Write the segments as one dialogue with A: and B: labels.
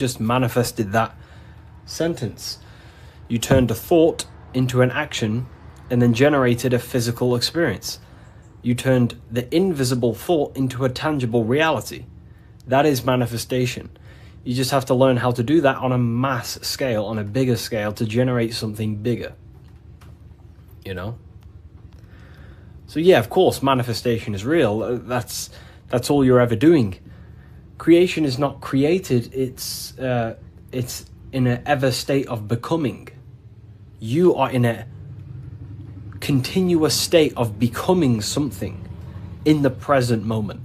A: just manifested that sentence. You turned a thought into an action and then generated a physical experience. You turned the invisible thought into a tangible reality. That is manifestation. You just have to learn how to do that on a mass scale, on a bigger scale, to generate something bigger. You know? So yeah, of course, manifestation is real. That's all you're ever doing. Creation is not created, it's in an ever state of becoming. You are in a continuous state of becoming something in the present moment.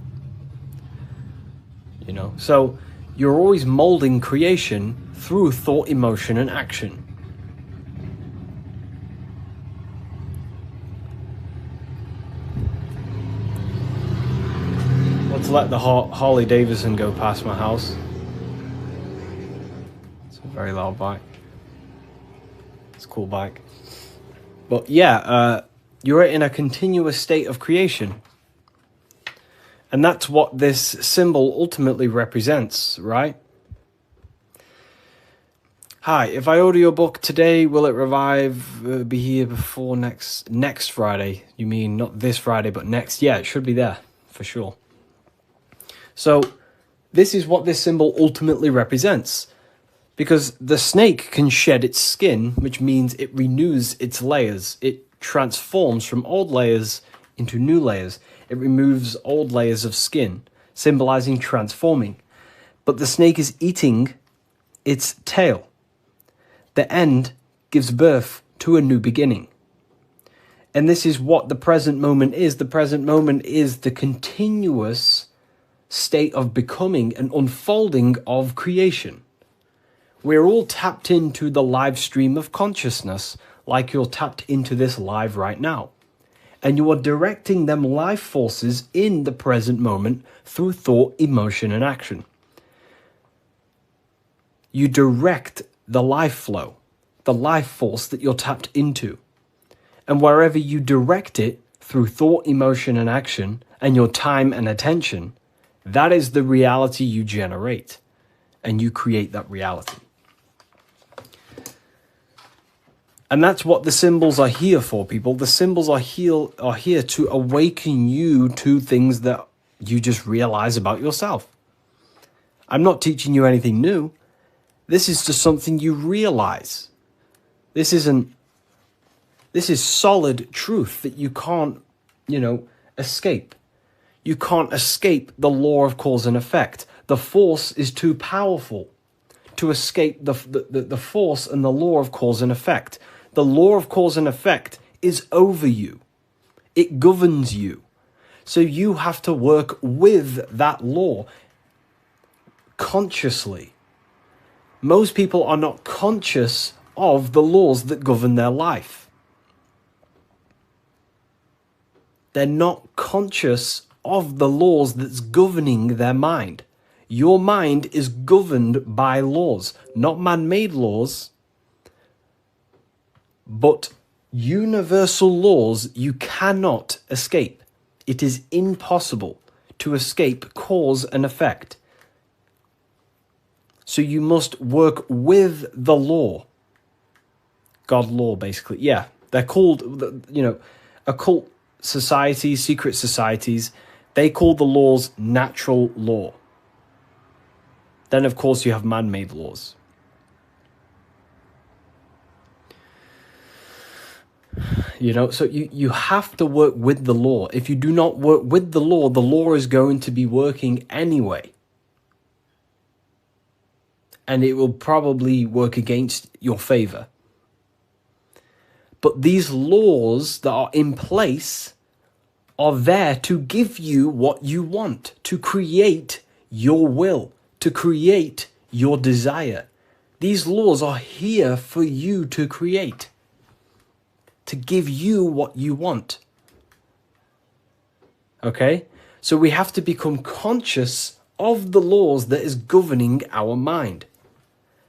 A: You know, so you're always molding creation through thought, emotion, and action. Let's let the Harley Davidson go past my house. It's a very loud bike. It's a cool bike. But yeah, you're in a continuous state of creation. And that's what this symbol ultimately represents, right? Hi, if I order your book today, will it be here before next Friday? You mean not this Friday, but next? Yeah, it should be there, for sure. So, this is what this symbol ultimately represents. Because the snake can shed its skin, which means it renews its layers. It transforms from old layers into new layers. It removes old layers of skin, symbolizing transforming. But the snake is eating its tail. The end gives birth to a new beginning. And this is what the present moment is. The present moment is the continuous state of becoming and unfolding of creation. We're all tapped into the live stream of consciousness, like you're tapped into this live right now. And you are directing them life forces in the present moment through thought, emotion, and action. You direct the life flow, the life force that you're tapped into. And wherever you direct it through thought, emotion, and action, and your time and attention, that is the reality you generate. And you create that reality. And that's what the symbols are here for, people. The symbols are here to awaken you to things that you just realize about yourself. I'm not teaching you anything new. This is just something you realize. This is solid truth that you can't, escape. You can't escape the law of cause and effect. The force is too powerful to escape the force and the law of cause and effect. The law of cause and effect is over you. It governs you. So you have to work with that law consciously. Most people are not conscious of the laws that govern their life. They're not conscious of the laws that's governing their mind. Your mind is governed by laws, not man-made laws, but universal laws you cannot escape. It is impossible to escape cause and effect. So you must work with the law. God law, basically. Yeah, they're called, occult societies, secret societies. They call the laws natural law. Then, of course, you have man-made laws. So you have to work with the law. If you do not work with the law is going to be working anyway. And it will probably work against your favor. But these laws that are in place are there to give you what you want, to create your will, to create your desire. These laws are here for you to create, to give you what you want. Okay? So we have to become conscious of the laws that is governing our mind.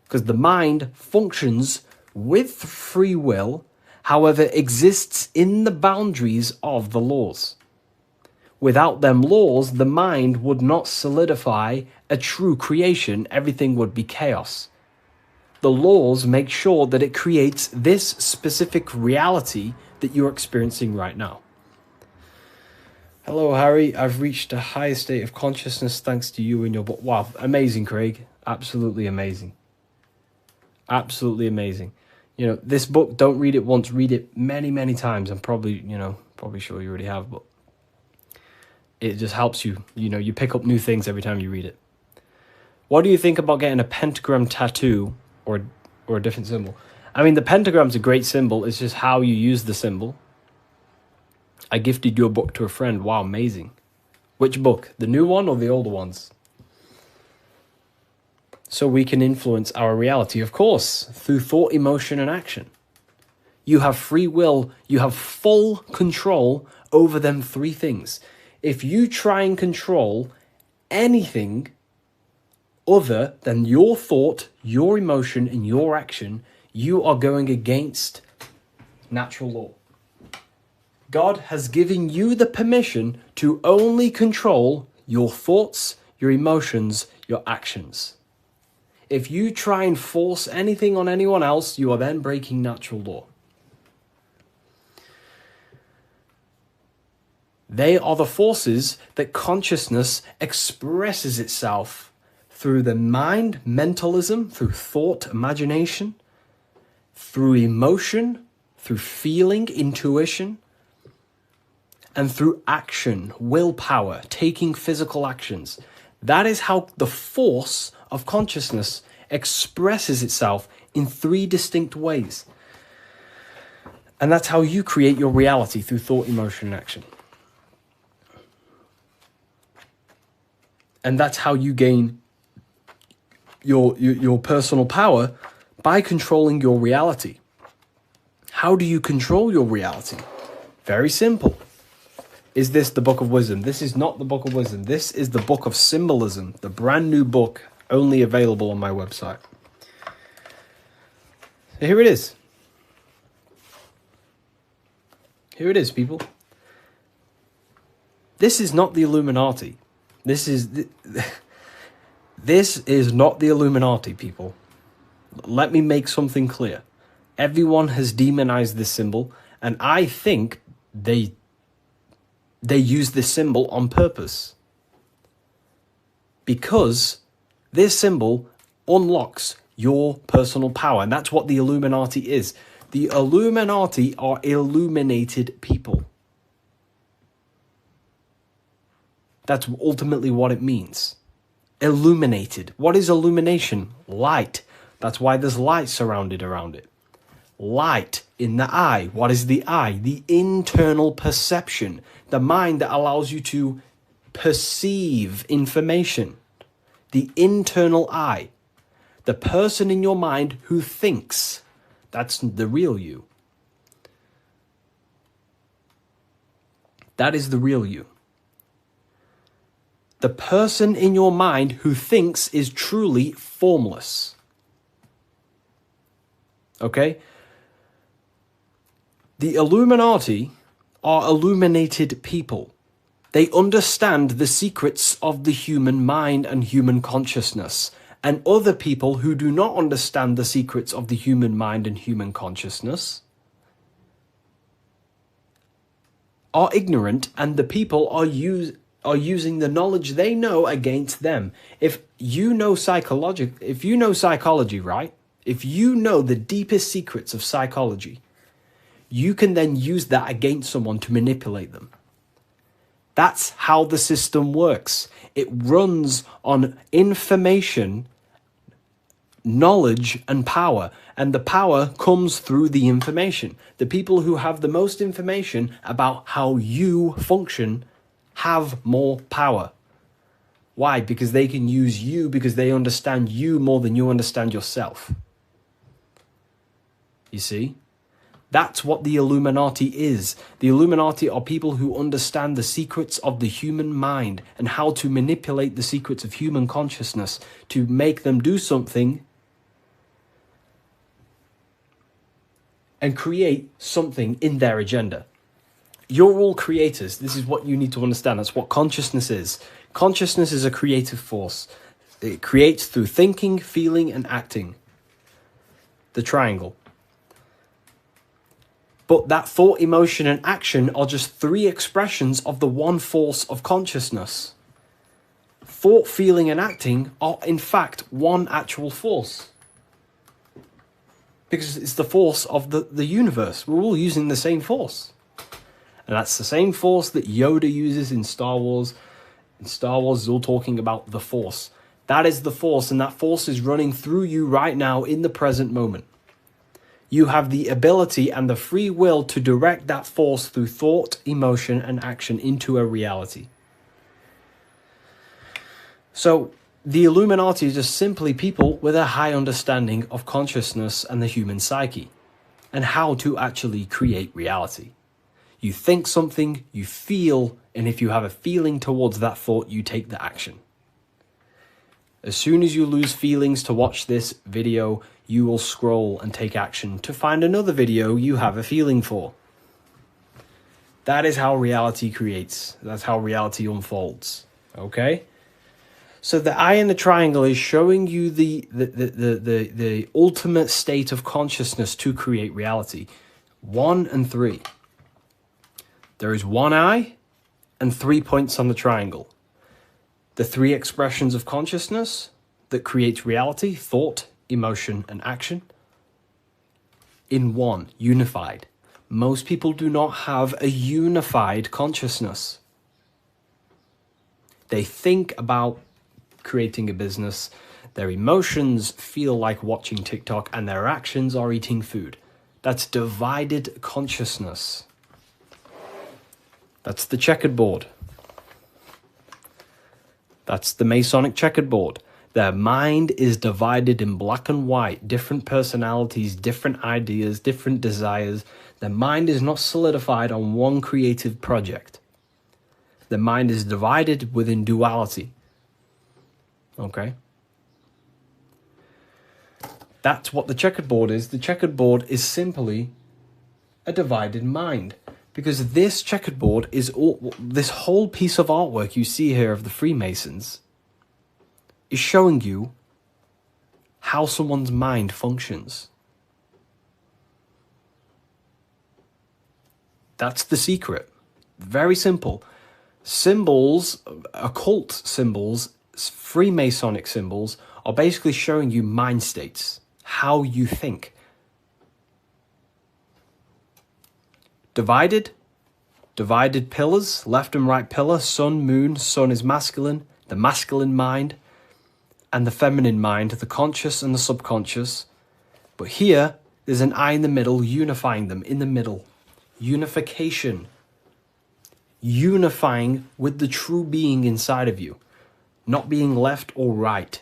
A: Because the mind functions with free will, however, exists in the boundaries of the laws. Without them laws, the mind would not solidify a true creation. Everything would be chaos. The laws make sure that it creates this specific reality that you're experiencing right now. Hello, Harry. I've reached a higher state of consciousness thanks to you and your book. Wow, amazing, Craig. Absolutely amazing. Absolutely amazing. You know, this book, don't read it once, read it many, many times. I'm probably sure you already have, but it just helps you. You know, you pick up new things every time you read it. What do you think about getting a pentagram tattoo or a different symbol? I mean, the pentagram's a great symbol. It's just how you use the symbol. I gifted your book to a friend. Wow, amazing. Which book? The new one or the older ones? So we can influence our reality, of course, through thought, emotion, and action. You have free will. You have full control over them three things. If you try and control anything other than your thought, your emotion, and your action, you are going against natural law. God has given you the permission to only control your thoughts, your emotions, your actions. If you try and force anything on anyone else, you are then breaking natural law. They are the forces that consciousness expresses itself through the mind, mentalism, through thought, imagination, through emotion, through feeling, intuition, and through action, willpower, taking physical actions. That is how the force of consciousness expresses itself in three distinct ways. And that's how you create your reality, through thought, emotion, and action. And that's how you gain your personal power, by controlling your reality. How do you control your reality? Very simple. Is this the Book of Wisdom? This is not the Book of Wisdom. This is the Book of Symbolism, the brand new book, only available on my website. So here it is. Here it is, people. This is not the Illuminati. This is not the Illuminati, people. Let me make something clear. Everyone has demonized this symbol, and I think they use this symbol on purpose. Because this symbol unlocks your personal power, and that's what the Illuminati is. The Illuminati are illuminated people. That's ultimately what it means. Illuminated. What is illumination? Light. That's why there's light surrounded around it. Light in the eye. What is the eye? The internal perception. The mind that allows you to perceive information. The internal eye. The person in your mind who thinks. That's the real you. That is the real you. The person in your mind who thinks is truly formless. Okay? The Illuminati are illuminated people. They understand the secrets of the human mind and human consciousness. And other people who do not understand the secrets of the human mind and human consciousness are ignorant, and the people are using the knowledge they know against them. If you know psychology, right? If you know the deepest secrets of psychology, you can then use that against someone to manipulate them. That's how the system works. It runs on information, knowledge, and power. And the power comes through the information. The people who have the most information about how you function have more power. Why? Because they can use you, because they understand you more than you understand yourself. You see? That's what the Illuminati is. The Illuminati are people who understand the secrets of the human mind and how to manipulate the secrets of human consciousness to make them do something and create something in their agenda. You're all creators. This is what you need to understand. That's what consciousness is. Consciousness is a creative force. It creates through thinking, feeling, and acting. The triangle. But that thought, emotion, and action are just three expressions of the one force of consciousness. Thought, feeling, and acting are, in fact, one actual force. Because it's the force of the universe. We're all using the same force. And that's the same force that Yoda uses in Star Wars. In Star Wars, is all talking about the force. That is the force, and that force is running through you right now in the present moment. You have the ability and the free will to direct that force through thought, emotion, and action into a reality. So, the Illuminati is just simply people with a high understanding of consciousness and the human psyche, and how to actually create reality. You think something, you feel, and if you have a feeling towards that thought, you take the action. As soon as you lose feelings to watch this video, you will scroll and take action to find another video you have a feeling for. That is how reality creates. That's how reality unfolds. Okay? So the eye in the triangle is showing you the ultimate state of consciousness to create reality. 1 and 3. There is one eye and 3 points on the triangle. The three expressions of consciousness that creates reality, thought, emotion, and action, in one, unified. Most people do not have a unified consciousness. They think about creating a business, their emotions feel like watching TikTok, and their actions are eating food. That's divided consciousness. That's the checkered board. That's the Masonic checkered board. Their mind is divided in black and white, different personalities, different ideas, different desires. Their mind is not solidified on one creative project. The mind is divided within duality. Okay? That's what the checkered board is. The checkered board is simply a divided mind. Because this checkered board is all, this whole piece of artwork you see here of the Freemasons is showing you how someone's mind functions. That's the secret. Very simple. Symbols, occult symbols, Freemasonic symbols are basically showing you mind states, how you think. Divided pillars, left and right pillar, sun, moon. Sun is masculine, the masculine mind, and the feminine mind, the conscious and the subconscious. But here, there's an eye in the middle, unifying them in the middle. Unification. Unifying with the true being inside of you. Not being left or right.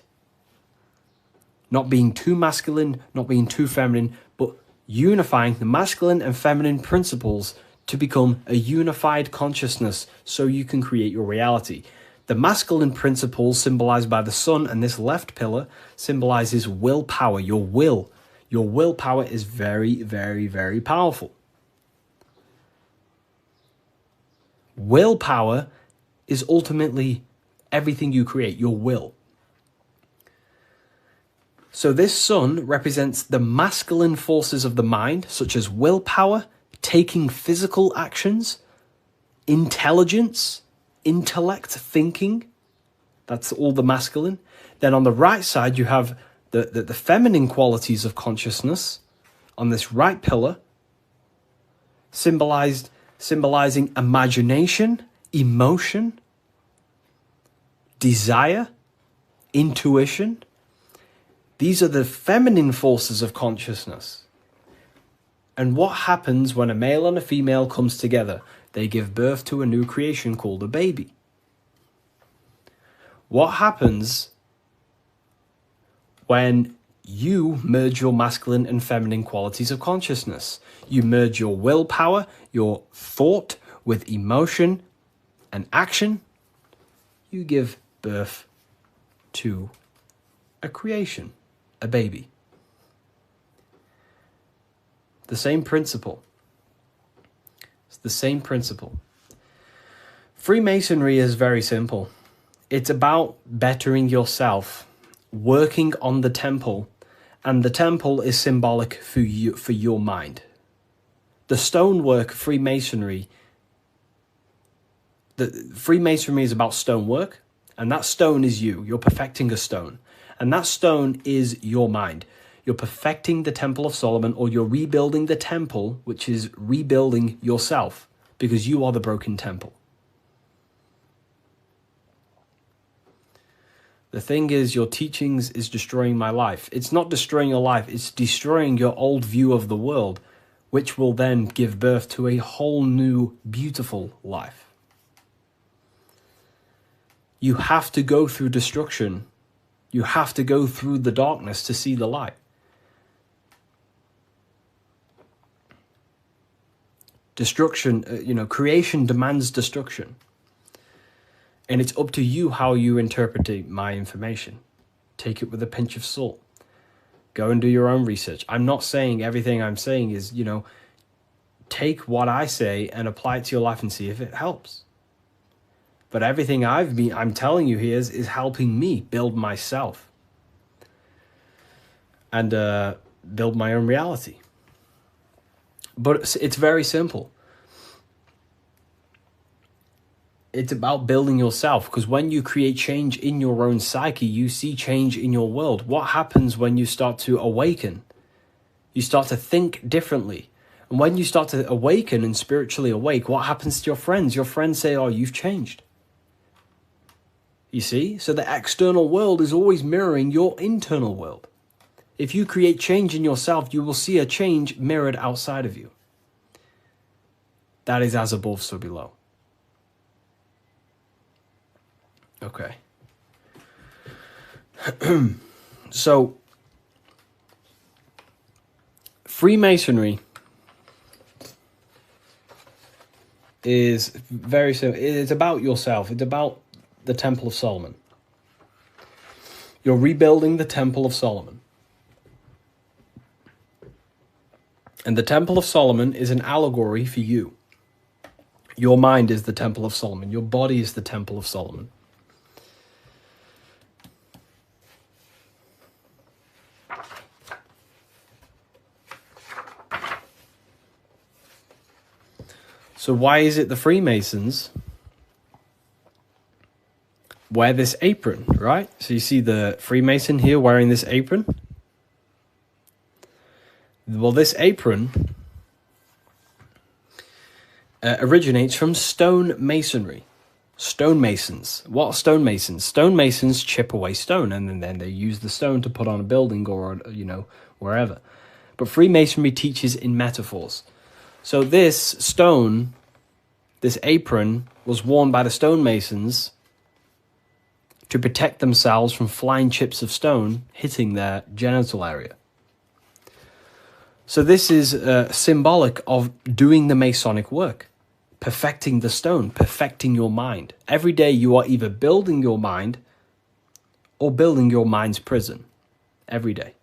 A: Not being too masculine, not being too feminine, but unifying the masculine and feminine principles to become a unified consciousness so you can create your reality. The masculine principles symbolized by the sun and this left pillar symbolizes willpower, your will. Your willpower is very, very, very powerful. Willpower is ultimately everything you create, your will. So this sun represents the masculine forces of the mind, such as willpower, taking physical actions, intelligence, intellect, thinking. That's all the masculine. Then on the right side, you have the feminine qualities of consciousness on this right pillar, symbolizing imagination, emotion, desire, intuition. These are the feminine forces of consciousness. And what happens when a male and a female comes together? They give birth to a new creation called a baby. What happens when you merge your masculine and feminine qualities of consciousness? You merge your willpower, your thought with emotion and action. You give birth to a creation, a baby. The same principle. It's The same principle. Freemasonry is very simple. It's about bettering yourself, working on the temple, and the temple is symbolic for you, for your mind. The stonework Freemasonry, Freemasonry is about stonework, and that stone is you. You're perfecting a stone, and that stone is your mind. You're perfecting the Temple of Solomon, or you're rebuilding the temple, which is rebuilding yourself, because you are the broken temple. The thing is, your teachings is destroying my life. It's not destroying your life, it's destroying your old view of the world, which will then give birth to a whole new, beautiful life. You have to go through destruction. You have to go through the darkness to see the light. Destruction, creation demands destruction. And it's up to you how you interpret my information. Take it with a pinch of salt. Go and do your own research. I'm not saying everything I'm saying is, take what I say and apply it to your life and see if it helps. But everything I'm telling you here is helping me build myself. And build my own reality. But it's very simple. It's about building yourself, because when you create change in your own psyche, you see change in your world. What happens when you start to awaken? You start to think differently. And when you start to awaken and spiritually awake, what happens to your friends? Your friends say, oh, you've changed. You see? So the external world is always mirroring your internal world. If you create change in yourself, you will see a change mirrored outside of you. That is as above, so below. Okay. So, Freemasonry is very simple. It's about yourself. It's about the Temple of Solomon. You're rebuilding the Temple of Solomon. And the Temple of Solomon is an allegory for you. Your mind is the Temple of Solomon. Your body is the Temple of Solomon. So why is it the Freemasons wear this apron, right? So you see the Freemason here wearing this apron. Well, this apron originates from stone masonry. Stonemasons. What are stonemasons? Stonemasons chip away stone, and then they use the stone to put on a building or, wherever. But Freemasonry teaches in metaphors. So this stone, this apron, was worn by the stonemasons to protect themselves from flying chips of stone hitting their genital area. So this is symbolic of doing the Masonic work, perfecting the stone, perfecting your mind. Every day you are either building your mind or building your mind's prison. Every day.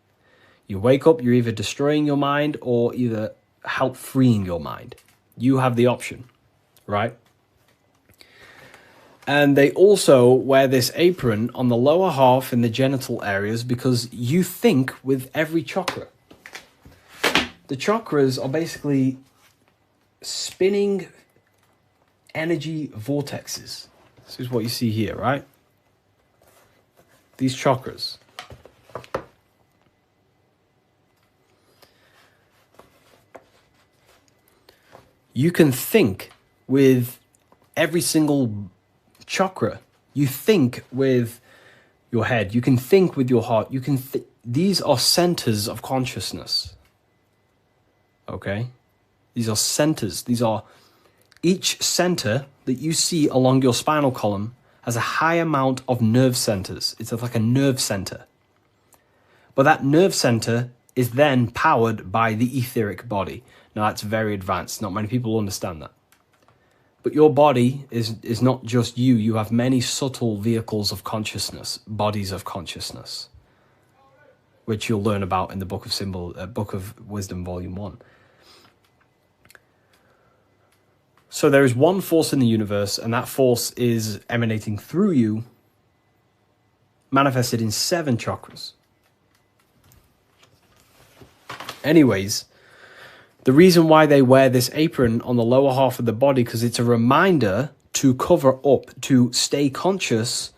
A: You wake up, you're either destroying your mind or either help freeing your mind. You have the option, right? And they also wear this apron on the lower half in the genital areas because you think with every chakra. The chakras are basically spinning energy vortexes. This is what you see here, right? These chakras. You can think with every single chakra. You think with your head. You can think with your heart. These are centers of consciousness. Okay? These are centers. Each center that you see along your spinal column has a high amount of nerve centers. It's like a nerve center. But that nerve center is then powered by the etheric body. Now, that's very advanced. Not many people understand that. But your body is not just you. You have many subtle vehicles of consciousness, bodies of consciousness, which you'll learn about in the Book of Wisdom, Volume 1. So there is one force in the universe, and that force is emanating through you, manifested in 7 chakras. Anyways, the reason why they wear this apron on the lower half of the body, because it's a reminder to cover up, to stay conscious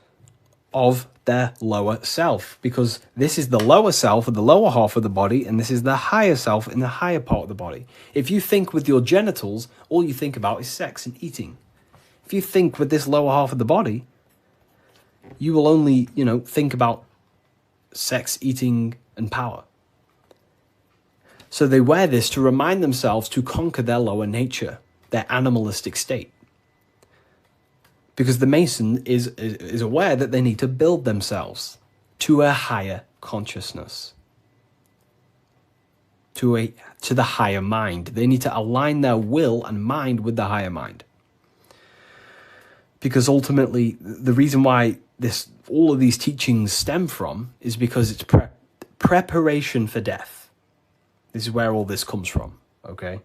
A: of their lower self, because this is the lower self of the lower half of the body, and this is the higher self in the higher part of the body. If you think with your genitals, all you think about is sex and eating. If you think with this lower half of the body, you will only, think about sex, eating, and power. So they wear this to remind themselves to conquer their lower nature, their animalistic state. Because the Mason is aware that they need to build themselves to a higher consciousness, to the higher mind. They need to align their will and mind with the higher mind. Because ultimately, the reason why all of these teachings stem from is because it's preparation for death. This is where all this comes from, okay?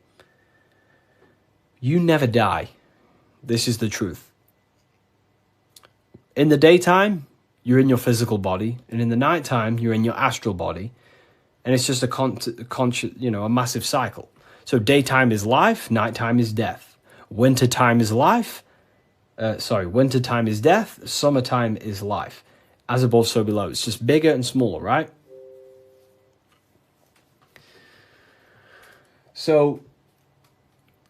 A: You never die. This is the truth. In the daytime, you're in your physical body, and in the nighttime, you're in your astral body, and it's just a massive cycle. So daytime is life, nighttime is death. Wintertime is life. Wintertime is death. Summertime is life. As above, so below. It's just bigger and smaller, right? So,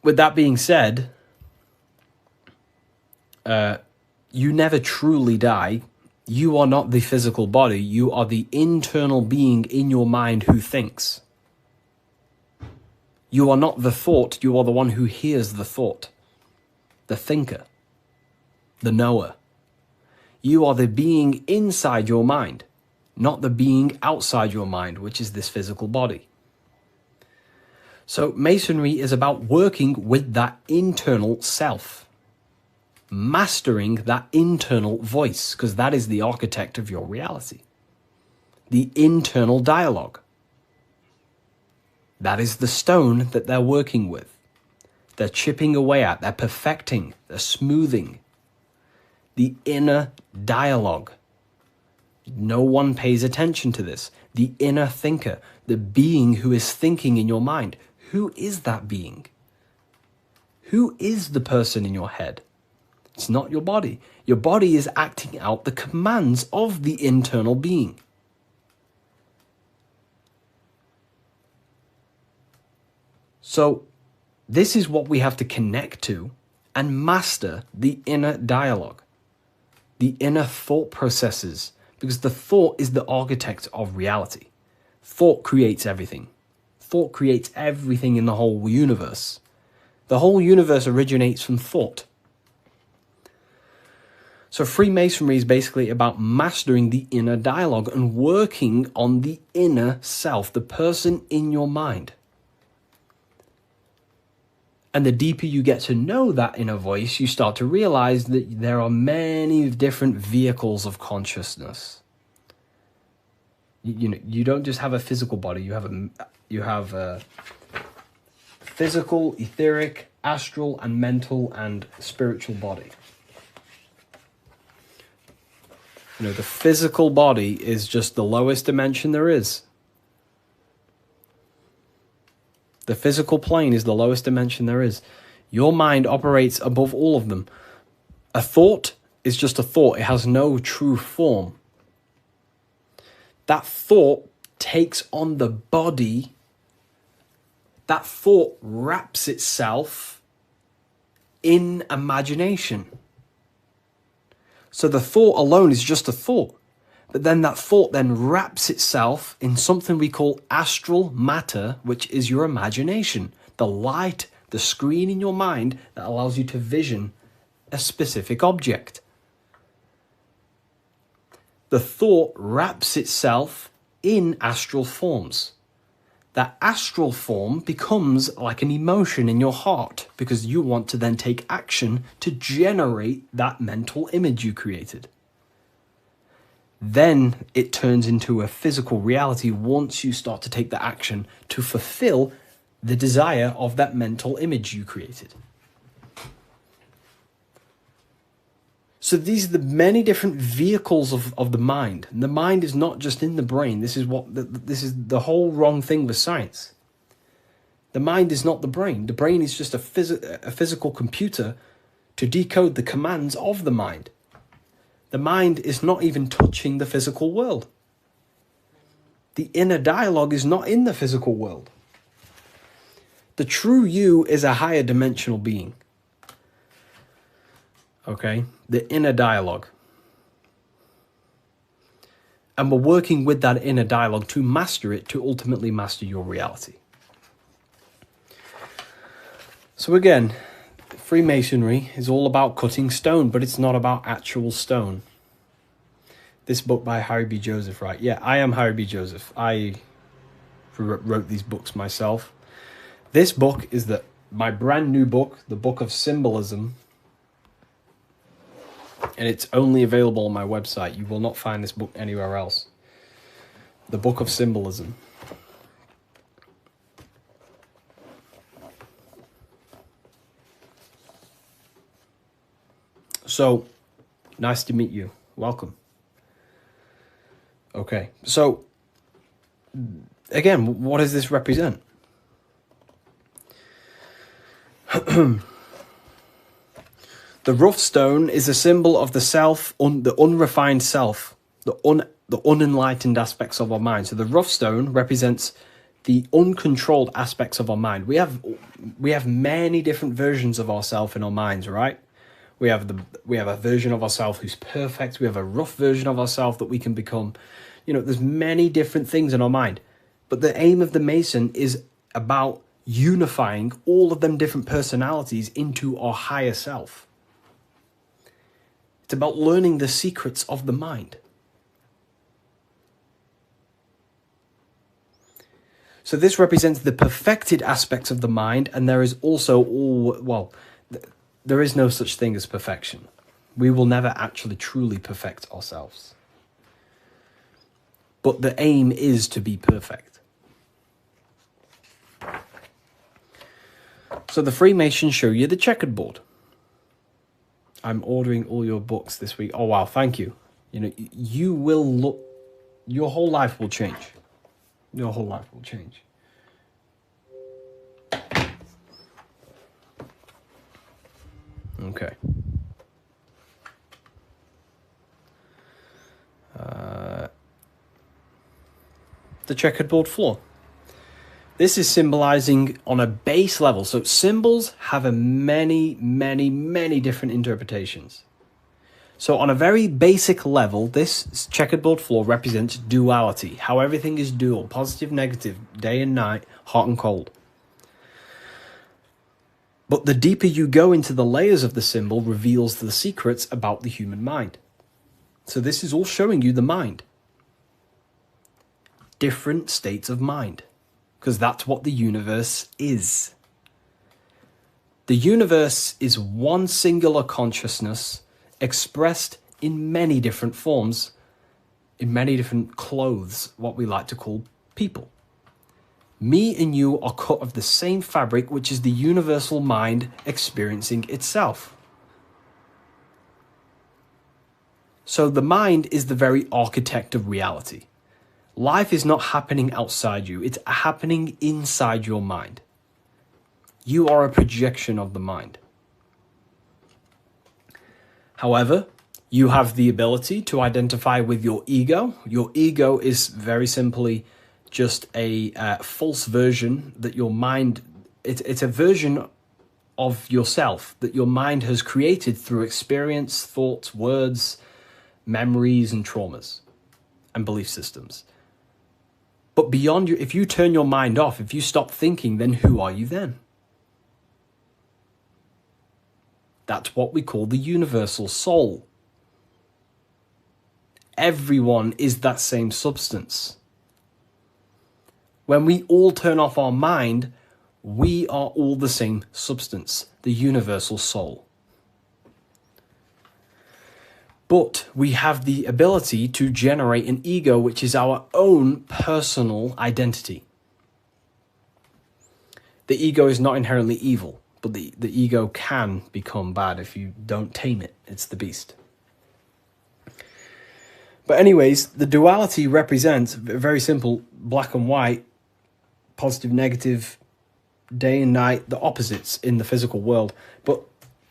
A: with that being said, you never truly die. You are not the physical body. You are the internal being in your mind who thinks. You are not the thought. You are the one who hears the thought. The thinker. The knower. You are the being inside your mind, not the being outside your mind, which is this physical body. So Masonry is about working with that internal self. Mastering that internal voice, because that is the architect of your reality. The internal dialogue. That is the stone that they're working with. They're chipping away at, they're perfecting, they're smoothing. The inner dialogue. No one pays attention to this. The inner thinker, the being who is thinking in your mind. Who is that being? Who is the person in your head? It's not your body. Your body is acting out the commands of the internal being. So, this is what we have to connect to and master the inner dialogue, the inner thought processes, because the thought is the architect of reality. Thought creates everything. Thought creates everything in the whole universe. The whole universe originates from thought. So Freemasonry is basically about mastering the inner dialogue and working on the inner self, the person in your mind. And the deeper you get to know that inner voice, you start to realize that there are many different vehicles of consciousness. You don't just have a physical body, you have a physical, etheric, astral, and mental and spiritual body. The physical body is just the lowest dimension there is. The physical plane is the lowest dimension there is. Your mind operates above all of them. A thought is just a thought. It has no true form. That thought takes on the body. That thought wraps itself in imagination. So the thought alone is just a thought. But then that thought then wraps itself in something we call astral matter, which is your imagination. The light, the screen in your mind that allows you to vision a specific object. The thought wraps itself in astral forms. That astral form becomes like an emotion in your heart because you want to then take action to generate that mental image you created. Then it turns into a physical reality once you start to take the action to fulfill the desire of that mental image you created. So these are the many different vehicles of the mind. And the mind is not just in the brain. This is the whole wrong thing with science. The mind is not the brain. The brain is just a physical computer to decode the commands of the mind. The mind is not even touching the physical world. The inner dialogue is not in the physical world. The true you is a higher dimensional being. Okay? The inner dialogue. And we're working with that inner dialogue to master it, to ultimately master your reality. So again, Freemasonry is all about cutting stone, but it's not about actual stone. This book by Harry B. Joseph, right? Yeah, I am Harry B. Joseph. I wrote these books myself. This book is my brand new book, the Book of Symbolism. And it's only available on my website. You will not find this book anywhere else. The Book of Symbolism. So, nice to meet you. Welcome. Okay, so, again, what does this represent? The rough stone is a symbol of the self, the unrefined self, the unenlightened aspects of our mind. So the rough stone represents the uncontrolled aspects of our mind. We have many different versions of ourselves in our minds, right? We have a version of ourselves who's perfect. We have a rough version of ourselves that we can become. You know, there's many different things in our mind. But the aim of the Mason is about unifying all of them different personalities into our higher self. It's about learning the secrets of the mind. So this represents the perfected aspects of the mind, and there is also there is no such thing as perfection. We will never actually truly perfect ourselves. But the aim is to be perfect. So the Freemasons show you the checkered board. I'm ordering all your books this week. Oh, wow, thank you. You know, you will look, your whole life will change. Your whole life will change. Okay. The checkered board floor. This is symbolizing on a base level. So symbols have many different interpretations. So on a very basic level, this checkered board floor represents duality, how everything is dual, positive, negative, day and night, hot and cold. But the deeper you go into the layers of the symbol reveals the secrets about the human mind. So this is all showing you the mind. Different states of mind. Because that's what the universe is. The universe is one singular consciousness expressed in many different forms, in many different clothes, what we like to call people. Me and you are cut of the same fabric, which is the universal mind experiencing itself. So the mind is the very architect of reality. Life is not happening outside you, it's happening inside your mind. You are a projection of the mind. However, you have the ability to identify with your ego. Your ego is very simply just a false version that your mind, it's a version of yourself that your mind has created through experience, thoughts, words, memories, and traumas, and belief systems. But beyond you, if you turn your mind off, if you stop thinking, then who are you then? That's what we call the universal soul. Everyone is that same substance. When we all turn off our mind, we are all the same substance, the universal soul. But we have the ability to generate an ego, which is our own personal identity. The ego is not inherently evil, but the ego can become bad if you don't tame it. It's the beast. But anyways, the duality represents, very simple, black and white, positive, negative, day and night, the opposites in the physical world. But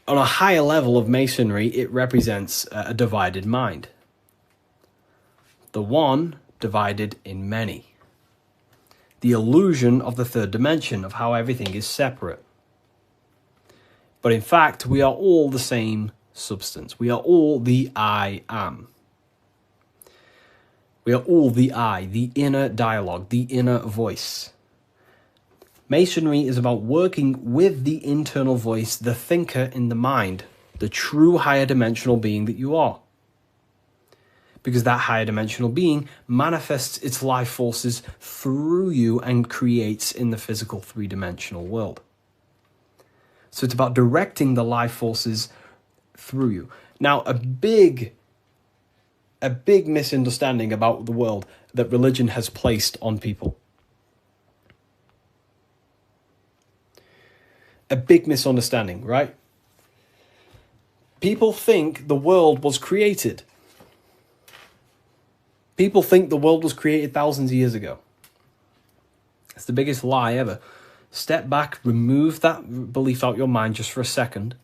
A: on a higher level of Masonry, it represents a divided mind. The one divided in many. The illusion of the third dimension, of how everything is separate. But in fact, we are all the same substance. We are all the I am. We are all the I, the inner dialogue, the inner voice. Masonry is about working with the internal voice, the thinker in the mind, the true higher dimensional being that you are. Because that higher dimensional being manifests its life forces through you and creates in the physical three-dimensional world. So it's about directing the life forces through you. Now, a big misunderstanding about the world that religion has placed on people. A big misunderstanding, right? People think the world was created. People think the world was created thousands of years ago. It's the biggest lie ever. Step back, remove that belief out your mind just for a second,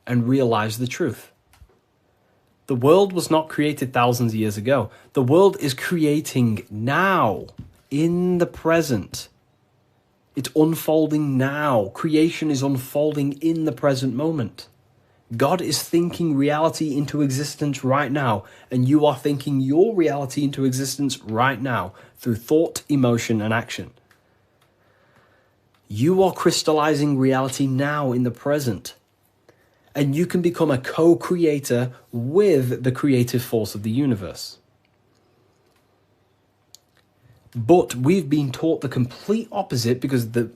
A: and realize the truth. The world was not created thousands of years ago. The world is creating now, in the present. It's unfolding now. Creation is unfolding in the present moment. God is thinking reality into existence right now, and you are thinking your reality into existence right now through thought, emotion, and action. You are crystallizing reality now in the present, and you can become a co-creator with the creative force of the universe. But we've been taught the complete opposite, because the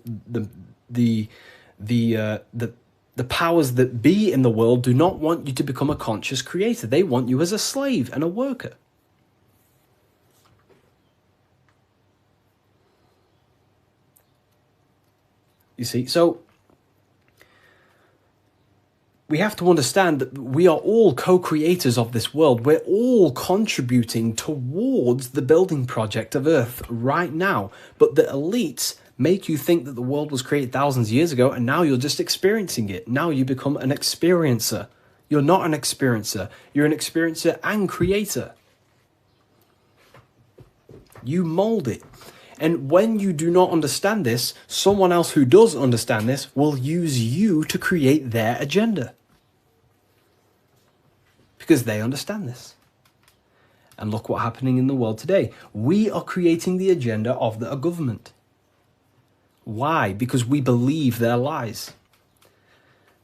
A: powers that be in the world do not want you to become a conscious creator. They want you as a slave and a worker. You see, so we have to understand that we are all co-creators of this world. We're all contributing towards the building project of Earth right now. But the elites make you think that the world was created thousands of years ago, and now you're just experiencing it. Now you become an experiencer. You're not an experiencer. You're an experiencer and creator. You mold it. And when you do not understand this, someone else who does understand this will use you to create their agenda. Because they understand this. And look what's happening in the world today. We are creating the agenda of the government. Why? Because we believe their lies.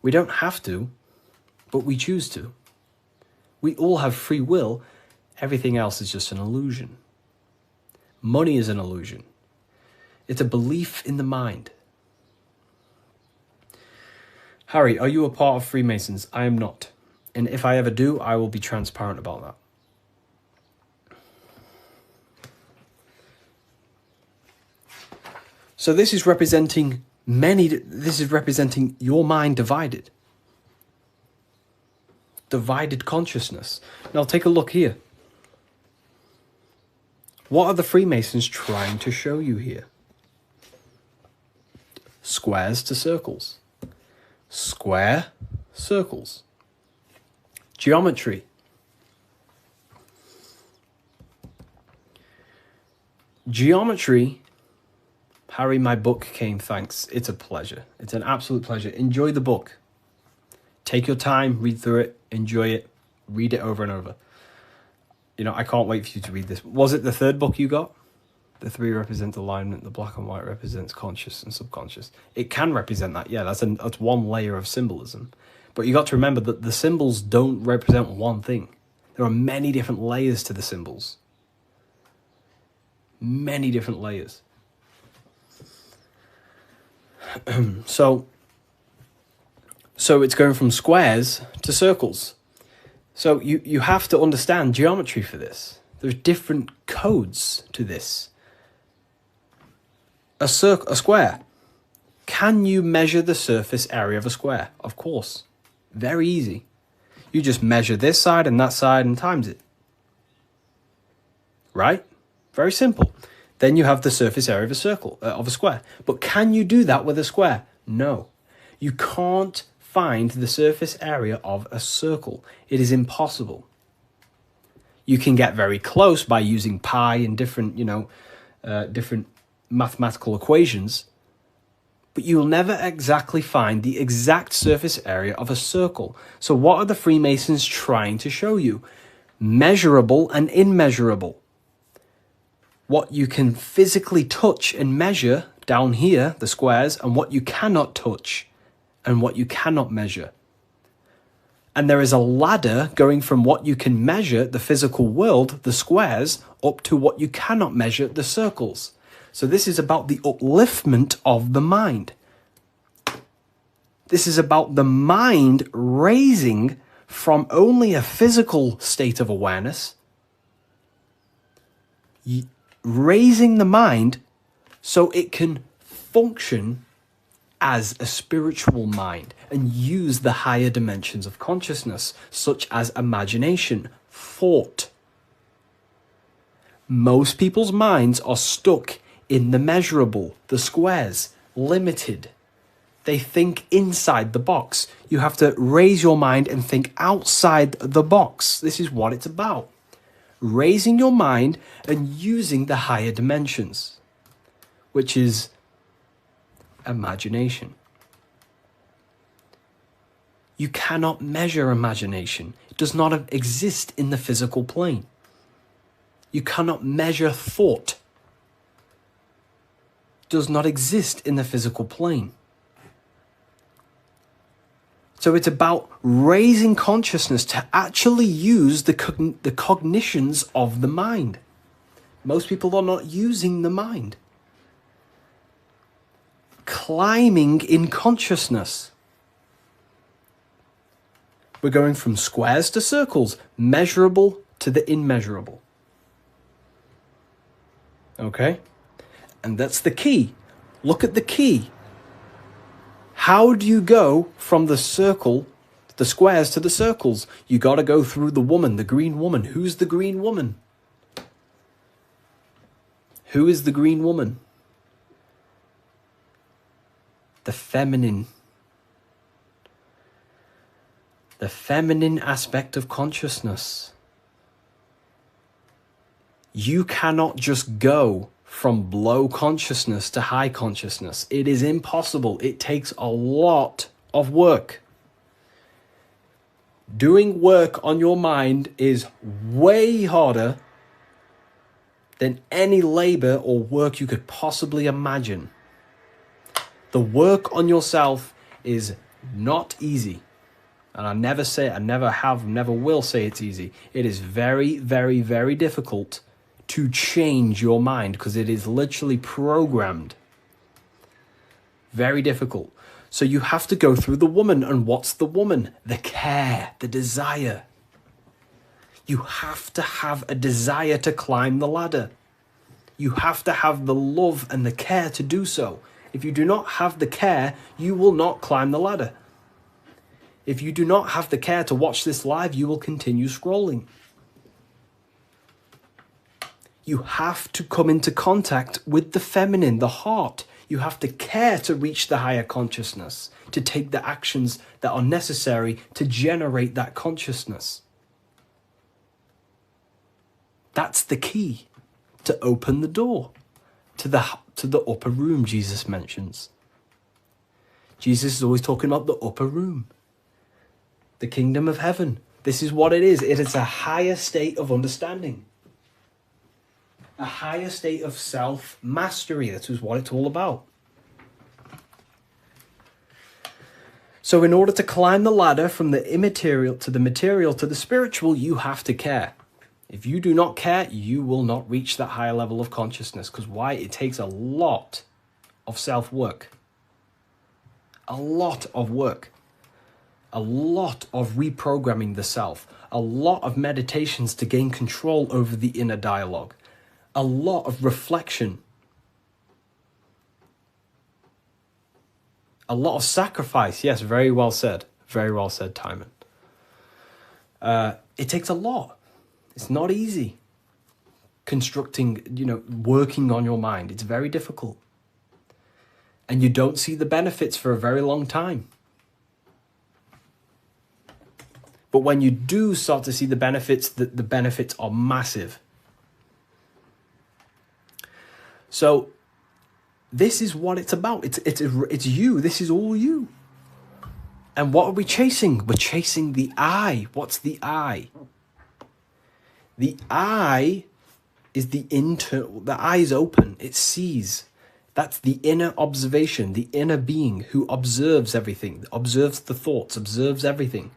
A: We don't have to, but we choose to. We all have free will. Everything else is just an illusion. Money is an illusion. It's a belief in the mind. Harry, are you a part of Freemasons? I am not. And if I ever do, I will be transparent about that. So this is representing your mind divided. Divided consciousness. Now take a look here. What are the Freemasons trying to show you here? Squares to circles. Square, circles. Geometry. Geometry. Harry, my book came, thanks. It's a pleasure. It's an absolute pleasure. Enjoy the book. Take your time, read through it, enjoy it, read it over and over. You know, I can't wait for you to read this. Was it the third book you got? The 3 represents alignment, the black and white represents conscious and subconscious. It can represent that, yeah, that's one layer of symbolism. But you got to remember that the symbols don't represent one thing. There are many different layers to the symbols. Many different layers. So it's going from squares to circles. So you have to understand geometry for this. There's different codes to this. A square. Can you measure the surface area of a square? Of course. Very easy. You just measure this side and that side and times it. right? Very simple. Then you have the surface area of a circle, of a square. But can you do that with a square? No. You can't find the surface area of a circle. It is impossible. You can get very close by using pi and different, different mathematical equations, but you will never exactly find the exact surface area of a circle. So what are the Freemasons trying to show you? Measurable and immeasurable. What you can physically touch and measure down here, the squares, and what you cannot touch and what you cannot measure. And there is a ladder going from what you can measure, the physical world, the squares, up to what you cannot measure, the circles. So this is about the upliftment of the mind. This is about the mind raising from only a physical state of awareness, raising the mind so it can function as a spiritual mind and use the higher dimensions of consciousness, such as imagination, thought. Most people's minds are stuck in the measurable, the squares, limited. They think inside the box. You have to raise your mind and think outside the box. This is what it's about. Raising your mind and using the higher dimensions, which is imagination. You cannot measure imagination. It does not exist in the physical plane. You cannot measure thought. It does not exist in the physical plane. So it's about raising consciousness to actually use the cognitions of the mind. Most people are not using the mind. Climbing in consciousness. We're going from squares to circles, measurable to the immeasurable. Okay? And that's the key. Look at the key. How do you go from the circle, the squares to the circles? You got to go through the woman, the green woman. Who's the green woman? Who is the green woman? The feminine. The feminine aspect of consciousness. You cannot just go from low consciousness to high consciousness. It is impossible. It takes a lot of work. Doing work on your mind is way harder than any labor or work you could possibly imagine. The work on yourself is not easy. And I never will say it's easy. It is very, very, very difficult to change your mind because it is literally programmed. Very difficult. So you have to go through the woman. And what's the woman? The care, the desire. You have to have a desire to climb the ladder. You have to have the love and the care to do so. If you do not have the care, you will not climb the ladder. If you do not have the care to watch this live, you will continue scrolling. You have to come into contact with the feminine, the heart. You have to care to reach the higher consciousness, to take the actions that are necessary to generate that consciousness. That's the key to open the door to the upper room Jesus mentions. Jesus is always talking about the upper room, the kingdom of heaven. This is what it is. It is a higher state of understanding. A higher state of self-mastery. That is what it's all about. So in order to climb the ladder from the immaterial to the material to the spiritual, you have to care. If you do not care, you will not reach that higher level of consciousness. Because why? It takes a lot of self-work. A lot of work. A lot of reprogramming the self. A lot of meditations to gain control over the inner dialogue. A lot of reflection. A lot of sacrifice. Yes, very well said. Very well said, Timon. It takes a lot. It's not easy. constructing, you know, working on your mind. It's very difficult. And you don't see the benefits for a very long time. But when you do start to see the benefits, the benefits are massive. So this is what it's about. It's you. This is all you. And what are we chasing? We're chasing the I. What's the I? The I is the eye is open. It sees. That's the inner observation, the inner being who observes everything, observes the thoughts, observes everything.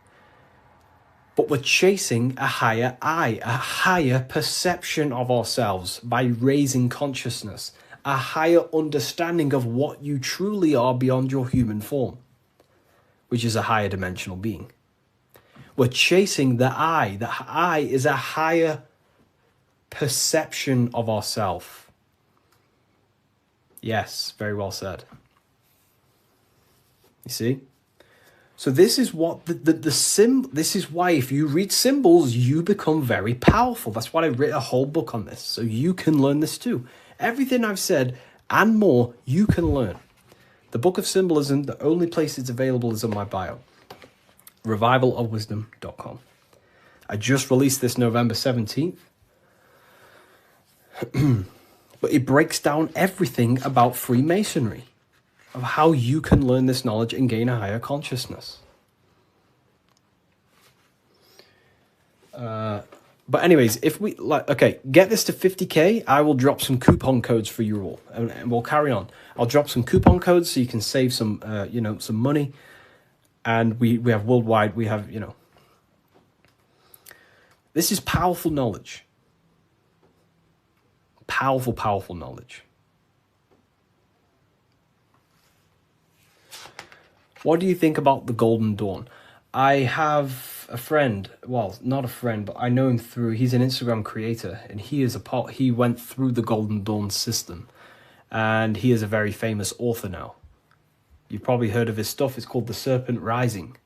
A: But we're chasing a higher I, a higher perception of ourselves by raising consciousness, a higher understanding of what you truly are beyond your human form, which is a higher dimensional being. We're chasing the I. The I is a higher perception of ourselves. Yes, very well said. You see? So this is what this is why if you read symbols, you become very powerful. That's why I wrote a whole book on this, so you can learn this too. Everything I've said and more, you can learn. The Book of Symbolism, the only place it's available is on my bio. revivalofwisdom.com. I just released this November 17th. But it breaks down everything about Freemasonry, of how you can learn this knowledge and gain a higher consciousness. But anyways, if we get this to 50k, I will drop some coupon codes for you all, and we'll carry on. I'll drop some coupon codes so you can save some, some money. And we have worldwide. We have, this is powerful knowledge. Powerful, powerful knowledge. What do you think about the Golden Dawn? I have a friend, well, not a friend, but I know him through, he's an Instagram creator, and he went through the Golden Dawn system, and he is a very famous author now. You've probably heard of his stuff. It's called The Serpent Rising.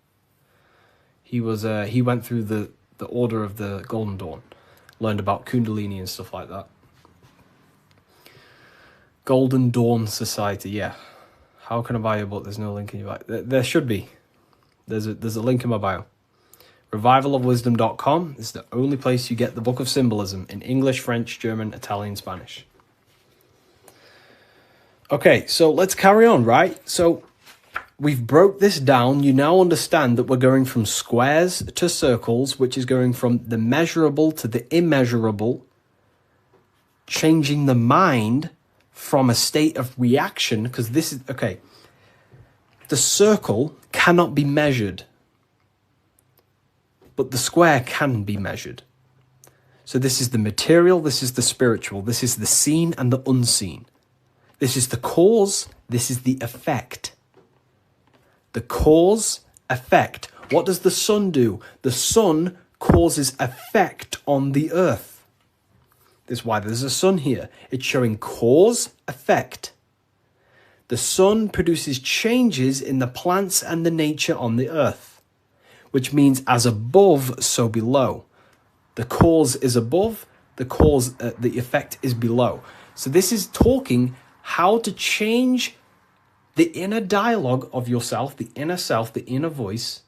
A: He went through the order of the Golden Dawn, learned about kundalini and stuff like that. Golden Dawn Society, yeah. How can I buy your book? There's no link in your bio. There should be. There's a link in my bio. Revivalofwisdom.com is the only place you get the Book of Symbolism in English, French, German, Italian, Spanish. Okay, so let's carry on, right? So we've broke this down. You now understand that we're going from squares to circles, which is going from the measurable to the immeasurable, changing the mind from a state of reaction, because this is, okay, the circle cannot be measured, but the square can be measured. So this is the material, this is the spiritual, this is the seen and the unseen. This is the cause, this is the effect. The cause, effect. What does the sun do? The sun causes effect on the earth. This is why there's a sun here. It's showing cause, effect. The sun produces changes in the plants and the nature on the earth, which means as above, so below. The cause is above, the effect is below. So this is talking how to change the inner dialogue of yourself, the inner self, the inner voice,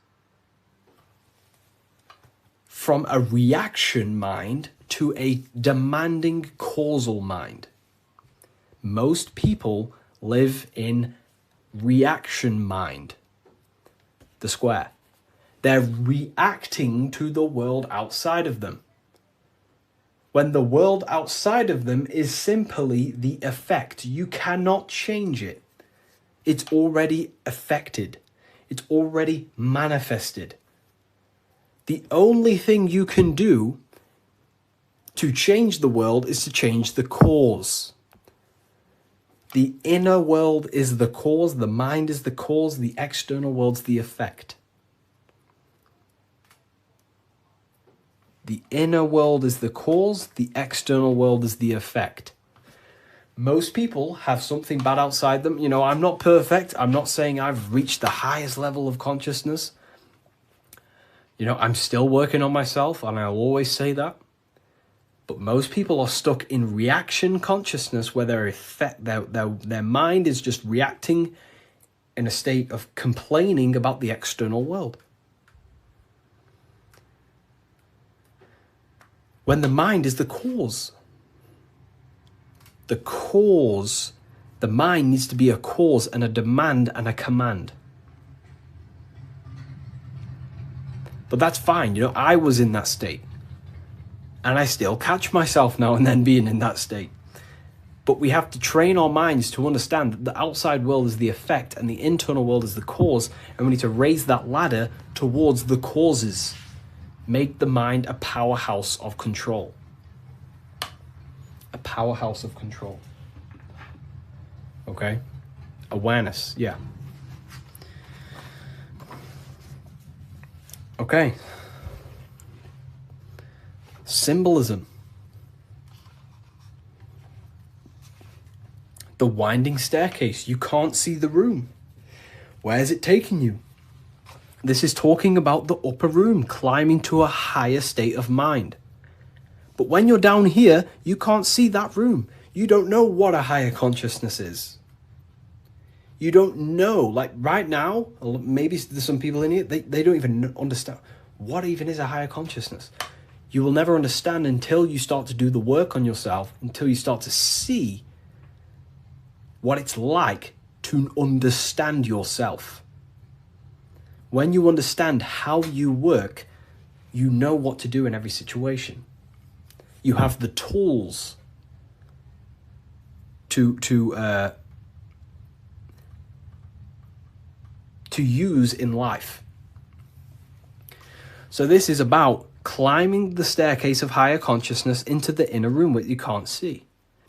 A: from a reaction mind to a demanding causal mind. Most people live in reaction mind, the square. They're reacting to the world outside of them, when the world outside of them is simply the effect. You cannot change it. It's already affected. It's already manifested. The only thing you can do to change the world is to change the cause. The inner world is the cause, the mind is the cause, the external world's the effect. The inner world is the cause, the external world is the effect. Most people have something bad outside them. I'm not perfect. I'm not saying I've reached the highest level of consciousness. I'm still working on myself, and I'll always say that. But most people are stuck in reaction consciousness where their mind is just reacting in a state of complaining about the external world. When the mind is the cause. The cause, the mind needs to be a cause and a demand and a command. But that's fine, you know, I was in that state. And I still catch myself now and then being in that state. But we have to train our minds to understand that the outside world is the effect and the internal world is the cause. And we need to raise that ladder towards the causes. Make the mind a powerhouse of control. A powerhouse of control. Okay? Awareness, yeah. Okay. Symbolism. The winding staircase. You can't see the room. Where is it taking you? This is talking about the upper room, climbing to a higher state of mind. But when you're down here, you can't see that room. You don't know what a higher consciousness is. You don't know. Like right now, maybe there's some people in here, they don't even understand what even is a higher consciousness. You will never understand until you start to do the work on yourself, until you start to see what it's like to understand yourself. When you understand how you work, you know what to do in every situation. You have the tools to use in life. So this is about climbing the staircase of higher consciousness into the inner room that you can't see.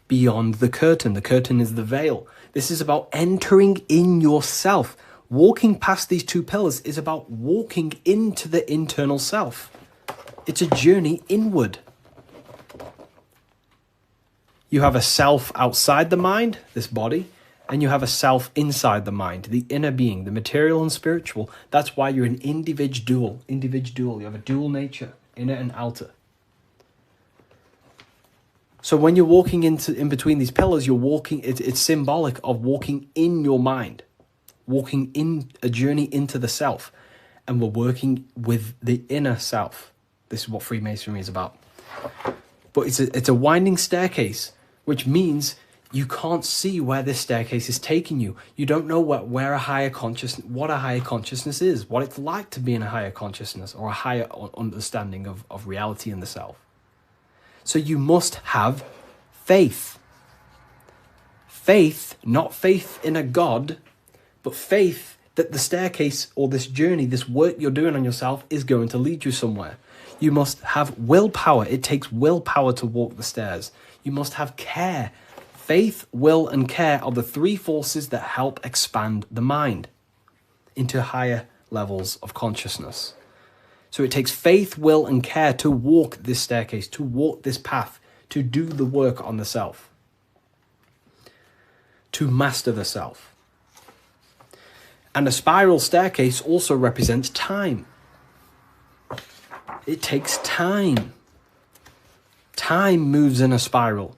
A: Beyond the curtain. The curtain is the veil. This is about entering in yourself. Walking past these two pillars is about walking into the internal self. It's a journey inward. You have a self outside the mind, this body, and you have a self inside the mind, the inner being, the material and spiritual. That's why you're an individual. You have a dual nature, inner and outer. So when you're walking in between these pillars, you're walking, it's symbolic of walking in your mind, walking in a journey into the self. And we're working with the inner self. This is what Freemasonry is about. But it's a winding staircase, which means you can't see where this staircase is taking you. You don't know what a higher consciousness is, what it's like to be in a higher consciousness or a higher understanding of reality in the self. So you must have faith. Faith, not faith in a God, but faith that the staircase or this journey, this work you're doing on yourself is going to lead you somewhere. You must have willpower. It takes willpower to walk the stairs. You must have care. Faith, will, and care are the three forces that help expand the mind into higher levels of consciousness. So it takes faith, will, and care to walk this staircase, to walk this path, to do the work on the self, to master the self. And a spiral staircase also represents time. It takes time. Time moves in a spiral.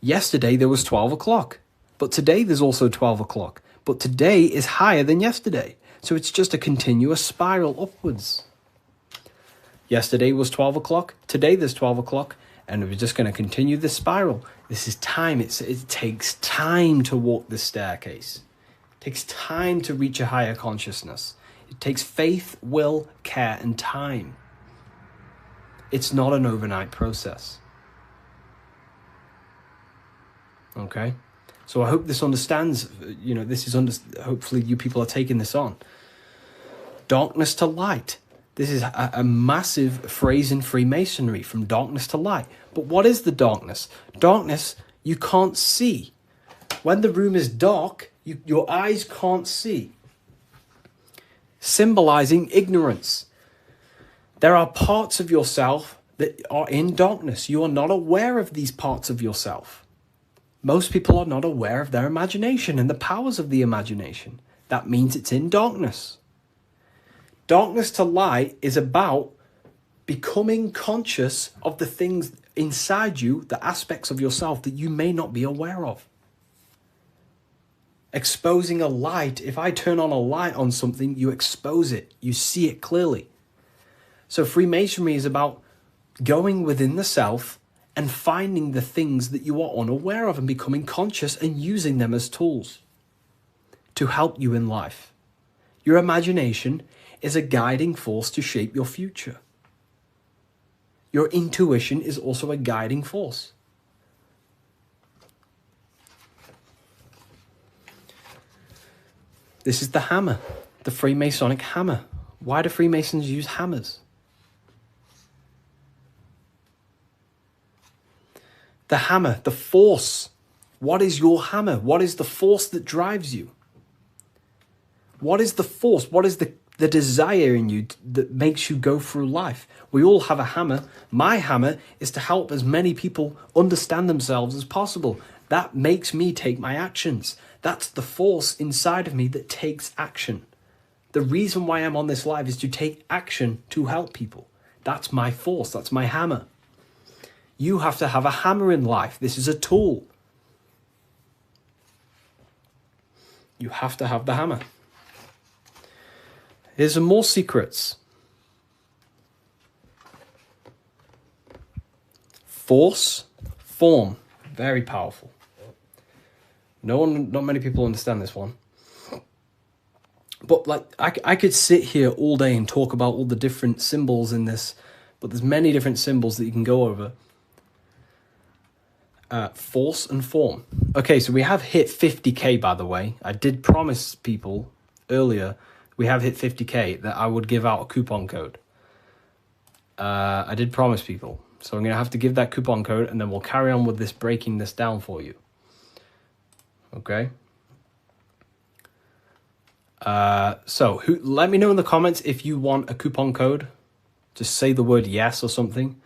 A: Yesterday there was 12 o'clock, but today there's also 12 o'clock. But today is higher than yesterday. So it's just a continuous spiral upwards. Yesterday was 12 o'clock. Today there's 12 o'clock. And we're just going to continue this spiral. This is time. It takes time to walk this staircase. It takes time to reach a higher consciousness. It takes faith, will, care, and time. It's not an overnight process. Okay? So I hope this understands, hopefully you people are taking this on. Darkness to light. This is a massive phrase in Freemasonry, from darkness to light. But what is the darkness? Darkness, you can't see. When the room is dark, your eyes can't see. Symbolizing ignorance. There are parts of yourself that are in darkness. You are not aware of these parts of yourself. Most people are not aware of their imagination and the powers of the imagination. That means it's in darkness. Darkness to light is about becoming conscious of the things inside you, the aspects of yourself that you may not be aware of. Exposing a light. If I turn on a light on something, you expose it. You see it clearly. So Freemasonry is about going within the self and finding the things that you are unaware of and becoming conscious and using them as tools to help you in life. Your imagination is a guiding force to shape your future. Your intuition is also a guiding force. This is the hammer, the Freemasonic hammer. Why do Freemasons use hammers? The hammer, the force. What is your hammer? What is the force that drives you? What is the force? What is the desire in you that makes you go through life? We all have a hammer. My hammer is to help as many people understand themselves as possible. That makes me take my actions. That's the force inside of me that takes action. The reason why I'm on this live is to take action to help people. That's my force. That's my hammer. You have to have a hammer in life. This is a tool. You have to have the hammer. Here's some more secrets. Force, form, very powerful. Not many people understand this one. But like, I could sit here all day and talk about all the different symbols in this, but there's many different symbols that you can go over. Force and form. Okay, so we have hit 50k, by the way. I did promise people earlier, we have hit 50k, that I would give out a coupon code. I did promise people. So I'm going to have to give that coupon code, and then we'll carry on with this, breaking this down for you. Okay? So let me know in the comments if you want a coupon code. Just say the word yes or something.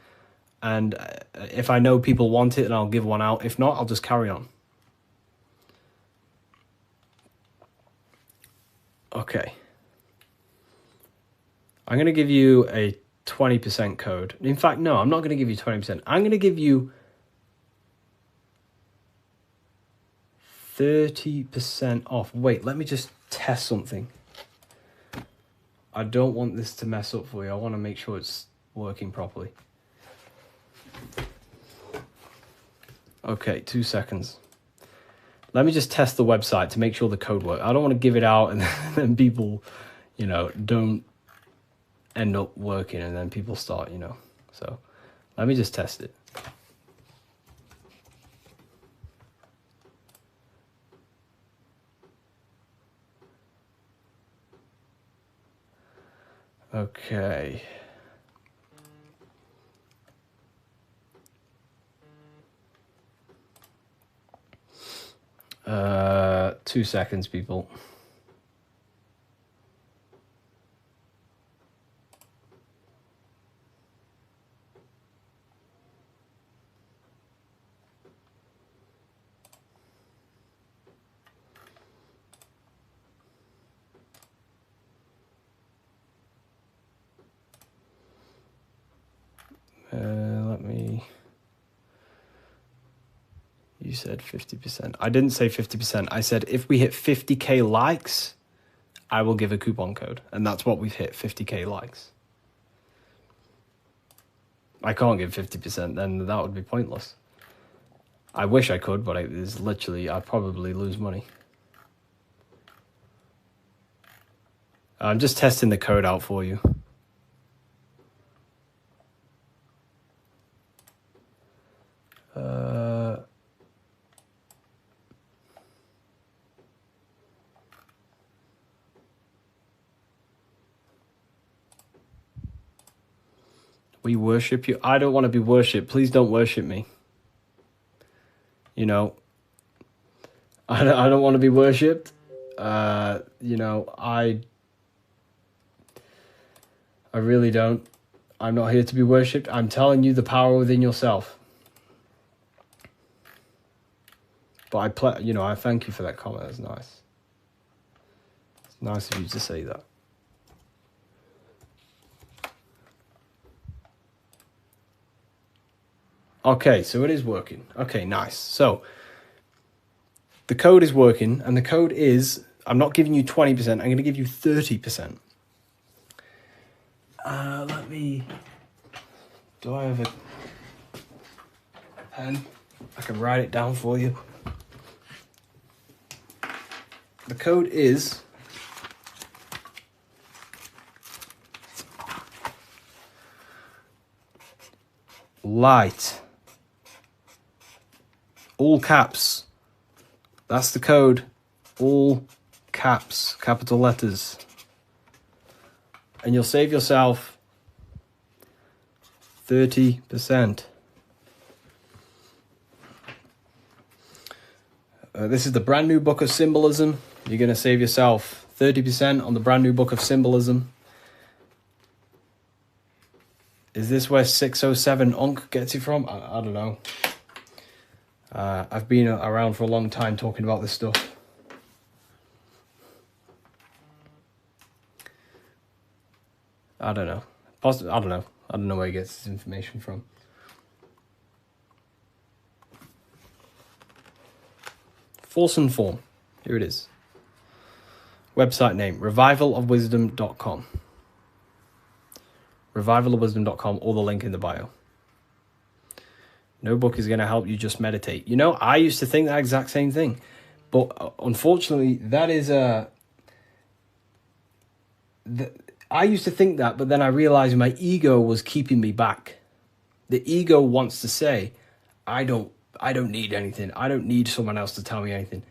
A: And if I know people want it, then I'll give one out. If not, I'll just carry on. Okay. I'm going to give you a 20% code. In fact, no, I'm not going to give you 20%. I'm going to give you 30% off. Wait, let me just test something. I don't want this to mess up for you. I want to make sure it's working properly. Okay, 2 seconds. Let me just test the website to make sure the code works. I don't want to give it out and then people, don't end up working and then people start, So let me just test it. Okay. 2 seconds, people. Let me... You said 50%. I didn't say 50%. I said if we hit 50k likes, I will give a coupon code. And that's what we've hit, 50k likes. I can't give 50%, then that would be pointless. I wish I could, but it's literally, I'd probably lose money. I'm just testing the code out for you. We worship you. I don't want to be worshipped. Please don't worship me. I don't want to be worshipped. I really don't. I'm not here to be worshipped. I'm telling you the power within yourself. But I thank you for that comment. That's nice. It's nice of you to say that. Okay, so it is working. Okay, nice. So the code is working, and the code is, I'm not giving you 20%, I'm going to give you 30%. Do I have a pen? I can write it down for you. The code is light. All caps. That's the code. All caps, capital letters. And you'll save yourself 30%. This is the brand new book of symbolism. You're going to save yourself 30% on the brand new book of symbolism. Is this where 607 Onk gets it from? I don't know. I've been around for a long time talking about this stuff. I don't know. I don't know. I don't know where he gets his information from. Force and Form. Here it is. Website name, revivalofwisdom.com. Revivalofwisdom.com, or the link in the bio. No book is going to help you just meditate. You know, I used to think that exact same thing. But unfortunately, that is I used to think that, but then I realized my ego was keeping me back. The ego wants to say, I don't need anything. I don't need someone else to tell me anything.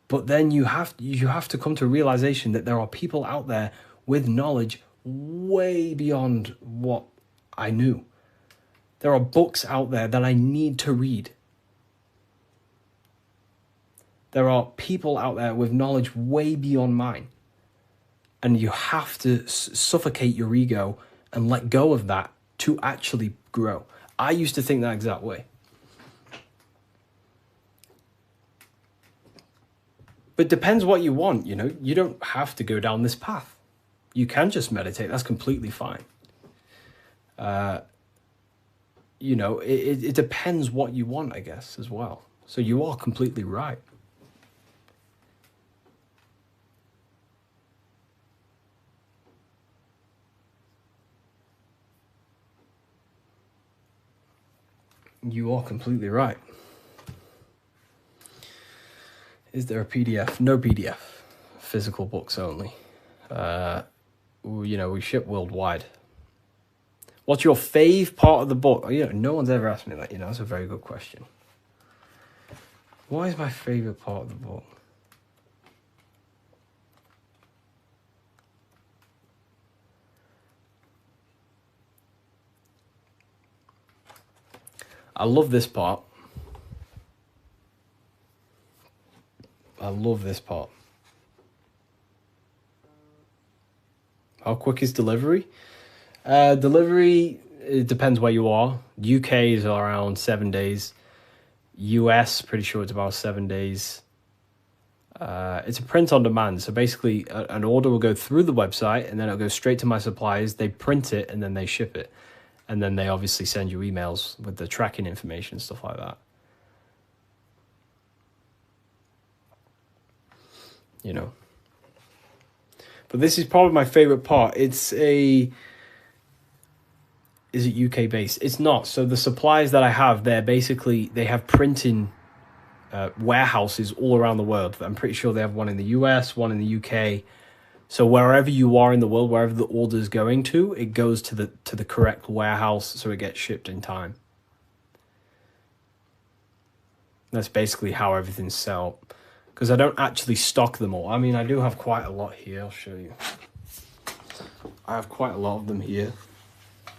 A: But then you have to come to a realization that there are people out there with knowledge way beyond what I knew. There are books out there that I need to read. There are people out there with knowledge way beyond mine. And you have to suffocate your ego and let go of that to actually grow. I used to think that exact way. But it depends what you want, you know. You don't have to go down this path. You can just meditate. That's completely fine. You know, it depends what you want, I guess, as well. So you are completely right. You are completely right. Is there a PDF? No PDF. Physical books only. You know, we ship worldwide. What's your fave part of the book? Oh, you know, no one's ever asked me that. You know, that's a very good question. What is my favorite part of the book? I love this part. I love this part. How quick is delivery? Delivery, it depends where you are. UK is around 7 days. US, pretty sure it's about 7 days. It's a print on demand. So basically, an order will go through the website, and then it'll go straight to my suppliers. They print it, and then they ship it. And then they obviously send you emails with the tracking information and stuff like that. You know. But this is probably my favorite part. Is it UK based? It's not. So the suppliers that I have, they have printing warehouses all around the world. I'm pretty sure they have one in the US, one in the UK. So wherever you are in the world, wherever the order is going to, it goes to the correct warehouse, so it gets shipped in time. That's basically how everything's set up. Because I don't actually stock them all. I mean, I do have quite a lot here. I'll show you. I have quite a lot of them here.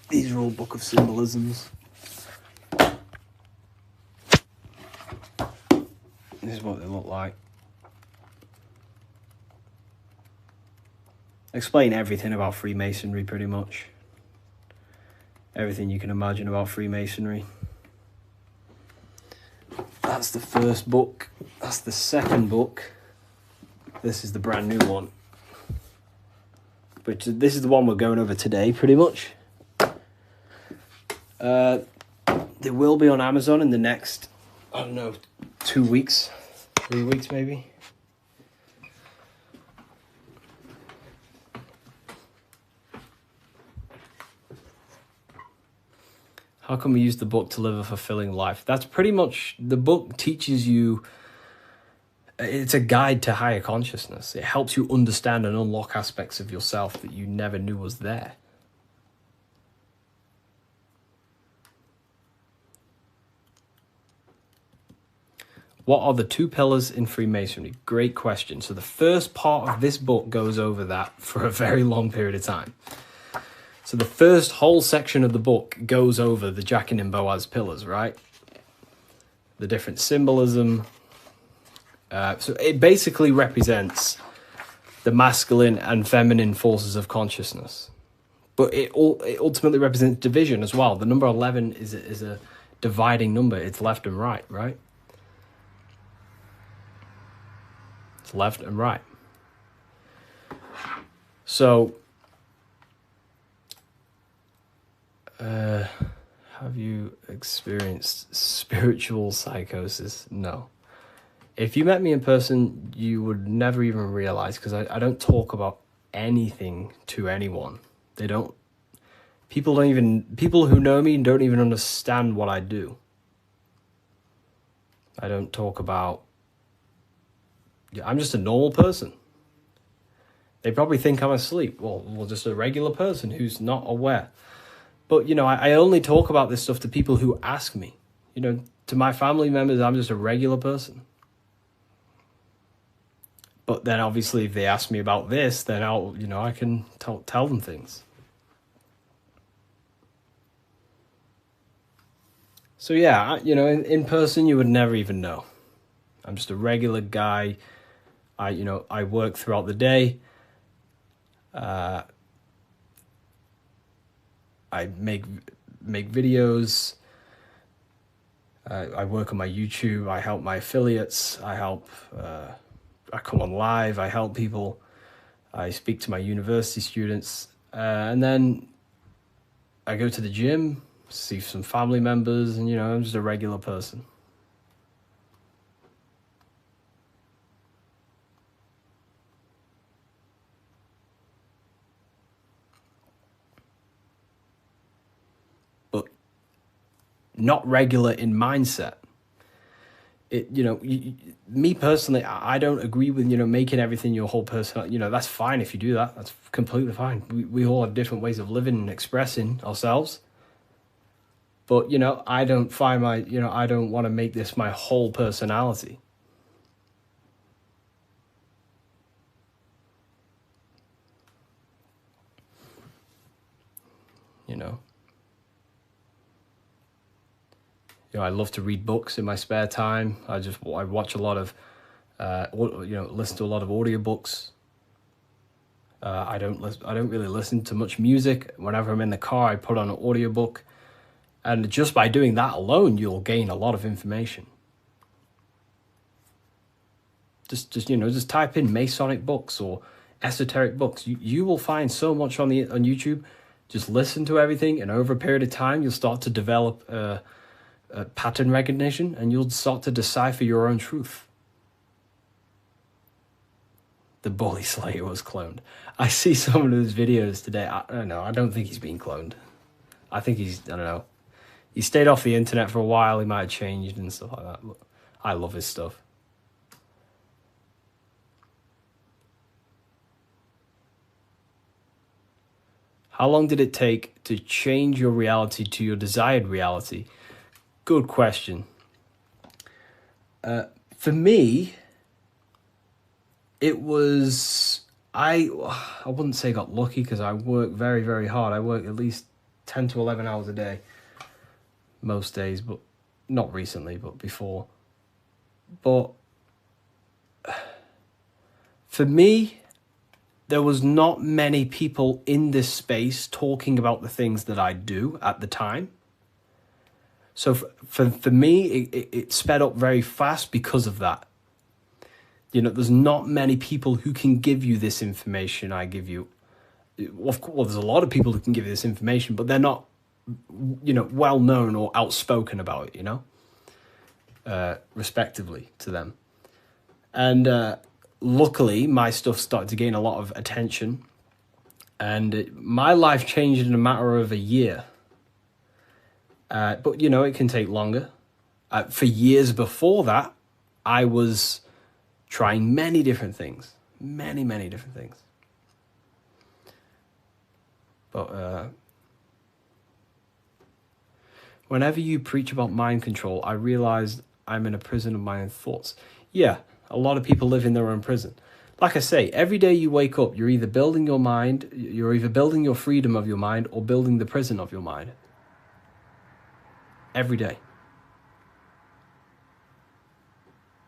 A: These are all Book of Symbolisms. This is what they look like. Explain everything about Freemasonry, pretty much. Everything you can imagine about Freemasonry. That's the first book. That's the second book. This is the brand new one. Which this is the one we're going over today, pretty much. They will be on Amazon in the next, I don't know, 2 weeks, 3 weeks maybe. How can we use the book to live a fulfilling life? That's pretty much, the book teaches you, it's a guide to higher consciousness. It helps you understand and unlock aspects of yourself that you never knew was there. What are the 2 pillars in Freemasonry? Great question. So the first part of this book goes over that for a very long period of time. So the first whole section of the book goes over the Jachin and Boaz pillars, right? The different symbolism. So it basically represents the masculine and feminine forces of consciousness. But it ultimately represents division as well. The number 11 is a dividing number. It's left and right, right? It's left and right. So, have you experienced spiritual psychosis? No. If you met me in person, you would never even realize, because I don't talk about anything to anyone. People who know me don't even understand what I do. I don't talk about, I'm just a normal person. They probably think I'm asleep. Well, just a regular person who's not aware. But, I only talk about this stuff to people who ask me. To my family members, I'm just a regular person. But then obviously if they ask me about this, then I can tell them things. So yeah, in person you would never even know. I'm just a regular guy. I work throughout the day. I make videos. I work on my YouTube. I help my affiliates. I come on live. I help people. I speak to my university students. And then I go to the gym, see some family members, and, I'm just a regular person. But not regular in mindset. Me personally, I don't agree with, making everything your whole personality. That's fine if you do that. That's completely fine. We all have different ways of living and expressing ourselves. But, I don't find I don't want to make this my whole personality. I love to read books in my spare time. I watch a lot of, listen to a lot of audiobooks. I don't really listen to much music. Whenever I'm in the car, I put on an audiobook. And just by doing that alone, you'll gain a lot of information. Just type in Masonic books or esoteric books. You will find so much on YouTube. Just listen to everything, and over a period of time, you'll start to develop a pattern recognition, and you'll start to decipher your own truth. The Bully Slayer was cloned. I see some of his videos today. I don't know. I don't think he's being cloned. I think I don't know. He stayed off the internet for a while. He might have changed and stuff like that. But I love his stuff. How long did it take to change your reality to your desired reality? Good question. For me, it was, I wouldn't say got lucky, because I work very, very hard. I work at least 10 to 11 hours a day most days, but not recently, but before. But for me, there was not many people in this space talking about the things that I do at the time. So for me, it sped up very fast because of that. There's not many people who can give you this information I give you. Well, there's a lot of people who can give you this information, but they're not you know, well known or outspoken about it, you know, respectively to them. And luckily, my stuff started to gain a lot of attention, and my life changed in a matter of a year. But, you know, it can take longer. For years before that, I was trying many different things. Many different things. But whenever you preach about mind control, I realize I'm in a prison of my own thoughts. Yeah, a lot of people live in their own prison. Like I say, every day you wake up, you're either building your mind, you're either building your freedom of your mind or building the prison of your mind. Every day.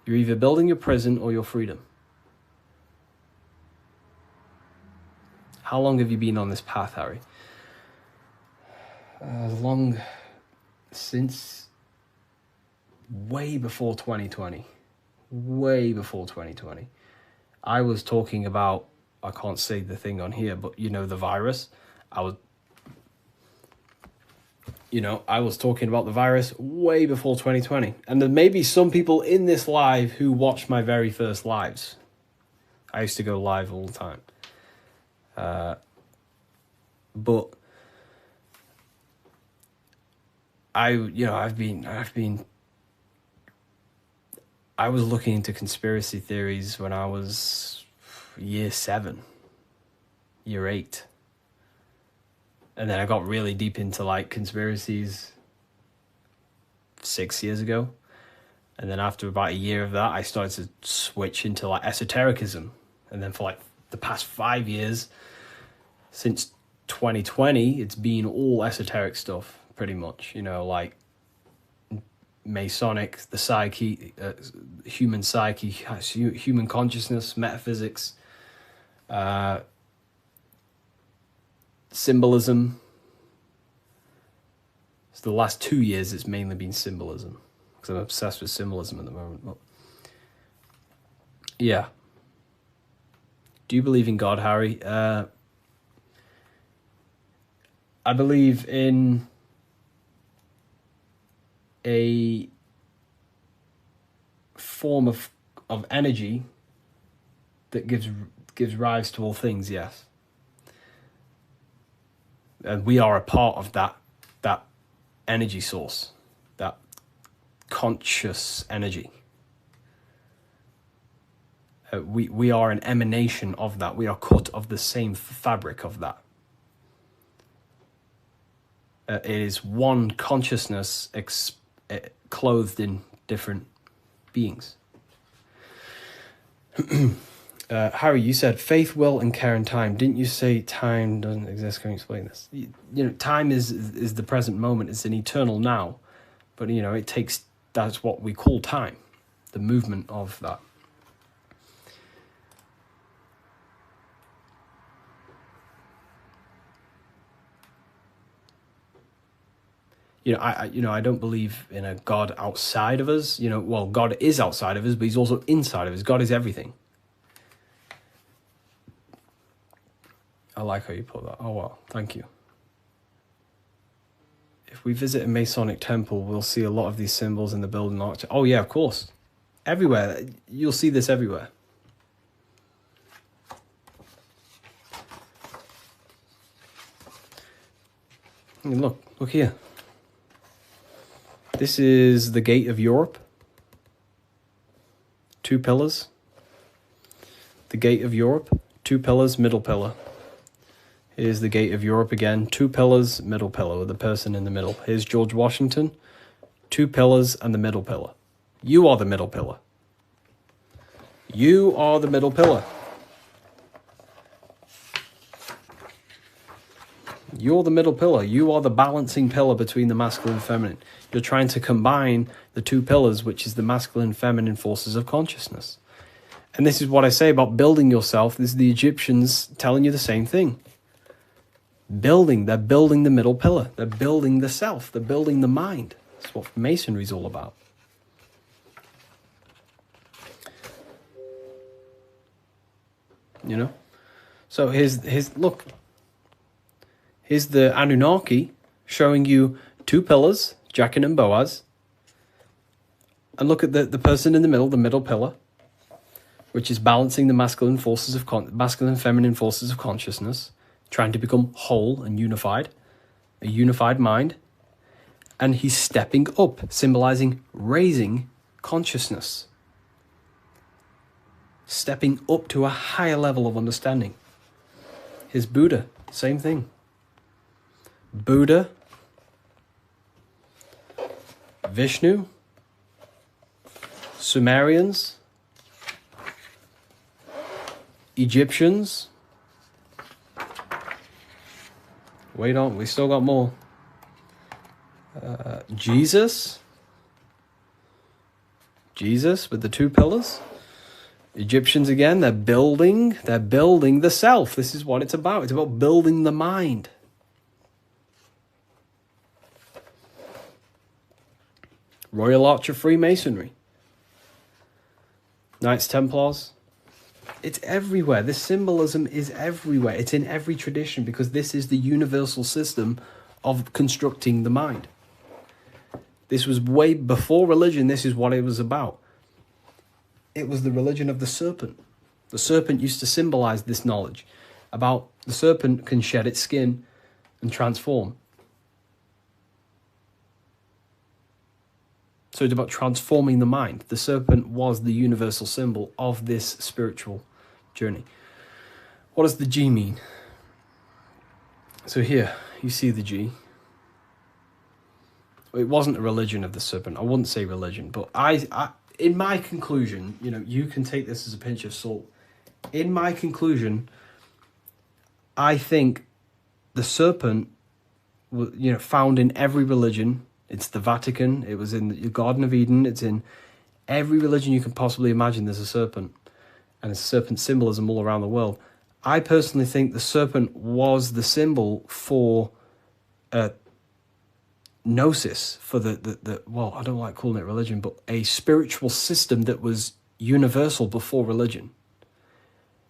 A: You're either building your prison or your freedom. How long have you been on this path, Harry? Long since way before 2020. Way before 2020. I was talking about, I can't say the thing on here, but you know, the virus. I was talking about the virus way before 2020. And there may be some people in this live who watched my very first lives. I used to go live all the time. But I was looking into conspiracy theories when I was year 7, year 8. And then I got really deep into like conspiracies 6 years ago. And then after about a year of that, I started to switch into like esotericism. And then for like the past 5 years, since 2020, it's been all esoteric stuff, pretty much. You know, like Masonic, the psyche, human psyche, human consciousness, metaphysics, symbolism. So the last 2 years, it's mainly been symbolism, because I'm obsessed with symbolism at the moment. But yeah. Do you believe in God, Harry? I believe in a form of energy that gives rise to all things, yes. And we are a part of that energy source, that conscious energy. We are an emanation of that. We are cut of the same fabric of that. It is one consciousness clothed in different beings. Harry, you said faith, will, and care and time. Didn't you say time doesn't exist? Can you explain this? You know, time is the present moment. It's an eternal now. But, you know, that's what we call time. The movement of that. You know, I don't believe in a God outside of us. You know, well, God is outside of us, but he's also inside of us. God is everything. I like how you put that. Oh, wow. Thank you. If we visit a Masonic temple, we'll see a lot of these symbols in the building architecture. Oh, yeah, of course. Everywhere. You'll see this everywhere. Look here. This is the gate of Europe. 2 pillars. The gate of Europe, 2 pillars, middle pillar. Here's the gate of Europe again, 2 pillars, middle pillar, with the person in the middle. Here's George Washington, 2 pillars and the middle pillar. You are the middle pillar. You are the middle pillar. You're the middle pillar. You are the balancing pillar between the masculine and feminine. You're trying to combine the 2 pillars, which is the masculine and feminine forces of consciousness. And this is what I say about building yourself. This is the Egyptians telling you the same thing. They're building the middle pillar. They're building the self. They're building the mind. That's what Masonry is all about. You know? So here's look. Here's the Anunnaki showing you two pillars, Jachin and Boaz. And look at the person in the middle pillar, which is balancing the masculine forces of masculine and feminine forces of consciousness, trying to become whole and unified, a unified mind. And he's stepping up, symbolizing raising consciousness, stepping up to a higher level of understanding. Here's Buddha, same thing. Buddha, Vishnu, Sumerians, Egyptians. Wait on, we still got more. Jesus with the two pillars. Egyptians again, they're building the self. This is what it's about. It's about building the mind. Royal Arch of Freemasonry. Knights Templars. It's everywhere. This symbolism is everywhere. It's in every tradition because this is the universal system of constructing the mind. This was way before religion. This is what it was about. It was the religion of the serpent. The serpent used to symbolize this knowledge about the serpent can shed its skin and transform. So it's about transforming the mind. The serpent was the universal symbol of this spiritual journey. What does the G mean? So here, you see the G. It wasn't a religion of the serpent. I wouldn't say religion, but I in my conclusion, you can take this as a pinch of salt. In my conclusion, I think the serpent, found in every religion. It's the Vatican. It was in the Garden of Eden. It's in every religion you can possibly imagine. There's a serpent, and there's serpent symbolism all around the world. I personally think the serpent was the symbol for gnosis, for the well, I don't like calling it religion, but a spiritual system that was universal before religion.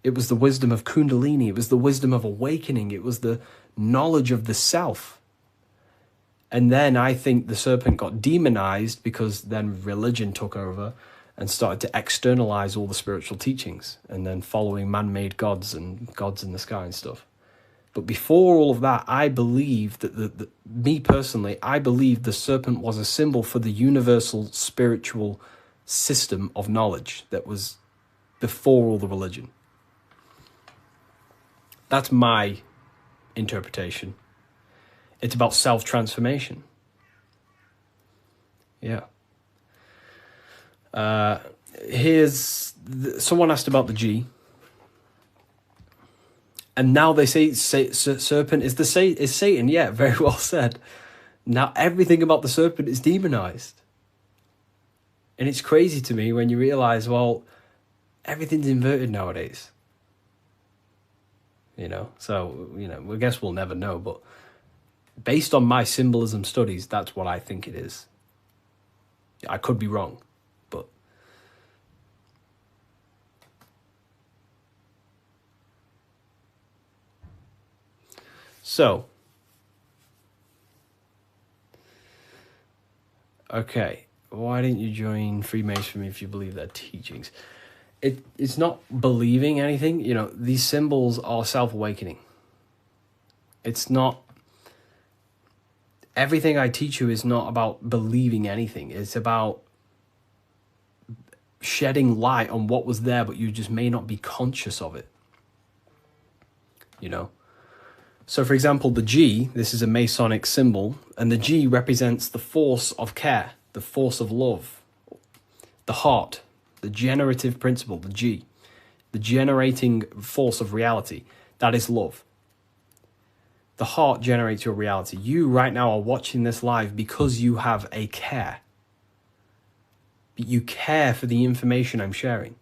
A: It was the wisdom of kundalini. It was the wisdom of awakening. It was the knowledge of the self. And then I think the serpent got demonized because then religion took over and started to externalize all the spiritual teachings and then following man-made gods and gods in the sky and stuff. But before all of that, I believe that me personally, I believe the serpent was a symbol for the universal spiritual system of knowledge that was before all the religion. That's my interpretation. It's about self-transformation. Yeah. Someone asked about the G. And now they say serpent is Satan. Yeah, very well said. Now everything about the serpent is demonized. And it's crazy to me when you realize, well, everything's inverted nowadays. So, I guess we'll never know, but based on my symbolism studies, that's what I think it is. I could be wrong, but so okay, why didn't you join Freemasonry if you believe their teachings? It's not believing anything. These symbols are self-awakening. It's not. Everything I teach you is not about believing anything. It's about shedding light on what was there, but you just may not be conscious of it. So for example, the G, this is a Masonic symbol, and the G represents the force of care, the force of love, the heart, the generative principle, the G, the generating force of reality. That is love. The heart generates your reality. You right now are watching this live because you have a care. You care for the information I'm sharing.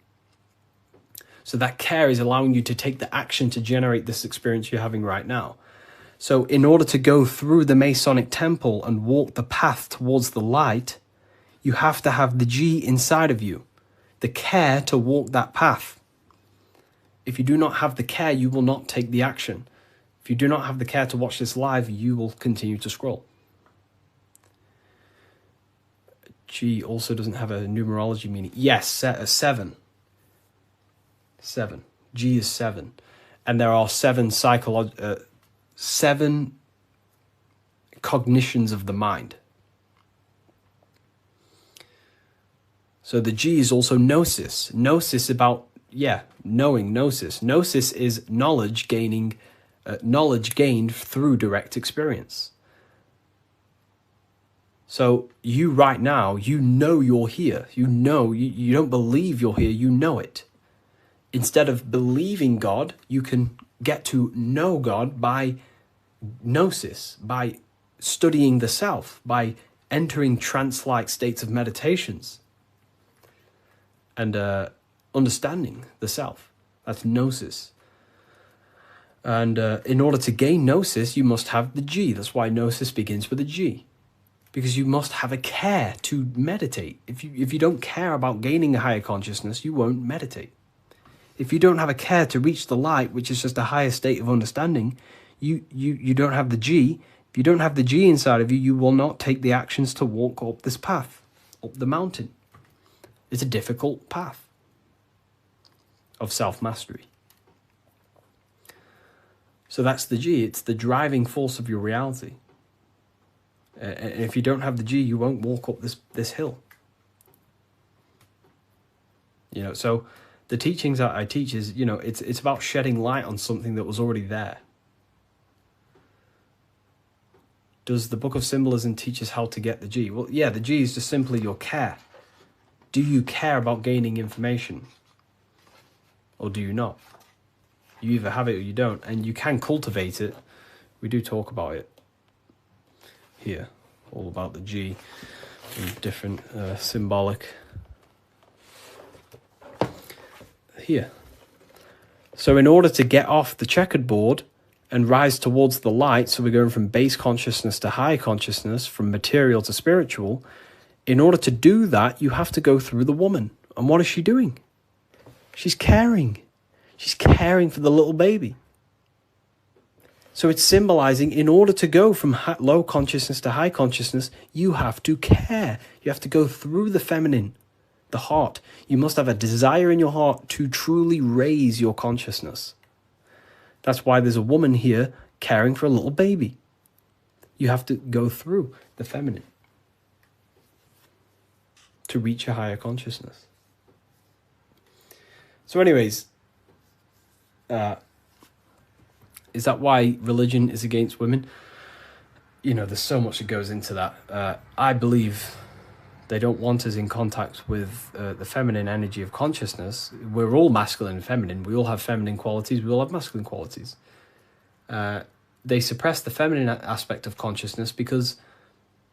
A: So that care is allowing you to take the action to generate this experience you're having right now. So in order to go through the Masonic temple and walk the path towards the light, you have to have the G inside of you, the care to walk that path. If you do not have the care, you will not take the action. If If you do not have the care to watch this live, you will continue to scroll. G also doesn't have a numerology meaning. Yes, 7. 7. G is 7. And there are 7 7 cognitions of the mind. So the G is also gnosis. Gnosis about, knowing, gnosis. Gnosis is knowledge gained through direct experience. So you right now, you know you're here. You know, you don't believe you're here, you know it. Instead of believing God, you can get to know God by gnosis, by studying the self, by entering trance-like states of meditations and understanding the self. That's gnosis. And in order to gain gnosis, you must have the G. That's why gnosis begins with a G. Because you must have a care to meditate. If you don't care about gaining a higher consciousness, you won't meditate. If you don't have a care to reach the light, which is just a higher state of understanding, you don't have the G. If you don't have the G inside of you, you will not take the actions to walk up this path, up the mountain. It's a difficult path of self-mastery. So that's the G. It's the driving force of your reality. And if you don't have the G, you won't walk up this hill. You know, so the teachings that I teach is, you know, it's about shedding light on something that was already there. Does the Book of Symbolism teach us how to get the G? Well, yeah, the G is just simply your care. Do you care about gaining information? Or do you not? You either have it or you don't, and you can cultivate it. We do talk about it here, all about the G and different symbolic here. So in order to get off the checkered board and rise towards the light, so we're going from base consciousness to high consciousness, from material to spiritual, in order to do that, you have to go through the woman. And what is she doing? She's caring. She's caring for the little baby. So it's symbolizing, in order to go from low consciousness to high consciousness, you have to care. You have to go through the feminine, the heart. You must have a desire in your heart to truly raise your consciousness. That's why there's a woman here caring for a little baby. You have to go through the feminine to reach a higher consciousness. So anyways, is that why religion is against women? You know, there's so much that goes into that. I believe they don't want us in contact with the feminine energy of consciousness. We're all masculine and feminine. We all have feminine qualities. We all have masculine qualities. They suppress the feminine aspect of consciousness because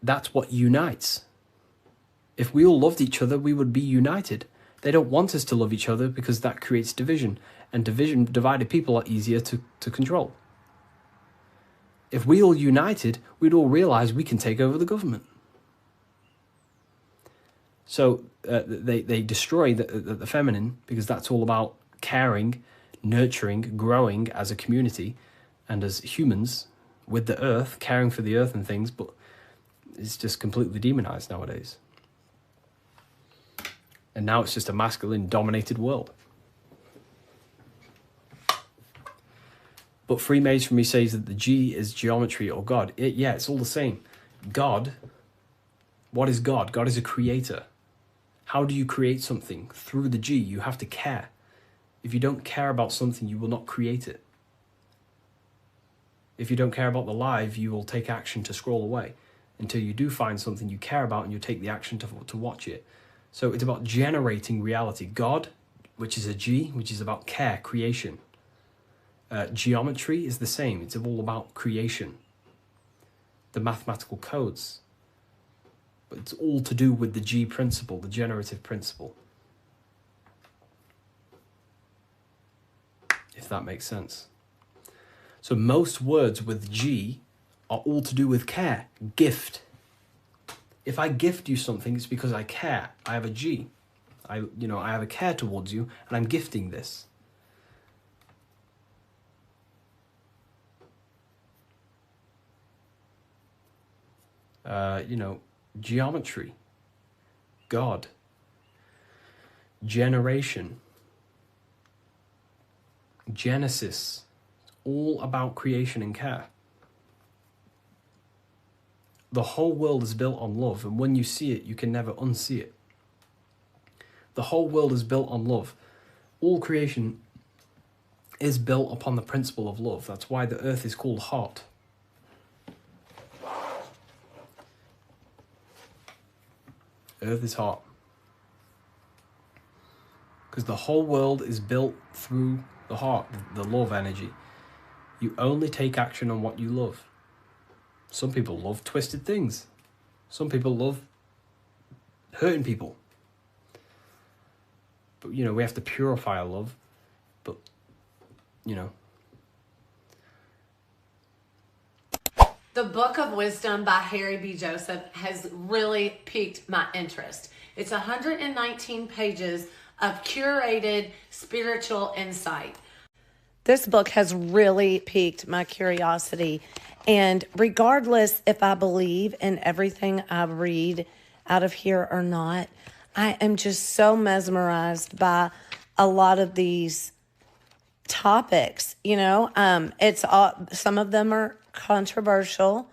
A: that's what unites. If we all loved each other, we would be united. They don't want us to love each other because that creates division. And divided people are easier to control. If we all united, we'd all realize we can take over the government. So they destroy the feminine because that's all about caring, nurturing, growing as a community and as humans with the earth, caring for the earth and things, but it's just completely demonized nowadays. And now it's just a masculine-dominated world. But Freemasonry says that the G is geometry or God. It's all the same. God, what is God? God is a creator. How do you create something? Through the G, you have to care. If you don't care about something, you will not create it. If you don't care about the live, you will take action to scroll away until you do find something you care about and you take the action to watch it. So it's about generating reality. God, which is a G, which is about care, creation. Geometry is the same. It's all about creation. The mathematical codes. But it's all to do with the G principle, the generative principle. If that makes sense. So most words with G are all to do with care, gift. If I gift you something, it's because I care. I have a G. I have a care towards you, and I'm gifting this. geometry, God, generation, Genesis. It's all about creation and care. The whole world is built on love, and when you see it, you can never unsee it. The whole world is built on love. All creation is built upon the principle of love. That's why the earth is called hot. Earth is hot. Because the whole world is built through the heart, the love energy. You only take action on what you love. Some people love twisted things. Some people love hurting people. But, we have to purify our love. But,
B: The Book of Wisdom by Harry B. Joseph has really piqued my interest. It's 119 pages of curated spiritual insight. This book has really piqued my curiosity. And regardless if I believe in everything I read out of here or not, I am just so mesmerized by a lot of these topics. It's all, some of them are controversial.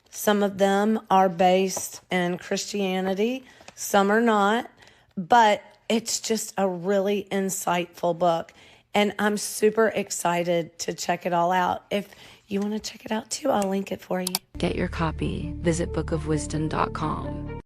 B: Some of them are based in Christianity. Some are not. But it's just a really insightful book. And I'm super excited to check it all out. If you want to check it out too, I'll link it for you.
C: Get your copy. Visit bookofwisdom.com.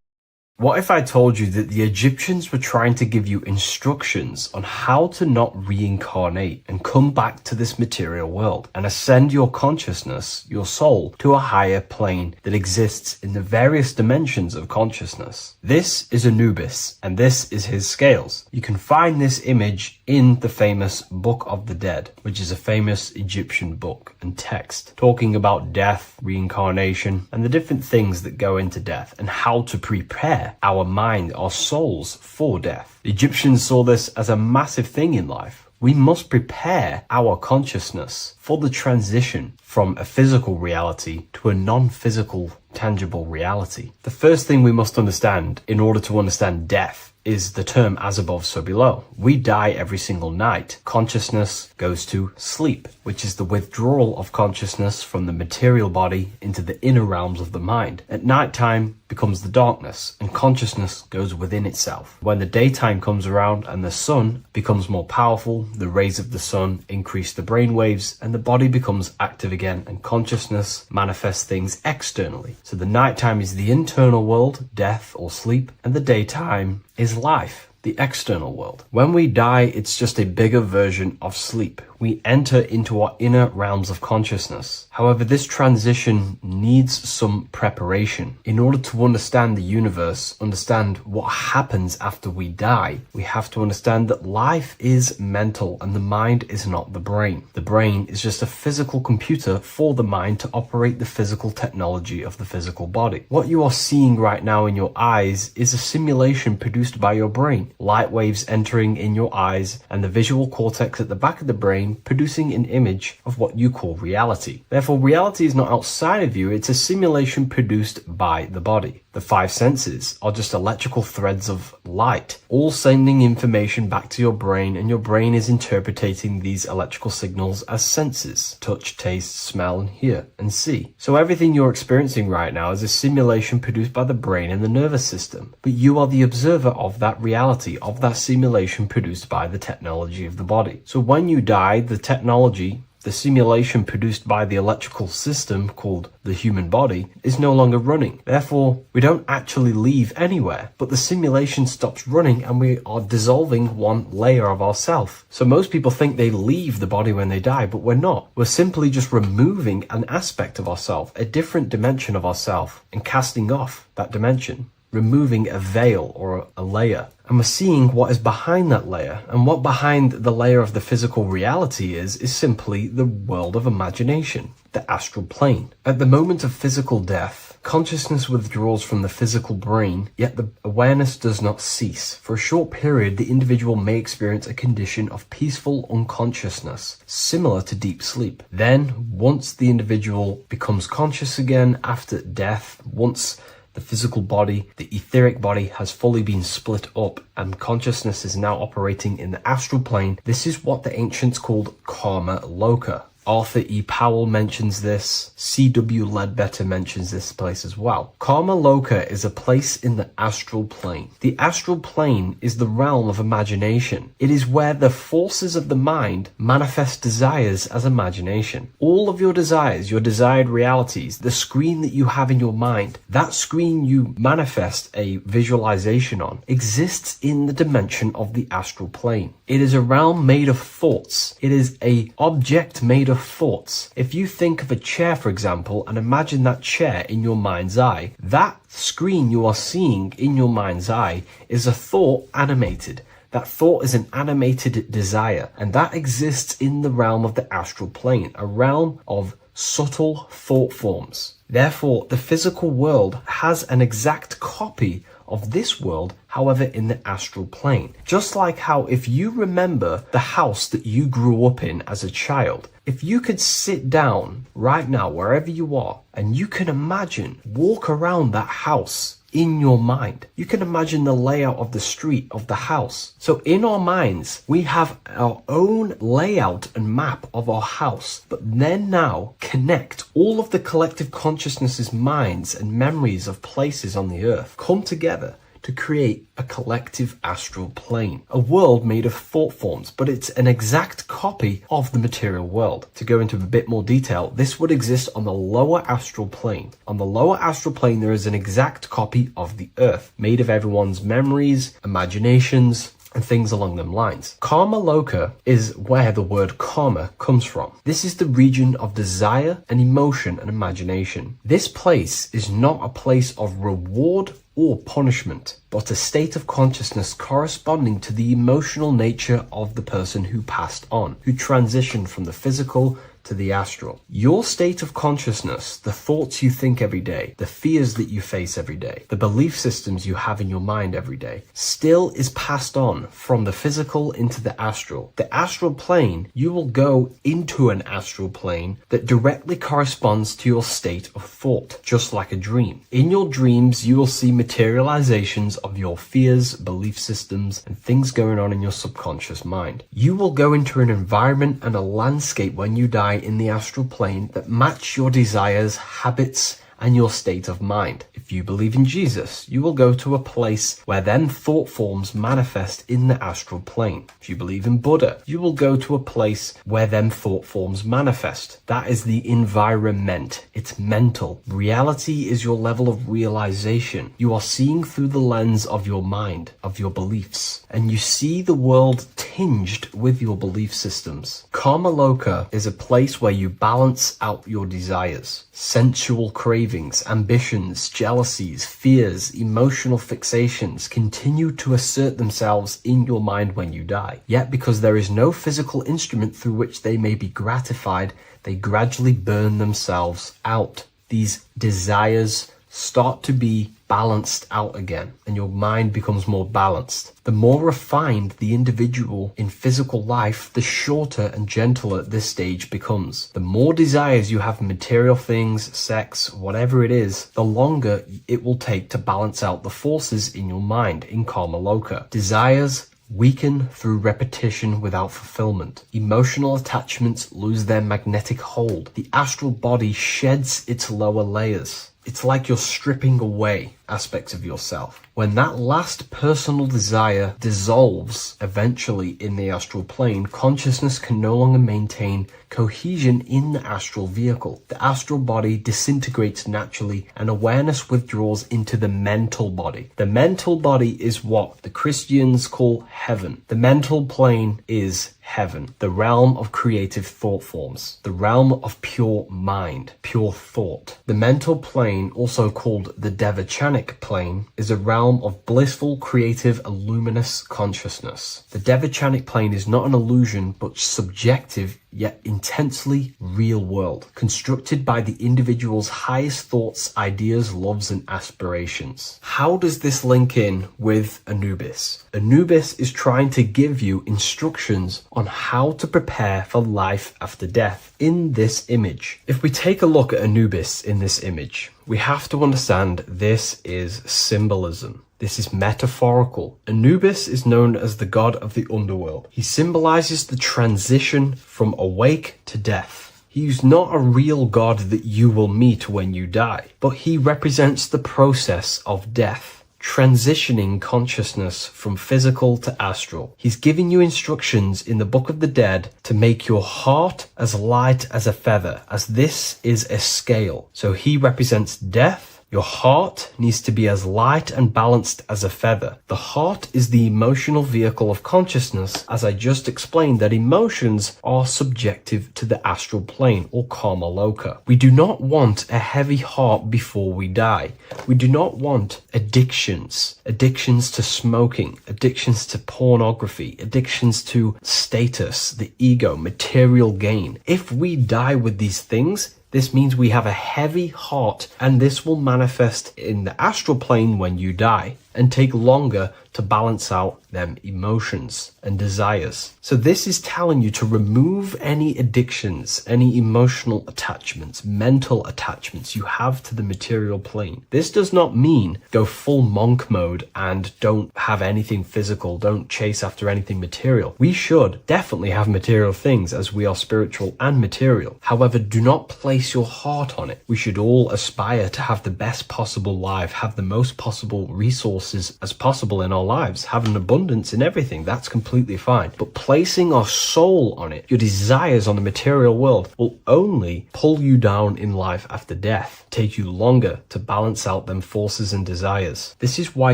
A: What if I told you that the Egyptians were trying to give you instructions on how to not reincarnate and come back to this material world and ascend your consciousness, your soul, to a higher plane that exists in the various dimensions of consciousness? This is Anubis, and this is his scales. You can find this image in the famous Book of the Dead, which is a famous Egyptian book and text talking about death, reincarnation, and the different things that go into death and how to prepare our mind, our souls for death. The Egyptians saw this as a massive thing in life. We must prepare our consciousness for the transition from a physical reality to a non-physical, tangible reality. The first thing we must understand in order to understand death is the term as above, so below. We die every single night. Consciousness goes to sleep, which is the withdrawal of consciousness from the material body into the inner realms of the mind. At nighttime becomes the darkness, and consciousness goes within itself. When the daytime comes around and the sun becomes more powerful, the rays of the sun increase the brain waves, and the body becomes active again, and consciousness manifests things externally. So the nighttime is the internal world, death or sleep, and the daytime is life, the external world. When we die, it's just a bigger version of sleep. We enter into our inner realms of consciousness. However, this transition needs some preparation. In order to understand the universe, understand what happens after we die, we have to understand that life is mental and the mind is not the brain. The brain is just a physical computer for the mind to operate the physical technology of the physical body. What you are seeing right now in your eyes is a simulation produced by your brain. Light waves entering in your eyes and the visual cortex at the back of the brain producing an image of what you call reality. Therefore, reality is not outside of you, it's a simulation produced by the body. The five senses are just electrical threads of light, all sending information back to your brain, and your brain is interpreting these electrical signals as senses: touch, taste, smell, and hear, and see. So everything you're experiencing right now is a simulation produced by the brain and the nervous system. But you are the observer of that reality, of that simulation produced by the technology of the body. So when you die, the technology, the simulation produced by the electrical system called the human body, is no longer running. Therefore, we don't actually leave anywhere, but the simulation stops running and we are dissolving one layer of ourself. So most people think they leave the body when they die, but we're not. We're simply just removing an aspect of ourself, a different dimension of ourself, and casting off that dimension, removing a veil or a layer. And we're seeing what is behind that layer. And what behind the layer of the physical reality is simply the world of imagination, the astral plane. At the moment of physical death, Consciousness withdraws from the physical brain, yet the awareness does not cease. For a short period, the individual may experience a condition of peaceful unconsciousness, similar to deep sleep. Then, once the individual becomes conscious again after death, once the physical body, the etheric body, has fully been split up and consciousness is now operating in the astral plane, this is what the ancients called karma loka. Arthur E. Powell mentions this. C.W. Ledbetter mentions this place as well. Karma Loka is a place in the astral plane. The astral plane is the realm of imagination. It is where the forces of the mind manifest desires as imagination. All of your desires, your desired realities, the screen that you have in your mind, that screen you manifest a visualization on, exists in the dimension of the astral plane. It is a realm made of thoughts. It is an object made of thoughts. If you think of a chair, for example, and imagine that chair in your mind's eye, that screen you are seeing in your mind's eye is a thought animated. That thought is an animated desire, and that exists in the realm of the astral plane, a realm of subtle thought forms. Therefore, the physical world has an exact copy of this world, however, in the astral plane. Just like how if you remember the house that you grew up in as a child, if you could sit down right now, wherever you are, and you can imagine, walk around that house in your mind. You can imagine the layout of the street of the house. So in our minds, we have our own layout and map of our house, but then now connect all of the collective consciousness's minds and memories of places on the earth come together to create a collective astral plane, a world made of thought forms, but it's an exact copy of the material world. To go into a bit more detail, this would exist on the lower astral plane. On the lower astral plane, there is an exact copy of the earth, made of everyone's memories, imaginations, and things along them lines. Karma Loka is where the word karma comes from. This is the region of desire and emotion and imagination. This place is not a place of reward or punishment, but a state of consciousness corresponding to the emotional nature of the person who passed on, who transitioned from the physical to the astral. Your state of consciousness, the thoughts you think every day, the fears that you face every day, the belief systems you have in your mind every day, still is passed on from the physical into the astral. The astral plane, you will go into an astral plane that directly corresponds to your state of thought, just like a dream. In your dreams, you will see materializations of your fears, belief systems, and things going on in your subconscious mind. You will go into an environment and a landscape when you die in the astral plane that match your desires, habits, and your state of mind. If you believe in Jesus, you will go to a place where then thought forms manifest in the astral plane. If you believe in Buddha, you will go to a place where then thought forms manifest. That is the environment. It's mental. Reality is your level of realization. You are seeing through the lens of your mind, of your beliefs, and you see the world tinged with your belief systems. Karma Loka is a place where you balance out your desires, sensual cravings, ambitions, jealousies, fears, emotional fixations continue to assert themselves in your mind when you die. Yet because there is no physical instrument through which they may be gratified, they gradually burn themselves out. These desires start to be balanced out again, and your mind becomes more balanced. The more refined the individual in physical life, the shorter and gentler this stage becomes. The more desires you have in material things, sex, whatever it is, the longer it will take to balance out the forces in your mind in Karma Loka. Desires weaken through repetition without fulfillment. Emotional attachments lose their magnetic hold. The astral body sheds its lower layers. It's like you're stripping away aspects of yourself. When that last personal desire dissolves eventually in the astral plane, consciousness can no longer maintain cohesion in the astral vehicle. The astral body disintegrates naturally and awareness withdraws into the mental body. The mental body is what the Christians call heaven. The mental plane is heaven, the realm of creative thought forms, the realm of pure mind, pure thought. The mental plane, also called the Devachanic plane, is a realm of blissful, creative, and luminous consciousness. The Devachanic plane is not an illusion, but subjective yet intensely real world, constructed by the individual's highest thoughts, ideas, loves, and aspirations. How does this link in with Anubis? Anubis is trying to give you instructions on how to prepare for life after death in this image. If we take a look at Anubis in this image, we have to understand this is symbolism. This is metaphorical. Anubis is known as the god of the underworld. He symbolizes the transition from awake to death. He is not a real god that you will meet when you die, but he represents the process of death, transitioning consciousness from physical to astral. He's giving you instructions in the Book of the Dead to make your heart as light as a feather, as this is a scale. So he represents death. Your heart needs to be as light and balanced as a feather. The heart is the emotional vehicle of consciousness, as I just explained that emotions are subjective to the astral plane or karma loka. We do not want a heavy heart before we die. We do not want addictions to smoking, addictions to pornography, addictions to status, the ego, material gain. If we die with these things, this means we have a heavy heart, and this will manifest in the astral plane when you die and take longer to balance out them emotions and desires. So this is telling you to remove any addictions, any emotional attachments, mental attachments you have to the material plane. This does not mean go full monk mode and don't have anything physical, don't chase after anything material. We should definitely have material things as we are spiritual and material. However, do not place your heart on it. We should all aspire to have the best possible life, have the most possible resources as possible in our lives, have an abundance in everything. That's completely fine. But placing our soul on it, your desires on the material world, will only pull you down in life after death, take you longer to balance out them forces and desires. This is why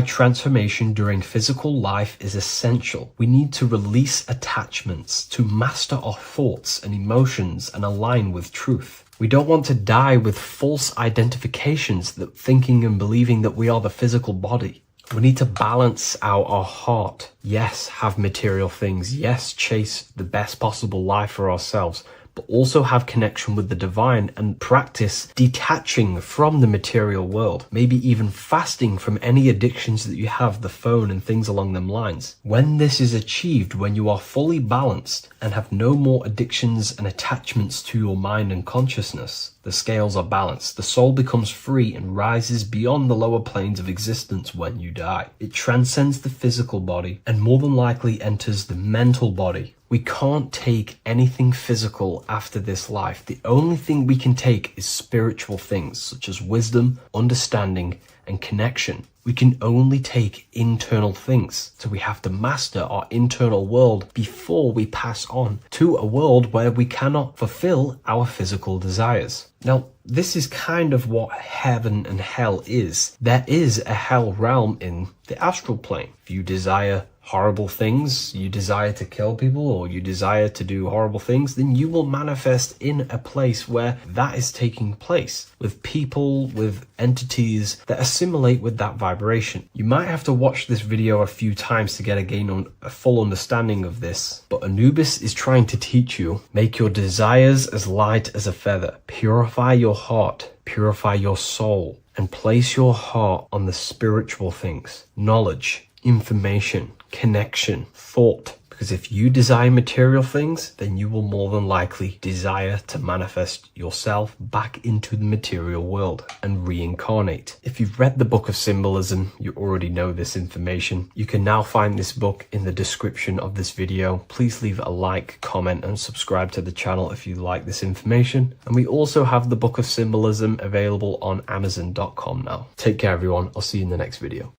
A: transformation during physical life is essential. We need to release attachments to master our thoughts and emotions and align with truth. We don't want to die with false identifications, that thinking and believing that we are the physical body. We need to balance out our heart. Yes, have material things. Yes, chase the best possible life for ourselves, but also have connection with the divine and practice detaching from the material world, maybe even fasting from any addictions that you have, the phone and things along them lines. When this is achieved, when you are fully balanced and have no more addictions and attachments to your mind and consciousness, the scales are balanced. The soul becomes free and rises beyond the lower planes of existence when you die. It transcends the physical body and more than likely enters the mental body. We can't take anything physical after this life. The only thing we can take is spiritual things such as wisdom, understanding, and connection. We can only take internal things. So we have to master our internal world before we pass on to a world where we cannot fulfill our physical desires. Now, this is kind of what heaven and hell is. There is a hell realm in the astral plane. If you desire horrible things, you desire to kill people, or you desire to do horrible things, then you will manifest in a place where that is taking place, with people, with entities that assimilate with that vibration. You might have to watch this video a few times to get a full understanding of this, but Anubis is trying to teach you, make your desires as light as a feather, purify your heart, purify your soul, and place your heart on the spiritual things, knowledge, information, connection, thought. Because if you desire material things, then you will more than likely desire to manifest yourself back into the material world and reincarnate. If you've read the Book of Symbolism, you already know this information. You can now find this book in the description of this video. Please leave a like, comment, and subscribe to the channel if you like this information. And we also have the Book of Symbolism available on Amazon.com now. Take care, everyone. I'll see you in the next video.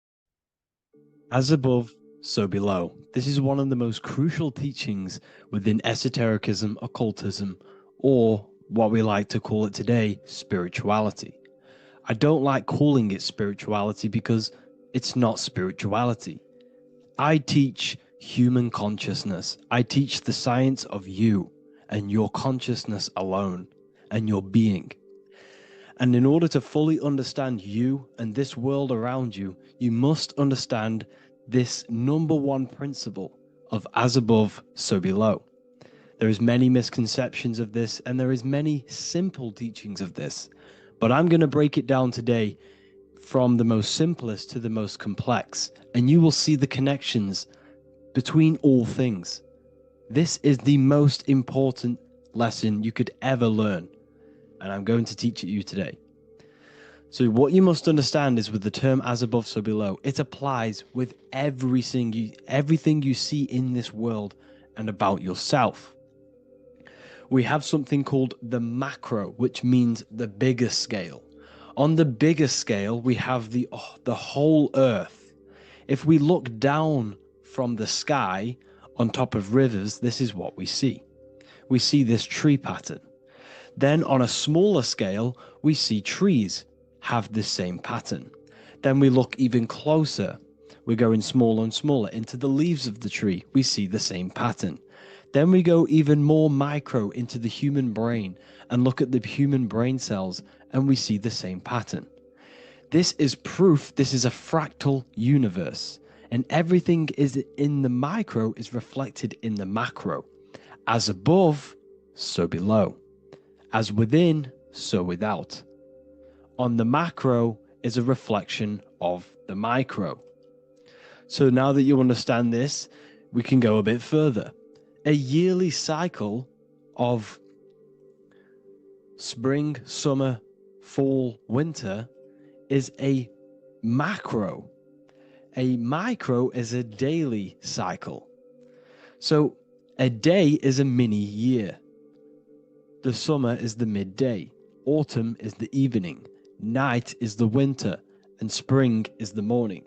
D: As above, so below. This is one of the most crucial teachings within esotericism, occultism, or what we like to call it today, spirituality. I don't like calling it spirituality because it's not spirituality. I teach human consciousness. I teach the science of you and your consciousness alone and your being. And in order to fully understand you and this world around you, you must understand this number one principle of as above, so below. There is many misconceptions of this, and there is many simple teachings of this. But I'm going to break it down today from the most simplest to the most complex, and you will see the connections between all things. This is the most important lesson you could ever learn, and I'm going to teach it you today. So what you must understand is with the term as above, so below, it applies with everything you see in this world and about yourself. We have something called the macro, which means the bigger scale. On the bigger scale, we have the whole earth. If we look down from the sky on top of rivers, this is what we see. We see this tree pattern. Then on a smaller scale, we see trees have the same pattern. Then we look even closer. We're going smaller and smaller into the leaves of the tree. We see the same pattern. Then we go even more micro into the human brain and look at the human brain cells, and we see the same pattern. This is proof this is a fractal universe, and everything is in the micro is reflected in the macro. As above, so below. As within, so without. On the macro is a reflection of the micro. So now that you understand this, we can go a bit further. A yearly cycle of spring, summer, fall, winter is a macro. A micro is a daily cycle. So a day is a mini year. The summer is the midday. Autumn is the evening. Night is the winter. And spring is the morning.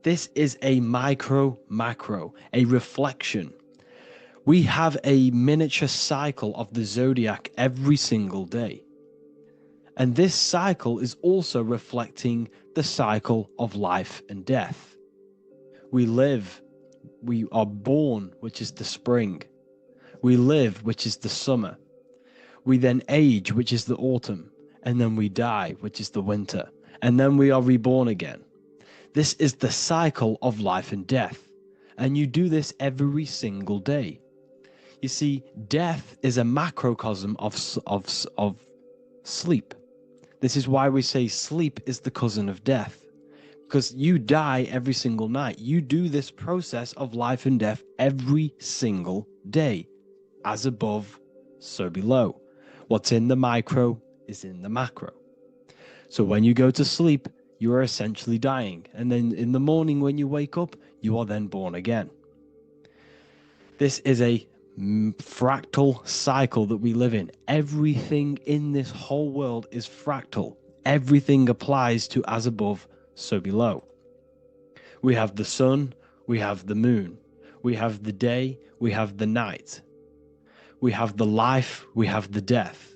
D: This is a macro, a reflection. We have a miniature cycle of the zodiac every single day. And this cycle is also reflecting the cycle of life and death. We live, we are born, which is the spring. We live, which is the summer. We then age, which is the autumn. And then we die, which is the winter. And then we are reborn again. This is the cycle of life and death. And you do this every single day. You see, death is a macrocosm of sleep. This is why we say sleep is the cousin of death. Because you die every single night. You do this process of life and death every single day. As above, so below. What's in the micro is in the macro. So when you go to sleep, you are essentially dying. And then in the morning when you wake up, you are then born again. This is a fractal cycle that we live in. Everything in this whole world is fractal. Everything applies to as above, so below. We have the sun, we have the moon, we have the day, we have the night. We have the life, we have the death.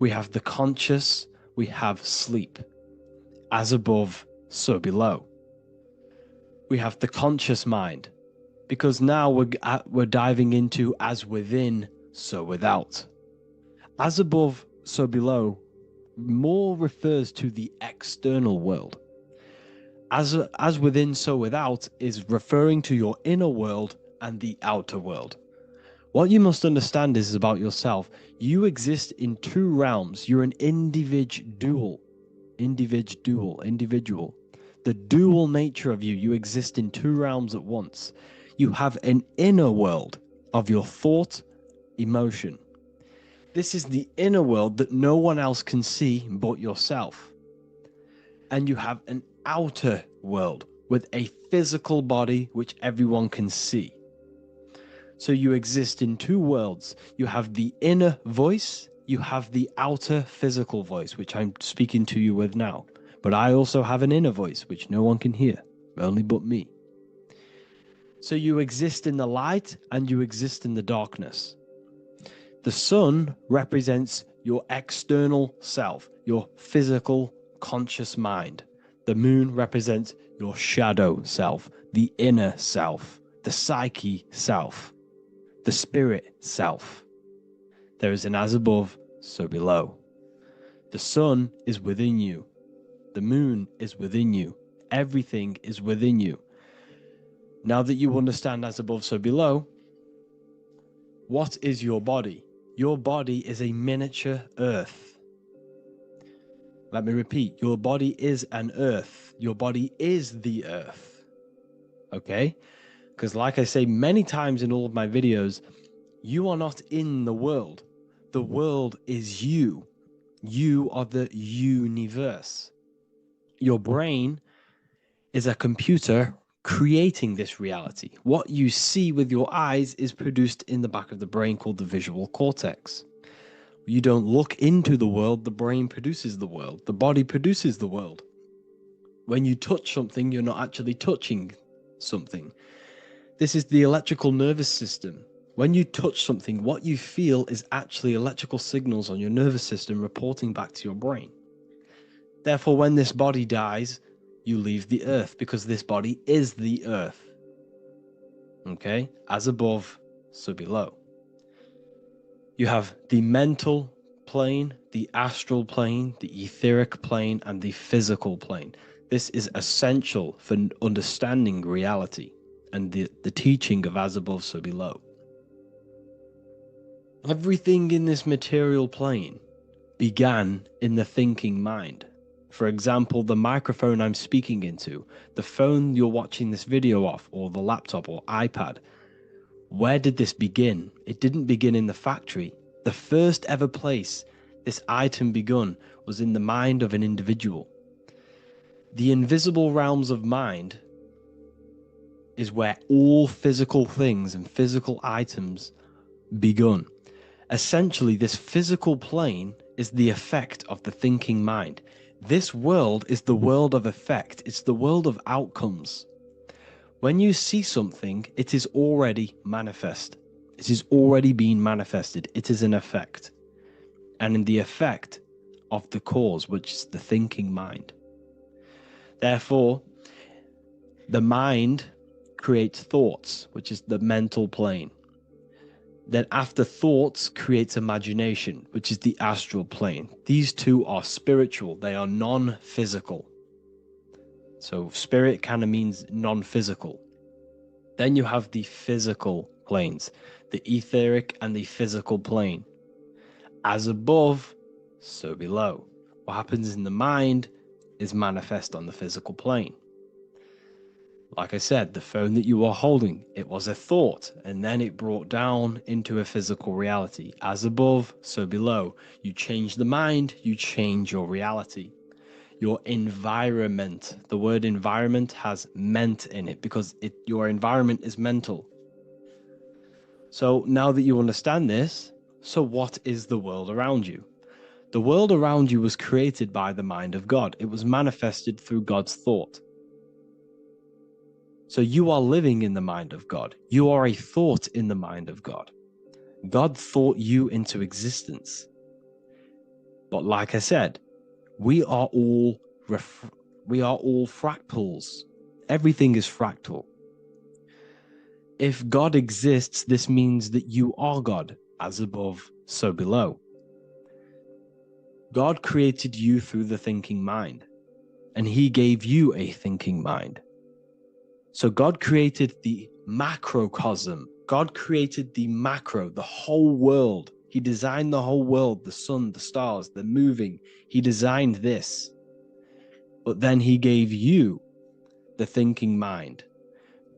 D: We have the conscious, we have sleep. As above, so below. We have the conscious mind, because now we're diving into as within, so without. As above, so below more refers to the external world. As within, so without is referring to your inner world and the outer world. What you must understand is about yourself. You exist in two realms. You're an individual. The dual nature of you exist in two realms at once. You have an inner world of your thought, emotion. This is the inner world that no one else can see but yourself. And you have an outer world with a physical body which everyone can see. So you exist in two worlds. You have the inner voice, you have the outer physical voice, which I'm speaking to you with now. But I also have an inner voice, which no one can hear, only but me. So you exist in the light and you exist in the darkness. The sun represents your external self, your physical, conscious mind. The moon represents your shadow self, the inner self, the psyche self, the spirit self. There is an as above, so below. The sun is within you. The moon is within you. Everything is within you. Now that you understand as above, so below, What is your body? Your body is a miniature Earth. Let me repeat, your body is an Earth. Your body is the Earth. Okay? Because like I say many times in all of my videos, you are not in the world. The world is you. You are the universe. Your brain is a computer creating this reality. What you see with your eyes is produced in the back of the brain called the visual cortex. You don't look into the world, the brain produces the world. The body produces the world. When you touch something, you're not actually touching something. This is the electrical nervous system. When you touch something, what you feel is actually electrical signals on your nervous system reporting back to your brain. Therefore, when this body dies, you leave the earth because this body is the earth. Okay? As above, so below. You have the mental plane, the astral plane, the etheric plane, and the physical plane. This is essential for understanding reality and the teaching of as above, so below. Everything in this material plane began in the thinking mind. For example, the microphone I'm speaking into, the phone you're watching this video off, or the laptop or iPad. Where did this begin? It didn't begin in the factory. The first ever place this item begun was in the mind of an individual. The invisible realms of mind is where all physical things and physical items begun. Essentially, this physical plane is the effect of the thinking mind. This world is the world of effect. It's the world of outcomes. When you see something, it is already manifest. It is already being manifested. It is an effect. And in the effect of the cause, which is the thinking mind. Therefore, the mind creates thoughts, which is the mental plane. Then after thoughts creates imagination, which is the astral plane. These two are spiritual. They are non-physical. So spirit kind of means non-physical. Then you have the physical planes, the etheric and the physical plane. As above, so below. What happens in the mind is manifest on the physical plane. Like I said, the phone that you are holding, it was a thought, and then it brought down into a physical reality. As above, so below. You change the mind, you change your reality. Your environment, the word environment has ment in it because your environment is mental. So now that you understand this, so what is the world around you? The world around you was created by the mind of God. It was manifested through God's thought. So you are living in the mind of God. You are a thought in the mind of God. God thought you into existence. But like I said, we are all fractals. Everything is fractal. If God exists, this means that you are God, as above, so below. God created you through the thinking mind, and he gave you a thinking mind. So God created the macrocosm. God created the macro, the whole world. He designed the whole world, the sun, the stars, the moving. He designed this. But then he gave you the thinking mind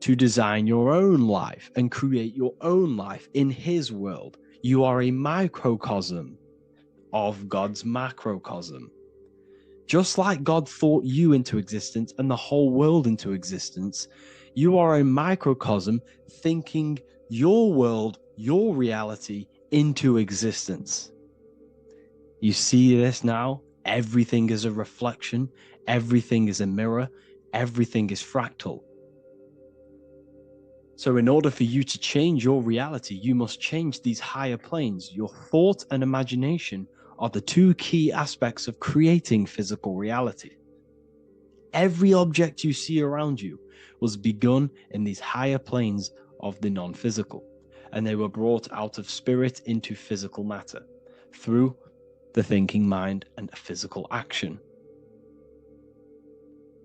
D: to design your own life and create your own life in his world. You are a microcosm of God's macrocosm. Just like God thought you into existence and the whole world into existence, you are a microcosm thinking your world, your reality into existence. You see this now? Everything is a reflection. Everything is a mirror. Everything is fractal. So in order for you to change your reality, you must change these higher planes. Your thought and imagination are the two key aspects of creating physical reality. Every object you see around you was begun in these higher planes of the non-physical, and they were brought out of spirit into physical matter through the thinking mind and physical action.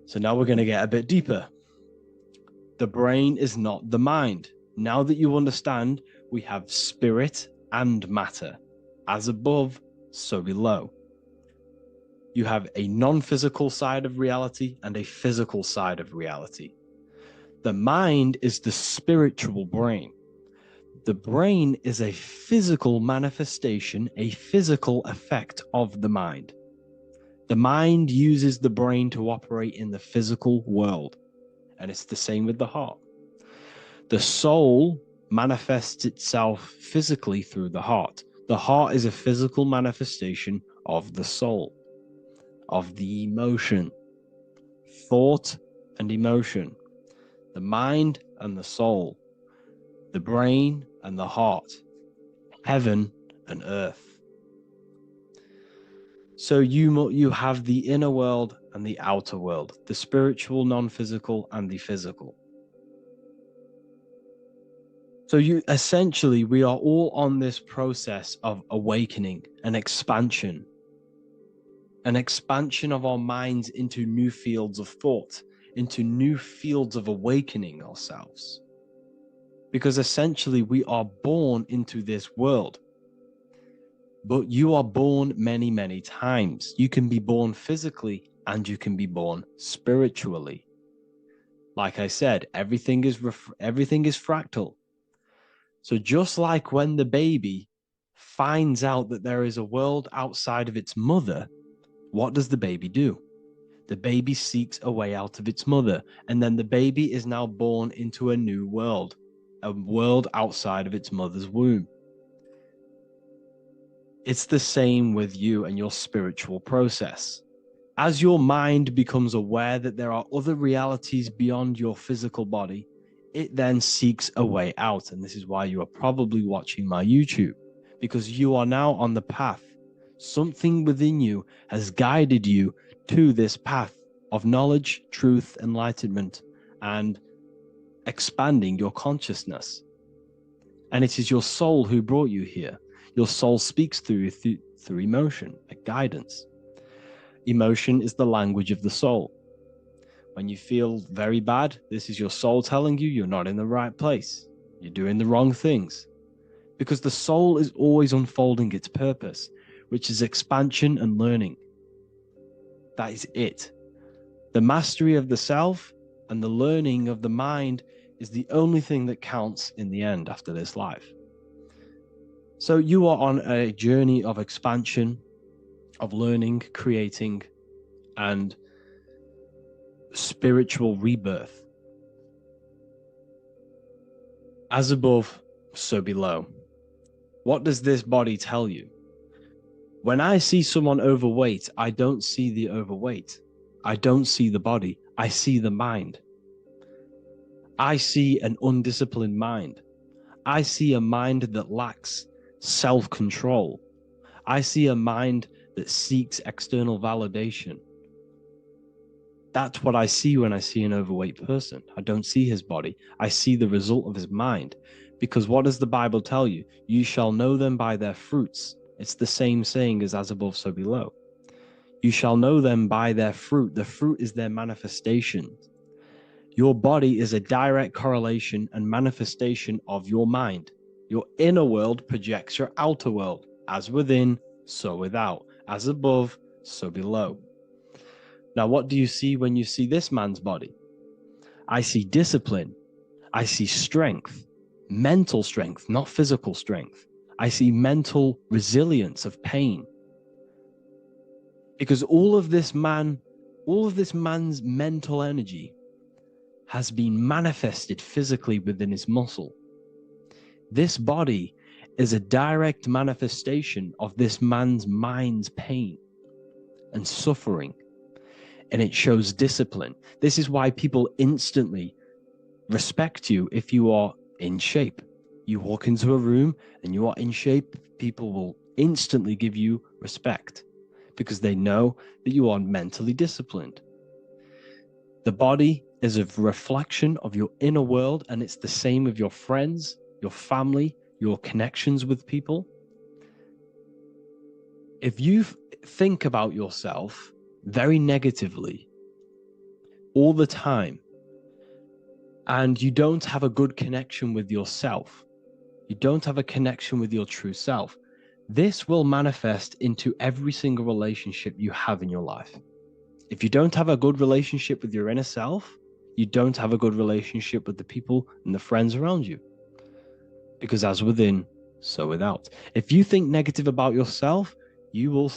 D: So now we're going to get a bit deeper. The brain is not the mind. Now that you understand we have spirit and matter. As above, so below. You have a non-physical side of reality and a physical side of reality. The mind is the spiritual brain. The brain is a physical manifestation, a physical effect of the mind. The mind uses the brain to operate in the physical world, and it's the same with the heart. The soul manifests itself physically through the heart. The heart is a physical manifestation of the soul, of the emotion, thought and emotion, the mind and the soul, the brain and the heart, heaven and earth. So you have the inner world and the outer world, the spiritual, non-physical, and the physical. So we are all on this process of awakening, an expansion of our minds into new fields of thought, into new fields of awakening ourselves. Because essentially we are born into this world. But you are born many, many times. You can be born physically and you can be born spiritually. Like I said, everything is fractal. So just like when the baby finds out that there is a world outside of its mother, what does the baby do? The baby seeks a way out of its mother, and then the baby is now born into a new world, a world outside of its mother's womb. It's the same with you and your spiritual process. As your mind becomes aware that there are other realities beyond your physical body, it then seeks a way out. And this is why you are probably watching my YouTube, because you are now on the path. Something within you has guided you to this path of knowledge, truth, enlightenment, and expanding your consciousness. And it is your soul who brought you here. Your soul speaks through emotion, like guidance. Emotion is the language of the soul. When you feel very bad, this is your soul telling you you're not in the right place. You're doing the wrong things. Because the soul is always unfolding its purpose, which is expansion and learning. That is it. The mastery of the self and the learning of the mind is the only thing that counts in the end after this life. So you are on a journey of expansion, of learning, creating, and spiritual rebirth. As above, so below. What does this body tell you? When I see someone overweight, I don't see the overweight. I don't see the body. I see the mind. I see an undisciplined mind. I see a mind that lacks self-control. I see a mind that seeks external validation. That's what I see when I see an overweight person. I don't see his body. I see the result of his mind. Because what does the Bible tell you? You shall know them by their fruits. It's the same saying as above, so below. You shall know them by their fruit. The fruit is their manifestation. Your body is a direct correlation and manifestation of your mind. Your inner world projects your outer world. As within, so without. As above, so below. Now, what do you see when you see this man's body? I see discipline. I see strength, mental strength, not physical strength. I see mental resilience of pain. Because all of this man's mental energy has been manifested physically within his muscle. This body is a direct manifestation of this man's mind's pain and suffering. And it shows discipline. This is why people instantly respect you if you are in shape. You walk into a room and you are in shape, people will instantly give you respect because they know that you are mentally disciplined. The body is a reflection of your inner world, and it's the same with your friends, your family, your connections with people. If you think about yourself very negatively all the time, and you don't have a good connection with yourself, You don't have a connection with your true self. This will manifest into every single relationship you have in your life. If you don't have a good relationship with your inner self, you don't have a good relationship with the people and the friends around you. Because as within, so without. If you think negative about yourself, you will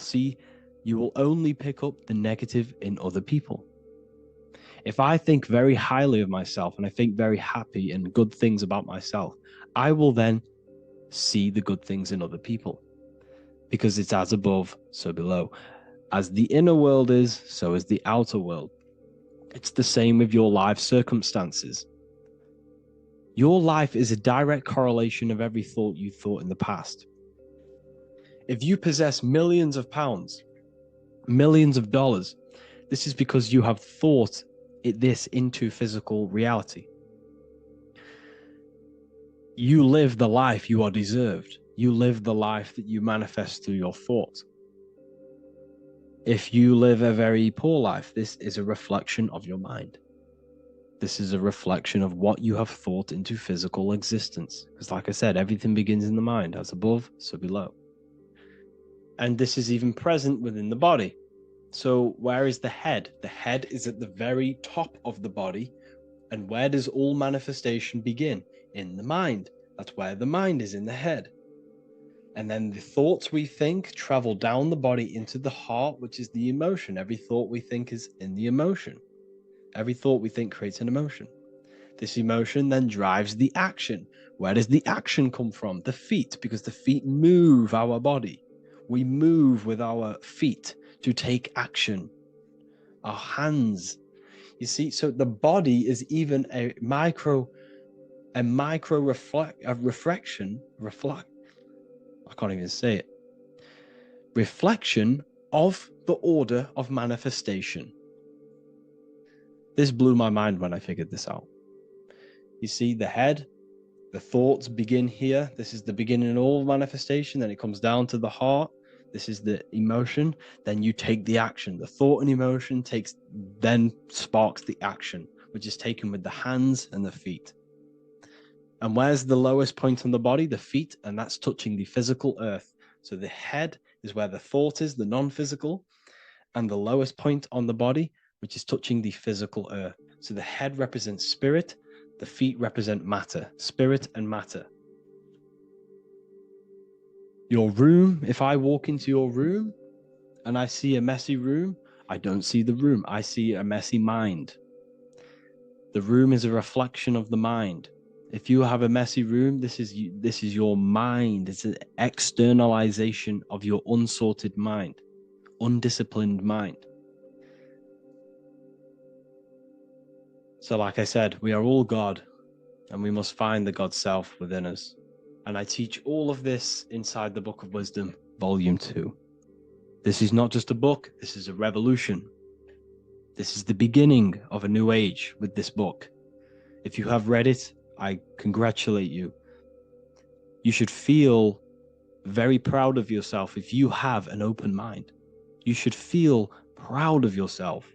D: only pick up the negative in other people. If I think very highly of myself and I think very happy and good things about myself, I will then see the good things in other people. Because it's as above, so below. As the inner world is, so is the outer world. It's the same with your life circumstances. Your life is a direct correlation of every thought you thought in the past. If you possess millions of pounds, millions of dollars, this is because you have thought this into physical reality. You live the life you are deserved. You live the life that you manifest through your thoughts. If you live a very poor life, this is a reflection of your mind. This is a reflection of what you have thought into physical existence. Because like I said, everything begins in the mind, as above, so below. And this is even present within the body. So where is the head? The head is at the very top of the body. And where does all manifestation begin? In the mind. That's where the mind is, in the head. And then the thoughts we think travel down the body into the heart, which is the emotion. Every thought we think is in the emotion. Every thought we think creates an emotion. This emotion then drives the action. Where does the action come from? The feet, because the feet move our body. We move with our feet to take action. Our hands. You see, so the body is even a micro reflection. I can't even say it. Reflection of the order of manifestation. This blew my mind when I figured this out. You see, the head, the thoughts begin here. This is the beginning of all manifestation. Then it comes down to the heart. This is the emotion. Then you take the action. The thought and emotion then sparks the action, which is taken with the hands and the feet. And where's the lowest point on the body? The feet, and that's touching the physical earth. So the head is where the thought is, the non-physical, and the lowest point on the body, which is touching the physical earth. So the head represents spirit, the feet represent matter, spirit and matter. Your room, if I walk into your room and I see a messy room, I don't see the room, I see a messy mind. The room is a reflection of the mind. If you have a messy room, this is your mind. It's an externalization of your unsorted mind, undisciplined mind. So like I said, we are all God, and we must find the God self within us. And I teach all of this inside the Book of Wisdom, Volume 2. This is not just a book, this is a revolution. This is the beginning of a new age with this book. If you have read it, I congratulate you. You should feel very proud of yourself if you have an open mind. You should feel proud of yourself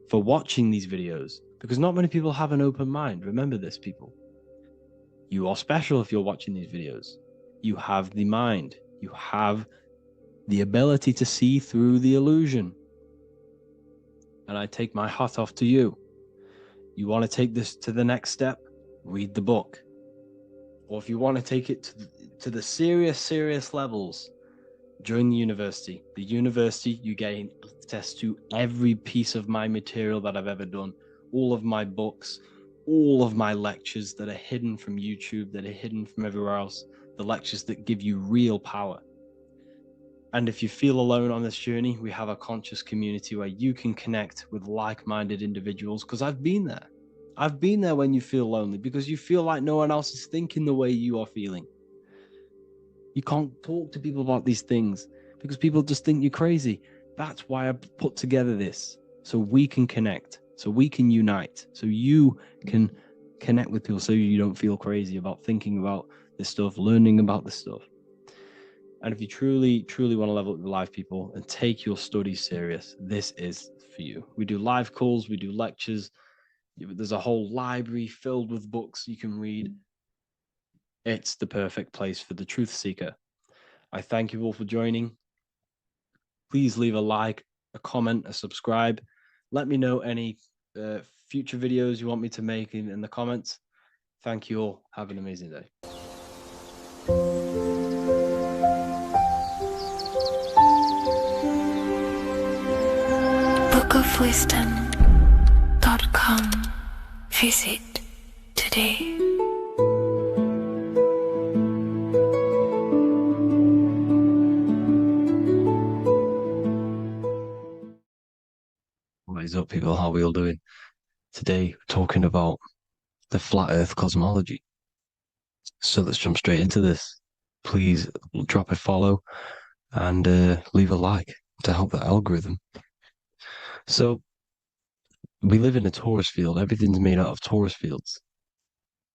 D: for watching these videos, because not many people have an open mind. Remember this, people. You are special if you're watching these videos. You have the mind. You have the ability to see through the illusion. And I take my hat off to you. You want to take this to the next step? Read the book. Or if you want to take it to the serious levels, join the university. The university, you gain access to every piece of my material that I've ever done, all of my books, all of my lectures that are hidden from YouTube, that are hidden from everywhere else, the lectures that give you real power. And if you feel alone on this journey, we have a conscious community where you can connect with like-minded individuals, because I've been there. I've been there when you feel lonely, because you feel like no one else is thinking the way you are feeling. You can't talk to people about these things because people just think you're crazy. That's why I put together this, so we can connect, so we can unite, so you can connect with people, so you don't feel crazy about thinking about this stuff, learning about this stuff. And if you truly want to level up your life, people, and take your studies serious, this is for you. We do live calls, we do lectures. There's a whole library filled with books you can read. it's the perfect place for the truth seeker. I thank you all for joining. Please leave a like, a comment, a subscribe. Let me know any future videos you want me to make in the comments. Thank you all. Have an amazing day.
C: bookofwisdom.com. Visit today.
D: What is up, people? How are we all doing? Today, we're talking about the flat earth cosmology. So let's jump straight into this. Please drop a follow and leave a like to help the algorithm. So we live in a torus field. Everything's made out of torus fields.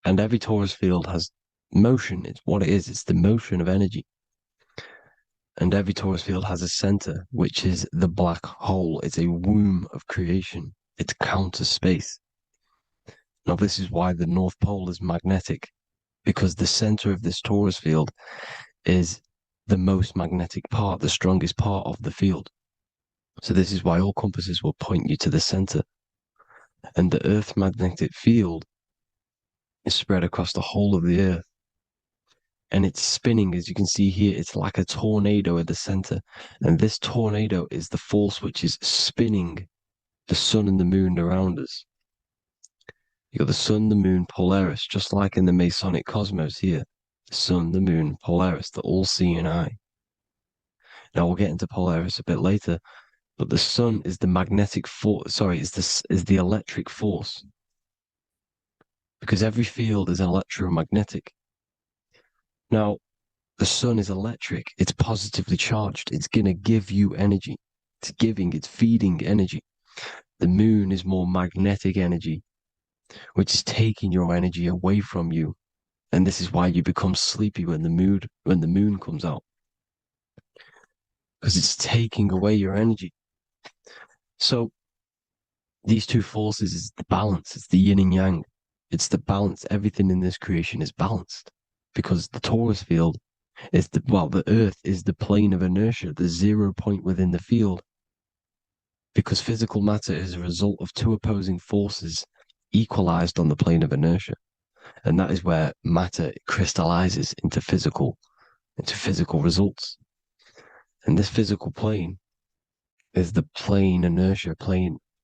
D: And every torus field has motion. It's what it is. It's the motion of energy. And every torus field has a center, which is the black hole. It's a womb of creation. It's counter space. Now, this is why the North Pole is magnetic, because the center of this torus field is the most magnetic part, the strongest part of the field. So this is why all compasses will point you to the center. And the Earth's magnetic field is spread across the whole of the Earth. And it's spinning, as you can see here. It's like a tornado at the center. And this tornado is the force which is spinning the sun and the moon around us. You got the sun, the moon, Polaris, just like in the Masonic cosmos here. The sun, the moon, Polaris, the all-seeing eye. Now we'll get into Polaris a bit later, but the sun is the magnetic force. Sorry, is the electric force, because every field is electromagnetic. Now, the sun is electric. It's positively charged. It's gonna give you energy. It's feeding energy. The moon is more magnetic energy, which is taking your energy away from you. And this is why you become sleepy when the moon comes out, because it's taking away your energy. So these two forces is the balance. It's the yin and yang. It's the balance. Everything in this creation is balanced, because the torus field is the Earth is the plane of inertia, the 0 point within the field, because physical matter is a result of two opposing forces equalized on the plane of inertia. And that is where matter crystallizes into physical results. And this physical plane is the plane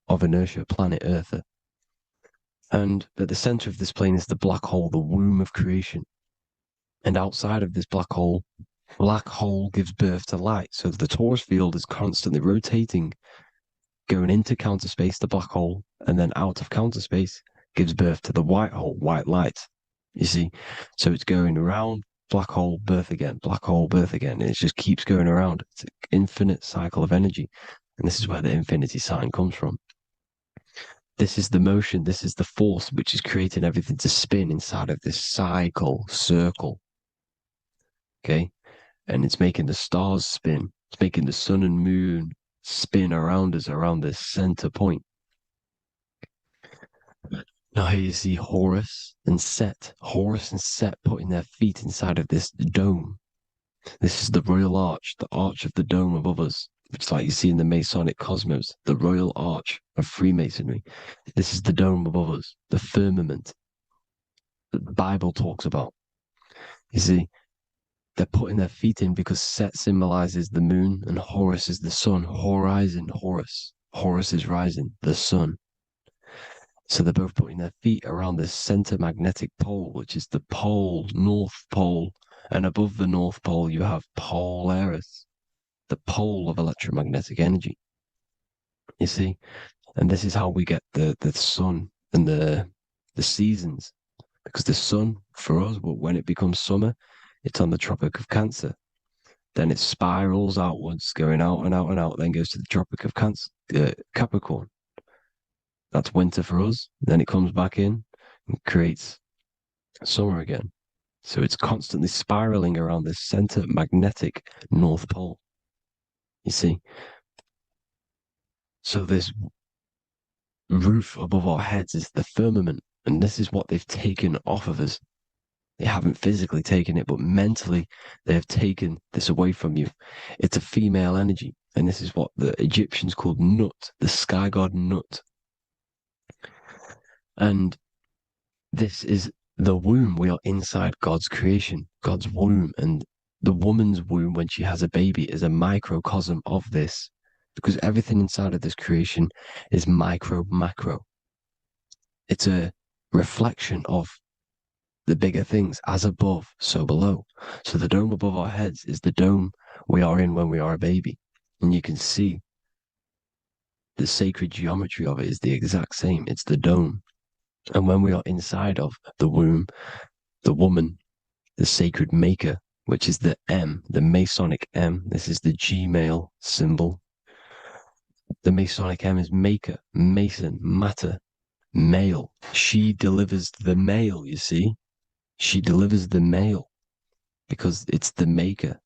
D: of inertia, planet Earth. And at the center of this plane is the black hole, the womb of creation. And outside of this black hole gives birth to light. So the torus field is constantly rotating, going into counter space, the black hole, and then out of counter space gives birth to the white hole, white light. You see? So it's going around, black hole, birth again, black hole, birth again. And it just keeps going around. It's an infinite cycle of energy. And this is where the infinity sign comes from. This is the motion, this is the force which is creating everything to spin inside of this circle. Okay? And it's making the stars spin. It's making the sun and moon spin around us, around this center point. Now here you see Horus and Set putting their feet inside of this dome. This is the royal arch, the arch of the dome above us, which is like you see in the Masonic cosmos, the royal arch of Freemasonry. This is the dome above us, the firmament that the Bible talks about. You see, they're putting their feet in because Set symbolizes the moon and Horus is the sun. Horizon, Horus. Horus is rising, the sun. So they're both putting their feet around this center magnetic pole, which is the pole, North Pole. And above the North Pole, you have Polaris, the pole of electromagnetic energy. You see? And this is how we get the sun and the seasons. Because the sun, for us, when it becomes summer, it's on the Tropic of Cancer. Then it spirals outwards, going out and out and out, then goes to the Tropic of Capricorn. That's winter for us. Then it comes back in and creates summer again. So it's constantly spiraling around this center magnetic North Pole. You see? So this roof above our heads is the firmament, and this is what they've taken off of us.
E: They haven't physically taken it, but mentally they have taken this away from you. It's a female energy. And this is what the Egyptians called Nut, the sky god Nut. And this is the womb. We are inside God's creation, God's womb. And the woman's womb, when she has a baby, is a microcosm of this, because everything inside of this creation is micro, macro. It's a reflection of the bigger things, as above, so below. So the dome above our heads is the dome we are in when we are a baby. And you can see the sacred geometry of it is the exact same. It's the dome. And when we are inside of the womb, the woman, the sacred maker, which is the M, the Masonic M, this is the G male symbol. The Masonic M is maker, mason, matter, male. She delivers the male, you see. She delivers the male because it's the maker,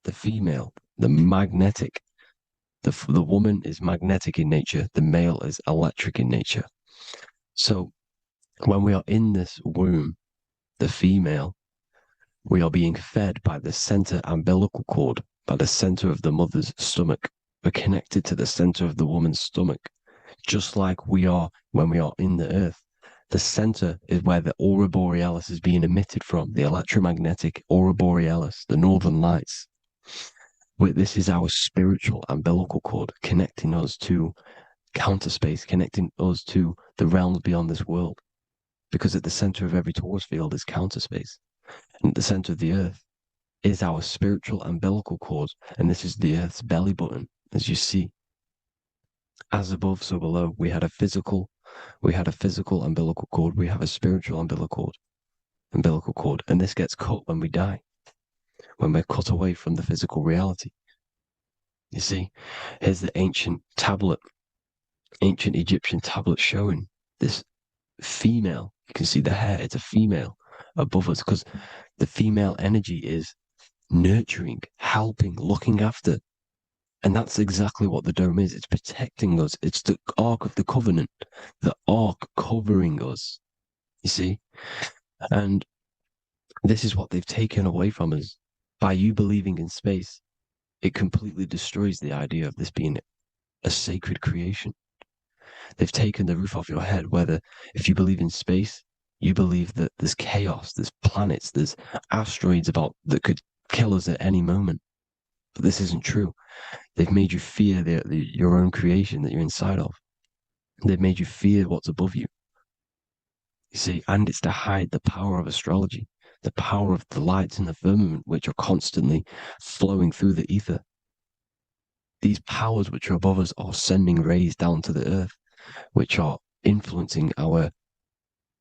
E: the female, the magnetic. The woman is magnetic in nature. The male is electric in nature. So when we are in this womb, the female, we are being fed by the center umbilical cord, by the center of the mother's stomach. We're connected to the center of the woman's stomach, just like we are when we are in the earth. The center is where the aurora borealis is being emitted from, the electromagnetic aurora borealis, the northern lights. This is our spiritual umbilical cord, connecting us to counter space, connecting us to the realms beyond this world. Because at the center of every Taurus field is counter space. And at the center of the earth is our spiritual umbilical cord. And this is the earth's belly button, as you see. As above, so below. We had a physical umbilical cord. We have a spiritual umbilical cord. And this gets cut when we die, when we're cut away from the physical reality. You see, here's the ancient Egyptian tablet showing this female. You can see the hair, it's a female above us, because the female energy is nurturing, helping, looking after. And that's exactly what the dome is. It's protecting us. It's the Ark of the Covenant, the Ark covering us, you see? And this is what they've taken away from us. By you believing in space, it completely destroys the idea of this being a sacred creation. They've taken the roof off your head, whether if you believe in space, you believe that there's chaos, there's planets, there's asteroids that could kill us at any moment. But this isn't true. They've made you fear your own creation that you're inside of. They've made you fear what's above you. You see, and it's to hide the power of astrology, the power of the lights in the firmament, which are constantly flowing through the ether. These powers which are above us are sending rays down to the earth, which are influencing our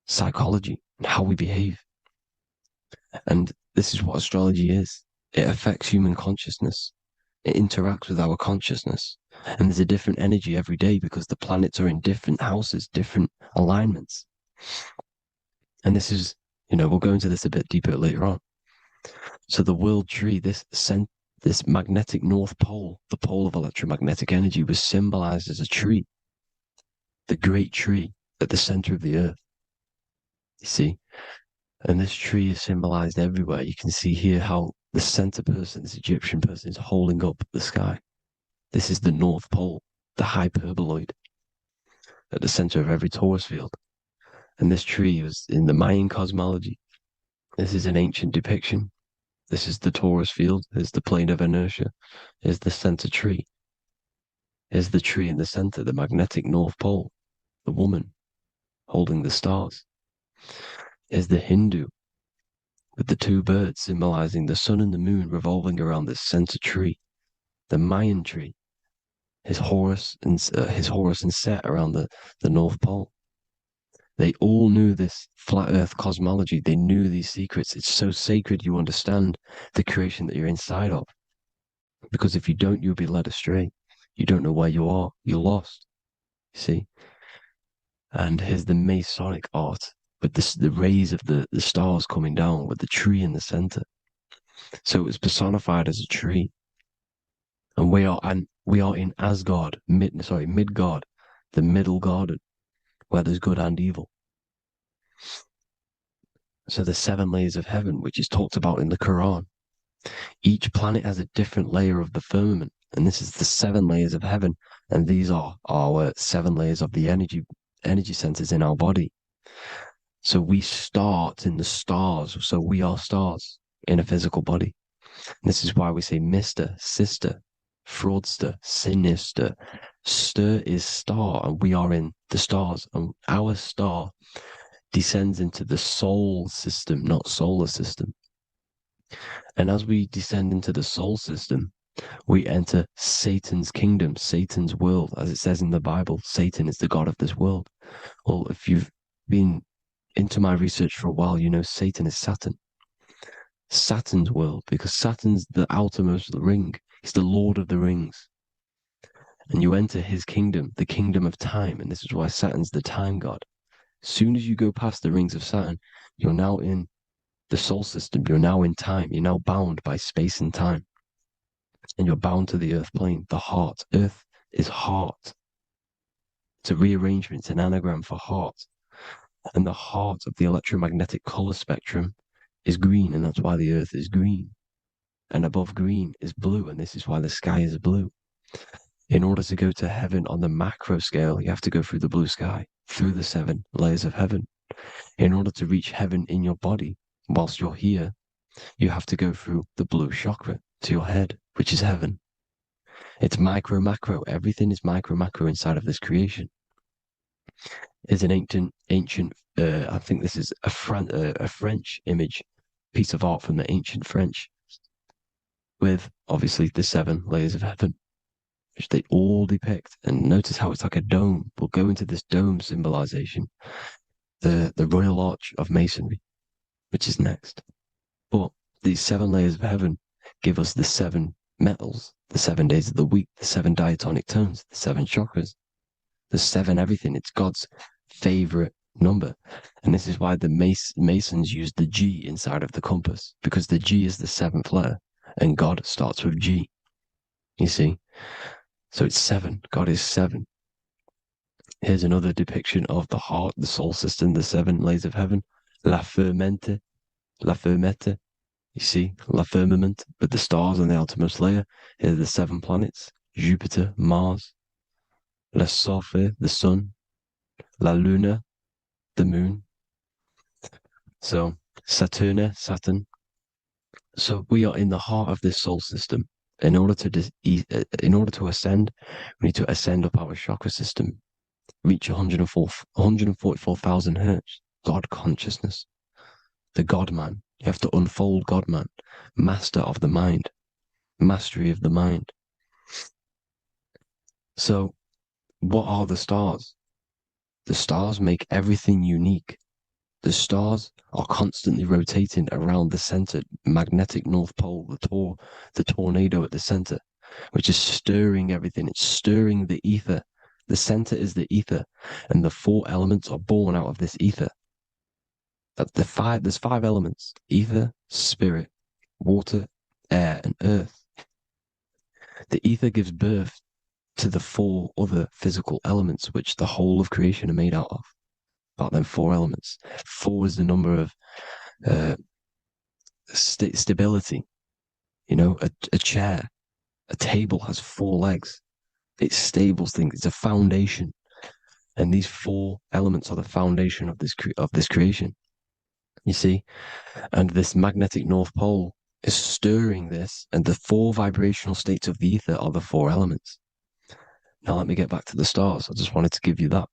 E: psychology and how we behave. And this is what astrology is. It affects human consciousness. It interacts with our consciousness. And there's a different energy every day because the planets are in different houses, different alignments. And this is, we'll go into this a bit deeper later on. So the world tree, this magnetic north pole, the pole of electromagnetic energy, was symbolized as a tree, the great tree at the center of the earth. You see? And this tree is symbolized everywhere. You can see here how the center person, this Egyptian person, is holding up the sky. This is the North Pole, the hyperboloid, at the center of every Taurus field. And this tree was in the Mayan cosmology. This is an ancient depiction. This is the Taurus field. There's the plane of inertia. Here's the center tree. Here's the tree in the center, the magnetic North Pole, the woman holding the stars. Here's the Hindu with the two birds symbolizing the sun and the moon revolving around this center tree. The Mayan tree, his Horus and Set around the North Pole. They all knew this flat earth cosmology. They knew these secrets. It's so sacred you understand the creation that you're inside of. Because if you don't, you'll be led astray. You don't know where you are. You're lost. You see? And here's the Masonic art with the rays of the stars coming down with the tree in the center. So it was personified as a tree. And we are in Asgard, Midgard, the middle garden, where there's good and evil. So the 7 layers of heaven, which is talked about in the Quran, each planet has a different layer of the firmament, and this is the 7 layers of heaven, and these are our 7 layers of the energy centers in our body. So we start in the stars, so we are stars in a physical body. And this is why we say Mr., Sister, Fraudster, Sinister. Stir is star, and we are in the stars, and our star descends into the soul system, not solar system. And as we descend into the soul system, we enter Satan's kingdom, Satan's world. As it says in the Bible, Satan is the god of this world. Well, if you've been into my research for a while, you know Satan is Saturn. Saturn's world, because Saturn's the outermost ring. He's the Lord of the Rings. And you enter his kingdom, the kingdom of time. And this is why Saturn's the time god. As soon as you go past the rings of Saturn, you're now in the soul system. You're now in time. You're now bound by space and time. And you're bound to the earth plane, the heart. Earth is heart. It's a rearrangement, it's an anagram for heart. And the heart of the electromagnetic color spectrum is green, and that's why the earth is green. And above green is blue, and this is why the sky is blue. In order to go to heaven on the macro scale, you have to go through the blue sky, through the 7 layers of heaven. In order to reach heaven in your body, whilst you're here, you have to go through the blue chakra to your head, which is heaven. It's micro, macro. Everything is micro, macro inside of this creation. It's an ancient, I think this is a French image, piece of art from the ancient French, with obviously the 7 layers of heaven, which they all depict. And notice how it's like a dome. We'll go into this dome symbolization, the Royal Arch of Masonry, which is next. But these 7 layers of heaven give us the 7 metals, the 7 days of the week, the 7 diatonic tones, the 7 chakras, the 7 everything. It's God's favorite number. And this is why the Masons use the G inside of the compass, because the G is the 7th letter, and God starts with G. You see? So it's 7. God is 7. Here's another depiction of the heart, the soul system, the 7 layers of heaven. La Fermente. You see, La Firmament, with the stars on the outermost layer. Here are the 7 planets: Jupiter, Mars, La Sophie, the sun, La Luna, the moon. So Saturn. So we are in the heart of this soul system. In order to ascend, we need to ascend up our chakra system, reach 144,000 hertz, God consciousness, the God man. You have to unfold God man, master of the mind, mastery of the mind. So what are the stars? The stars make everything unique. The stars are constantly rotating around the center, magnetic North Pole, the tornado at the center, which is stirring everything. It's stirring the ether. The center is the ether, and the 4 elements are born out of this ether. There's 5 elements: ether, spirit, water, air, and earth. The ether gives birth to the 4 other physical elements, which the whole of creation are made out of. About them 4 elements. 4 is the number of stability. You know, a chair, a table has 4 legs. It stables things. It's a foundation, and these 4 elements are the foundation of this creation. You see, and this magnetic North Pole is stirring this, and the 4 vibrational states of the ether are the 4 elements. Now let me get back to the stars. I just wanted to give you that.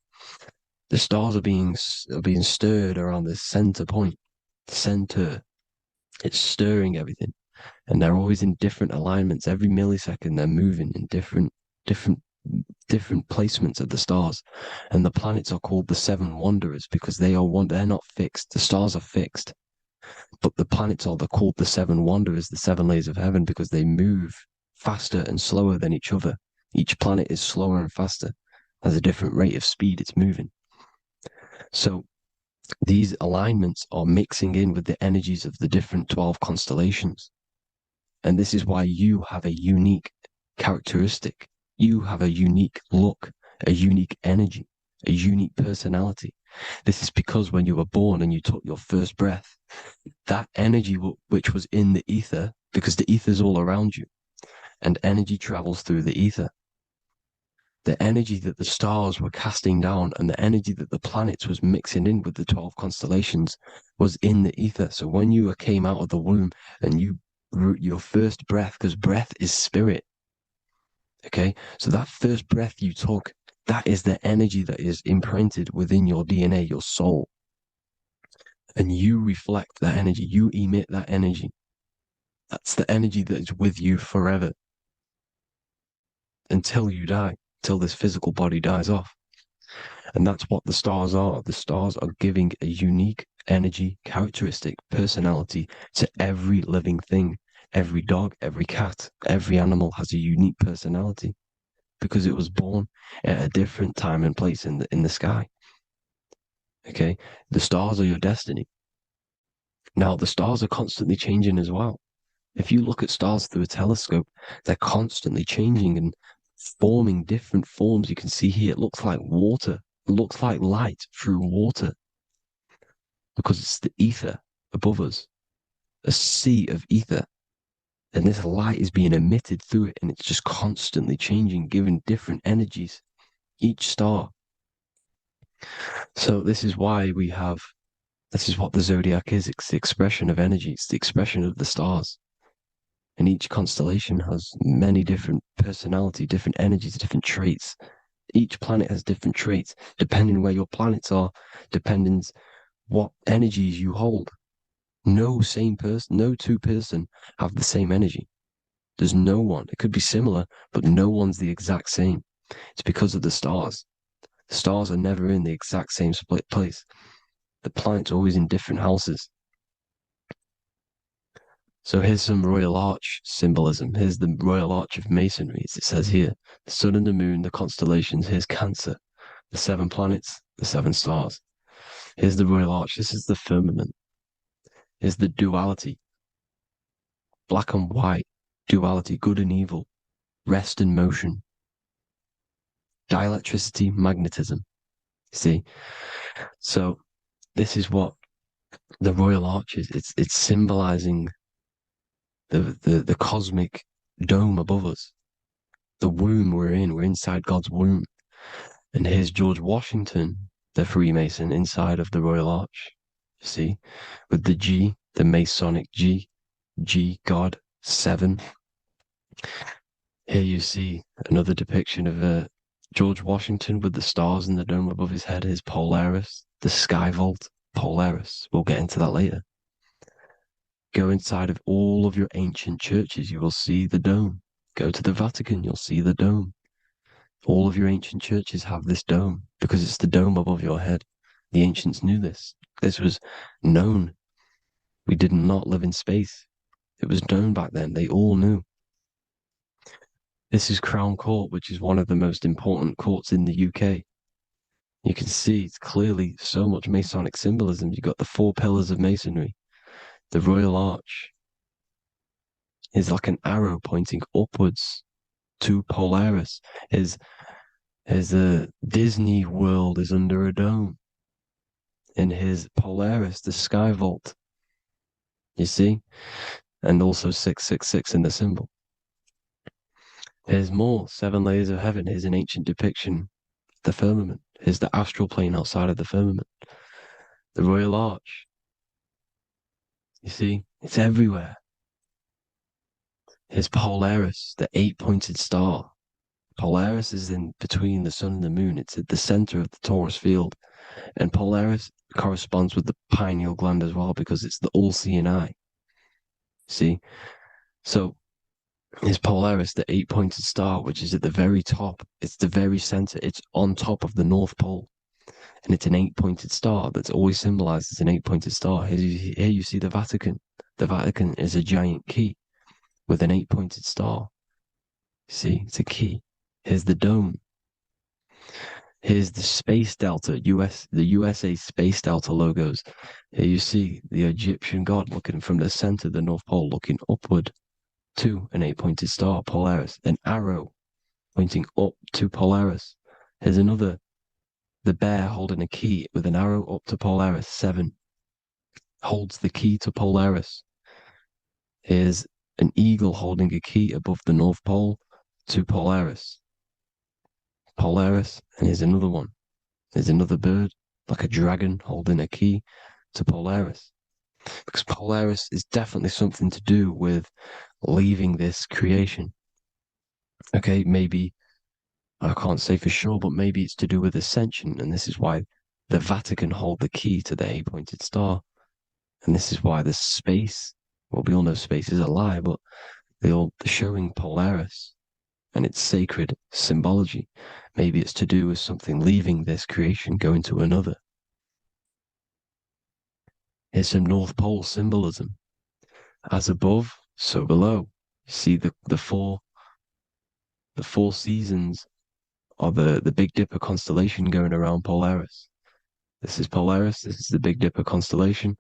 E: The stars are being stirred around this center point. Center. It's stirring everything. And they're always in different alignments. Every millisecond they're moving in different placements of the stars. And the planets are called the 7 wanderers because they're not fixed. The stars are fixed. But the planets are called the 7 wanderers, the 7 layers of heaven, because they move faster and slower than each other. Each planet is slower and faster. Has a different rate of speed it's moving. So these alignments are mixing in with the energies of the different 12 constellations. And this is why you have a unique characteristic. You have a unique look, a unique energy, a unique personality. This is because when you were born and you took your first breath, that energy which was in the ether, because the ether is all around you, and energy travels through the ether. The energy that the stars were casting down and the energy that the planets was mixing in with the 12 constellations was in the ether. So when you came out of the womb and your first breath, because breath is spirit, okay? So that first breath you took, that is the energy that is imprinted within your DNA, your soul. And you reflect that energy, you emit that energy. That's the energy that is with you forever until you die, till this physical body dies off. And that's what the stars are. The stars are giving a unique energy, characteristic, personality to every living thing. Every dog, every cat, every animal has a unique personality because it was born at a different time and place in the sky. Okay? The stars are your destiny. Now, the stars are constantly changing as well. If you look at stars through a telescope, they're constantly changing and forming different forms. You can see here, it looks like water. It looks like light through water because it's the ether above us, a sea of ether. And this light is being emitted through it, and it's just constantly changing, giving different energies, each star. So this is why this is what the zodiac is. It's the expression of energy. It's the expression of the stars. And each constellation has many different personality, different energies, different traits. Each planet has different traits, depending where your planets are, depending what energies you hold. No two person have the same energy. There's no one. It could be similar, but no one's the exact same. It's because of the stars. The stars are never in the exact same split place. The planets are always in different houses. So here's some Royal Arch symbolism. Here's the Royal Arch of Masonry, as it says here. The sun and the moon, the constellations. Here's Cancer, the 7 planets, the 7 stars. Here's the Royal Arch. This is the firmament. Here's the duality. Black and white, duality, good and evil, rest and motion, dielectricity, magnetism. See? So this is what the Royal Arch is. It's symbolizing the cosmic dome above us. The womb we're in. We're inside God's womb. And here's George Washington, the Freemason, inside of the Royal Arch. You see? With the G, the Masonic G, God, 7. Here you see another depiction of George Washington with the stars in the dome above his head, his Polaris, the sky vault, Polaris. We'll get into that later. Go inside of all of your ancient churches, you will see the dome. Go to the Vatican, you'll see the dome. All of your ancient churches have this dome because it's the dome above your head. The ancients knew this. This was known. We did not live in space. It was known back then. They all knew. This is Crown Court, which is one of the most important courts in the UK. You can see it's clearly so much Masonic symbolism. You've got the 4 pillars of Masonry. The Royal Arch is like an arrow pointing upwards to Polaris. His Disney World is under a dome. And his Polaris, the sky vault. You see? And also 666 in the symbol. Here's more 7 layers of heaven. Here's an ancient depiction. The firmament. Here's the astral plane outside of the firmament. The Royal Arch. You see, it's everywhere. Here's Polaris, the 8-pointed star. Polaris is in between the sun and the moon. It's at the center of the Taurus field. And Polaris corresponds with the pineal gland as well because it's the all-seeing eye. See? So, here's Polaris, the 8-pointed star, which is at the very top. It's the very center. It's on top of the North Pole. And it's an 8-pointed star that's always symbolized as an 8-pointed star. Here you see the Vatican. The Vatican is a giant key with an 8-pointed star. See, it's a key. Here's the dome. Here's the Space Delta, the USA Space Delta logos. Here you see the Egyptian god looking from the center of the North Pole, looking upward to an 8-pointed star, Polaris. An arrow pointing up to Polaris. Here's another the bear holding a key with an arrow up to Polaris. 7 holds the key to Polaris. Here's an eagle holding a key above the North Pole to Polaris. Polaris, and here's another one. There's another bird, like a dragon, holding a key to Polaris. Because Polaris is definitely something to do with leaving this creation. Okay, maybe, I can't say for sure, but maybe it's to do with Ascension, and this is why the Vatican hold the key to the 8-pointed star. And this is why the space, well, we all know space is a lie, but they're showing Polaris and its sacred symbology. Maybe it's to do with something leaving this creation, going to another. Here's some North Pole symbolism. As above, so below. You see the four seasons of the Big Dipper constellation going around Polaris. This is Polaris, this is the Big Dipper constellation,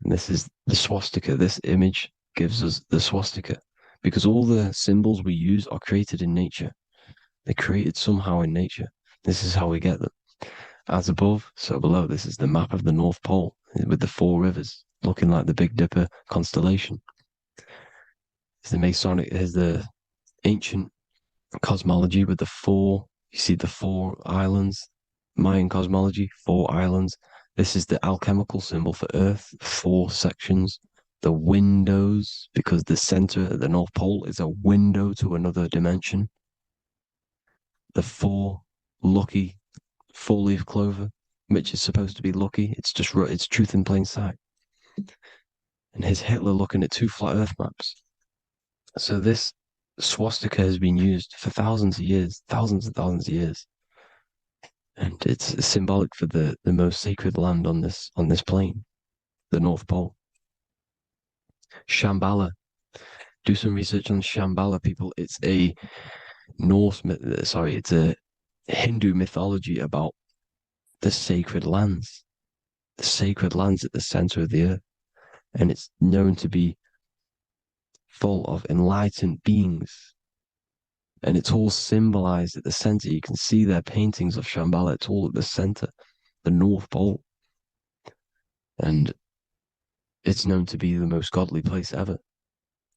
E: and this is the swastika. This image gives us the swastika, because all the symbols we use are created in nature. They're created somehow in nature. This is how we get them. As above, so below. This is the map of the North Pole with the 4 rivers, looking like the Big Dipper constellation. It's the Masonic, here's the ancient cosmology with the 4, you see the 4 islands, Mayan cosmology, 4 islands. This is the alchemical symbol for Earth, 4 sections. The windows, because the center of the North Pole is a window to another dimension. The 4 lucky 4-leaf clover, which is supposed to be lucky. It's truth in plain sight. And here's Hitler looking at 2 flat Earth maps. So this swastika has been used for thousands of years, thousands and thousands of years. And it's symbolic for the most sacred land on this plane, the North Pole. Shambhala. Do some research on Shambhala, people. It's a it's a Hindu mythology about the sacred lands at the center of the earth. And it's known to be full of enlightened beings. And it's all symbolized at the center. You can see their paintings of Shambhala. It's all at the center, the North Pole. And it's known to be the most godly place ever,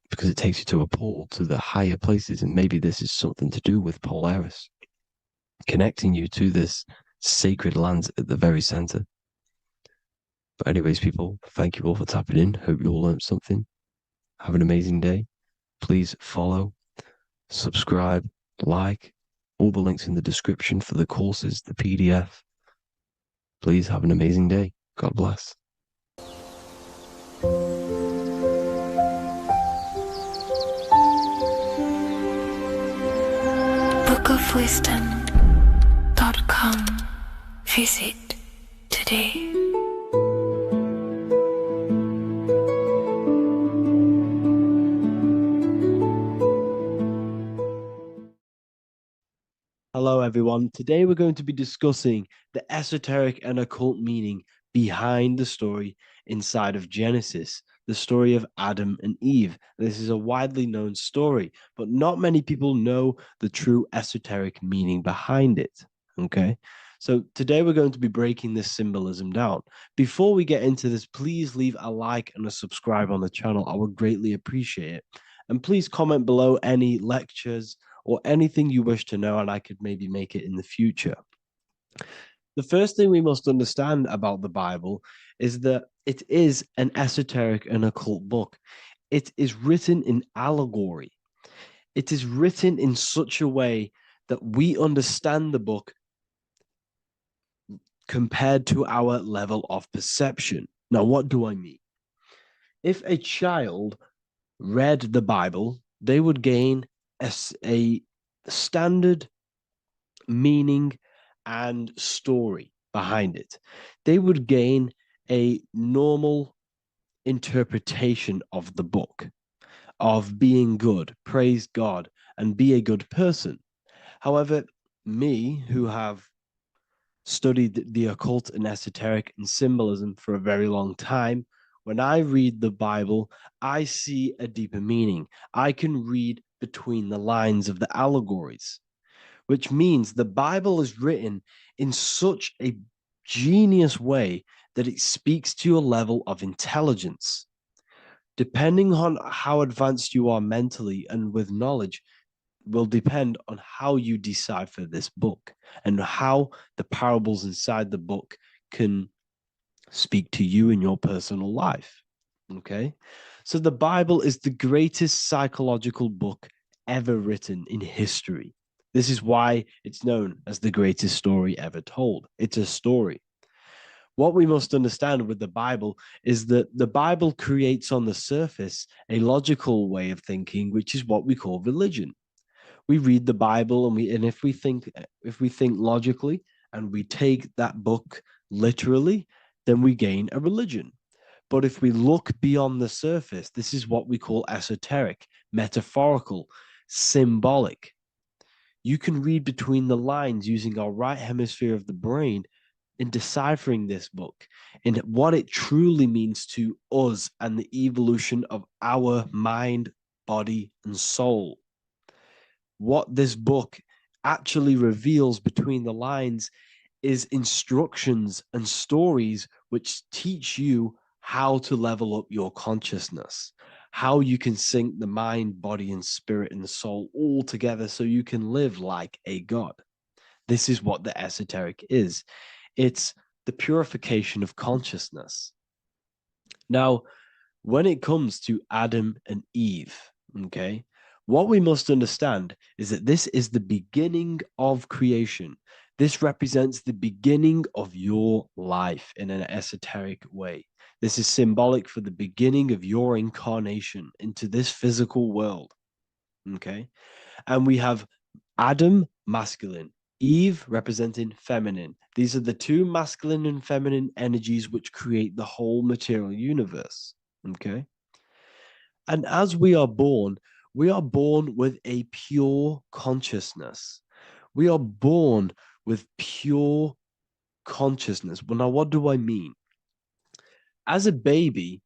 E: because it takes you to a portal to the higher places. And maybe this is something to do with Polaris, connecting you to this sacred lands at the very center. But anyways, people, thank you all for tapping in. Hope you all learned something. Have an amazing day. Please follow, subscribe, like, all the links in the description for the courses, the PDF. Please have an amazing day. God bless.
C: bookofwisdom.com. Visit today.
D: Hello, everyone. Today we're going to be discussing the esoteric and occult meaning behind the story inside of Genesis, the story of Adam and Eve. This is a widely known story, but not many people know the true esoteric meaning behind it. Okay, so today we're going to be breaking this symbolism down. Before we get into this, please leave a like and a subscribe on the channel. I would greatly appreciate it. And please comment below any lectures or anything you wish to know, and I could maybe make it in the future. The first thing we must understand about the Bible is that it is an esoteric and occult book. It is written in allegory. It is written in such a way that we understand the book compared to our level of perception. Now, what do I mean? If a child read the Bible, they would gain a standard meaning and story behind it. They would gain a normal interpretation of the book, of being good, praise God, and be a good person. However, me, who have studied the occult and esoteric and symbolism for a very long time, when I read the Bible, I see a deeper meaning. I can read between the lines of the allegories, which means the Bible is written in such a genius way that it speaks to your level of intelligence. Depending on how advanced you are mentally and with knowledge, will depend on how you decipher this book and how the parables inside the book can speak to you in your personal life. Okay? So the Bible is the greatest psychological book ever written in history. This is why it's known as the greatest story ever told. It's a story. What we must understand with the Bible is that the Bible creates on the surface a logical way of thinking, which is what we call religion. We read the Bible and if we think logically and we take that book literally, then we gain a religion. But if we look beyond the surface, this is what we call esoteric, metaphorical, symbolic. You can read between the lines using our right hemisphere of the brain in deciphering this book and what it truly means to us and the evolution of our mind, body, and soul. What this book actually reveals between the lines is instructions and stories which teach you how to level up your consciousness, how you can sync the mind, body, and spirit and the soul all together so you can live like a god. This is what the esoteric is. It's the purification of consciousness. Now, when it comes to Adam and Eve, okay, what we must understand is that this is the beginning of creation. This represents the beginning of your life in an esoteric way. This is symbolic for the beginning of your incarnation into this physical world. Okay. And we have Adam, masculine, Eve representing feminine. These are the two masculine and feminine energies which create the whole material universe. Okay. And as we are born with a pure consciousness. We are born with pure consciousness. Well, now, what do I mean? As a baby,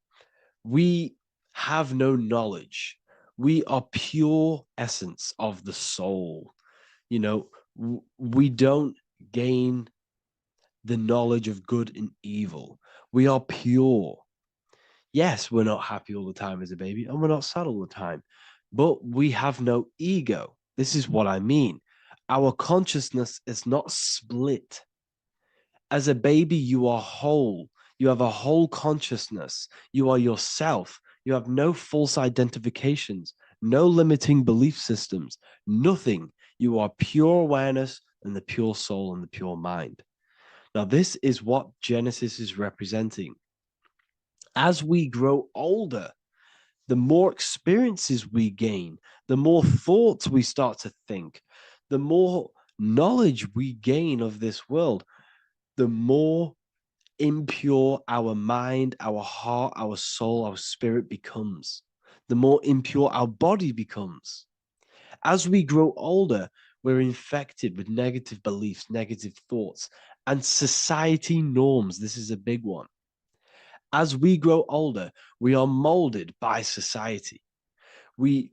D: we have no knowledge. We are pure essence of the soul. You know, we don't gain the knowledge of good and evil. We are pure. Yes, we're not happy all the time as a baby, and we're not sad all the time, but we have no ego. This is what I mean. Our consciousness is not split. As a baby, you are whole. You have a whole consciousness. You are yourself. You have no false identifications, no limiting belief systems, nothing. You are pure awareness and the pure soul and the pure mind. Now, this is what Genesis is representing. As we grow older, the more experiences we gain, the more thoughts we start to think, the more knowledge we gain of this world, the more impure our mind, our heart, our soul, our spirit becomes, the more impure our body becomes. As we grow older, we're infected with negative beliefs, negative thoughts, and society norms. This is a big one. As we grow older, we are molded by society. We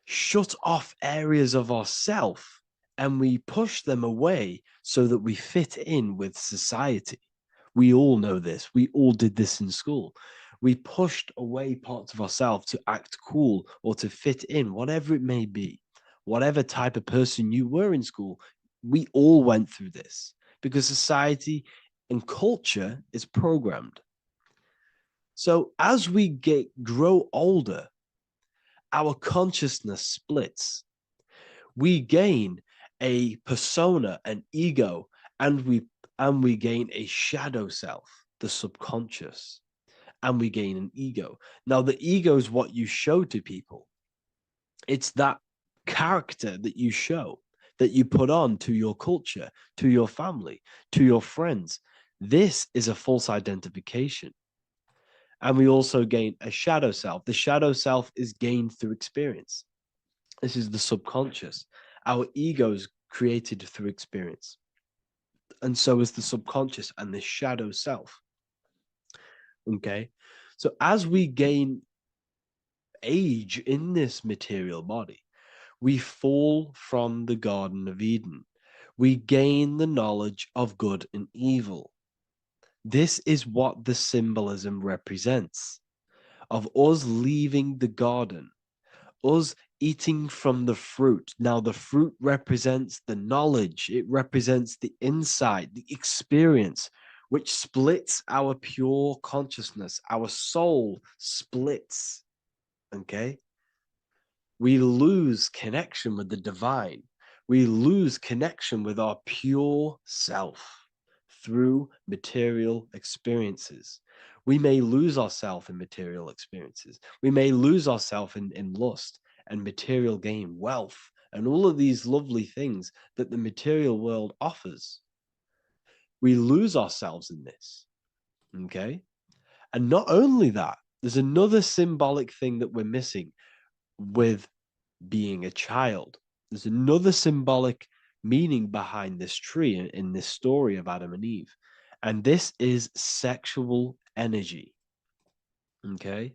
D: shut off areas of ourself and we push them away so that we fit in with society. We all know this. We all did this in school. We pushed away parts of ourselves to act cool or to fit in, whatever it may be. Whatever type of person you were in school, we all went through this because society and culture is programmed. So as we grow older, our consciousness splits. We gain a persona, an ego, and we gain a shadow self, the subconscious, and we gain an ego. Now, the ego is what you show to people. It's that character that you show, that you put on to your culture, to your family, to your friends. This is a false identification. And we also gain a shadow self. The shadow self is gained through experience. This is the subconscious. Our ego is created through experience. And so is the subconscious and the shadow self. Okay. So as we gain age in this material body, We fall from the Garden of Eden. We gain the knowledge of good and evil. This is what the symbolism represents of us leaving the garden, us eating from the fruit. Now, the fruit represents the knowledge, it represents the insight, the experience, which splits our pure consciousness. Our soul splits. Okay? We lose connection with the divine. We lose connection with our pure self through material experiences. We may lose ourselves in material experiences. We may lose ourselves in lust and material gain, wealth, and all of these lovely things that the material world offers. We lose ourselves in this. Okay? And not only that, there's another symbolic thing that we're missing with being a child. There's another symbolic meaning behind this tree in this story of Adam and Eve. And this is sexual energy. Okay?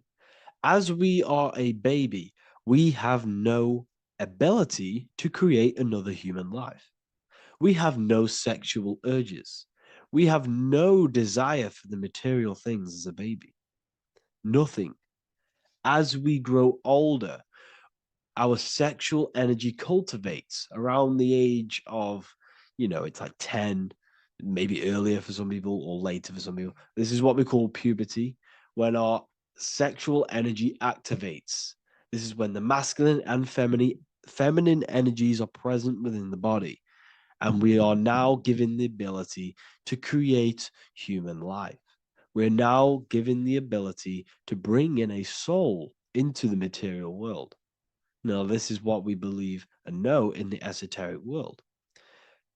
D: As we are a baby, we have no ability to create another human life. We have no sexual urges. We have no desire for the material things as a baby. Nothing. As we grow older, our sexual energy cultivates around the age of, it's like 10, maybe earlier for some people or later for some people. This is what we call puberty, when our sexual energy activates. This is when the masculine and feminine energies are present within the body. And we are now given the ability to create human life. We're now given the ability to bring in a soul into the material world. Now, this is what we believe and know in the esoteric world.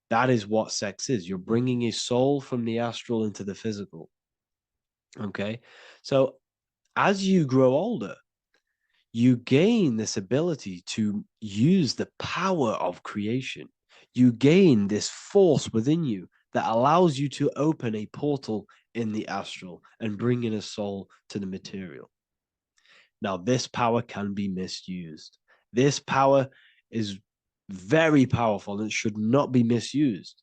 D: That is what sex is. You're bringing a soul from the astral into the physical. Okay? So, as you grow older, you gain this ability to use the power of creation. You gain this force within you that allows you to open a portal in the astral and bring in a soul to the material. Now, this power can be misused. This power is very powerful and should not be misused.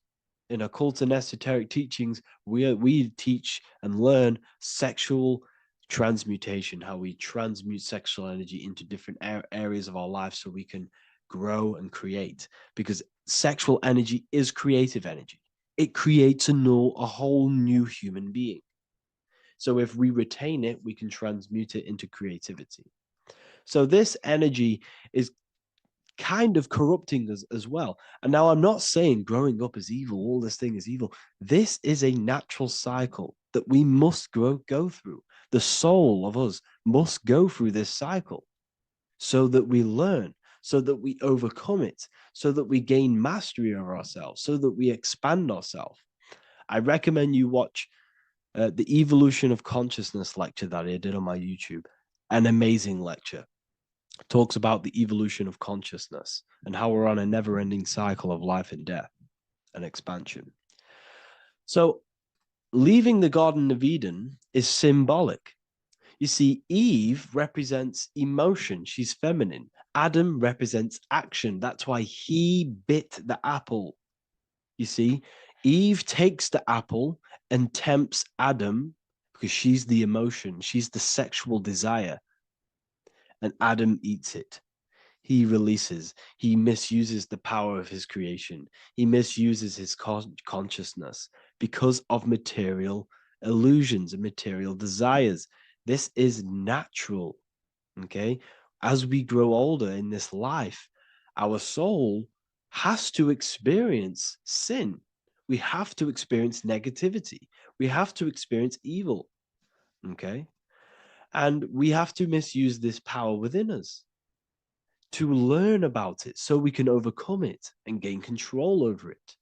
D: In occult and esoteric teachings, we teach and learn sexual transmutation, how we transmute sexual energy into different areas of our life so we can grow and create. Because sexual energy is creative energy. It creates a whole new human being. So if we retain it, we can transmute it into creativity. So this energy is kind of corrupting us as well. And now I'm not saying growing up is evil, all this thing is evil. This is a natural cycle that we must go through. The soul of us must go through this cycle so that we learn, so that we overcome it, so that we gain mastery over ourselves, so that we expand ourselves. I recommend you watch the Evolution of Consciousness lecture that I did on my YouTube. An amazing lecture. Talks about the evolution of consciousness and how we're on a never-ending cycle of life and death and expansion. So leaving the Garden of Eden is symbolic. You see, Eve represents emotion. She's feminine. Adam represents action. That's why he bit the apple. You see, Eve takes the apple and tempts Adam because she's the emotion. She's the sexual desire. And Adam eats it. He releases. He misuses the power of his creation. He misuses his consciousness because of material illusions and material desires. This is natural. Okay? As we grow older in this life, our soul has to experience sin. We have to experience negativity. We have to experience evil. Okay? And we have to misuse this power within us to learn about it so we can overcome it and gain control over it.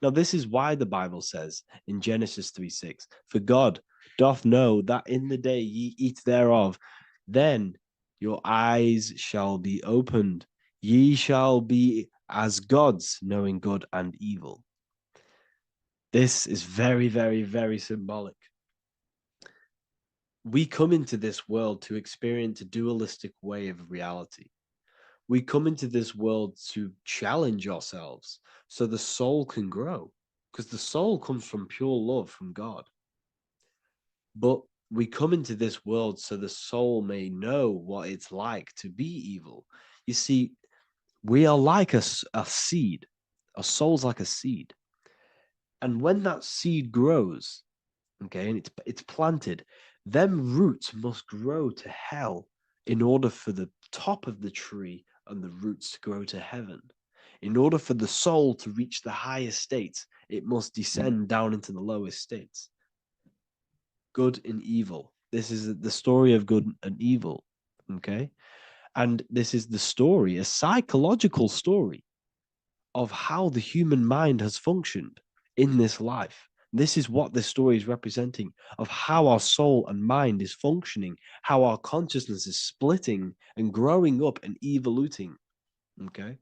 D: Now, this is why the Bible says in Genesis 3:6, "For God doth know that in the day ye eat thereof, then your eyes shall be opened. Ye shall be as gods, knowing good and evil." This is very, very, very symbolic. We come into this world to experience a dualistic way of reality. We come into this world to challenge ourselves so the soul can grow, because the soul comes from pure love from God. But we come into this world so the soul may know what it's like to be evil. You see, we are like a seed. Our soul's like a seed. And when that seed grows, okay, and it's planted, them roots must grow to hell in order for the top of the tree and the roots to grow to heaven. In order for the soul to reach the highest states, it must descend down into the lowest states. Good and evil. This is the story of good and evil, okay? And this is the story, a psychological story of how the human mind has functioned in this life. This is what this story is representing, of how our soul and mind is functioning, how our consciousness is splitting and growing up and evoluting. Okay.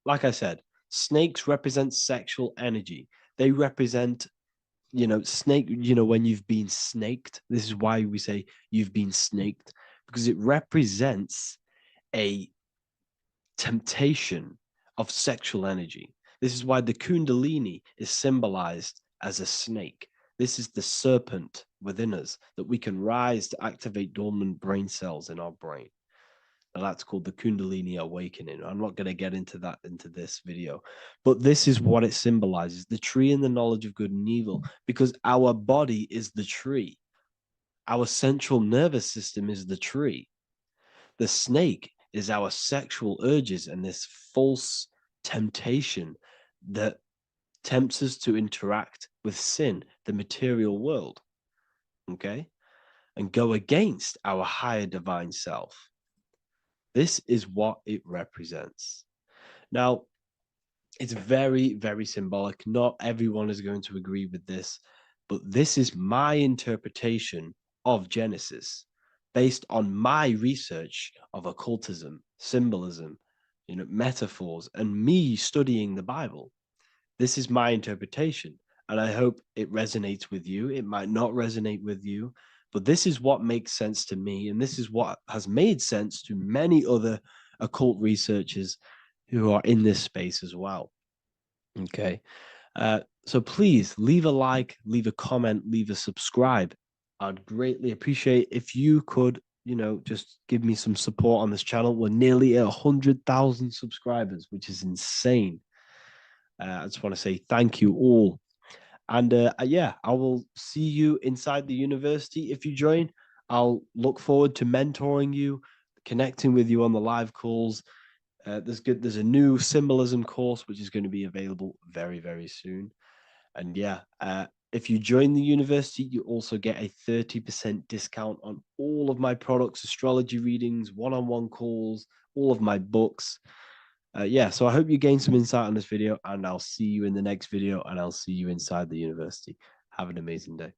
D: Like I said, snakes represent sexual energy. They represent, snake, when you've been snaked. This is why we say you've been snaked, because it represents a temptation of sexual energy. This is why the kundalini is symbolized as a snake. This is the serpent within us that we can rise to activate dormant brain cells in our brain. And that's called the kundalini awakening. I'm not going to get into that into this video, but this is what it symbolizes, the tree and the knowledge of good and evil, because our body is the tree. Our central nervous system is the tree. The snake is our sexual urges and this false temptation that tempts us to interact with sin, the material world, okay, and go against our higher divine self. This is what it represents. Now, it's very, very symbolic. Not everyone is going to agree with this, but this is my interpretation of Genesis based on my research of occultism, symbolism, metaphors, and me studying the Bible. This is my interpretation, and I hope it resonates with you. It might not resonate with you, but this is what makes sense to me, and this is what has made sense to many other occult researchers who are in this space as well. Okay. So please leave a like, leave a comment, leave a subscribe. I'd greatly appreciate if you could, just give me some support on this channel. We're nearly at 100,000 subscribers, which is insane. I just want to say thank you all. And yeah, I will see you inside the university. If you join, I'll look forward to mentoring you, connecting with you on the live calls. There's a new symbolism course, which is going to be available very, very soon. And yeah, if you join the university, you also get a 30% discount on all of my products, astrology readings, one-on-one calls, all of my books. Yeah, so I hope you gain some insight on this video, and I'll see you in the next video, and I'll see you inside the university. Have an amazing day.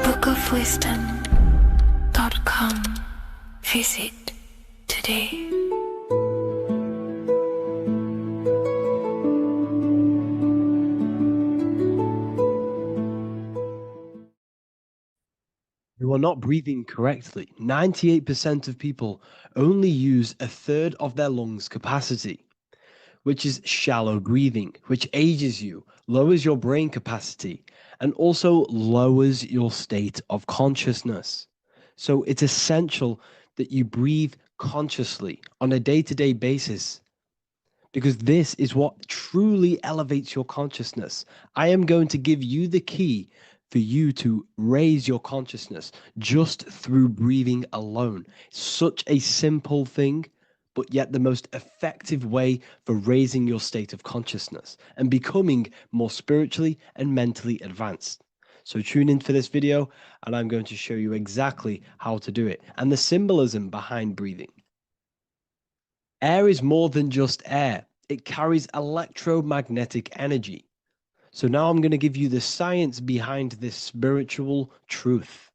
F: bookofwisdom.com. Visit today.
D: You are not breathing correctly. 98% of people only use a third of their lungs capacity, which is shallow breathing, which ages you, lowers your brain capacity, and also lowers your state of consciousness. So it's essential that you breathe consciously on a day-to-day basis, because this is what truly elevates your consciousness. I am going to give you the key for you to raise your consciousness just through breathing alone. Such a simple thing, but yet the most effective way for raising your state of consciousness and becoming more spiritually and mentally advanced. So tune in for this video, and I'm going to show you exactly how to do it and the symbolism behind breathing. Air is more than just air. It carries electromagnetic energy. So now I'm going to give you the science behind this spiritual truth.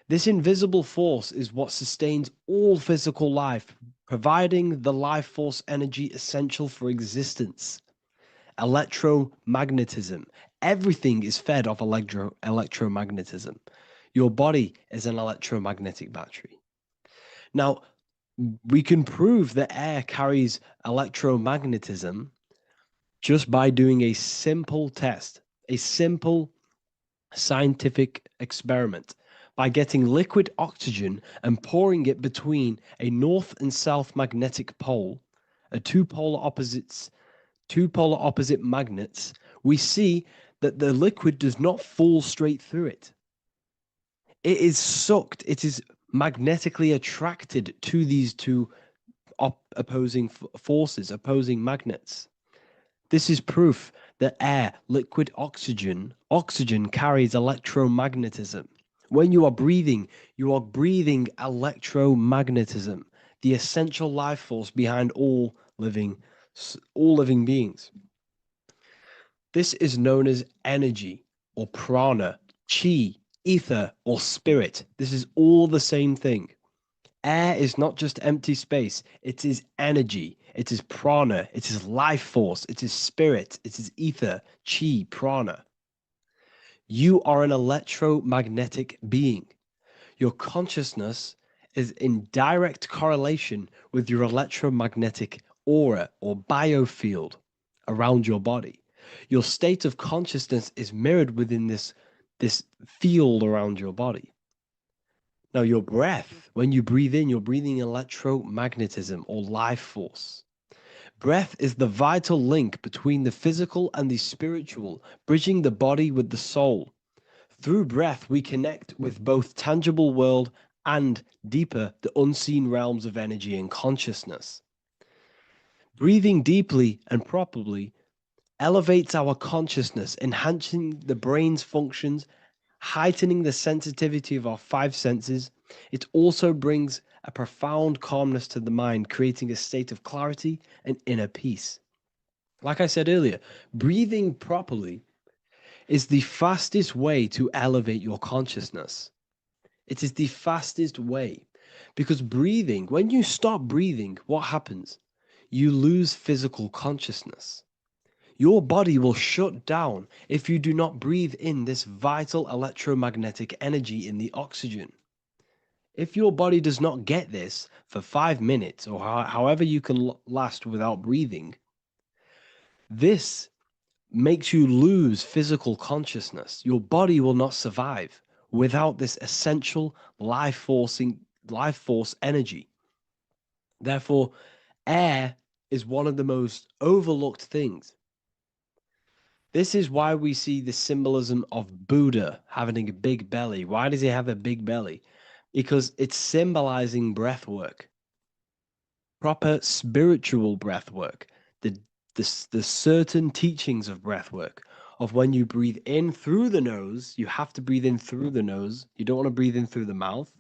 D: This invisible force is what sustains all physical life, providing the life force energy essential for existence. Electromagnetism, Everything is fed off electromagnetism. Your body is an electromagnetic battery. Now, we can prove that air carries electromagnetism just by doing a simple test, a simple scientific experiment, by getting liquid oxygen and pouring it between a north and south magnetic pole, two polar opposite magnets. We see that the liquid does not fall straight through it. It is sucked, it is magnetically attracted to these two opposing forces, opposing magnets. This is proof that air, liquid oxygen carries electromagnetism. When you are breathing electromagnetism, the essential life force behind all living beings. This is known as energy or prana, chi, ether, or spirit. This is all the same thing. Air is not just empty space, it is energy, it is prana, it is life force, it is spirit, it is ether, chi, prana. You are an electromagnetic being. Your consciousness is in direct correlation with your electromagnetic aura or biofield around your body. Your state of consciousness is mirrored within this field around your body. Now, your breath, when you breathe in, you're breathing electromagnetism or life force. Breath is the vital link between the physical and the spiritual, bridging the body with the soul. Through breath, we connect with both tangible world and deeper, the unseen realms of energy and consciousness. Breathing deeply and properly elevates our consciousness, enhancing the brain's functions, heightening the sensitivity of our five senses. It also brings a profound calmness to the mind, creating a state of clarity and inner peace. Like I said earlier, breathing properly is the fastest way to elevate your consciousness. It is the fastest way because breathing, when you stop breathing, what happens? You lose physical consciousness. Your body will shut down if you do not breathe in this vital electromagnetic energy in the oxygen. If your body does not get this for 5 minutes or however you can last without breathing, this makes you lose physical consciousness. Your body will not survive without this essential life force energy. Therefore, air is one of the most overlooked things. This is why we see the symbolism of Buddha having a big belly. Why does he have a big belly? Because it's symbolizing breath work, proper spiritual breath work, the certain teachings of breath work, of when you breathe in through the nose, you have to breathe in through the nose. You don't want to breathe in through the mouth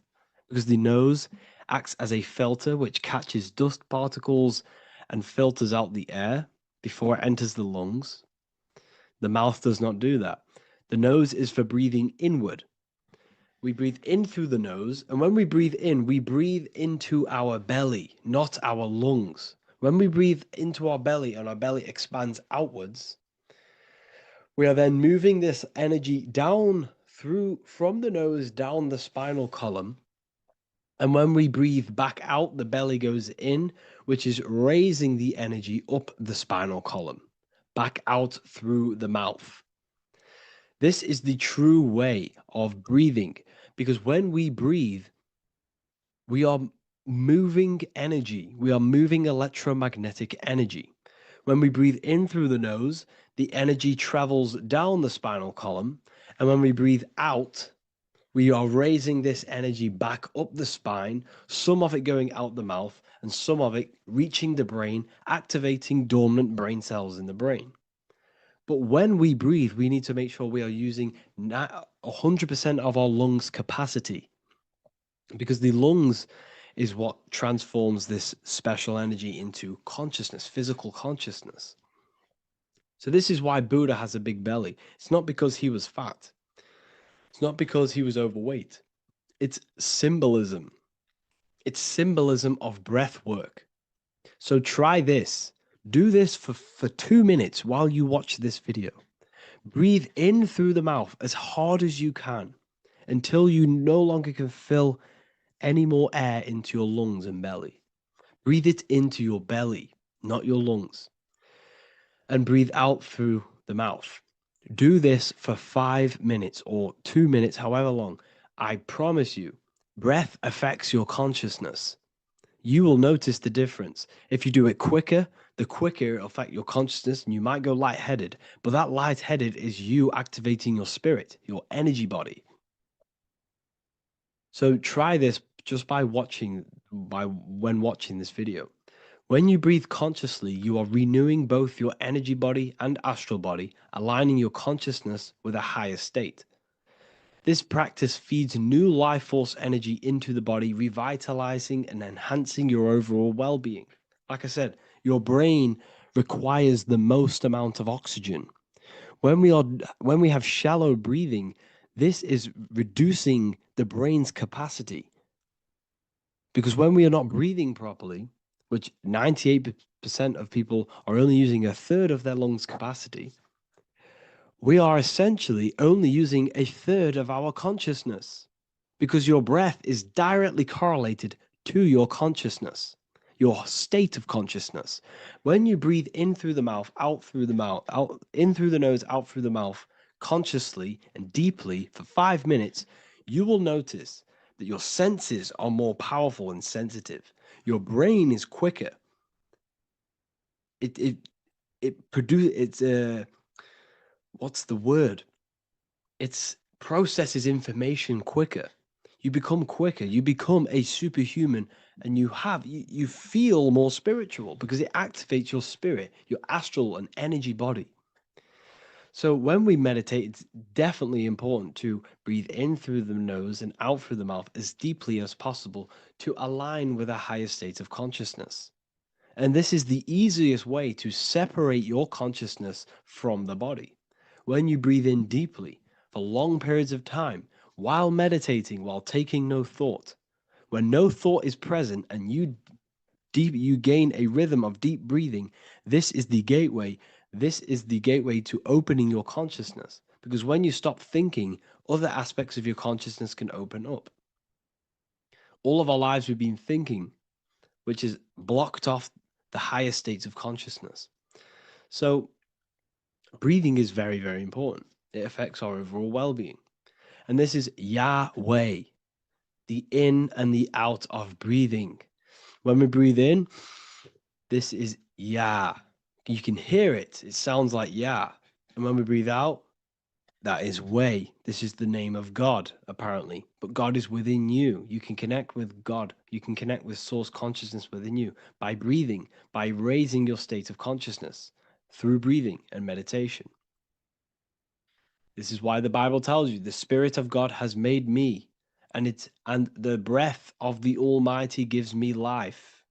D: because the nose acts as a filter which catches dust particles and filters out the air before it enters the lungs. The mouth does not do that. The nose is for breathing inward. We breathe in through the nose, and when we breathe in, we breathe into our belly, not our lungs. When we breathe into our belly and our belly expands outwards, we are then moving this energy down from the nose down the spinal column. And when we breathe back out, the belly goes in, which is raising the energy up the spinal column, back out through the mouth. This is the true way of breathing, because when we breathe, we are moving energy. We are moving electromagnetic energy. When we breathe in through the nose, the energy travels down the spinal column. And when we breathe out, we are raising this energy back up the spine, some of it going out the mouth and some of it reaching the brain, activating dormant brain cells in the brain. But when we breathe, we need to make sure we are using 100% of our lungs capacity, because the lungs is what transforms this special energy into consciousness, physical consciousness. So this is why Buddha has a big belly. It's not because he was fat. It's not because he was overweight. It's symbolism. It's symbolism of breath work. So try this. Do this for 2 minutes while you watch this video. Breathe in through the mouth as hard as you can until you no longer can fill any more air into your lungs and belly. Breathe it into your belly, not your lungs. And breathe out through the mouth. Do this for 5 minutes or 2 minutes, however long. I promise you, breath affects your consciousness. You will notice the difference. If you do it quicker, the quicker it'll affect your consciousness, and you might go lightheaded. But that lightheaded is you activating your spirit, your energy body. So try this just by when watching this video. When you breathe consciously, you are renewing both your energy body and astral body, aligning your consciousness with a higher state. This practice feeds new life force energy into the body, revitalizing and enhancing your overall well-being. Like I said, your brain requires the most amount of oxygen. When we have shallow breathing, this is reducing the brain's capacity. Because when we are not breathing properly, which 98% of people are only using a third of their lungs capacity, we are essentially only using a third of our consciousness, because your breath is directly correlated to your consciousness, your state of consciousness. When you breathe in through the mouth, out through the mouth, out in through the nose, out through the mouth, consciously and deeply for 5 minutes, you will notice that your senses are more powerful and sensitive. Your brain is quicker. What's the word? It processes information quicker. You become quicker. You become a superhuman, and you feel more spiritual because it activates your spirit, your astral and energy body. So when we meditate, it's definitely important to breathe in through the nose and out through the mouth as deeply as possible to align with a higher state of consciousness. And this is the easiest way to separate your consciousness from the body. When you breathe in deeply for long periods of time, while meditating, while taking no thought, when no thought is present and you gain a rhythm of deep breathing, this is the gateway. This is the gateway to opening your consciousness. Because when you stop thinking, other aspects of your consciousness can open up. All of our lives we've been thinking, which is blocked off the higher states of consciousness. So breathing is very, very important. It affects our overall well-being. And this is Yahweh, the in and the out of breathing. When we breathe in, this is Yah. You can hear it. It sounds like Yah. And when we breathe out, that is Way. This is the name of God, apparently. But God is within you. You can connect with God. You can connect with source consciousness within you by breathing, by raising your state of consciousness through breathing and meditation. This is why the Bible tells you the Spirit of God has made me, and the breath of the Almighty gives me life.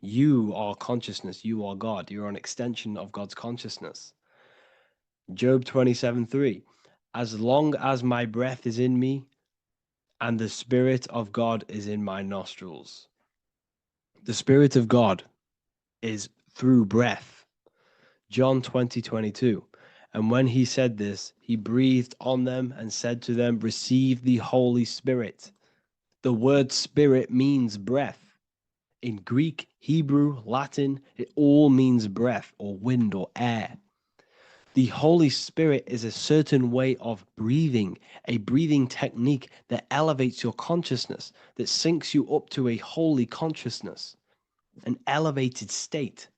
D: You are consciousness. You are God. You're an extension of God's consciousness. Job 27:3. As long as my breath is in me and the Spirit of God is in my nostrils. The Spirit of God is through breath. John 20:22. And when he said this, he breathed on them and said to them, receive the Holy Spirit. The word spirit means breath. In Greek, Hebrew, Latin, it all means breath or wind or air. The Holy Spirit is a certain way of breathing, a breathing technique that elevates your consciousness, that syncs you up to a holy consciousness, an elevated state.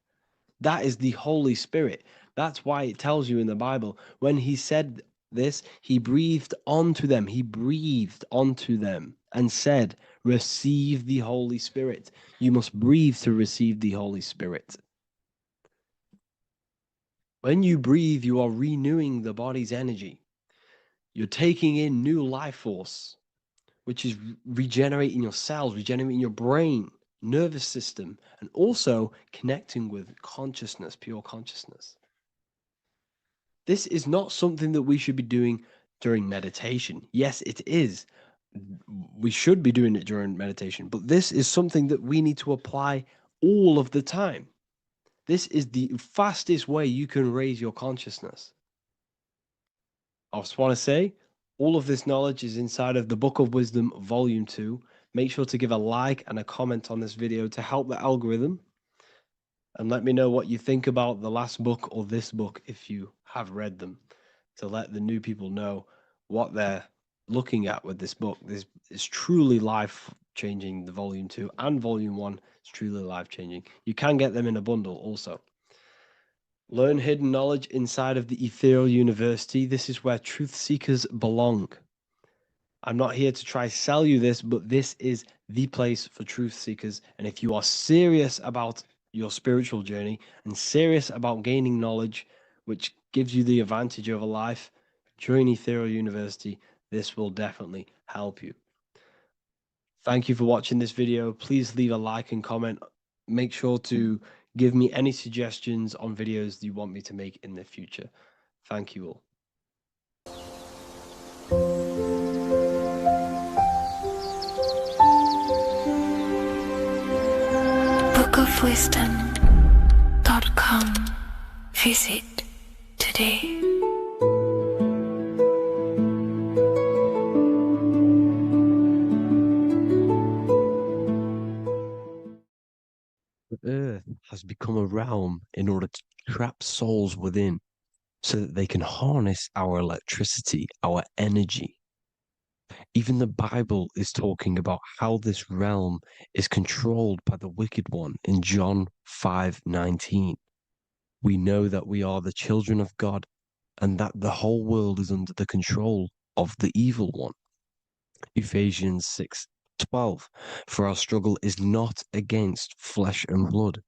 D: That is the Holy Spirit. That's why it tells you in the Bible, when he said this, he breathed onto them. He breathed onto them and said, receive the Holy Spirit. You must breathe to receive the Holy Spirit. When you breathe, you are renewing the body's energy. You're taking in new life force, which is regenerating your cells, regenerating your brain, nervous system, and also connecting with consciousness, pure consciousness. This is not something that we should be doing during meditation. Yes, it is. We should be doing it during meditation, but this is something that we need to apply all of the time. This is the fastest way you can raise your consciousness. I just want to say, all of this knowledge is inside of the Book of Wisdom, Volume 2. Make sure to give a like and a comment on this video to help the algorithm. And let me know what you think about the last book or this book if you have read them, to let the new people know what they're looking at with this book. This is truly life-changing, the Volume 2 and Volume 1 is truly life-changing. You can get them in a bundle also. Learn hidden knowledge inside of the Ethereal University. This is where truth seekers belong. I'm not here to try sell you this, but this is the place for truth seekers. And if you are serious about your spiritual journey and serious about gaining knowledge, which gives you the advantage over life, join Ethereal University. This will definitely help you. Thank you for watching this video. Please leave a like and comment. Make sure to give me any suggestions on videos you want me to make in the future. Thank you all.
F: bookofwisdom.com. Visit today.
E: The earth has become a realm in order to trap souls within so that they can harness our electricity, our energy. Even the Bible is talking about how this realm is controlled by the wicked one in John 5:19. We know that we are the children of God and that the whole world is under the control of the evil one. Ephesians 6:12. For our struggle is not against flesh and blood,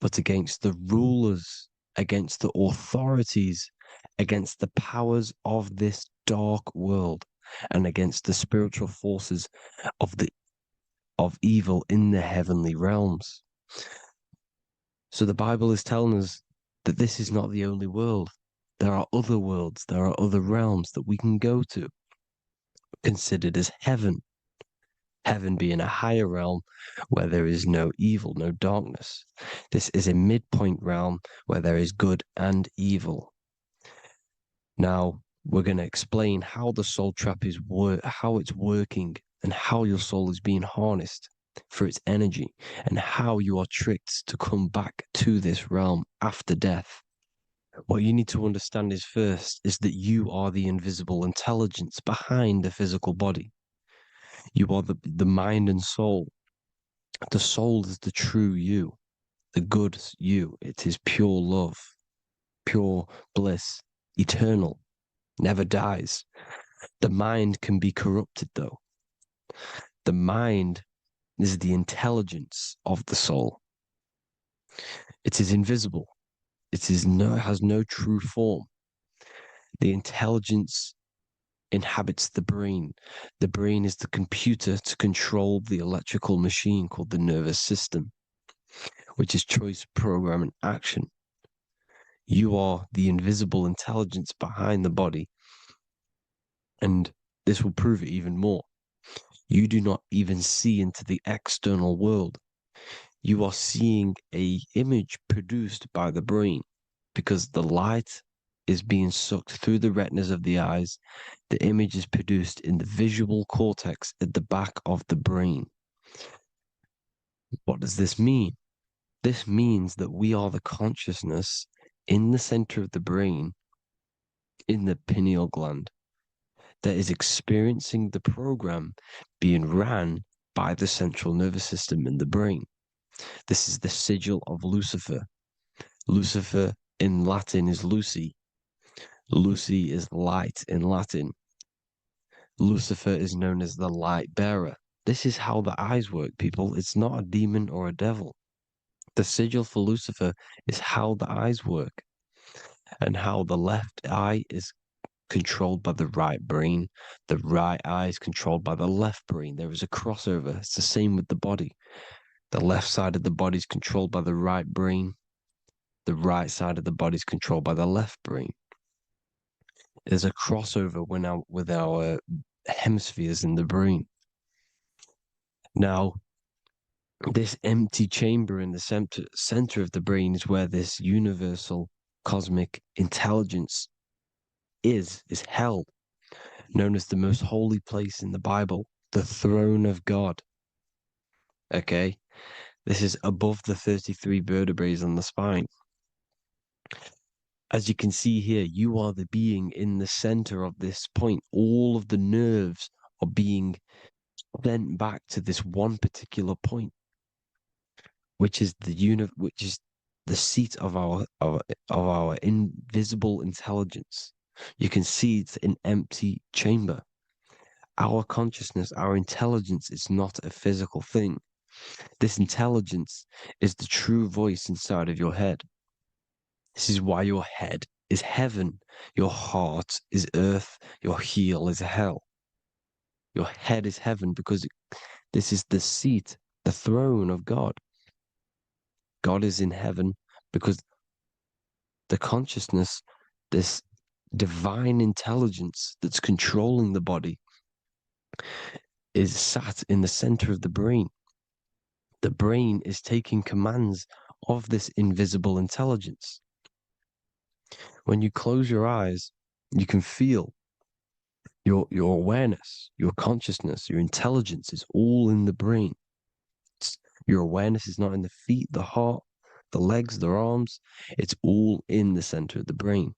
E: but against the rulers, against the authorities, against the powers of this dark world, and against the spiritual forces of evil in the heavenly realms. So the Bible is telling us that this is not the only world. There are other worlds, there are other realms that we can go to, considered as heaven. Heaven being a higher realm where there is no evil, no darkness. This is a midpoint realm where there is good and evil. Now, we're going to explain how the soul trap is how it's working and how your soul is being harnessed for its energy and how you are tricked to come back to this realm after death. What you need to understand is first is that you are the invisible intelligence behind the physical body. You are the mind and soul. The soul is the true you, the good you. It is pure love, pure bliss, eternal, never dies. The mind can be corrupted though. The mind is the intelligence of the soul. It is invisible. It has no true form. The intelligence inhabits the brain. The brain is the computer to control the electrical machine called the nervous system, which is choice, program, and action. You are the invisible intelligence behind the body, and this will prove it even more. You do not even see into the external world. You are seeing an image produced by the brain because the light is being sucked through the retinas of the eyes. The image is produced in the visual cortex at the back of the brain. What does this mean? This means that we are the consciousness in the center of the brain, in the pineal gland, that is experiencing the program being ran by the central nervous system in the brain. This is the sigil of Lucifer. Lucifer in Latin is Lucy. Lucy is light in Latin. Lucifer is known as the light bearer. This is how the eyes work, people. It's not a demon or a devil. The sigil for Lucifer is how the eyes work and how the left eye is controlled by the right brain. The right eye is controlled by the left brain. There is a crossover. It's the same with the body. The left side of the body is controlled by the right brain. The right side of the body is controlled by the left brain. There's a crossover with our hemispheres in the brain. Now, this empty chamber in the center of the brain is where this universal cosmic intelligence is hell, known as the most holy place in the Bible, the throne of God. Okay? This is above the 33 vertebrae on the spine. As you can see here, you are the being in the center of this point. All of the nerves are being sent back to this one particular point, which is which is the seat of our invisible intelligence. You can see it's an empty chamber. Our consciousness, our intelligence is not a physical thing. This intelligence is the true voice inside of your head. This is why your head is heaven, your heart is earth, your heel is hell. Your head is heaven because this is the seat, the throne of God. God is in heaven because the consciousness, this divine intelligence that's controlling the body, is sat in the center of the brain. The brain is taking commands of this invisible intelligence. When you close your eyes, you can feel your awareness, your consciousness, your intelligence is all in the brain. Your awareness is not in the feet, the heart, the legs, the arms. It's all in the center of the brain.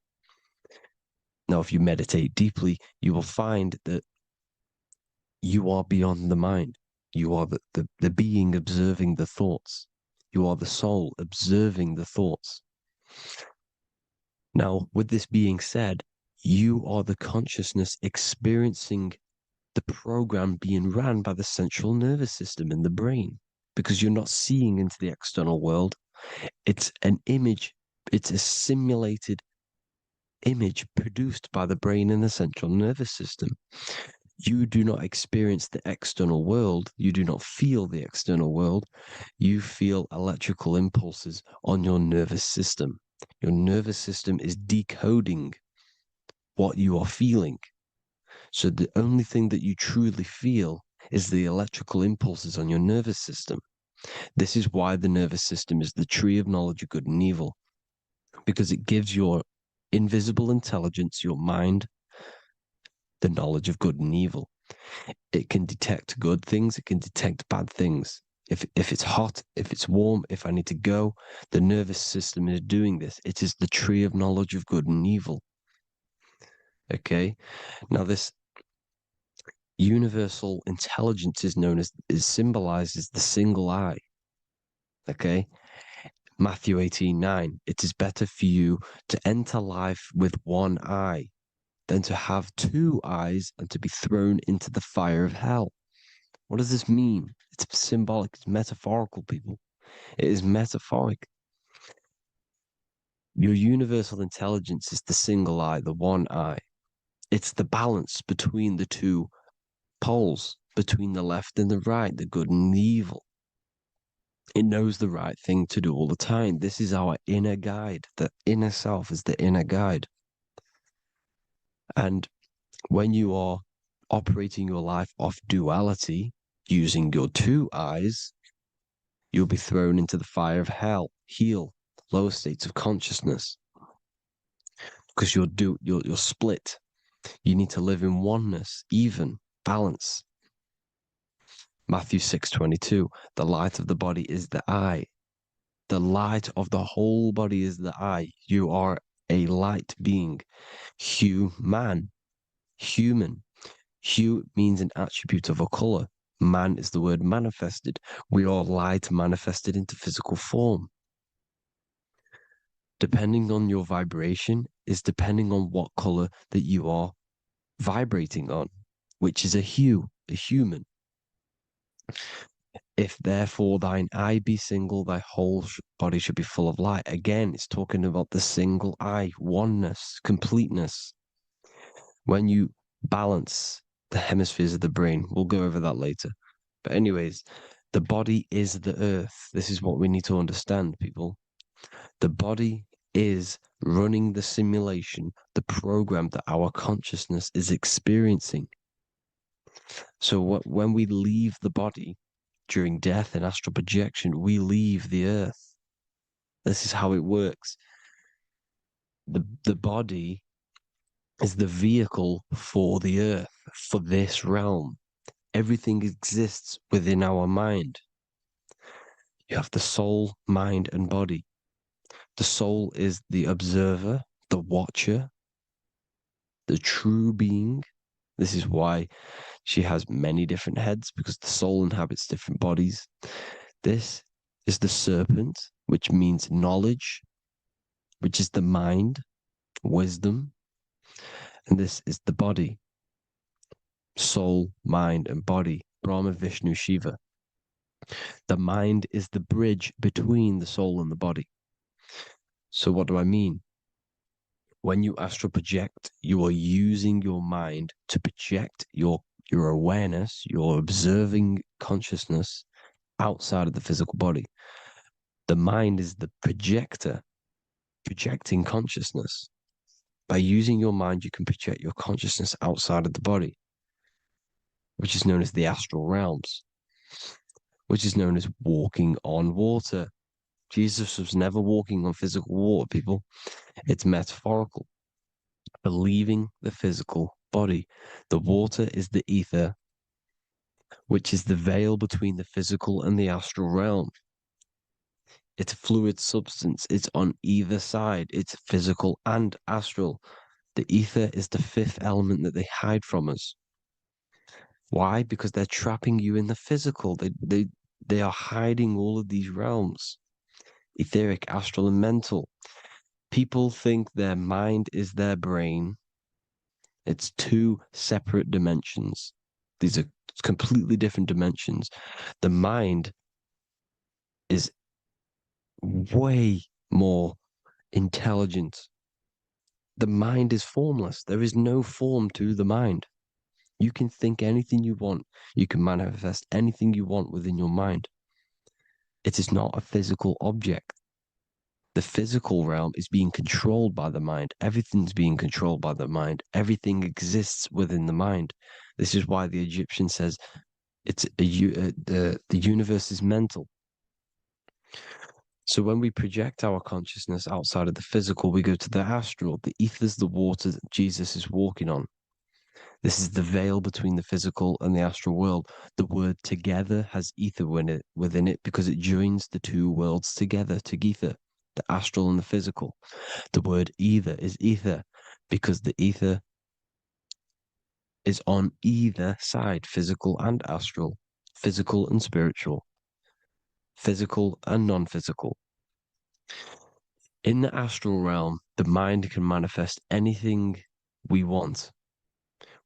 E: Now, if you meditate deeply, you will find that you are beyond the mind. You are the being observing the thoughts. You are the soul observing the thoughts. Now, with this being said, you are the consciousness experiencing the program being ran by the central nervous system in the brain, because you're not seeing into the external world. It's an image, it's a simulated image produced by the brain and the central nervous system. You do not experience the external world. You do not feel the external world. You feel electrical impulses on your nervous system. Your nervous system is decoding what you are feeling. So the only thing that you truly feel is the electrical impulses on your nervous system. This is why the nervous system is the tree of knowledge of good and evil, because it gives your invisible intelligence, your mind, the knowledge of good and evil. It can detect good things, it can detect bad things. If it's hot, if it's warm, if I need to go, the nervous system is doing this. It is the tree of knowledge of good and evil. Okay? Now this universal intelligence is symbolized as the single eye. Okay? Matthew 18:9. It is better for you to enter life with one eye than to have two eyes and to be thrown into the fire of hell. What does this mean? It's symbolic, it's metaphorical, people. It is metaphoric. Your universal intelligence is the single eye, the one eye. It's the balance between the two poles, between the left and the right, the good and the evil. It knows the right thing to do all the time. This is our inner guide. The inner self is the inner guide. And when you are operating your life off duality, using your two eyes, you'll be thrown into the fire of hell, lower states of consciousness. Because you're split. You need to live in oneness, even, balance. Matthew 6:22, the light of the body is the eye. The light of the whole body is the eye. You are a light being. Human. Hue means an attribute of a color. Man is the word manifested. We are light manifested into physical form. Depending on your vibration is depending on what color that you are vibrating on, which is a hue, a human. If therefore thine eye be single, thy whole body should be full of light. Again, it's talking about the single eye, oneness, completeness. When you balance the hemispheres of the brain, we'll go over that later. But anyways, the body is the earth. This is what we need to understand, people. The body is running the simulation, the program that our consciousness is experiencing. So when we leave the body during death and astral projection, we leave the earth. This is how it works. The body is the vehicle for the earth, for this realm. Everything exists within our mind. You have the soul, mind, and body. The soul is the observer, the watcher, the true being. This is why she has many different heads, because the soul inhabits different bodies. This is the serpent, which means knowledge, which is the mind, wisdom. And this is the body, soul, mind, and body, Brahma, Vishnu, Shiva. The mind is the bridge between the soul and the body. So what do I mean? When you astral project, you are using your mind to project your awareness, your observing consciousness outside of the physical body. The mind is the projector, projecting consciousness. By using your mind, you can project your consciousness outside of the body, which is known as the astral realms, which is known as walking on water. Jesus was never walking on physical water, people. It's metaphorical. Believing the physical body. The water is the ether, which is the veil between the physical and the astral realm. It's a fluid substance. It's on either side. It's physical and astral. The ether is the fifth element that they hide from us. Why? Because they're trapping you in the physical. They are hiding all of these realms. Etheric, astral, and mental. People think their mind is their brain. It's two separate dimensions. These are completely different dimensions. The mind is way more intelligent. The mind is formless. There is no form to the mind. You can think anything you want. You can manifest anything you want within your mind. It is not a physical object. The physical realm is being controlled by the mind. Everything's being controlled by the mind. Everything exists within the mind. This is why the Egyptian says the universe is mental. So when we project our consciousness outside of the physical, we go to the astral. The ether is the water that Jesus is walking on. This is the veil between the physical and the astral world. The word together has ether within it because it joins the two worlds together, together, the astral and the physical. The word either is ether because the ether is on either side, physical and astral, physical and spiritual, physical and non-physical. In the astral realm, the mind can manifest anything we want.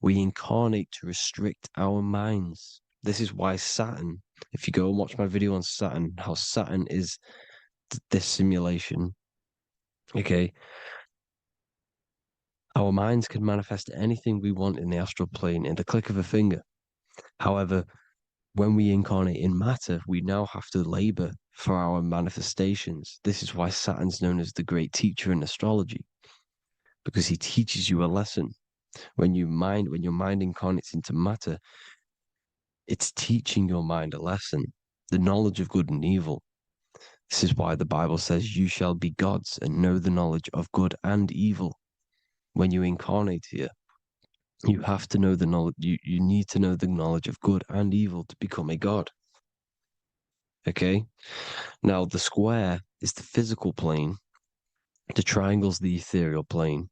E: We incarnate to restrict our minds. This is why Saturn, if you go and watch my video on Saturn, how Saturn is this simulation, okay? Our minds can manifest anything we want in the astral plane in the click of a finger. However, when we incarnate in matter, we now have to labor for our manifestations. This is why Saturn's known as the great teacher in astrology, because he teaches you a lesson. When your mind incarnates into matter, it's teaching your mind a lesson, the knowledge of good and evil. This is why the Bible says, you shall be gods and know the knowledge of good and evil. When you incarnate here, you have to know the knowledge, you need to know the knowledge of good and evil to become a god. Okay? Now, the square is the physical plane, the triangle's the ethereal plane,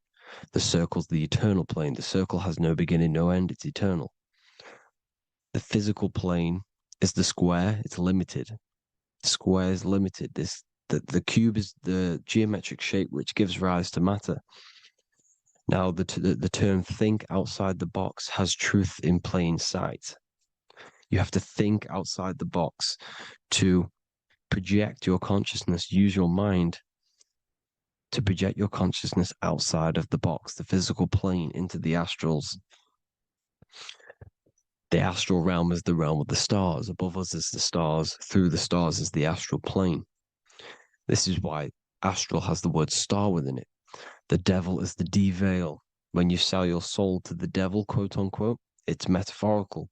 E: the circle's the eternal plane. The circle has no beginning, no end, it's eternal. The physical plane is the square, it's limited. The square is limited. The cube is the geometric shape which gives rise to matter. Now, the term think outside the box has truth in plain sight. You have to think outside the box to project your consciousness, use your mind to project your consciousness outside of the box, the physical plane, into the astrals. The astral realm is the realm of the stars. Above us is the stars. Through the stars is the astral plane. This is why astral has the word star within it. The devil is the deveil. When you sell your soul to the devil, quote unquote, it's metaphorical.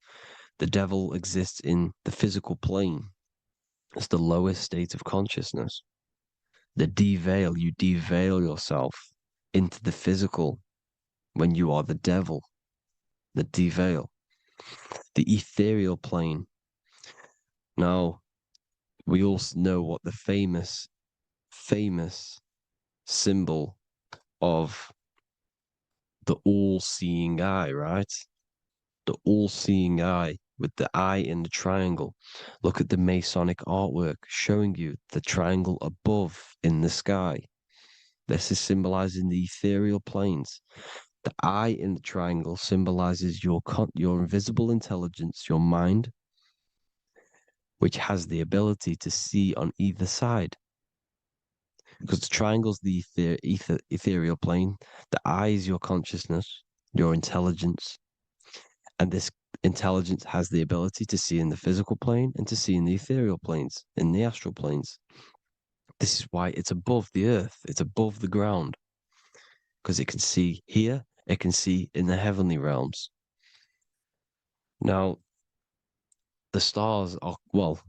E: The devil exists in the physical plane. It's the lowest state of consciousness. The deveil, you deveil yourself into the physical, when you are the devil, the devil, the ethereal plane. Now, we also know what the famous symbol of the all-seeing eye, right? The all-seeing eye with the eye in the triangle. Look at the Masonic artwork showing you the triangle above in the sky. This is symbolizing the ethereal planes. The eye in the triangle symbolizes your invisible intelligence, your mind, which has the ability to see on either side. Because the triangle's the ethereal plane. The eye is your consciousness, your intelligence. And this intelligence has the ability to see in the physical plane and to see in the ethereal planes, in the astral planes. This is why it's above the earth. It's above the ground. Because it can see here, it can see in the heavenly realms. Now, the stars are, well,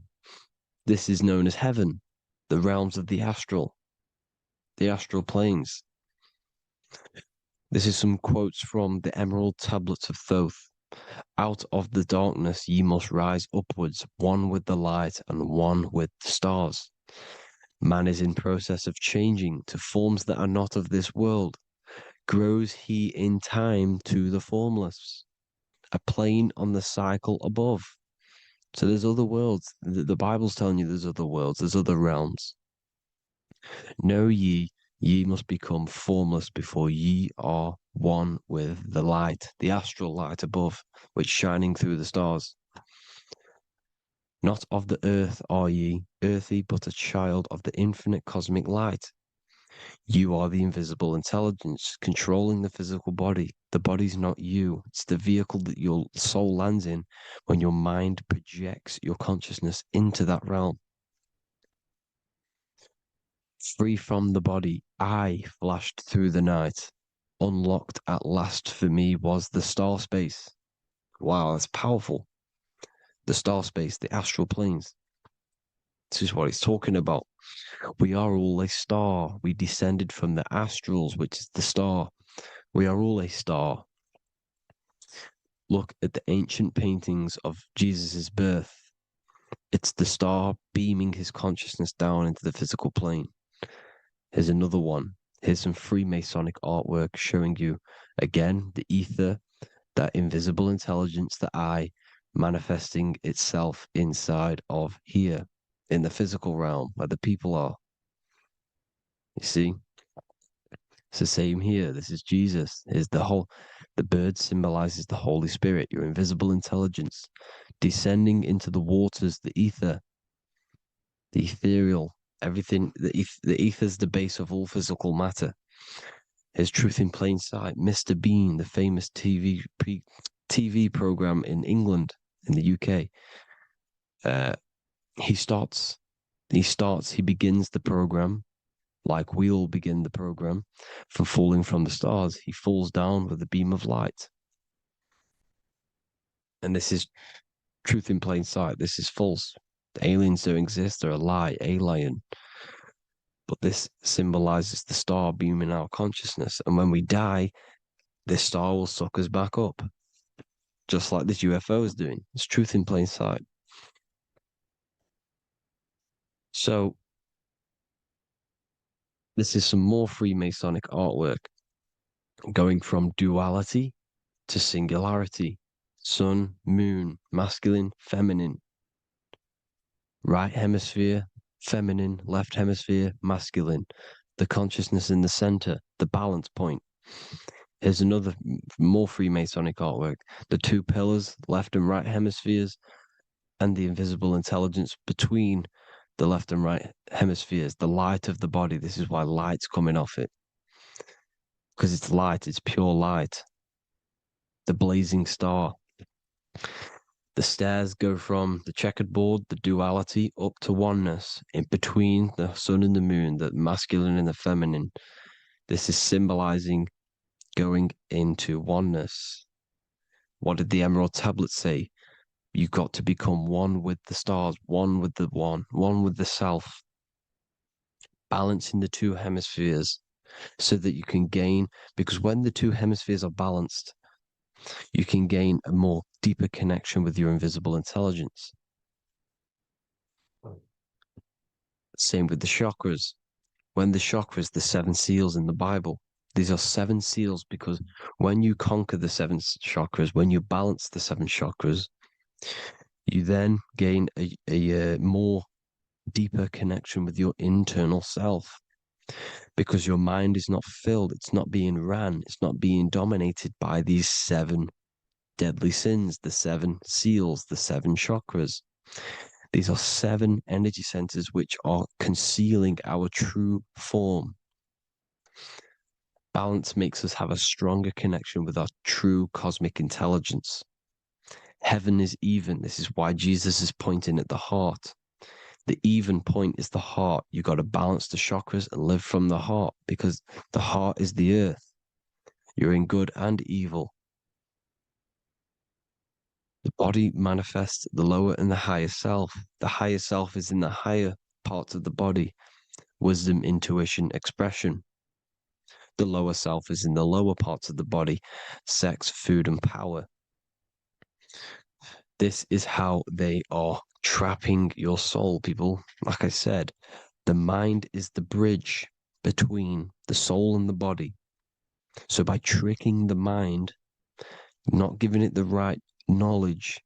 E: this is known as heaven, the realms of the astral planes. This is some quotes from the Emerald Tablets of Thoth. Out of the darkness ye must rise upwards, one with the light and one with the stars. Man is in process of changing to forms that are not of this world. Grows he in time to the formless, a plane on the cycle above. So there's other worlds. The Bible's telling you there's other worlds, there's other realms. Know ye must become formless before ye are one with the light, the astral light above, which shining through the stars. Not of the earth are ye, earthy, but a child of the infinite cosmic light. You are the invisible intelligence controlling the physical body. The body's not you. It's the vehicle that your soul lands in when your mind projects your consciousness into that realm. Free from the body, I flashed through the night. Unlocked at last for me was the star space. Wow, that's powerful. The star space, the astral planes. This is what it's talking about. We are all a star. We descended from the astrals, which is the star. We are all a star. Look at the ancient paintings of Jesus' birth. It's the star beaming his consciousness down into the physical plane. Here's another one. Here's some Freemasonic artwork showing you, again, the ether, that invisible intelligence, the eye, manifesting itself inside of here, in the physical realm, where the people are. You see? It's the same here. This is Jesus. Here's the bird symbolizes the Holy Spirit, your invisible intelligence, descending into the waters, the ether, the ethereal, everything. The ether's the base of all physical matter. Here's Truth in Plain Sight. Mr. Bean, the famous TV program in England, in the UK. He begins the program like we all begin the program from falling from the stars. He falls down with a beam of light. And this is Truth in Plain Sight. This is false. The aliens don't exist. They're a lie, alien. But this symbolizes the star beaming our consciousness. And when we die, this star will suck us back up. Just like this UFO is doing. It's Truth in Plain Sight. So, this is some more Freemasonic artwork. Going from duality to singularity. Sun, moon, masculine, feminine. Right hemisphere, feminine, left hemisphere, masculine. The consciousness in the center, the balance point. Here's another more Freemasonic artwork. The two pillars, left and right hemispheres, and the invisible intelligence between the left and right hemispheres, the light of the body. This is why light's coming off it. Because it's light, it's pure light. The blazing star. The stairs go from the checkered board, the duality, up to oneness, in between the sun and the moon, the masculine and the feminine. This is symbolizing going into oneness. What did the Emerald Tablets say? You've got to become one with the stars, one with the one with the self. Balancing the two hemispheres. so that you can gain, because when the two hemispheres are balanced, you can gain a more deeper connection with your invisible intelligence. Same with the chakras. When the chakras, the 7 seals in the Bible, these are 7 seals because when you conquer the 7 chakras, when you balance the 7 chakras, you then gain a more deeper connection with your internal self, because your mind is not filled, it's not being ran, it's not being dominated by these 7 deadly sins, the 7 seals, the 7 chakras. These are 7 energy centers which are concealing our true form. Balance makes us have a stronger connection with our true cosmic intelligence. Heaven is even. This is why Jesus is pointing at the heart. The even point is the heart. You got to balance the chakras and live from the heart, because the heart is the earth. You're in good and evil. The body manifests the lower and the higher self. The higher self is in the higher parts of the body, wisdom, intuition, expression. The lower self is in the lower parts of the body, sex, food, and power. This is how they are trapping your soul, people. Like I said, the mind is the bridge between the soul and the body. So by tricking the mind, not giving it the right knowledge,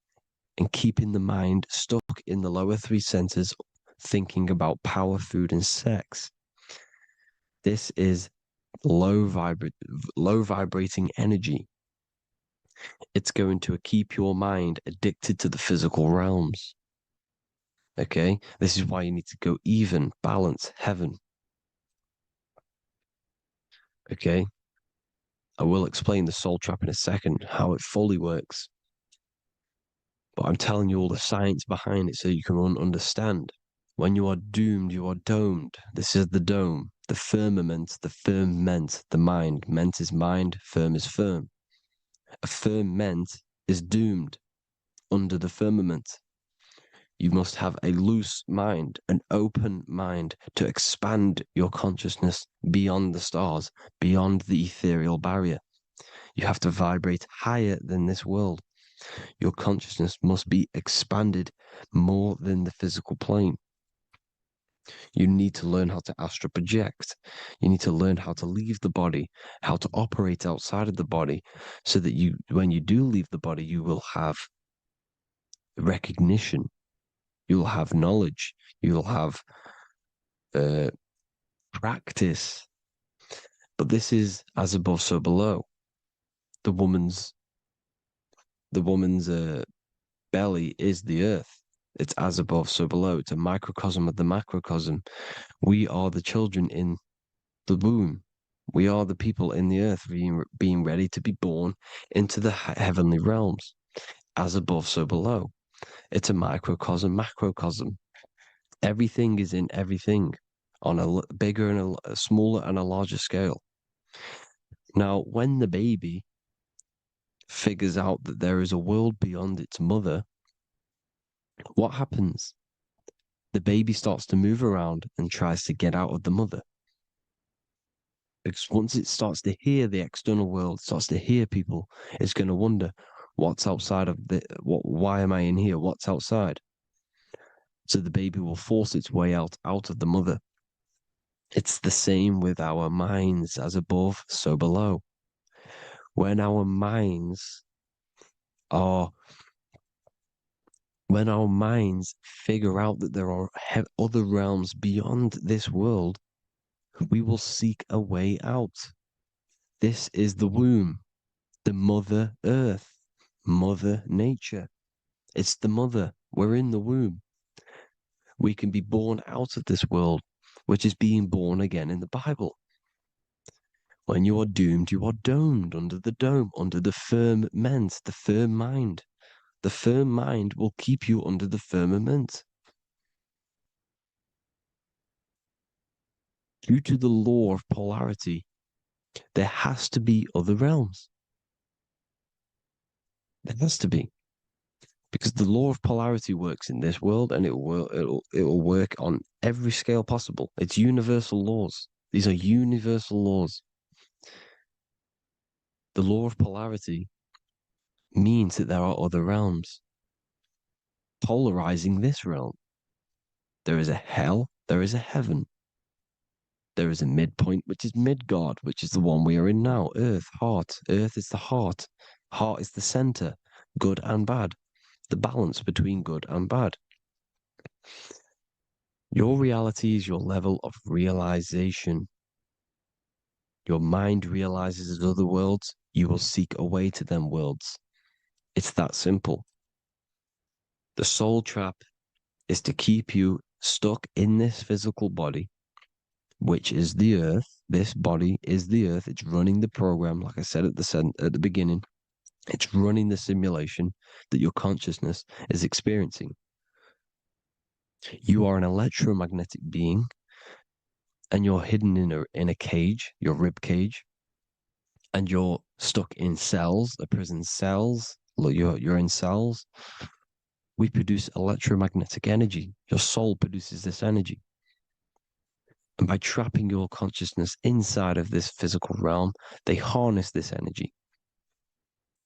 E: and keeping the mind stuck in the lower 3 centers, thinking about power, food, and sex, this is low vibrating energy. It's going to keep your mind addicted to the physical realms. Okay? This is why you need to go even, balance, heaven. Okay? I will explain the soul trap in a second, how it fully works. But I'm telling you all the science behind it so you can understand. When you are doomed, you are domed. This is the dome, the firmament, the firmament, the mind. Ment is mind, firm is firm. A firmament is doomed under the firmament. You must have a loose mind, an open mind to expand your consciousness beyond the stars, beyond the ethereal barrier. You have to vibrate higher than this world. Your consciousness must be expanded more than the physical plane. You need to learn how to astral project. You need to learn how to leave the body, how to operate outside of the body, so that you, when you do leave the body, you will have recognition. You'll have knowledge. You'll have practice. But this is as above, so below. The woman's belly is the earth. It's as above, so below. It's a microcosm of the macrocosm. We are the children in the womb. We are the people in the earth being ready to be born into the heavenly realms. As above, so below. It's a microcosm, macrocosm. Everything is in everything on a bigger and a smaller and a larger scale. Now, when the baby figures out that there is a world beyond its mother, what happens? The baby starts to move around and tries to get out of the mother. Because once it starts to hear the external world, starts to hear people, it's going to wonder, what's outside of why am I in here? What's outside? So the baby will force its way out of the mother. It's the same with our minds, as above, so below. When our minds figure out that there are other realms beyond this world, we will seek a way out. This is the womb, the Mother Earth, Mother Nature. It's the mother. We're in the womb. We can be born out of this world, which is being born again in the Bible. When you are doomed, you are domed under the dome, under the firmament, the firm mind. The firm mind will keep you under the firmament. Due to the law of polarity, there has to be other realms. There has to be. Because the law of polarity works in this world, and it will work on every scale possible. It's universal laws. These are universal laws. The law of polarity means that there are other realms polarizing this realm. There is a hell, there is a heaven. There is a midpoint, which is Midgard, which is the one we are in now. Earth, heart. Earth is the heart. Heart is the center, good and bad. The balance between good and bad. Your reality is your level of realization. Your mind realizes other worlds, you will seek a way to them worlds. It's that simple. The soul trap is to keep you stuck in this physical body, which is the earth. This body is the earth. It's running the program, like I said at the beginning. It's running the simulation that your consciousness is experiencing. You are an electromagnetic being, and you're hidden in a cage, your rib cage, and you're stuck in cells, the prison cells. Look, you're in cells. We produce electromagnetic energy. Your soul produces this energy. And by trapping your consciousness inside of this physical realm, they harness this energy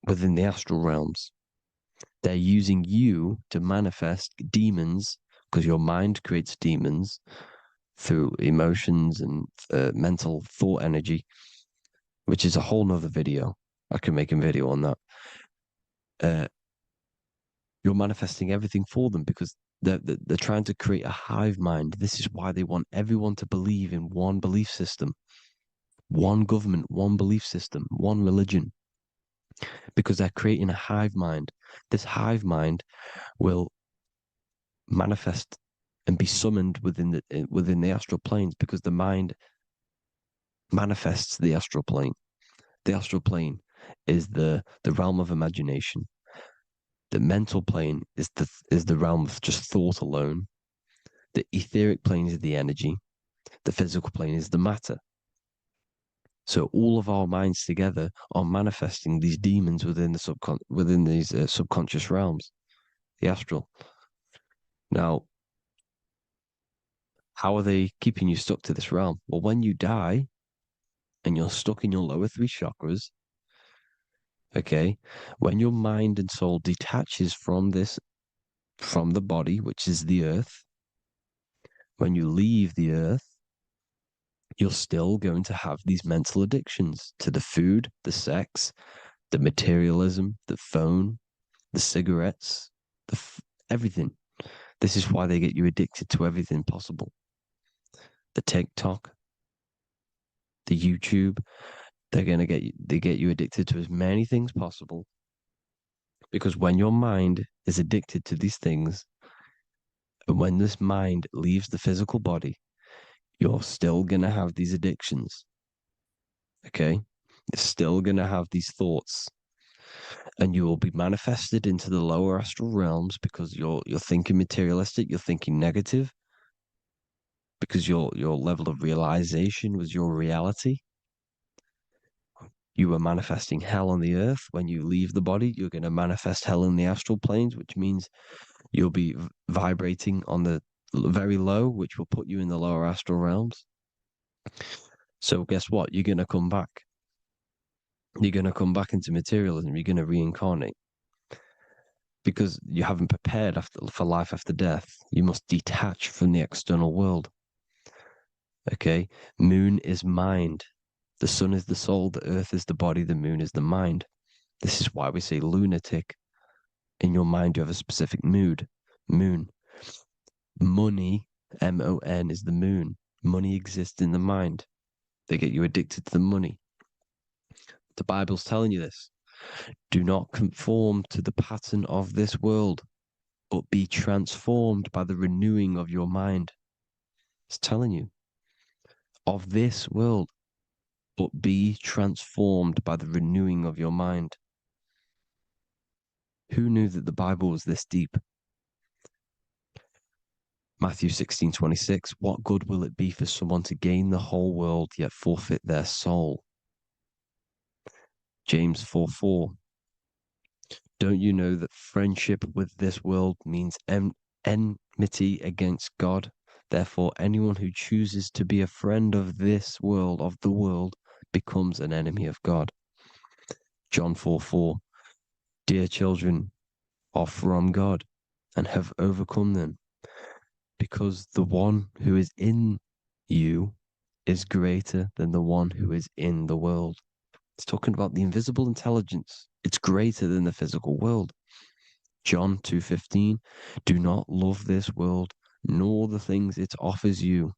E: within the astral realms. They're using you to manifest demons, because your mind creates demons through emotions and mental thought energy, which is a whole nother video. I can make a video on that. You're manifesting everything for them because they're trying to create a hive mind. This is why they want everyone to believe in one belief system, one government, one belief system, one religion, because they're creating a hive mind. This hive mind will manifest and be summoned within the astral planes, because the mind manifests the astral plane. The astral plane is the realm of imagination. The mental plane is the realm of just thought alone. The etheric plane is the energy. The physical plane is the matter. So all of our minds together are manifesting these demons within these subconscious realms, the astral. Now, how are they keeping you stuck to this realm? Well, when you die and you're stuck in your lower three chakras, okay, when your mind and soul detaches from the body, which is the earth, when you leave the earth, you're still going to have these mental addictions to the food, the sex, the materialism, the phone, the cigarettes, everything. This is why they get you addicted to everything possible. The TikTok, the YouTube, they get you addicted to as many things possible. Because when your mind is addicted to these things, and when this mind leaves the physical body, you're still going to have these addictions. Okay? You're still going to have these thoughts. And you will be manifested into the lower astral realms because you're thinking materialistic, you're thinking negative, because your level of realization was your reality. You were manifesting hell on the earth. When you leave the body, you're going to manifest hell in the astral planes, which means you'll be vibrating on the very low, which will put you in the lower astral realms. So guess what? You're going to come back. You're going to come back into materialism. You're going to reincarnate. Because you haven't prepared for life after death. You must detach from the external world. Okay? Moon is mind. The sun is the soul. The earth is the body. The moon is the mind. This is why we say lunatic. In your mind, you have a specific mood. Moon. Money, M-O-N, is the moon. Money exists in the mind. They get you addicted to the money. The Bible's telling you this. Do not conform to the pattern of this world, but be transformed by the renewing of your mind. It's telling you. Of this world, but be transformed by the renewing of your mind. Who knew that the Bible was this deep? Matthew 16:26, what good will it be for someone to gain the whole world yet forfeit their soul? James 4:4, don't you know that friendship with this world means enmity against God? Therefore, anyone who chooses to be a friend of this world, of the world, becomes an enemy of God. John 4:4. Dear children, are from God and have overcome them, because the one who is in you is greater than the one who is in the world. It's talking about the invisible intelligence. It's greater than the physical world. John 2:15. Do not love this world, nor the things it offers you,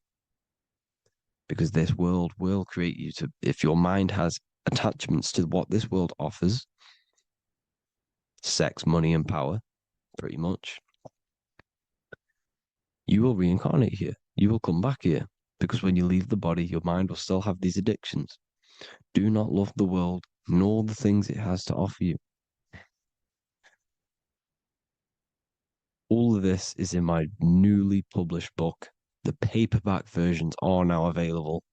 E: because this world will create you to, if your mind has attachments to what this world offers, sex, money, and power, pretty much, you will reincarnate here. You will come back here, because when you leave the body, your mind will still have these addictions. Do not love the world, nor the things it has to offer you. All of this is in my newly published book. The paperback versions are now available.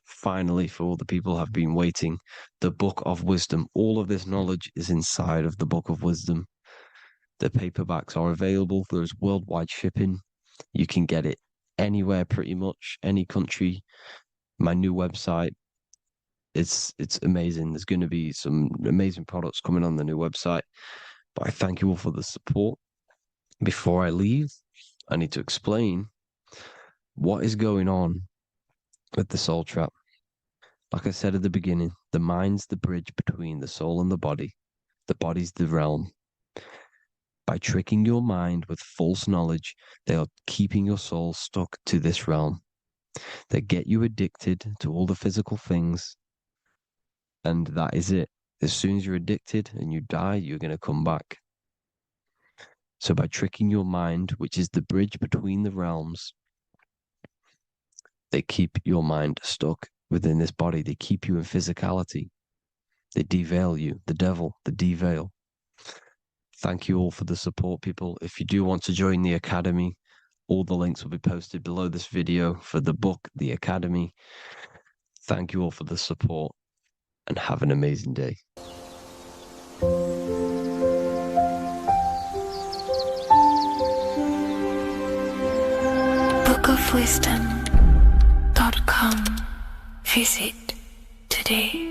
E: Finally, for all the people who have been waiting, the Book of Wisdom. All of this knowledge is inside of the Book of Wisdom. The paperbacks are available. There's worldwide shipping. You can get it anywhere, pretty much, any country. My new website, it's amazing. There's going to be some amazing products coming on the new website. But I thank you all for the support. Before I leave, I need to explain what is going on with the soul trap. Like I said at the beginning, the mind's the bridge between the soul and the body. The body's the realm. By tricking your mind with false knowledge, they are keeping your soul stuck to this realm. They get you addicted to all the physical things, and that is it. As soon as you're addicted and you die, you're going to come back. So by tricking your mind, which is the bridge between the realms, they keep your mind stuck within this body. They keep you in physicality. They deveil you, the devil, the deveil. Thank you all for the support, people. If you do want to join the Academy, all the links will be posted below this video for the book, The Academy. Thank you all for the support, and have an amazing day.
F: bookofwisdom.com. Visit today.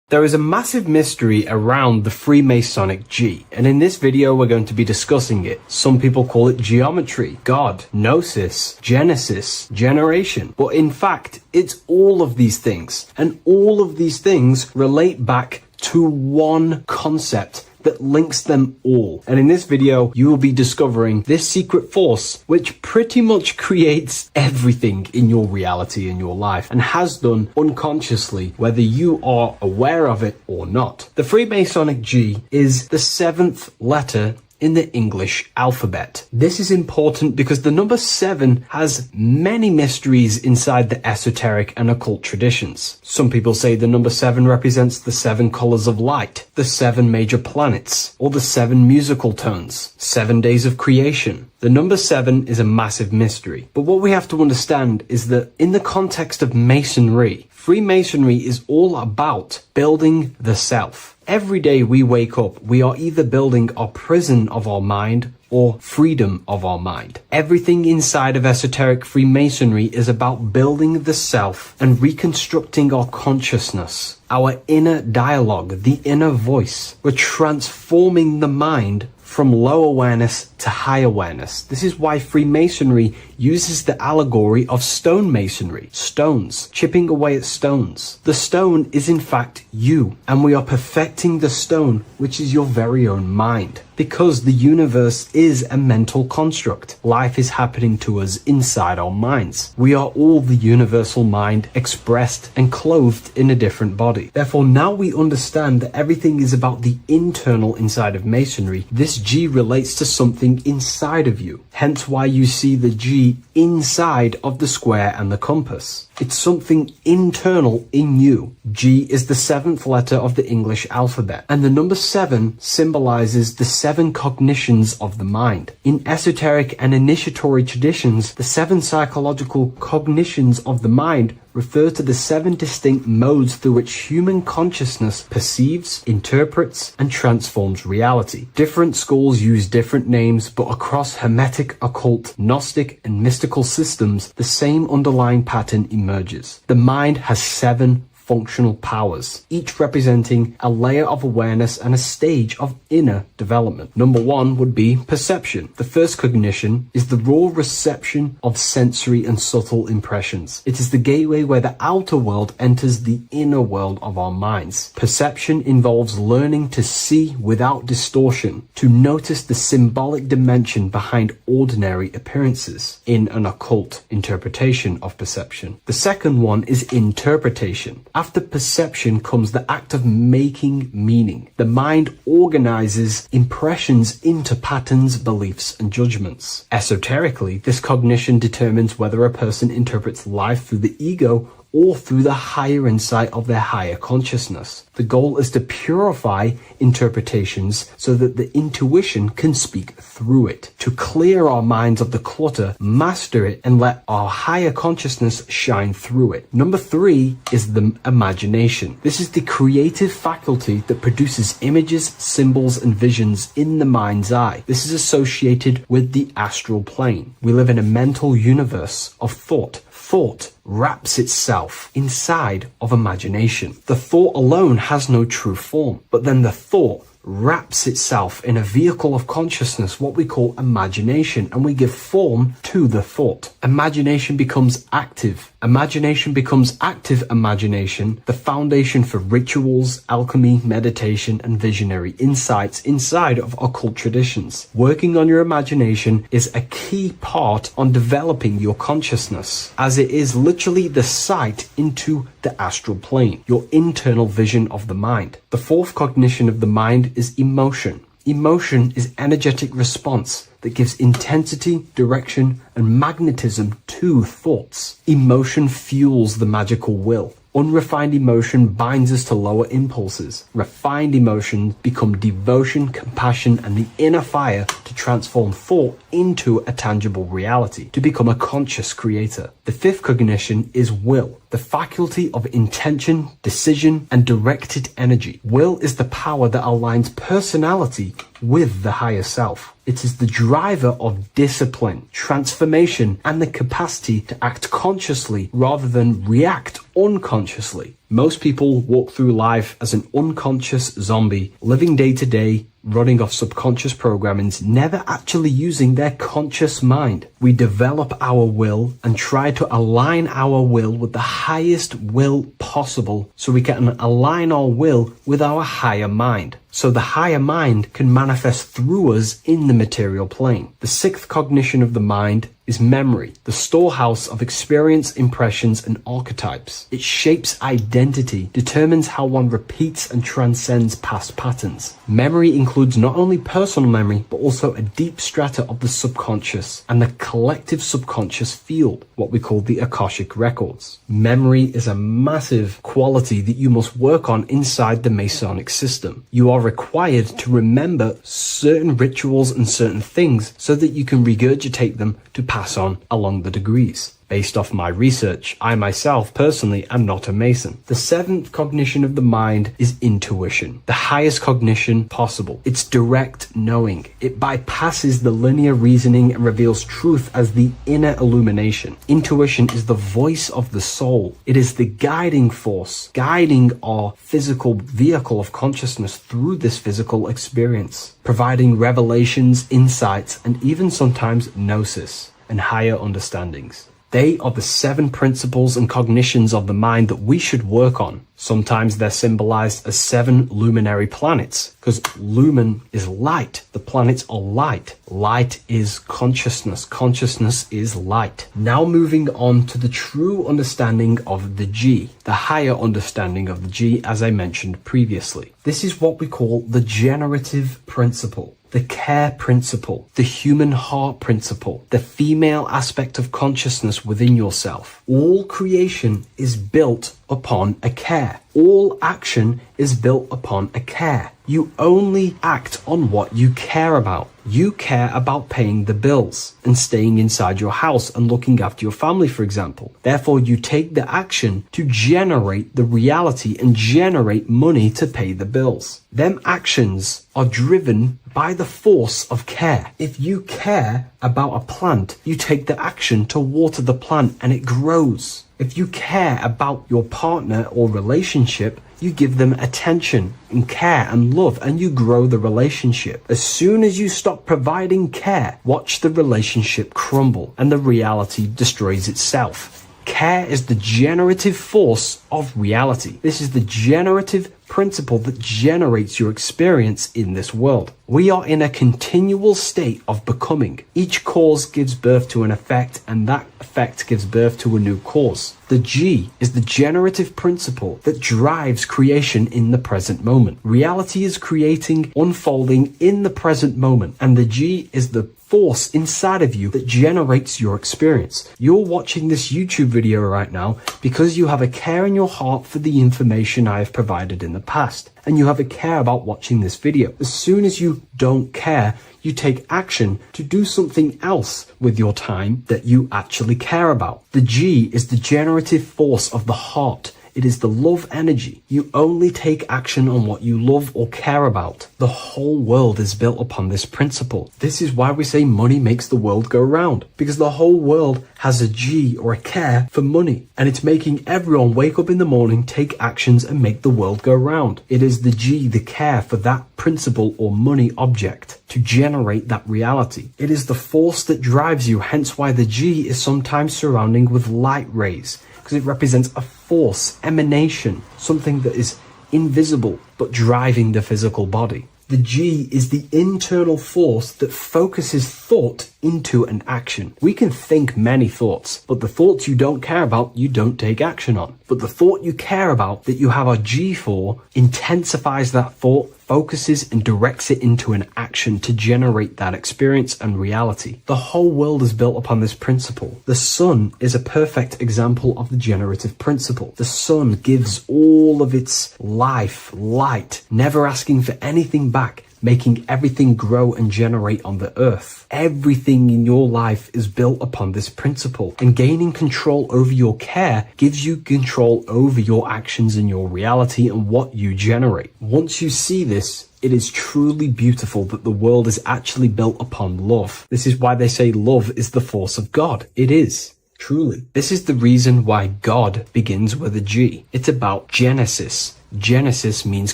A: There is a massive mystery around the Freemasonic G, and in this video we're going to be discussing it. Some people call it geometry, God, gnosis, genesis, generation, but in fact it's all of these things, and all of these things relate back to one concept that links them all. And in this video, you will be discovering this secret force, which pretty much creates everything in your reality, in your life, and has done unconsciously, whether you are aware of it or not. The Freemasonic G is the 7th letter in the English alphabet. This is important because the number 7 has many mysteries inside the esoteric and occult traditions. Some people say the number 7 represents the 7 colors of light, the 7 major planets, or the 7 musical tones, 7 days of creation. The number 7 is a massive mystery. But what we have to understand is that in the context of Masonry, Freemasonry is all about building the self. Every day we wake up, we are either building our prison of our mind or freedom of our mind. Everything inside of esoteric Freemasonry is about building the self and reconstructing our consciousness, our inner dialogue, the inner voice. We're transforming the mind from low awareness to high awareness. This is why Freemasonry uses the allegory of stonemasonry, stones, chipping away at stones. The stone is in fact you, and we are perfecting the stone, which is your very own mind. Because the universe is a mental construct. Life is happening to us inside our minds. We are all the universal mind expressed and clothed in a different body. Therefore, now we understand that everything is about the internal inside of Masonry. This this G relates to something inside of you, hence why you see the G inside of the square and the compass. It's something internal in you. G is the 7th letter of the English alphabet, and the number 7 symbolizes the 7 cognitions of the mind. In esoteric and initiatory traditions, the 7 psychological cognitions of the mind refer to the 7 distinct modes through which human consciousness perceives, interprets, and transforms reality. Different schools use different names, but across Hermetic, occult, Gnostic, and mystical systems, the same underlying pattern emerges. The mind has 7 functional powers, each representing a layer of awareness and a stage of inner development. Number 1 would be perception. The first cognition is the raw reception of sensory and subtle impressions. It is the gateway where the outer world enters the inner world of our minds. Perception involves learning to see without distortion, to notice the symbolic dimension behind ordinary appearances in an occult interpretation of perception. The second one is interpretation. After perception comes the act of making meaning. The mind organizes impressions into patterns, beliefs, and judgments. Esoterically, this cognition determines whether a person interprets life through the ego or through the higher insight of their higher consciousness. The goal is to purify interpretations so that the intuition can speak through it, to clear our minds of the clutter, master it, and let our higher consciousness shine through it. Number 3 is the imagination. This is the creative faculty that produces images, symbols, and visions in the mind's eye. This is associated with the astral plane. We live in a mental universe of thought. Thought wraps itself inside of imagination. The thought alone has no true form, but then the thought wraps itself in a vehicle of consciousness, what we call imagination, and we give form to the thought. Imagination becomes active. Imagination becomes active imagination, the foundation for rituals, alchemy, meditation, and visionary insights inside of occult traditions. Working on your imagination is a key part on developing your consciousness, as it is literally the sight into the astral plane, your internal vision of the mind. The fourth cognition of the mind is emotion. Emotion is energetic response that gives intensity, direction, and magnetism to thoughts. Emotion fuels the magical will. Unrefined emotion binds us to lower impulses. Refined emotions become devotion, compassion, and the inner fire to transform thought into a tangible reality, to become a conscious creator. The fifth cognition is will, the faculty of intention, decision, and directed energy. Will is the power that aligns personality with the higher self. It is the driver of discipline, transformation, and the capacity to act consciously rather than react unconsciously. Most people walk through life as an unconscious zombie, living day to day, running off subconscious programmings, never actually using their conscious mind. We develop our will and try to align our will with the highest will possible so we can align our will with our higher mind. So the higher mind can manifest through us in the material plane. The sixth cognition of the mind is memory, the storehouse of experience, impressions, and archetypes. It shapes identity, determines how one repeats and transcends past patterns. Memory includes not only personal memory, but also a deep strata of the subconscious and the collective subconscious field, what we call the Akashic records. Memory is a massive quality that you must work on inside the Masonic system. You are required to remember certain rituals and certain things so that you can regurgitate them to pass on along the degrees. Based off my research, I myself personally am not a Mason. The seventh cognition of the mind is intuition, the highest cognition possible. It's direct knowing. It bypasses the linear reasoning and reveals truth as the inner illumination. Intuition is the voice of the soul. It is the guiding force, guiding our physical vehicle of consciousness through this physical experience, providing revelations, insights, and even sometimes gnosis and higher understandings. They are the 7 principles and cognitions of the mind that we should work on. Sometimes they're symbolized as 7 luminary planets, because lumen is light. The planets are light. Light is consciousness. Consciousness is light. Now moving on to the true understanding of the G, the higher understanding of the G, as I mentioned previously. This is what we call the generative principle. the care principle, the human heart principle, the female aspect of consciousness within yourself. All creation is built upon a care. All action is built upon a care. You only act on what you care about. You care about paying the bills and staying inside your house and looking after your family, for example. Therefore, you take the action to generate the reality and generate money to pay the bills. Them actions are driven by the force of care. If you care about a plant, you take the action to water the plant and it grows. If you care about your partner or relationship, you give them attention and care and love, and you grow the relationship. As soon as you stop providing care, watch the relationship crumble and the reality destroys itself. Care is the generative force of reality. This is the generative principle that generates your experience in this world. We are in a continual state of becoming. Each cause gives birth to an effect, and that effect gives birth to a new cause. The G is the generative principle that drives creation in the present moment. Reality is creating, unfolding in the present moment, and the G is the force inside of you that generates your experience. You're watching this YouTube video right now because you have a care in your heart for the information I have provided in the past, and you have a care about watching this video. As soon as you don't care, you take action to do something else with your time that you actually care about. The G is the generative force of the heart. It is the love energy. You only take action on what you love or care about. The whole world is built upon this principle. This is why we say money makes the world go round, because the whole world has a G or a care for money, and it's making everyone wake up in the morning, take actions, and make the world go round. It is the G, the care for that principle or money object to generate that reality. It is the force that drives you, hence why the G is sometimes surrounding with light rays, because it represents a force, emanation, something that is invisible but driving the physical body. The G is the internal force that focuses thought into an action. We can think many thoughts, but the thoughts you don't care about, you don't take action on. But the thought you care about, that you have a G for, intensifies that thought, focuses and directs it into an action to generate that experience and reality. The whole world is built upon this principle. The sun is a perfect example of the generative principle. The sun gives all of its life, light, never asking for anything back, making everything grow and generate on the earth. Everything in your life is built upon this principle, and gaining control over your care gives you control over your actions and your reality and what you generate. Once you see this, it is truly beautiful that the world is actually built upon love. This is why they say love is the force of God. It is. Truly. This is the reason why God begins with a G. It's about Genesis. Genesis means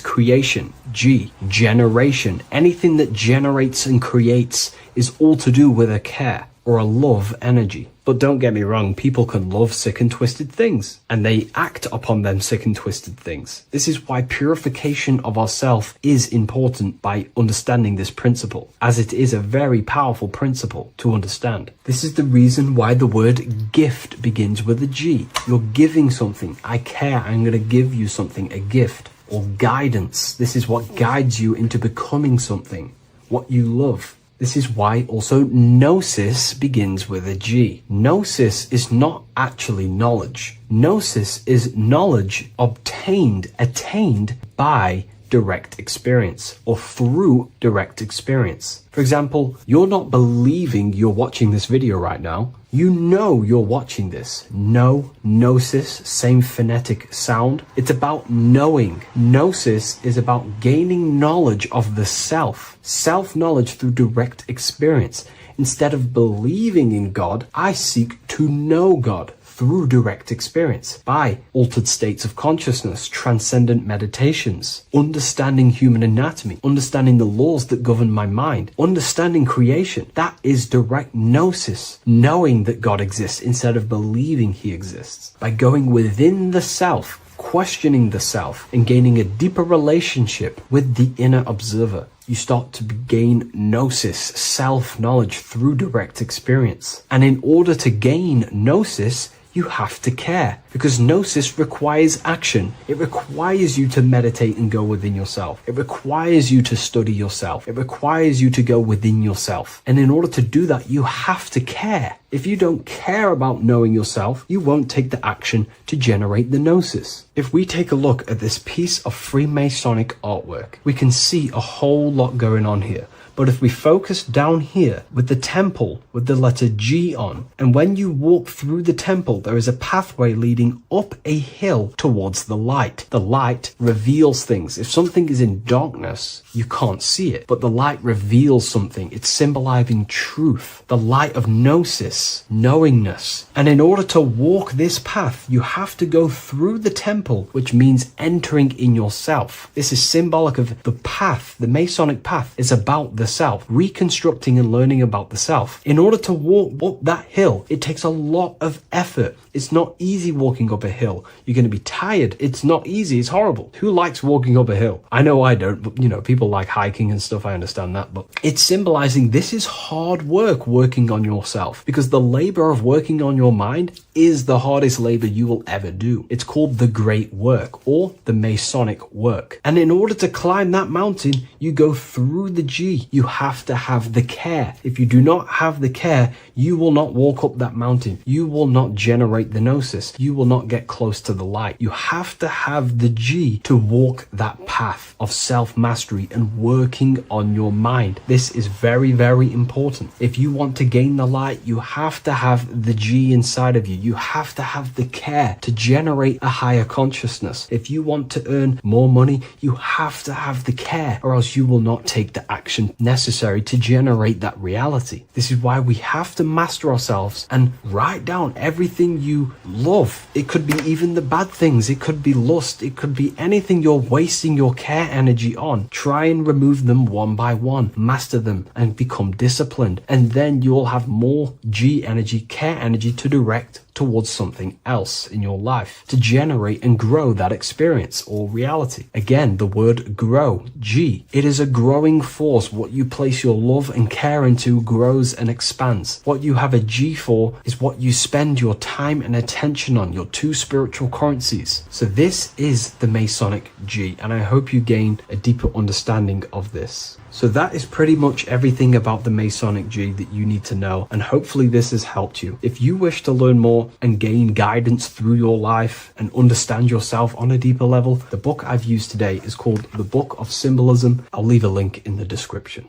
A: creation. G, generation. Anything that generates and creates is all to do with a care or a love energy. But don't get me wrong, people can love sick and twisted things, and they act upon them sick and twisted things. This is why purification of ourself is important by understanding this principle, as it is a very powerful principle to understand. This is the reason why the word gift begins with a G. You're giving something. I care, I'm going to give you something, a gift. Or guidance. This is what guides you into becoming something, what you love. This is why also gnosis begins with a G. Gnosis is not actually knowledge. Gnosis is knowledge obtained, attained by direct experience or through direct experience. For example, you're not believing you're watching this video right now. You know you're watching this. Know, gnosis, same phonetic sound. It's about knowing. Gnosis is about gaining knowledge of the self. Self-knowledge through direct experience. Instead of believing in God, I seek to know God through direct experience by altered states of consciousness, transcendent meditations, understanding human anatomy, understanding the laws that govern my mind, understanding creation. That is direct gnosis, knowing that God exists instead of believing he exists. By going within the self, questioning the self, and gaining a deeper relationship with the inner observer, you start to gain gnosis, self-knowledge through direct experience. And in order to gain gnosis, you have to care, because gnosis requires action. It requires you to meditate and go within yourself. It requires you to study yourself. It requires you to go within yourself. And in order to do that, you have to care. If you don't care about knowing yourself, you won't take the action to generate the gnosis. If we take a look at this piece of Freemasonic artwork, we can see a whole lot going on here. But if we focus down here with the temple with the letter G on, and when you walk through the temple, there is a pathway leading up a hill towards the light. The light reveals things. If something is in darkness, you can't see it, but the light reveals something. It's symbolizing truth, the light of gnosis, knowingness. And in order to walk this path, you have to go through the temple, which means entering in yourself. This is symbolic of the path. The Masonic path is about the self, reconstructing and learning about the self. In order to walk up that hill, it takes a lot of effort. It's not easy walking up a hill. You're going to be tired. It's not easy. It's horrible. Who likes walking up a hill? I know I don't, but people like hiking and stuff. I understand that, but it's symbolizing this is hard work, working on yourself, because the labor of working on your mind is the hardest labor you will ever do. It's called the great work, or the Masonic work. And in order to climb that mountain, you go through the G. You have to have the care. If you do not have the care, you will not walk up that mountain. You will not generate the gnosis. You will not get close to the light. You have to have the G to walk that path of self-mastery and working on your mind. This is very, very important. If you want to gain the light, you have to have the G inside of you. You have to have the care to generate a higher consciousness. If you want to earn more money, you have to have the care, or else you will not take the action necessary to generate that reality. This is why we have to master ourselves and write down everything you love. It could be even the bad things. It could be lust. It could be anything you're wasting your care energy on. Try and remove them one by one. Master them and become disciplined. And then you'll have more G energy, care energy to direct towards something else in your life to generate and grow that experience or reality. Again, the word grow, G. It is a growing force. What you place your love and care into grows and expands. What you have a G for is what you spend your time and attention on, your two spiritual currencies. So this is the Masonic G, and I hope you gain a deeper understanding of this. So that is pretty much everything about the Masonic G that you need to know, and hopefully this has helped you. If you wish to learn more and gain guidance through your life and understand yourself on a deeper level, the book I've used today is called The Book of Symbolism. I'll leave a link in the description.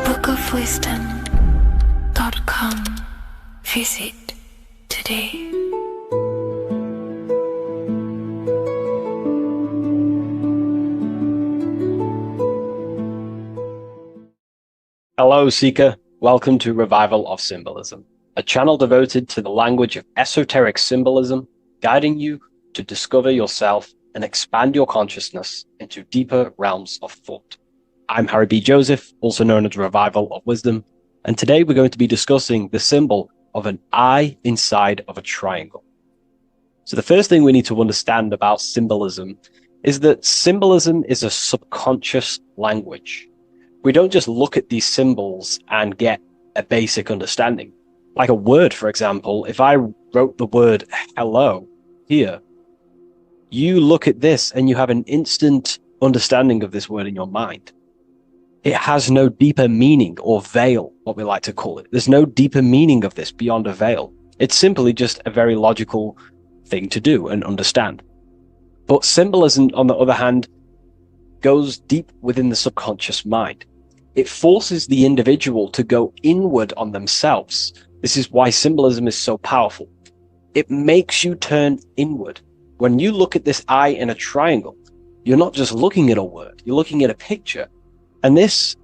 F: bookofwisdom.com. Visit today.
D: Hello, Seeker. Welcome to Revival of Symbolism, a channel devoted to the language of esoteric symbolism, guiding you to discover yourself and expand your consciousness into deeper realms of thought. I'm Harry B. Joseph, also known as Revival of Wisdom, and today we're going to be discussing the symbol of an eye inside of a triangle. So the first thing we need to understand about symbolism is that symbolism is a subconscious language. We don't just look at these symbols and get a basic understanding. Like a word, for example, if I wrote the word hello here, you look at this and you have an instant understanding of this word in your mind. It has no deeper meaning, or veil, what we like to call it. There's no deeper meaning of this beyond a veil. It's simply just a very logical thing to do and understand. But symbolism, on the other hand, goes deep within the subconscious mind. It forces the individual to go inward on themselves. This is why symbolism is so powerful. It makes you turn inward. When you look at this eye in a triangle, you're not just looking at a word, you're looking at a picture. And this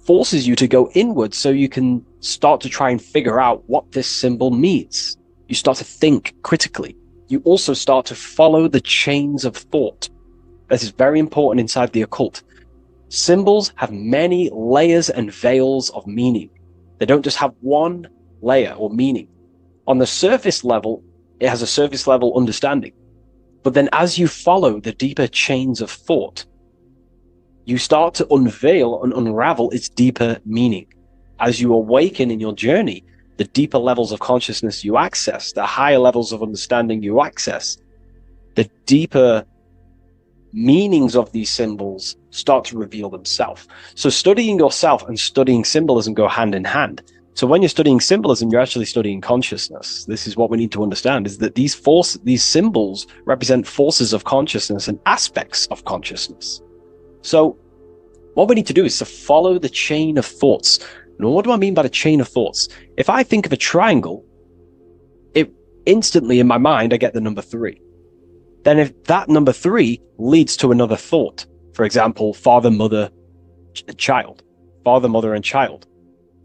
D: forces you to go inward so you can start to try and figure out what this symbol means. You start to think critically. You also start to follow the chains of thought. This is very important inside the occult. Symbols have many layers and veils of meaning. They don't just have one layer or meaning. On the surface level, it has a surface level understanding. But then as you follow the deeper chains of thought, you start to unveil and unravel its deeper meaning. As you awaken in your journey, the deeper levels of consciousness you access, the higher levels of understanding you access, the deeper meanings of these symbols start to reveal themselves. So studying yourself and studying symbolism go hand in hand. So when you're studying symbolism, you're actually studying consciousness. This is what we need to understand, is that these symbols represent forces of consciousness and aspects of consciousness. So what we need to do is to follow the chain of thoughts. Now, what do I mean by the chain of thoughts? If I think of a triangle, it instantly in my mind, I get the number 3. Then if that number 3 leads to another thought, for example, father, mother, child, father, mother, and child.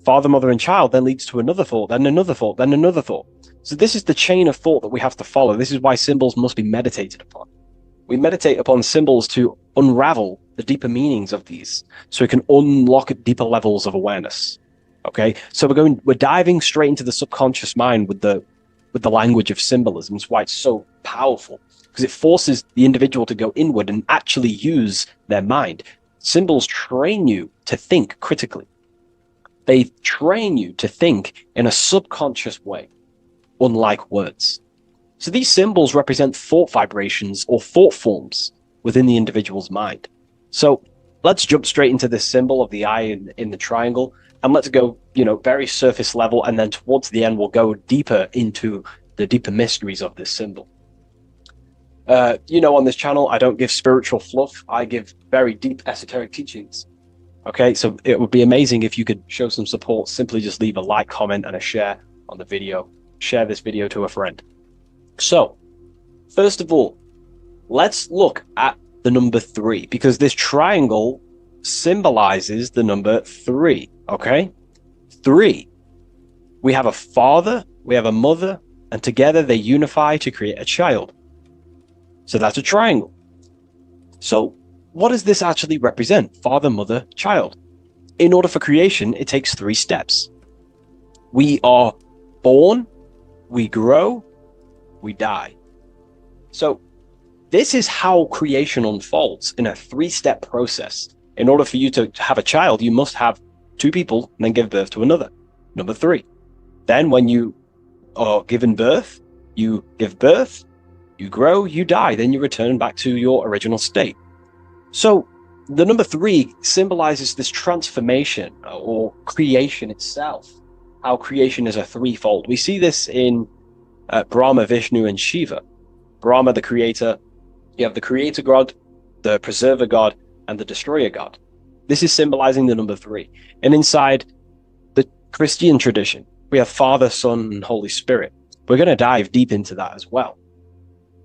D: Father, mother, and child then leads to another thought, then another thought, then another thought. So this is the chain of thought that we have to follow. This is why symbols must be meditated upon. We meditate upon symbols to unravel the deeper meanings of these, so we can unlock deeper levels of awareness. Okay, so we're diving straight into the subconscious mind with the language of symbolism. That's why it's so powerful, because it forces the individual to go inward and actually use their mind. Symbols train you to think critically. They train you to think in a subconscious way, unlike words. So these symbols represent thought vibrations or thought forms within the individual's mind. So let's jump straight into this symbol of the eye in the triangle, and let's go, very surface level, and then towards the end, we'll go deeper into the deeper mysteries of this symbol. On this channel, I don't give spiritual fluff. I give very deep esoteric teachings. Okay, so it would be amazing if you could show some support. Simply just leave a like, comment, and a share on the video. Share this video to a friend. So, first of all, let's look at the number 3, because this triangle symbolizes the number 3, okay? 3. We have a father, we have a mother, and together they unify to create a child. So that's a triangle. So what does this actually represent? Father, mother, child. In order for creation, it takes 3 steps. We are born, we grow, we die. So this is how creation unfolds in a 3-step process. In order for you to have a child, you must have 2 people and then give birth to another. Number 3. Then when you are given birth, you give birth, you grow, you die, then you return back to your original state. So the number 3 symbolizes this transformation or creation itself, how creation is a 3-fold. We see this in Brahma, Vishnu, and Shiva. Brahma, the creator, you have the creator god, the preserver god, and the destroyer god. This is symbolizing the number 3. And inside the Christian tradition, we have Father, Son, and Holy Spirit. We're going to dive deep into that as well.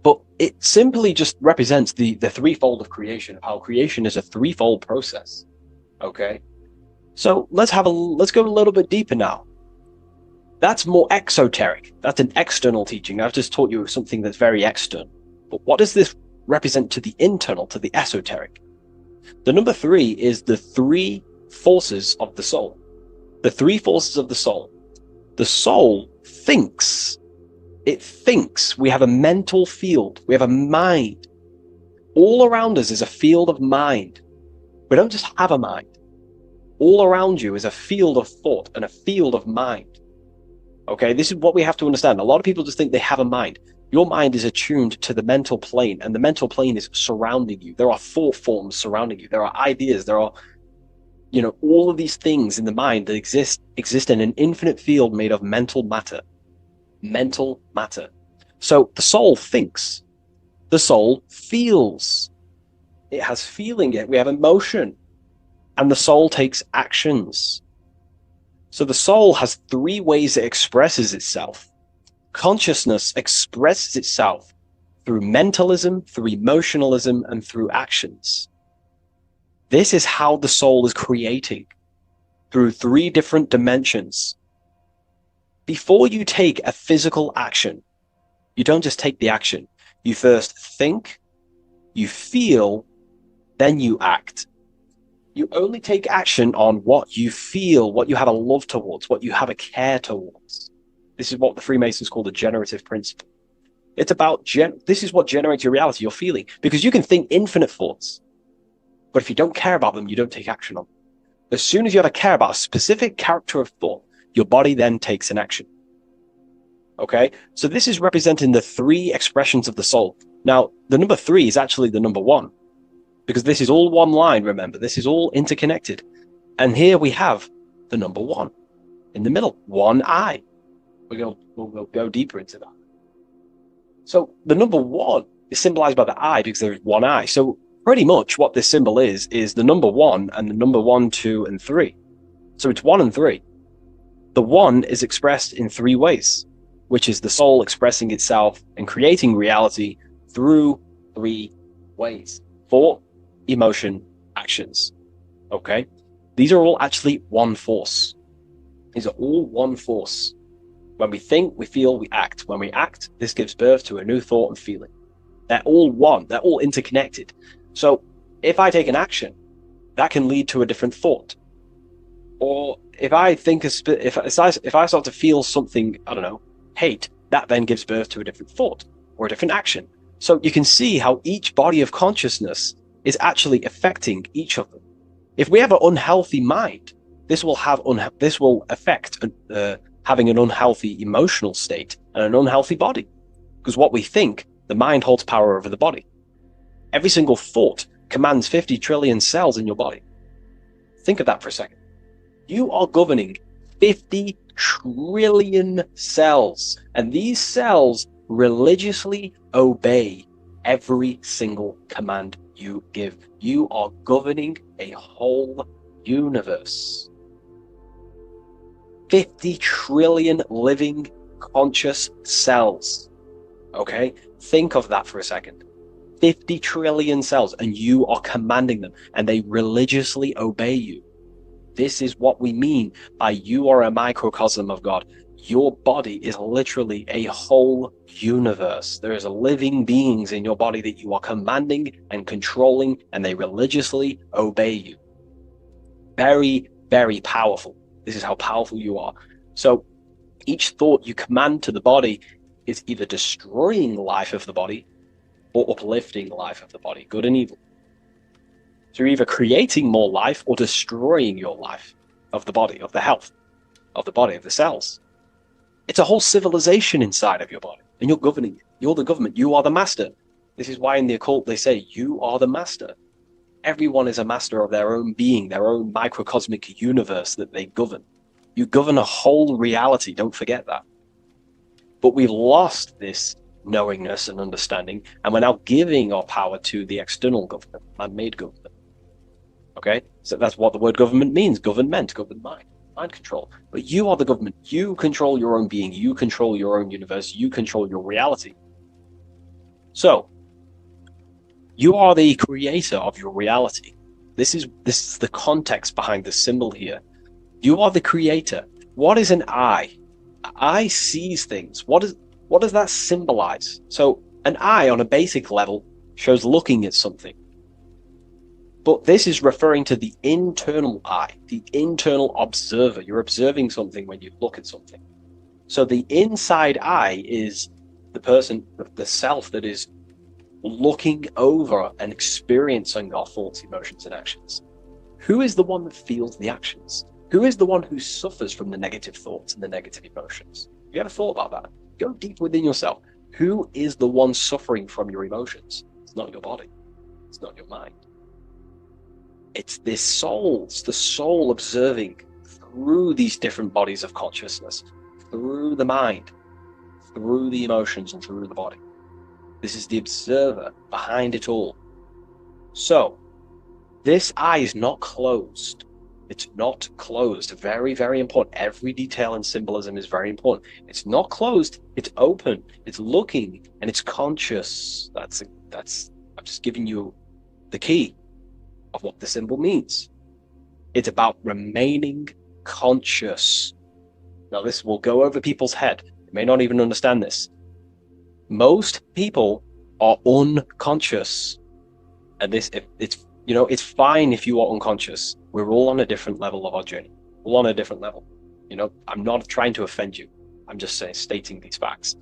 D: But it simply just represents the 3-fold of creation, of how creation is a 3-fold process. Okay? So let's go a little bit deeper now. That's more exoteric. That's an external teaching. I've just taught you something that's very external. But what does this represent to the internal, to the esoteric? The number 3 is the 3 forces of the soul. The 3 forces of the soul. The soul thinks. It thinks. We have a mental field. We have a mind. All around us is a field of mind. We don't just have a mind. All around you is a field of thought and a field of mind. Okay, this is what we have to understand. A lot of people just think they have a mind. Your mind is attuned to the mental plane, and the mental plane is surrounding you. There are thought forms surrounding you. There are ideas. There are, all of these things in the mind that exist in an infinite field made of mental matter. Mental matter. So the soul thinks. The soul feels. It has feeling. We have emotion. And the soul takes actions. So the soul has 3 ways it expresses itself. Consciousness expresses itself through mentalism, through emotionalism, and through actions. This is how the soul is creating, through 3 different dimensions. Before you take a physical action, you don't just take the action. You first think, you feel, then you act. You only take action on what you feel, what you have a love towards, what you have a care towards. This is what the Freemasons call the generative principle. It's about, this is what generates your reality, your feeling. Because you can think infinite thoughts.
G: But if you don't care about them, you don't take action on them. As soon as you ever care about a specific character of thought, your body then takes an action. Okay? So this is representing the 3 expressions of the soul. Now, the number 3 is actually the number 1, because this is all one line, remember. This is all interconnected. And here we have the number 1 in the middle, one eye. We'll go deeper into that. So the number 1 is symbolized by the eye because there's one eye. So pretty much what this symbol is the number 1 and the number 1, 2, and 3. So it's 1 and 3. The 1 is expressed in 3 ways, which is the soul expressing itself and creating reality through 3 ways: thought, emotion, actions. Okay? These are all actually one force. These are all one force. When we think, we feel, we act. When we act, this gives birth to a new thought and feeling. They're all one. They're all interconnected. So if I take an action, that can lead to a different thought. Or if I think, if I start to feel something, I don't know, hate, that then gives birth to a different thought or a different action. So you can see how each body of consciousness is actually affecting each of them. If we have an unhealthy mind, this will affect having an unhealthy emotional state and an unhealthy body. Because what we think, the mind holds power over the body. Every single thought commands 50 trillion cells in your body. Think of that for a second. You are governing 50 trillion cells, and these cells religiously obey every single command you give. You are governing a whole universe. 50 trillion living conscious cells. Okay? Think of that for a second. 50 trillion cells, and you are commanding them, and they religiously obey you. This is what we mean by you are a microcosm of God. Your body is literally a whole universe. There is living beings in your body that you are commanding and controlling, and they religiously obey you. Very, very powerful. This is how powerful you are. So each thought you command to the body is either destroying the life of the body or uplifting the life of the body, good and evil. So you're either creating more life or destroying your life of the body, of the health, of the body, of the cells. It's a whole civilization inside of your body, and you're governing it. You're the government. You are the master. This is why in the occult they say, you are the master. Everyone is a master of their own being, their own microcosmic universe that they govern. You govern a whole reality, don't forget that. But we've lost this knowingness and understanding, and we're now giving our power to the external government, man-made government. Okay? So that's what the word government means. Government, govern mind control. But you are the government. You control your own being. You control your own universe. You control your reality. So, you are the creator of your reality. This is the context behind the symbol here. You are the creator. What is an eye? An eye sees things. What does that symbolize? So an eye on a basic level shows looking at something. But this is referring to the internal eye, the internal observer. You're observing something when you look at something. So the inside eye is the person, the self that is looking over and experiencing our thoughts, emotions, and actions. Who is the one that feels the actions? Who is the one who suffers from the negative thoughts and the negative emotions? Have you ever thought about that? Go deep within yourself. Who is the one suffering from your emotions? It's not your body. It's not your mind. It's this soul. It's the soul observing through these different bodies of consciousness, through the mind, through the emotions, and through the body. This is the observer behind it all. So, this eye is not closed. It's not closed. Very, very important. Every detail in symbolism is very important. It's not closed. It's open. It's looking, and it's conscious. That's. I'm just giving you the key of what the symbol means. It's about remaining conscious. Now, this will go over people's head. You may not even understand this. Most people are unconscious, and it's fine if you are unconscious. We're all on a different level of our journey. All on a different level. I'm not trying to offend you. I'm just stating these facts.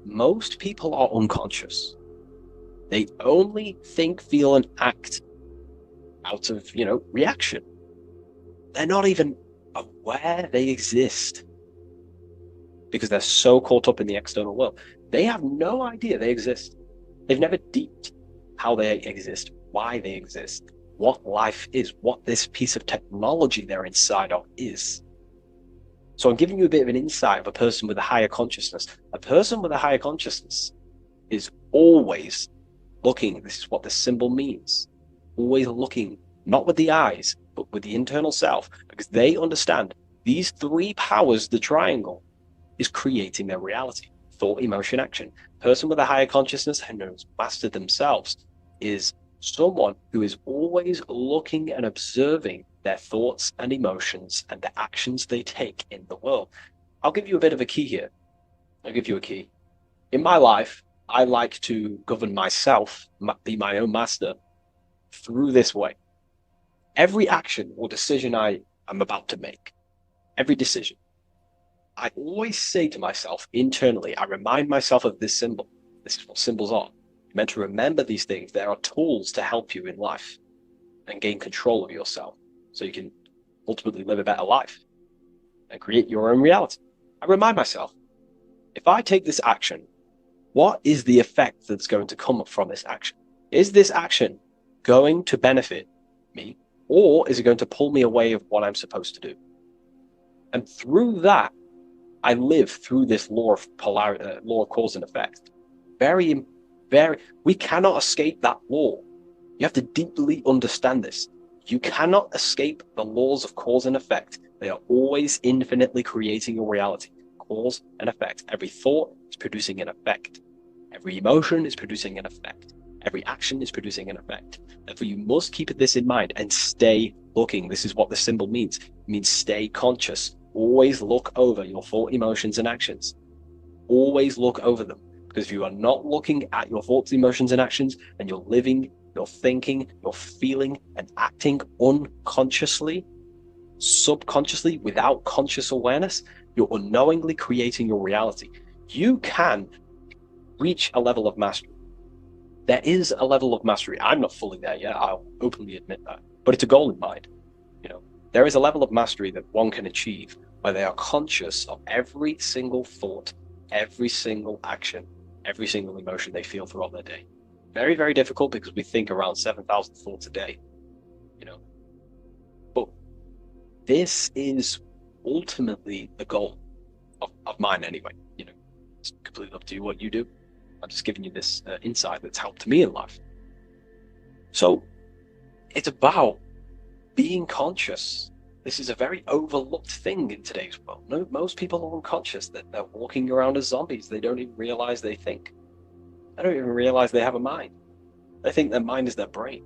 G: Most people are unconscious. They only think, feel, and act out of, reaction. They're not even aware they exist because they're so caught up in the external world. They have no idea they exist. They've never deeped how they exist, why they exist, what life is, what this piece of technology they're inside of is. So I'm giving you a bit of an insight of a person with a higher consciousness. A person with a higher consciousness is always looking, this is what the symbol means, always looking, not with the eyes, but with the internal self, because they understand these three powers, the triangle, is creating their reality. Thought, emotion, action. Person with a higher consciousness who knows mastered themselves is someone who is always looking and observing their thoughts and emotions and the actions they take in the world. I'll give you a bit of a key here. I'll give you a key. In my life, I like to govern myself, be my own master, through this way. Every action or decision I am about to make, every decision, I always say to myself internally, I remind myself of this symbol. This is what symbols are. You're meant to remember these things. There are tools to help you in life and gain control of yourself so you can ultimately live a better life and create your own reality. I remind myself, if I take this action, what is the effect that's going to come from this action? Is this action going to benefit me, or is it going to pull me away of what I'm supposed to do? And through that, I live through this law of polarity, law of cause and effect. We cannot escape that law. You have to deeply understand this. You cannot escape the laws of cause and effect. They are always infinitely creating your reality. Cause and effect. Every thought is producing an effect. Every emotion is producing an effect. Every action is producing an effect. Therefore, you must keep this in mind and stay looking. This is what the symbol means. It means stay conscious. Always look over your thought, emotions, and actions. Always look over them. Because if you are not looking at your thoughts, emotions, and actions, and you're living, you're thinking, you're feeling, and acting unconsciously, subconsciously, without conscious awareness, you're unknowingly creating your reality. You can reach a level of mastery. There is a level of mastery. I'm not fully there yet. I'll openly admit that. But it's a goal in mind. There is a level of mastery that one can achieve where they are conscious of every single thought, every single action, every single emotion they feel throughout their day. Very, very difficult because we think around 7,000 thoughts a day, But this is ultimately the goal of mine anyway. It's completely up to you what you do. I'm just giving you this insight that's helped me in life. So it's about being conscious. This is a very overlooked thing in today's world. Most people are unconscious, that they're walking around as zombies. They don't even realize they think. They don't even realize they have a mind. They think their mind is their brain.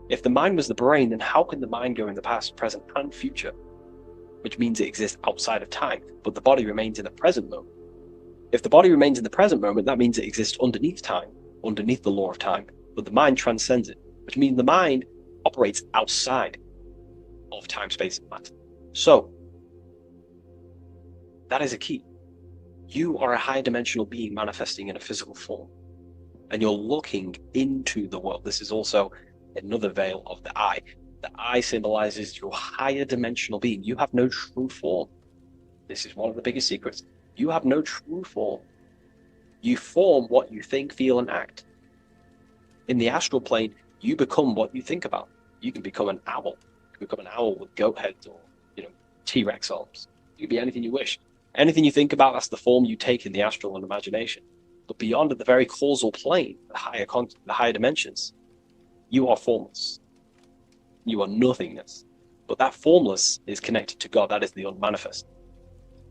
G: If the mind was the brain, then how can the mind go in the past, present, and future? Which means it exists outside of time, but the body remains in the present moment. If the body remains in the present moment, that means it exists underneath time, underneath the law of time, but the mind transcends it, which means the mind operates outside of time, space, and matter. So, that is a key. You are a higher dimensional being manifesting in a physical form, and you're looking into the world. This is also another veil of the eye. The eye symbolizes your higher dimensional being. You have no true form. This is one of the biggest secrets. You have no true form. You form what you think, feel, and act. In the astral plane, you become what you think about. You can become an owl. You can become an owl with goat heads or, T-Rex arms. You can be anything you wish. Anything you think about, that's the form you take in the astral and imagination. But beyond the very causal plane, the higher dimensions, you are formless. You are nothingness. But that formless is connected to God. That is the unmanifest.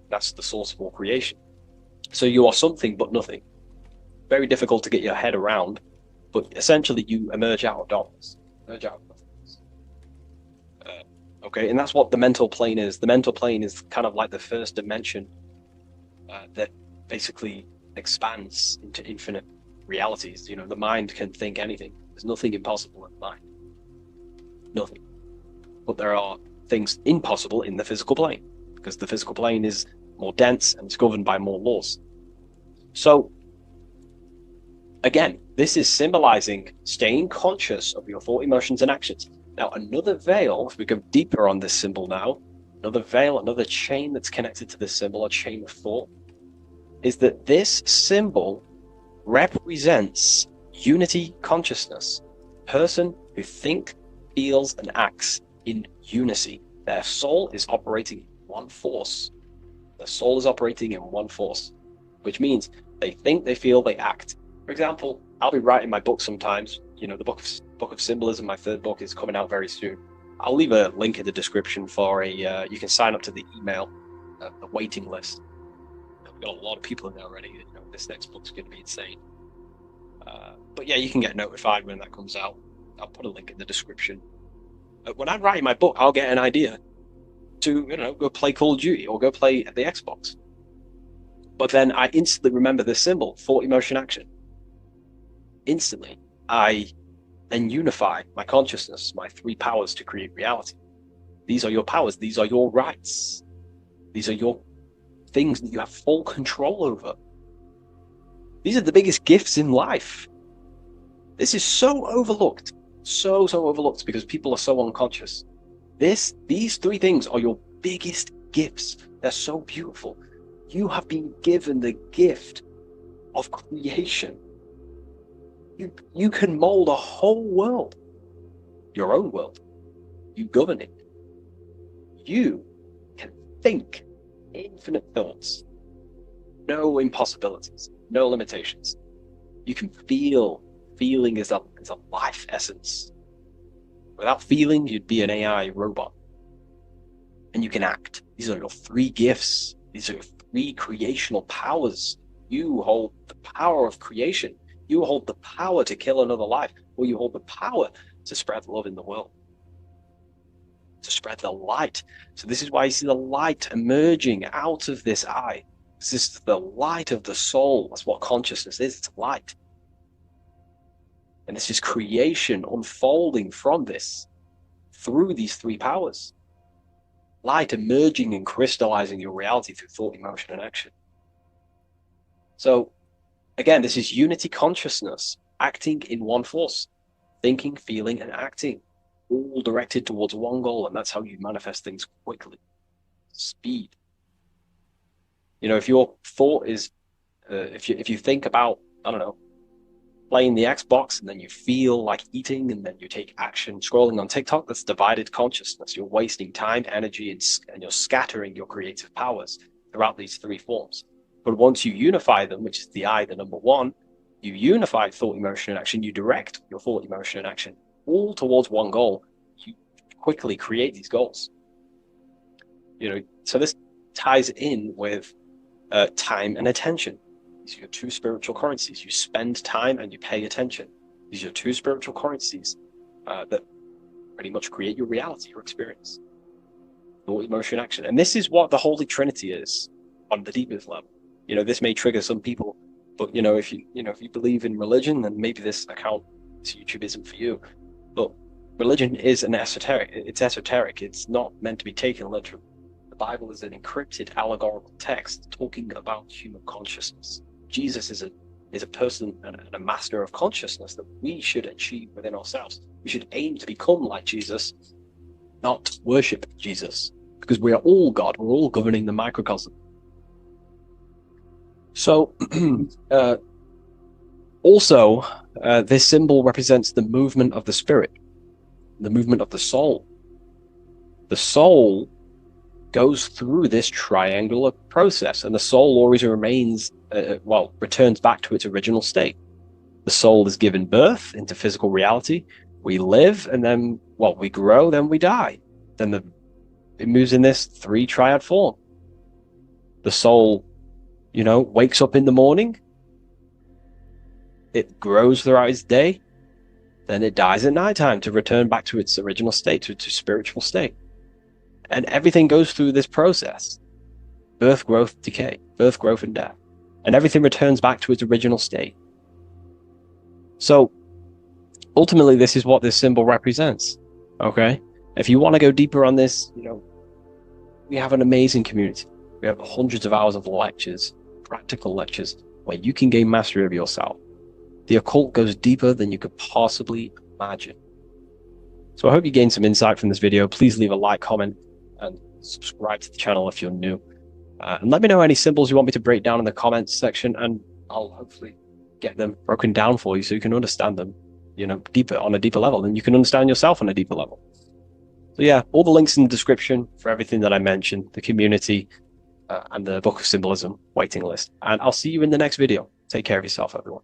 G: That's the source of all creation. So you are something but nothing. Very difficult to get your head around, but essentially you emerge out of darkness. Emerge out of nothingness. Okay, and that's what the mental plane is. The mental plane is kind of like the first dimension that basically expands into infinite realities. The mind can think anything. There's nothing impossible in the mind. Nothing. But there are things impossible in the physical plane, because the physical plane is more dense and it's governed by more laws. So again, this is symbolizing staying conscious of your thought, emotions, and actions. Now, another veil, if we go deeper on this symbol now, another veil, another chain that's connected to this symbol, a chain of thought, is that this symbol represents unity consciousness. Person who thinks, feels, and acts in unity. Their soul is operating in one force. Their soul is operating in one force, which means they think, they feel, they act. For example, I'll be writing my book sometimes. You know, the book of Symbolism, my third book, is coming out very soon. I'll leave a link in the description for you can sign up to the email, the waiting list. We've got a lot of people in there already. You know, this next book's going to be insane. But yeah, you can get notified when that comes out. I'll put a link in the description. When I'm writing my book, I'll get an idea to, you know, go play Call of Duty or go play the Xbox. But then I instantly remember this symbol, thought, emotion, action. Instantly, I then unify my consciousness, my three powers to create reality. These are your powers. These are your rights. These are your things that you have full control over. These are the biggest gifts in life. This is so overlooked. So overlooked because people are so unconscious. These three things are your biggest gifts. They're so beautiful. You have been given the gift of creation. You can mold a whole world, your own world. You govern it. You can think infinite thoughts. No impossibilities, no limitations. You can feel. Feeling is a life essence. Without feeling, you'd be an AI robot. And you can act. These are your three gifts. These are your three creational powers. You hold the power of creation. You hold the power to kill another life, or you hold the power to spread love in the world, to spread the light. So this is why you see the light emerging out of this eye. This is the light of the soul. That's what consciousness is. It's light. And this is creation unfolding from this through these three powers. Light emerging and crystallizing your reality through thought, emotion, and action. So, again, this is unity consciousness, acting in one force, thinking, feeling, and acting, all directed towards one goal, and that's how you manifest things quickly. Speed. You know, if your thought is, if you think about, I don't know, playing the Xbox, and then you feel like eating, and then you take action scrolling on TikTok, that's divided consciousness. You're wasting time, energy, and you're scattering your creative powers throughout these three forms. But once you unify them, which is the I, the number one, you unify thought, emotion, and action, you direct your thought, emotion, and action all towards one goal. You quickly create these goals. You know, so this ties in with time and attention. These are your two spiritual currencies. You spend time and you pay attention. These are your two spiritual currencies that pretty much create your reality, your experience. Thought, emotion, action. And this is what the Holy Trinity is on the deepest level. You know, this may trigger some people, but if you believe in religion, then maybe this YouTube isn't for you. But religion is an esoteric. It's esoteric. It's not meant to be taken literally. The Bible is an encrypted allegorical text talking about human consciousness. Jesus is a person and a master of consciousness that we should achieve within ourselves. We should aim to become like Jesus, not worship Jesus, because we are all God. We're all governing the microcosm. So, also, this symbol represents the movement of the spirit, the movement of the soul. The soul goes through this triangular process, and the soul always remains, returns back to its original state. The soul is given birth into physical reality. We live, and then, we grow, then we die. Then it moves in this three triad form. The soul, wakes up in the morning. It grows throughout its day. Then it dies at nighttime to return back to its original state, to its spiritual state. And everything goes through this process. Birth, growth, decay. Birth, growth, and death. And everything returns back to its original state. So, ultimately, this is what this symbol represents. Okay? If you want to go deeper on this, we have an amazing community. We have hundreds of hours of lectures, practical lectures, where you can gain mastery of yourself. The occult goes deeper than you could possibly imagine. So I hope you gained some insight from this video. Please leave a like, comment, and subscribe to the channel if you're new. And let me know any symbols you want me to break down in the comments section, and I'll hopefully get them broken down for you so you can understand them, deeper, on a deeper level, and you can understand yourself on a deeper level. So yeah, all the links in the description for everything that I mentioned, the community, and the Book of Symbolism waiting list. And I'll see you in the next video. Take care of yourself, everyone.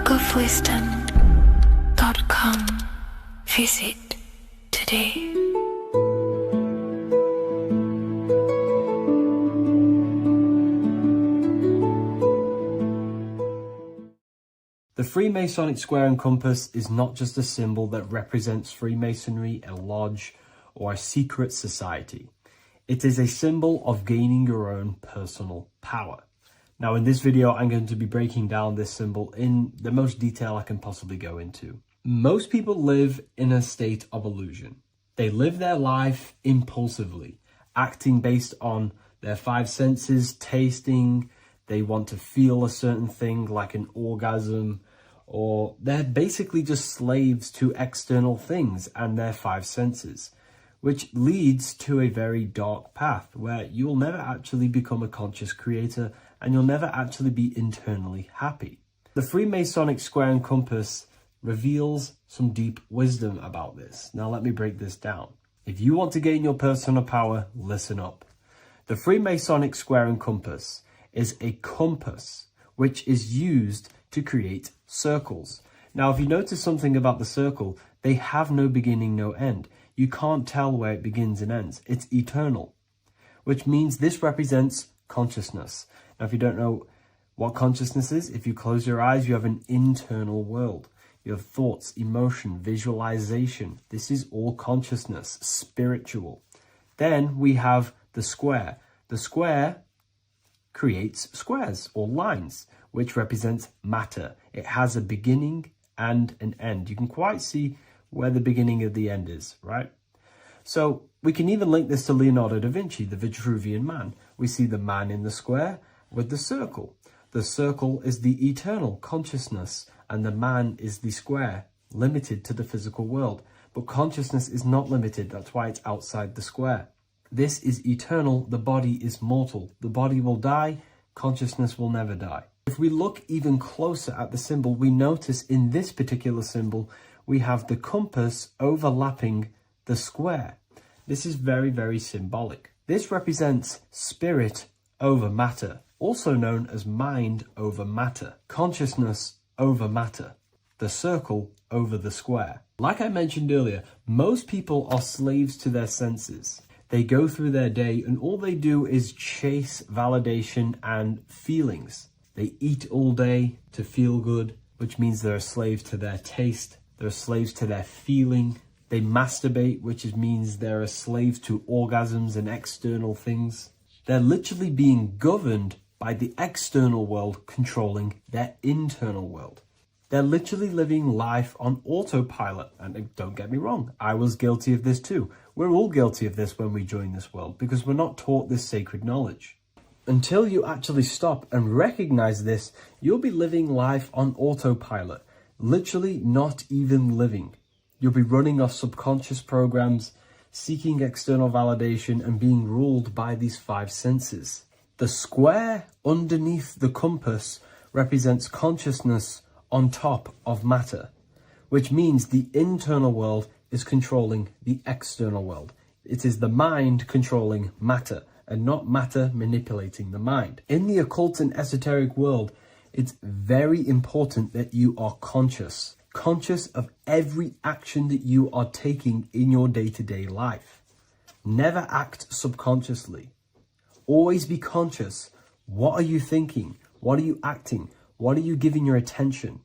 F: bookofwisdom.com. Visit today.
A: The Freemasonic square and compass is not just a symbol that represents Freemasonry, a lodge, or a secret society. It is a symbol of gaining your own personal power. Now, in this video, I'm going to be breaking down this symbol in the most detail I can possibly go into. Most people live in a state of illusion. They live their life impulsively, acting based on their five senses, tasting. They want to feel a certain thing like an orgasm, or they're basically just slaves to external things and their five senses, which leads to a very dark path where you'll never actually become a conscious creator and you'll never actually be internally happy. The Freemasonic square and compass reveals some deep wisdom about this. Now let me break this down. If you want to gain your personal power, listen up. The Freemasonic square and compass is a compass which is used to create circles. Now, if you notice something about the circle, they have no beginning, no end. You can't tell where it begins and ends. It's eternal, which means this represents consciousness. Now, if you don't know what consciousness is, if you close your eyes, you have an internal world. You have thoughts, emotion, visualization. This is all consciousness, spiritual. Then we have the square. The square creates squares or lines, which represents matter. It has a beginning and an end. You can quite see where the beginning of the end is, right? So we can even link this to Leonardo da Vinci, the Vitruvian Man. We see the man in the square with the circle. The circle is the eternal consciousness, and the man is the square, limited to the physical world. But consciousness is not limited. That's why it's outside the square. This is eternal. The body is mortal. The body will die. Consciousness will never die. If we look even closer at the symbol, we notice in this particular symbol, we have the compass overlapping the square. This is very, very symbolic. This represents spirit over matter, also known as mind over matter, consciousness over matter, the circle over the square. Like I mentioned earlier, most people are slaves to their senses. They go through their day and all they do is chase validation and feelings. They eat all day to feel good, which means they're a slave to their taste. They're slaves to their feeling. They masturbate, which means they're a slave to orgasms and external things. They're literally being governed by the external world controlling their internal world. They're literally living life on autopilot. And don't get me wrong, I was guilty of this too. We're all guilty of this when we join this world because we're not taught this sacred knowledge. Until you actually stop and recognize this, you'll be living life on autopilot, literally not even living. You'll be running off subconscious programs, seeking external validation and being ruled by these five senses. The square underneath the compass represents consciousness on top of matter, which means the internal world is controlling the external world. It is the mind controlling matter and not matter manipulating the mind. In the occult and esoteric world, it's very important that you are conscious of every action that you are taking in your day-to-day life. Never act subconsciously. Always be conscious. What are you thinking? What are you acting? What are you giving your attention?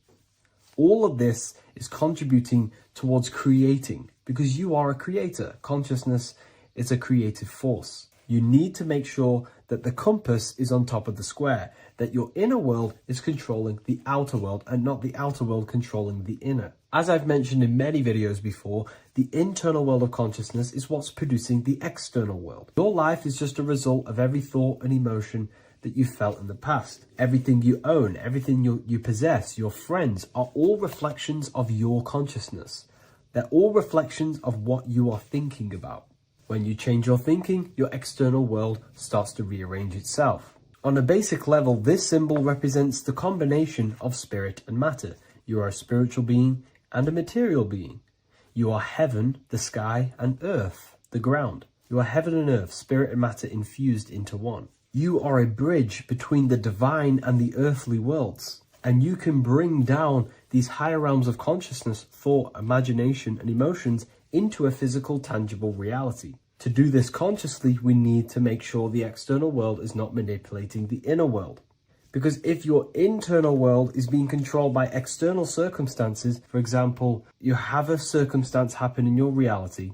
A: All of this is contributing towards creating because you are a creator. Consciousness is a creative force. You need to make sure that the compass is on top of the square, that your inner world is controlling the outer world and not the outer world controlling the inner. As I've mentioned in many videos before, the internal world of consciousness is what's producing the external world. Your life is just a result of every thought and emotion that you felt in the past. Everything you own, everything you possess, your friends, are all reflections of your consciousness. They're all reflections of what you are thinking about. When you change your thinking, your external world starts to rearrange itself. On a basic level, this symbol represents the combination of spirit and matter. You are a spiritual being and a material being. You are heaven, the sky, and earth, the ground. You are heaven and earth, spirit and matter infused into one. You are a bridge between the divine and the earthly worlds, and you can bring down these higher realms of consciousness, thought, imagination, and emotions into a physical, tangible reality. To do this consciously, we need to make sure the external world is not manipulating the inner world. Because if your internal world is being controlled by external circumstances, for example, you have a circumstance happen in your reality,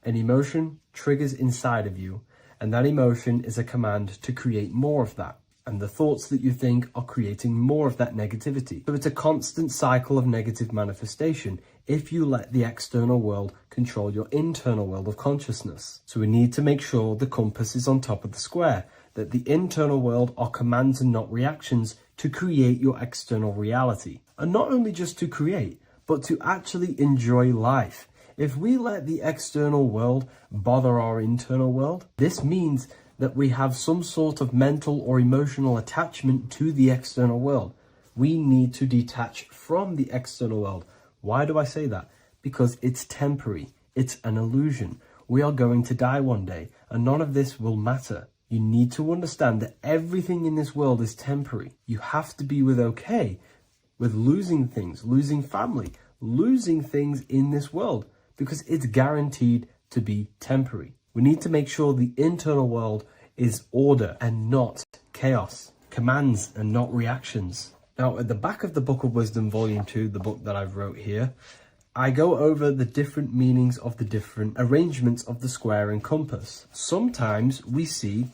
A: an emotion triggers inside of you, and that emotion is a command to create more of that. And the thoughts that you think are creating more of that negativity. So it's a constant cycle of negative manifestation if you let the external world control your internal world of consciousness. So we need to make sure the compass is on top of the square, that the internal world are commands and not reactions to create your external reality. And not only just to create, but to actually enjoy life. If we let the external world bother our internal world, this means that we have some sort of mental or emotional attachment to the external world. We need to detach from the external world. Why do I say that? Because it's temporary. It's an illusion. We are going to die one day, and none of this will matter. You need to understand that everything in this world is temporary. You have to be okay with losing things, losing family, losing things in this world, because it's guaranteed to be temporary. We need to make sure the internal world is order and not chaos, commands and not reactions. Now, at the back of the Book of Wisdom, Volume 2, the book that I've wrote here, I go over the different meanings of the different arrangements of the square and compass. Sometimes we see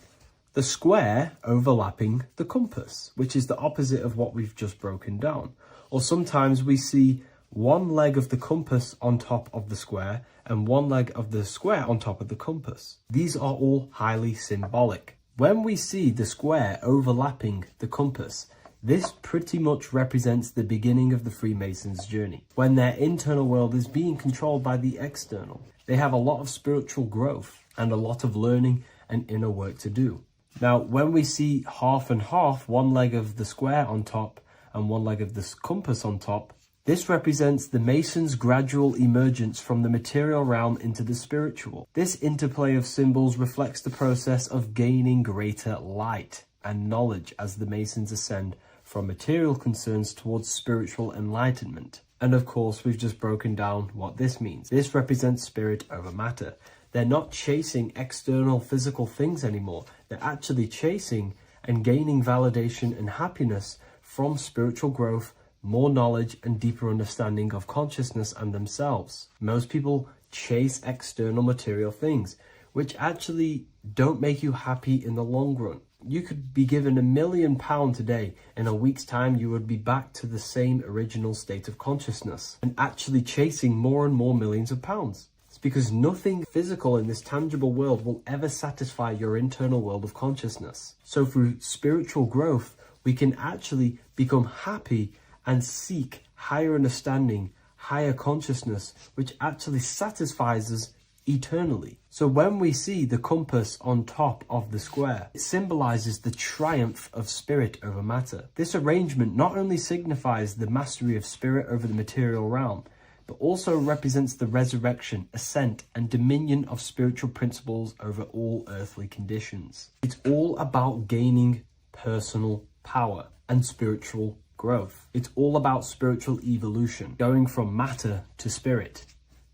A: the square overlapping the compass, which is the opposite of what we've just broken down. Or sometimes we see one leg of the compass on top of the square and one leg of the square on top of the compass. These are all highly symbolic. When we see the square overlapping the compass, this pretty much represents the beginning of the Freemasons' journey. When their internal world is being controlled by the external, they have a lot of spiritual growth and a lot of learning and inner work to do. Now, when we see half and half, one leg of the square on top and one leg of the compass on top, this represents the Masons' gradual emergence from the material realm into the spiritual. This interplay of symbols reflects the process of gaining greater light and knowledge as the Masons ascend from material concerns towards spiritual enlightenment. And of course, we've just broken down what this means. This represents spirit over matter. They're not chasing external physical things anymore. They're actually chasing and gaining validation and happiness from spiritual growth, more knowledge and deeper understanding of consciousness and themselves. Most people chase external material things, which actually don't make you happy in the long run. You could be given £1 million today. In a week's time, you would be back to the same original state of consciousness and actually chasing more and more millions of pounds. It's because nothing physical in this tangible world will ever satisfy your internal world of consciousness. So through spiritual growth, we can actually become happy and seek higher understanding, higher consciousness, which actually satisfies us eternally. So when we see the compass on top of the square, it symbolizes the triumph of spirit over matter. This arrangement not only signifies the mastery of spirit over the material realm, but also represents the resurrection, ascent, and dominion of spiritual principles over all earthly conditions. It's all about gaining personal power and spiritual growth. It's all about spiritual evolution, going from matter to spirit.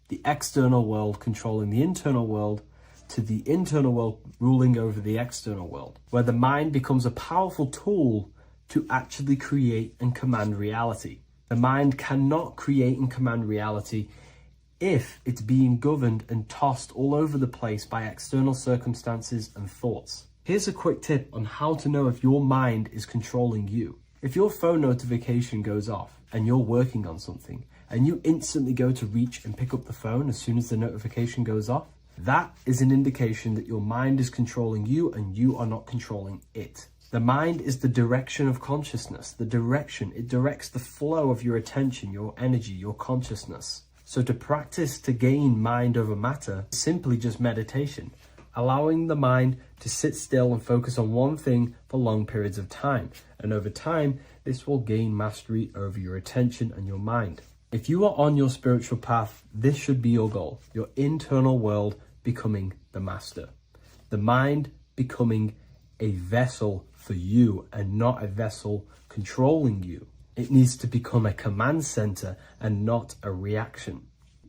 A: The external world controlling the internal world to the internal world ruling over the external world, where the mind becomes a powerful tool to actually create and command reality. The mind cannot create and command reality if it's being governed and tossed all over the place by external circumstances and thoughts. Here's a quick tip on how to know if your mind is controlling you. If your phone notification goes off and you're working on something and you instantly go to reach and pick up the phone as soon as the notification goes off, that is an indication that your mind is controlling you and you are not controlling it. The mind is the direction of consciousness. The direction, it directs the flow of your attention, your energy, your consciousness. So to practice to gain mind over matter, simply just meditation, allowing the mind to sit still and focus on one thing for long periods of time. And over time, this will gain mastery over your attention and your mind. If you are on your spiritual path, this should be your goal, your internal world becoming the master. The mind becoming a vessel for you and not a vessel controlling you. It needs to become a command center and not a reaction.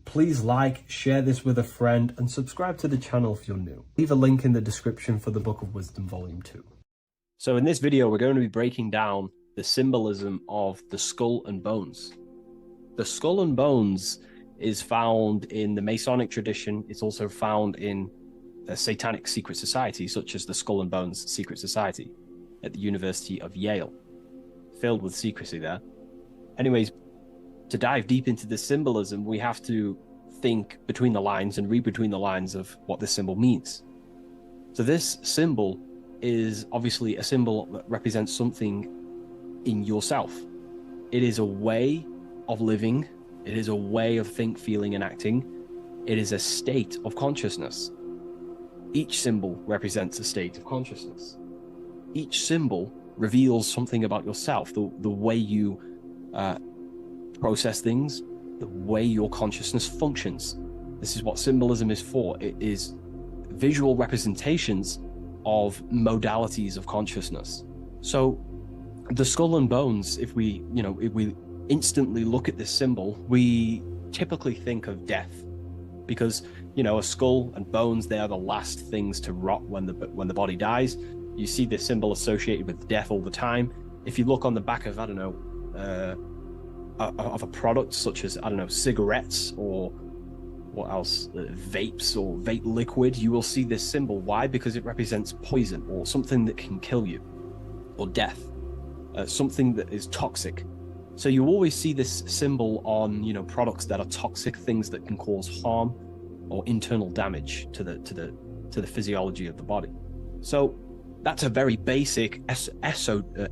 A: Please like, share this with a friend, and subscribe to the channel if you're new. Leave a link in the description for the Book of Wisdom Volume 2.
G: So in this video, we're going to be breaking down the symbolism of the skull and bones. The skull and bones is found in the Masonic tradition. It's also found in a satanic secret society, such as the Skull and Bones Secret Society at the University of Yale. Filled with secrecy there. Anyways, to dive deep into the symbolism, we have to think between the lines and read between the lines of what this symbol means. So this symbol is obviously a symbol that represents something in yourself. It is a way of living. It is a way of think, feeling, and acting. It is a state of consciousness. Each symbol represents a state of consciousness. Each symbol reveals something about yourself, the way you process things, the way your consciousness functions. This is what symbolism is for. It is visual representations of modalities of consciousness. So the skull and bones, if we instantly look at this symbol, we typically think of death, because a skull and bones, they are the last things to rot when the body dies. You see this symbol associated with death all the time. If you look on the back of, of a product such as, cigarettes or what else, vapes or vape liquid, you will see this symbol. Why? Because it represents poison or something that can kill you, or death, something that is toxic. So you always see this symbol on, products that are toxic, things that can cause harm or internal damage to the physiology of the body. So that's a very basic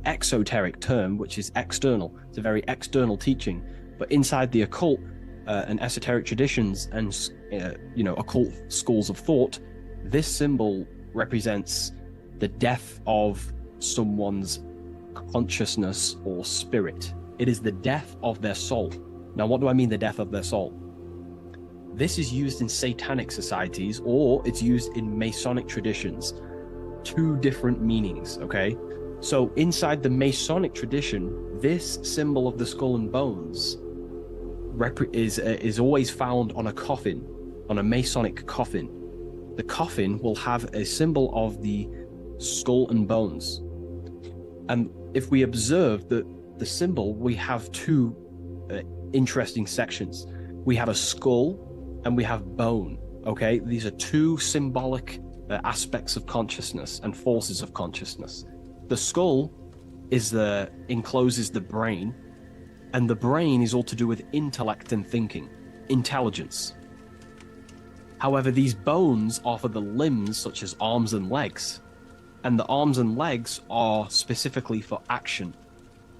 G: exoteric term, which is external. It's a very external teaching. But inside the occult and esoteric traditions and occult schools of thought, this symbol represents the death of someone's consciousness or spirit. It is the death of their soul. Now, what do I mean, the death of their soul? This is used in satanic societies, or it's used in Masonic traditions. Two different meanings, okay? So inside the Masonic tradition, this symbol of the skull and bones is always found on a coffin, on a Masonic coffin. The coffin will have a symbol of the skull and bones. And if we observe the symbol, we have two interesting sections. We have a skull and we have bone, okay? These are two symbolic aspects of consciousness and forces of consciousness. The skull encloses the brain, and the brain is all to do with intellect and thinking, intelligence. However, these bones are for the limbs, such as arms and legs, and the arms and legs are specifically for action.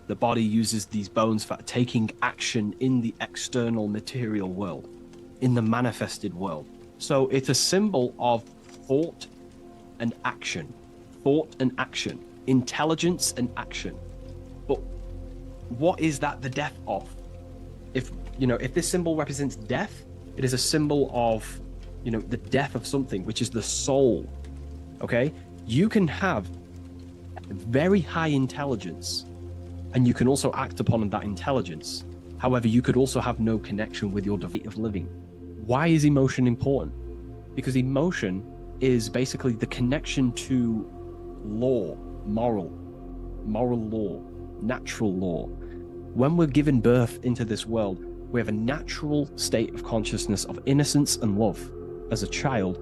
G: The body uses these bones for taking action in the external material world, in the manifested world. So it's a symbol of thought and action, intelligence and action. But what is that the death of? If this symbol represents death, it is a symbol of, the death of something, which is the soul. Okay? You can have very high intelligence, and you can also act upon that intelligence. However, you could also have no connection with your state of living. Why is emotion important? Because emotion is basically the connection to law, moral law, natural law. When we're given birth into this world,
D: We have a natural state of consciousness of innocence and love. As a child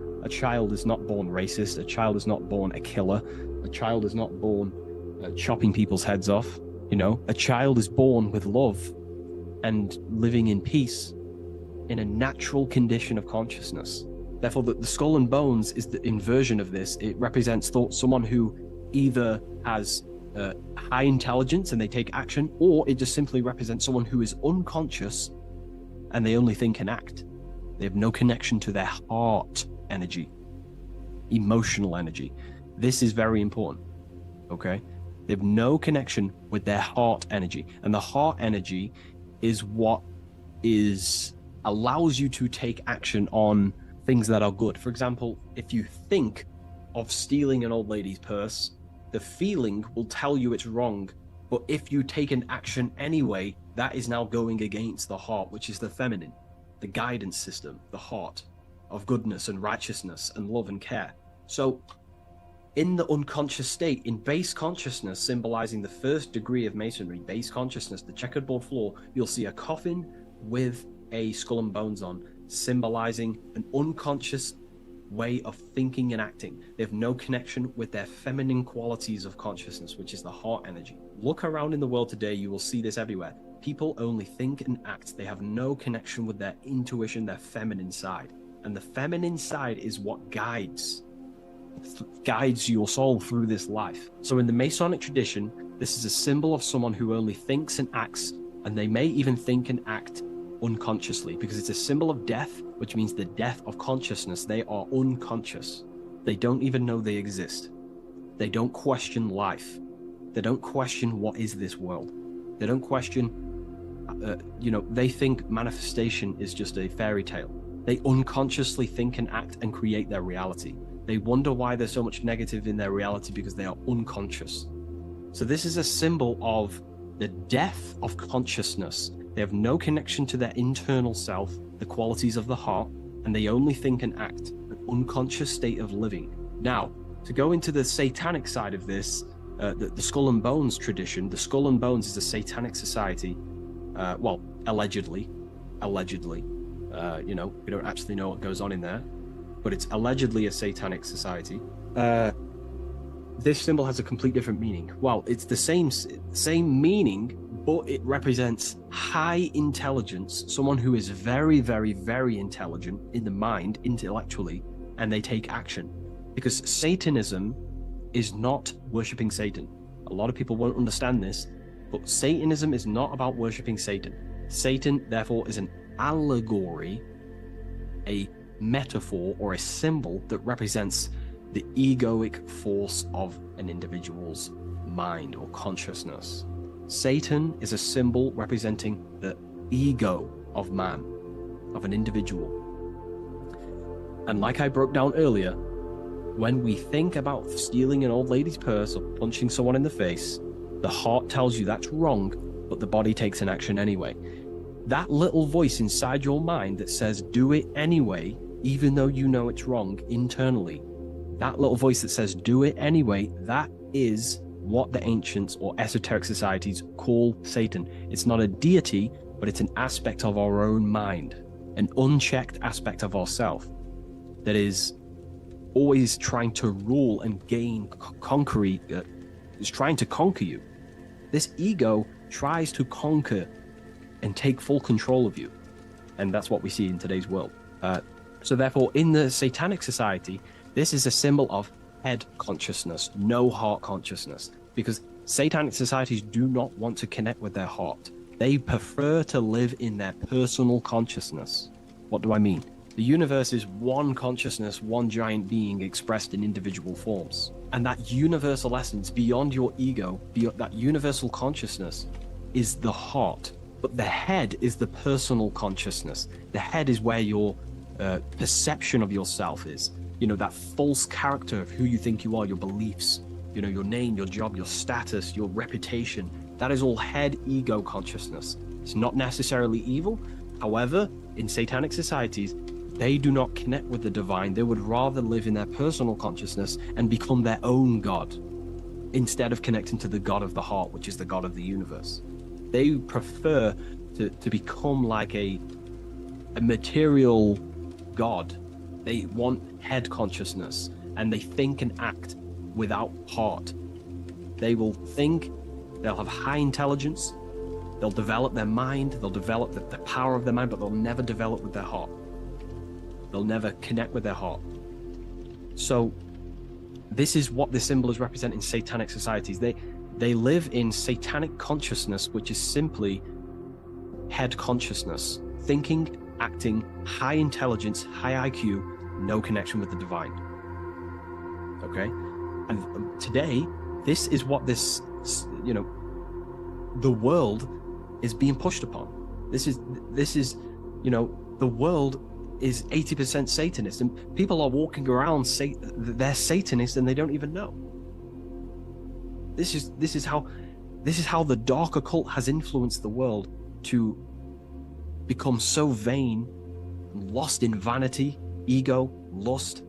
D: is not born racist, a child is not born a killer, a child is not born chopping people's heads off. You know, a child is born with love and living in peace in a natural condition of consciousness. Therefore, the skull and bones is the inversion of this. It represents someone who either has high intelligence and they take action, or it just simply represents someone who is unconscious and they only think and act. They have no connection to their heart energy, emotional energy. This is very important, okay? They have no connection with their heart energy. And the heart energy is what allows you to take action on things that are good. For example, if you think of stealing an old lady's purse, the feeling will tell you it's wrong. But if you take an action anyway, that is now going against the heart, which is the feminine, the guidance system, the heart of goodness and righteousness and love and care. So in the unconscious state, in base consciousness, symbolizing the first degree of masonry, base consciousness, the checkerboard floor, you'll see a coffin with a skull and bones on, symbolizing an unconscious way of thinking and acting. They have no connection with their feminine qualities of consciousness, which is the heart energy. Look around in the world today, you will see this everywhere. People only think and act. They have no connection with their intuition, their feminine side. And the feminine side is what guides your soul through this life. So in the Masonic tradition, this is a symbol of someone who only thinks and acts, and they may even think and act unconsciously, because it's a symbol of death, which means the death of consciousness. They are unconscious. They don't even know they exist. They don't question life. They don't question what is this world. They don't question, they think manifestation is just a fairy tale. They unconsciously think and act and create their reality. They wonder why there's so much negative in their reality because they are unconscious. So this is a symbol of the death of consciousness. They have no connection to their internal self, the qualities of the heart, and they only think and act, an unconscious state of living. Now, to go into the satanic side of this, the Skull and Bones tradition, the Skull and Bones is a satanic society, allegedly. We don't actually know what goes on in there, but it's allegedly a satanic society. This symbol has a complete different meaning. Well, it's the same meaning, but it represents high intelligence, someone who is very, very, very intelligent in the mind, intellectually, and they take action. Because Satanism is not worshipping Satan. A lot of people won't understand this, but Satanism is not about worshipping Satan. Satan, therefore, is an allegory, a metaphor, or a symbol that represents the egoic force of an individual's mind or consciousness. Satan is a symbol representing the ego of man, of an individual. And like I broke down earlier, when we think about stealing an old lady's purse or punching someone in the face, the heart tells you that's wrong, but the body takes an action anyway. That little voice inside your mind that says, do it anyway, even though you know it's wrong internally, that little voice that says, do it anyway, that is what the ancients or esoteric societies call Satan. It's not a deity, but it's an aspect of our own mind, an unchecked aspect of ourself that is always trying to rule and gain, is trying to conquer you. This ego tries to conquer and take full control of you. And that's what we see in today's world. So therefore, in the satanic society, this is a symbol of head consciousness, no heart consciousness, because satanic societies do not want to connect with their heart. They prefer to live in their personal consciousness. What do I mean? The universe is one consciousness, one giant being expressed in individual forms. And that universal essence beyond your ego, beyond that universal consciousness, is the heart. But the head is the personal consciousness. The head is where your perception of yourself is. That false character of who you think you are, your beliefs, your name, your job, your status, your reputation. That is all head ego consciousness. It's not necessarily evil. However, in satanic societies, they do not connect with the divine. They would rather live in their personal consciousness and become their own God instead of connecting to the God of the heart, which is the God of the universe. They prefer
G: to become like a material god. They want head consciousness, and they think and act without heart. They will think, they'll have high intelligence, they'll develop their mind, they'll develop the power of their mind, but they'll never develop with their heart. They'll never connect with their heart. So this is what this symbol is representing satanic societies. They live in satanic consciousness, which is simply head consciousness, thinking, acting, high intelligence, high IQ, no connection with the divine. Okay? And today, this is what this, the world is being pushed upon. This is, the world is 80% Satanist, and people are walking around they're Satanists and they don't even know. This is how the dark occult has influenced the world to become so vain, lost in vanity, ego, lust,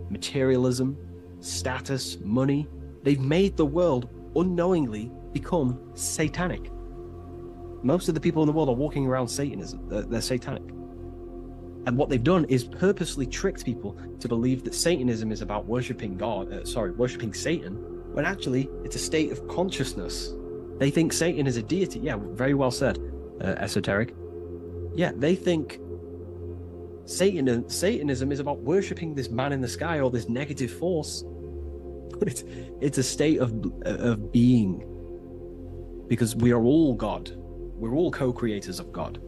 G: materialism, status, money. They've made the world unknowingly become satanic. Most of the people in the world are walking around Satanism. They're satanic. And what they've done is purposely tricked people to believe that Satanism is about worshipping worshipping Satan, when actually it's a state of consciousness. They think Satan is a deity. Yeah, very well said, esoteric. Yeah, they think Satanism is about worshipping this man in the sky or this negative force. But it's a state of being, because we are all God. We're all co-creators of God.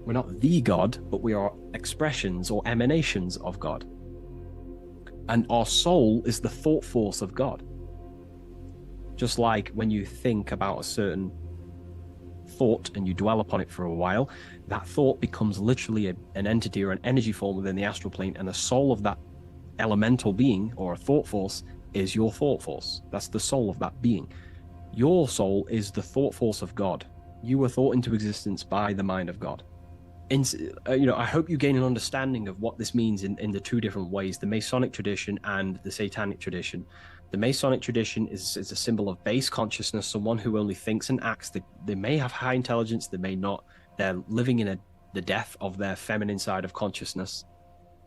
G: We're not the God, but we are expressions or emanations of God. And our soul is the thought force of God. Just like when you think about a certain thought and you dwell upon it for a while, that thought becomes literally an entity or an energy form within the astral plane, and the soul of that elemental being or a thought force is your thought force. That's the soul of that being. Your soul is the thought force of God. You were thought into existence by the mind of God. I hope you gain an understanding of what this means in the two different ways, the Masonic tradition and the Satanic tradition. The Masonic tradition is a symbol of base consciousness, someone who only thinks and acts. They may have high intelligence, they may not. They're living in the death of their feminine side of consciousness.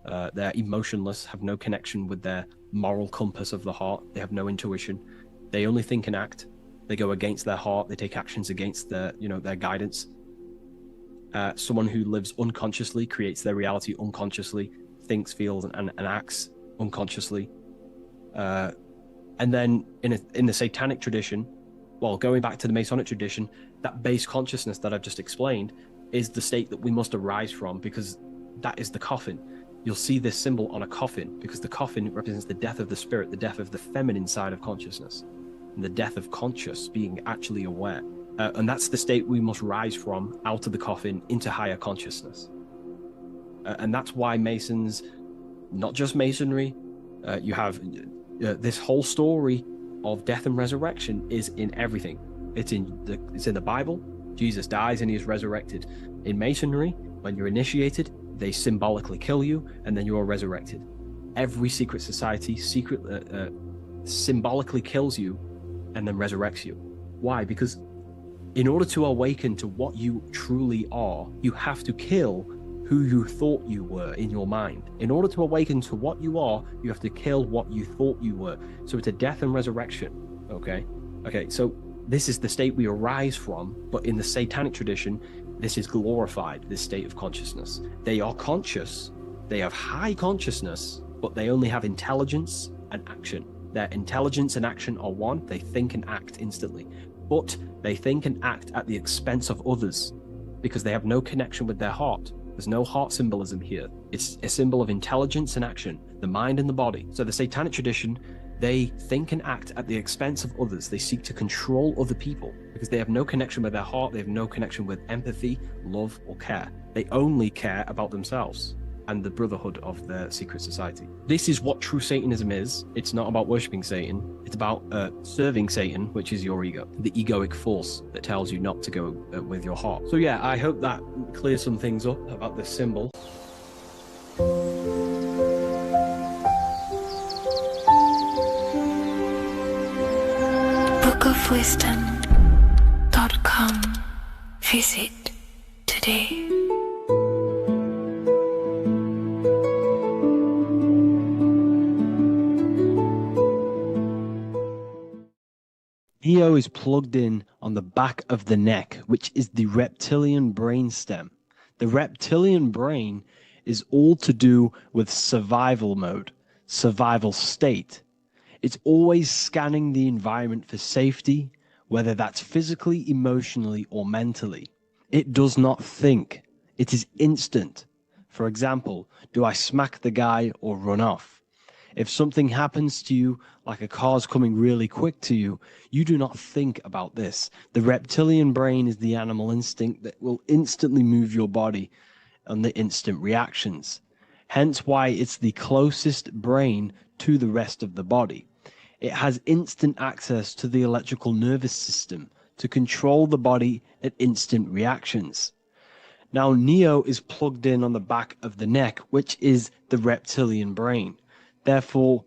G: They're emotionless, have no connection with their moral compass of the heart. They have no intuition. They only think and act. They go against their heart. They take actions against their guidance. Someone who lives unconsciously, creates their reality unconsciously, thinks, feels, and acts unconsciously. And then in the Satanic tradition, well, going back to the Masonic tradition, that base consciousness that I've just explained is the state that we must arise from, because that is the coffin. You'll see this symbol on a coffin, because the coffin represents the death of the spirit, the death of the feminine side of consciousness, and the death of conscious, being actually aware. And that's the state we must rise from, out of the coffin, into higher consciousness. And that's why Masons, not just Masonry, you have this whole story of death and resurrection is in everything. It's in the Bible. Jesus dies and he is resurrected. In Masonry, when you're initiated, they symbolically kill you and then you are resurrected. Every secret society symbolically kills you and then resurrects you. Why? Because in order to awaken to what you truly are, you have to kill who you thought you were in your mind. In order to awaken to what you are, you have to kill what you thought you were. So it's a death and resurrection. Okay, so this is the state we arise from, but in the Satanic tradition, this is glorified, this state of consciousness. They are conscious, they have high consciousness, but they only have intelligence and action. Their intelligence and action are one. They think and act instantly, but they think and act at the expense of others because they have no connection with their heart. There's no heart symbolism here. It's a symbol of intelligence and action, the mind and the body. So the Satanic tradition, they think and act at the expense of others. They seek to control other people because they have no connection with their heart. They have no connection with empathy, love, or care. They only care about themselves and the brotherhood of their secret society. This is what true Satanism is. It's not about worshipping Satan. It's about serving Satan, which is your ego, the egoic force that tells you not to go with your heart. So yeah, I hope that clears some things up about this symbol.
F: bookofwisdom.com Visit today.
D: Neo is plugged in on the back of the neck, which is the reptilian brain stem. The reptilian brain is all to do with survival mode, survival state. It's always scanning the environment for safety, whether that's physically, emotionally, or mentally. It does not think. It is instant. For example, do I smack the guy or run off? If something happens to you, like a car's coming really quick to you, you do not think about this. The reptilian brain is the animal instinct that will instantly move your body on the instant reactions. Hence why it's the closest brain to the rest of the body. It has instant access to the electrical nervous system to control the body at instant reactions. Now, Neo is plugged in on the back of the neck, which is the reptilian brain. Therefore,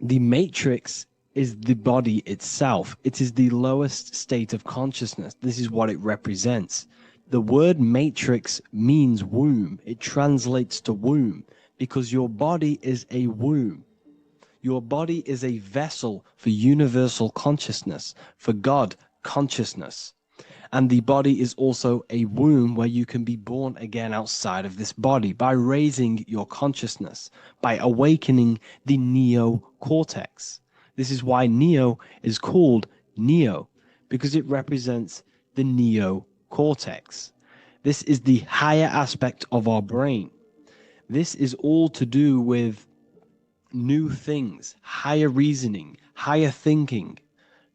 D: the matrix is the body itself. It is the lowest state of consciousness. This is what it represents. The word matrix means womb. It translates to womb because your body is a womb. Your body is a vessel for universal consciousness, for God consciousness. And the body is also a womb where you can be born again outside of this body by raising your consciousness, by awakening the neocortex. This is why Neo is called Neo, because it represents the neocortex. This is the higher aspect of our brain. This is all to do with new things, higher reasoning, higher thinking,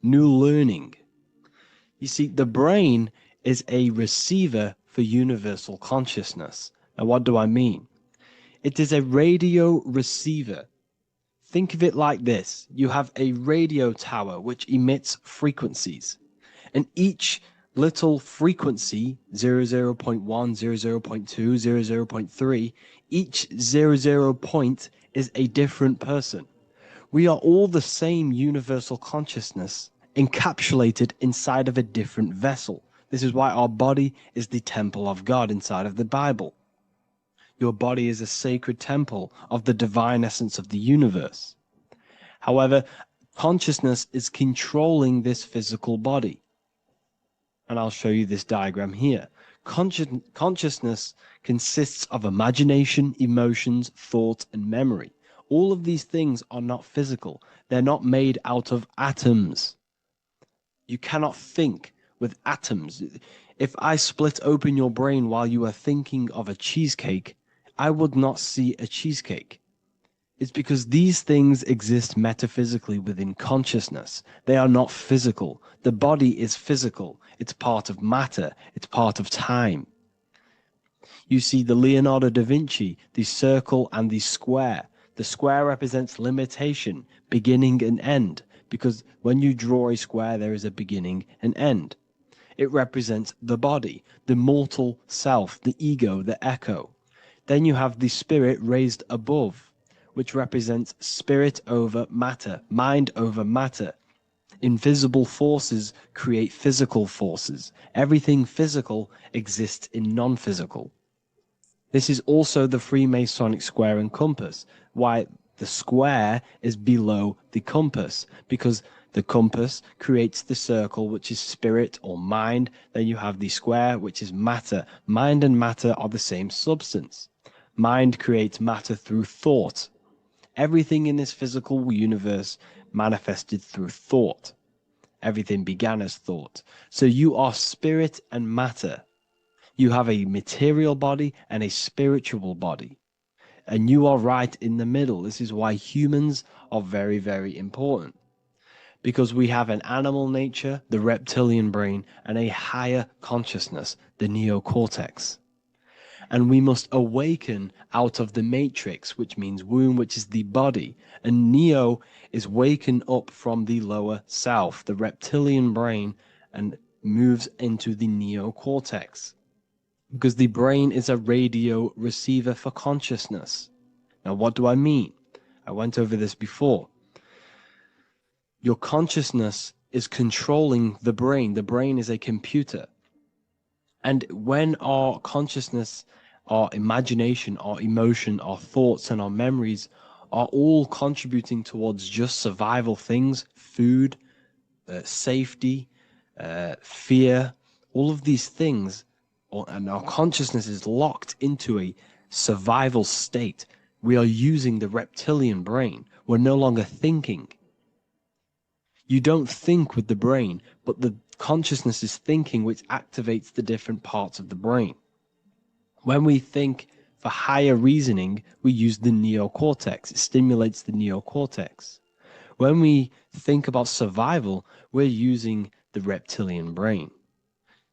D: new learning. You see, the brain is a receiver for universal consciousness. Now, what do I mean? It is a radio receiver. Think of it like this. You have a radio tower which emits frequencies. And each little frequency, 00.1, 00.2, 00.3, each 00 point is a different person. We are all the same universal consciousness, encapsulated inside of a different vessel. This is why our body is the temple of God inside of the Bible. Your body is a sacred temple of the divine essence of the universe. However, consciousness is controlling this physical body. And I'll show you this diagram here. Consciousness consists of imagination, emotions, thought, and memory. All of these things are not physical. They're not made out of atoms. You cannot think with atoms. If I split open your brain while you are thinking of a cheesecake, I would not see a cheesecake. It's because these things exist metaphysically within consciousness. They are not physical. The body is physical. It's part of matter. It's part of time. You see the Leonardo da Vinci, the circle and the square. The square represents limitation, beginning and end. Because when you draw a square, there is a beginning and end. It represents the body, the mortal self, the ego, the echo. Then you have the spirit raised above, which represents spirit over matter, mind over matter. Invisible forces create physical forces. Everything physical exists in non-physical. This is also the Freemasonic square and compass, why the square is below the compass, because the compass creates the circle, which is spirit or mind. Then you have the square, which is matter. Mind and matter are the same substance. Mind creates matter through thought. Everything in this physical universe manifested through thought. Everything began as thought. So you are spirit and matter. You have a material body and a spiritual body. And you are right in the middle. This is why humans are very, very important. Because we have an animal nature, the reptilian brain, and a higher consciousness, the neocortex. And we must awaken out of the matrix, which means womb, which is the body. And Neo is waken up from the lower self, the reptilian brain, and moves into the neocortex. Because the brain is a radio receiver for consciousness. Now, what do I mean? I went over this before. Your consciousness is controlling the brain. The brain is a computer. And when our consciousness, our imagination, our emotion, our thoughts, and our memories are all contributing towards just survival things, food, safety, fear, all of these things, and our consciousness is locked into a survival state, we are using the reptilian brain. We're no longer thinking. You don't think with the brain, but the consciousness is thinking, which activates the different parts of the brain. When we think for higher reasoning, we use the neocortex. It stimulates the neocortex. When we think about survival, we're using the reptilian brain.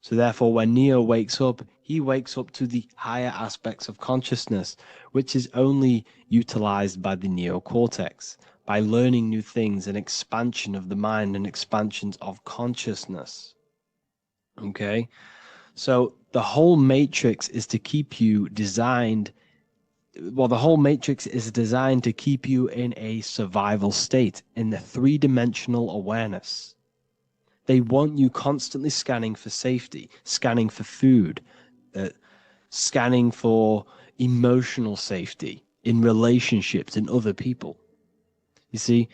D: So therefore, when Neo wakes up, he wakes up to the higher aspects of consciousness, which is only utilized by the neocortex, by learning new things, an expansion of the mind and expansions of consciousness. Okay? So the whole matrix is to keep you designed, well, the whole matrix is designed to keep you in a survival state, in the three-dimensional awareness. They want you constantly scanning for safety, scanning for food, scanning for emotional safety in relationships in other people. You see,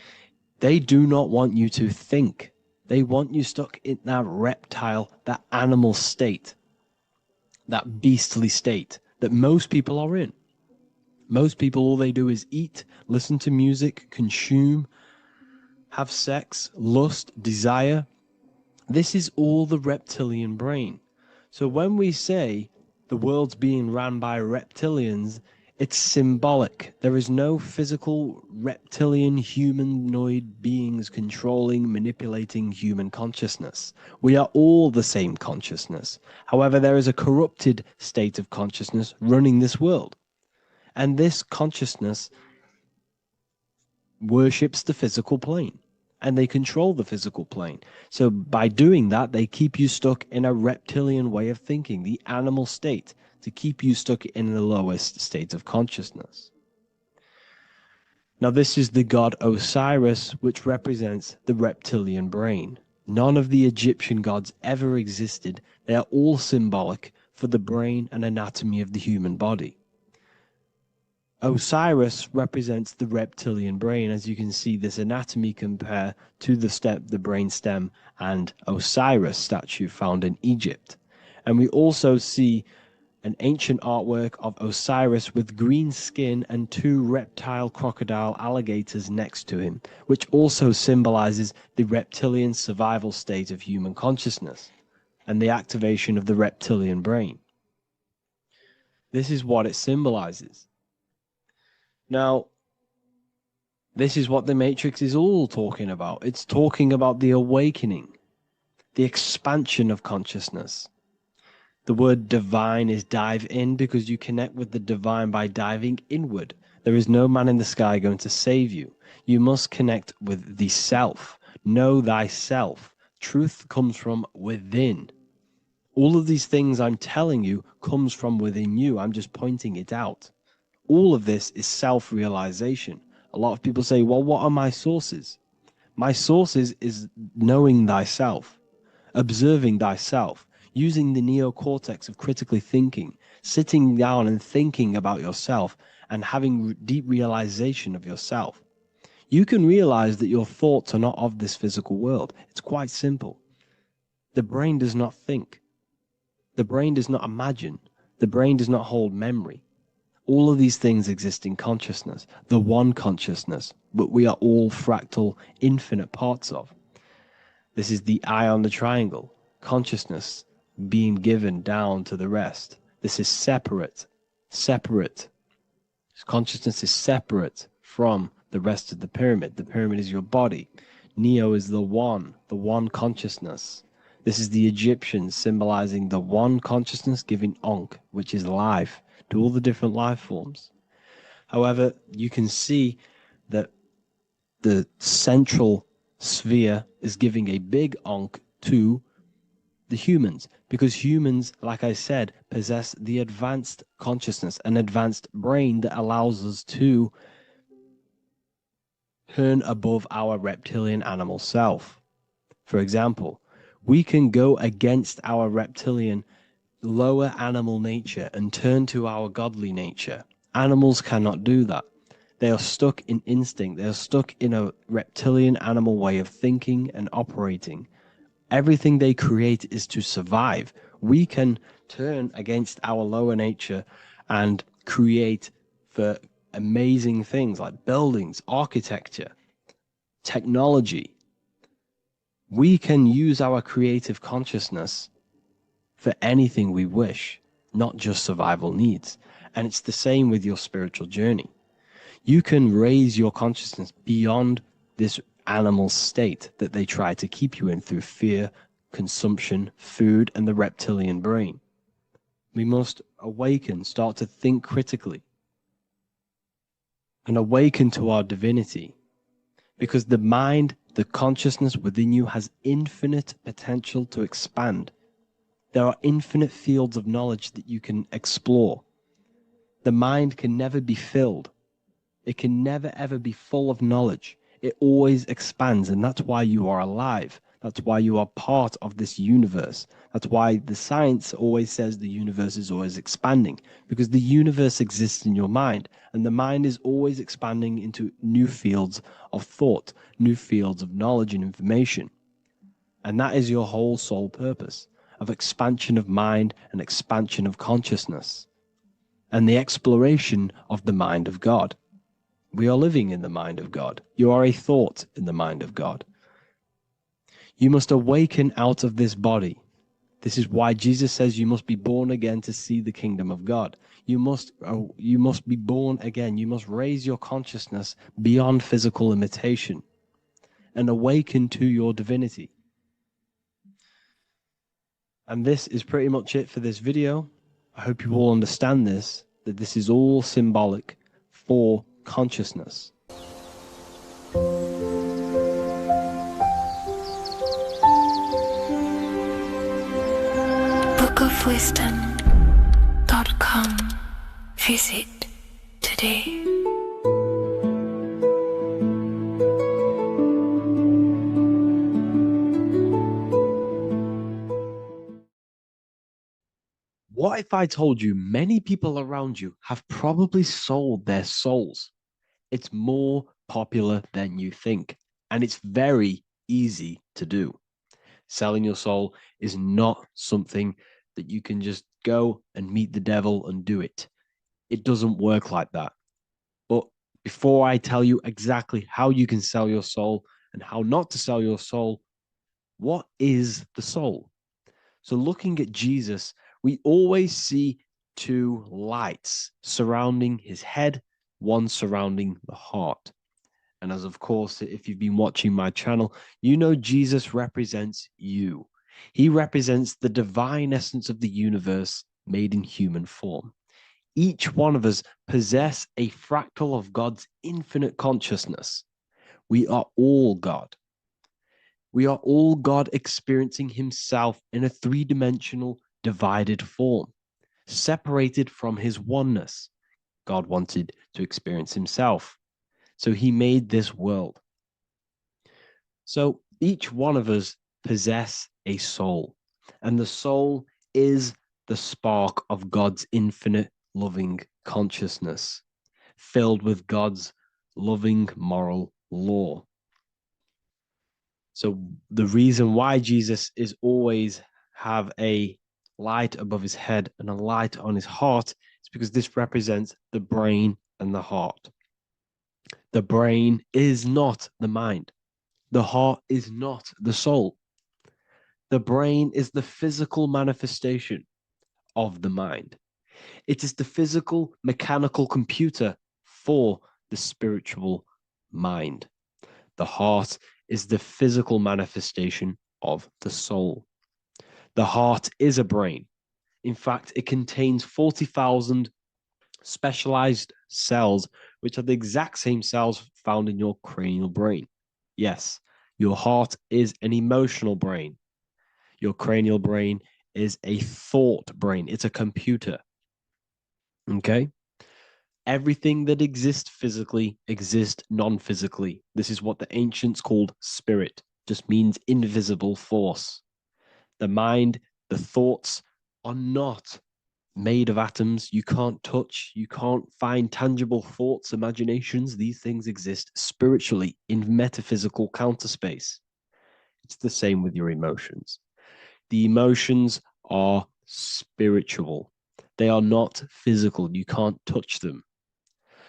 D: they do not want you to think. They want you stuck in that reptile, that animal state, that beastly state that most people are in. Most people, all they do is eat, listen to music, consume, have sex, lust, desire. This is all the reptilian brain. So when we say the world's being ran by reptilians, it's symbolic. There is no physical reptilian humanoid beings controlling, manipulating human consciousness. We are all the same consciousness. However, there is a corrupted state of consciousness running this world. And this consciousness worships the physical plane. And they control the physical plane. So by doing that, they keep you stuck in a reptilian way of thinking, the animal state, to keep you stuck in the lowest state of consciousness. Now, this is the god Osiris, which represents the reptilian brain. None of the Egyptian gods ever existed. They are all symbolic for the brain and anatomy of the human body. Osiris represents the reptilian brain. As you can see, this anatomy compare to the brain stem and Osiris statue found in Egypt. And we also see an ancient artwork of Osiris with green skin and two reptile crocodile alligators next to him, which also symbolizes the reptilian survival state of human consciousness and the activation of the reptilian brain. This is what it symbolizes. Now, this is what the Matrix is all talking about. It's talking about the awakening, the expansion of consciousness. The word divine is dive in because you connect with the divine by diving inward. There is no man in the sky going to save you. You must connect with the self. Know thyself. Truth comes from within. All of these things I'm telling you comes from within you. I'm just pointing it out. All of this is self-realization. A lot of people say, well, what are my sources? My sources is knowing thyself, observing thyself, using the neocortex of critically thinking, sitting down and thinking about yourself and having deep realization of yourself. You can realize that your thoughts are not of this physical world. It's quite simple. The brain does not think. The brain does not imagine. The brain does not hold memory. All of these things exist in consciousness, the one consciousness, but we are all fractal, infinite parts of. This is the eye on the triangle, consciousness being given down to the rest. This is separate. Consciousness is separate from the rest of the pyramid. The pyramid is your body. Neo is the one consciousness. This is the Egyptians symbolizing the one consciousness giving Ankh, which is life, to all the different life forms. However, you can see that the central sphere is giving a big Ankh to the humans, because humans, like I said, possess the advanced consciousness, an advanced brain that allows us to turn above our reptilian animal self. For example, we can go against our reptilian lower animal nature and turn to our godly nature. Animals cannot do that. They are stuck in instinct. They are stuck in a reptilian animal way of thinking and operating. Everything they create is to survive. We can turn against our lower nature and create for amazing things like buildings, architecture, technology. We can use our creative consciousness for anything we wish, not just survival needs. And it's the same with your spiritual journey. You can raise your consciousness beyond this animal state that they try to keep you in through fear, consumption, food, and the reptilian brain. We must awaken, start to think critically, and awaken to our divinity. Because the mind, the consciousness within you has infinite potential to expand. There are infinite fields of knowledge that you can explore. The mind can never be filled. It can never ever be full of knowledge. It always expands, and that's why you are alive. That's why you are part of this universe. That's why the science always says the universe is always expanding, because the universe exists in your mind, and the mind is always expanding into new fields of thought, new fields of knowledge and information. And that is your whole sole purpose, of expansion of mind and expansion of consciousness, and the exploration of the mind of God. We are living in the mind of God. You are a thought in the mind of God. You must awaken out of this body. This is why Jesus says you must be born again to see the kingdom of God. You must be born again. You must raise your consciousness beyond physical limitation and awaken to your divinity. And this is pretty much it for this video. I hope you all understand this, that this is all symbolic for consciousness.
F: bookofwisdom.com. Visit today.
D: What if I told you many people around you have probably sold their souls? It's more popular than you think, and it's very easy to do. Selling your soul is not something that you can just go and meet the devil and do it. It doesn't work like that. But before I tell you exactly how you can sell your soul and how not to sell your soul, what is the soul? So looking at Jesus, we always see two lights surrounding his head, one surrounding the heart. And as of course, if you've been watching my channel, you know Jesus represents you. He represents the divine essence of the universe made in human form. Each one of us possess a fractal of God's infinite consciousness. We are all God. We are all God experiencing himself in a three-dimensional divided form, separated from his oneness. God wanted to experience himself, so he made this world. So each one of us possess a soul, and the soul is the spark of God's infinite loving consciousness, filled with God's loving moral law. So the reason why Jesus is always have a light above his head and a light on his heart is because this represents the brain and the heart. The brain is not the mind. The heart is not the soul. The brain is the physical manifestation of the mind. It is the physical mechanical computer for the spiritual mind. The heart is the physical manifestation of the soul. The heart is a brain. In fact, it contains 40,000 specialized cells, which are the exact same cells found in your cranial brain. Yes, your heart is an emotional brain. Your cranial brain is a thought brain. It's a computer. Okay? Everything that exists physically exists non-physically. This is what the ancients called spirit. Just means invisible force. The mind, the thoughts,
E: are not made of atoms. You can't touch, you can't find tangible thoughts, imaginations. These things exist spiritually in metaphysical counterspace. It's the same with your emotions. The emotions are spiritual. They are not physical. You can't touch them.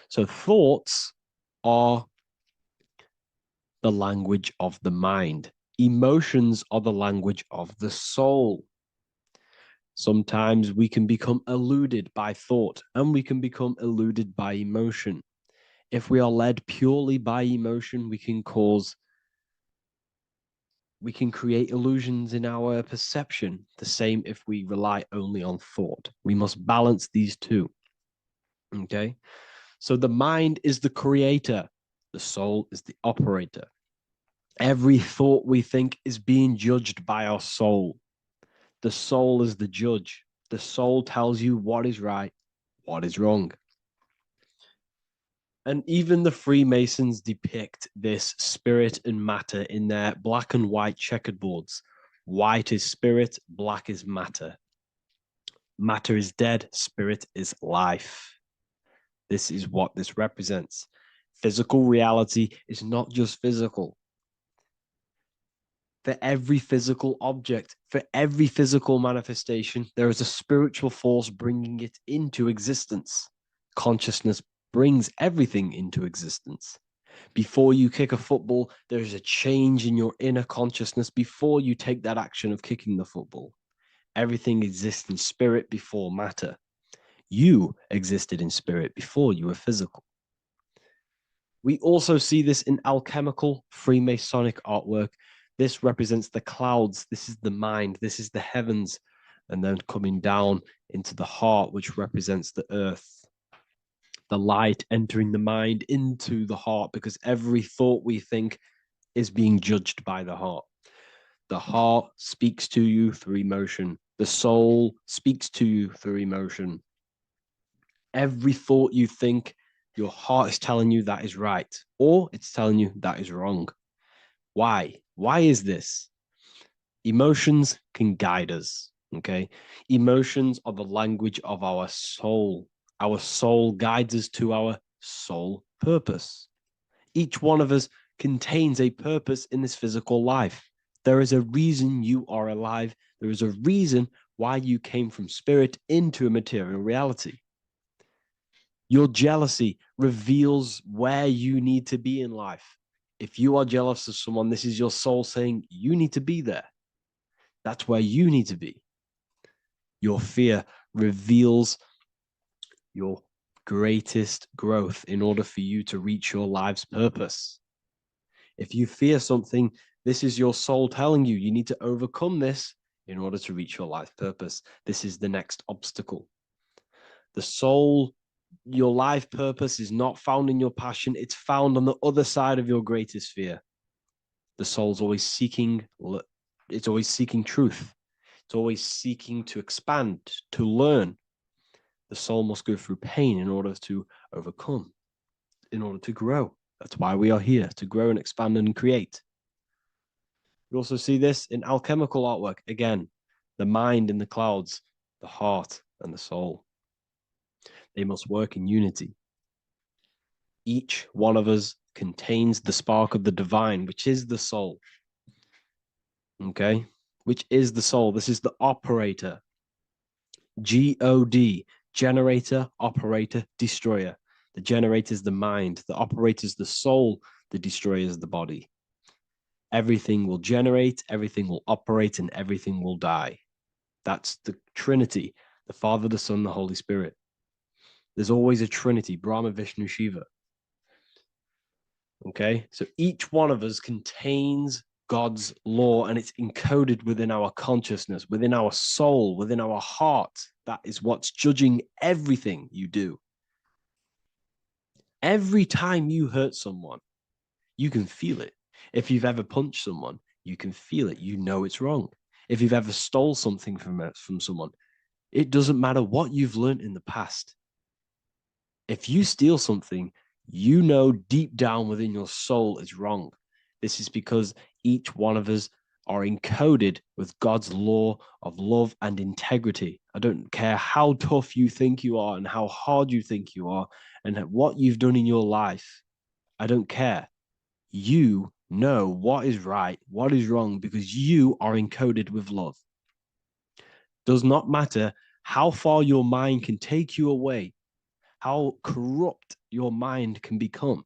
E: So thoughts are the language of the mind. Emotions are the language of the soul. Sometimes we can become eluded by thought and we can become eluded by emotion. If we are led purely by emotion, we can create illusions in our perception. The same if we rely only on thought. We must balance these two. Okay? So the mind is the creator, the soul is the operator. Every thought we think is being judged by our soul. The soul is the judge. The soul tells you what is right, what is wrong. And even the Freemasons depict this spirit and matter in their black and white checkerboards. White is spirit, black is matter. Matter is dead, spirit is life. This is what this represents. Physical reality is not just physical. For every physical object, for every physical manifestation, there is a spiritual force bringing it into existence. Consciousness brings everything into existence. Before you kick a football, there is a change in your inner consciousness before you take that action of kicking the football. Everything exists in spirit before matter. You existed in spirit before you were physical. We also see this in alchemical Freemasonic artwork. This represents the clouds. This is the mind. This is the heavens. And then coming down into the heart, which represents the earth. The light entering the mind into the heart, because every thought we think is being judged by the heart. The heart speaks to you through emotion. The soul speaks to you through emotion. Every thought you think, your heart is telling you that is right, or it's telling you that is wrong. Why? Why is this? Emotions can guide us, okay? Emotions are the language of our soul. Our soul guides us to our soul purpose. Each one of us contains a purpose in this physical life. There is a reason you are alive. There is a reason why you came from spirit into a material reality. Your jealousy reveals where you need to be in life. If you are jealous of someone, this is your soul saying you need to be there. That's where you need to be. Your fear reveals your greatest growth in order for you to reach your life's purpose. If you fear something, this is your soul telling you need to overcome this in order to reach your life purpose. This is the next obstacle. The soul, your life purpose is not found in your passion. It's found on the other side of your greatest fear. The soul's always seeking, it's always seeking truth. It's always seeking to expand, to learn. The soul must go through pain in order to overcome, in order to grow. That's why we are here, to grow and expand and create. We also see this in alchemical artwork. Again, the mind in the clouds, the heart and the soul. They must work in unity. Each one of us contains the spark of the divine, which is the soul. Okay? Which is the soul. This is the operator. G-O-D, generator, operator, destroyer. The generator is the mind. The operator is the soul. The destroyer is the body. Everything will generate, everything will operate, and everything will die. That's the Trinity, the Father, the Son, the Holy Spirit. There's always a Trinity, Brahma, Vishnu, Shiva. Okay, so each one of us contains God's law, and it's encoded within our consciousness, within our soul, within our heart. That is what's judging everything you do. Every time you hurt someone, you can feel it. If you've ever punched someone, you can feel it. You know it's wrong. If you've ever stole something from someone, it doesn't matter what you've learned in the past. If you steal something, you know deep down within your soul it's wrong. This is because each one of us are encoded with God's law of love and integrity.
D: I don't care how tough you think you are and how hard you think you are and what you've done in your life. I don't care. You know what is right, what is wrong, because you are encoded with love. Does not matter how far your mind can take you away, how corrupt your mind can become.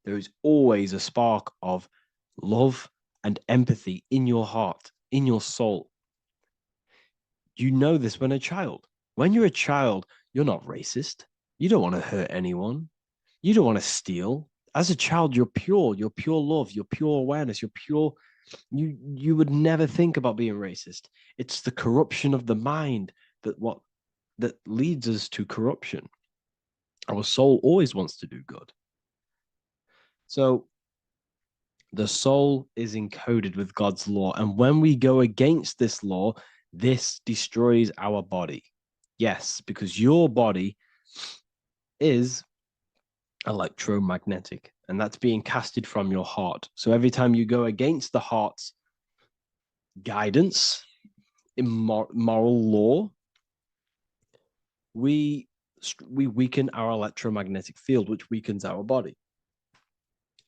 D: There is always a spark of love and empathy in your heart, in your soul. You know this when a child. When you're a child, you're not racist. You don't want to hurt anyone. You don't want to steal. As a child, you're pure love, you're pure awareness, you're pure. You would never think about being racist. It's the corruption of the mind that leads us to corruption. Our soul always wants to do good. So the soul is encoded with God's law. And when we go against this law, this destroys our body. Yes, because your body is electromagnetic, and that's being casted from your heart. So every time you go against the heart's guidance in moral law, we weaken our electromagnetic field, which weakens our body.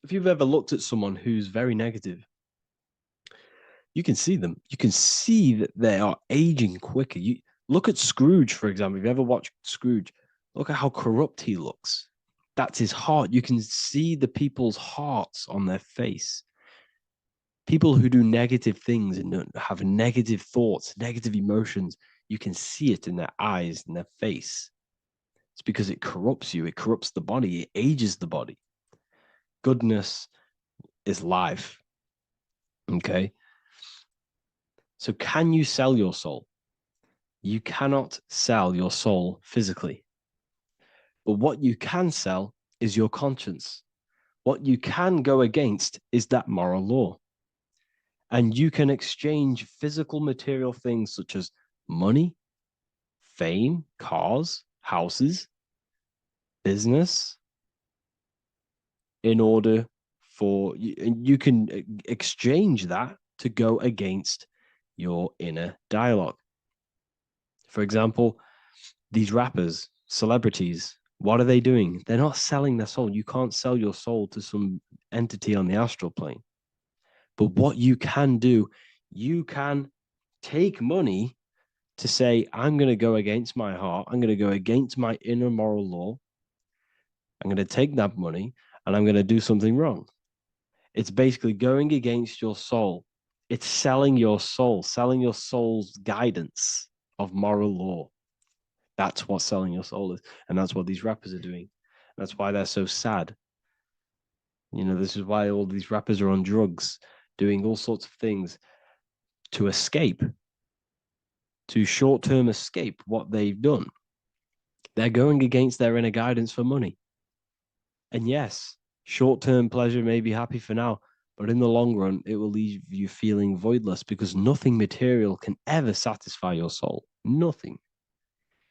D: If you've ever looked at someone who's very negative, you can see them. You can see that they are aging quicker. You look at Scrooge, for example. If you ever watched Scrooge, look at how corrupt he looks. That's his heart. You can see the people's hearts on their face. People who do negative things and have negative thoughts, negative emotions, you can see it in their eyes and their face. It's because it corrupts you. It corrupts the body. It ages the body. Goodness is life. Okay? So can you sell your soul? You cannot sell your soul physically. But what you can sell is your conscience. What you can go against is that moral law. And you can exchange physical material things such as money, fame, cars, houses, business, in order for you can exchange that to go against your inner dialogue. For example, these rappers, celebrities, what are they doing? They're not selling their soul. You can't sell your soul to some entity on the astral plane. But what you can do, you can take money to say, I'm going to go against my heart. I'm going to go against my inner moral law. I'm going to take that money and I'm going to do something wrong. It's basically going against your soul. It's selling your soul's guidance of moral law. That's what selling your soul is. And that's what these rappers are doing. That's why they're so sad. You know, this is why all these rappers are on drugs, doing all sorts of things to escape, to short-term escape what they've done. They're going against their inner guidance for money. And yes, short-term pleasure may be happy for now, but in the long run, it will leave you feeling voidless because nothing material can ever satisfy your soul. Nothing.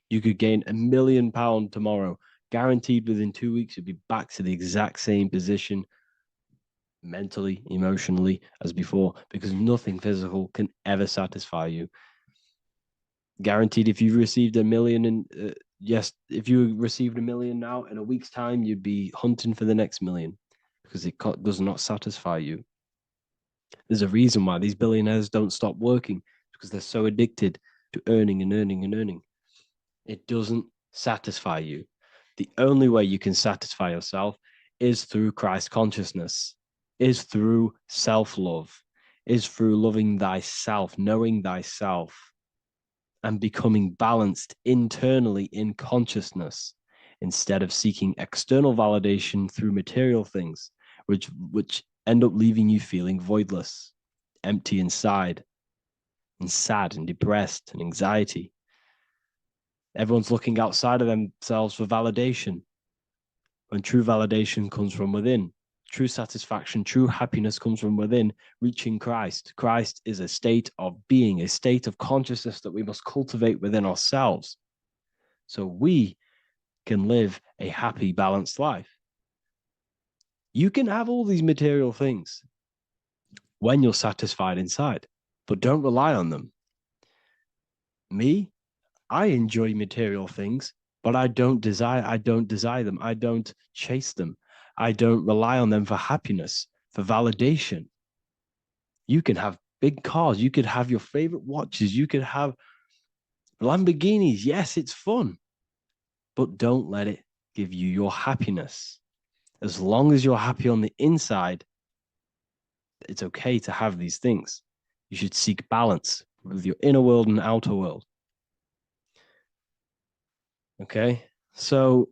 D: You could gain £1 million tomorrow, guaranteed within 2 weeks, you'd be back to the exact same position mentally, emotionally as before, because nothing physical can ever satisfy you. Guaranteed, if you received $1 million if you received $1 million now, in a week's time, you'd be hunting for the next million because it does not satisfy you. There's a reason why these billionaires don't stop working, because they're so addicted to earning and earning and earning. It doesn't satisfy you. The only way you can satisfy yourself is through Christ consciousness, is through self-love, is through loving thyself, knowing thyself, and becoming balanced internally in consciousness instead of seeking external validation through material things, which end up leaving you feeling voidless, empty inside, and sad and depressed and anxiety. Everyone's looking outside of themselves for validation, when true validation comes from within. True satisfaction, true happiness comes from within, reaching Christ. Christ is a state of being, a state of consciousness that we must cultivate within ourselves so we can live a happy, balanced life. You can have all these material things when you're satisfied inside, but don't rely on them. Me, I enjoy material things, but I don't desire them. I don't chase them. I don't rely on them for happiness, for validation. You can have big cars, you could have your favorite watches, you could have Lamborghinis. Yes, it's fun, but don't let it give you your happiness. As long as you're happy on the inside, it's okay to have these things. You should seek balance with your inner world and outer world. Okay, so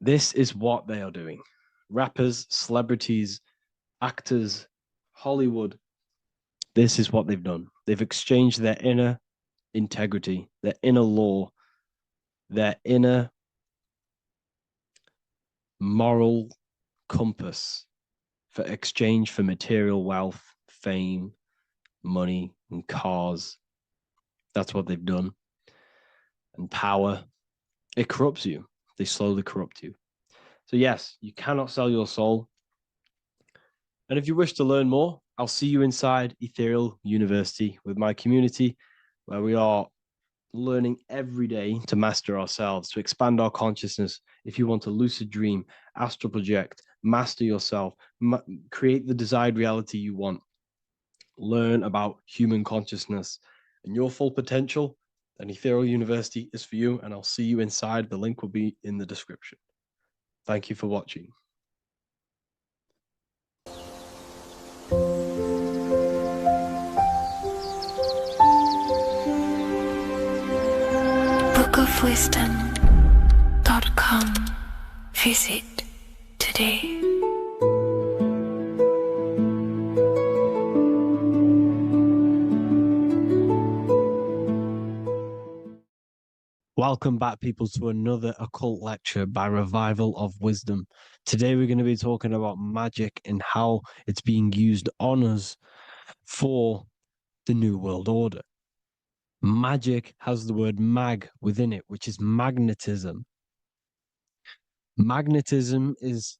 D: this is what they are doing. Rappers, celebrities, actors, Hollywood, this is what they've done. They've exchanged their inner integrity, their inner law, their inner moral compass for exchange for material wealth, fame, money, and cars. That's what they've done. And power. It corrupts you. They slowly corrupt you. So yes, you cannot sell your soul. And if you wish to learn more, I'll see you inside Ethereal University with my community, where we are learning every day to master ourselves, to expand our consciousness. If you want to lucid dream, astral project, master yourself, create the desired reality you want, learn about human consciousness and your full potential, then Ethereal University is for you, and I'll see you inside. The link will be in the description. Thank you for watching.
F: bookofwisdom.com. Visit today.
D: Welcome back, people, to another occult lecture by Revival of Wisdom. Today we're going to be talking about magic and how it's being used on us for the New World Order. Magic has the word mag within it, which is magnetism. Magnetism is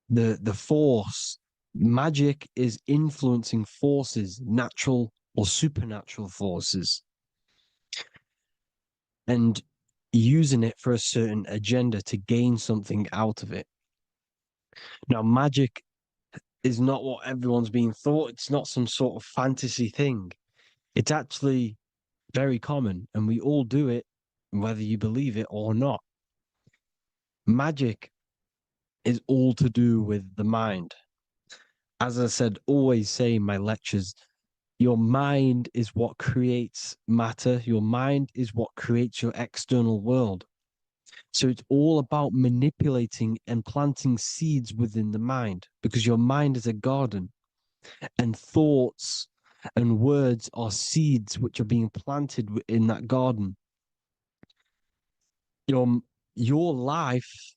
D: the force. Magic is influencing forces, natural or supernatural forces, and using it for a certain agenda to gain something out of it. Now, magic is not what everyone's being thought. It's not some sort of fantasy thing. It's actually very common, and we all do it, whether you believe it or not. Magic is all to do with the mind. As I said, always say in my lectures, your mind is what creates matter. Your mind is what creates your external world. So it's all about manipulating and planting seeds within the mind, because your mind is a garden, and thoughts and words are seeds which are being planted in that garden. Your life,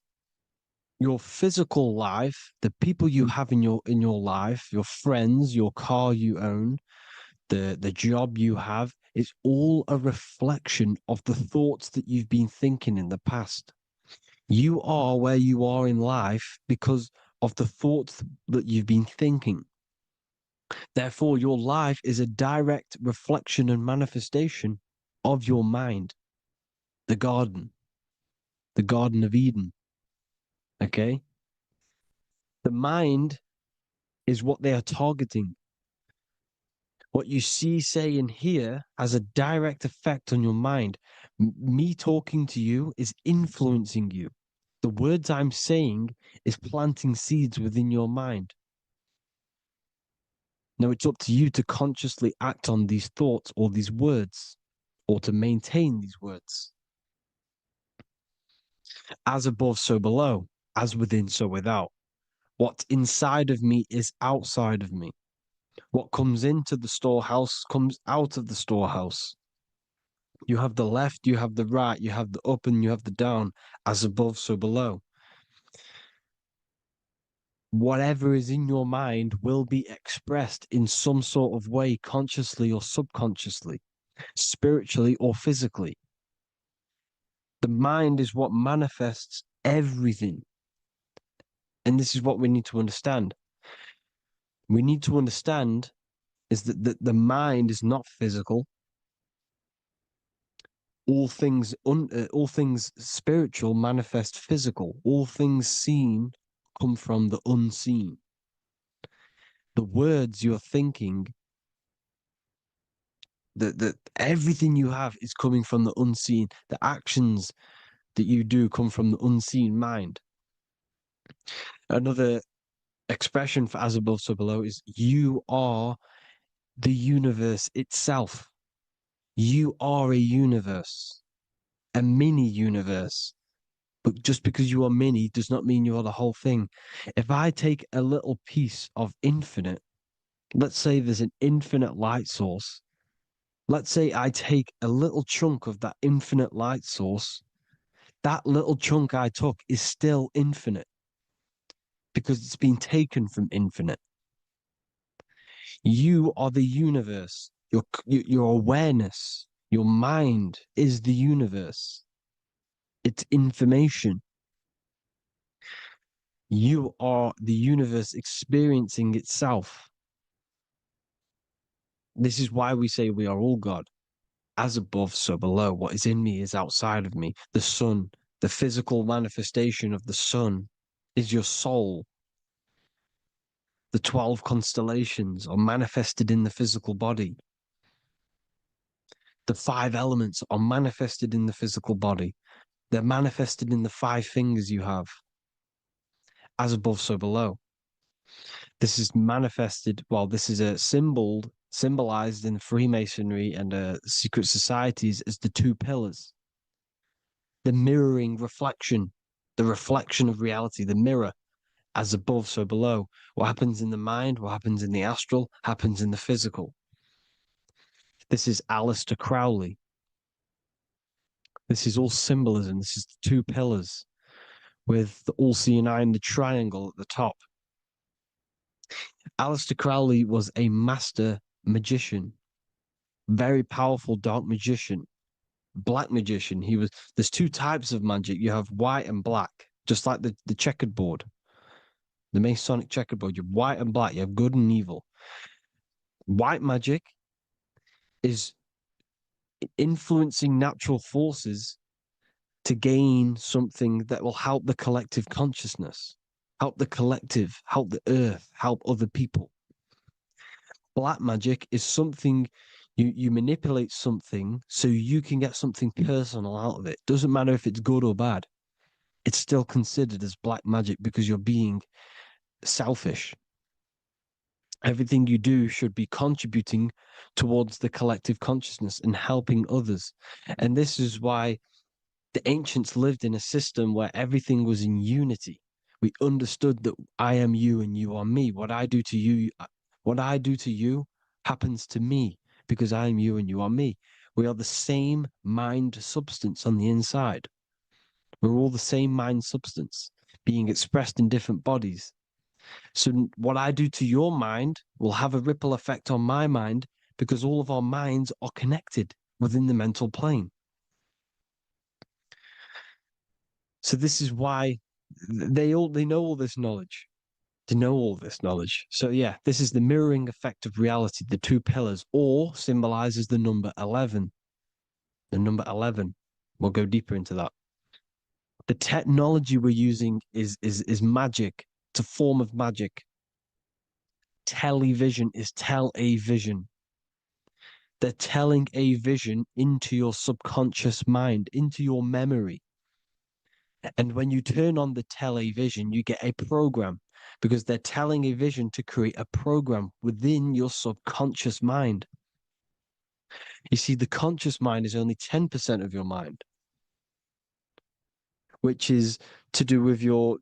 D: your physical life, the people you have in your life, your friends, your car you own, the job you have, is all a reflection of the thoughts that you've been thinking in the past. You are where you are in life because of the thoughts that you've been thinking. Therefore, your life is a direct reflection and manifestation of your mind. The Garden of Eden. Okay? The mind is what they are targeting. What you see, say, and hear has a direct effect on your mind. Me talking to you is influencing you. The words I'm saying is planting seeds within your mind. Now it's up to you to consciously act on these thoughts or these words, or to maintain these words. As above, so below. As within, so without. What's inside of me is outside of me. What comes into the storehouse comes out of the storehouse. You have the left, you have the right, you have the up, and you have the down. As above, so below. Whatever is in your mind will be expressed in some sort of way, consciously or subconsciously, spiritually or physically. The mind is what manifests everything. And this is what we need to understand. We need to understand is that the mind is not physical.
E: all things spiritual manifest physical. All things seen come from the unseen. The words you're thinking, that everything you have is coming from the unseen. The actions that you do come from the unseen mind. Another expression for as above, so below is you are the universe itself. You are a universe, a mini universe. But just because you are mini does not mean you are the whole thing. If I take a little piece of infinite, let's say there's an infinite light source. Let's say I take a little chunk of that infinite light source. That little chunk I took is still infinite because it's been taken from infinite. You are the universe. Your awareness, your mind is the universe. It's information. You are the universe experiencing itself. This is why we say we are all God. As above, so below. What is in me is outside of me. The sun, the physical manifestation of the sun is your soul. The 12 constellations are manifested in the physical body. The 5 elements are manifested in the physical body. They're manifested in the 5 fingers you have. As above, so below. This is manifested, well, this is a symbolized in Freemasonry and secret societies as the 2 pillars. The mirroring reflection, the reflection of reality, the mirror, as above, so below. What happens in the mind, what happens in the astral, happens in the physical. This is Aleister Crowley. This is all symbolism. This is the 2 pillars with the all-seeing eye and the triangle at the top. Aleister Crowley was a master magician, very powerful dark magician, black magician. There's 2 types of magic. You have white and black, just like the checkered board, the Masonic checkered board. You have white and black. You have good and evil. White magic is influencing natural forces to gain something that will help the collective consciousness, help the collective, help the earth, help other people. Black magic is something you manipulate something so you can get something personal out of it. Doesn't matter if it's good or bad. It's still considered as black magic because you're being selfish. Everything you do should be contributing towards the collective consciousness and helping others. And this is why the ancients lived in a system where everything was in unity. We understood that I am you and you are me. What I do to you happens to me because I am you and you are me. We are the same mind substance on the inside. We're all the same mind substance being expressed in different bodies. So what I do to your mind will have a ripple effect on my mind because all of our minds are connected within the mental plane. So this is why they know all this knowledge. They know all this knowledge. So yeah, this is the mirroring effect of reality, the 2 pillars, or symbolizes the number 11. The number 11. We'll go deeper into that. The technology we're using is magic. It's a form of magic. Television is tell-a-vision. They're telling a vision into your subconscious mind, into your memory. And when you turn on the television, you get a program because they're telling a vision to create a program within your subconscious mind. You see, the conscious mind is only 10% of your mind, which is to do with your,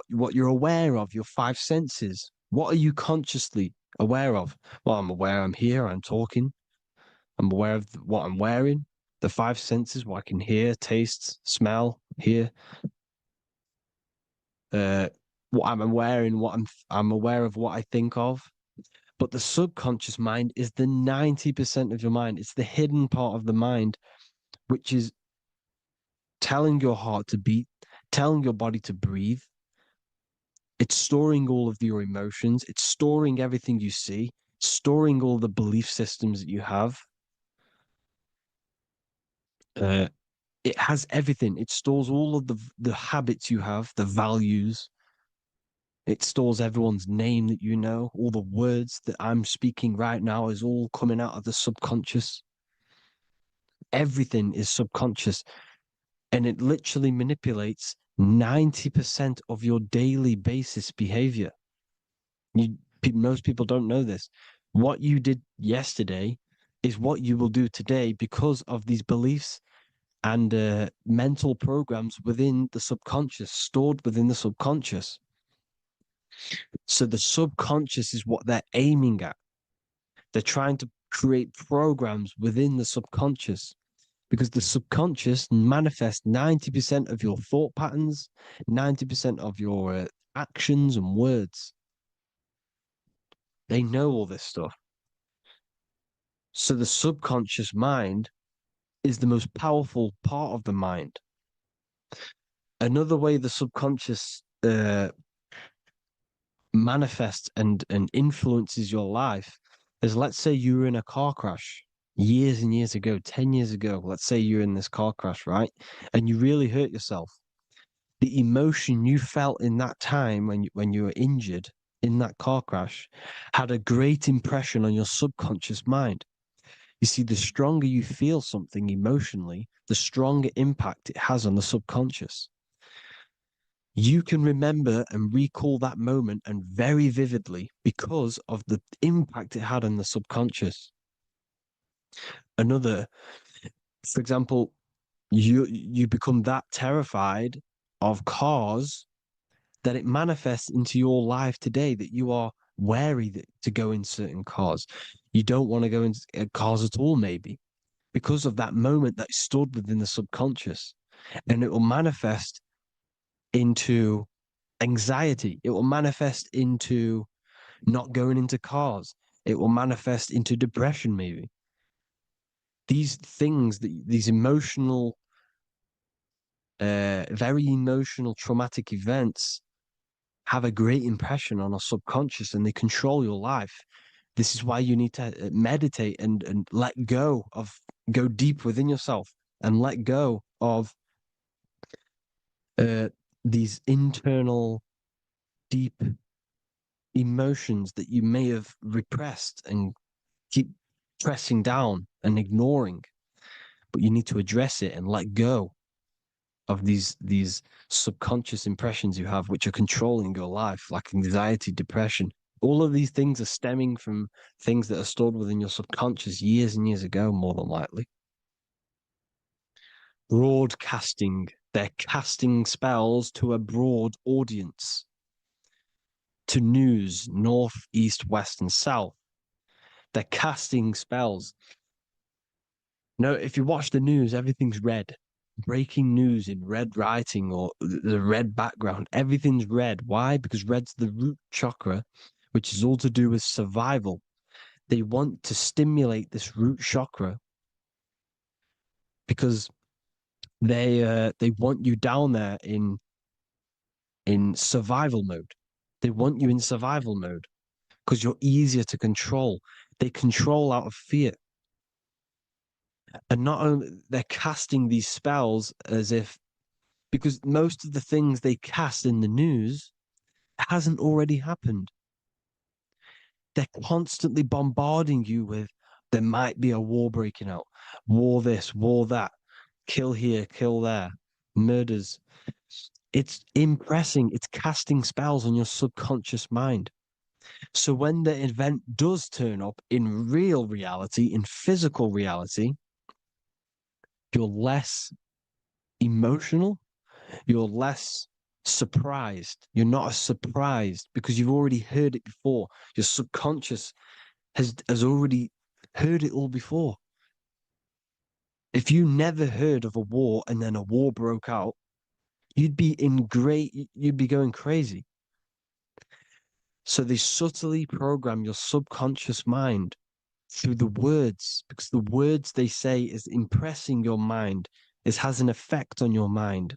E: what you're aware of, your 5 senses. What are you consciously aware of? Well, I'm aware I'm here, I'm talking. I'm aware of what I'm wearing, the 5 senses, what I can hear, taste, smell, hear. What I'm wearing, I'm aware of what I think of. But the subconscious mind is the 90% of your mind. It's the hidden part of the mind, which is telling your heart to beat, telling your body to breathe. It's storing all of your emotions. It's storing everything you see, storing all the belief systems that you have. It has everything. It stores all of the habits you have, the values. It stores everyone's name that you know. All the words that I'm speaking right now is all coming out of the subconscious. Everything is subconscious, and it literally manipulates 90% of your daily basis behavior. Most people don't know this. What you did yesterday is what you will do today because of these beliefs and mental programs within the subconscious, stored within the subconscious. So the subconscious is what they're aiming at. They're trying to create programs within the subconscious because the subconscious manifests 90% of your thought patterns, 90% of your actions and words. They know all this stuff. So the subconscious mind is the most powerful part of the mind. Another way the subconscious manifests and influences your life is, let's say you were in a car crash years and years ago, 10 years ago. Let's say you're in this car crash, right? And you really hurt yourself. The emotion you felt in that time when you were injured in that car crash had a great impression on your subconscious mind. You see, the stronger you feel something emotionally, the stronger impact it has on the subconscious. You can remember and recall that moment and very vividly because of the impact it had on the subconscious. Another, for example, you become that terrified of cars that it manifests into your life today, that you are wary to go in certain cars. You don't want to go in cars at all, maybe, because of that moment that stood within the subconscious. And it will manifest into anxiety. It will manifest into not going into cars. It will manifest into depression, maybe. These things, these emotional, very emotional, traumatic events have a great impression on our subconscious and they control your life. This is why you need to meditate and let go deep within yourself and let go of these internal, deep emotions that you may have repressed and keep pressing down and ignoring. But you need to address it and let go of these subconscious impressions you have, which are controlling your life, like anxiety, depression. All of these things are stemming from things that are stored within your subconscious years and years ago, more than likely. Broadcasting. They're casting spells to a broad audience, to news, north, east, west, and south. They're casting spells. No, if you watch the news, everything's red. Breaking news in red writing or the red background, everything's red. Why? Because red's the root chakra, which is all to do with survival. They want to stimulate this root chakra because they want you down there in survival mode. They want you in survival mode because you're easier to control. They control out of fear. And not only they're casting these spells as if, because most of the things they cast in the news hasn't already happened. They're constantly bombarding you with, there might be a war breaking out, war this, war that, kill here, kill there, murders. It's impressing, it's casting spells on your subconscious mind. So when the event does turn up in real reality, in physical reality, you're less emotional, you're less surprised. You're not as surprised because you've already heard it before. Your subconscious has already heard it all before. If you never heard of a war and then a war broke out, you'd be going crazy. So they subtly program your subconscious mind through the words, because the words they say is impressing your mind. It has an effect on your mind,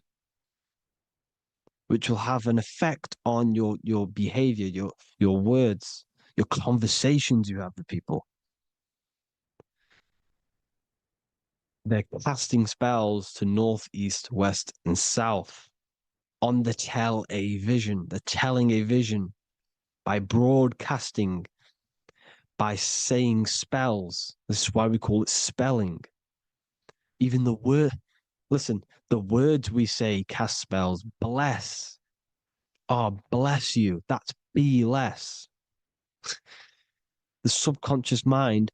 E: which will have an effect on your behavior, your words, your conversations you have with people. They're casting spells to north, east, west, and south on the tell a vision. They're telling a vision by broadcasting, by saying spells. This is why we call it spelling. Even the word, listen, the words we say cast spells. Bless. Oh, bless you. That's be less. The subconscious mind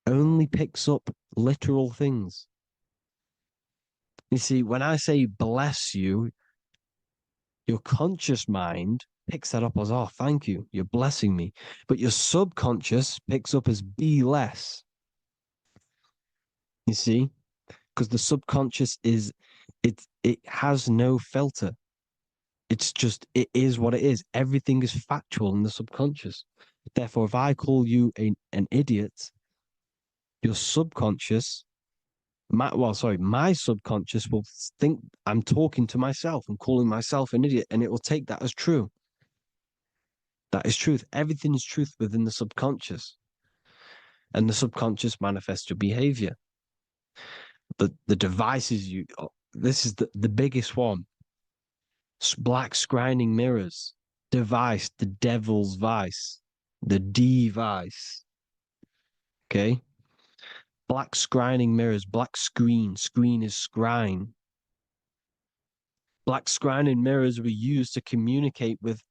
E: only picks up literal things. You see, when I say bless you, your conscious mind picks that up as, oh, thank you, you're blessing me. But your subconscious picks up as be less. You see? Because the subconscious it has no filter. It's just, it is what it is. Everything is factual in the subconscious. Therefore, if I call you an idiot, your subconscious, my subconscious will think I'm talking to myself and calling myself an idiot, and it will take that as true. That is truth. Everything is truth within the subconscious. And the subconscious manifests your behavior. The devices this is the biggest one. Black scrying mirrors. Device, the devil's vice. The device. Okay? Black scrying mirrors, black screen. Screen is scrying. Black scrying mirrors were used to communicate with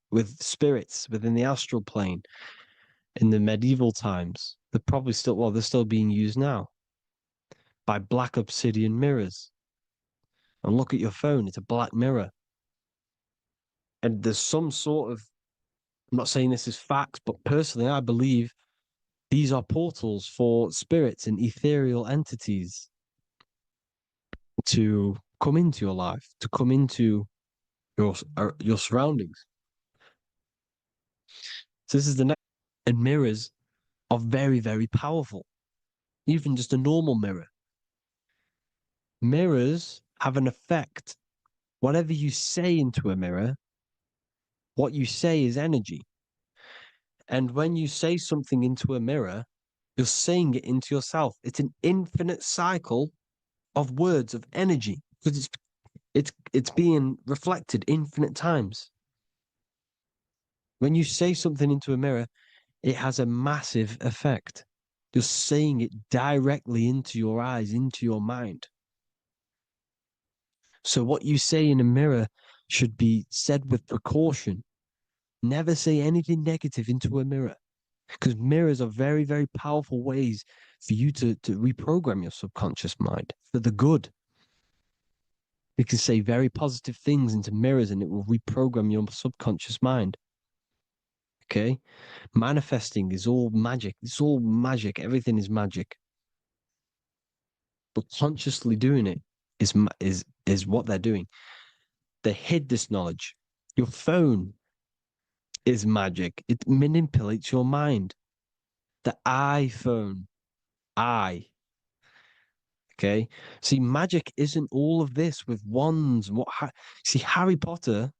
E: spirits within the astral plane in the medieval times. They're still being used now by black obsidian mirrors. And look at your phone, it's a black mirror. And there's some sort of, I'm not saying this is fact, but personally, I believe these are portals for spirits and ethereal entities to come into your life, to come into your surroundings. So this is the next. And mirrors are very, very powerful. Even just a normal mirror. Mirrors have an effect. Whatever you say into a mirror, what you say is energy. And when you say something into a mirror, you're saying it into yourself. It's an infinite cycle of words of energy because it's being reflected infinite times. When you say something into a mirror, it has a massive effect. You're saying it directly into your eyes, into your mind. So what you say in a mirror should be said with precaution. Never say anything negative into a mirror, because mirrors are very, very powerful ways for you to reprogram your subconscious mind for the good. You can say very positive things into mirrors and it will reprogram your subconscious mind. Okay? Manifesting is all magic. It's all magic. Everything is magic. But consciously doing it is what they're doing. They hid this knowledge. Your phone is magic. It manipulates your mind. The iPhone, okay. See, magic isn't all of this with wands. See, Harry Potter,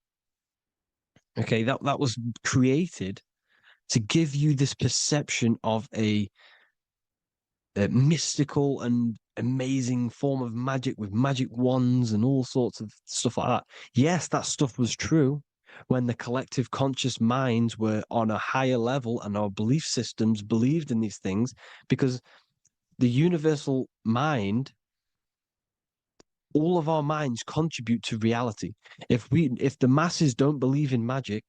E: okay, that was created to give you this perception of a mystical and amazing form of magic with magic wands and all sorts of stuff like that. Yes, that stuff was true when the collective conscious minds were on a higher level and our belief systems believed in these things, because the universal mind, all of our minds contribute to reality. If the masses don't believe in magic,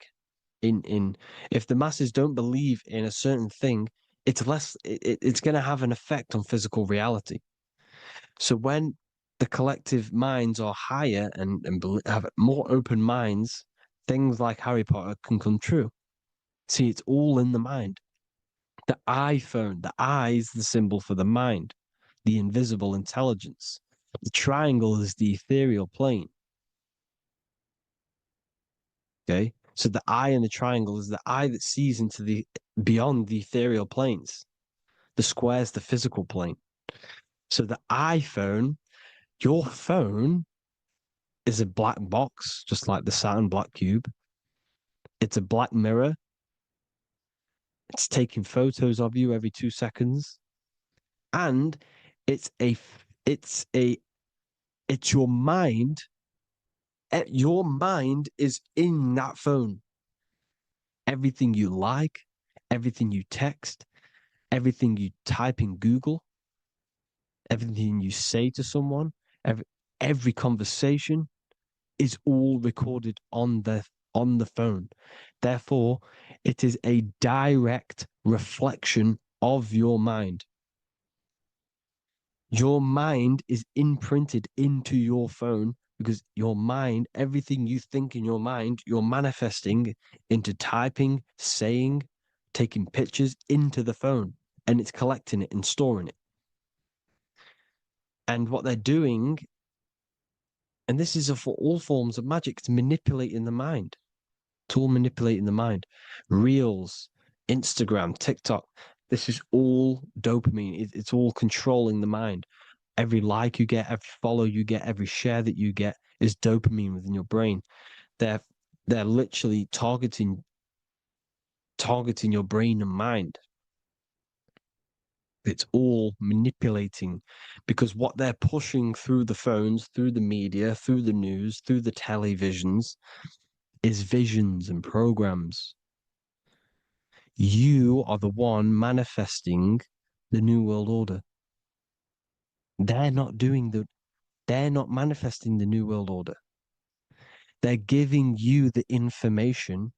E: if the masses don't believe in a certain thing, it's going to have an effect on physical reality. So when the collective minds are higher and have more open minds, things like Harry Potter can come true. See, it's all in the mind. The iPhone, the eye is the symbol for the mind, the invisible intelligence. The triangle is the ethereal plane. Okay, so the eye in the triangle is the eye that sees into the beyond the ethereal planes. The square is the physical plane. So the iPhone, your phone, is a black box, just like the Saturn black cube. It's a black mirror. It's taking photos of you every 2 seconds, and it's It's your mind. Your mind is in that phone. Everything you like, everything you text, everything you type in Google, everything you say to someone, every conversation is all recorded on the phone. Therefore, it is a direct reflection of your mind. Your mind is imprinted into your phone because your mind, everything you think in your mind, you're manifesting into typing, saying, taking pictures into the phone, and it's collecting it and storing it. And what they're doing, and this is for all forms of magic, it's manipulating the mind. It's all manipulating the mind. Reels, Instagram, TikTok, this is all dopamine. It's all controlling the mind. Every like you get, every follow you get, every share that you get is dopamine within your brain. They're literally targeting your brain and mind. It's all manipulating because what they're pushing through the phones, through the media, through the news, through the televisions is visions and programs. You are the one manifesting the New World Order. They're not manifesting the New World Order. They're giving you the information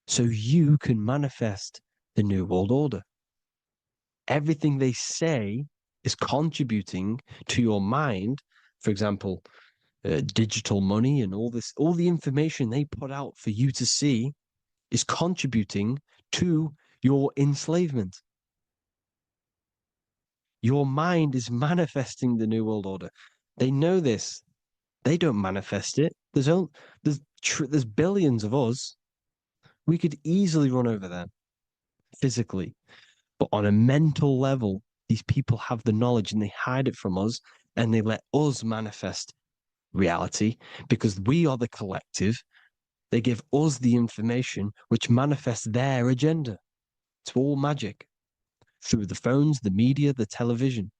E: so you can manifest the New World Order. Everything they say is contributing to your mind. For example, digital money and all the information they put out for you to see is contributing to your enslavement. Your mind is manifesting the New World Order. They know this. They don't manifest it. There's billions of us. We could easily run over them physically. But on a mental level, these people have the knowledge and they hide it from us and they let us manifest reality because we are the collective. They give us the information which manifests their agenda. It's all magic through the phones, the media, the television.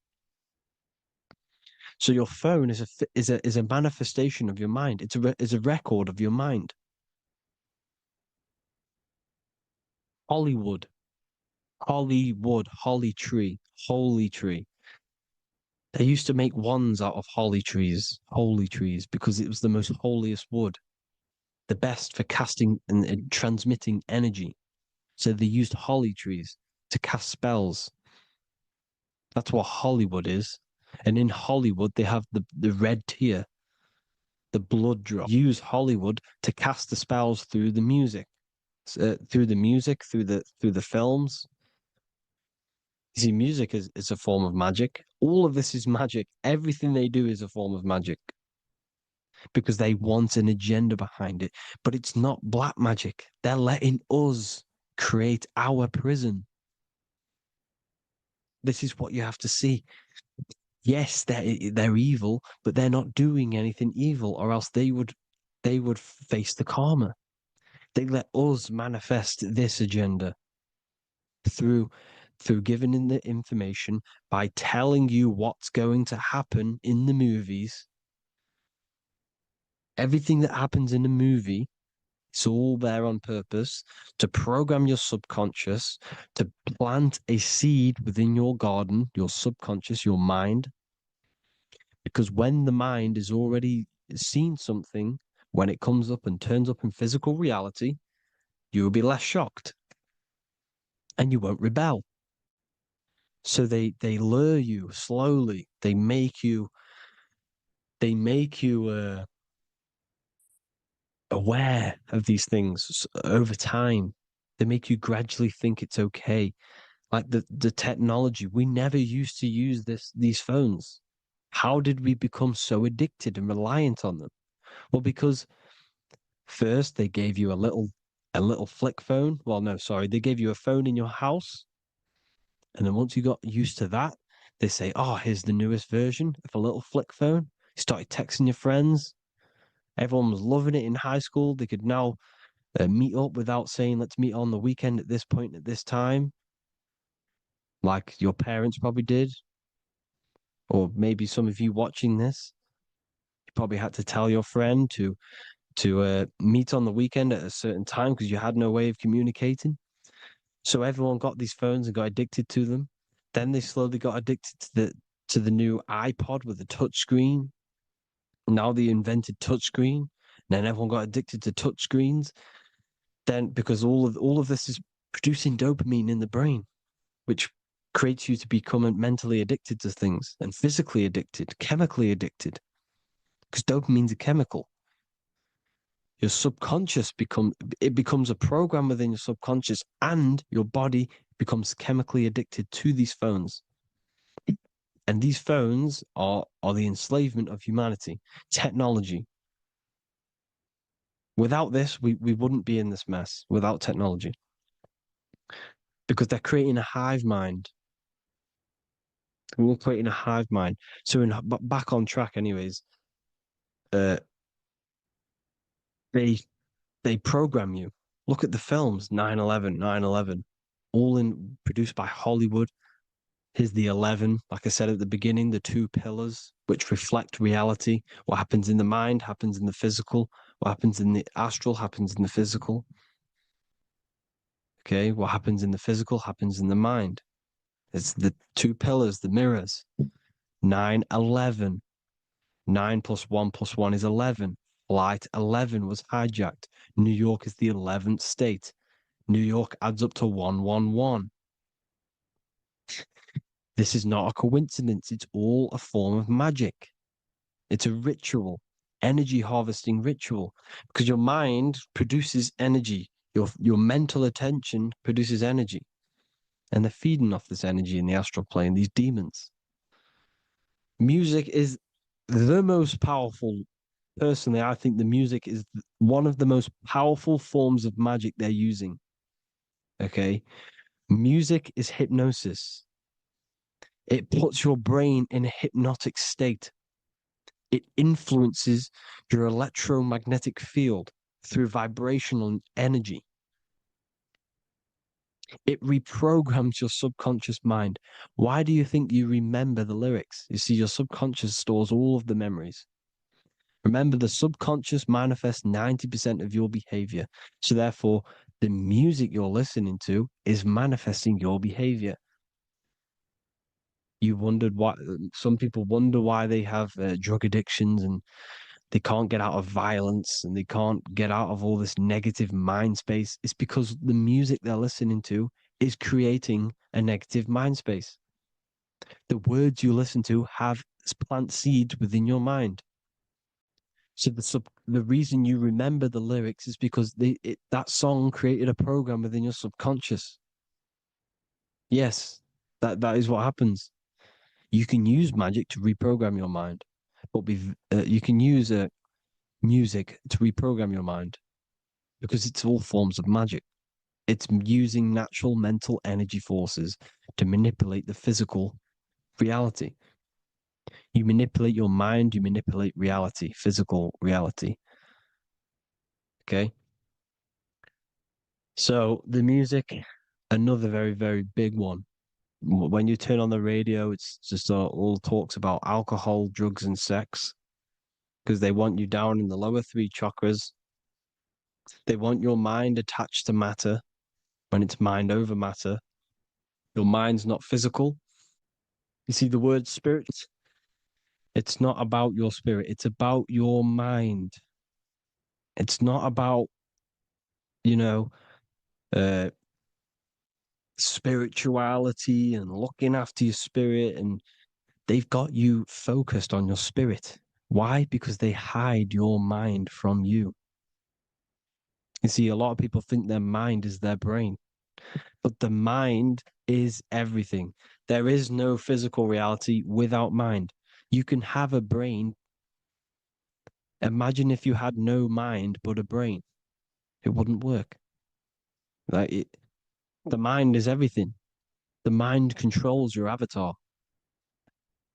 E: So your phone is a manifestation of your mind. It's a record of your mind. Hollywood, holly tree, holy tree. They used to make wands out of holy trees, because it was the most holiest wood, the best for casting and transmitting energy. So they used holly trees to cast spells. That's what Hollywood is. And in Hollywood, they have the red tear, the blood drop. Use Hollywood to cast the spells through the music, through the films. You see, music is a form of magic. All of this is magic. Everything they do is a form of magic because they want an agenda behind it. But it's not black magic. They're letting us create our prison. This is what you have to see. Yes, they're evil, but they're not doing anything evil, or else they would face the karma. They let us manifest this agenda through giving in the information by telling you what's going to happen in the movies. Everything that happens in a movie, it's all there on purpose to program your subconscious, to plant a seed within your garden, your subconscious, your mind. Because when the mind is already seen something, when it comes up and turns up in physical reality, you will be less shocked and you won't rebel. So they lure you slowly. They make you aware of these things over time. They make you gradually think it's okay. Like the technology, we never used to use these phones. How did we become so addicted and reliant on them? Well, because first they gave you a little flick phone. Well, no, sorry, they gave you a phone in your house. And then once you got used to that, they say, oh, here's the newest version of a little flick phone. You started texting your friends. Everyone was loving it in high school. They could now meet up without saying, let's meet on the weekend at this point at this time, like your parents probably did. or maybe some of you watching this, you probably had to tell your friend to meet on the weekend at a certain time because you had no way of communicating. So everyone got these phones and got addicted to them. Then they slowly got addicted to the new iPod with the touch screen. Now they invented touch screen. Then everyone got addicted to touch screens. Then because all of this is producing dopamine in the brain, which creates you to become mentally addicted to things and physically addicted, chemically addicted. Because dopamine's a chemical. Your subconscious becomes a program within your subconscious, and your body becomes chemically addicted to these phones. And these phones are the enslavement of humanity, technology. Without this, we wouldn't be in this mess without technology. Because they're creating a hive mind. We're creating a hive mind. So back on track anyways, they program you. Look at the films, 9/11, 9/11, all produced by Hollywood. Here's the 11, like I said at the beginning, the two pillars which reflect reality. What happens in the mind happens in the physical. What happens in the astral happens in the physical. Okay, what happens in the physical happens in the mind. It's the two pillars, the mirrors. 9/11. 9 plus 1 plus 1 is 11. Flight 11 was hijacked. New York is the 11th state. New York adds up to 111. This is not a coincidence. It's all a form of magic. It's a ritual, energy harvesting ritual, because your mind produces energy. Your mental attention produces energy. And they're feeding off this energy in the astral plane, these demons. Music is the most powerful. Personally, I think the music is one of the most powerful forms of magic they're using. Okay? Music is hypnosis. It puts your brain in a hypnotic state. It influences your electromagnetic field through vibrational energy. It reprograms your subconscious mind. Why do you think you remember the lyrics? You see, your subconscious stores all of the memories. Remember, the subconscious manifests 90% of your behavior. So therefore, the music you're listening to is manifesting your behavior. You wondered why some people wonder why they have drug addictions and they can't get out of violence and they can't get out of all this negative mind space. It's because the music they're listening to is creating a negative mind space. The words you listen to have plant seeds within your mind. So the reason you remember the lyrics is because that song created a program within your subconscious. Yes, that is what happens. You can use magic to reprogram your mind, but you can use music to reprogram your mind because it's all forms of magic. It's using natural mental energy forces to manipulate the physical reality. You manipulate your mind, you manipulate reality, physical reality. Okay? So the music, another very, very big one. When you turn on the radio, it's just all talks about alcohol, drugs, and sex because they want you down in the lower three chakras. They want your mind attached to matter when it's mind over matter. Your mind's not physical. You see, the word spirit, it's not about your spirit, it's about your mind. It's not about, you know, uh, spirituality and looking after your spirit. And they've got you focused on your spirit. Why? Because they hide your mind from you. You see, a lot of people think their mind is their brain, but the mind is everything. There is no physical reality without mind. You can have a brain. Imagine if you had no mind but a brain. It wouldn't work. The mind is everything. The mind controls your avatar.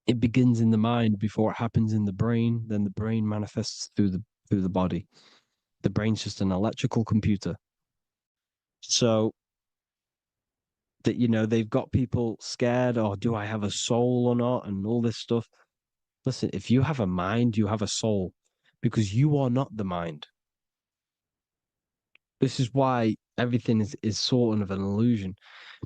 E: It begins in the mind before it happens in the brain. Then the brain manifests through the body. The brain's just an electrical computer. So
D: that, you know, they've got people scared, or do I have a soul or not, and all this stuff. Listen, if you have a mind, you have a soul, because you are not the mind. This is why everything is sort of an illusion,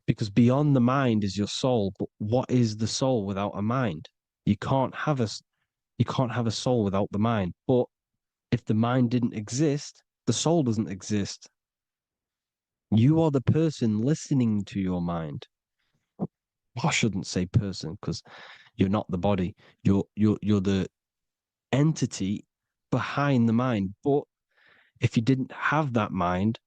D: because beyond the mind is your soul. But what is the soul without a mind? You can't have a soul without the mind. But if the mind didn't exist, the soul doesn't exist. You are the person listening to your mind. I shouldn't say person, because you're not the body. You're the entity behind the mind. But if you didn't have that mind,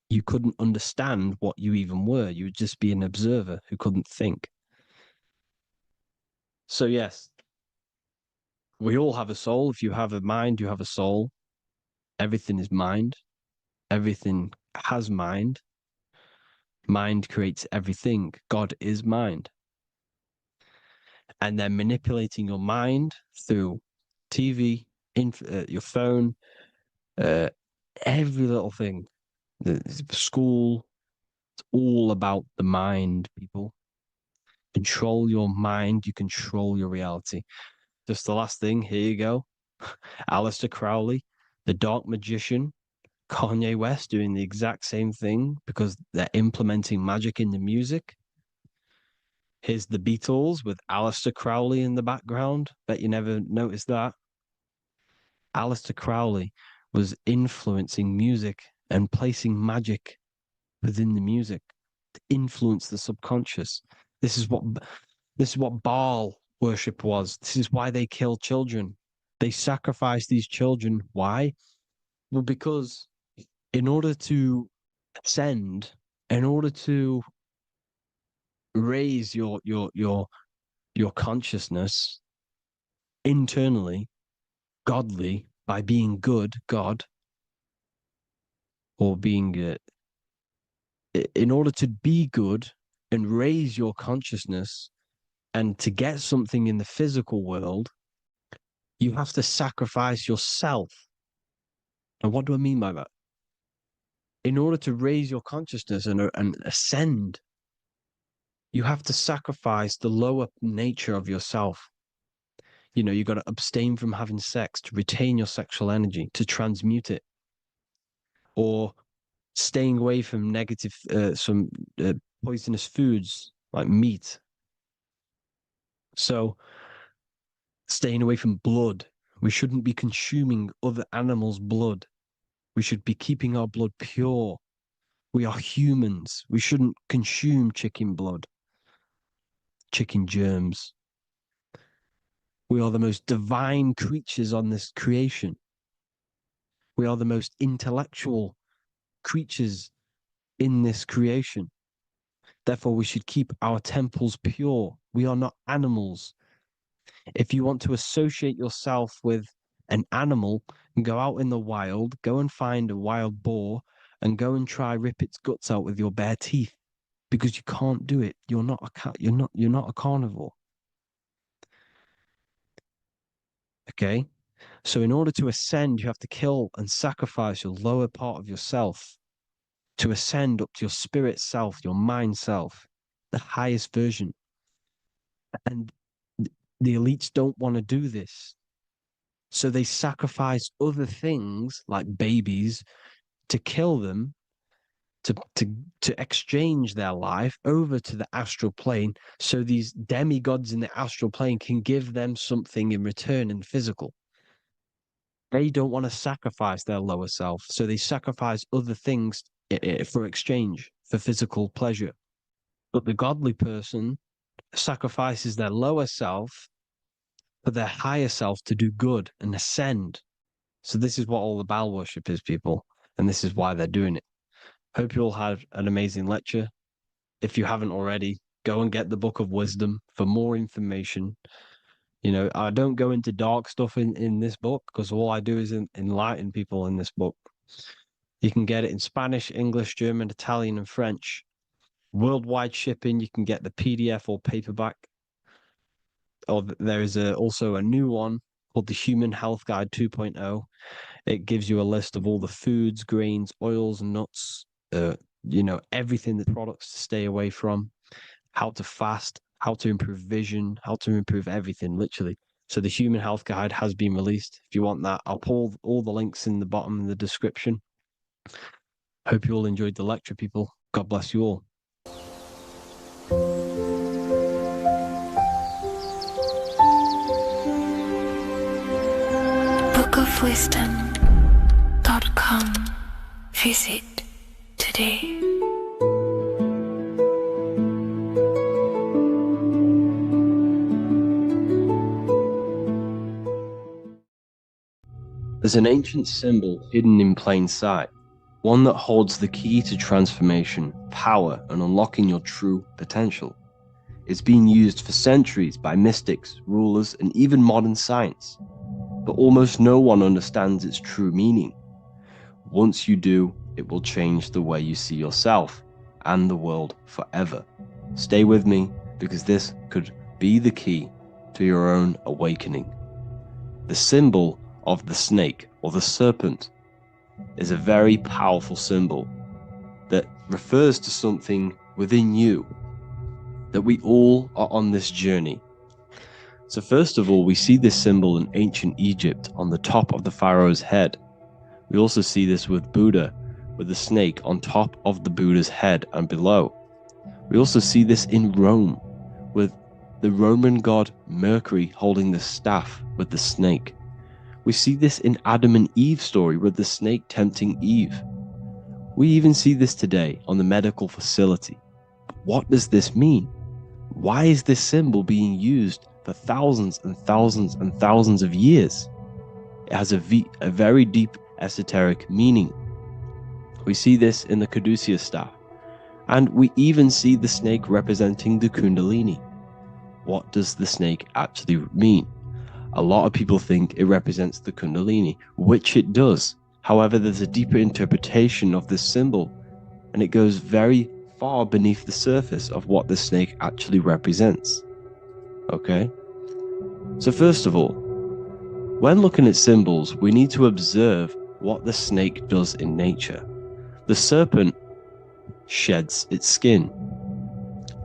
D: you couldn't understand what you even were. You would just be an observer who couldn't think. So yes, we all have a soul. If you have a mind, you have a soul. Everything is mind. Everything has mind. Mind creates everything. God is mind. And then manipulating your mind through TV, your phone, every little thing, the school, it's all about the mind, people. Control your mind, you control your reality. Just the last thing, here you go. Aleister Crowley, the dark magician, Kanye West doing the exact same thing because they're implementing magic in the music. Here's the Beatles with Aleister Crowley in the background. Bet you never noticed that. Aleister Crowley was influencing music and placing magic within the music to influence the subconscious. This is what Baal worship was. This is why they kill children. They sacrifice these children. Why? Well, because in order to ascend, in order to raise your consciousness internally, godly, by being good, God, or being in order to be good and raise your consciousness and to get something in the physical world, you have to sacrifice yourself. And what do I mean by that? In order to raise your consciousness and ascend, you have to sacrifice the lower nature of yourself. You know, you got to abstain from having sex to retain your sexual energy, to transmute it, or staying away from negative, some poisonous foods like meat. So, staying away from blood. We shouldn't be consuming other animals' blood. We should be keeping our blood pure. We are humans. We shouldn't consume chicken blood, chicken germs. We are the most divine creatures on this creation. We are the most intellectual creatures in this creation. Therefore, we should keep our temples pure. We are not animals. If you want to associate yourself with an animal, go out in the wild, go and find a wild boar and go and try rip its guts out with your bare teeth, because you can't do it. You're not a cat. You're not a carnivore. Okay? So in order to ascend, you have to kill and sacrifice your lower part of yourself to ascend up to your spirit self, your mind self, the highest version. And the elites don't want to do this. So they sacrifice other things like babies to kill them, to exchange their life over to the astral plane, so these demigods in the astral plane can give them something in return in physical. They don't want to sacrifice their lower self, so they sacrifice other things for exchange, for physical pleasure. But the godly person sacrifices their lower self for their higher self to do good and ascend. So this is what all the Baal worship is, people, and this is why they're doing it. Hope you all had an amazing lecture. If you haven't already, go and get the Book of Wisdom for more information. You know, I don't go into dark stuff in this book, because all I do is enlighten people in this book. You can get it in Spanish, English, German, Italian, and French. Worldwide shipping. You can get the PDF or paperback. Or there is also a new one called the Human Health Guide 2.0. It gives you a list of all the foods, grains, oils, and nuts,
E: everything, the products to stay away from, how to fast, how to improve vision, how to improve everything, literally. So the Human Health Guide has been released. If you want that, I'll pull all the links in the bottom in the description. Hope you all enjoyed the lecture, people. God bless you all.
F: bookofwisdom.com. Visit today.
E: There's an ancient symbol hidden in plain sight, one that holds the key to transformation, power, and unlocking your true potential. It's been used for centuries by mystics, rulers, and even modern science, but almost no one understands its true meaning. Once you do, it will change the way you see yourself and the world forever. Stay with me, because this could be the key to your own awakening. The symbol of the snake, or the serpent, is a very powerful symbol that refers to something within you, that we all are on this journey. So first of all, we see this symbol in ancient Egypt on the top of the pharaoh's head. We also see this with Buddha, with the snake on top of the Buddha's head and below. We also see this in Rome, with the Roman god Mercury holding the staff with the snake. We see this in Adam and Eve's story with the snake tempting Eve. We even see this today on the medical facility. But what does this mean? Why is this symbol being used for thousands and thousands and thousands of years? It has a very deep esoteric meaning. We see this in the Caduceus staff, and we even see the snake representing the kundalini. What does the snake actually mean? A lot of people think it represents the kundalini, which it does. However, there's a deeper interpretation of this symbol, and it goes very far beneath the surface of what the snake actually represents. Okay? So first of all, when looking at symbols, we need to observe what the snake does in nature. The serpent sheds its skin.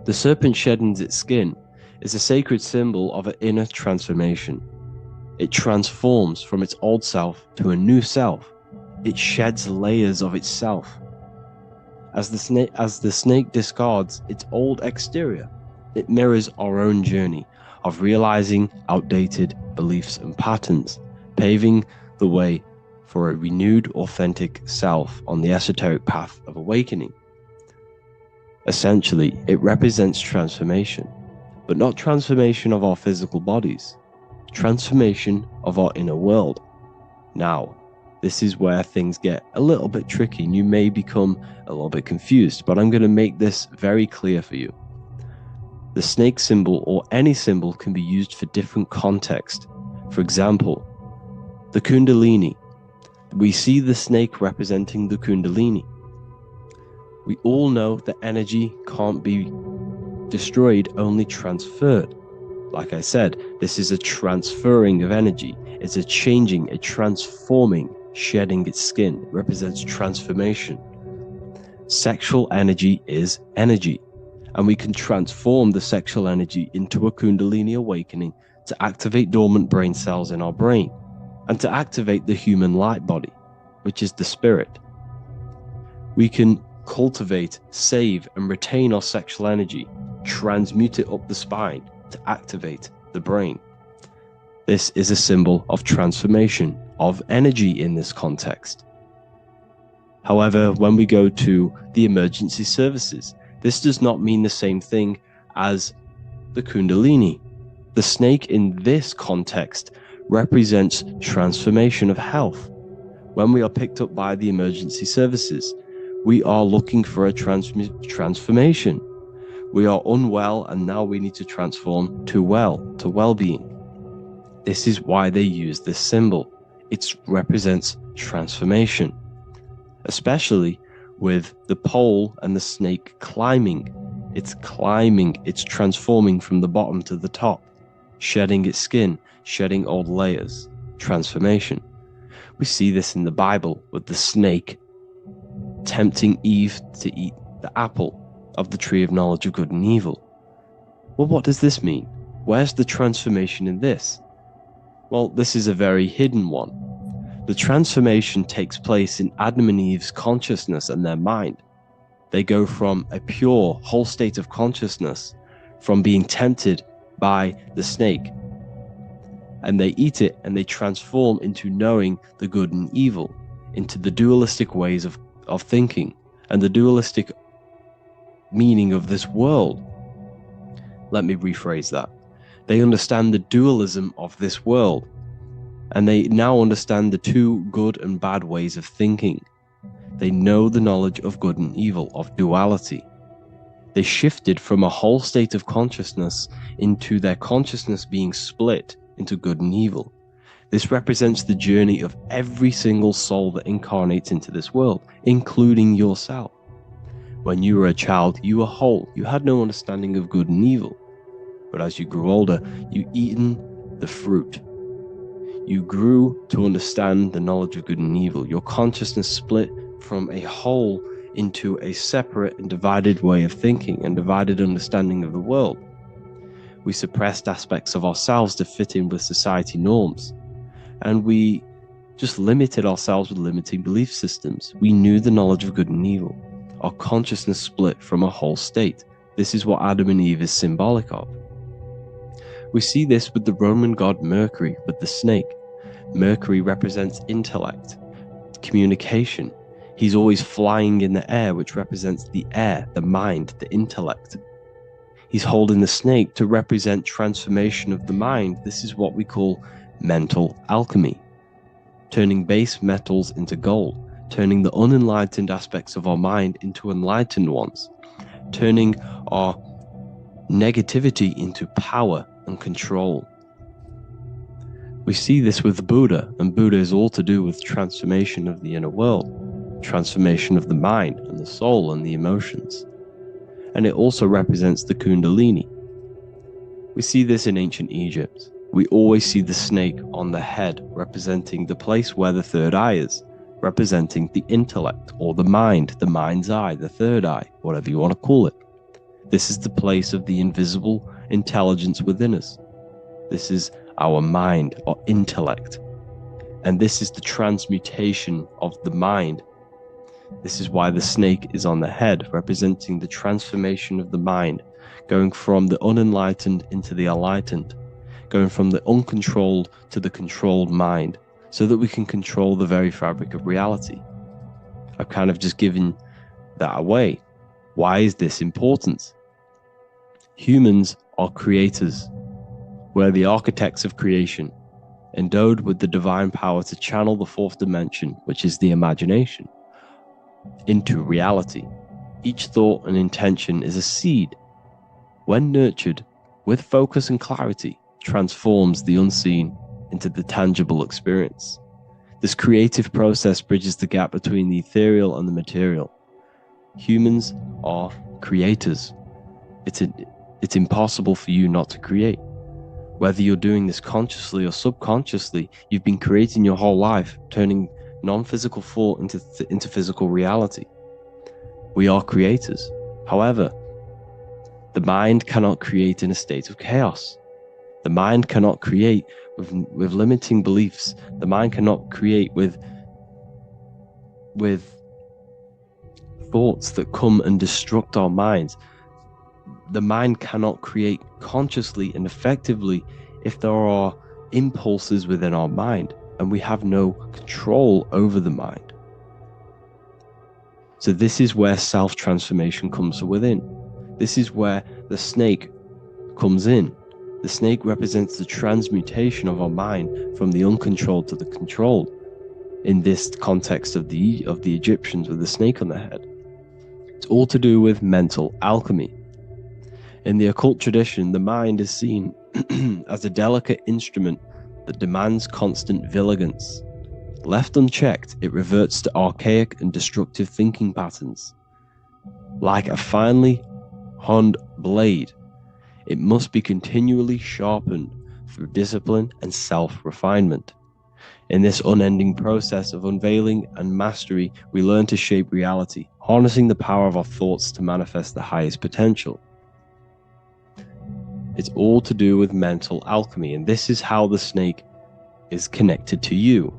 E: The serpent shedding its skin is a sacred symbol of an inner transformation. It transforms from its old self to a new self. It sheds layers of itself. As the snake discards its old exterior, it mirrors our own journey of realizing outdated beliefs and patterns, paving the way for a renewed, authentic self on the esoteric path of awakening. Essentially, it represents transformation, but not transformation of our physical bodies, transformation of our inner world. Now, this is where things get a little bit tricky and you may become a little bit confused, but I'm going to make this very clear for you. The snake symbol, or any symbol, can be used for different contexts. For example, the kundalini. We see the snake representing the kundalini. We all know that energy can't be destroyed, only transferred. Like I said, this is a transferring of energy. It's a changing, a transforming, shedding its skin. It represents transformation. Sexual energy is energy, and we can transform the sexual energy into a kundalini awakening to activate dormant brain cells in our brain, and to activate the human light body, which is the spirit. We can cultivate, save, and retain our sexual energy, transmute it up the spine to activate the brain. This is a symbol of transformation, of energy in this context. However, when we go to the emergency services, this does not mean the same thing as the kundalini. The snake in this context represents transformation of health. When we are picked up by the emergency services, we are looking for a transformation. We are unwell, and now we need to transform to well-being. This is why they use this symbol. It represents transformation, especially with the pole and the snake climbing. It's climbing, it's transforming from the bottom to the top, shedding its skin, shedding old layers, transformation. We see this in the Bible with the snake tempting Eve to eat the apple of the tree of knowledge of good and evil. Well, what does this mean? Where's the transformation in this? Well, this is a very hidden one. The transformation takes place in Adam and Eve's consciousness and their mind. They go from a pure, whole state of consciousness, from being tempted by the snake, and they eat it and they transform into knowing the good and evil, into the dualistic ways of thinking and the dualistic meaning of this world. Let me rephrase that. They understand the dualism of this world, and they now understand the two good and bad ways of thinking. They know the knowledge of good and evil, of duality. They shifted from a whole state of consciousness into their consciousness being split into good and evil. This represents the journey of every single soul that incarnates into this world, including yourself. When you were a child, you were whole. You had no understanding of good and evil. But as you grew older, you eaten the fruit. You grew to understand the knowledge of good and evil. Your consciousness split from a whole into a separate and divided way of thinking and divided understanding of the world. We suppressed aspects of ourselves to fit in with society norms. And we just limited ourselves with limiting belief systems. We knew the knowledge of good and evil. Our consciousness split from a whole state. This is what Adam and Eve is symbolic of. We see this with the Roman god Mercury, with the snake. Mercury represents intellect, communication. He's always flying in the air, which represents the air, the mind, the intellect. He's holding the snake to represent transformation of the mind. This is what we call mental alchemy, turning base metals into gold, turning the unenlightened aspects of our mind into enlightened ones, turning our negativity into power and control. We see this with Buddha, and Buddha is all to do with transformation of the inner world, transformation of the mind and the soul and the emotions. And it also represents the kundalini. We see this in ancient Egypt. We always see the snake on the head, representing the place where the third eye is, representing the intellect or the mind, the mind's eye, the third eye, whatever you want to call it. This is the place of the invisible intelligence within us. This is our mind or intellect. And this is the transmutation of the mind. This is why the snake is on the head, representing the transformation of the mind, going from the unenlightened into the enlightened, going from the uncontrolled to the controlled mind, so that we can control the very fabric of reality. I've kind of just given that away. Why is this important? Humans are creators. We're the architects of creation, endowed with the divine power to channel the fourth dimension, which is the imagination, into reality. Each thought and intention is a seed. When nurtured with focus and clarity, transforms the unseen into the tangible experience. This creative process bridges the gap between the ethereal and the material. Humans are creators. It's impossible for you not to create. Whether you're doing this consciously or subconsciously, you've been creating your whole life, turning non-physical thought into physical reality. We are creators. However, the mind cannot create in a state of chaos. The mind cannot create with limiting beliefs. The mind cannot create with thoughts that come and destruct our minds. The mind cannot create consciously and effectively if there are impulses within our mind and we have no control over the mind. So this is where self-transformation comes from within. This is where the snake comes in. The snake represents the transmutation of our mind from the uncontrolled to the controlled. In this context of the Egyptians with the snake on their head, it's all to do with mental alchemy. In the occult tradition, the mind is seen as a delicate instrument that demands constant vigilance. Left unchecked, it reverts to archaic and destructive thinking patterns. Like a finely honed blade, it must be continually sharpened through discipline and self-refinement. In this unending process of unveiling and mastery, we learn to shape reality, harnessing the power of our thoughts to manifest the highest potential. It's all to do with mental alchemy, and this is how the snake is connected to you.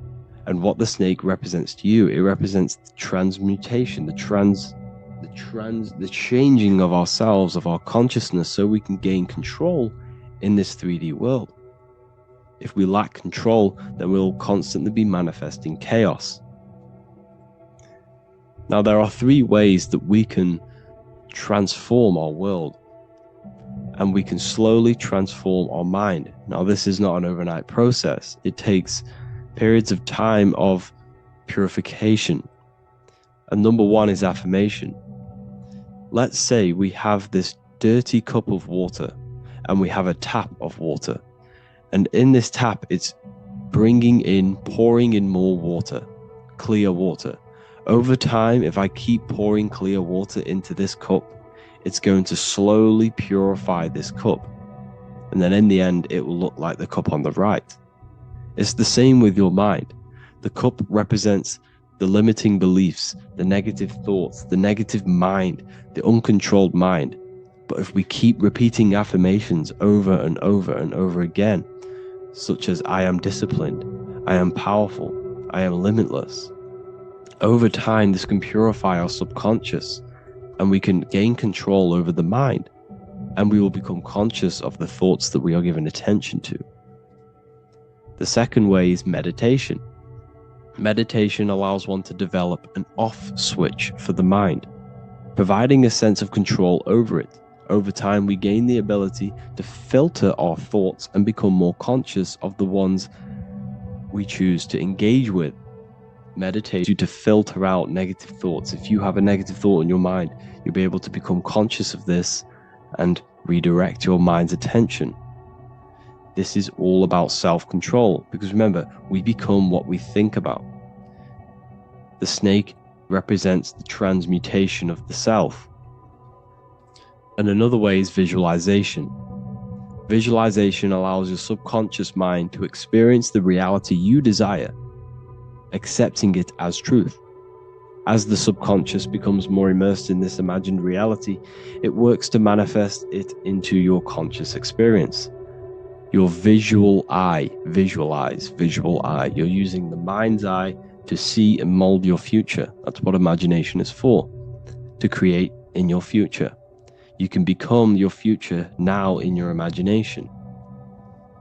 E: And what the snake represents to you, it represents the transmutation, the changing of ourselves, of our consciousness, so we can gain control in this 3D world. If we lack control, then we'll constantly be manifesting chaos. Now, there are 3 ways that we can transform our world, and we can slowly transform our mind. Now, this is not an overnight process. It takes periods of time of purification. And number 1 is affirmation. Let's say we have this dirty cup of water, and we have a tap of water. And in this tap, it's pouring in more water, clear water. Over time, if I keep pouring clear water into this cup, it's going to slowly purify this cup. And then in the end, it will look like the cup on the right. It's the same with your mind. The cup represents the limiting beliefs, the negative thoughts, the negative mind, the uncontrolled mind. But if we keep repeating affirmations over and over and over again, such as I am disciplined, I am powerful, I am limitless, over time this can purify our subconscious, and we can gain control over the mind, and we will become conscious of the thoughts that we are giving attention to. The second way is meditation. Meditation allows one to develop an off switch for the mind, providing a sense of control over it. Over time, we gain the ability to filter our thoughts and become more conscious of the ones we choose to engage with. Meditate to filter out negative thoughts. If you have a negative thought in your mind, you'll be able to become conscious of this and redirect your mind's attention. This is all about self-control, because remember, we become what we think about. The snake represents the transmutation of the self. And another way is visualization. Visualization allows your subconscious mind to experience the reality you desire, accepting it as truth. As the subconscious becomes more immersed in this imagined reality, it works to manifest it into your conscious experience. Your visual eye, visual eye. You're using the mind's eye to see and mold your future. That's what imagination is for, to create in your future. You can become your future now in your imagination.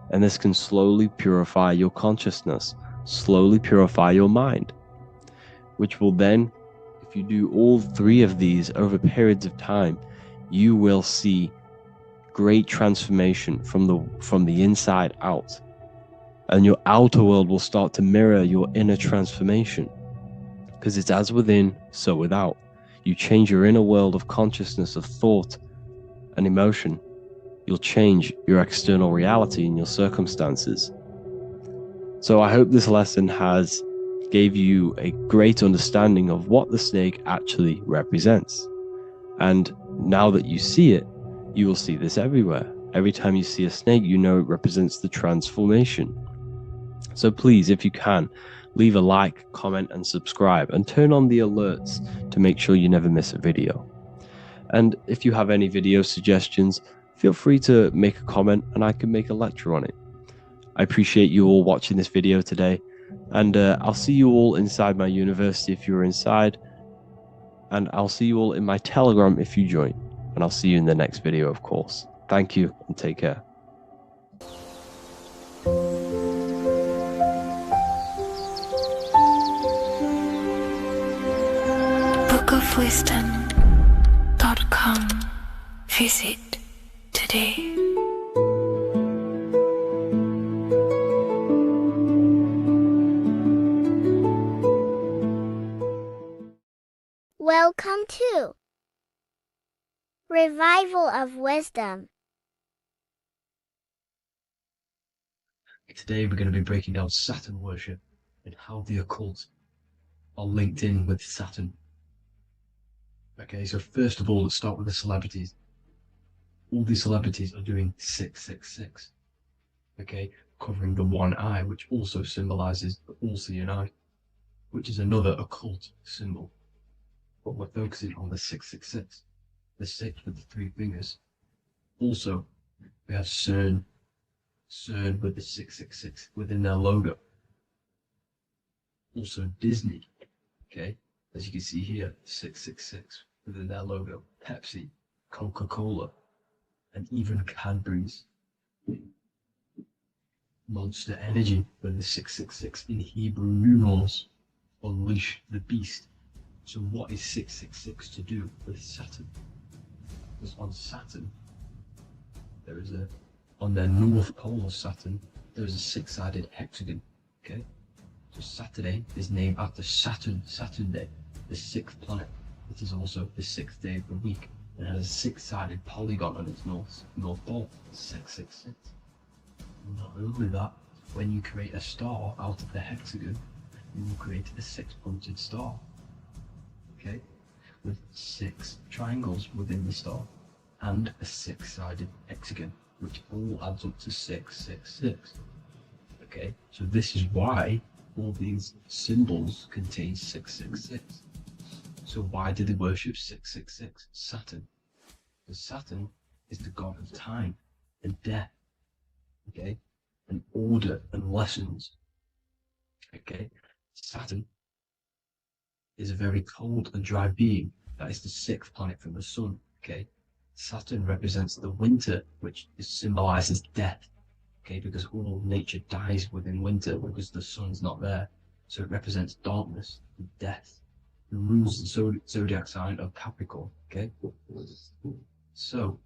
E: And this can slowly purify your consciousness, slowly purify your mind, which will then, if you do all 3 of these over periods of time, you will see great transformation from the inside out. And your outer world will start to mirror your inner transformation, because it's as within, so without. You change your inner world of consciousness, of thought and emotion, you'll change your external reality and your circumstances. So I hope this lesson has gave you a great understanding of what the snake actually represents. And now that you see it, you will see this everywhere. Every time you see a snake, you know it represents the transformation. So please, if you can, leave a like, comment, and subscribe, and turn on the alerts to make sure you never miss a video. And if you have any video suggestions, feel free to make a comment and I can make a lecture on it. I appreciate you all watching this video today, and I'll see you all inside my university if you're inside, and I'll see you all in my Telegram if you join, and I'll see you in the next video, of course. Thank you and take care.
F: bookofwisdom.com. Visit today.
H: Welcome to Revival of Wisdom.
D: Today we're going to be breaking down Saturn worship and how the occult are linked in with Saturn. Okay, so first of all, let's start with the celebrities. All these celebrities are doing 666. Okay, covering the one eye, which also symbolizes the all-seeing eye, which is another occult symbol. But we're focusing on the 666, the 6 with the 3 fingers. Also, we have CERN with the 666 within their logo. Also Disney, okay, as you can see here, 666 within their logo. Pepsi, Coca-Cola, and even Cadbury's. Monster Energy with the 666 in Hebrew numerals. Unleash the beast. So what is 666 to do with Saturn? Because on Saturn, there is on the north pole of Saturn, there is a 6-sided hexagon, okay? So Saturday is named after Saturn Day, the 6th planet. It is also the 6th day of the week, and has a 6-sided polygon on its north pole, 666. Not only that, when you create a star out of the hexagon, you will create a 6-pointed star, okay, with 6 triangles within the star, and a 6-sided hexagon, which all adds up to 666. Okay, so this is why all these symbols contain 666. So why do they worship 666? Saturn. Because Saturn is the god of time and death, okay, and order and lessons. Okay, Saturn is a very cold and dry being. That is the 6th planet from the sun. Okay, Saturn represents the winter, which symbolizes death. Okay, because all nature dies within winter because the sun's not there. So it represents darkness and death. It rules the zodiac sign of Capricorn. Okay, so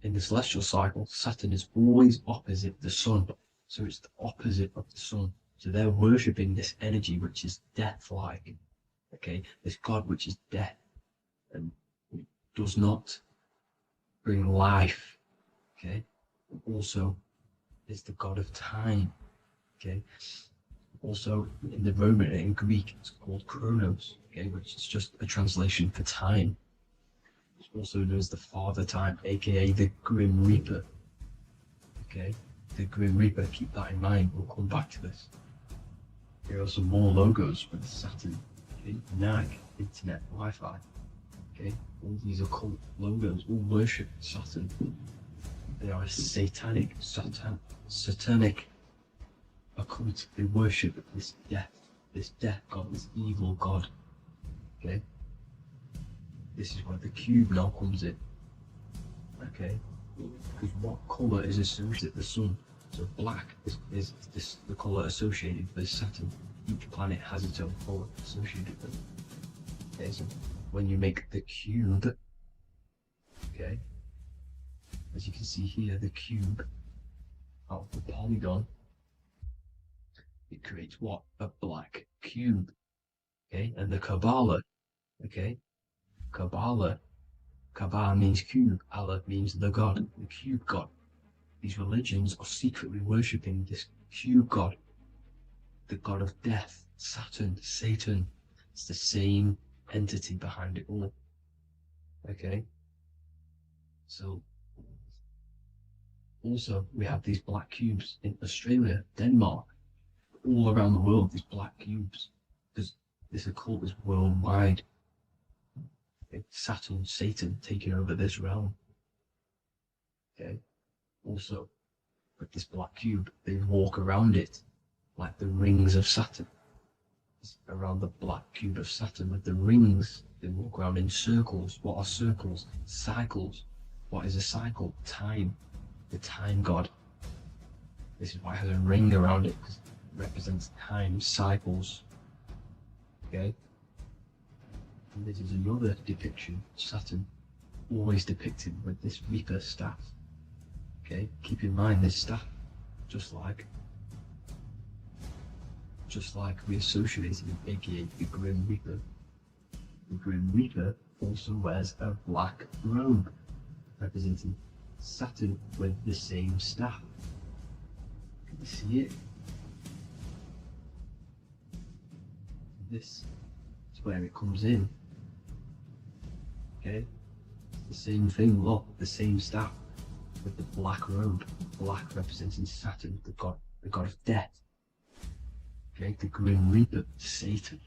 D: in the celestial cycle, Saturn is always opposite the sun. So it's the opposite of the sun. So they're worshipping this energy which is death-like. Okay, this god which is death and does not bring life. Okay, also is the god of time. Okay, also in the Roman and in Greek it's called Chronos. Okay, which is just a translation for time. It's also known as the Father Time, aka the Grim Reaper. Okay, the Grim Reaper. Keep that in mind. We'll come back to this. Here are some more logos with Saturn. Okay, NAG, Internet, Wi-Fi. Okay, all these occult logos all worship Saturn. They are a satanic occult. They worship this death god, this evil god. Okay, this is where the cube now comes in. Okay, because what color is associated with the sun? So black is the color associated with Saturn. Each planet has its own color associated with it. Okay, so when you make the cube, okay, as you can see here, the cube out of the polygon, it creates what? A black cube. Okay, and the Kabbalah, okay, Kabbalah means cube, Allah means the god, the cube god. These religions are secretly worshipping this cube god, the god of death, Saturn, Satan. It's the same entity behind it all. Okay, so also we have these black cubes in Australia, Denmark, all around the world, these black cubes, because this occult is worldwide. It's Saturn, Satan taking over this realm. Okay, also with this black cube, they walk around it like the rings of Saturn. It's around the black cube of Saturn with the rings, they walk around in circles. What are circles? Cycles. What is a cycle? Time. The time god. This is why it has a ring around it, because it represents time, cycles. Okay, and this is another depiction of Saturn, always depicted with this Reaper staff. Okay, keep in mind this staff, just like we associated with aka the Grim Reaper. The Grim Reaper also wears a black robe, representing Saturn with the same staff. Can you see it? This is where it comes in. Okay, the same thing, look, the same staff with the black robe,
E: black representing Saturn, the god of death. Okay, the Grim Reaper, Satan.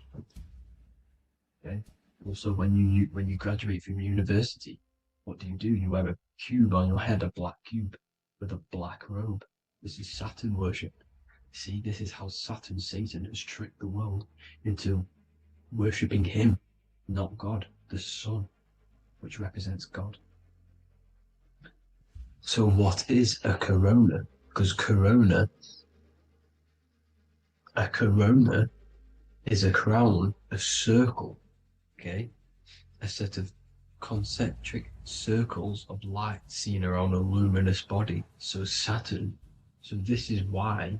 E: Okay. Also, when you graduate from university, what do? You wear a cube on your head, a black cube with a black robe. This is Saturn worship. See, this is how Satan has tricked the world into worshipping him, not God, the sun, which represents God. So what is a corona? Because a corona is a crown, a circle, okay? A set of concentric circles of light seen around a luminous body. So Saturn. So this is why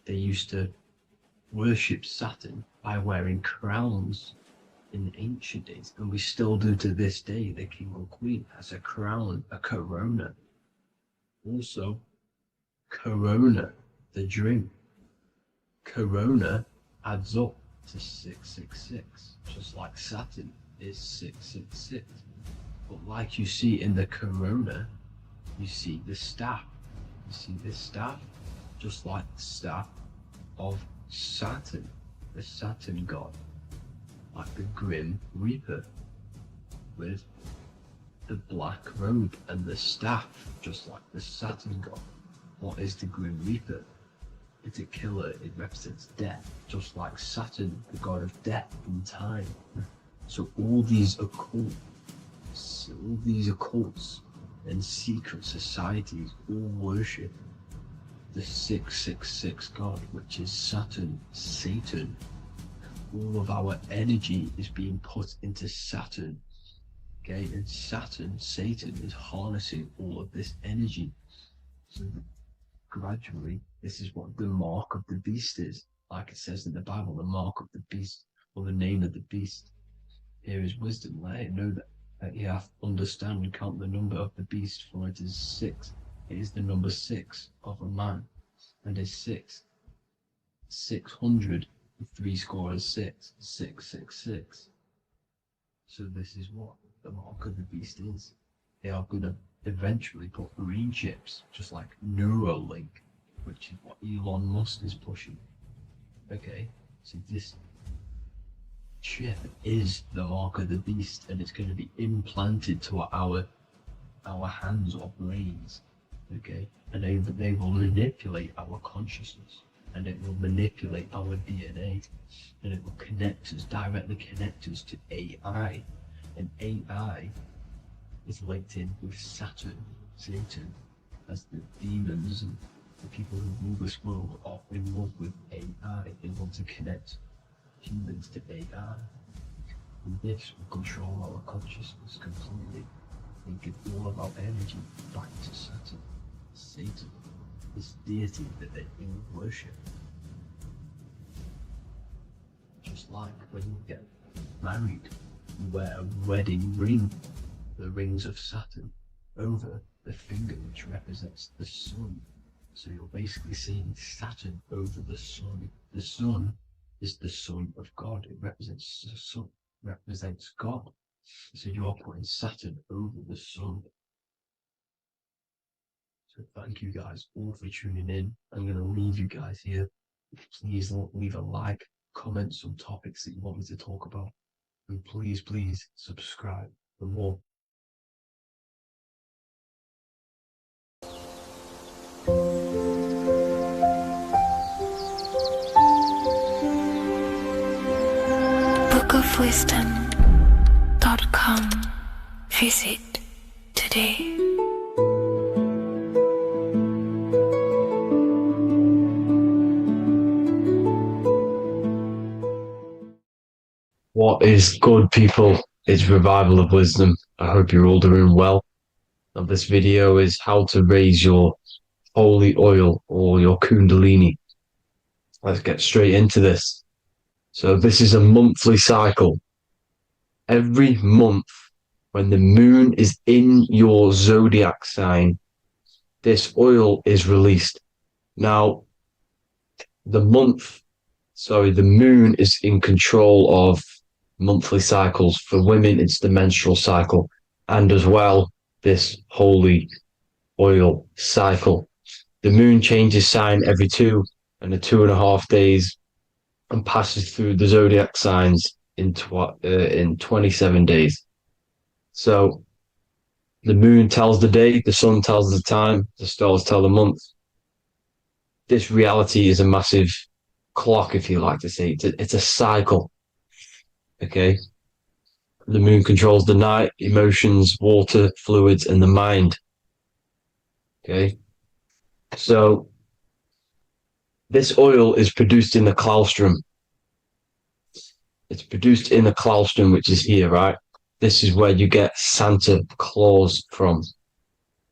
E: they used to worship Saturn by wearing crowns in ancient days, and we still do to this day. The king or queen has a crown, a corona. Also, corona, the drink. Corona adds up to 666, just like Saturn is 666. But like you see in the corona, you see the staff. You see this staff, just like the staff of Saturn, the Saturn god, like the Grim Reaper, with the black robe and the staff, just like the Saturn god. What is the Grim Reaper? It's a killer. It represents death, just like Saturn, the god of death and time. So all these occults and secret societies all worship the 666 god, which is Saturn, Satan. All of our energy is being put into Saturn. Okay, and Saturn, Satan, is harnessing all of this energy. So gradually, this is what the mark of the beast is. Like it says in the Bible, the mark of the beast, or the name of the beast. Here is wisdom. Let it know that you have to understand and count the number of the beast, for it is 6. It is the number 6 of a man, and is 600, 6, 666. So this is what the mark of the beast is. They are going to eventually put green chips, just like Neuralink, which is what Elon Musk is pushing. Okay, so this chip is the mark of the beast, and it's going to be implanted to our hands or brains. Okay, and they will manipulate our consciousness, and it will manipulate our DNA, and it will directly connect us to AI, and AI is linked in with Saturn, Satan, as the demons and the people who rule this world are in love with AI. They want to connect humans to AI, and this will control our consciousness completely and give all of our energy back to Saturn, Satan, this deity that they all worship. Just like when you get married, you wear a wedding ring, the rings of Saturn, over the finger, which represents the sun. So you're basically seeing Saturn over the sun. The sun is the son of God. It represents the sun, represents God. So you are putting Saturn over the sun. So thank you guys all for tuning in. I'm going to leave you guys here. Please leave a like, comment some topics that you want me to talk about, and please subscribe for more.
F: bookofwisdom.com. Visit today.
E: What is good, people? It's Revival of Wisdom. I hope you're all doing well. Now, this video is how to raise your holy oil or your kundalini. Let's get straight into this. So this is a monthly cycle. Every month, when the moon is in your zodiac sign, this oil is released. Now, the moon is in control of monthly cycles. For women, it's the menstrual cycle, and as well, this holy oil cycle.
D: The moon changes sign every 2.5 days and passes through the zodiac signs in 27 days. So the moon tells the day, the sun tells the time, the stars tell the month. This reality is a massive clock, if you like to say. It's a cycle. Okay. The moon controls the night, emotions, water, fluids, and the mind. Okay. So this oil is produced in the claustrum. It's produced in the claustrum, which is here, right? This is where you get Santa Claus from.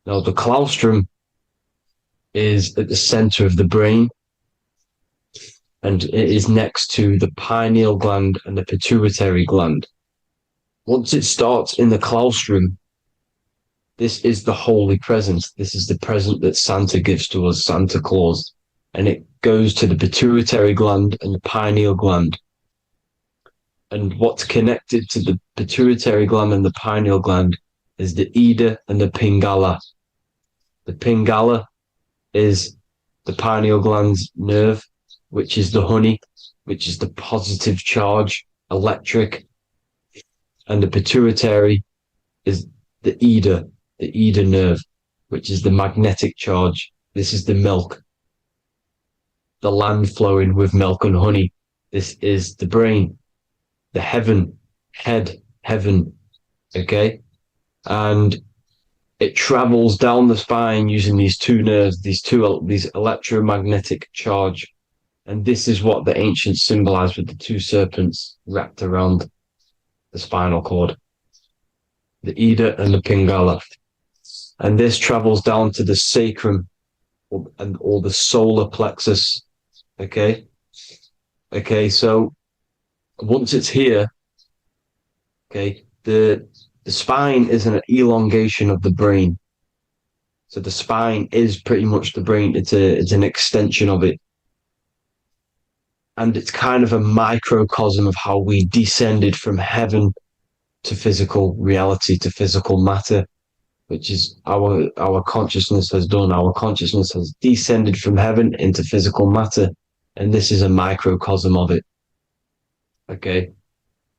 D: Now, the claustrum is at the center of the brain, and it is next to the pineal gland and the pituitary gland. Once it starts in the claustrum, this is the holy present. This is the present that Santa gives to us, Santa Claus. And it goes to the pituitary gland and the pineal gland. And what's connected to the pituitary gland and the pineal gland is the Ida and the Pingala. The Pingala is the pineal gland's nerve, which is the honey, which is the positive charge, electric. And the pituitary is the Ida nerve, which is the magnetic charge. This is the milk, the land flowing with milk and honey. This is the brain, the heaven, heaven, okay? And it travels down the spine using these two nerves, these electromagnetic charge. And this is what the ancients symbolized with the two serpents wrapped around the spinal cord, the Ida and the Pingala. And this travels down to the sacrum or the solar plexus. Okay. So once it's here, okay, the spine is an elongation of the brain. So the spine is pretty much the brain. It's an extension of it. And it's kind of a microcosm of how we descended from heaven to physical reality, to physical matter, which is our consciousness has done. Our consciousness has descended from heaven into physical matter. And this is a microcosm of it. Okay.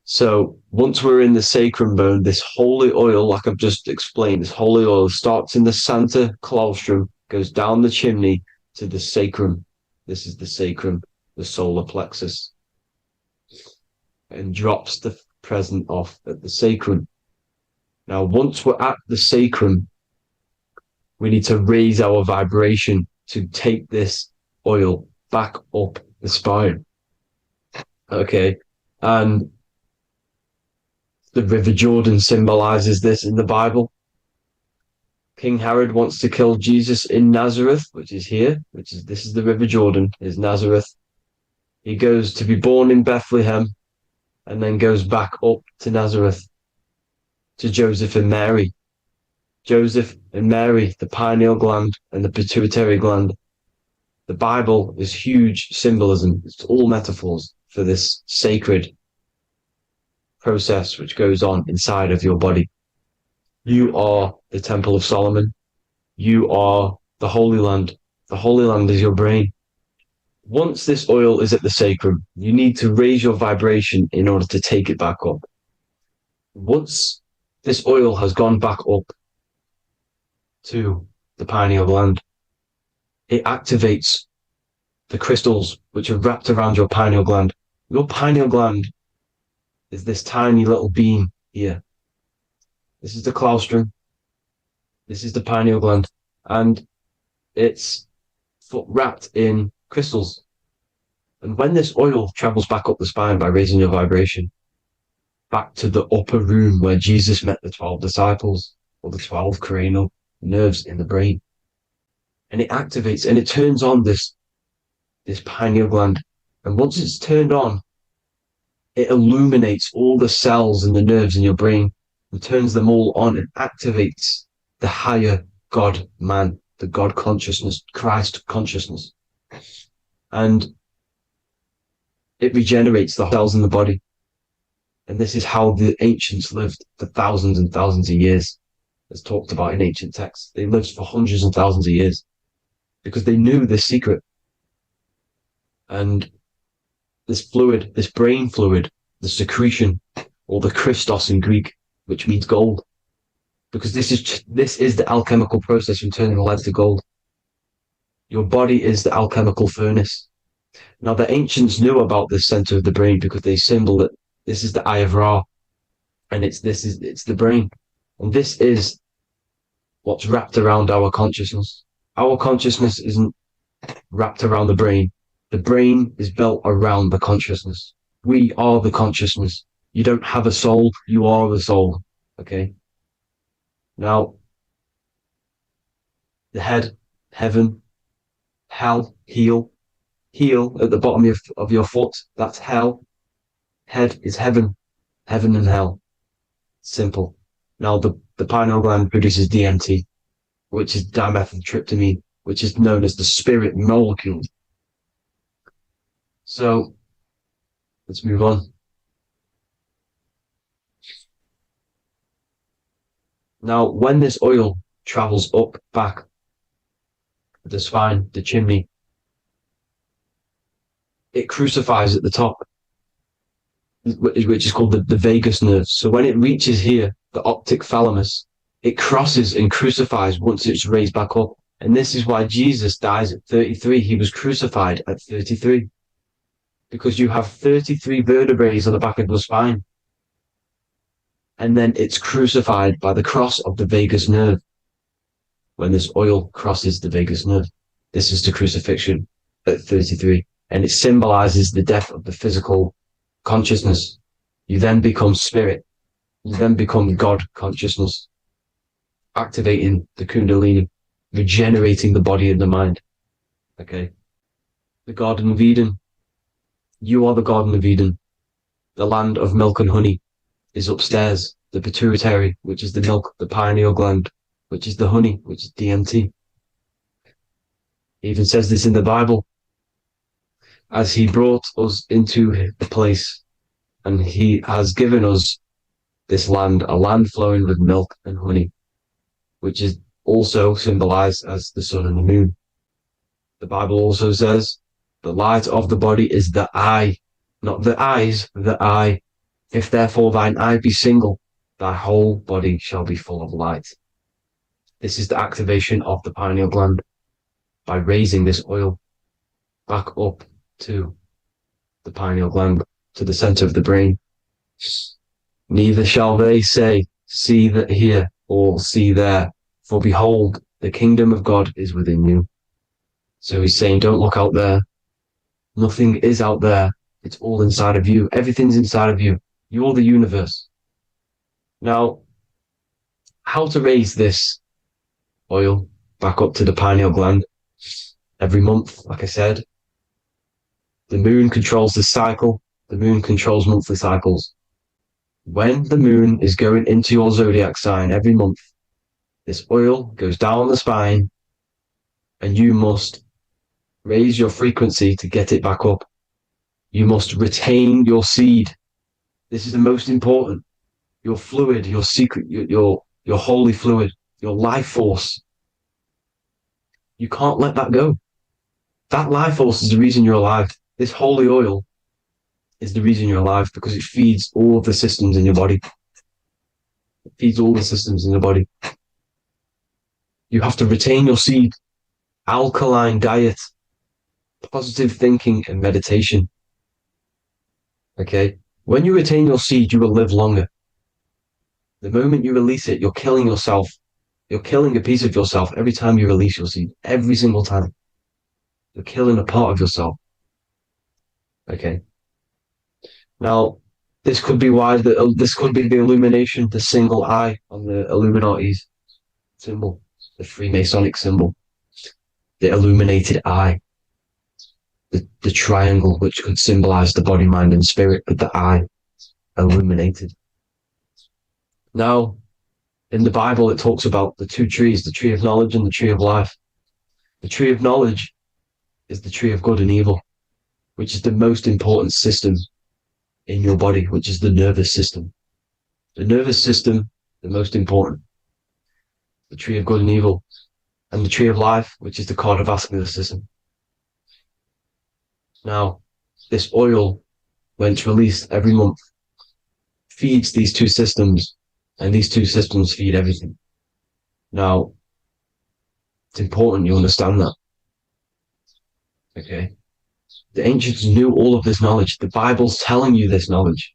D: So once we're in the sacrum bone, this holy oil, like I've just explained, this holy oil starts in the Santa claustrum, goes down the chimney to the sacrum. This is the sacrum, the solar plexus, and drops the present off at the sacrum. Now, once we're at the sacrum, we need to raise our vibration to take this oil back up the spine. Okay. And the River Jordan symbolizes this in the Bible. King Herod wants to kill Jesus in Nazareth, which is here, this is the River Jordan, is Nazareth. He goes to be born in Bethlehem and then goes back up to Nazareth to Joseph and Mary. Joseph and Mary, the pineal gland and the pituitary gland. The Bible is huge symbolism. It's all metaphors for this sacred process which goes on inside of your body. You are the Temple of Solomon. You are the Holy Land. The Holy Land is your brain. Once this oil is at the sacrum, you need to raise your vibration in order to take it back up. Once this oil has gone back up to the pineal gland, it activates the crystals which are wrapped around your pineal gland. Your pineal gland is this tiny little beam here. This is the claustrum. This is the pineal gland. And it's wrapped in crystals. And when this oil travels back up the spine by raising your vibration, back to the upper room where Jesus met the 12 disciples, or the 12 cranial nerves in the brain, and it activates and it turns on this pineal gland. And once it's turned on, it illuminates all the cells and the nerves in your brain and turns them all on and activates the higher God man, the God consciousness, Christ consciousness. And it regenerates the cells in the body. And this is how the ancients lived for thousands and thousands of years, as talked about in ancient texts. They lived for hundreds and thousands of years.
E: because they knew this secret. And this fluid, this brain fluid, the secretion, or the Christos in Greek, which means gold, because this is the alchemical process from turning lead to gold. Your body is the alchemical furnace. Now, the ancients knew about this center of the brain because they symboled it. This is the Eye of Ra, and it's the brain, and this is what's wrapped around our consciousness. Our consciousness isn't wrapped around the brain. The brain is built around the consciousness. We are the consciousness. You don't have a soul, you are the soul. Okay? Now, the head, heaven, hell, heel at the bottom of your foot, that's hell. Head is heaven and hell. Simple. Now, the pineal gland produces DMT, which is dimethyltryptamine, which is known as the spirit molecule. So, let's move on. Now, when this oil travels up, back, the spine, the chimney, it crucifies at the top, which is called the vagus nerve. So when it reaches here, the optic thalamus, it crosses and crucifies once it's raised back up. And this is why Jesus dies at 33. He was crucified at 33. Because you have 33 vertebrae on the back of the spine. And then it's crucified by the cross of the vagus nerve. When this oil crosses the vagus nerve, this is the crucifixion at 33. And it symbolizes the death of the physical consciousness. You then become spirit. You then become God consciousness, activating the kundalini, regenerating the body and the mind. Okay. The Garden of Eden. You are the Garden of Eden. The land of milk and honey is upstairs. The pituitary, which is the milk, the pineal gland, which is the honey, which is DMT. It even says this in the Bible. As he brought us into the place, and he has given us this land, a land flowing with milk and honey, which is also symbolized as the sun and the moon. The Bible also says, the light of the body is the eye, not the eyes, the eye. If therefore thine eye be single, thy whole body shall be full of light. This is the activation of the pineal gland by raising this oil back up to the pineal gland, to the center of the brain. Neither shall they say, see that here, or see there, for behold, the kingdom of God is within you. So he's saying, don't look out there. Nothing is out there. It's all inside of you. Everything's inside of you. You're the universe. Now, how to raise this oil back up to the pineal gland? Every month, like I said. The moon controls the cycle. The moon controls monthly cycles. When the moon is going into your zodiac sign every month, this oil goes down the spine, and you must raise your frequency to get it back up. You must retain your seed. This is the most important. Your fluid, your secret, your holy fluid, your life force. You can't let that go. That life force is the reason you're alive. This holy oil is the reason you're alive, because it feeds all of the systems in your body. It feeds all the systems in your body. You have to retain your seed, alkaline diet, positive thinking, and meditation. Okay? When you retain your seed, you will live longer. The moment you release it, you're killing yourself. You're killing a piece of yourself every time you release your seed. Every single time. You're killing a part of yourself. Okay? Now, this could be why this could be the illumination, the single eye on the Illuminati's symbol, the Freemasonic symbol, the illuminated eye, the triangle, which could symbolize the body, mind, and spirit, but the eye illuminated. Now, in the Bible, it talks about the two trees, the tree of knowledge and the tree of life. The tree of knowledge is the tree of good and evil, which is the most important system in your body, which is the nervous system. The nervous system, the most important. The tree of good and evil. and the tree of life, which is the cardiovascular system. Now, this oil, when it's released every month, feeds these two systems, and these two systems feed everything. Now, it's important you understand that. Okay? The ancients knew all of this knowledge. The Bible's telling you this knowledge.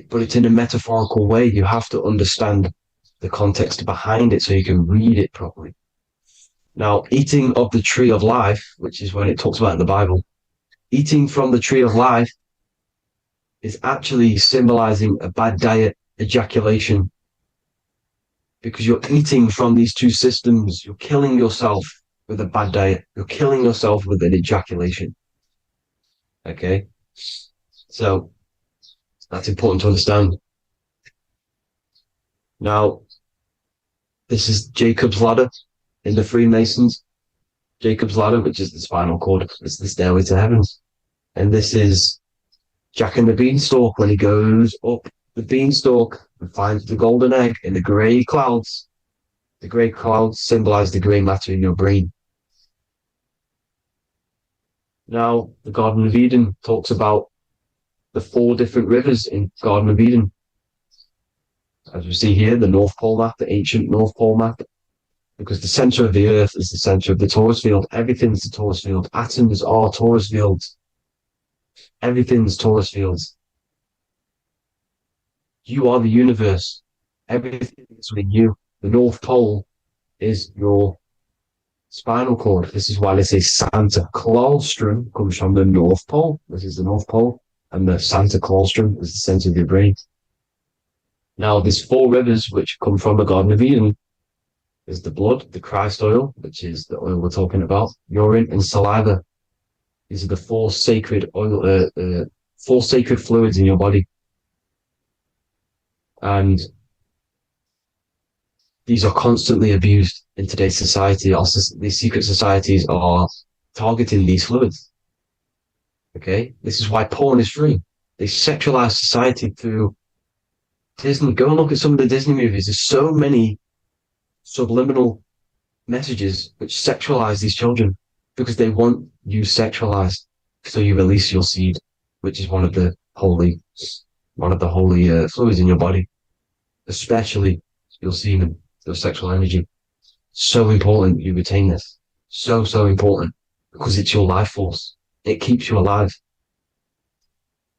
E: But it's in a metaphorical way. You have to understand the context behind it so you can read it properly. Now, eating of the tree of life, which is when it talks about in the Bible, eating from the tree of life is actually symbolizing a bad diet, ejaculation, because you're eating from these two systems. You're killing yourself with a bad diet. You're killing yourself with an ejaculation. Okay? So, that's important to understand. Now, this is Jacob's ladder in the Freemasons. Jacob's ladder, which is the spinal cord, it's the stairway to heaven. And this is Jack and the Beanstalk when he goes up the beanstalk and finds the golden egg in the grey clouds. The grey clouds symbolize the grey matter in your brain. Now, the Garden of Eden talks about the 4 different rivers in Garden of Eden. As we see here, the North Pole map, the ancient North Pole map, because the center of the earth is the center of the torus field. Everything's the torus field. Atoms are torus fields. Everything's torus fields. You are the universe. Everything is within you. The North Pole is your spinal cord. This is why they say Santa Claustrum comes from the North Pole. This is the North Pole. And the Santa Claustrum is the center of your brain. Now, there's 4 rivers which come from the Garden of Eden. There's the blood, the Christ oil, which is the oil we're talking about, urine, and saliva. These are the 4 sacred oil, 4 sacred fluids in your body. And these are constantly abused in today's society. Also, these secret societies are targeting these fluids. Okay? This is why porn is free. They sexualize society through Disney. Go and look at some of the Disney movies. There's so many subliminal messages which sexualize these children because they want you sexualized. So you release your seed, which is one of the holy fluids in your body. Especially your semen, your sexual energy. So important you retain this. So important because it's your life force. It keeps you alive.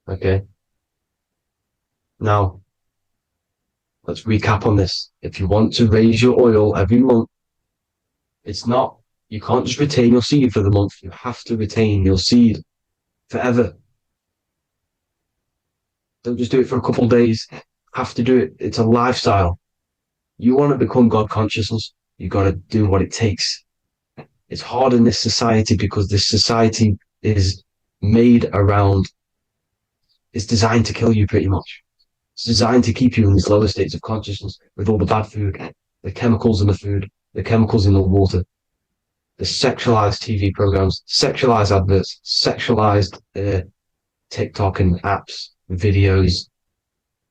E: Okay. Now, let's recap on this. If you want to raise your oil every month, you can't just retain your seed for the month. You have to retain your seed forever. Don't just do it for a couple of days. Have to do it. It's a lifestyle. You want to become God consciousness, you got to do what it takes. It's hard in this society because this society is made around, it's designed to kill you pretty much. It's designed to keep you in these lower states of consciousness with all the bad food, the chemicals in the food, the chemicals in the water, the sexualized TV programs, sexualized adverts, sexualized TikTok and apps, videos,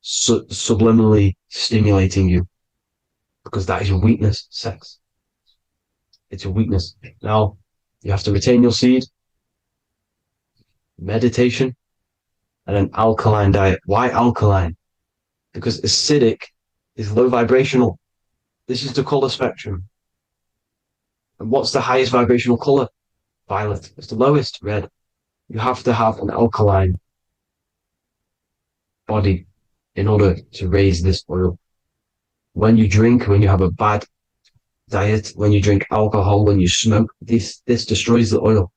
E: subliminally stimulating you. Because that is your weakness, sex. It's your weakness. Now, you have to retain your seed, meditation, and an alkaline diet. Why alkaline? Because acidic is low vibrational. This is the color spectrum. And what's the highest vibrational color? Violet. It's the lowest, red. You have to have an alkaline body in order to raise this oil. When you drink, when you have a bad diet, when you drink alcohol, when you smoke, this destroys the oil.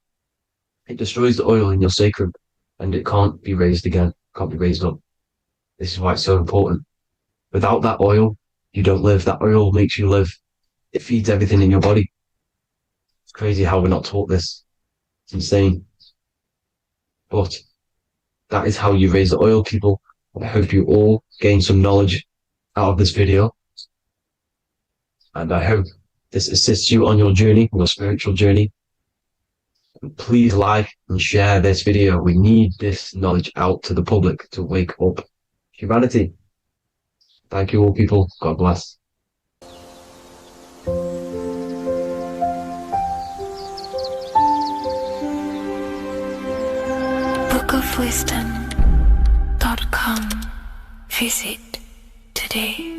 E: It destroys the oil in your sacrum, and it can't be raised again, can't be raised up. This is why it's so important. Without that oil, you don't live. That oil makes you live. It feeds everything in your body. It's crazy how we're not taught this. It's insane. But that is how you raise the oil, people. I hope you all gain some knowledge out of this video. And I hope this assists you on your journey, your spiritual journey. And please like and share this video. We need this knowledge out to the public to wake up humanity. Thank you all, people. God bless.
F: bookofwisdom.com. Visit today.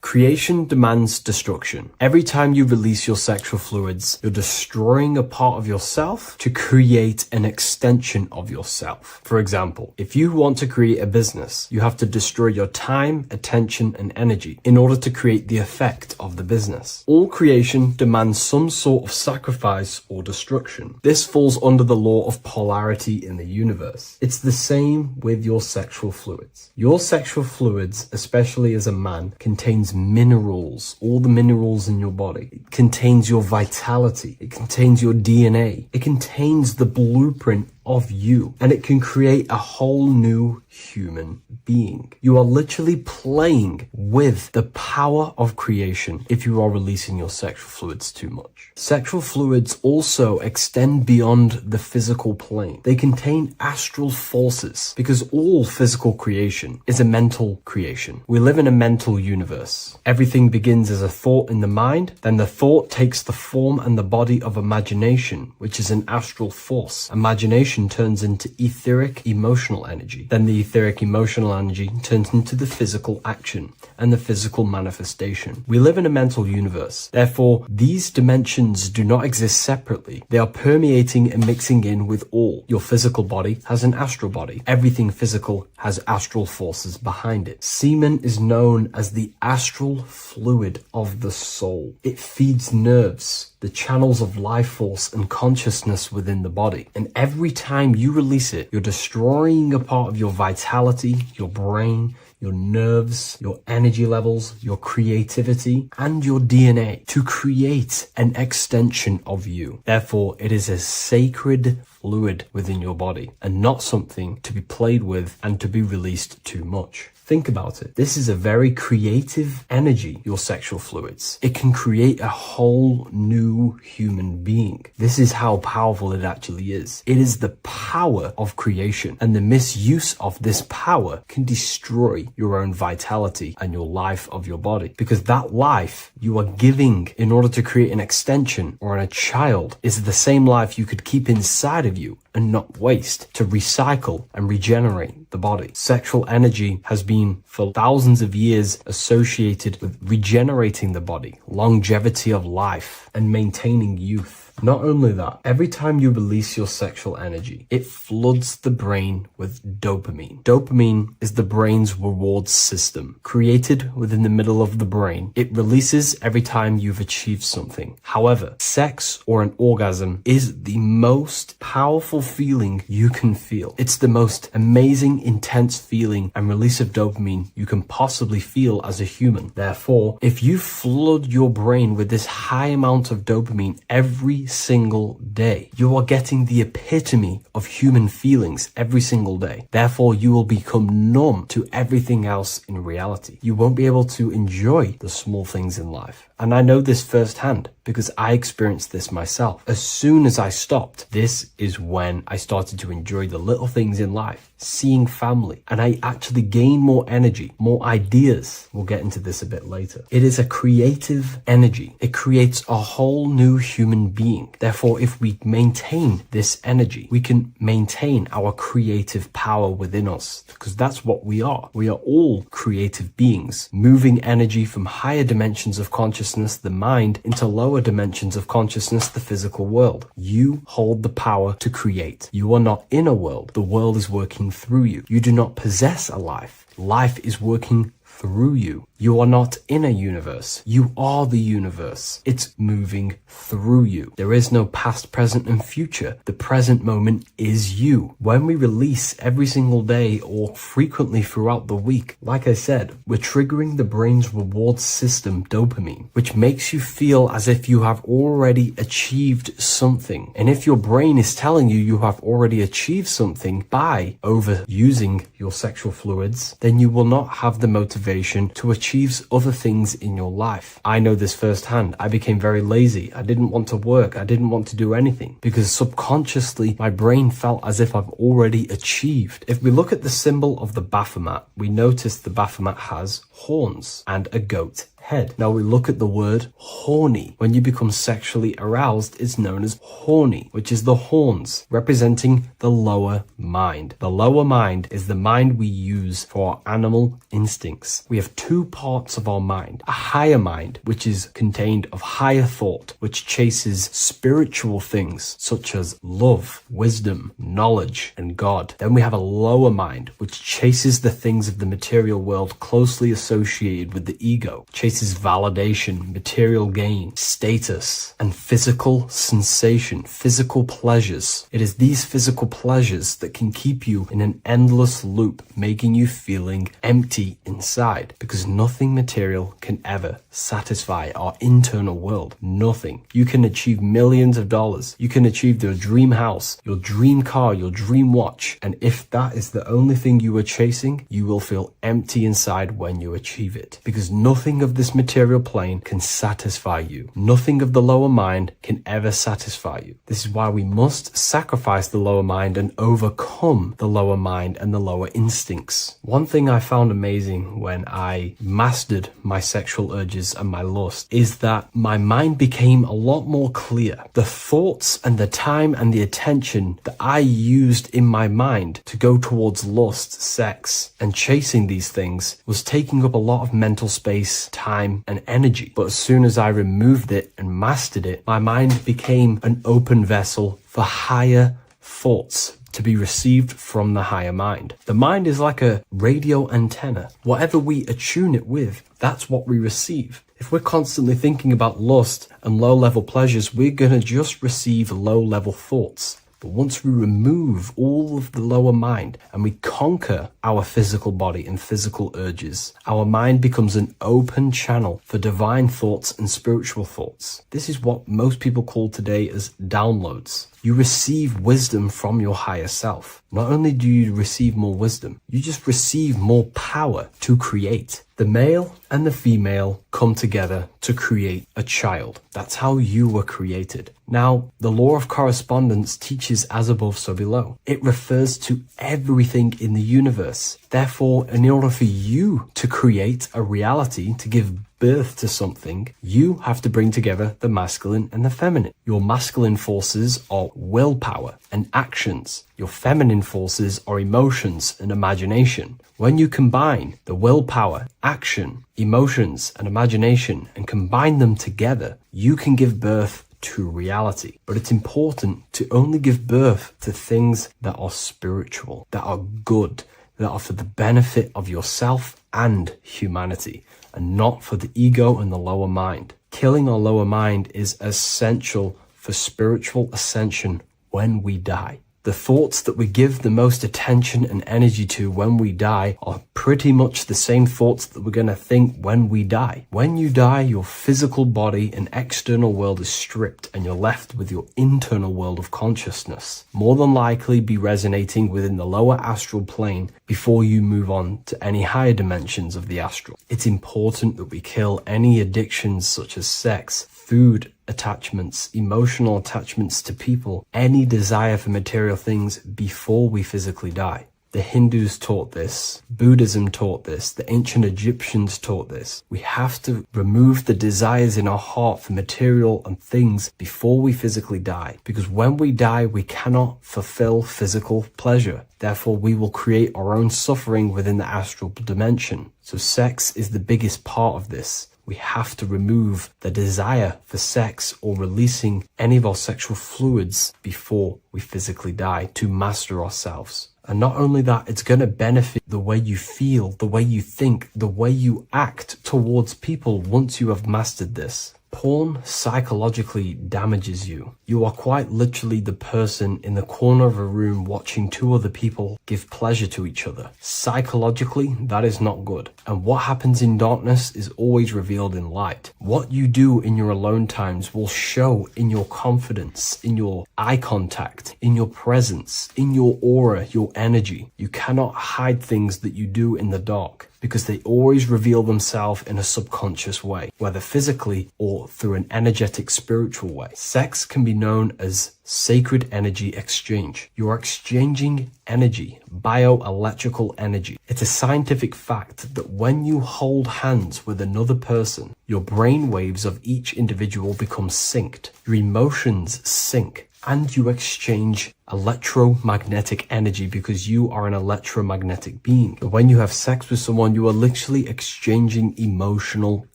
A: Creation demands destruction. Every time you release your sexual fluids, you're destroying a part of yourself to create an extension of yourself. For example, if you want to create a business, you have to destroy your time, attention, and energy in order to create the effect of the business. All creation demands some sort of sacrifice or destruction. This falls under the law of polarity in the universe. It's the same with your sexual fluids. Your sexual fluids, especially as a man, contains minerals, all the minerals in your body. It contains your vitality. It contains your DNA. It contains the blueprint of you, and it can create a whole new human being. You are literally playing with the power of creation if you are releasing your sexual fluids too much. Sexual fluids also extend beyond the physical plane. They contain astral forces because all physical creation is a mental creation. We live in a mental universe. Everything begins as a thought in the mind, then the thought takes the form and the body of imagination, which is an astral force. Imagination turns into etheric emotional energy. Then the etheric emotional energy turns into the physical action and the physical manifestation. We live in a mental universe. Therefore, these dimensions do not exist separately. They are permeating and mixing in with all. Your physical body has an astral body. Everything physical has astral forces behind it. Semen is known as the astral fluid of the soul. It feeds nerves, the channels of life force and consciousness within the body. And every time you release it, you're destroying a part of your vitality, your brain, your nerves, your energy levels, your creativity, and your DNA to create an extension of you. Therefore, it is a sacred fluid within your body and not something to be played with and to be released too much. Think about it. This is a very creative energy, your sexual fluids. It can create a whole new human being. This is how powerful it actually is. It is the power of creation, and the misuse of this power can destroy your own vitality and your life of your body, because that life you are giving in order to create an extension or a child is the same life you could keep inside of you and not waste to recycle and regenerate the body. Sexual energy has been for thousands of years associated with regenerating the body, longevity of life, and maintaining youth. Not only that, every time you release your sexual energy, it floods the brain with dopamine. Dopamine is the brain's reward system, created within the middle of the brain. It releases every time you've achieved something. However, sex or an orgasm is the most powerful feeling you can feel. It's the most amazing, intense feeling and release of dopamine you can possibly feel as a human. Therefore, if you flood your brain with this high amount of dopamine every single day, you are getting the epitome of human feelings every single day. Therefore, you will become numb to everything else in reality. You won't be able to enjoy the small things in life. And I know this firsthand because I experienced this myself. As soon as I stopped, this is when I started to enjoy the little things in life, seeing family, and I actually gained more energy, more ideas. We'll get into this a bit later. It is a creative energy. It creates a whole new human being. Therefore, if we maintain this energy, we can maintain our creative power within us, because that's what we are. We are all creative beings, moving energy from higher dimensions of consciousness, the mind, into lower dimensions of consciousness, the physical world. You hold the power to create. You are not in a world. The world is working through you. You do not possess a life. Life is working through you. You are not in a universe. You are the universe. It's moving through you. There is no past, present, and future. The present moment is you. When we release every single day or frequently throughout the week, like I said, we're triggering the brain's reward system, dopamine, which makes you feel as if you have already achieved something. And if your brain is telling you you have already achieved something by overusing your sexual fluids, then you will not have the motivation to achieve other things in your life. I know this firsthand. I became very lazy. I didn't want to work. I didn't want to do anything because subconsciously my brain felt as if I've already achieved. If we look at the symbol of the Baphomet, we notice the Baphomet has horns and a goat head. Now we look at the word horny. When you become sexually aroused, it's known as horny, which is the horns, representing the lower mind. The lower mind is the mind we use for our animal instincts. We have two parts of our mind. A higher mind, which is contained of higher thought, which chases spiritual things such as love, wisdom, knowledge, and God. Then we have a lower mind, which chases the things of the material world closely associated with the ego, chases validation, material gain, status, and physical sensation, physical pleasures. It is these physical pleasures that can keep you in an endless loop, making you feeling empty inside, because nothing material can ever satisfy our internal world. Nothing. You can achieve millions of dollars. You can achieve your dream house, your dream car, your dream watch. And if that is the only thing you are chasing, you will feel empty inside when you achieve it, because nothing of this material plane can satisfy you. Nothing of the lower mind can ever satisfy you. This is why we must sacrifice the lower mind and overcome the lower mind and the lower instincts. One thing I found amazing when I mastered my sexual urges and my lust is that my mind became a lot more clear. The thoughts and the time and the attention that I used in my mind to go towards lust, sex, and chasing these things was taking up a lot of mental space, time, and energy. But as soon as I removed it and mastered it, my mind became an open vessel for higher thoughts to be received from the higher mind. The mind is like a radio antenna. Whatever we attune it with, that's what we receive. If we're constantly thinking about lust and low-level pleasures, we're going to just receive low-level thoughts. But once we remove all of the lower mind and we conquer our physical body and physical urges, our mind becomes an open channel for divine thoughts and spiritual thoughts. This is what most people call today as downloads. You receive wisdom from your higher self. Not only do you receive more wisdom, you just receive more power to create. The male and the female come together to create a child. That's how you were created. Now, the law of correspondence teaches as above, so below. It refers to everything in the universe. Therefore, in order for you to create a reality, to give birth to something, you have to bring together the masculine and the feminine. Your masculine forces are willpower and actions. Your feminine forces are emotions and imagination. When you combine the willpower, action, emotions, and imagination and combine them together, you can give birth to reality. But it's important to only give birth to things that are spiritual, that are good, that are for the benefit of yourself and humanity, and not for the ego and the lower mind. Killing our lower mind is essential for spiritual ascension when we die. The thoughts that we give the most attention and energy to when we die are pretty much the same thoughts that we're going to think when we die. When you die, your physical body and external world is stripped and you're left with your internal world of consciousness, more than likely be resonating within the lower astral plane before you move on to any higher dimensions of the astral. It's important that we kill any addictions such as sex, food, attachments, emotional attachments to people, any desire for material things before we physically die. The Hindus taught this, Buddhism taught this, the ancient Egyptians taught this. We have to remove the desires in our heart for material and things before we physically die, because when we die, we cannot fulfill physical pleasure. Therefore, we will create our own suffering within the astral dimension. So sex is the biggest part of this. We have to remove the desire for sex or releasing any of our sexual fluids before we physically die to master ourselves. And not only that, it's going to benefit the way you feel, the way you think, the way you act towards people once you have mastered this. Porn psychologically damages you. You are quite literally the person in the corner of a room watching two other people give pleasure to each other. Psychologically, that is not good. And what happens in darkness is always revealed in light. What you do in your alone times will show in your confidence, in your eye contact, in your presence, in your aura, your energy. You cannot hide things that you do in the dark. because they always reveal themselves in a subconscious way, whether physically or through an energetic spiritual way. Sex can be known as sacred energy exchange. You are exchanging energy, bioelectrical energy. It's a scientific fact that when you hold hands with another person, your brain waves of each individual become synced, your emotions sync, and you exchange electromagnetic energy because you are an electromagnetic being. When you have sex with someone, you are literally exchanging emotional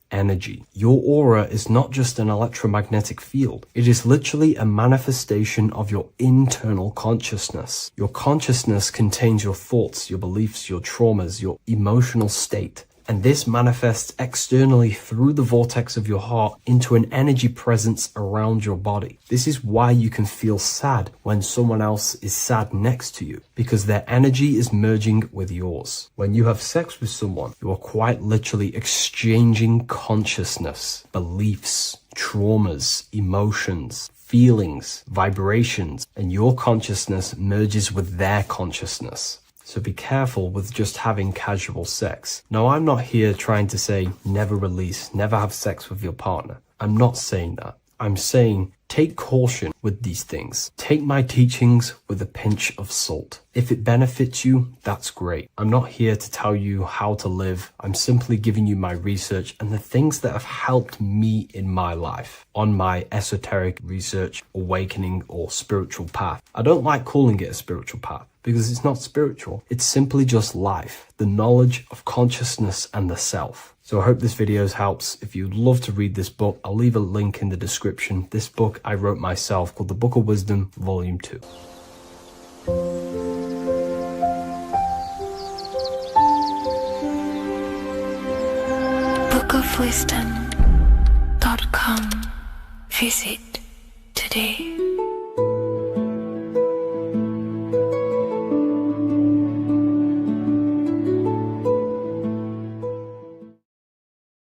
A: energy. Your aura is not just an electromagnetic field. It is literally a manifestation of your internal consciousness. Your consciousness contains your thoughts, your beliefs, your traumas, your emotional state. And this manifests externally through the vortex of your heart into an energy presence around your body. This is why you can feel sad when someone else is sad next to you, because their energy is merging with yours. When you have sex with someone, you are quite literally exchanging consciousness, beliefs, traumas, emotions, feelings, vibrations, and your consciousness merges with their consciousness. So be careful with just having casual sex. Now, I'm not here trying to say never release, never have sex with your partner. I'm not saying that. I'm saying take caution with these things. Take my teachings with a pinch of salt. If it benefits you, that's great. I'm not here to tell you how to live. I'm simply giving you my research and the things that have helped me in my life on my esoteric research, awakening, or spiritual path. I don't like calling it a spiritual path, because it's not spiritual. It's simply just life, the knowledge of consciousness and the self. So I hope this video helps. If you'd love to read this book, I'll leave a link in the description. This book I wrote myself called The Book of Wisdom, Volume 2.
F: bookofwisdom.com. Visit today.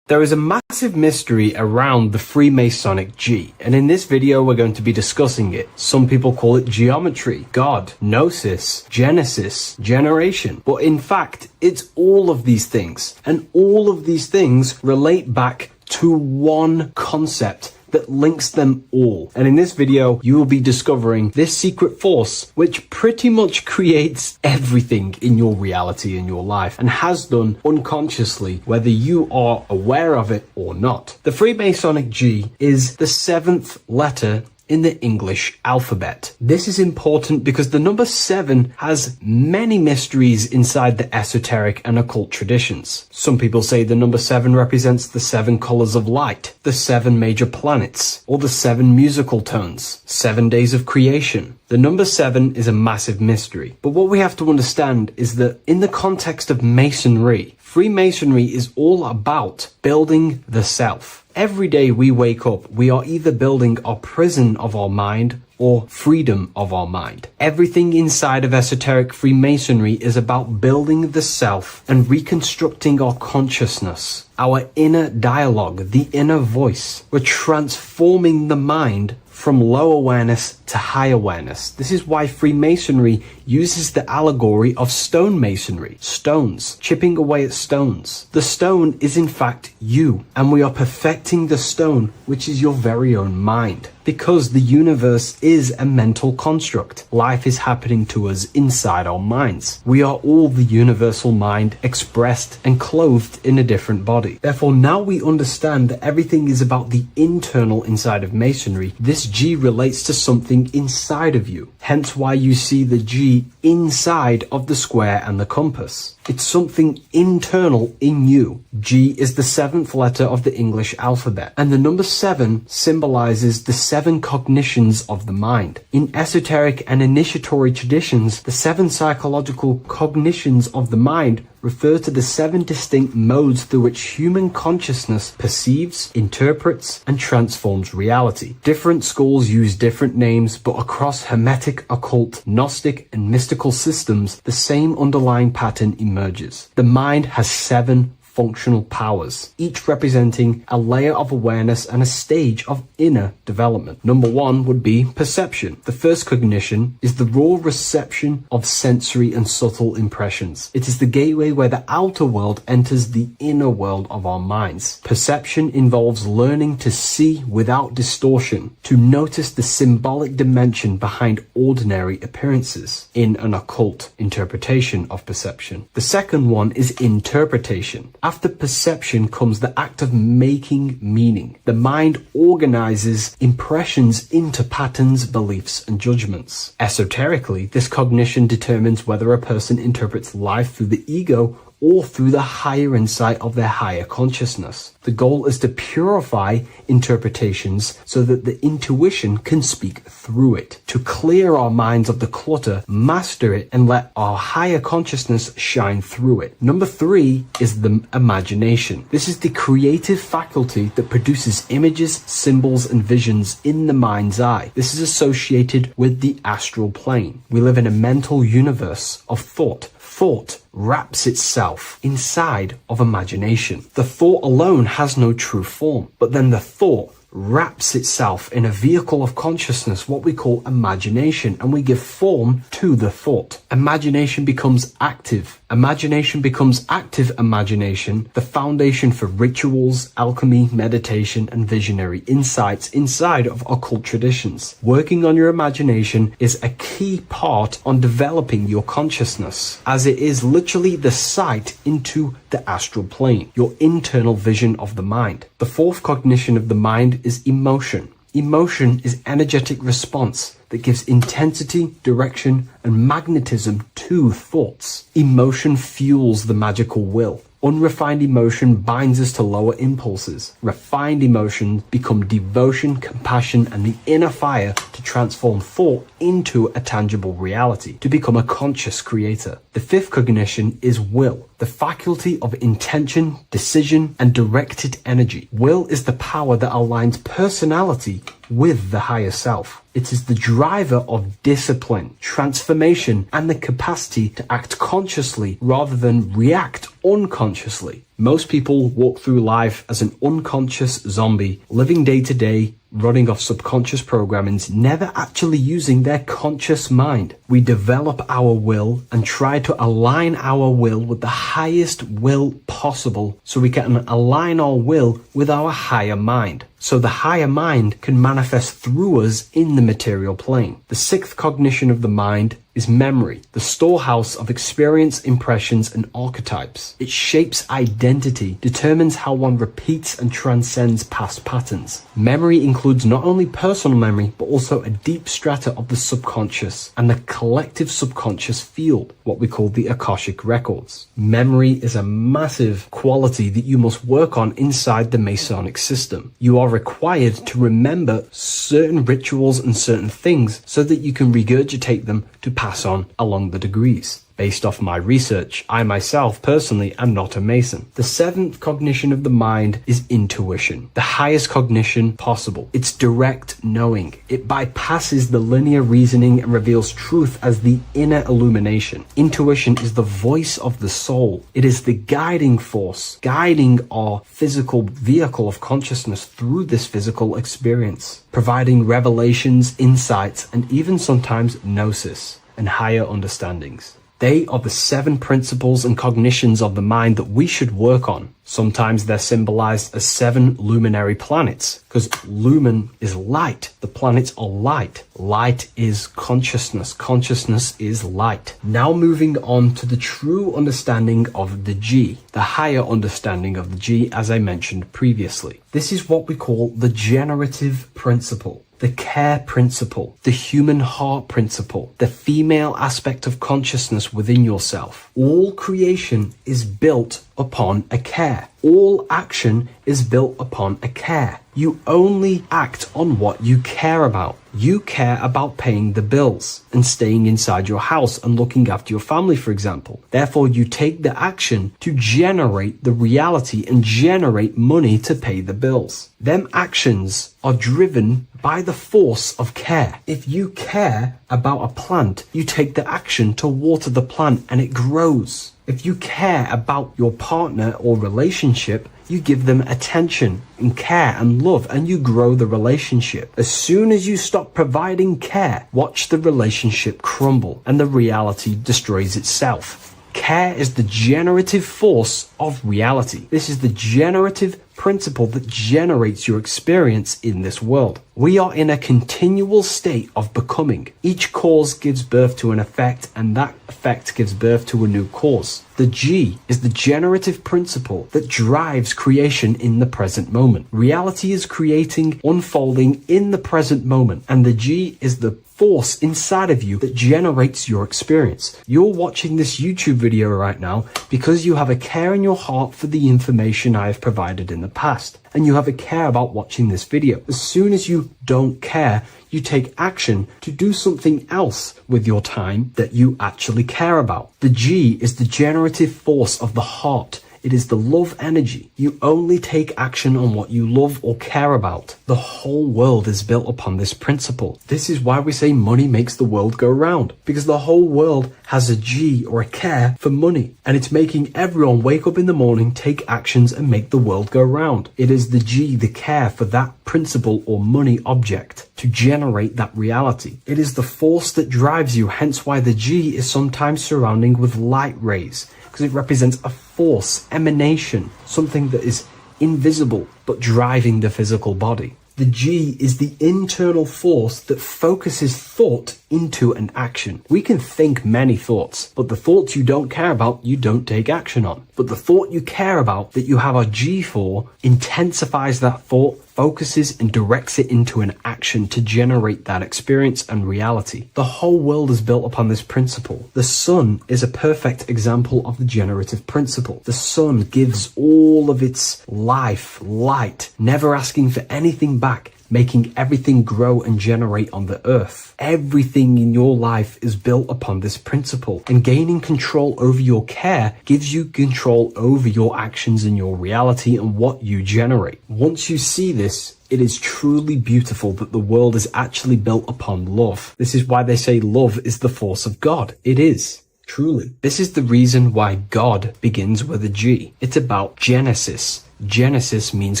A: There is a massive mystery around the Freemasonic G, and in this video we're going to be discussing it. Some people call it geometry, God, gnosis, genesis, generation, but in fact it's all of these things, and all of these things relate back to one concept that links them all. And in this video, you will be discovering this secret force, which pretty much creates everything in your reality in your life, and has done unconsciously, whether you are aware of it or not. The Freemasonic G is the 7th letter in the English alphabet. This is important because the number 7 has many mysteries inside the esoteric and occult traditions. Some people say the number 7 represents the 7 colors of light, the 7 major planets, or the 7 musical tones, 7 days of creation. The number 7 is a massive mystery. But what we have to understand is that in the context of Masonry, Freemasonry is all about building the self. Every day we wake up, we are either building our prison of our mind or freedom of our mind. Everything inside of esoteric Freemasonry is about building the self and reconstructing our consciousness, our inner dialogue, the inner voice. We're transforming the mind from low awareness to high awareness. This is why Freemasonry uses the allegory of stonemasonry, stones, chipping away at stones. The stone is in fact you, and we are perfecting the stone, which is your very own mind. Because the universe is a mental construct. Life is happening to us inside our minds. We are all the universal mind expressed and clothed in a different body. Therefore, now we understand that everything is about the internal inside of Masonry. This G relates to something inside of you. Hence why you see the G inside of the square and the compass. It's something internal in you. G is the 7th letter of the English alphabet, and the number 7 symbolizes the 7 cognitions of the mind. In esoteric and initiatory traditions, the 7 psychological cognitions of the mind refer to the 7 distinct modes through which human consciousness perceives, interprets, and transforms reality. Different schools use different names, but across Hermetic, occult, Gnostic, and mystical systems, the same underlying pattern emerges. The mind has 7 functional powers, each representing a layer of awareness and a stage of inner development. Number one would be perception. The first cognition is the raw reception of sensory and subtle impressions. It is the gateway where the outer world enters the inner world of our minds. Perception involves learning to see without distortion, to notice the symbolic dimension behind ordinary appearances in an occult interpretation of perception. The second one is interpretation. After perception comes the act of making meaning. The mind organizes impressions into patterns, beliefs, and judgments. Esoterically, this cognition determines whether a person interprets life through the ego or through the higher insight of their higher consciousness. The goal is to purify interpretations so that the intuition can speak through it, to clear our minds of the clutter, master it, and let our higher consciousness shine through it. Number three is the imagination. This is the creative faculty that produces images, symbols, and visions in the mind's eye. This is associated with the astral plane. We live in a mental universe of thought. Thought wraps itself inside of imagination. The thought alone has no true form, but then the thought wraps itself in a vehicle of consciousness, what we call imagination, and we give form to the thought. Imagination becomes active. Imagination becomes active imagination, the foundation for rituals, alchemy, meditation, and visionary insights inside of occult traditions. Working on your imagination is a key part on developing your consciousness, as it is literally the sight into the astral plane, your internal vision of the mind. The fourth cognition of the mind is emotion. Emotion is energetic response that gives intensity, direction, and magnetism to thoughts. Emotion fuels the magical will. Unrefined emotion binds us to lower impulses. Refined emotions become devotion, compassion, and the inner fire to transform thought into a tangible reality, to become a conscious creator. The fifth cognition is will, the faculty of intention, decision, and directed energy. Will is the power that aligns personality with the higher self. It is the driver of discipline, transformation, and the capacity to act consciously rather than react unconsciously. Most people walk through life as an unconscious zombie, living day to day, running off subconscious programmings, never actually using their conscious mind. We develop our will and try to align our will with the highest will possible so we can align our will with our higher mind. So the higher mind can manifest through us in the material plane. The sixth cognition of the mind is memory, the storehouse of experience, impressions, and archetypes. It shapes identity, determines how one repeats and transcends past patterns. Memory includes not only personal memory, but also a deep strata of the subconscious and the collective subconscious field, what we call the Akashic records. Memory is a massive quality that you must work on inside the Masonic system. You are required to remember certain rituals and certain things so that you can regurgitate them to pass on along the degrees. Based off my research, I myself personally am not a Mason. The seventh cognition of the mind is intuition, the highest cognition possible. It's direct knowing. It bypasses the linear reasoning and reveals truth as the inner illumination. Intuition is the voice of the soul. It is the guiding force, guiding our physical vehicle of consciousness through this physical experience, providing revelations, insights, and even sometimes gnosis and higher understandings. They are the 7 principles and cognitions of the mind that we should work on. Sometimes they're symbolized as 7 luminary planets, because lumen is light. The planets are light. Light is consciousness. Consciousness is light. Now moving on to the true understanding of the G, the higher understanding of the G, as I mentioned previously. This is what we call the generative principle, the care principle, the human heart principle, the female aspect of consciousness within yourself. All creation is built upon a care. All action is built upon a care. You only act on what you care about. You care about paying the bills and staying inside your house and looking after your family, for example. Therefore, you take the action to generate the reality and generate money to pay the bills. Them actions are driven by the force of care. If you care about a plant, you take the action to water the plant and it grows. If you care about your partner or relationship, you give them attention and care and love, and you grow the relationship. As soon as you stop providing care, watch the relationship crumble and the reality destroys itself. Care is the generative force of reality. This is the generative principle that generates your experience in this world. We are in a continual state of becoming. Each cause gives birth to an effect, and that effect gives birth to a new cause. The G is the generative principle that drives creation in the present moment. Reality is creating, unfolding in the present moment, and the G is the force inside of you that generates your experience. You're watching this YouTube video right now because you have a care in your heart for the information I have provided in the past, and you have a care about watching this video. As soon as you don't care, you take action to do something else with your time that you actually care about. The G is the generative force of the heart. It is the love energy. You only take action on what you love or care about. The whole world is built upon this principle. This is why we say money makes the world go round, because the whole world has a G or a care for money, and it's making everyone wake up in the morning, take actions, and make the world go round. It is the G, the care for that principle or money object to generate that reality. It is the force that drives you, hence why the G is sometimes surrounding with light rays, because it represents a force, emanation, something that is invisible but driving the physical body. The G is the internal force that focuses thought into an action. We can think many thoughts, but the thoughts you don't care about, you don't take action on. But the thought you care about, that you have a G for, intensifies that thought, focuses and directs it into an action to generate that experience and reality. The whole world is built upon this principle. The sun is a perfect example of the generative principle. The sun gives all of its life, light, never asking for anything back, making everything grow and generate on the earth. Everything in your life is built upon this principle, and gaining control over your care gives you control over your actions and your reality and what you generate. Once you see this, it is truly beautiful that the world is actually built upon love. This is why they say love is the force of God. It is. Truly. This is the reason why God begins with a G. It's about Genesis. Genesis means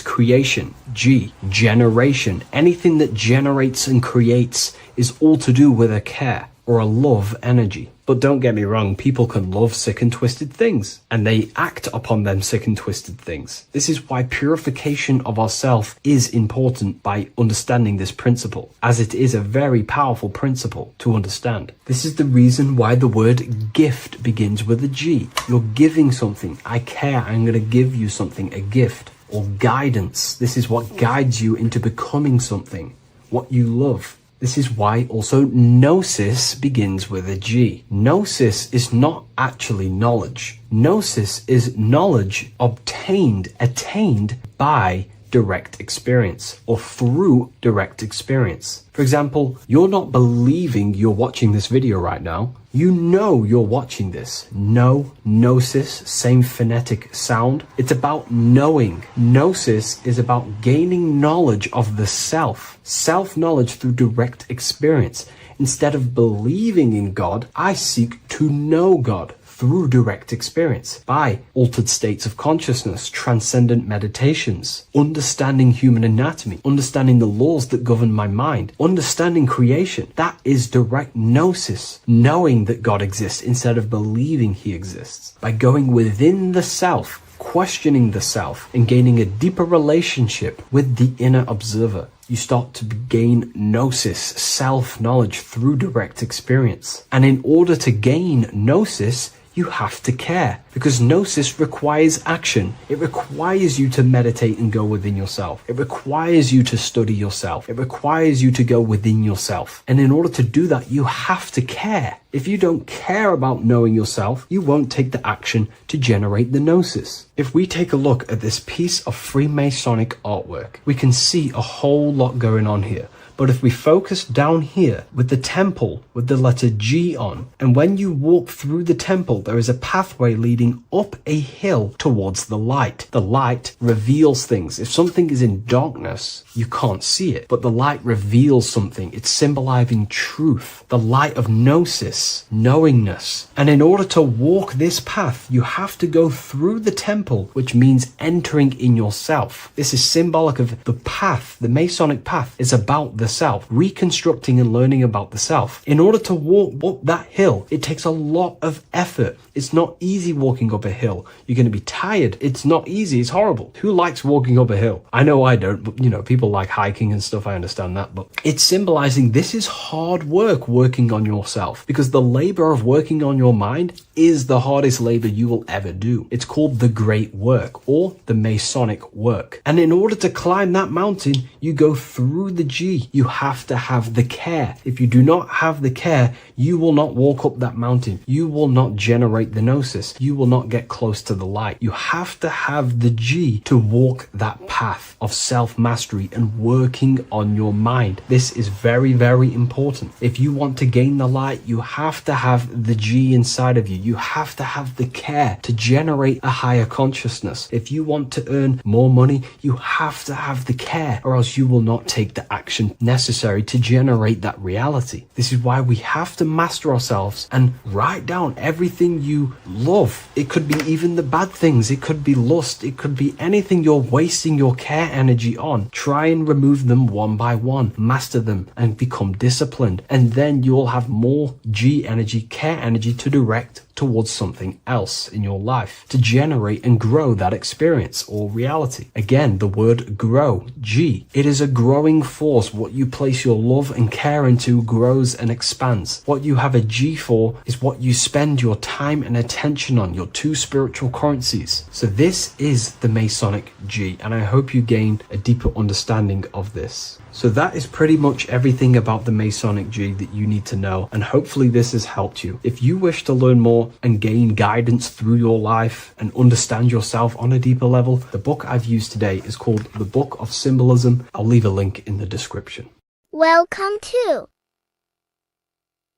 A: creation. G, generation. Anything that generates and creates is all to do with a care or a love energy. But don't get me wrong, people can love sick and twisted things, and they act upon them sick and twisted things. This is why purification of ourself is important by understanding this principle, as it is a very powerful principle to understand. This is the reason why the word gift begins with a G. You're giving something. I care, I'm going to give you something, a gift. Or guidance. This is what guides you into becoming something, what you love. This is why also gnosis begins with a G. Gnosis is not actually knowledge. Gnosis is knowledge attained by direct experience or through direct experience. For example, you're not believing you're watching this video right now. You know you're watching this. Know, gnosis, same phonetic sound. It's about knowing. Gnosis is about gaining knowledge of the self. Self-knowledge through direct experience. Instead of believing in God, I seek to know God through direct experience by altered states of consciousness, transcendent meditations, understanding human anatomy, understanding the laws that govern my mind, understanding creation. That is direct gnosis, knowing that God exists instead of believing he exists. By going within the self, questioning the self, and gaining a deeper relationship with the inner observer, you start to gain gnosis, self-knowledge through direct experience. And in order to gain gnosis, you have to care, because gnosis requires action. It requires you to meditate and go within yourself. It requires you to study yourself. It requires you to go within yourself. And in order to do that, you have to care. If you don't care about knowing yourself, you won't take the action to generate the gnosis. If we take a look at this piece of Freemasonic artwork, we can see a whole lot going on here. But if we focus down here with the temple with the letter G on, and when you walk through the temple, there is a pathway leading up a hill towards the light. The light reveals things. If something is in darkness, you can't see it, but the light reveals something. It's symbolizing truth, the light of gnosis, knowingness. And in order to walk this path, you have to go through the temple, which means entering in yourself. This is symbolic of the path. The Masonic path is about the self, reconstructing and learning about the self. In order to walk up that hill, it takes a lot of effort. It's not easy walking up a hill. You're going to be tired. It's not easy. It's horrible. Who likes walking up a hill? I know I don't, but people like hiking and stuff. I understand that, but it's symbolizing this is hard work working on yourself, because the labor of working on your mind is the hardest labor you will ever do. It's called the great work, or the Masonic work. And in order to climb that mountain, you go through the G. You have to have the care. If you do not have the care, you will not walk up that mountain. You will not generate the gnosis. You will not get close to the light. You have to have the G to walk that path of self-mastery and working on your mind. This is very, very important. If you want to gain the light, you have to have the G inside of you. You have to have the care to generate a higher consciousness. If you want to earn more money, you have to have the care, or else you will not take the action necessary to generate that reality. This is why we have to master ourselves and write down everything you love. It could be even the bad things. It could be lust. It could be anything you're wasting your care energy on. Try and remove them one by one. Master them and become disciplined. And then you'll have more G energy, care energy to direct towards something else in your life to generate and grow that experience or reality. Again, the word grow, G. It is a growing force. What you place your love and care into grows and expands. What you have a G for is what you spend your time and attention on, your two spiritual currencies. So this is the Masonic G, and I hope you gain a deeper understanding of this. So that is pretty much everything about the Masonic G that you need to know, and hopefully this has helped you. If you wish to learn more and gain guidance through your life and understand yourself on a deeper level, the book I've used today is called The Book of Symbolism. I'll leave a link in the description.
H: Welcome to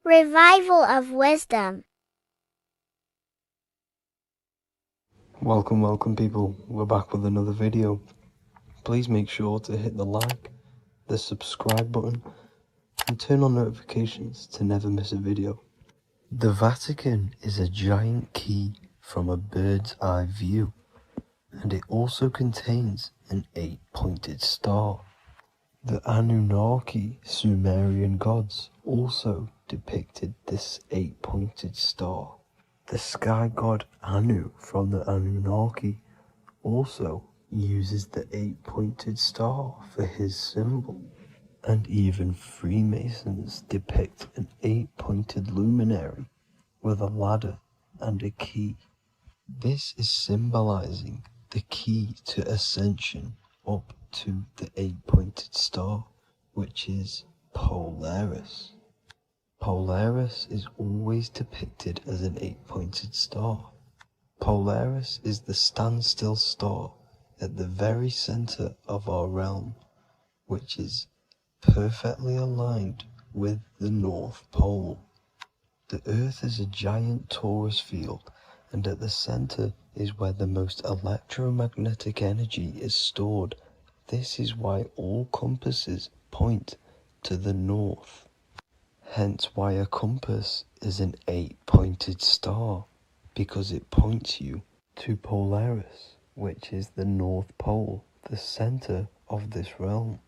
H: Revival of Wisdom.
D: Welcome people. We're back with another video. Please make sure to hit the like, the subscribe button, and turn on notifications to never miss a video. The Vatican is a giant key from a bird's eye view, and it also contains an 8-pointed star. The Anunnaki Sumerian gods also depicted this 8-pointed star. The sky god Anu from the Anunnaki also uses the 8-pointed star for his symbol. And even Freemasons depict an 8-pointed luminary with a ladder and a key. This is symbolizing the key to ascension up to the 8-pointed star, which is Polaris. Polaris is always depicted as an 8-pointed star. Polaris is the standstill star at the very center of our realm, which is perfectly aligned with the North Pole. The Earth is a giant torus field, and at the center is where the most electromagnetic energy is stored. This is why all compasses point to the north. Hence why a compass is an 8-pointed star, because it points you to Polaris, which is the North Pole, the center of this realm.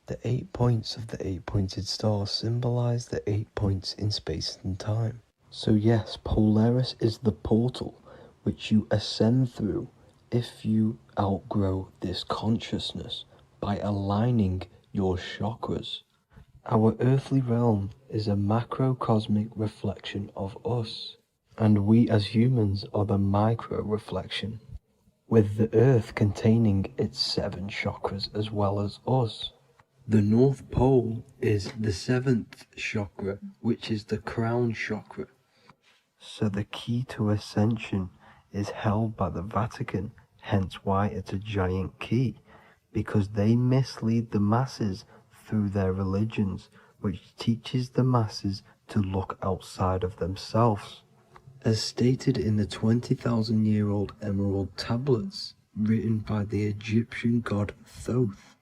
D: The 8 points of the 8-pointed star symbolize the 8 points in space and time. So yes, Polaris is the portal which you ascend through if you outgrow this consciousness by aligning your chakras. Our earthly realm is a macrocosmic reflection of us, and we as humans are the micro reflection, with the earth containing its 7 chakras as well as us. The North Pole is the 7th chakra, which is the crown chakra. So the key to ascension is held by the Vatican, hence why it's a giant key, because they mislead the masses
I: through their religions, which teaches the masses to look outside of themselves. As stated in the 20,000-year-old emerald tablets, written by the Egyptian god Thoth.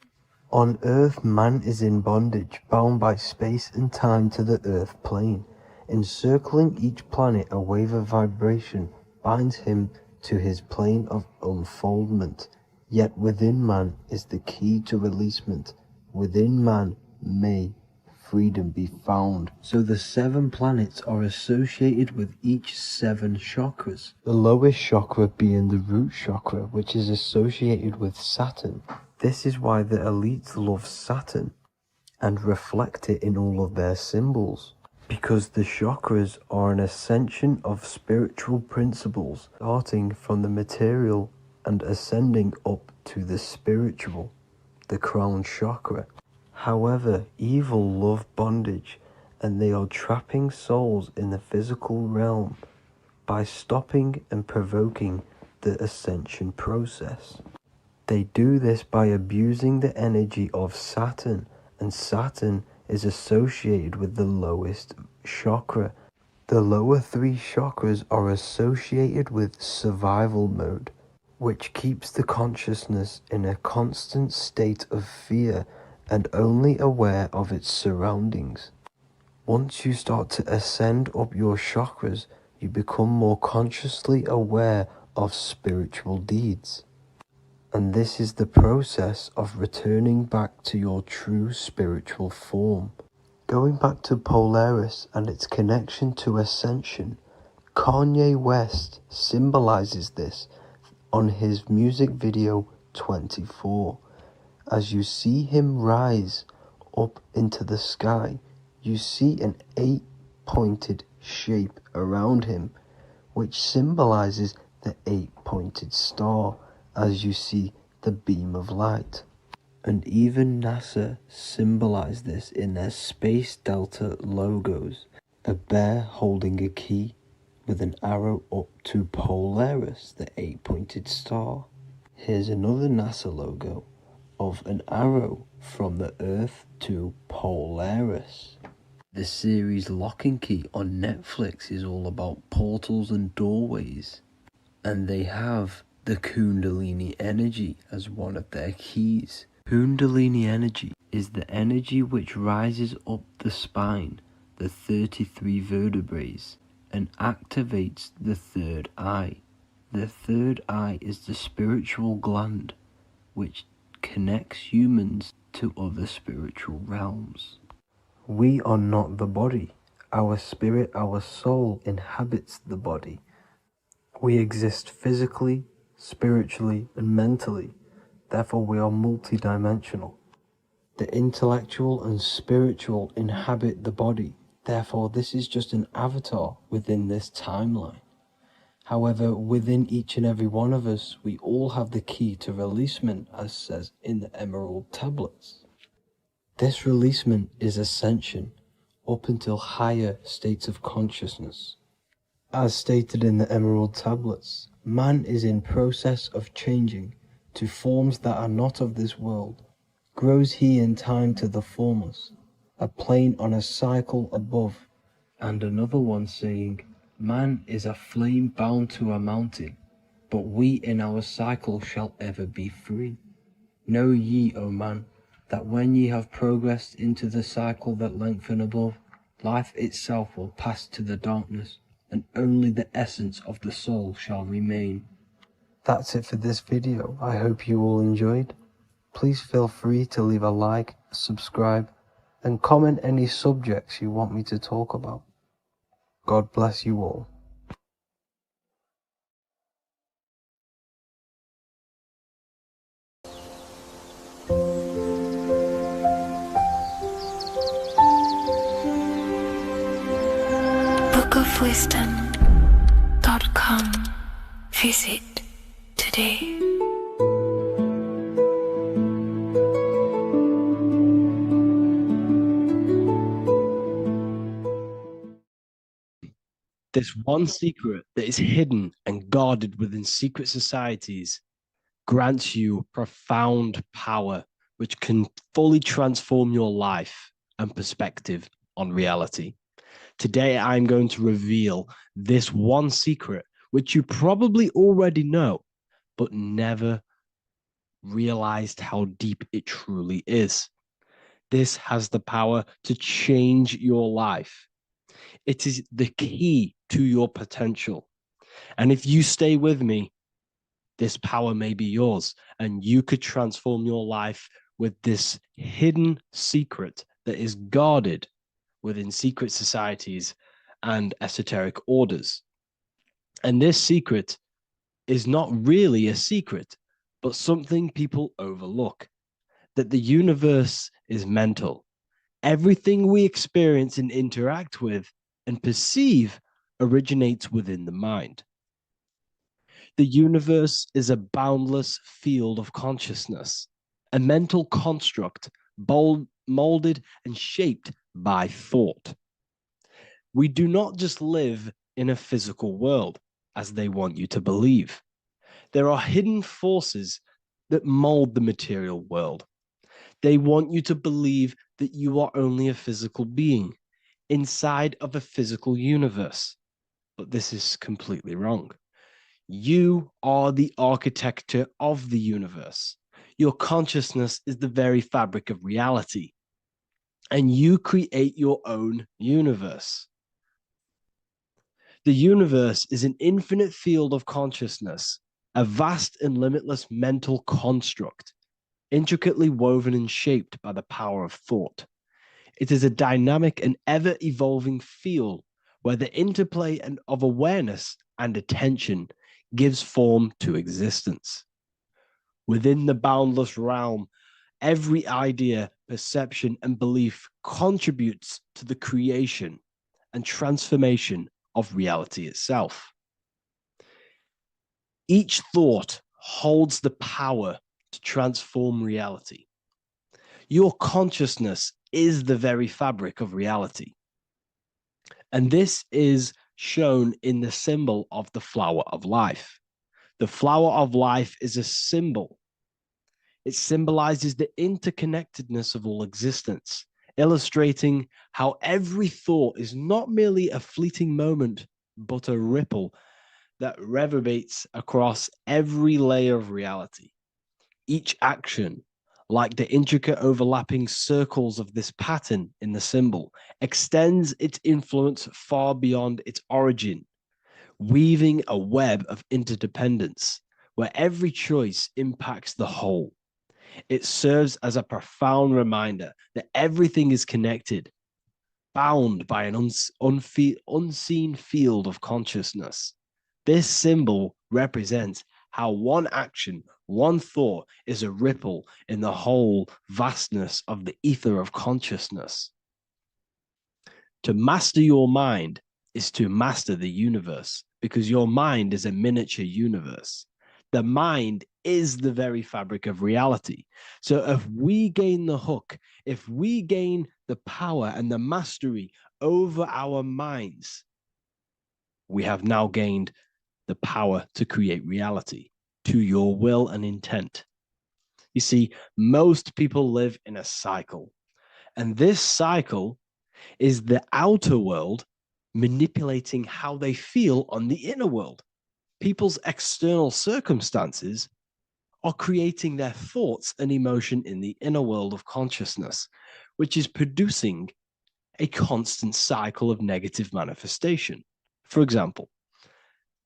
I: On Earth, man is in bondage, bound by space and time to the Earth plane. Encircling each planet, a wave of vibration binds him to his plane of unfoldment. Yet within man is the key to releasement. Within man may freedom be found. So the 7 planets are associated with each 7 chakras. The lowest chakra being the root chakra, which is associated with Saturn. This is why the elites love Saturn and reflect it in all of their symbols. Because the chakras are an ascension of spiritual principles, starting from the material and ascending up to the spiritual, the crown chakra. However, evil love bondage, and they are trapping souls in the physical realm by stopping and provoking the ascension process. They do this by abusing the energy of Saturn, and Saturn is associated with the lowest chakra. The lower 3 chakras are associated with survival mode, which keeps the consciousness in a constant state of fear and only aware of its surroundings. Once you start to ascend up your chakras, you become more consciously aware of spiritual deeds. And this is the process of returning back to your true spiritual form. Going back to Polaris and its connection to Ascension, Kanye West symbolizes this on his music video 24. As you see him rise up into the sky, you see an 8-pointed shape around him, which symbolizes the 8-pointed star, as you see the beam of light. And even NASA symbolize this in their Space Delta logos, a bear holding a key with an arrow up to Polaris, the 8-pointed star. Here's another NASA logo of an arrow from the Earth to Polaris. The series Lock and Key on Netflix is all about portals and doorways, and they have the kundalini energy as one of their keys. Kundalini energy is the energy which rises up the spine, the 33 vertebrae, and activates the third eye. The third eye is the spiritual gland, which connects humans to other spiritual realms. We are not the body. Our spirit, our soul inhabits the body. We exist physically, spiritually, and mentally. Therefore, we are multidimensional. The intellectual and spiritual inhabit the body. Therefore, this is just an avatar within this timeline. However, within each and every one of us, we all have the key to releasement, as says in the Emerald Tablets. This releasement is ascension, up until higher states of consciousness. As stated in the Emerald Tablets, man is in process of changing to forms that are not of this world. Grows he in time to the formless, a plane on a cycle above, and another one saying, man is a flame bound to a mountain, but we in our cycle shall ever be free. Know ye, O man, that when ye have progressed into the cycle that lengthen above, life itself will pass to the darkness, and only the essence of the soul shall remain. That's it for this video. I hope you all enjoyed. Please feel free to leave a like, subscribe, and comment any subjects you want me to talk about. God bless you all.
F: bookofwisdom.com. Visit today.
D: This one secret that is hidden and guarded within secret societies grants you profound power which can fully transform your life and perspective on reality. Today, I'm going to reveal this one secret, which you probably already know, but never realized how deep it truly is. This has the power to change your life. It is the key to your potential. And if you stay with me, this power may be yours, and you could transform your life with this hidden secret that is guarded within secret societies and esoteric orders. And this secret is not really a secret, but something people overlook, that the universe is mental. Everything we experience and interact with and perceive originates within the mind. The universe is a boundless field of consciousness, a mental construct molded and shaped by thought. We do not just live in a physical world, as they want you to believe. There are hidden forces that mold the material world. They want you to believe that you are only a physical being inside of a physical universe. But this is completely wrong. You are the architecture of the universe. Your consciousness is the very fabric of reality, and you create your own universe. The universe is an infinite field of consciousness, a vast and limitless mental construct, intricately woven and shaped by the power of thought. It is a dynamic and ever-evolving field where the interplay of awareness and attention gives form to existence. Within the boundless realm, every idea, perception, and belief contributes to the creation and transformation of reality itself. Each thought holds the power to transform reality. Your consciousness is the very fabric of reality. And this is shown in the symbol of the flower of life. The flower of life is a symbol. It symbolizes the interconnectedness of all existence, illustrating how every thought is not merely a fleeting moment, but a ripple that reverberates across every layer of reality. Each action, like the intricate overlapping circles of this pattern in the symbol, extends its influence far beyond its origin, weaving a web of interdependence where every choice impacts the whole. It serves as a profound reminder that everything is connected, bound by an unseen field of consciousness. This symbol represents how one action, one thought is a ripple in the whole vastness of the ether of consciousness. To master your mind is to master the universe, because your mind is a miniature universe. The mind is the very fabric of reality. So if we gain the hook, if we gain the power and the mastery over our minds, we have now gained the power to create reality to your will and intent. You see, most people live in a cycle, and this cycle is the outer world manipulating how they feel on the inner world. People's external circumstances are creating their thoughts and emotion in the inner world of consciousness, which is producing a constant cycle of negative manifestation. For example,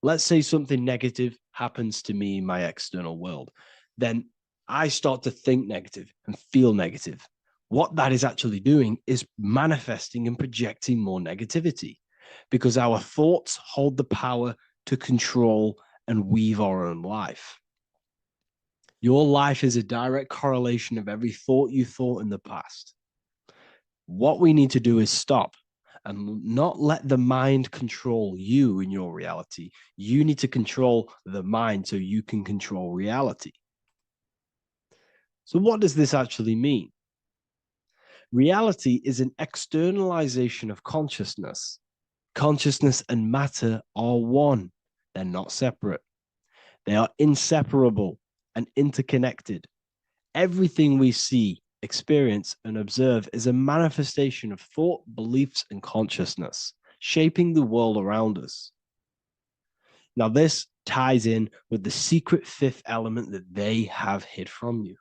D: let's say something negative happens to me in my external world. Then I start to think negative and feel negative. What that is actually doing is manifesting and projecting more negativity, because our thoughts hold the power to control and weave our own life. Your life is a direct correlation of every thought you thought in the past. What we need to do is stop and not let the mind control you in your reality. You need to control the mind so you can control reality. So what does this actually mean? Reality is an externalization of consciousness. Consciousness and matter are one. They're not separate. They are inseparable and interconnected. Everything we see, experience, and observe is a manifestation of thought, beliefs, and consciousness, shaping the world around us. Now, this ties in with the secret fifth element that they have hid from you.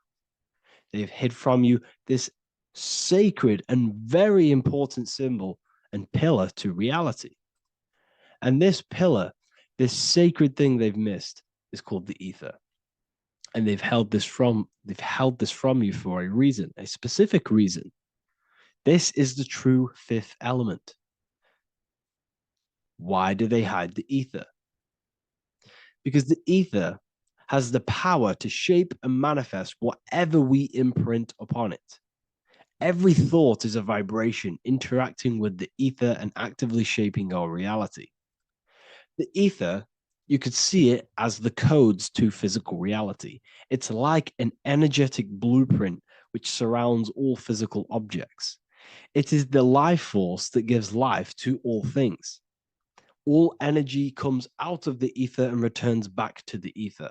D: They've hid from you this sacred and very important symbol and pillar to reality. And this pillar, this sacred thing they've missed, is called the ether. And they've held this from you for a reason, a specific reason. This is the true fifth element. Why do they hide the ether? Because the ether has the power to shape and manifest whatever we imprint upon it. Every thought is a vibration interacting with the ether and actively shaping our reality. The ether, you could see it as the codes to physical reality. It's like an energetic blueprint which surrounds all physical objects. It is the life force that gives life to all things. All energy comes out of the ether and returns back to the ether.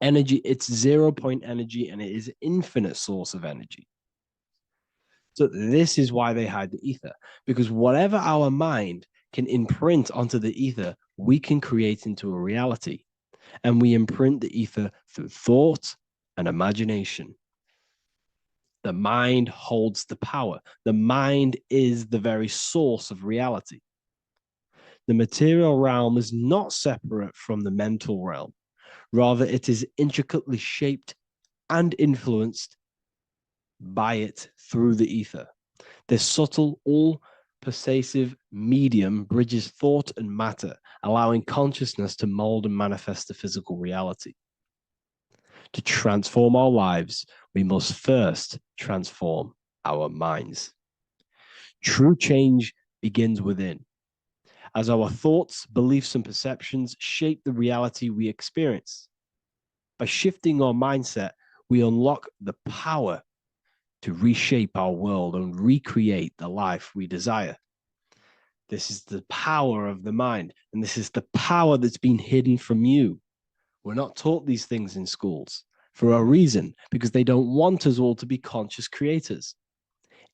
D: Energy, it's 0-point energy, and it is an infinite source of energy. So this is why they hide the ether, because whatever our mind can imprint onto the ether, we can create into a reality. And we imprint the ether through thought and imagination. The mind holds the power. The mind is the very source of reality. The material realm is not separate from the mental realm. Rather, it is intricately shaped and influenced by it through the ether. This subtle, all-pervasive medium bridges thought and matter, allowing consciousness to mold and manifest the physical reality. To transform our lives, we must first transform our minds. True change begins within, as our thoughts, beliefs, and perceptions shape the reality we experience. By shifting our mindset, we unlock the power to reshape our world and recreate the life we desire. This is the power of the mind, and this is the power that's been hidden from you. We're not taught these things in schools for a reason, because they don't want us all to be conscious creators.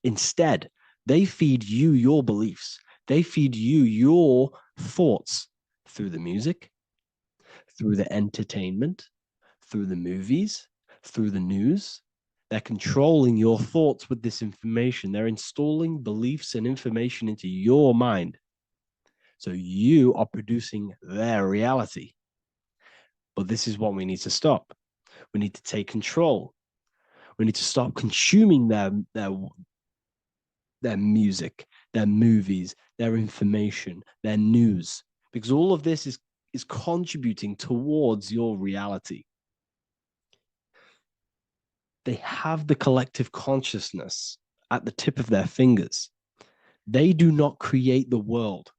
D: Instead, they feed you your beliefs. They feed you your thoughts through the music, through the entertainment, through the movies, through the news. They're controlling your thoughts with this information. They're installing beliefs and information into your mind. So you are producing their reality. But this is what we need to stop. We need to take control. We need to stop consuming their music, their movies, their information, their news, because all of this is contributing towards your reality. They have the collective consciousness at the tip of their fingers. They do not create the world.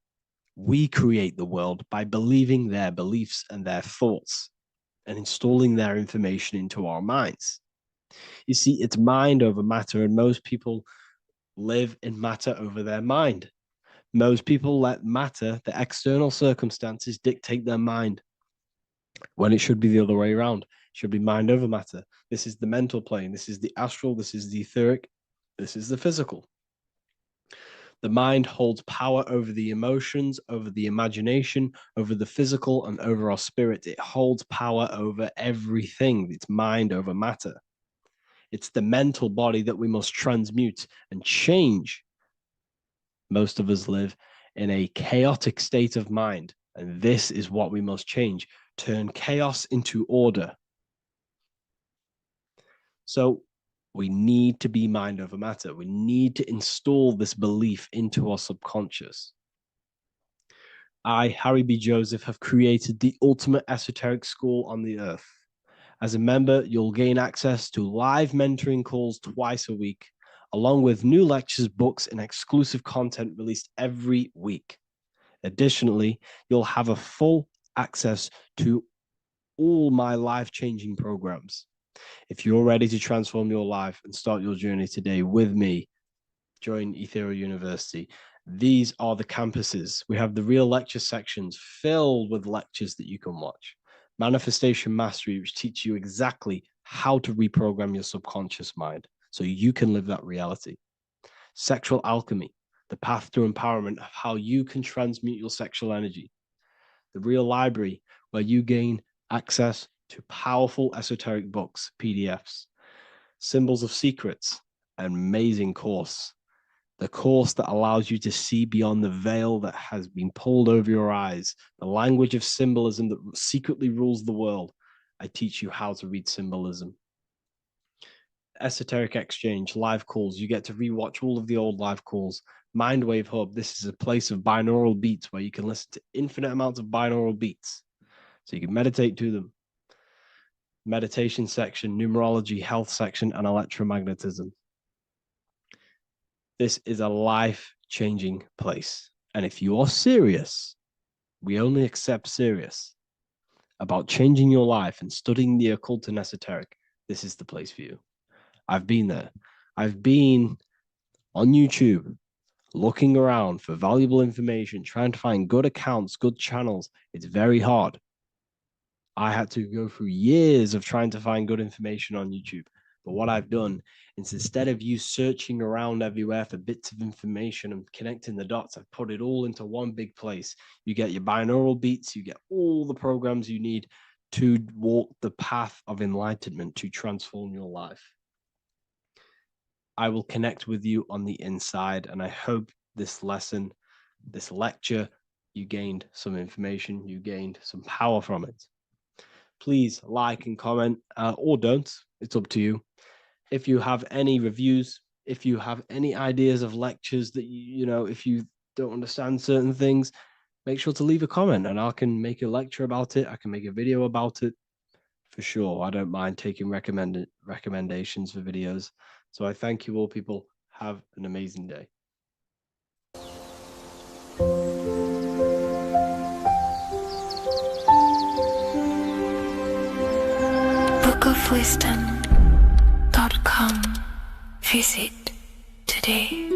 D: We create the world by believing their beliefs and their thoughts and installing their information into our minds. You see, it's mind over matter, and most people live in matter over their mind. Most people let matter, the external circumstances, dictate their mind, when it should be the other way around. It should be mind over matter. This is the mental plane. This is the astral. This is the etheric. This is the physical. The mind holds power over the emotions, over the imagination, over the physical, and over our spirit. It holds power over everything. It's mind over matter. It's the mental body that we must transmute and change. Most of us live in a chaotic state of mind, and this is what we must change. Turn chaos into order. So we need to be mind over matter. We need to install this belief into our subconscious. I, Harry B. Joseph, have created the ultimate esoteric school on the earth. As a member, you'll gain access to live mentoring calls twice a week, along with new lectures, books, and exclusive content released every week. Additionally, you'll have a full access to all my life-changing programs. If you're ready to transform your life and start your journey today with me, join Ethereal University. These are the campuses. We have the real lecture sections filled with lectures that you can watch. Manifestation Mastery, which teach you exactly how to reprogram your subconscious mind so you can live that reality. Sexual alchemy, the path to empowerment of how you can transmute your sexual energy. The Real Library, where you gain access to powerful esoteric books, PDFs. Symbols of Secrets, an amazing course. The course that allows you to see beyond the veil that has been pulled over your eyes. The language of symbolism that secretly rules the world. I teach you how to read symbolism. Esoteric Exchange, live calls. You get to rewatch all of the old live calls. Mindwave Hub, this is a place of binaural beats where you can listen to infinite amounts of binaural beats. So you can meditate to them. Meditation section, numerology, health section, and electromagnetism. This is a life-changing place. And if you are serious, we only accept serious about changing your life and studying the occult and esoteric, this is the place for you. I've been there. I've been on YouTube looking around for valuable information, trying to find good accounts, good channels. It's very hard. I had to go through years of trying to find good information on YouTube. But what I've done is, instead of you searching around everywhere for bits of information and connecting the dots, I've put it all into one big place. You get your binaural beats, you get all the programs you need to walk the path of enlightenment to transform your life. I will connect with you on the inside, and I hope this lesson, this lecture, you gained some information, you gained some power from it. Please like and comment, or don't. It's up to you. If you have any reviews, if you have any ideas of lectures that you know, if you don't understand certain things, make sure to leave a comment and I can make a lecture about it. I can make a video about it for sure. I don't mind taking recommendations for videos. So I thank you all, people. Have an amazing day.
F: bookofwisdom.com. Visit today.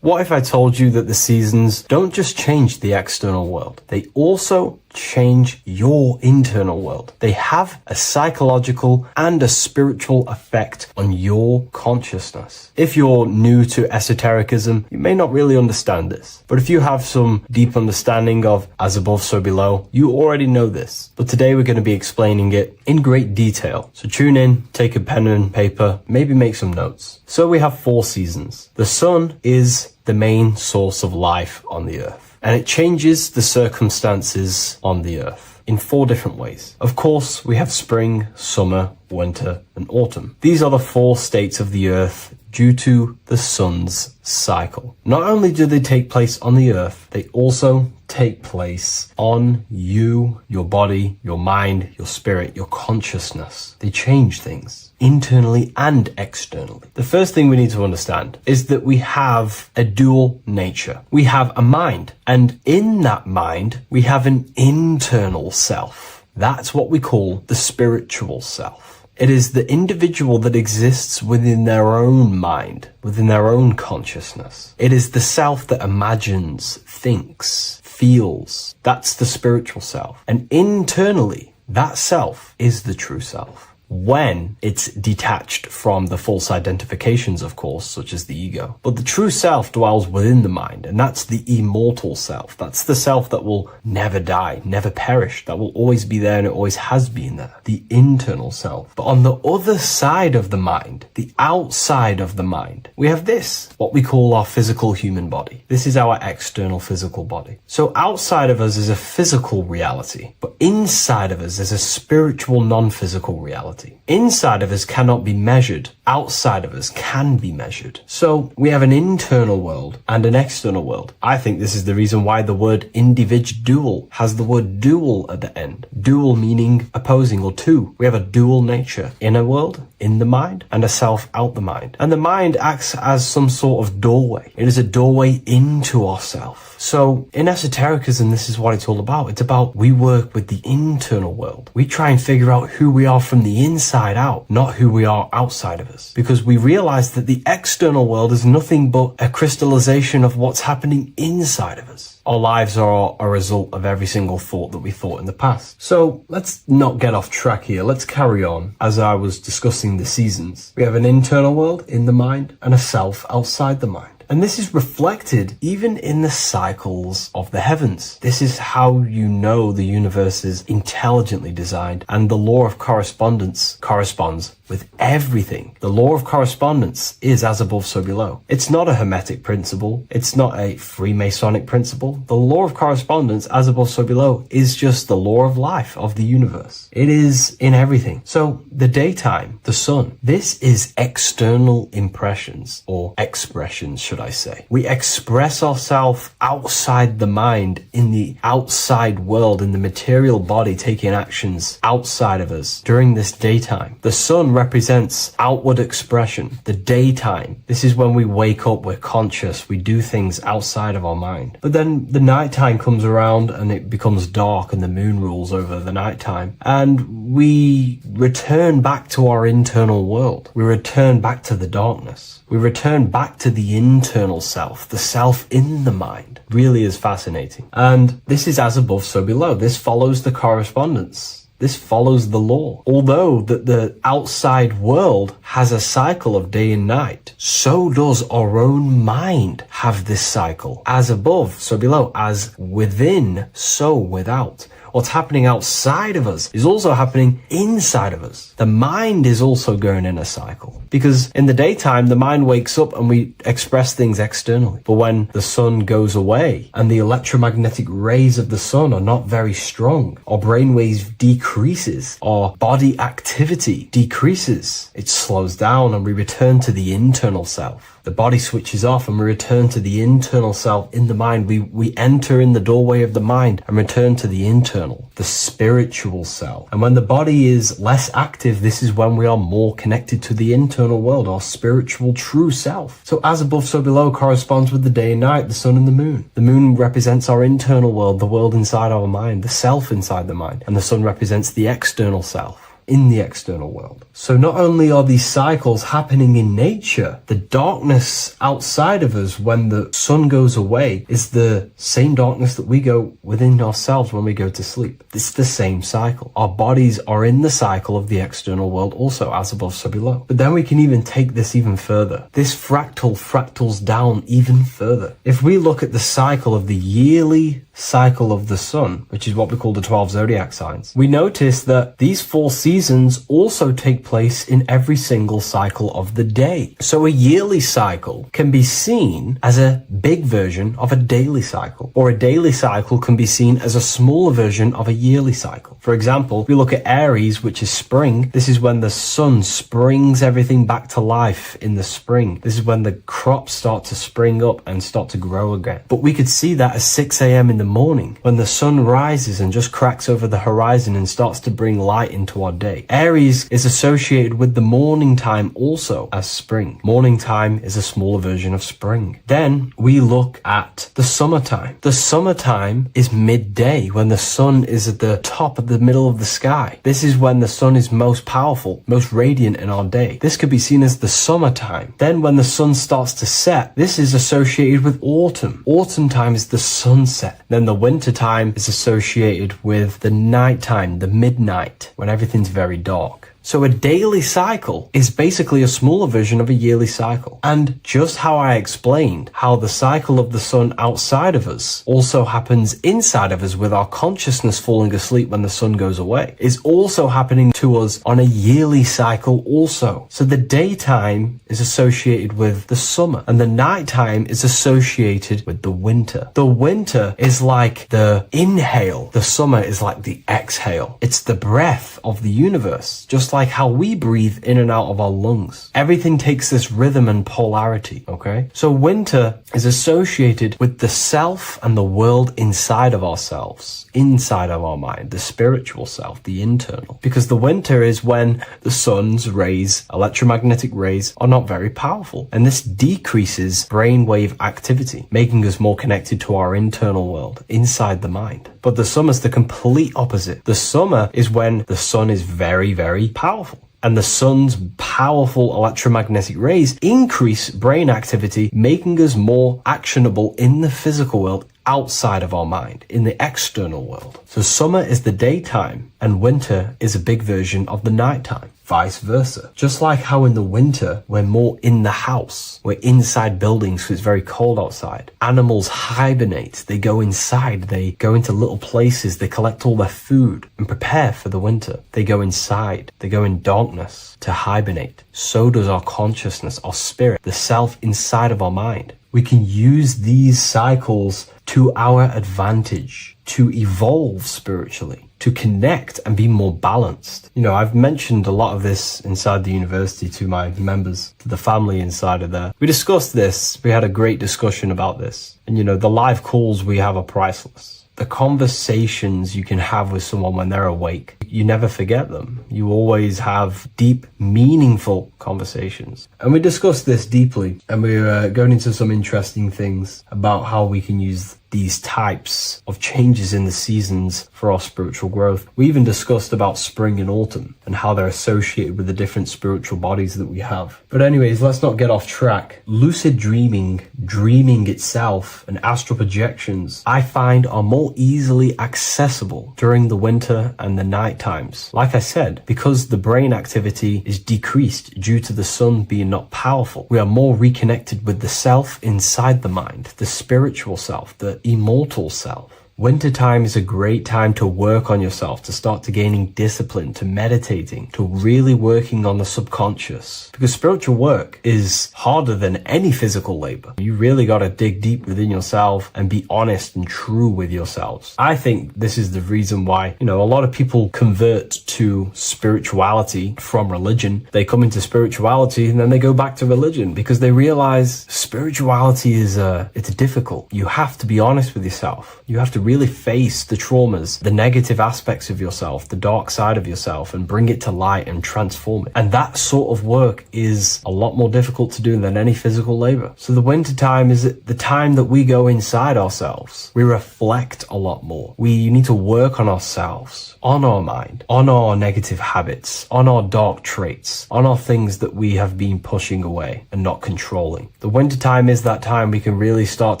A: What if I told you that the seasons don't just change the external world, they also change your internal world? They have a psychological and a spiritual effect on your consciousness. If you're new to esotericism, you may not really understand this. But if you have some deep understanding of as above, so below, you already know this. But today we're going to be explaining it in great detail. So tune in, take a pen and paper, maybe make some notes. So we have 4 seasons. The sun is the main source of life on the earth, and it changes the circumstances on the earth in 4 different ways. Of course, we have spring, summer, winter, and autumn. These are the 4 states of the earth due to the sun's cycle. Not only do they take place on the earth, they also take place on you, your body, your mind, your spirit, your consciousness. They change things internally and externally. The first thing we need to understand is that we have a dual nature. We have a mind, and in that mind, we have an internal self. That's what we call the spiritual self. It is the individual that exists within their own mind, within their own consciousness. It is the self that imagines, thinks, feels. That's the spiritual self. And internally, that self is the true self. When it's detached from the false identifications, of course, such as the ego. But the true self dwells within the mind, and that's the immortal self. That's the self that will never die, never perish, that will always be there, and it always has been there. The internal self. But on the other side of the mind, the outside of the mind, we have this, what we call our physical human body. This is our external physical body. So outside of us is a physical reality, but inside of us is a spiritual, non-physical reality. Inside of us cannot be measured. Outside of us can be measured. So we have an internal world and an external world. I think this is the reason why the word individual has the word dual at the end. Dual meaning opposing or two. We have a dual nature. Inner world, in the mind, and a self out the mind. And the mind acts as some sort of doorway. It is a doorway into ourself. So in esotericism, this is what it's all about. It's about we work with the internal world. We try and figure out who we are from the inside out, not who we are outside of us. us, because we realize that the external world is nothing but a crystallization of what's happening inside of us. Our lives are a result of every single thought that we thought in the past. So let's not get off track here. Let's carry on. As I was discussing the seasons, we have an internal world in the mind and a self outside the mind. And this is reflected even in the cycles of the heavens. This is how you know the universe is intelligently designed, and the law of correspondence corresponds with everything. The law of correspondence is as above, so below. It's not a Hermetic principle. It's not a Freemasonic principle. The law of correspondence, as above, so below, is just the law of life of the universe. It is in everything. So the daytime, the sun, this is external impressions, or expressions, should I say. We express ourselves outside the mind, in the outside world, in the material body, taking actions outside of us during this daytime. The sun represents outward expression. The daytime, this is when we wake up, we're conscious, we do things outside of our mind. But then the nighttime comes around and it becomes dark and the moon rules over the nighttime, and we return back to our internal world. We return back to the darkness. We return back to the internal self, the self in the mind. Really is fascinating. And this is as above, so below. This follows the correspondence. This follows the law. Although the outside world has a cycle of day and night, so does our own mind have this cycle. As above, so below. As within, so without. What's happening outside of us is also happening inside of us. The mind is also going in a cycle. Because in the daytime, the mind wakes up and we express things externally. But when the sun goes away and the electromagnetic rays of the sun are not very strong, our brainwave decreases, our body activity decreases. It slows down and we return to the internal self. The body switches off and we return to the internal self in the mind. We enter in the doorway of the mind and return to the internal, the spiritual self. And when the body is less active, this is when we are more connected to the internal world, our spiritual true self. So as above, so below corresponds with the day and night, the sun and the moon. The moon represents our internal world, the world inside our mind, the self inside the mind. And the sun represents the external self in the external world. So not only are these cycles happening in nature, the darkness outside of us when the sun goes away is the same darkness that we go within ourselves when we go to sleep. It's the same cycle. Our bodies are in the cycle of the external world also, as above, so below. But then we can even take this even further. This fractals down even further. If we look at the cycle of the yearly cycle of the sun, which is what we call the 12 zodiac signs, we notice that these 4 seasons also take place in every single cycle of the day. So a yearly cycle can be seen as a big version of a daily cycle, or a daily cycle can be seen as a smaller version of a yearly cycle. For example, we look at Aries, which is spring. This is when the sun springs everything back to life in the spring. This is when the crops start to spring up and start to grow again. But we could see that at 6 a.m. in the morning, when the sun rises and just cracks over the horizon and starts to bring light into our day. Aries is associated with the morning time also as spring. Morning time is a smaller version of spring. Then we look at the summertime. The summertime is midday, when the sun is at the top of the middle of the sky. This is when the sun is most powerful, most radiant in our day. This could be seen as the summertime. Then when the sun starts to set, this is associated with autumn. Autumn time is the sunset. Then the winter time is associated with the nighttime, the midnight, when everything's very dark. So a daily cycle is basically a smaller version of a yearly cycle. And just how I explained how the cycle of the sun outside of us also happens inside of us with our consciousness falling asleep when the sun goes away, is also happening to us on a yearly cycle also. So the daytime is associated with the summer and the nighttime is associated with the winter. The winter is like the inhale. The summer is like the exhale. It's the breath of the universe, just like how we breathe in and out of our lungs. Everything takes this rhythm and polarity, okay? So winter is associated with the self and the world inside of ourselves, inside of our mind, the spiritual self, the internal. Because the winter is when the sun's rays, electromagnetic rays, are not very powerful. And this decreases brainwave activity, making us more connected to our internal world, inside the mind. But the summer's the complete opposite. The summer is when the sun is very, very powerful. And the sun's powerful electromagnetic rays increase brain activity, making us more actionable in the physical world outside of our mind, in the external world. So summer is the daytime and winter is a big version of the nighttime. Vice versa. Just like how in the winter, we're more in the house. We're inside buildings because it's very cold outside. Animals hibernate. They go inside. They go into little places. They collect all their food and prepare for the winter. They go inside. They go in darkness to hibernate. So does our consciousness, our spirit, the self inside of our mind. We can use these cycles to our advantage, to evolve spiritually, to connect and be more balanced. You know, I've mentioned a lot of this inside the university to my members, to the family inside of there. We discussed this. We had a great discussion about this. And, you know, the live calls we have are priceless. The conversations you can have with someone when they're awake, you never forget them. You always have deep, meaningful conversations. And we discussed this deeply, and we were going into some interesting things about how we can use these types of changes in the seasons for our spiritual growth. We even discussed about spring and autumn and how they're associated with the different spiritual bodies that we have. But anyways, let's not get off track. Lucid dreaming, dreaming itself, and astral projections, I find are more easily accessible during the winter and the night times. Like I said, because the brain activity is decreased due to the sun being not powerful, we are more reconnected with the self inside the mind, the spiritual self, the immortal self. Wintertime is a great time to work on yourself, to start to gaining discipline, to meditating, to really working on the subconscious. Because spiritual work is harder than any physical labor. You really got to dig deep within yourself and be honest and true with yourselves. I think this is the reason why, you know, a lot of people convert to spirituality from religion. They come into spirituality and then they go back to religion because they realize spirituality is it's difficult. You have to be honest with yourself. You have to really face the traumas, the negative aspects of yourself, the dark side of yourself, and bring it to light and transform it. And that sort of work is a lot more difficult to do than any physical labor. So the winter time is the time that we go inside ourselves. We reflect a lot more. We need to work on ourselves, on our mind, on our negative habits, on our dark traits, on our things that we have been pushing away and not controlling. The winter time is that time we can really start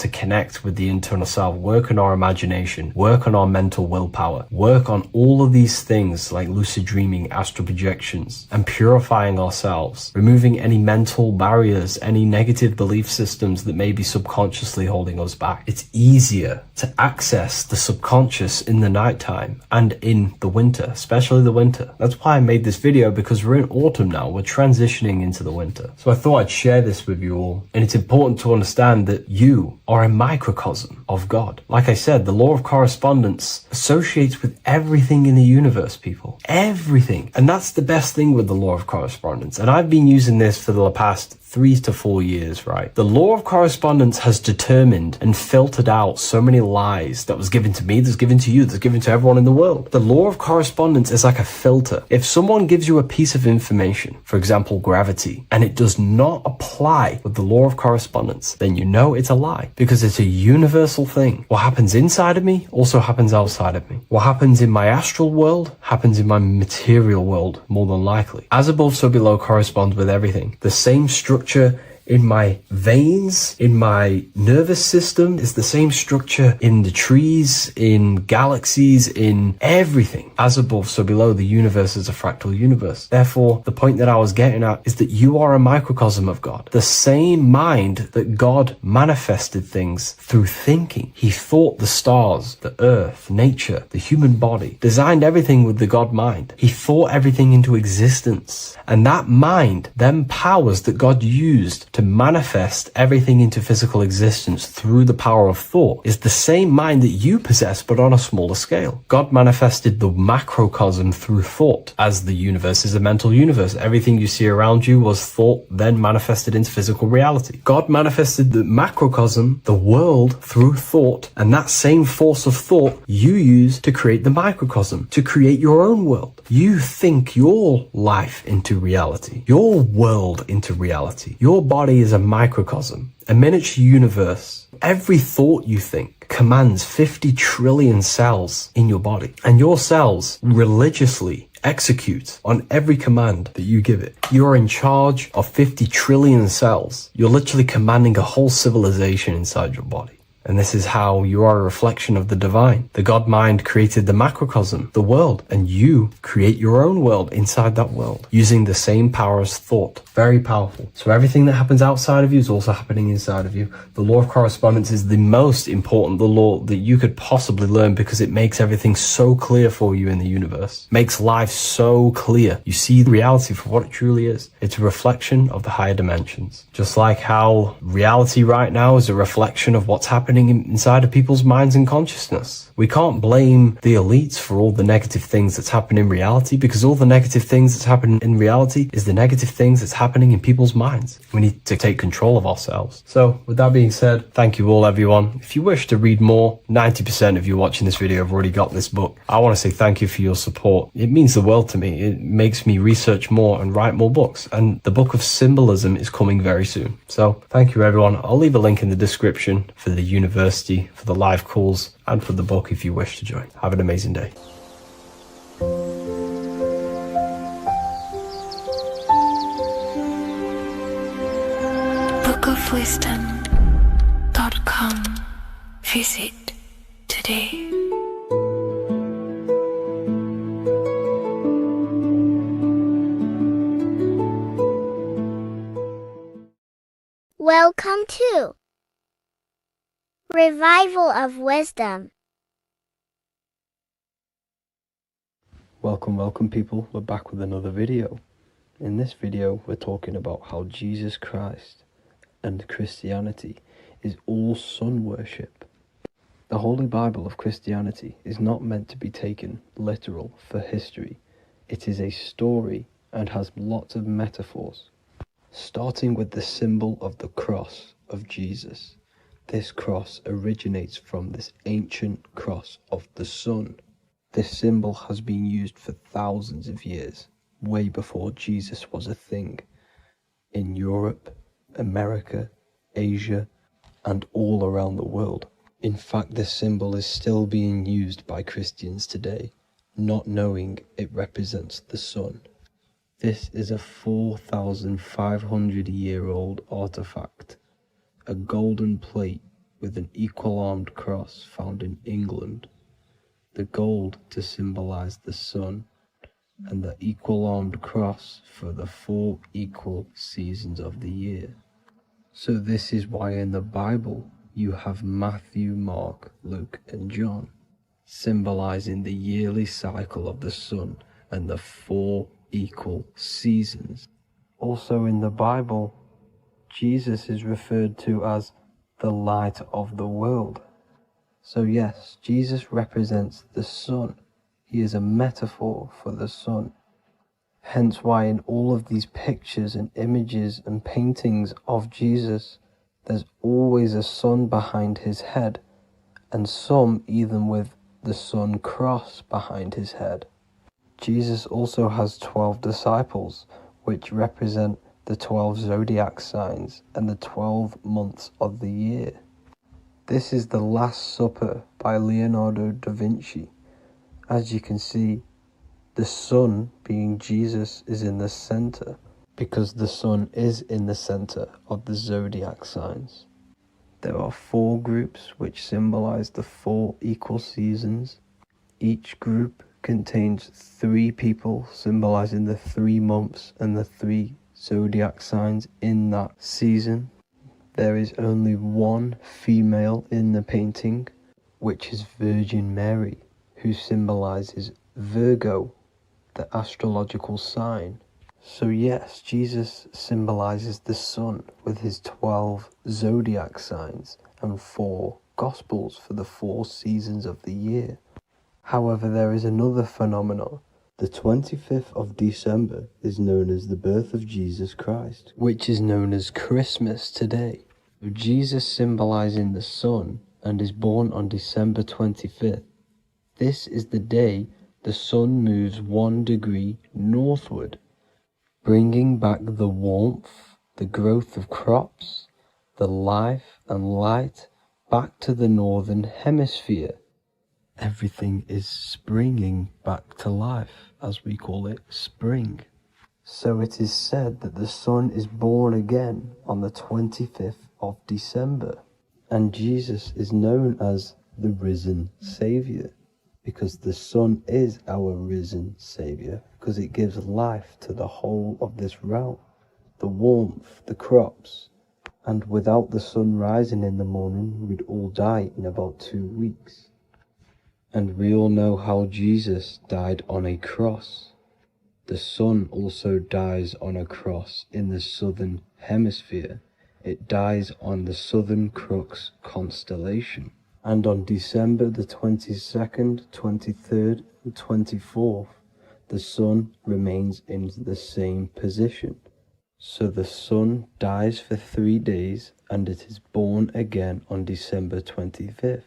A: to connect with the internal self, work on our imagination, work on our mental willpower, work on all of these things like lucid dreaming, astral projections, and purifying ourselves, removing any mental barriers, any negative belief systems that may be subconsciously holding us back. It's easier to access the subconscious in the nighttime and in the winter, especially the winter. That's why I made this video, because we're in autumn now. We're transitioning into the winter. So I thought I'd share this with you all. And it's important to understand that you are a microcosm of God. Like I said, the law of correspondence associates with everything in the universe, people. Everything. And that's the best thing with the law of correspondence. And I've been using this for the past 3 to 4 years, right? The law of correspondence has determined and filtered out so many lies that was given to me, that's given to you, that's given to everyone in the world. The law of correspondence is like a filter. If someone gives you a piece of information, for example, gravity, and it does not apply with the law of correspondence, then you know it's a lie, because it's a universal thing. What happens inside of me also happens outside of me. What happens in my astral world happens in my material world, more than likely. As above, so below corresponds with everything. The same structure in my veins, in my nervous system, is the same structure in the trees, in galaxies, in everything. As above, so below, the universe is a fractal universe. Therefore, the point that I was getting at is that you are a microcosm of God. The same mind that God manifested things through thinking. He thought the stars, the earth, nature, the human body, designed everything with the God mind. He thought everything into existence. And that mind, them powers that God used to manifest everything into physical existence through the power of thought, is the same mind that you possess, but on a smaller scale. God manifested the macrocosm through thought, as the universe is a mental universe. Everything you see around you was thought, then manifested into physical reality. God manifested the macrocosm, the world, through thought, and that same force of thought you use to create the microcosm, to create your own world. You think your life into reality, your world into reality. Your body is a microcosm, a miniature universe. Every thought you think commands 50 trillion cells in your body, and your cells religiously execute on every command that you give it. You're in charge of 50 trillion cells. You're literally commanding a whole civilization inside your body. And this is how you are a reflection of the divine. The God mind created the macrocosm, the world, and you create your own world inside that world using the same power as thought. Very powerful. So everything that happens outside of you is also happening inside of you. The law of correspondence is the most important, the law that you could possibly learn, because it makes everything so clear for you in the universe. Makes life so clear. You see the reality for what it truly is. It's a reflection of the higher dimensions. Just like how reality right now is a reflection of what's happening inside of people's minds and consciousness. We can't blame the elites for all the negative things that's happening in reality, because all the negative things that's happening in reality is the negative things that's happening in people's minds. We need to take control of ourselves. So with that being said, thank you all, everyone. If you wish to read more, 90% of you watching this video have already got this book. I want to say thank you for your support. It means the world to me. It makes me research more and write more books, and the book of symbolism is coming very soon. So thank you, everyone. I'll leave a link in the description for the university, for the live calls, and for the book if you wish to join. Have an amazing day.
F: bookofwisdom.com. Visit today.
H: Welcome to Revival of Wisdom.
I: Welcome people, we're back with another video. In this video we're talking about how Jesus Christ and Christianity is all sun worship. The Holy Bible of Christianity is not meant to be taken literal for history. It is a story and has lots of metaphors. Starting with the symbol of the cross of Jesus. This cross originates from this ancient cross of the sun. This symbol has been used for thousands of years, way before Jesus was a thing, in Europe, America, Asia, and all around the world. In fact, this symbol is still being used by Christians today, not knowing it represents the sun. This is a 4,500-year-old artifact, a golden plate with an equal-armed cross found in England. The gold to symbolize the sun, and the equal-armed cross for the 4 equal seasons of the year. So this is why in the Bible you have Matthew, Mark, Luke, and John, symbolizing the yearly cycle of the sun and the 4 equal seasons. Also in the Bible, Jesus is referred to as the light of the world. So yes, Jesus represents the sun. He is a metaphor for the sun. Hence why in all of these pictures and images and paintings of Jesus, there's always a sun behind his head, and some even with the sun cross behind his head. Jesus also has 12 disciples, which represent the 12 zodiac signs and the 12 months of the year. This is the Last Supper by Leonardo da Vinci. As you can see, the sun, being Jesus, is in the center, because the sun is in the center of the zodiac signs. There are 4 groups which symbolize the 4 equal seasons. Each group contains 3 people symbolizing the 3 months and the 3 zodiac signs in that season. There is only 1 female in the painting, which is Virgin Mary, who symbolizes Virgo, the astrological sign. So yes, Jesus symbolizes the sun with his 12 zodiac signs and 4 gospels for the 4 seasons of the year. However, there is another phenomenon. The 25th of December is known as the birth of Jesus Christ, which is known as Christmas today. Jesus symbolizing the sun and is born on December 25th. This is the day the sun moves 1 degree northward, bringing back the warmth, the growth of crops, the life and light back to the northern hemisphere. everything is springing back to life, as we call it, spring. So it is said that the sun is born again on the 25th of December, and Jesus is known as the risen Saviour, because the sun is our risen Saviour, because it gives life to the whole of this realm, the warmth, the crops, and without the sun rising in the morning, we'd all die in about 2 weeks. And we all know how Jesus died on a cross. The sun also dies on a cross in the southern hemisphere. It dies on the Southern Crux constellation. And on December the 22nd, 23rd, and 24th, the sun remains in the same position. So the sun dies for 3 days, and it is born again on December 25th,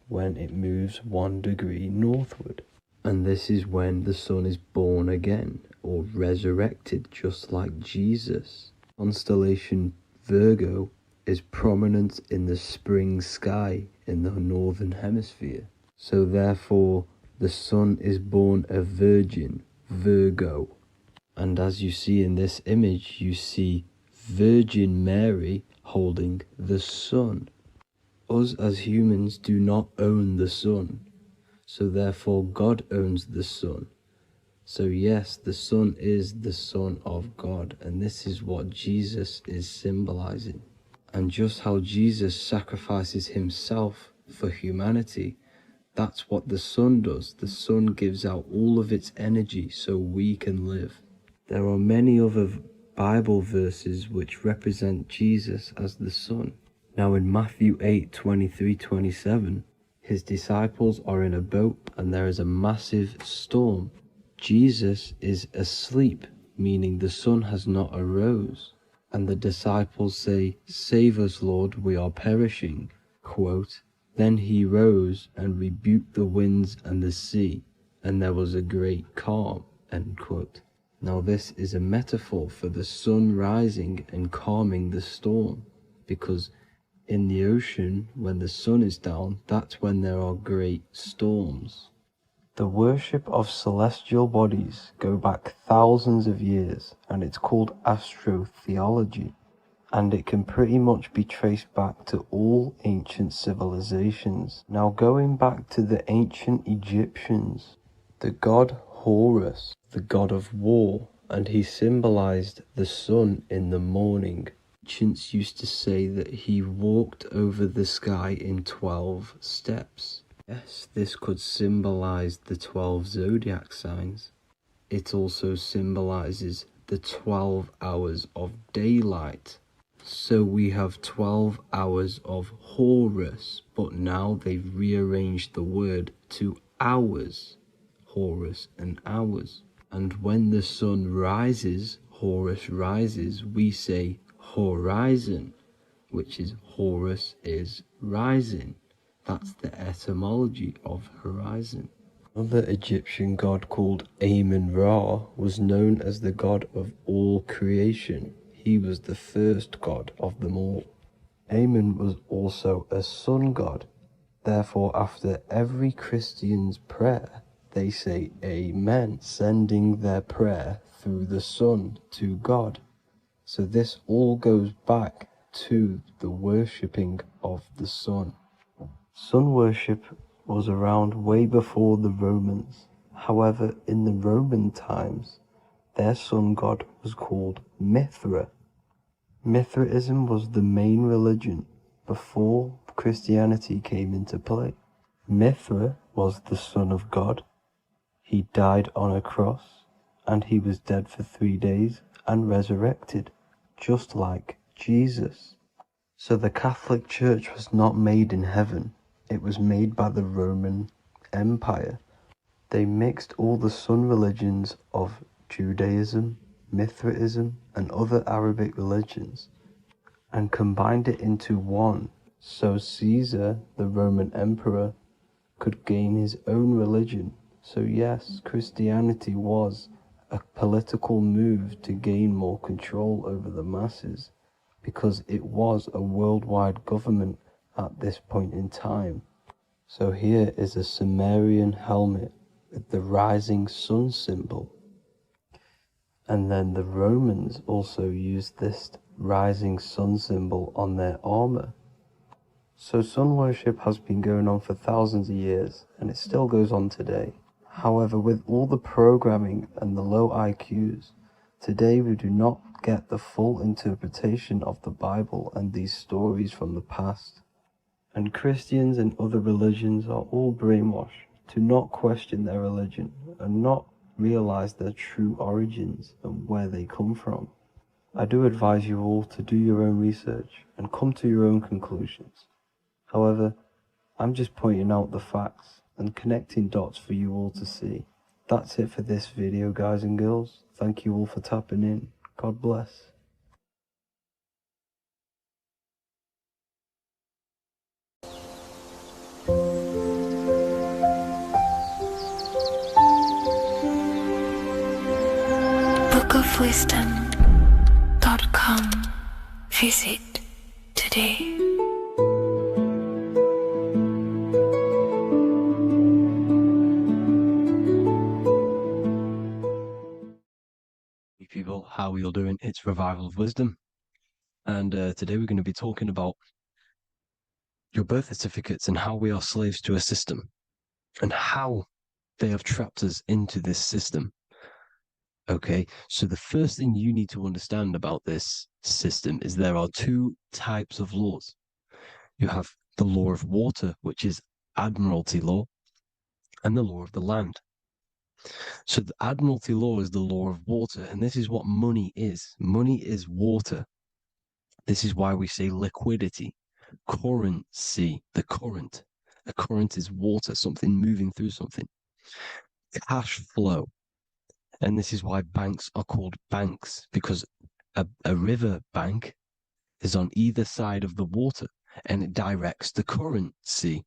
I: when it moves 1 degree northward. And this is when the sun is born again, or resurrected, just like Jesus. Constellation Virgo is prominent in the spring sky in the northern hemisphere. So therefore, the sun is born a virgin, Virgo. And as you see in this image, you see Virgin Mary holding the sun. Us as humans do not own the sun, so therefore God owns the sun. So yes, the sun is the Son of God, and this is what Jesus is symbolizing. And just how Jesus sacrifices himself for humanity, that's what the sun does. The sun gives out all of its energy so we can live. There are many other Bible verses which represent Jesus as the sun. Now in Matthew 8:23-27, his disciples are in a boat and there is a massive storm. Jesus is asleep, meaning the sun has not arose. And the disciples say, "Save us, Lord, we are perishing." Quote, "Then he rose and rebuked the winds and the sea, and there was a great calm." End quote. Now this is a metaphor for the sun rising and calming the storm, because in the ocean, when the sun is down, that's when there are great storms. The worship of celestial bodies go back thousands of years, and it's called astrotheology, and it can pretty much be traced back to all ancient civilizations. Now going back to the ancient Egyptians, the god Horus, the god of war, and he symbolized the sun in the morning. Ancients used to say that he walked over the sky in 12 steps. Yes, this could symbolize the 12 zodiac signs. It also symbolizes the 12 hours of daylight. So we have 12 hours of Horus, but now they've rearranged the word to hours. Horus and hours. And when the sun rises, Horus rises, we say horizon, which is Horus is rising. That's the etymology of horizon. Another Egyptian god called Amun-Ra was known as the god of all creation. He was the first god of them all. Amun was also a sun god. Therefore, after every Christian's prayer, they say Amen, sending their prayer through the sun to God. So this all goes back to the worshipping of the sun. Sun worship was around way before the Romans. However, in the Roman times, their sun god was called Mithra. Mithraism was the main religion before Christianity came into play. Mithra was the son of God. He died on a cross, and he was dead for 3 days and resurrected, just like Jesus. So the Catholic Church was not made in heaven. It was made by the Roman Empire. They mixed all the sun religions of Judaism, Mithraism, and other Arabic religions, and combined it into one, so Caesar, the Roman emperor, could gain his own religion. So yes, Christianity was a political move to gain more control over the masses, because it was a worldwide government at this point in time. So here is a Sumerian helmet with the rising sun symbol. And then the Romans also used this rising sun symbol on their armor. So sun worship has been going on for thousands of years, and it still goes on today. However, with all the programming and the low IQs, today we do not get the full interpretation of the Bible and these stories from the past. And Christians and other religions are all brainwashed to not question their religion and not realize their true origins and where they come from. I do advise you all to do your own research and come to your own conclusions. However, I'm just pointing out the facts and connecting dots for you all to see. That's it for this video, guys and girls. Thank you all for tapping in. God bless.
F: bookofwisdom.com. Visit today.
E: Hey people, how are you all doing? It's Revival of Wisdom, and today we're going to be talking about your birth certificates and how we are slaves to a system and how they have trapped us into this system. Okay, so the first thing you need to understand about this system is there are two types of laws. You have the law of water, which is Admiralty law, and the law of the land. So the Admiralty law is the law of water, and this is what money is. Money is water. This is why we say liquidity, currency, the current. A current is water, something moving through something. Cash flow. And this is why banks are called banks, because a river bank is on either side of the water and it directs the currency.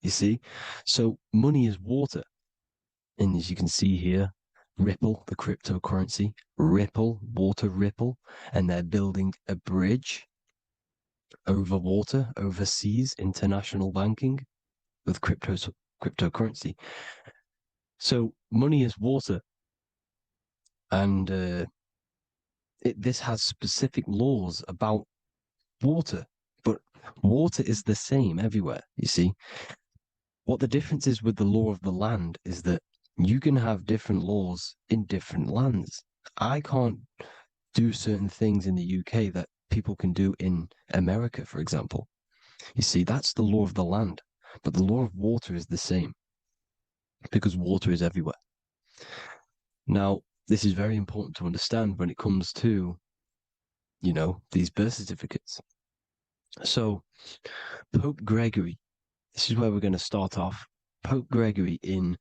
E: You see? So money is water. And as you can see here, Ripple, the cryptocurrency, Ripple, water Ripple, and they're building a bridge over water, overseas, international banking with cryptocurrency. So money is water. And this has specific laws about water, but water is the same everywhere, you see. What the difference is with the law of the land is that you can have different laws in different lands. I can't do certain things in the UK that people can do in America, for example. You see, that's the law of the land, but the law of water is the same because water is everywhere. Now, this is very important to understand when it comes to, you know, these birth certificates. So, Pope Gregory, this is where we're going to start off. Pope Gregory in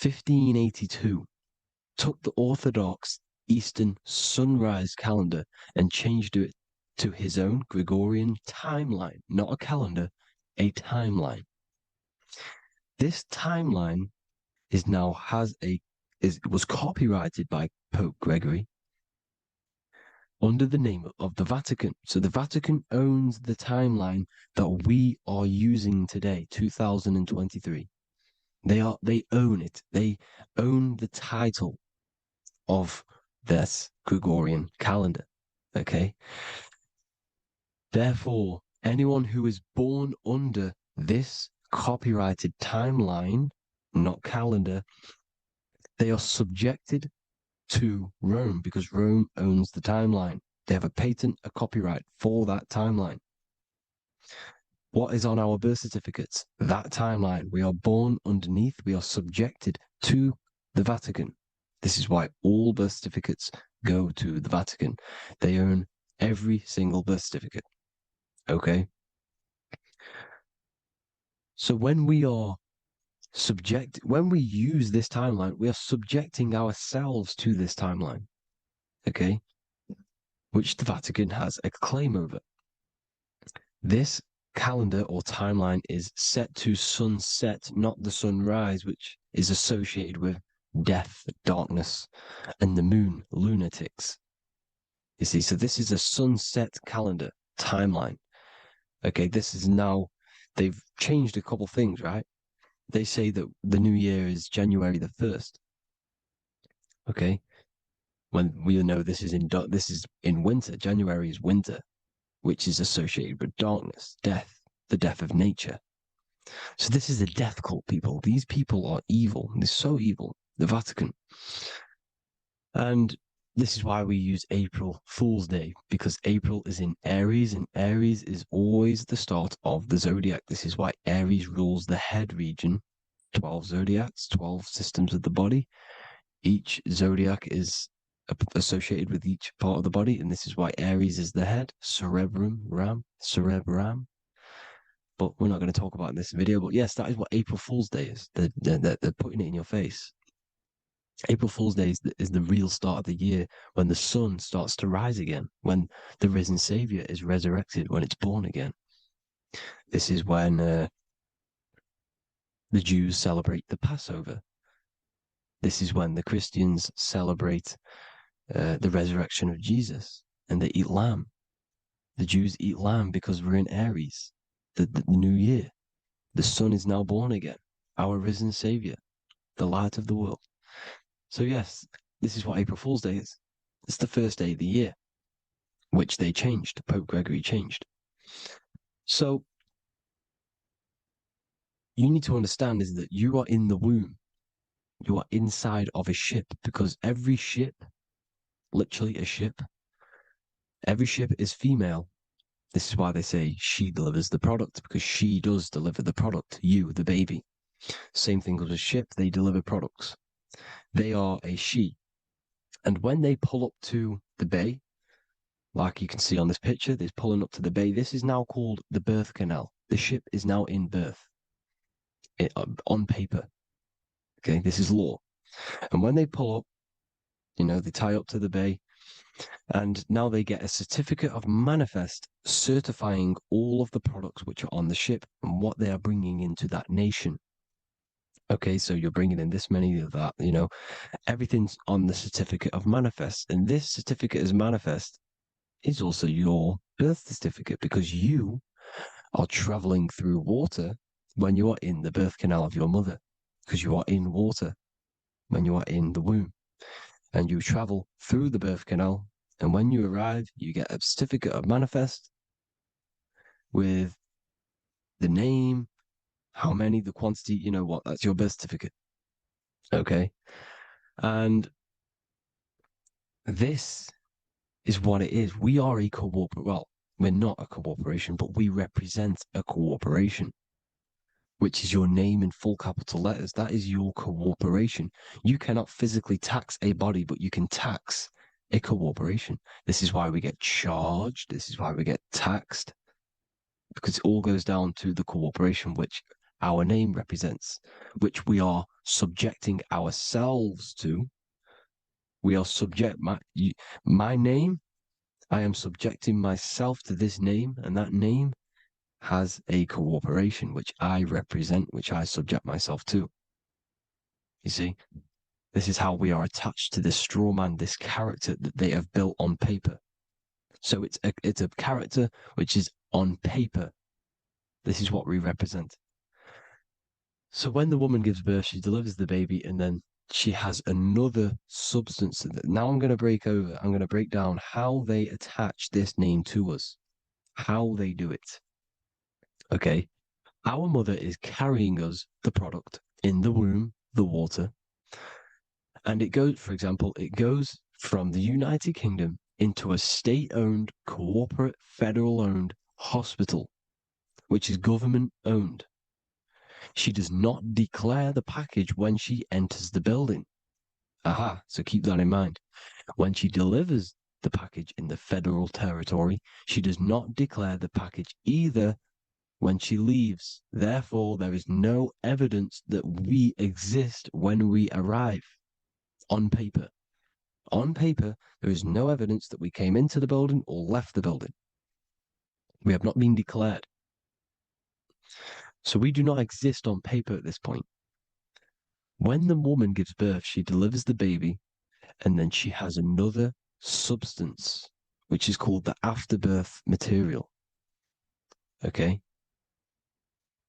E: 1582 took the Orthodox Eastern sunrise calendar and changed it to his own Gregorian timeline, not a calendar, a timeline. This timeline was copyrighted by Pope Gregory under the name of the Vatican. So the Vatican owns the timeline that we are using today, 2023. They own it. They own the title of this Gregorian calendar. Okay. Therefore, anyone who is born under this copyrighted timeline, not calendar, they are subjected to Rome because Rome owns the timeline. They have a patent, a copyright for that timeline. What is on our birth certificates? That timeline. We are born underneath. We are subjected to the Vatican. This is why all birth certificates go to the Vatican. They own every single birth certificate. Okay? So when we use this timeline, we are subjecting ourselves to this timeline, okay, which the Vatican has a claim over. This calendar or timeline is set to sunset, not the sunrise, which is associated with death, darkness, and the moon, lunatics. You see, so this is a sunset calendar timeline. Okay, this is now they've changed a couple things, right? They say that the new year is January the 1st. Okay, when we know this is in winter. January is winter, which is associated with darkness, death, the death of nature. So this is a death cult, people. These people are evil. They're so evil. The Vatican. And this is why we use April Fool's Day, because April is in Aries, and Aries is always the start of the zodiac. This is why Aries rules the head region. 12 zodiacs, 12 systems of the body. Each zodiac is associated with each part of the body, and this is why Aries is the head. Cerebrum. But we're not going to talk about in this video. But yes, that is what April Fool's Day is. They're putting it in your face. April Fool's Day is the real start of the year, when the sun starts to rise again, when the risen Savior is resurrected, when it's born again. This is when the Jews celebrate the Passover. This is when the Christians celebrate the resurrection of Jesus, and they eat lamb. The Jews eat lamb because we're in Aries, the new year. The sun is now born again, our risen Savior, the light of the world. So yes, this is what April Fool's Day is. It's the first day of the year, which they changed. Pope Gregory changed. So you need to understand is that you are in the womb. You are inside of a ship, because every ship, literally a ship, every ship is female. This is why they say she delivers the product, because she does deliver the product, you, the baby. Same thing with a ship, they deliver products. They are a she. And when they pull up to the bay, like you can see on this picture, they're pulling up to the bay. This is now called the birth canal. The ship is now in birth on paper. Okay, this is law. And when they pull up, they tie up to the bay, and now they get a certificate of manifest certifying all of the products which are on the ship and what they are bringing into that nation. Okay, so you're bringing in this many of that, everything's on the certificate of manifest. And this certificate of manifest is also your birth certificate, because you are traveling through water when you are in the birth canal of your mother, because you are in water when you are in the womb, and you travel through the birth canal. And when you arrive, you get a certificate of manifest with the name, how many, the quantity, that's your birth certificate. Okay. And this is what it is. We are a well, we're not a corporation, but we represent a corporation, which is your name in full capital letters. That is your corporation. You cannot physically tax a body, but you can tax a corporation. This is why we get charged. This is why we get taxed, because it all goes down to the corporation, which our name represents, which we are subjecting ourselves to. We are my name, I am subjecting myself to this name, and that name has a corporation which I represent, which I subject myself to. You see, this is how we are attached to this straw man, this character that they have built on paper. So it's a character which is on paper. This is what we represent. So when the woman gives birth, she delivers the baby, and then she has another substance. Now I'm going to break down how they attach this name to us, how they do it. Okay. Our mother is carrying us the product in the womb, the water. And it goes, for example, it goes from the United Kingdom into a state-owned, corporate, federal-owned hospital, which is government-owned. She does not declare the package when she enters the building. Aha, so keep that in mind. When she delivers the package in the federal territory, she does not declare the package either when she leaves. Therefore, there is no evidence that we exist when we arrive. On paper. On paper, there is no evidence that we came into the building or left the building. We have not been declared. So we do not exist on paper at this point. When the woman gives birth, she delivers the baby, and then she has another substance, which is called the afterbirth material. Okay?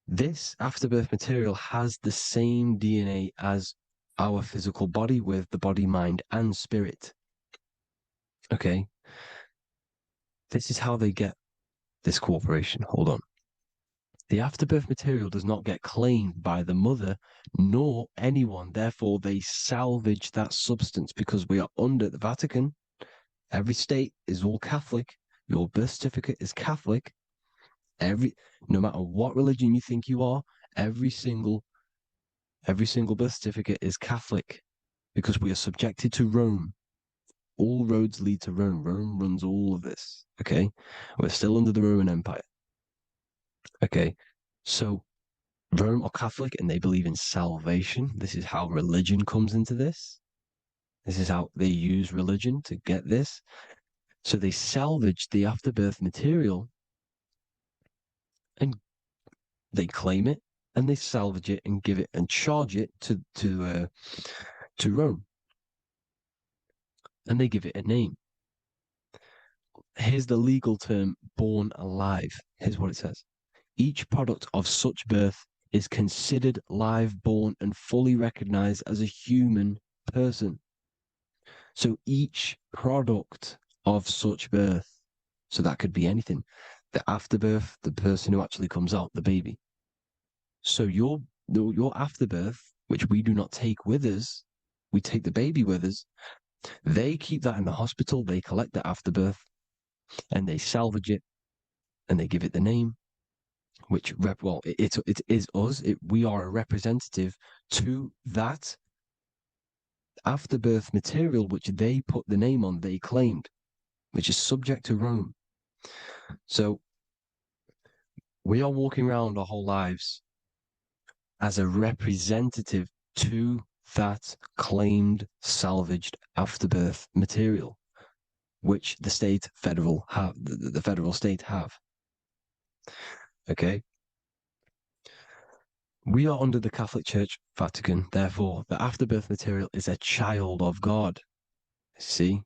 E: This afterbirth material has the same DNA as our physical body with the body, mind, and spirit. Okay. This is how they get this corporation. Hold on. The afterbirth material does not get claimed by the mother nor anyone. Therefore, they salvage that substance because we are under the Vatican. Every state is all Catholic. Your birth certificate is Catholic. No matter what religion you think you are, every single birth certificate is Catholic because we are subjected to Rome. All roads lead to Rome. Rome runs all of this. Okay. We're still under the Roman Empire. Okay. So Rome are Catholic and they believe in salvation. This is how religion comes into this. This is how they use religion to get this. So they salvage the afterbirth material and they claim it and they salvage it and give it and charge it to Rome. And they give it a name. Here's the legal term, born alive. Here's what it says. Each product of such birth is considered live, born, and fully recognized as a human person. So each product of such birth, so that could be anything, the afterbirth, the person who actually comes out, the baby. So your afterbirth, which we do not take with us, we take the baby with us, they keep that in the hospital, they collect the afterbirth, and they salvage it, and they give it the name, which, it is us. We are a representative to that afterbirth material, which they put the name on, they claimed, which is subject to Rome. So we are walking around our whole lives as a representative to that claimed salvaged afterbirth material, which the federal state have. Okay. We are under the Catholic Church, Vatican. Therefore, the afterbirth material is a child of God. See,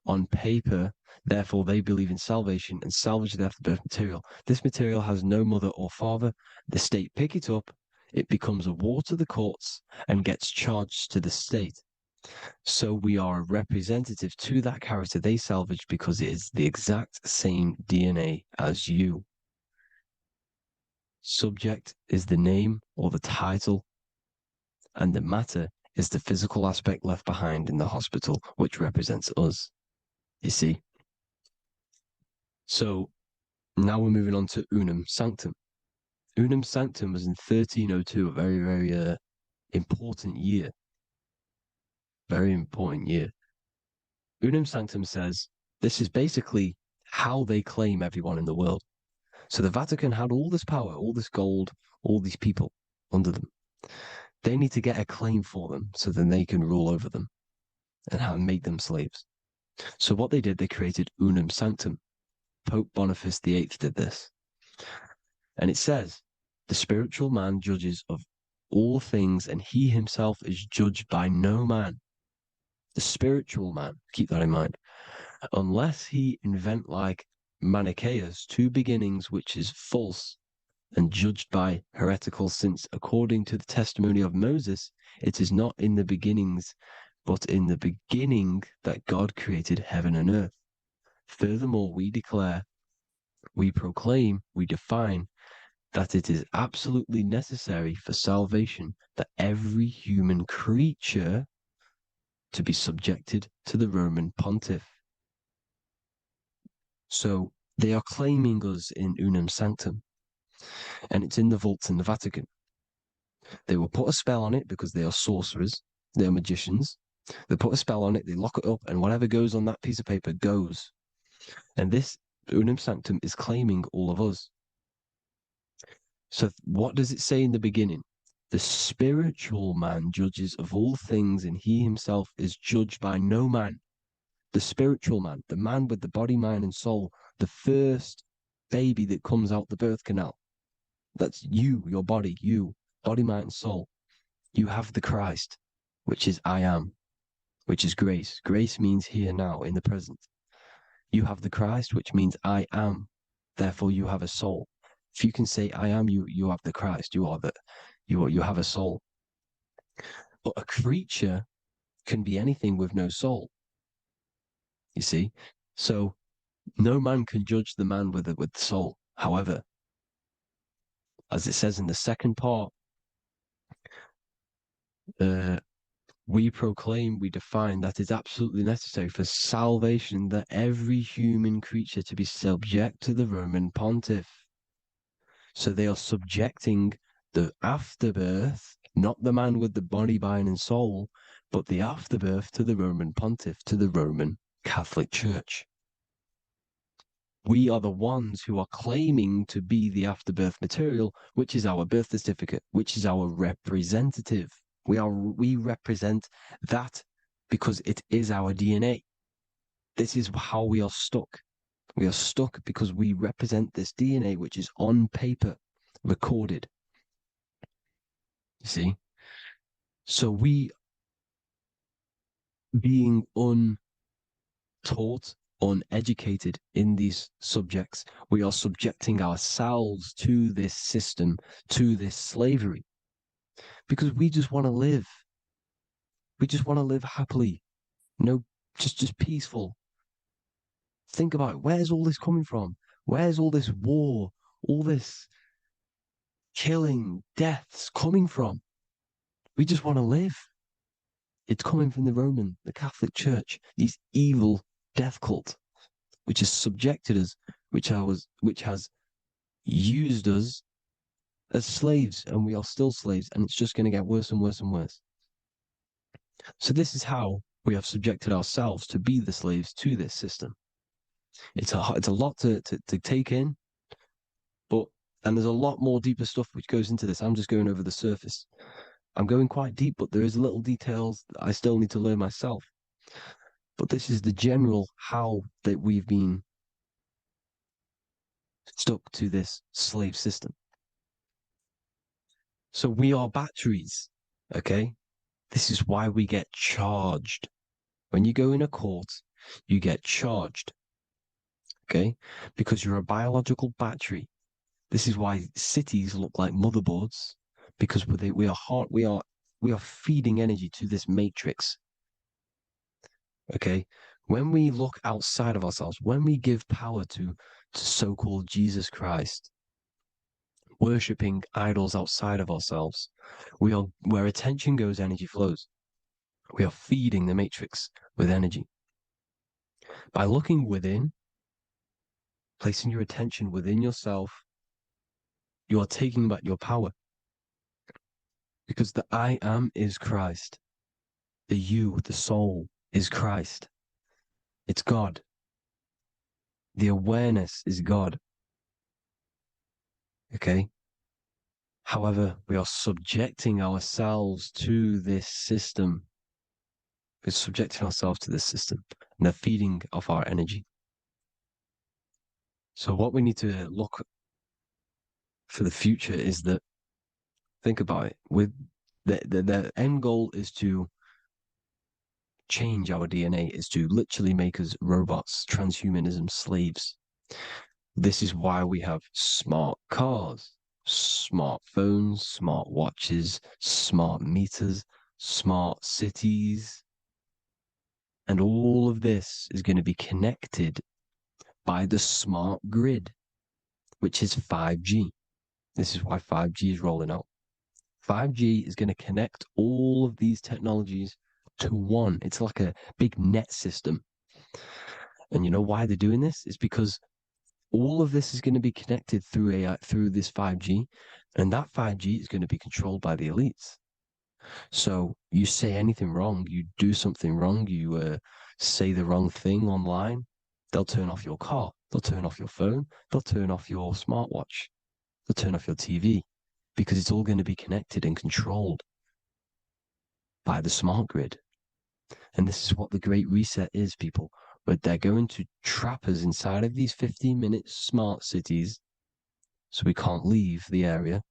E: on paper, therefore, they believe in salvation and salvage the afterbirth material. This material has no mother or father. The state pick it up. It becomes a war to the courts and gets charged to the state. So we are a representative to that character they salvaged because it is the exact same DNA as you. Subject is the name or the title, and the matter is the physical aspect left behind in the hospital, which represents us. You see? So now we're moving on to Unum Sanctum. Unum Sanctum was in 1302, a very, very important year. Very important year. Unum Sanctum says this is basically how they claim everyone in the world. So the Vatican had all this power, all this gold, all these people under them. They need to get a claim for them so then they can rule over them and make them slaves. So what they did, they created Unum Sanctum. Pope Boniface VIII did this. And it says, the spiritual man judges of all things and he himself is judged by no man. The spiritual man, keep that in mind, unless he invent like Manichaeus, two beginnings, which is false and judged by heretical, since according to the testimony of Moses, it is not in the beginnings, but in the beginning that God created heaven and earth. Furthermore, we declare, we proclaim, we define that it is absolutely necessary for salvation that every human creature to be subjected to the Roman pontiff. So they are claiming us in Unum Sanctum, and it's in the vaults in the Vatican. They will put a spell on it because they are sorcerers, they are magicians. They put a spell on it, they lock it up, and whatever goes on that piece of paper goes. And this Unum Sanctum is claiming all of us. So what does it say in the beginning? The spiritual man judges of all things, and he himself is judged by no man. The spiritual man, the man with the body, mind, and soul, the first baby that comes out the birth canal. That's you, your body, body, mind, and soul. You have the Christ, which is I am, which is grace. Grace means here, now, in the present. You have the Christ, which means I am. Therefore, you have a soul. If you can say, I am, you have the Christ, you have a soul. But a creature can be anything with no soul. You see? So no man can judge the man with the soul. However, as it says in the second part, we proclaim, we define that it's absolutely necessary for salvation that every human creature to be subject to the Roman pontiff. So they are subjecting the afterbirth, not the man with the body, mind, and soul, but the afterbirth to the Roman pontiff, to the Roman Catholic Church. We are the ones who are claiming to be the afterbirth material, which is our birth certificate, which is our representative. We represent that because it is our DNA. This is how we are stuck. We are stuck because we represent this DNA, which is on paper, recorded. You see? So we, being untaught, uneducated in these subjects, we are subjecting ourselves to this system, to this slavery, because we just want to live. We just want to live happily, just peaceful. Think about it. Where's all this coming from? Where's all this war, all this killing, deaths coming from? We just want to live. It's coming from the Catholic Church, these evil death cult, which has subjected us, which has used us as slaves, and we are still slaves, and it's just going to get worse and worse and worse. So this is how we have subjected ourselves to be the slaves to this system. It's a lot to take in, and there's a lot more deeper stuff which goes into this. I'm just going over the surface. I'm going quite deep, but there is little details that I still need to learn myself. But this is the general how that we've been stuck to this slave system. So we are batteries, okay? This is why we get charged. When you go in a court, you get charged, okay? Because you're a biological battery. This is why cities look like motherboards, because we are feeding energy to this matrix. Okay, when we look outside of ourselves, when we give power to so-called Jesus Christ, worshipping idols outside of ourselves, where attention goes, energy flows. We are feeding the matrix with energy. By looking within, placing your attention within yourself, you are taking back your power. Because the I am is Christ. The you, the soul, is Christ. It's God. The awareness is God. Okay? However, we are subjecting ourselves to this system. We're subjecting ourselves to this system and the feeding of our energy. So what we need to look for the future is that, think about it, with the end goal is to change our DNA, is to literally make us robots, transhumanism, slaves. This is why we have smart cars, smartphones, smart watches, smart meters, smart cities. And all of this is going to be connected by the smart grid, which is 5G. This is why 5G is rolling out. 5G is going to connect all of these technologies to one. It's like a big net system. And you know why they're doing this? It's because all of this is going to be connected through AI, through this 5G, and that 5G is going to be controlled by the elites. So you say anything wrong, you do something wrong, you say the wrong thing online, they'll turn off your car, they'll turn off your phone, they'll turn off your smartwatch, they'll turn off your TV, because it's all going to be connected and controlled by the smart grid. And this is what the Great Reset is, people. But they're going to trap us inside of these 15-minute smart cities so we can't leave the area,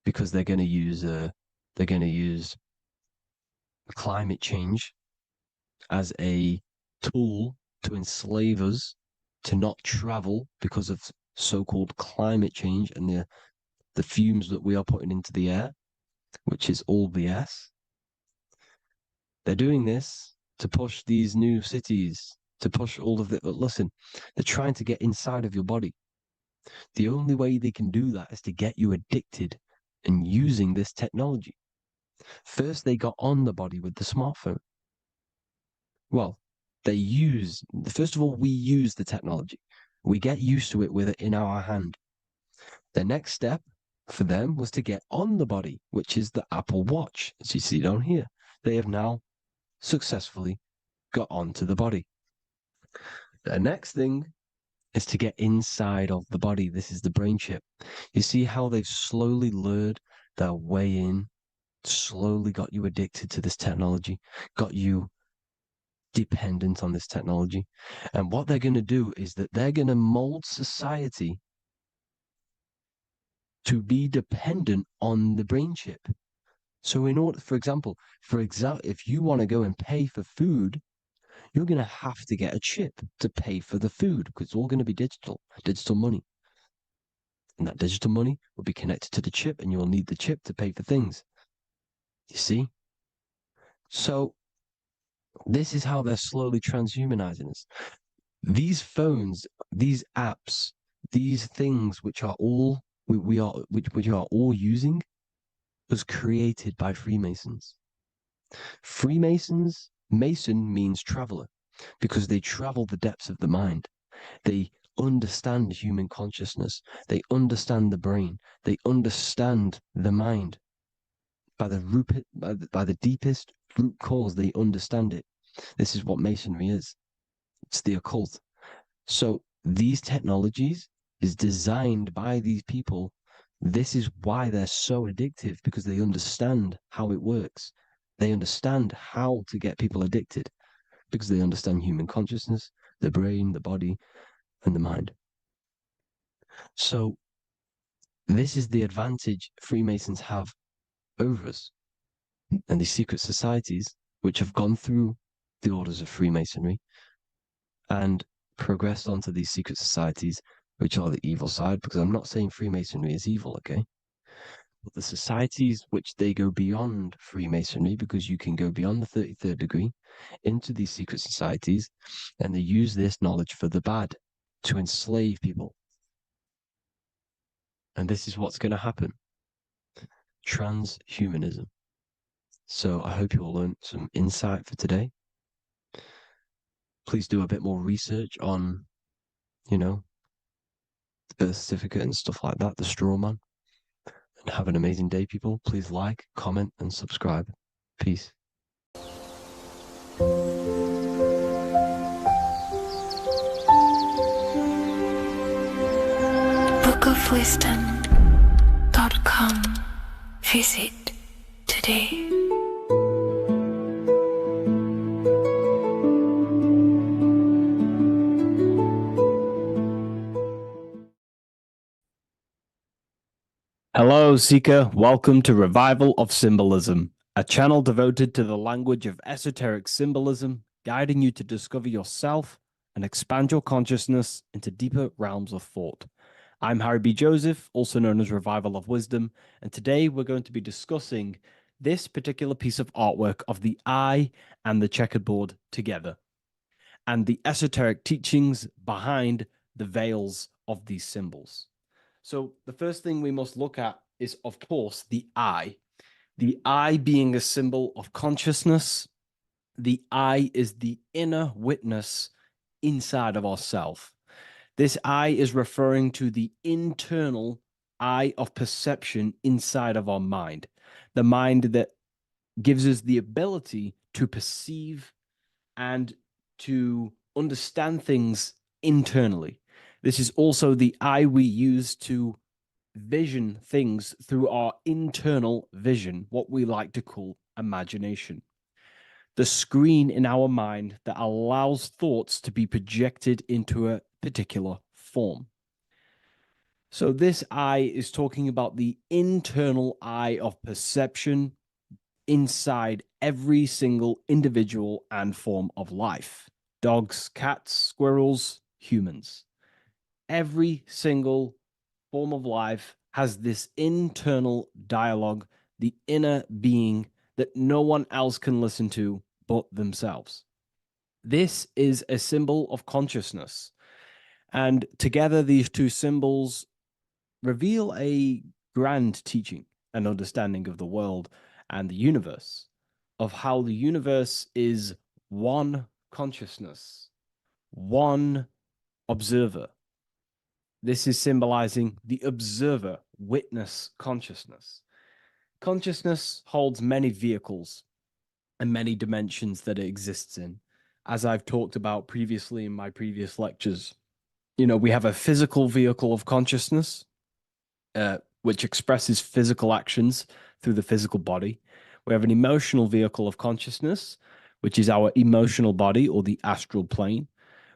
E: because they're going to use climate change as a tool to enslave us, to not travel because of so-called climate change and the fumes that we are putting into the air, which is all BS. They're doing this to push these new cities, to push all of it. But listen, they're trying to get inside of your body. The only way they can do that is to get you addicted and using this technology. First, they got on the body with the smartphone. Well, first of all, we use the technology. We get used to it with it in our hand. The next step for them was to get on the body, which is the Apple Watch, as you see down here. They have now successfully got onto the body. The next thing is to get inside of the body. This is the brain chip. You see how they've slowly lured their way in, slowly got you addicted to this technology, got you dependent on this technology. And what they're going to do is that they're going to mold society to be dependent on the brain chip. So in order, for example, if you want to go and pay for food, you're going to have to get a chip to pay for the food because it's all going to be digital money. And that digital money will be connected to the chip and you'll need the chip to pay for things. You see? So this is how they're slowly transhumanizing us. These phones, these apps, these things which are all we are all using was created by Freemasons. Mason means traveler because they travel the depths of the mind. They understand human consciousness. They understand the brain. They understand the mind. By the deepest root cause, they understand it. This is what Masonry is. It's the occult. So these technologies is designed by these people. This is why they're so addictive, because they understand how it works. They understand how to get people addicted because they understand human consciousness, the brain, the body, and the mind. So this is the advantage Freemasons have over us. And these secret societies, which have gone through the orders of Freemasonry and progressed onto these secret societies, which are the evil side, because I'm not saying Freemasonry is evil, okay? But the societies which they go beyond Freemasonry, because you can go beyond the 33rd degree into these secret societies, and they use this knowledge for the bad, to enslave people. And this is what's going to happen. Transhumanism. So I hope you all learned some insight for today. Please do a bit more research on, the birth certificate and stuff like that, the straw man. And have an amazing day, people. Please like, comment, and subscribe. Peace.
F: bookofwisdom.com. Visit today.
A: Hello, Seeker. Welcome to Revival of Symbolism, a channel devoted to the language of esoteric symbolism, guiding you to discover yourself and expand your consciousness into deeper realms of thought. I'm Harry B. Joseph, also known as Revival of Wisdom, and today we're going to be discussing this particular piece of artwork of the eye and the checkerboard together, and the esoteric teachings behind the veils of these symbols. So the first thing we must look at is, of course, the eye. The eye being a symbol of consciousness. The eye is the inner witness inside of ourself. This eye is referring to the internal eye of perception inside of our mind. The mind that gives us the ability to perceive and to understand things internally. This is also the eye we use to vision things through our internal vision, what we like to call imagination. The screen in our mind that allows thoughts to be projected into a particular form. So this eye is talking about the internal eye of perception inside every single individual and form of life. Dogs, cats, squirrels, humans. Every single form of life has this internal dialogue, the inner being that no one else can listen to but themselves. This is a symbol of consciousness. And together, these two symbols reveal a grand teaching and understanding of the world and the universe, of how the universe is one consciousness, one observer. This is symbolizing the observer witness consciousness. Consciousness holds many vehicles and many dimensions that it exists in. As I've talked about previously in my previous lectures, we have a physical vehicle of consciousness, which expresses physical actions through the physical body. We have an emotional vehicle of consciousness, which is our emotional body or the astral plane.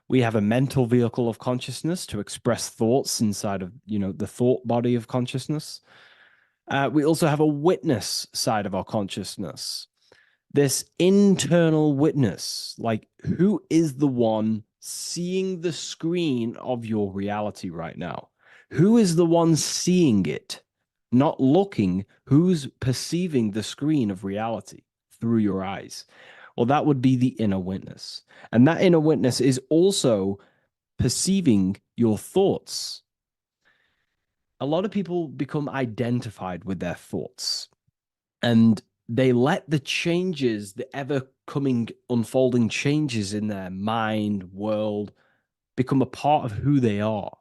A: We have a mental vehicle of consciousness to express thoughts inside of, the thought body of consciousness. We also have a witness side of our consciousness. This internal witness, like who is the one seeing the screen of your reality right now? Who is the one seeing it? Not looking, who's perceiving the screen of reality through your eyes? Well, that would be the inner witness. And that inner witness is also perceiving your thoughts. A lot of people become identified with their thoughts, and they let the changes, the ever coming, unfolding changes in their mind, world, become a part of who they are.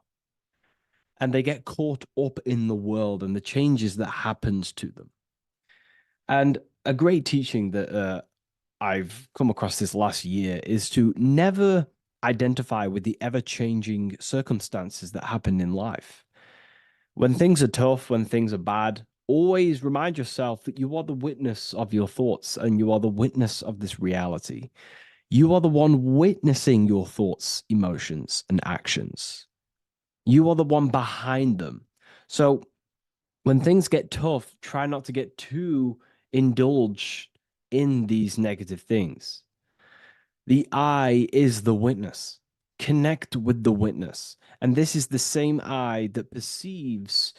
A: And they get caught up in the world and the changes that happens to them. And a great teaching that I've come across this last year is to never identify with the ever-changing circumstances that happen in life. When things are tough, when things are bad, always remind yourself that you are the witness of your thoughts and you are the witness of this reality. You are the one witnessing your thoughts, emotions, and actions. You are the one behind them. So when things get tough, try not to get too indulged in these negative things. The eye is the witness. Connect with the witness. And this is the same eye that sees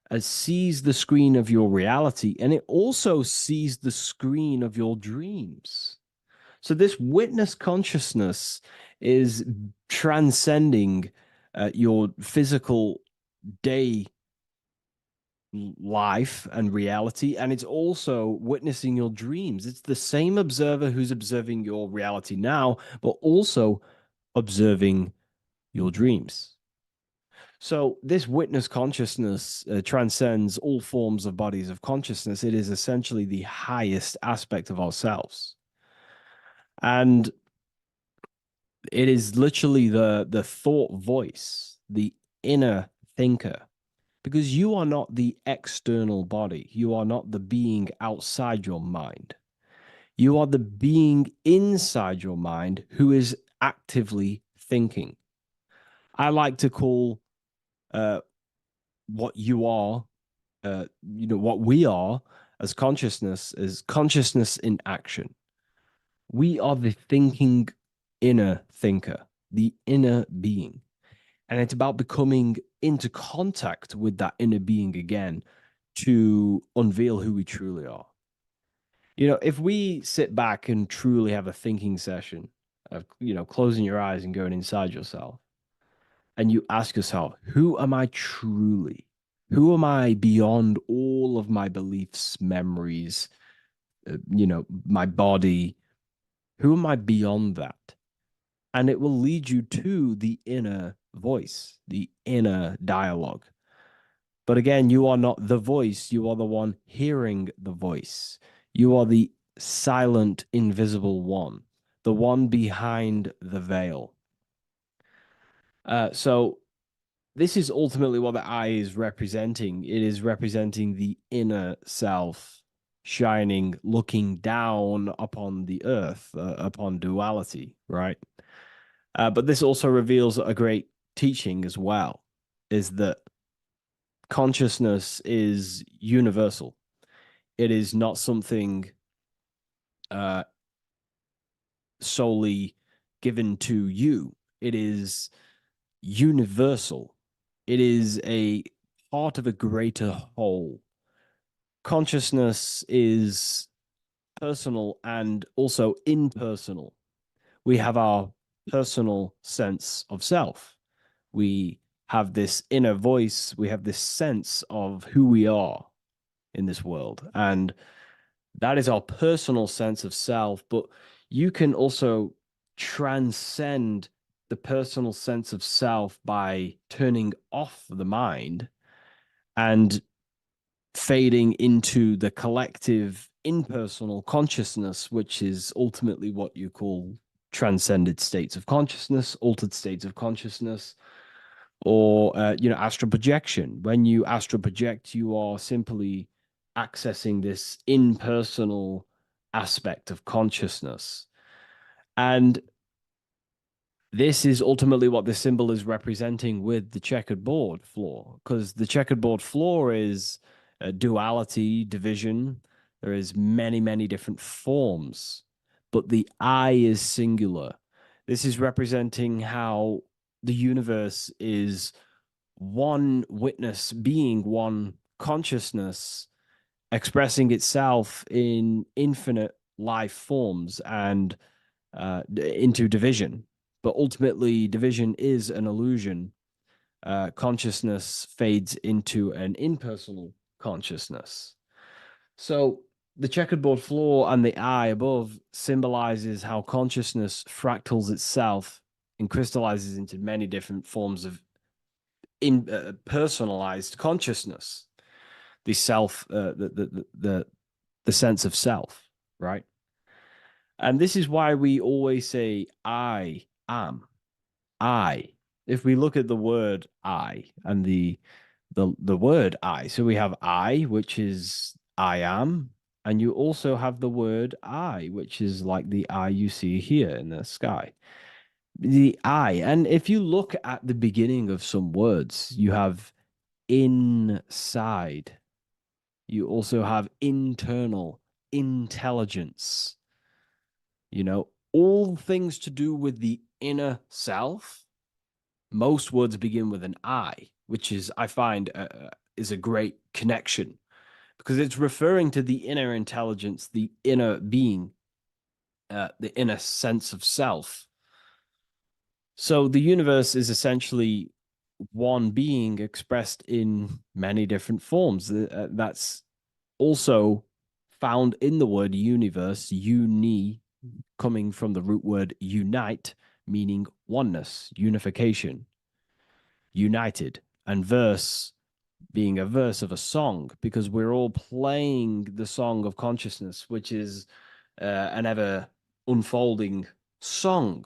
A: the screen of your reality, and it also sees the screen of your dreams. So this witness consciousness is transcending your physical day life and reality, and it's also witnessing your dreams. It's the same observer who's observing your reality now, but also observing your dreams. So this witness consciousness transcends all forms of bodies of consciousness. It is essentially the highest aspect of ourselves. And it is literally the thought voice, the inner thinker, because you are not the external body. You are not the being outside your mind. You are the being inside your mind who is actively thinking. I like to call what you are, what we are as consciousness is consciousness in action. We are the thinking inner thinker, the inner being. And it's about becoming into contact with that inner being again to unveil who we truly are. If we sit back and truly have a thinking session of, closing your eyes and going inside yourself, and you ask yourself, who am I truly? Who am I beyond all of my beliefs, memories, my body? Who am I beyond that? And it will lead you to the inner voice, the inner dialogue. But again, you are not the voice. You are the one hearing the voice. You are the silent, invisible one, the one behind the veil. So this is ultimately what the eye is representing. It is representing the inner self shining, looking down upon the earth, upon duality, right? But this also reveals a great teaching as well, is that consciousness is universal. It is not something solely given to you. It is universal.
D: It is a part of a greater whole. Consciousness is personal and also impersonal. We have our personal sense of self. We have this inner voice. We have this sense of who we are in this world. And that is our personal sense of self. But you can also transcend the personal sense of self by turning off the mind and fading into the collective impersonal consciousness, which is ultimately what you call transcended states of consciousness, altered states of consciousness, or astral projection. When you astral project, you are simply accessing this impersonal aspect of consciousness. And this is ultimately what the symbol is representing with the checkered board floor, because the checkered board floor is duality, division. There is many, many different forms, but the I is singular. This is representing how the universe is one witness being, one consciousness expressing itself in infinite life forms and into division. But ultimately, division is an illusion. Consciousness fades into an impersonal consciousness. So the checkered board floor and the eye above symbolizes how consciousness fractals itself and crystallizes into many different forms of personalized consciousness. The self, the sense of self, right? And this is why we always say, I am. I. If we look at the word I and the word I, so we have I, which is I am, and you also have the word I, which is like the eye you see here in the sky. The I, and if you look at the beginning of some words, you have inside. You also have internal, intelligence. All things to do with the inner self. Most words begin with an I, which is, I find, is a great connection because it's referring to the inner intelligence, the inner being, the inner sense of self. So the universe is essentially one being expressed in many different forms. That's also found in the word universe, uni, coming from the root word unite, meaning oneness, unification, united, and verse being a verse of a song, because we're all playing the song of consciousness, which is an ever unfolding song,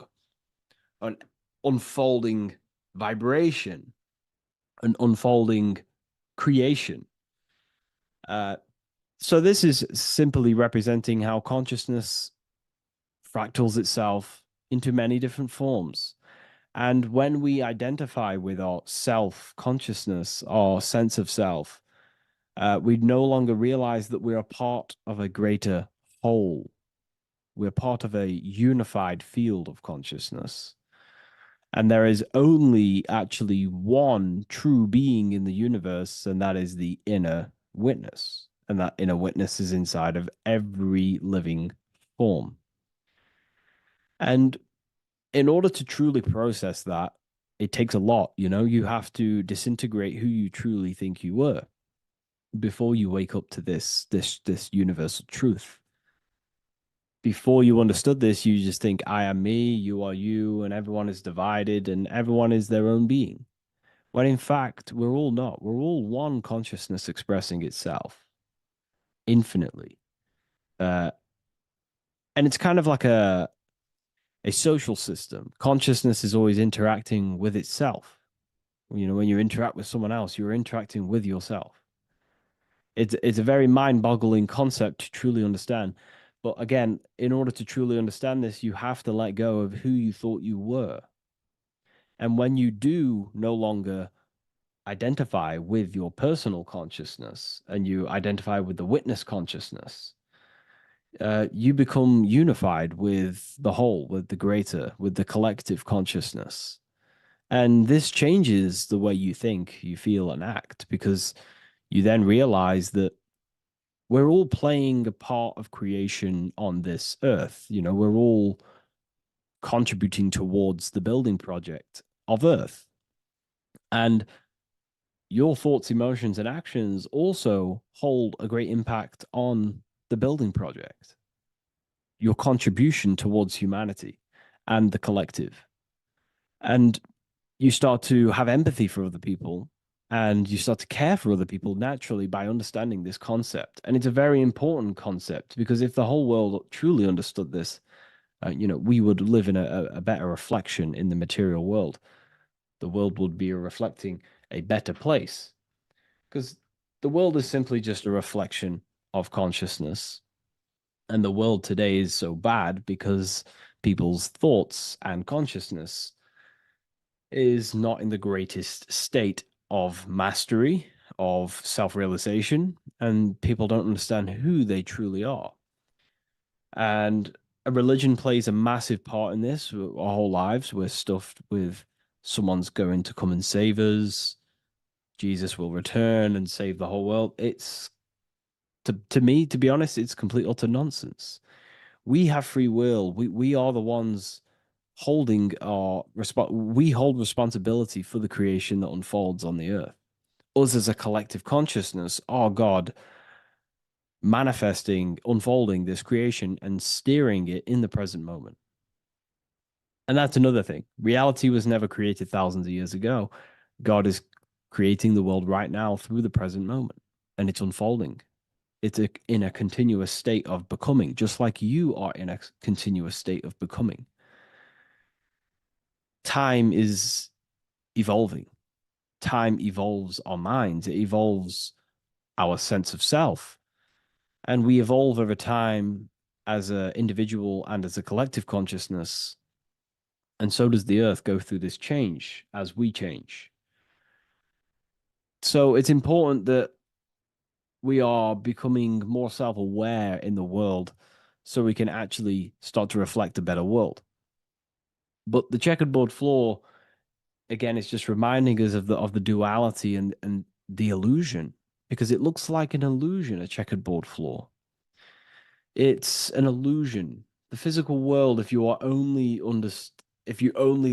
D: an unfolding vibration, an unfolding creation. So this is simply representing how consciousness fractals itself into many different forms. And when we identify with our self-consciousness, our sense of self, we no longer realize that we're a part of a greater whole. We're part of a unified field of consciousness. And there is only actually one true being in the universe, and that is the inner witness. And that inner witness is inside of every living form. And in order to truly process that, it takes a lot. You have to disintegrate who you truly think you were before you wake up to this universal truth. Before you understood this, you just think, I am me, you are you, and everyone is divided and everyone is their own being. When in fact, we're all not. We're all one consciousness expressing itself infinitely. And it's kind of like a social system. Consciousness is always interacting with itself. When you interact with someone else, you're interacting with yourself. It's a very mind-boggling concept to truly understand. But again, in order to truly understand this, you have to let go of who you thought you were. And when you do no longer identify with your personal consciousness and you identify with the witness consciousness, you become unified with the whole, with the greater, with the collective consciousness. And this changes the way you think, you feel, and act, because you then realize that we're all playing a part of creation on this earth. You know, we're all contributing towards the building project of Earth. And your thoughts, emotions, and actions also hold a great impact on the building project, your contribution towards humanity and the collective. And you start to have empathy for other people, and you start to care for other people naturally by understanding this concept. And it's a very important concept, because if the whole world truly understood this, we would live in a better reflection in the material world. The world would be reflecting a better place, because the world is simply just a reflection of consciousness. And the world today is so bad because people's thoughts and consciousness is not in the greatest state of mastery, of self-realization, and people don't understand who they truly are. And a religion plays a massive part in this. Our whole lives, we're stuffed with someone's going to come and save us. Jesus will return and save the whole world. It's, to me, to be honest, it's complete utter nonsense. We have free will. We are the ones holding we hold responsibility for the creation that unfolds on the earth. Us as a collective consciousness are God, manifesting, unfolding this creation and steering it in the present moment. And that's another thing. Reality was never created thousands of years ago. God is creating the world right now through the present moment, and it's unfolding. It's in a continuous state of becoming, just like you are in a continuous state of becoming. Time is evolving. Time evolves our minds. It evolves our sense of self. And we evolve over time as an individual and as a collective consciousness. And so does the earth go through this change as we change. So it's important that we are becoming more self-aware in the world so we can actually start to reflect a better world. But the checkerboard floor, again, is just reminding us of the duality and the illusion, because it looks like an illusion, a checkerboard floor. It's an illusion. The physical world, if you only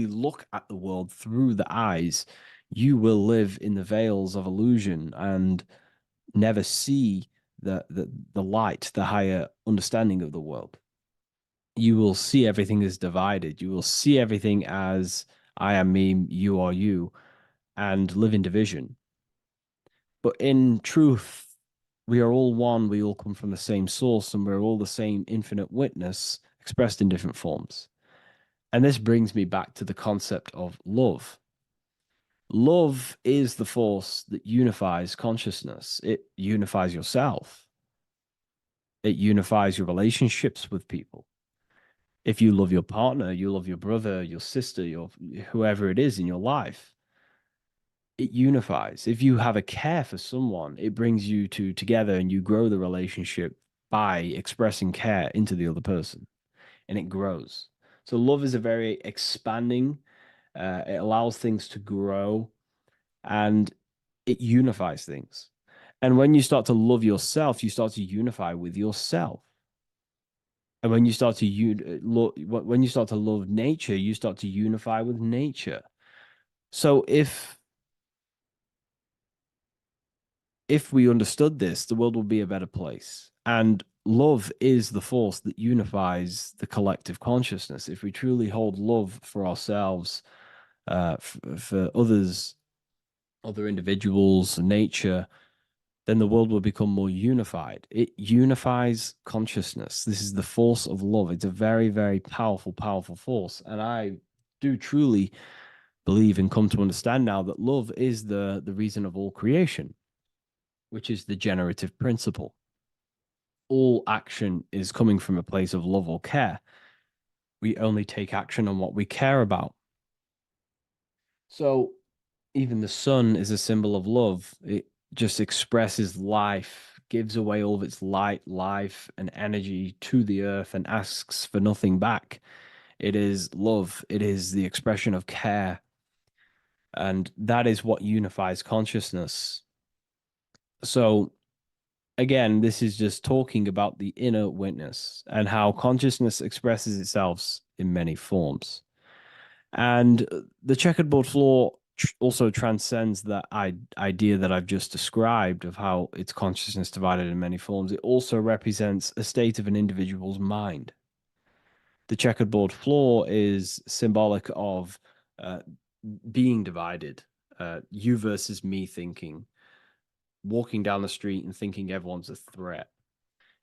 D: look at the world through the eyes, you will live in the veils of illusion and never see the light, the higher understanding of the world. You will see everything as divided. You will see everything as I am me, you are you, and live in division. But in truth, we are all one. We all come from the same source, and we're all the same infinite witness expressed in different forms. And this brings me back to the concept of love. Love is the force that unifies consciousness. It unifies yourself. It unifies your relationships with people. If you love your partner, you love your brother, your sister, whoever it is in your life, it unifies. If you have a care for someone, it brings you together, and you grow the relationship by expressing care into the other person, and it grows. So love is a very expanding, it allows things to grow, and it unifies things. And when you start to love yourself, you start to unify with yourself. And when you start to love nature, you start to unify with nature. So if we understood this, the world will be a better place. And love is the force that unifies the collective consciousness. If we truly hold love for ourselves, for others, other individuals, nature, then the world will become more unified. It unifies consciousness. This is the force of love. It's a very, very powerful, powerful force. And I do truly believe and come to understand now that love is the reason of all creation, which is the generative principle. All action is coming from a place of love or care. We only take action on what we care about. So even the sun is a symbol of love. It just expresses life, gives away all of its light, life, and energy to the earth and asks for nothing back. It is love. It is the expression of care. And that is what unifies consciousness. So again, this is just talking about the inner witness and how consciousness expresses itself in many forms. And the checkerboard floor also transcends that idea that I've just described of how it's consciousness divided in many forms. It also represents a state of an individual's mind. The checkerboard floor is symbolic of being divided, you versus me thinking, walking down the street and thinking everyone's a threat.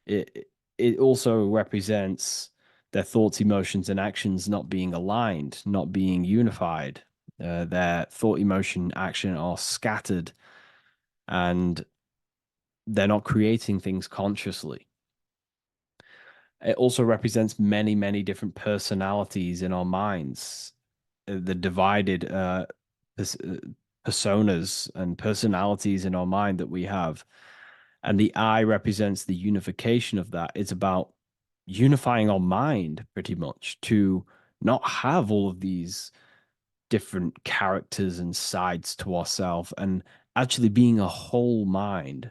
D: It also represents their thoughts, emotions, and actions not being aligned, not being unified. Their thought, emotion, action are scattered, and they're not creating things consciously. It also represents many, many different personalities in our minds, the divided personas and personalities in our mind that we have. And the eye represents the unification of that. It's about unifying our mind pretty much to not have all of these different characters and sides to ourselves, and actually being a whole mind,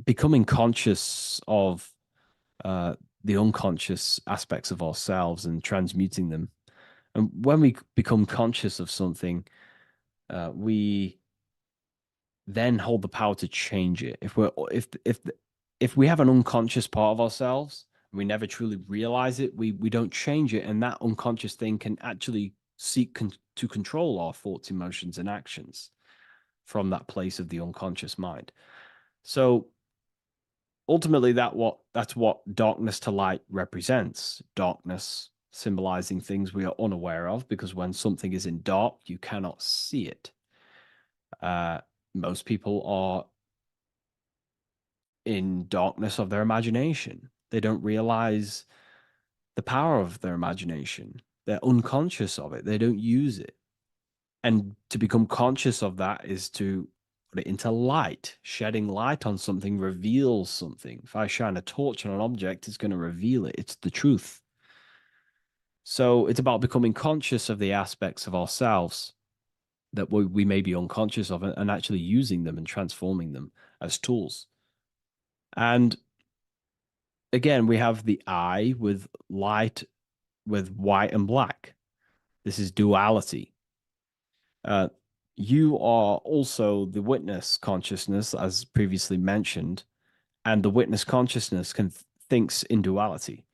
D: becoming conscious of the unconscious aspects of ourselves and transmuting them. And when we become conscious of something, we then hold the power to change it. If we have an unconscious part of ourselves and we never truly realize it, we don't change it, and that unconscious thing can actually seek to control our thoughts, emotions, and actions from that place of the unconscious mind. So ultimately, that's what darkness to light represents. Darkness symbolizing things we are unaware of, because when something is in dark, you cannot see it. Most people are in darkness of their imagination. They don't realize the power of their imagination. They're unconscious of it. They don't use it. And to become conscious of that is to put it into light. Shedding light on something reveals something. If I shine a torch on an object, it's going to reveal it. It's the truth. So it's about becoming conscious of the aspects of ourselves that we may be unconscious of, and actually using them and transforming them as tools. And again, we have the eye with light, with white and black. This is duality. You are also the witness consciousness, as previously mentioned, and the witness consciousness thinks in duality.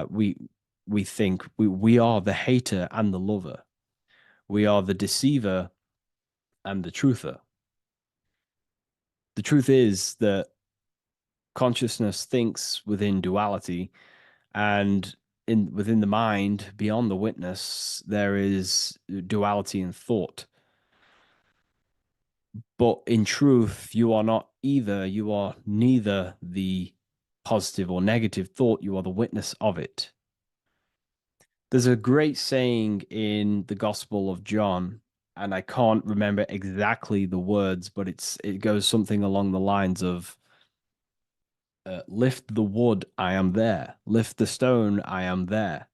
D: We think we are the hater and the lover. We are the deceiver and the truther. The truth is that consciousness thinks within duality, and within the mind, beyond the witness, there is duality in thought. But in truth, you are not either. You are neither the positive or negative thought. You are the witness of it. There's a great saying in the Gospel of John, and I can't remember exactly the words, but it goes something along the lines of, lift the wood, I am there. Lift the stone, I am there.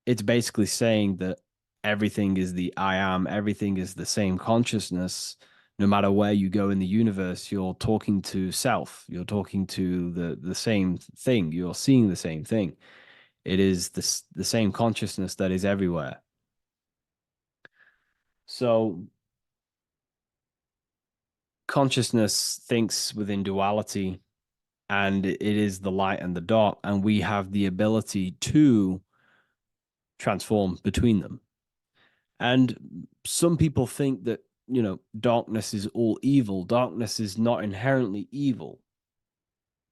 D: It's basically saying that everything is the I am, everything is the same consciousness. No matter where you go in the universe, you're talking to self. You're talking to the same thing. You're seeing the same thing. It is the same consciousness that is everywhere. So consciousness thinks within duality, and it is the light and the dark, and we have the ability to transform between them. And some people think that, darkness is all evil. Darkness is not inherently evil.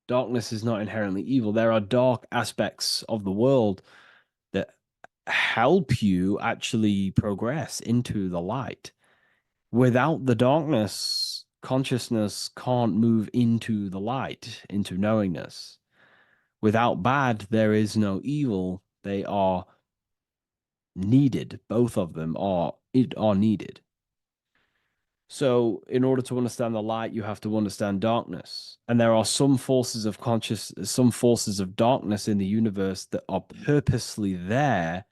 D: Darkness is not inherently evil. There are dark aspects of the world that help you actually progress into the light. Without the darkness, consciousness can't move into the light, into knowingness. Without bad, there is no evil. They are needed. Both of them are needed. So in order to understand the light, you have to understand darkness. And there are some forces of darkness in the universe that are purposely there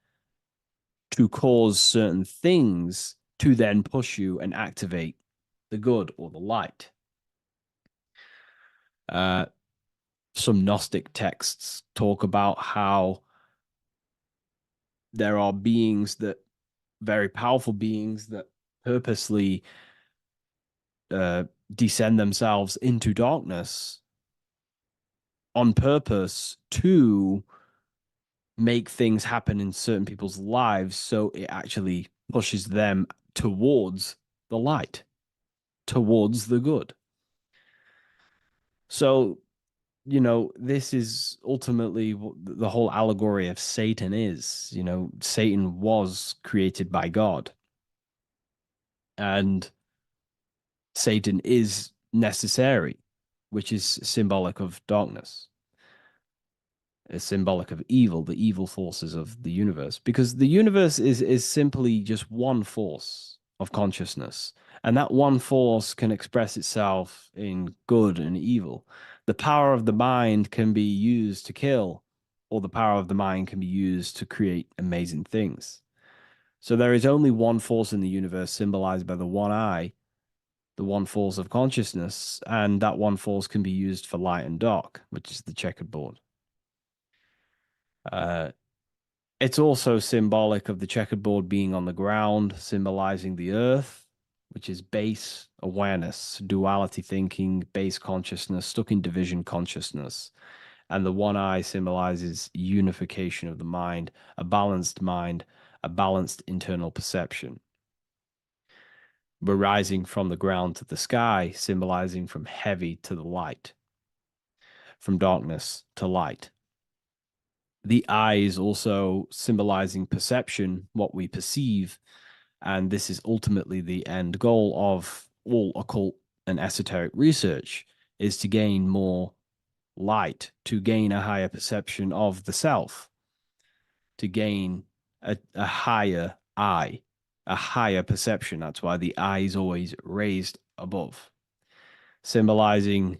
A: to cause certain things to then push you and activate the good or the light. Some Gnostic texts talk about how there are beings that, very powerful beings that purposely descend themselves into darkness on purpose to make things happen in certain people's lives, so it actually pushes them towards the light, towards the good. So, you know, this is ultimately what the whole allegory of Satan is. You know, Satan was created by God, and Satan is necessary, which is symbolic of darkness. Is symbolic of evil, the evil forces of the universe, because the universe is simply just one force of consciousness, and that one force can express itself in good and evil. The power of the mind can be used to kill, or the power of the mind can be used to create amazing things. So there is only one force in the universe, symbolized by the one eye, the one force of consciousness, and that one force can be used for light and dark, which is the checkerboard. It's also symbolic of the checkerboard being on the ground, symbolizing the earth, which is base awareness, duality thinking, base consciousness, stuck in division consciousness. And the one eye symbolizes unification of the mind, a balanced internal perception. We're rising from the ground to the sky, symbolizing from heavy to the light, from darkness to light. The eye is also symbolizing perception, what we perceive, and this is ultimately the end goal of all occult and esoteric research, is to gain more light, to gain a higher perception of the self, to gain a higher eye, a higher perception. That's why the eye is always raised above, symbolizing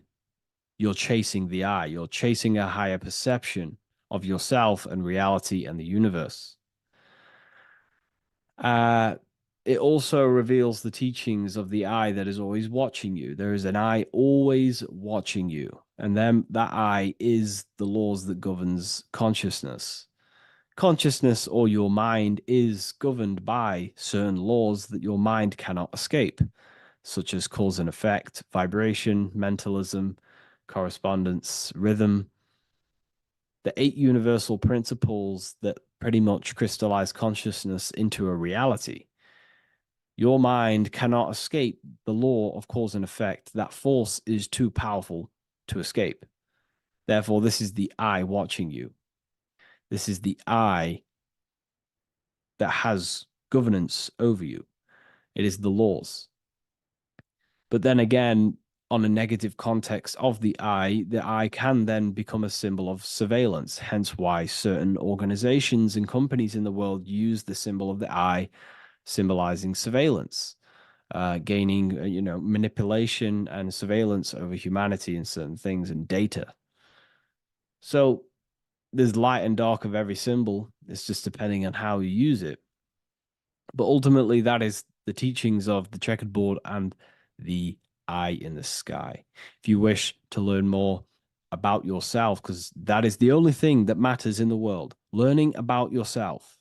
A: you're chasing the eye, you're chasing a higher perception of yourself and reality and the universe. It also reveals the teachings of the eye that is always watching you. There is an eye always watching you, and then that eye is the laws that governs consciousness. Consciousness, or your mind, is governed by certain laws that your mind cannot escape, such as cause and effect, vibration, mentalism, correspondence, rhythm. The 8 universal principles that pretty much crystallize consciousness into a reality. Your mind cannot escape the law of cause and effect. That force is too powerful to escape. Therefore, this is the eye watching you. This is the eye that has governance over you. It is the laws. But then again, on a negative context of the eye can then become a symbol of surveillance. Hence why certain organizations and companies in the world use the symbol of the eye, symbolizing surveillance, gaining, manipulation and surveillance over humanity and certain things and data. So there's light and dark of every symbol. It's just depending on how you use it. But ultimately, that is the teachings of the checkerboard and the eye in the sky. If you wish to learn more about yourself, because that is the only thing that matters in the world, learning about yourself.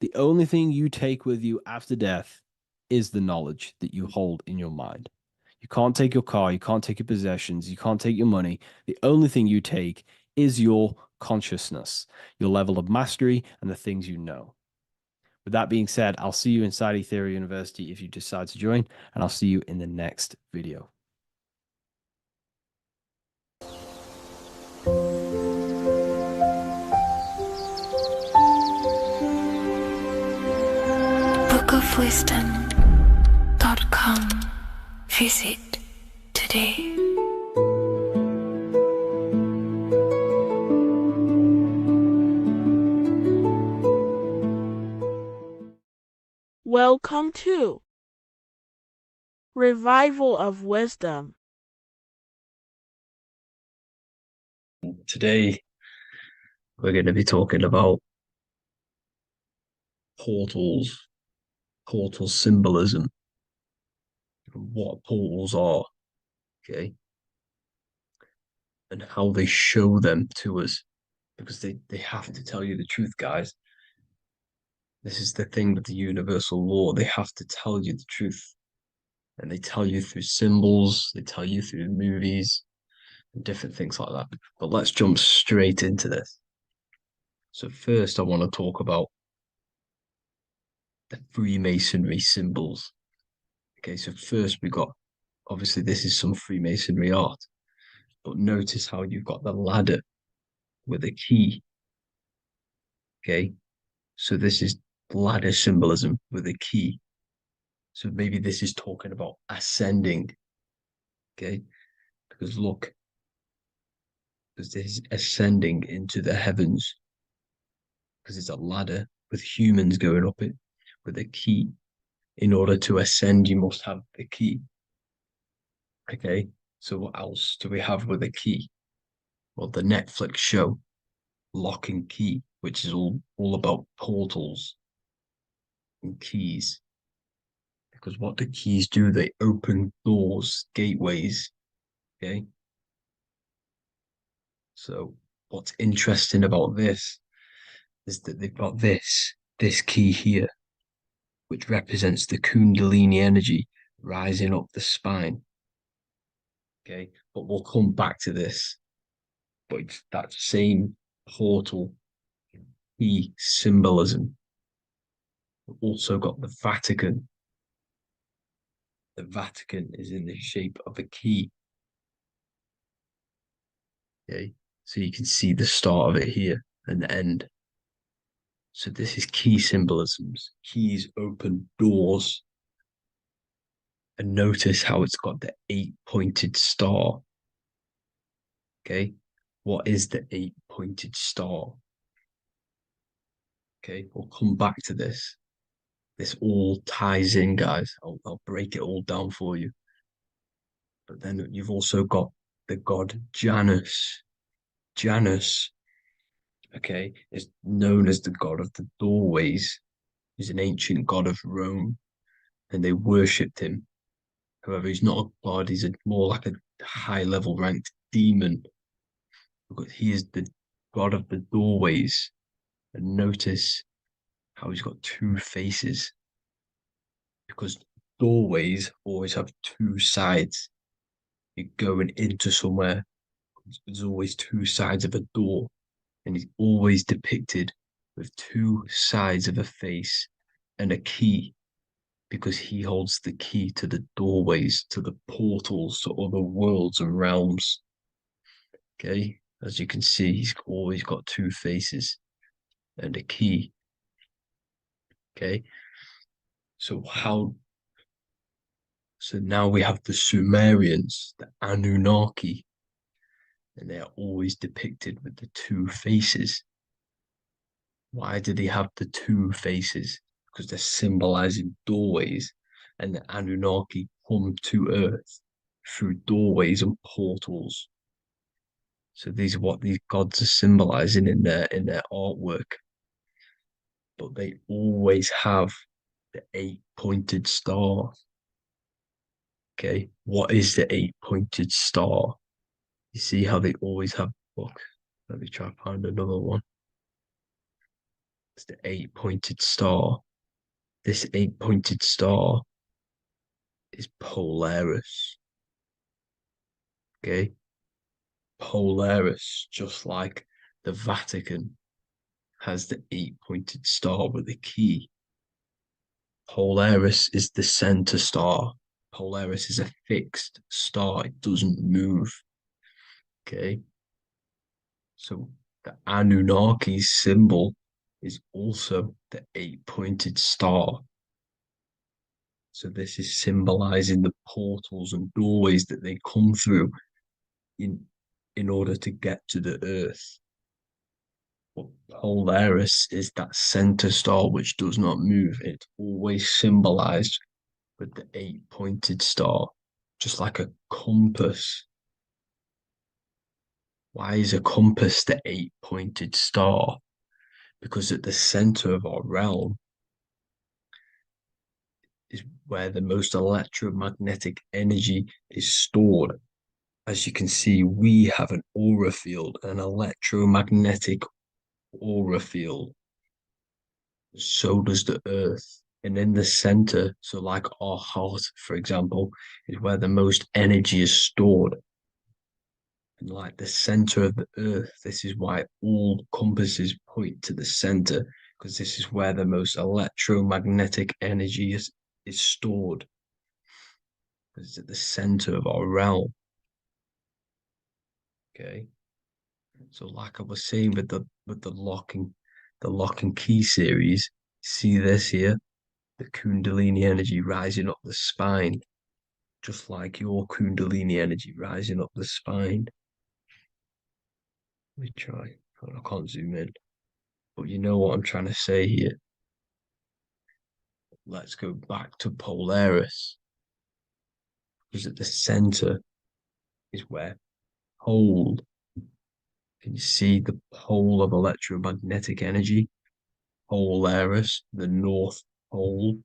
A: The only thing you take with you after death is the knowledge that you hold in your mind. You can't take your car, you can't take your possessions, you can't take your money. The only thing you take is your consciousness, your level of mastery, and the things you know. With that being said, I'll see you inside Ethereal University if you decide to join, and I'll see you in the next video.
F: bookofwisdom.com. Visit today.
J: Welcome to Revival of Wisdom.
G: Today, we're going to be talking about
D: portals, portal symbolism, what portals are, okay, and how they show them to us, because they have to tell you the truth, guys. This is the thing with the universal law. They have to tell you the truth. And they tell you through symbols, they tell you through movies, and different things like that. But let's jump straight into this. So first, I want to talk about the Freemasonry symbols. Okay, so first we got, obviously this is some Freemasonry art, but notice how you've got the ladder with a key. Okay, so this is ladder symbolism with a key. So maybe this is talking about ascending. Okay, because look, because this is ascending into the heavens, because it's a ladder with humans going up it with a key. In order to ascend, you must have the key. Okay, so what else do we have with a key? Well, the Netflix show Lock and Key, which is all about portals and keys. Because what the keys do, they open doors, gateways. Okay. So what's interesting about this is that they've got this key here, which represents the kundalini energy rising up the spine. Okay, but we'll come back to this. But it's that same portal key symbolism. We've also got the Vatican. The Vatican is in the shape of a key. Okay, so you can see the start of it here and the end. So this is key symbolisms. Keys open doors. And notice how it's got the 8-pointed star. Okay, what is the 8-pointed star? Okay, we'll come back to this. This all ties in, guys. I'll break it all down for you. But then you've also got the god Janus. Janus, okay, is known as the god of the doorways. He's an ancient god of Rome, and they worshipped him. However, he's not a god, he's more like a high-level ranked demon. Because he is the god of the doorways. And notice how he's got two faces. Because doorways always have two sides. You're going into somewhere, there's always two sides of a door. And he's always depicted with two sides of a face and a key, because he holds the key to the doorways, to the portals, to other worlds and realms. Okay, as you can see, he's always got two faces and a key. Okay, so now we have the Sumerians, the Anunnaki, and they are always depicted with the two faces. Why do they have the two faces? Because they're symbolizing doorways, and the Anunnaki come to Earth through doorways and portals. So these are what these gods are symbolizing in their artwork. But they always have the 8-pointed star. Okay, what is the 8-pointed star? You see how they always have. Look, let me try to find another one. It's the 8-pointed star. This 8-pointed star is Polaris. Okay, Polaris, just like the Vatican has the 8-pointed star with a key. Polaris is the center star. Polaris is a fixed star, it doesn't move. Okay, so the Anunnaki symbol is also the 8-pointed star. So this is symbolizing the portals and doorways that they come through in order to get to the earth. But Polaris is that center star which does not move. It's always symbolized with the 8-pointed star, just like a compass. Why is a compass the 8-pointed star? Because at the center of our realm
E: is where the most electromagnetic energy is stored. As you can see, we have an aura field, an electromagnetic aura field. So does the Earth. And in the center, so like our heart, for example, is where the most energy is stored. And like the center of the Earth, this is why all compasses point to the center, because this is where the most electromagnetic energy is stored. It's at the center of our realm. Okay. So like I was saying with the lock and key series, see this here? The kundalini energy rising up the spine, just like your kundalini energy rising up the spine. Let me try. I can't zoom in, but you know what I'm trying to say here. Let's go back to Polaris, because at the center is where pole. Can you see the pole of electromagnetic energy? Polaris, the North Pole.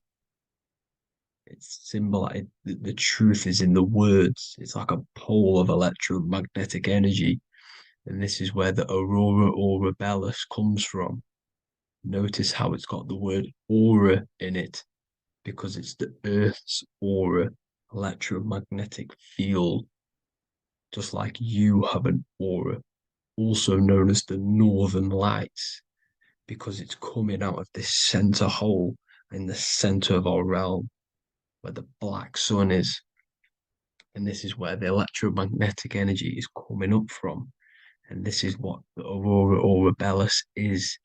E: It's symbolized. The truth is in the words. It's like a pole of electromagnetic energy. And this is where the aurora borealis comes from. Notice how it's got the word aura in it, because it's the Earth's aura, electromagnetic field. Just like you have an aura, also known as the northern lights, because it's coming out of this center hole in the center of our realm, where the black sun is. And this is where the electromagnetic energy is coming up from. And this is what the aurora borealis is,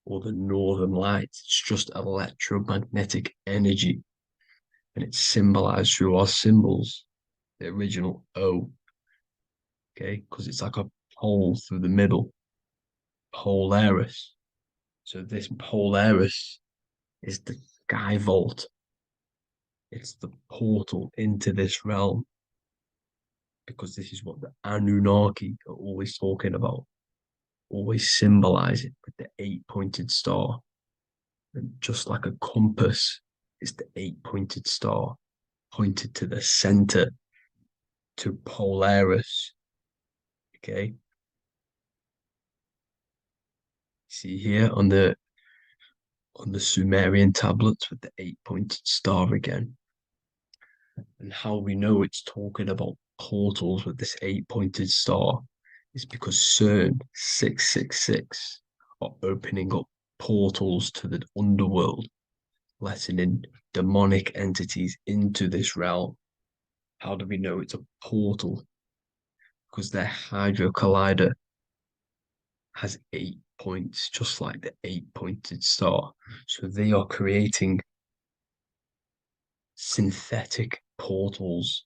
E: or the northern lights. It's just electromagnetic energy. And it's symbolized through our symbols, the original O. Okay, because it's like a pole through the middle. Polaris. So this Polaris is the sky vault. It's the portal into this realm, because this is what the Anunnaki are always talking about, always symbolizing with the 8-pointed star. And just like a compass is the 8-pointed star pointed to the center, to Polaris. Okay. See here on the Sumerian tablets with the 8-pointed star again. And how we know it's talking about portals with this 8-pointed star is because CERN 666 are opening up portals to the underworld, letting in demonic entities into this realm. How do we know it's a portal? Because their Hydro Collider has 8 points, just like the 8-pointed star. So they are creating synthetic portals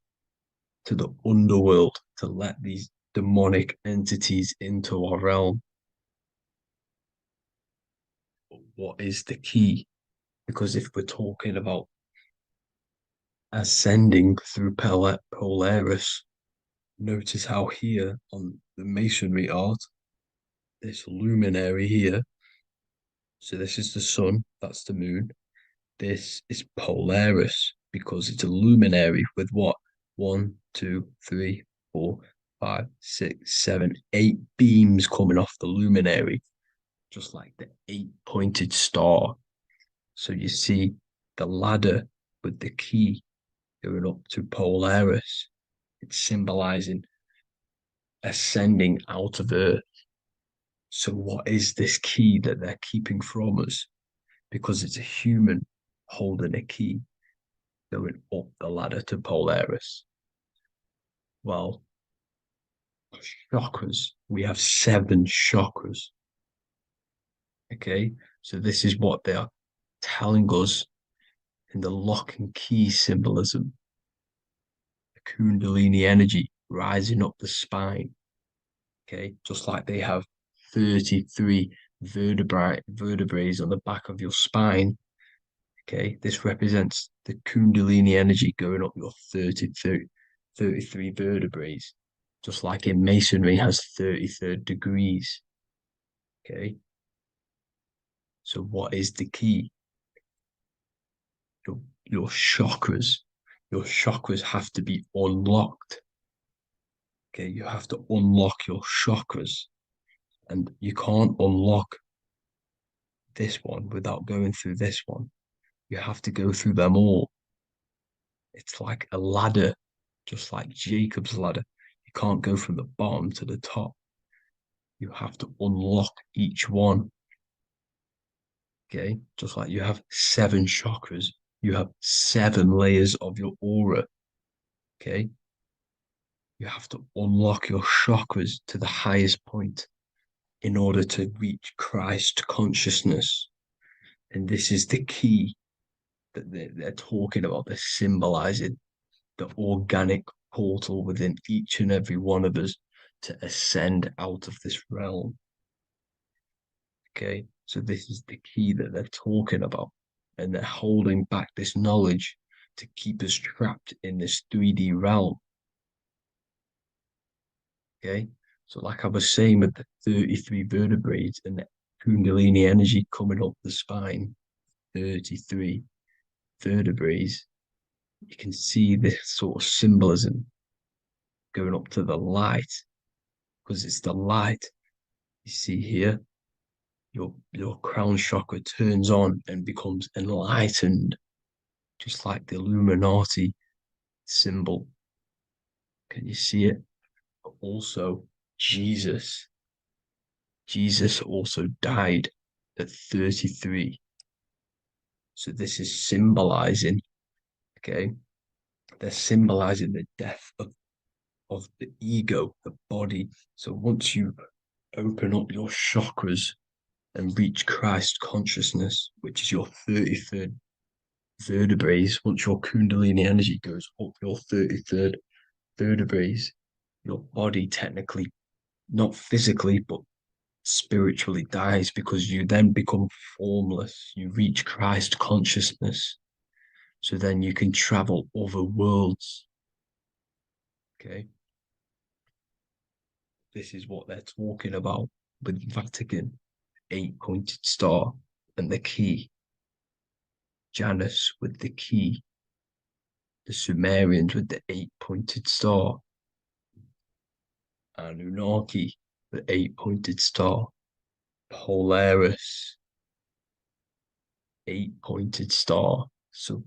E: to the underworld to let these demonic entities into our realm. But what is the key? Because if we're talking about ascending through Polaris, notice how here on the masonry art, this luminary here, so this is the sun, that's the moon, this is Polaris, because it's a luminary with what? 1, 2, 3, 4, 5, 6, 7, 8 beams coming off the luminary, just like the 8-pointed star. So you see the ladder with the key going up to Polaris. It's symbolizing ascending out of Earth. So what is this key that they're keeping from us? Because it's a human holding a key going up the ladder to Polaris. Well, chakras. We have 7 chakras. Okay, so this is what they are telling us in the lock and key symbolism. The kundalini energy rising up the spine. Okay, just like they have 33 vertebrae on the back of your spine. Okay, this represents the kundalini energy going up your 33 vertebrae, just like in masonry has 33rd degrees. Okay, so what is the key? Your your chakras. Your chakras have to be unlocked. Okay, you have to unlock your chakras. And you can't unlock this one without going through this one. You have to go through them all. It's like a ladder, just like Jacob's ladder. You can't go from the bottom to the top. You have to unlock each one. Okay, just like you have 7 chakras, you have 7 layers of your aura. Okay, you have to unlock your chakras to the highest point in order to reach Christ consciousness. And this is the key that they're talking about. They're symbolizing the organic portal within each and every one of us to ascend out of this realm. Okay, so this is the key that they're talking about, and they're holding back this knowledge to keep us trapped in this 3D realm. Okay, so like I was saying with the 33 vertebrae and the kundalini energy coming up the spine, 33 vertebrae, you can see this sort of symbolism going up to the light, because it's the light. You see here, your crown chakra turns on and becomes enlightened, just like the Illuminati symbol. Can you see it? But also, Jesus also died at 33. So this is symbolizing, okay? They're symbolizing the death of the ego, the body. So once you open up your chakras and reach Christ consciousness, which is your 33rd vertebrae, once your kundalini energy goes up your 33rd vertebrae, your body technically, not physically, but spiritually dies, because you then become formless. You reach Christ consciousness. So then you can travel other worlds. Okay. This is what they're talking about with Vatican, 8-pointed star, and the key. Janus with the key. The Sumerians with the 8-pointed star. Anunnaki, the 8-pointed star. Polaris, 8-pointed star. So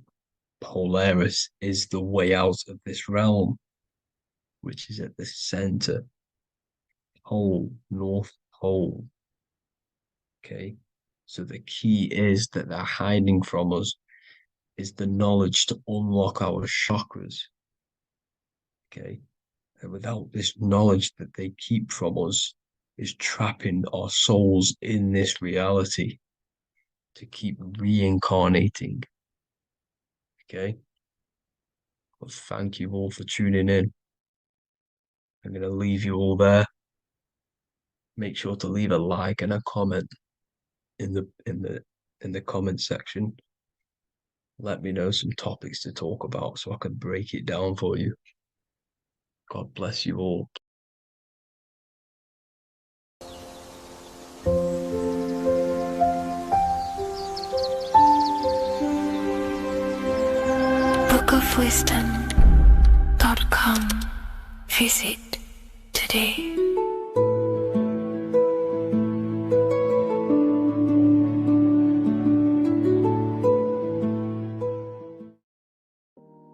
E: Polaris is the way out of this realm, which is at the center. Pole, North Pole. Okay, so the key is that they're hiding from us is the knowledge to unlock our chakras. Okay, and without this knowledge that they keep from us is trapping our souls in this reality to keep reincarnating. Okay, well, thank you all for tuning in. I'm going to leave you all there. Make sure to leave a like and a comment in the comment section. Let me know some topics to talk about so I can break it down for you. God bless you all.
F: bookofwisdom.com. Visit today.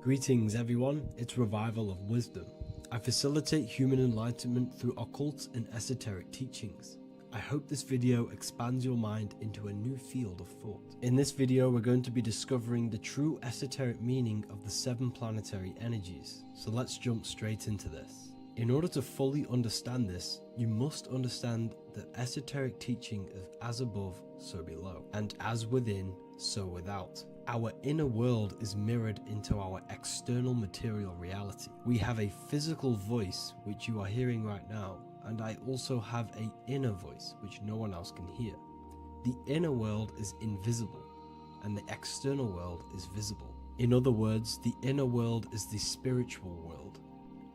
A: Greetings everyone, it's Revival of Wisdom. I facilitate human enlightenment through occult and esoteric teachings. I hope this video expands your mind into a new field of thought. In this video, we're going to be discovering the true esoteric meaning of the 7 planetary energies. So let's jump straight into this. In order to fully understand this, you must understand the esoteric teaching of as above, so below, and as within, so without. Our inner world is mirrored into our external material reality. We have a physical voice, which you are hearing right now, and I also have an inner voice, which no one else can hear. The inner world is invisible, and the external world is visible. In other words, the inner world is the spiritual world,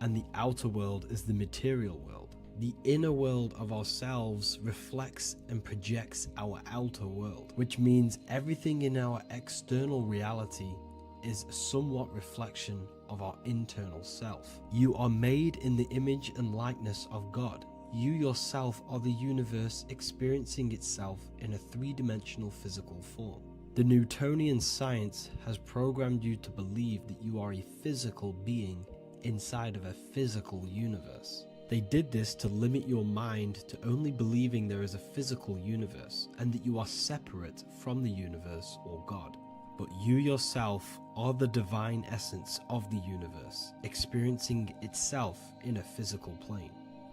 A: and the outer world is the material world. The inner world of ourselves reflects and projects our outer world, which means everything in our external reality is somewhat reflection of our internal self. You are made in the image and likeness of God. You yourself are the universe experiencing itself in a three-dimensional physical form. The Newtonian science has programmed you to believe that you are a physical being inside of a physical universe. They did this to limit your mind to only believing there is a physical universe and that you are separate from the universe or God. But you yourself are the divine essence of the universe, experiencing itself in a physical plane,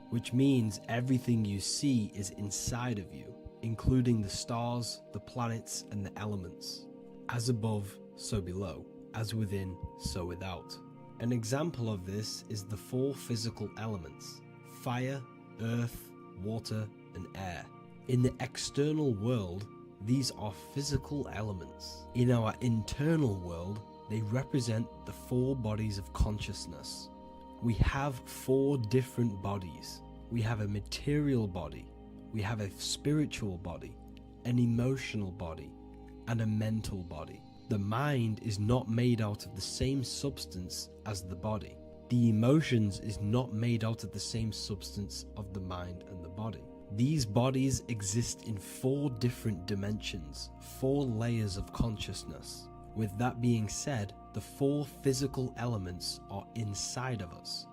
A: which means everything you see is inside of you, including the stars, the planets, and the elements. As above, so below. As within, so without. An example of this is the four physical elements: fire, earth, water, and air. In the external world, these are physical elements. In our internal world, they represent the four bodies of consciousness. We have four different bodies. We have a material body, we have a spiritual body, an emotional body, and a mental body. The mind is not made out of the same substance as the body. The emotions is not made out of the same substance of the mind and the body. These bodies exist in four different dimensions, four layers of consciousness. With that being said, the four physical elements are inside of us.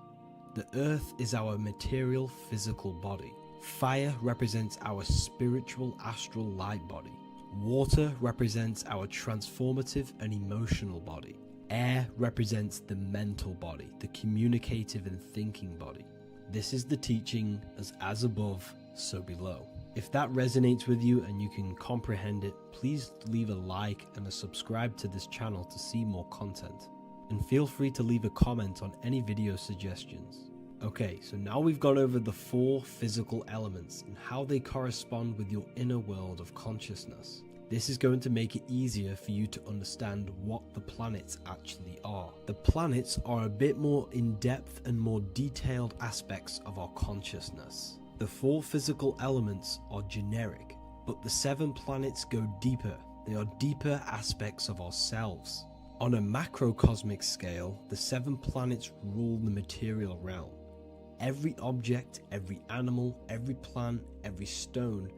A: The earth is our material physical body. Fire represents our spiritual astral light body. Water represents our transformative and emotional body. Air represents the mental body, the communicative and thinking body. This is the teaching as above, so below. If that resonates with you and you can comprehend it, please leave a like and a subscribe to this channel to see more content. And feel free to leave a comment on any video suggestions. Okay, so now we've gone over the four physical elements and how they correspond with your inner world of consciousness. This is going to make it easier for you to understand what the planets actually are. The planets are a bit more in-depth and more detailed aspects of our consciousness. The four physical elements are generic, but the 7 planets go deeper. They are deeper aspects of ourselves. On a macrocosmic scale, the 7 planets rule the material realm. Every object, every animal, every plant, every stone,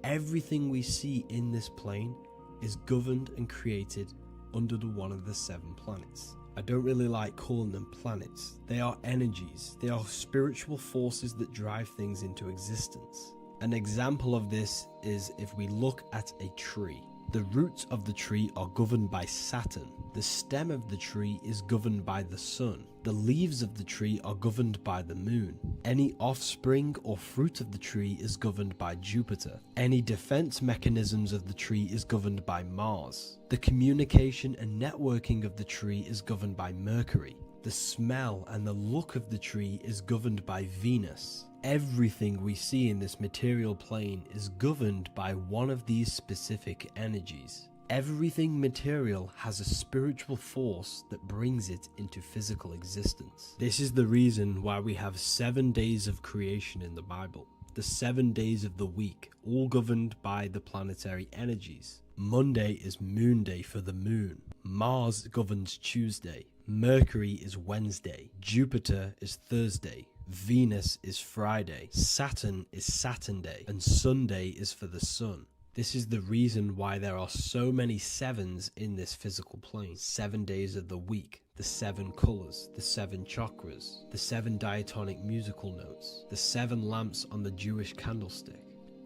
A: everything we see in this plane is governed and created under one of the 7 planets. I don't really like calling them planets. They are energies. They are spiritual forces that drive things into existence. An example of this is if we look at a tree. The roots of the tree are governed by Saturn. The stem of the tree is governed by the sun. The leaves of the tree are governed by the moon. Any offspring or fruit of the tree is governed by Jupiter. Any defense mechanisms of the tree is governed by Mars. The communication and networking of the tree is governed by Mercury. The smell and the look of the tree is governed by Venus. Everything we see in this material plane is governed by one of these specific energies. Everything material has a spiritual force that brings it into physical existence. This is the reason why we have 7 days of creation in the Bible. The 7 days of the week, all governed by the planetary energies. Monday is moon day for the moon. Mars governs Tuesday. Mercury is Wednesday. Jupiter is Thursday. Venus is Friday. Saturn is Saturn day. And Sunday is for the sun. This is the reason why there are so many 7s in this physical plane. 7 days of the week, the 7 colors, the 7 chakras, the 7 diatonic musical notes, the 7 lamps on the Jewish candlestick,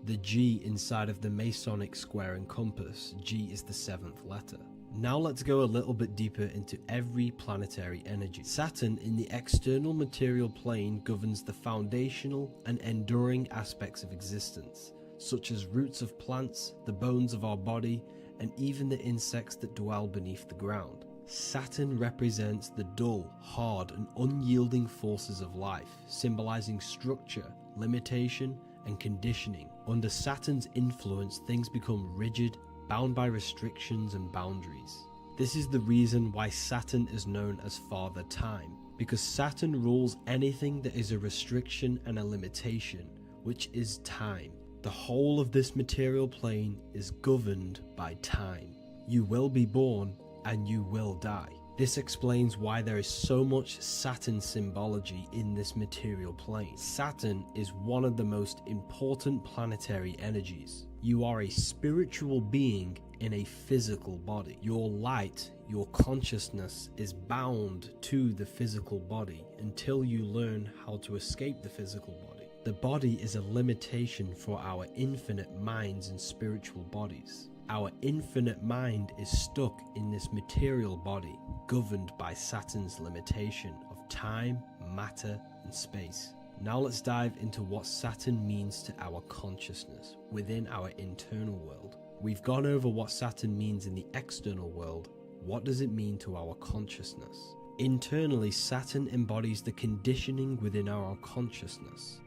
A: the G inside of the Masonic square and compass. G is the 7th letter. Now let's go a little bit deeper into every planetary energy. Saturn in the external material plane governs the foundational and enduring aspects of existence, such as roots of plants, the bones of our body, and even the insects that dwell beneath the ground. Saturn represents the dull, hard, and unyielding forces of life, symbolizing structure, limitation, and conditioning. Under Saturn's influence, things become rigid, bound by restrictions and boundaries. This is the reason why Saturn is known as Father Time, because Saturn rules anything that is a restriction and a limitation, which is time. The whole of this material plane is governed by time. You will be born
D: and you will die. This explains why there is so much Saturn symbology in this material plane. Saturn is one of the most important planetary energies. You are a spiritual being in a physical body. Your light, your consciousness is bound to the physical body until you learn how to escape the physical body. The body is a limitation for our infinite minds and spiritual bodies. Our infinite mind is stuck in this material body, governed by Saturn's limitation of time, matter, and space. Now let's dive into what Saturn means to our consciousness within our internal world. We've gone over what Saturn means in the external world. What does it mean to our consciousness? Internally, Saturn embodies the conditioning within our consciousness.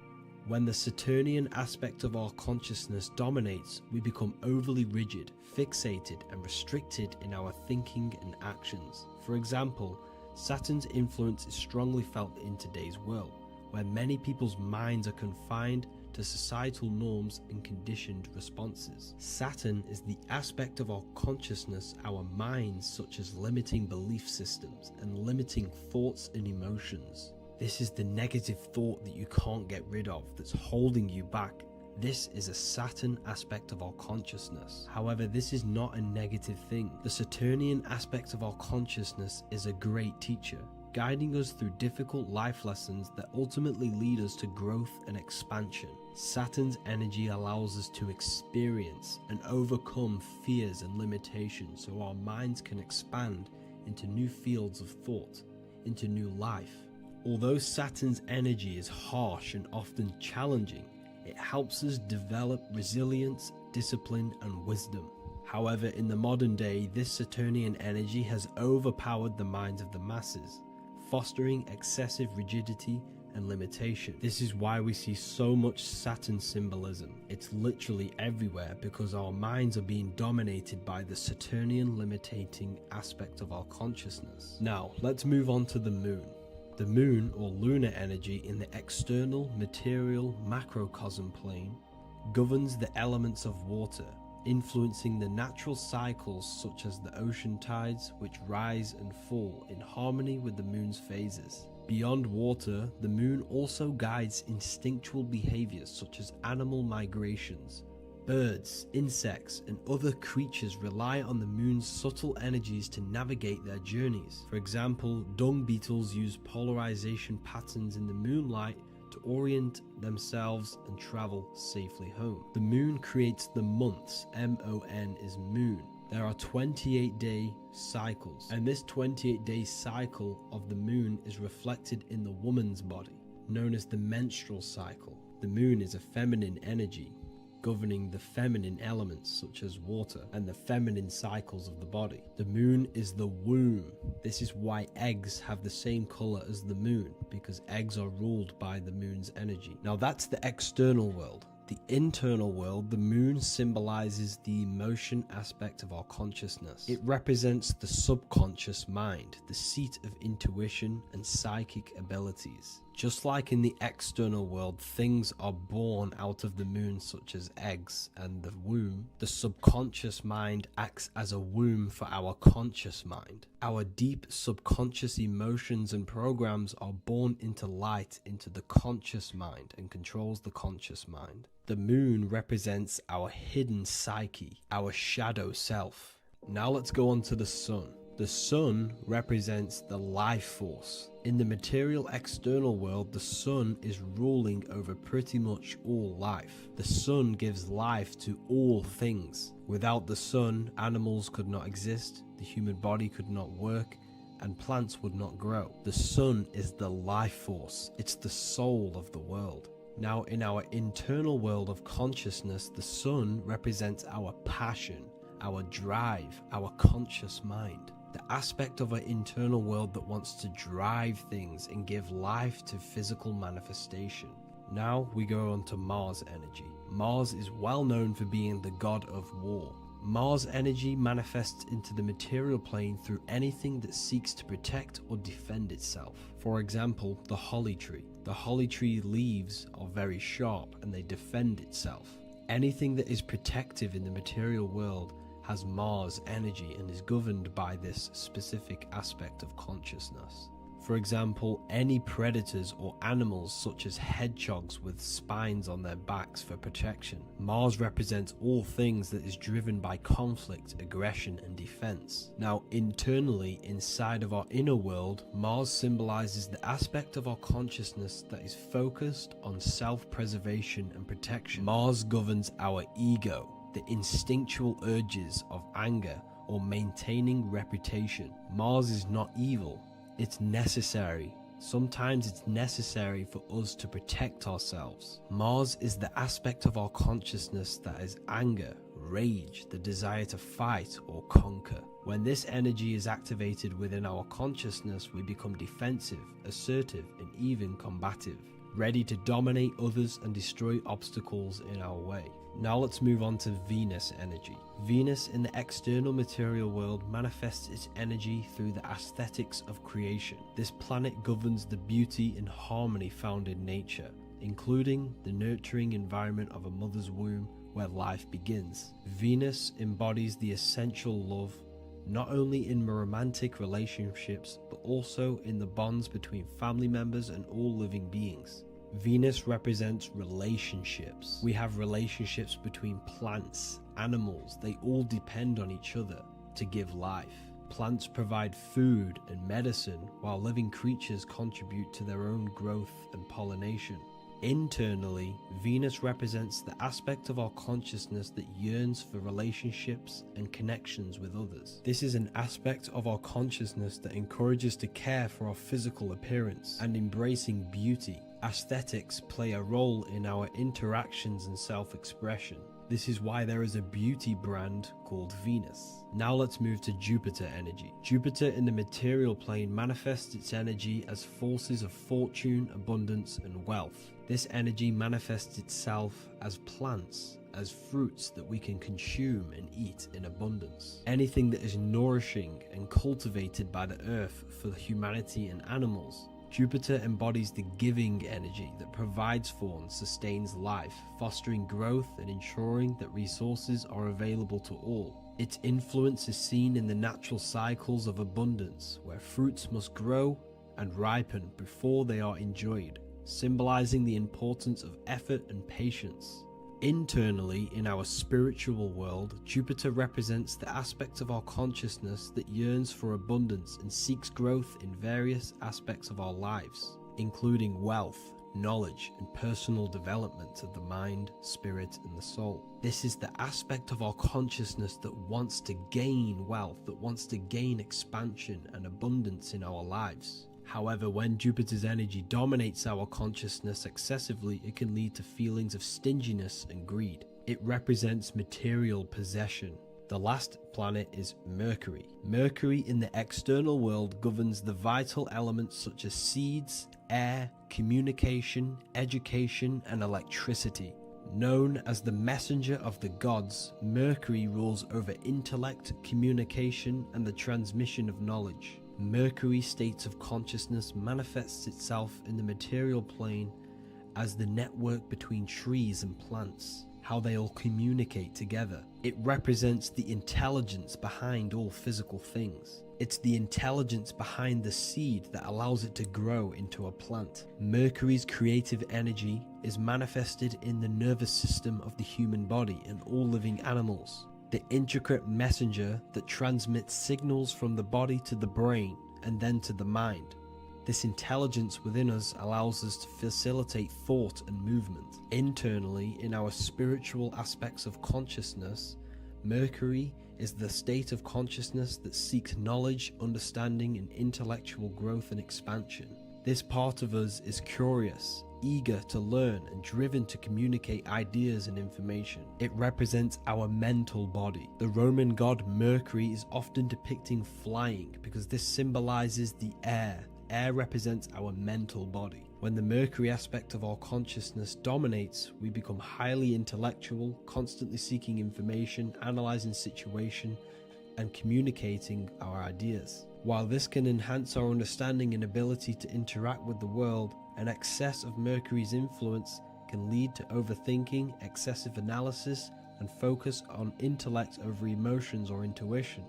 D: When the Saturnian aspect of our consciousness dominates, we become overly rigid, fixated, and restricted in our thinking and actions. For example, Saturn's influence is strongly felt in today's world, where many people's minds are confined to societal norms and conditioned responses. Saturn is the aspect of our consciousness, our minds, such as limiting belief systems and limiting thoughts and emotions. This is the negative thought that you can't get rid of that's holding you back. This is a Saturn aspect of our consciousness. However, this is not a negative thing. The Saturnian aspect of our consciousness is a great teacher, guiding us through difficult life lessons that ultimately lead us to growth and expansion. Saturn's energy allows us to experience and overcome fears and limitations so our minds can expand into new fields of thought, into new life. Although Saturn's energy is harsh and often challenging, it helps us develop resilience, discipline, and wisdom. However, in the modern day, this Saturnian energy has overpowered the minds of the masses, fostering excessive rigidity and limitation. This is why we see so much Saturn symbolism. It's literally everywhere because our minds are being dominated by the Saturnian limiting aspect of our consciousness. Now, let's move on to the moon. The moon, or lunar energy, in the external material macrocosm plane governs the elements of water, influencing the natural cycles such as the ocean tides, which rise and fall in harmony with the moon's phases. Beyond water, the moon also guides instinctual behaviors such as animal migrations. Birds, insects, and other creatures rely on the moon's subtle energies to navigate their journeys. For example, dung beetles use polarization patterns in the moonlight to orient themselves and travel safely home. The moon creates the months. M-O-N is moon. There are 28-day cycles, and this 28-day cycle of the moon is reflected in the woman's body, known as the menstrual cycle. The moon is a feminine energy, governing the feminine elements such as water and the feminine cycles of the body. The moon is the womb. This is why eggs have the same color as the moon, because eggs are ruled by the moon's energy. Now that's the external world. The internal world, the moon symbolizes the emotion aspect of our consciousness. It represents the subconscious mind, the seat of intuition and psychic abilities. Just like in the external world, things are born out of the moon, such as eggs and the womb. The subconscious mind acts as a womb for our conscious mind. Our deep subconscious emotions and programs are born into light into the conscious mind and controls the conscious mind. The moon represents our hidden psyche, our shadow self. Now let's go on to the sun. The sun represents the life force. In the material external world, the sun is ruling over pretty much all life. The sun gives life to all things. Without the sun, animals could not exist, the human body could not work, and plants would not grow. The sun is the life force. It's the soul of the world. Now, in our internal world of consciousness, the sun represents our passion, our drive, our conscious mind. The aspect of our internal world that wants to drive things and give life to physical manifestation. Now we go on to Mars energy. Mars is well known for being the god of war. Mars energy manifests into the material plane through anything that seeks to protect or defend itself. For example, the holly tree. The holly tree leaves are very sharp and they defend itself. Anything that is protective in the material world
A: has Mars energy and is governed by this specific aspect of consciousness. For example, any predators or animals such as hedgehogs with spines on their backs for protection. Mars represents all things that is driven by conflict, aggression and defense. Now, internally, inside of our inner world, Mars symbolizes the aspect of our consciousness that is focused on self-preservation and protection. Mars governs our ego, the instinctual urges of anger or maintaining reputation. Mars is not evil. It's necessary. Sometimes it's necessary for us to protect ourselves. Mars is the aspect of our consciousness that is anger, rage, the desire to fight or conquer. When this energy is activated within our consciousness, we become defensive, assertive, and even combative, ready to dominate others and destroy obstacles in our way. Now let's move on to Venus energy. Venus in the external material world manifests its energy through the aesthetics of creation. This planet governs the beauty and harmony found in nature, including the nurturing environment of a mother's womb where life begins. Venus embodies the essential love, not only in romantic relationships, but also in the bonds between family members and all living beings. Venus represents relationships. We have relationships between plants, animals. They all depend on each other to give life. Plants provide food and medicine, while living creatures contribute to their own growth and pollination. Internally, Venus represents the aspect of our consciousness that yearns for relationships and connections with others. This is an aspect of our consciousness that encourages to care for our physical appearance and embracing beauty. Aesthetics play a role in our interactions and self-expression. This is why there is a beauty brand called Venus. Now let's move to Jupiter energy. Jupiter in the material plane manifests its energy as forces of fortune, abundance, and wealth. This energy manifests itself as plants, as fruits that we can consume and eat in abundance. Anything that is nourishing and cultivated by the earth for humanity and animals. Jupiter embodies the giving energy that provides for and sustains life, fostering growth and ensuring that resources are available to all. Its influence is seen in the natural cycles of abundance, where fruits must grow and ripen before they are enjoyed, symbolizing the importance of effort and patience. Internally, in our spiritual world, Jupiter represents the aspect of our consciousness that yearns for abundance and seeks growth in various aspects of our lives, including wealth, knowledge, and personal development of the mind, spirit, and the soul. This is the aspect of our consciousness that wants to gain wealth, that wants to gain expansion and abundance in our lives. However, when Jupiter's energy dominates our consciousness excessively, it can lead to feelings of stinginess and greed. It represents material possession. The last planet is Mercury. Mercury in the external world governs the vital elements such as seeds, air, communication, education, and electricity. Known as the messenger of the gods, Mercury rules over intellect, communication, and the transmission of knowledge. Mercury's states of consciousness manifests itself in the material plane as the network between trees and plants, how they all communicate together. It represents the intelligence behind all physical things. It's the intelligence behind the seed that allows it to grow into a plant. Mercury's creative energy is manifested in the nervous system of the human body and all living animals. The intricate messenger that transmits signals from the body to the brain and then to the mind. This intelligence within us allows us to facilitate thought and movement. Internally, in our spiritual aspects of consciousness, Mercury is the state of consciousness that seeks knowledge, understanding, and intellectual growth and expansion. This part of us is curious, eager to learn, and driven to communicate ideas and information. It represents our mental body. The Roman god Mercury is often depicting flying because this symbolizes the air. Air represents our mental body. When the Mercury aspect of our consciousness dominates, we become highly intellectual, constantly seeking information, analyzing situation, and communicating our ideas. While this can enhance our understanding and ability to interact with the world, an excess of Mercury's influence can lead to overthinking, excessive analysis,
D: and focus on intellect over emotions or intuition.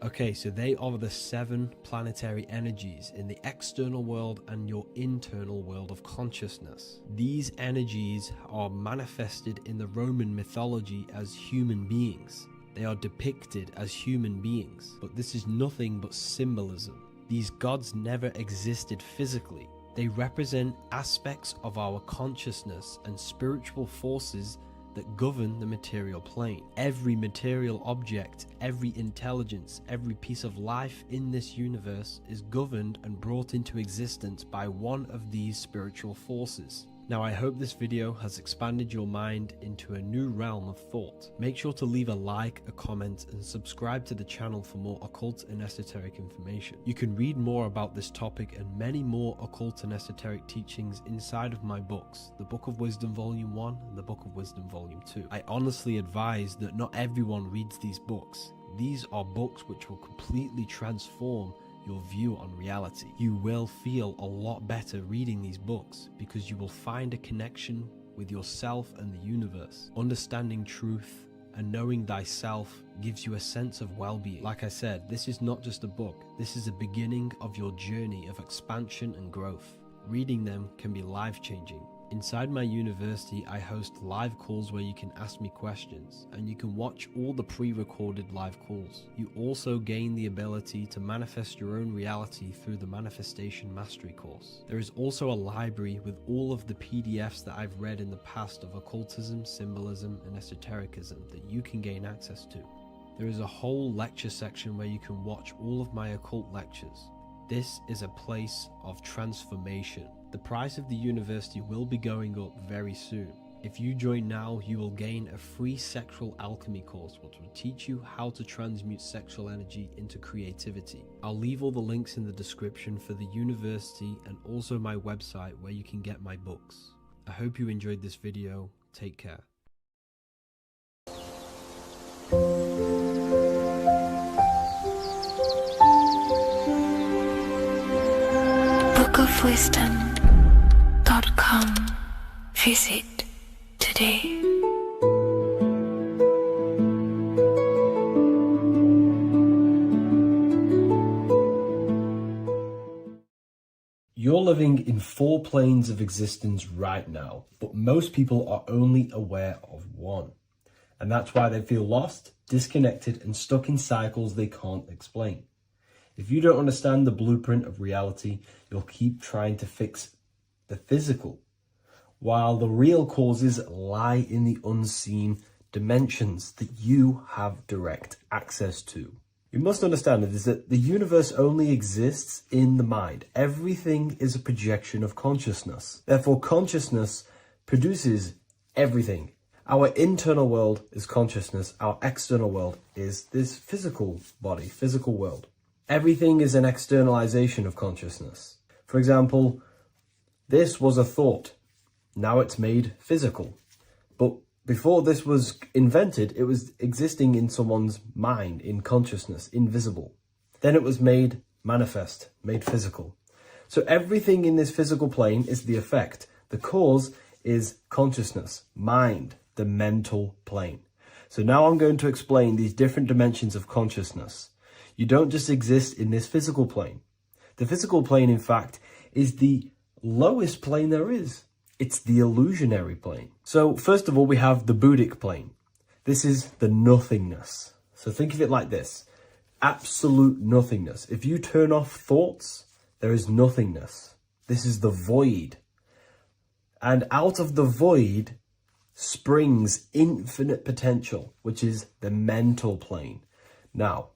D: Okay, so they are the 7 planetary energies in the external world and your internal world of consciousness. These energies are manifested in the Roman mythology as human beings. They are depicted as human beings, but this is nothing but symbolism. These gods never existed physically. They represent aspects of our consciousness and spiritual forces that govern the material plane. Every material object, every intelligence, every piece of life in this universe is governed and brought into existence by one of these spiritual forces. Now, I hope this video has expanded your mind into a new realm of thought. Make sure to leave a like, a comment, and subscribe to the channel for more occult and esoteric information. You can read more about this topic and many more occult and esoteric teachings inside of my books, the Book of Wisdom Volume 1 and the Book of Wisdom Volume 2. I honestly advise that not everyone reads these books. These are books which will completely transform your view on reality. You will feel a lot better reading these books because you will find a connection with yourself and the universe. Understanding truth and knowing thyself gives you a sense of well-being. Like I said, this is not just a book. This is a beginning of your journey of expansion and growth. Reading them can be life-changing. Inside my university, I host live calls where you can ask me questions, and you can watch all the pre-recorded live calls. You also gain the ability to manifest your own reality through the Manifestation Mastery course. There is also a library with all of the PDFs that I've read in the past of occultism, symbolism, and esotericism that you can gain access to. There is a whole lecture section where you can watch all of my occult lectures. This is a place of transformation. The price of the university will be going up very soon. If you join now, you will gain a free sexual alchemy course which will teach you how to transmute sexual energy into creativity. I'll leave all the links in the description for the university and also my website where you can get my books. I hope you enjoyed this video. Take care.
F: bookofwisdom.com. Visit today.
A: You're living in 4 planes of existence right now, but most people are only aware of one. And that's why they feel lost, disconnected, and stuck in cycles they can't explain. If you don't understand the blueprint of reality, you'll keep trying to fix the physical, while the real causes lie in the unseen dimensions that you have direct access to. You must understand that the universe only exists in the mind. Everything is a projection of consciousness. Therefore, consciousness produces everything. Our internal world is consciousness. Our external world is this physical body, physical world. Everything is an externalization of consciousness. For example, this was a thought. Now it's made physical. But before this was invented, it was existing in someone's mind, in consciousness, invisible. Then it was made manifest, made physical. So everything in this physical plane is the effect. The cause is consciousness, mind, the mental plane. So now I'm going to explain these different dimensions of consciousness. You don't just exist in this physical plane. The physical plane, in fact, is the lowest plane there is. It's the illusionary plane. So first of all, we have the Buddhic plane. This is the nothingness. So think of it like this. Absolute nothingness. If you turn off thoughts, there is nothingness. This is the void. And out of the void springs infinite potential, which is the mental plane. Now,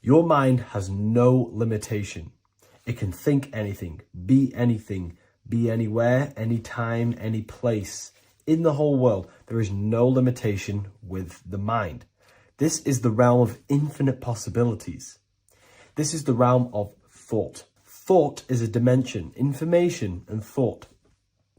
A: your mind has no limitation. It can think anything, be anywhere, anytime, any place. In the whole world, there is no limitation with the mind. This is the realm of infinite possibilities. This is the realm of thought. Thought is a dimension, information and thought.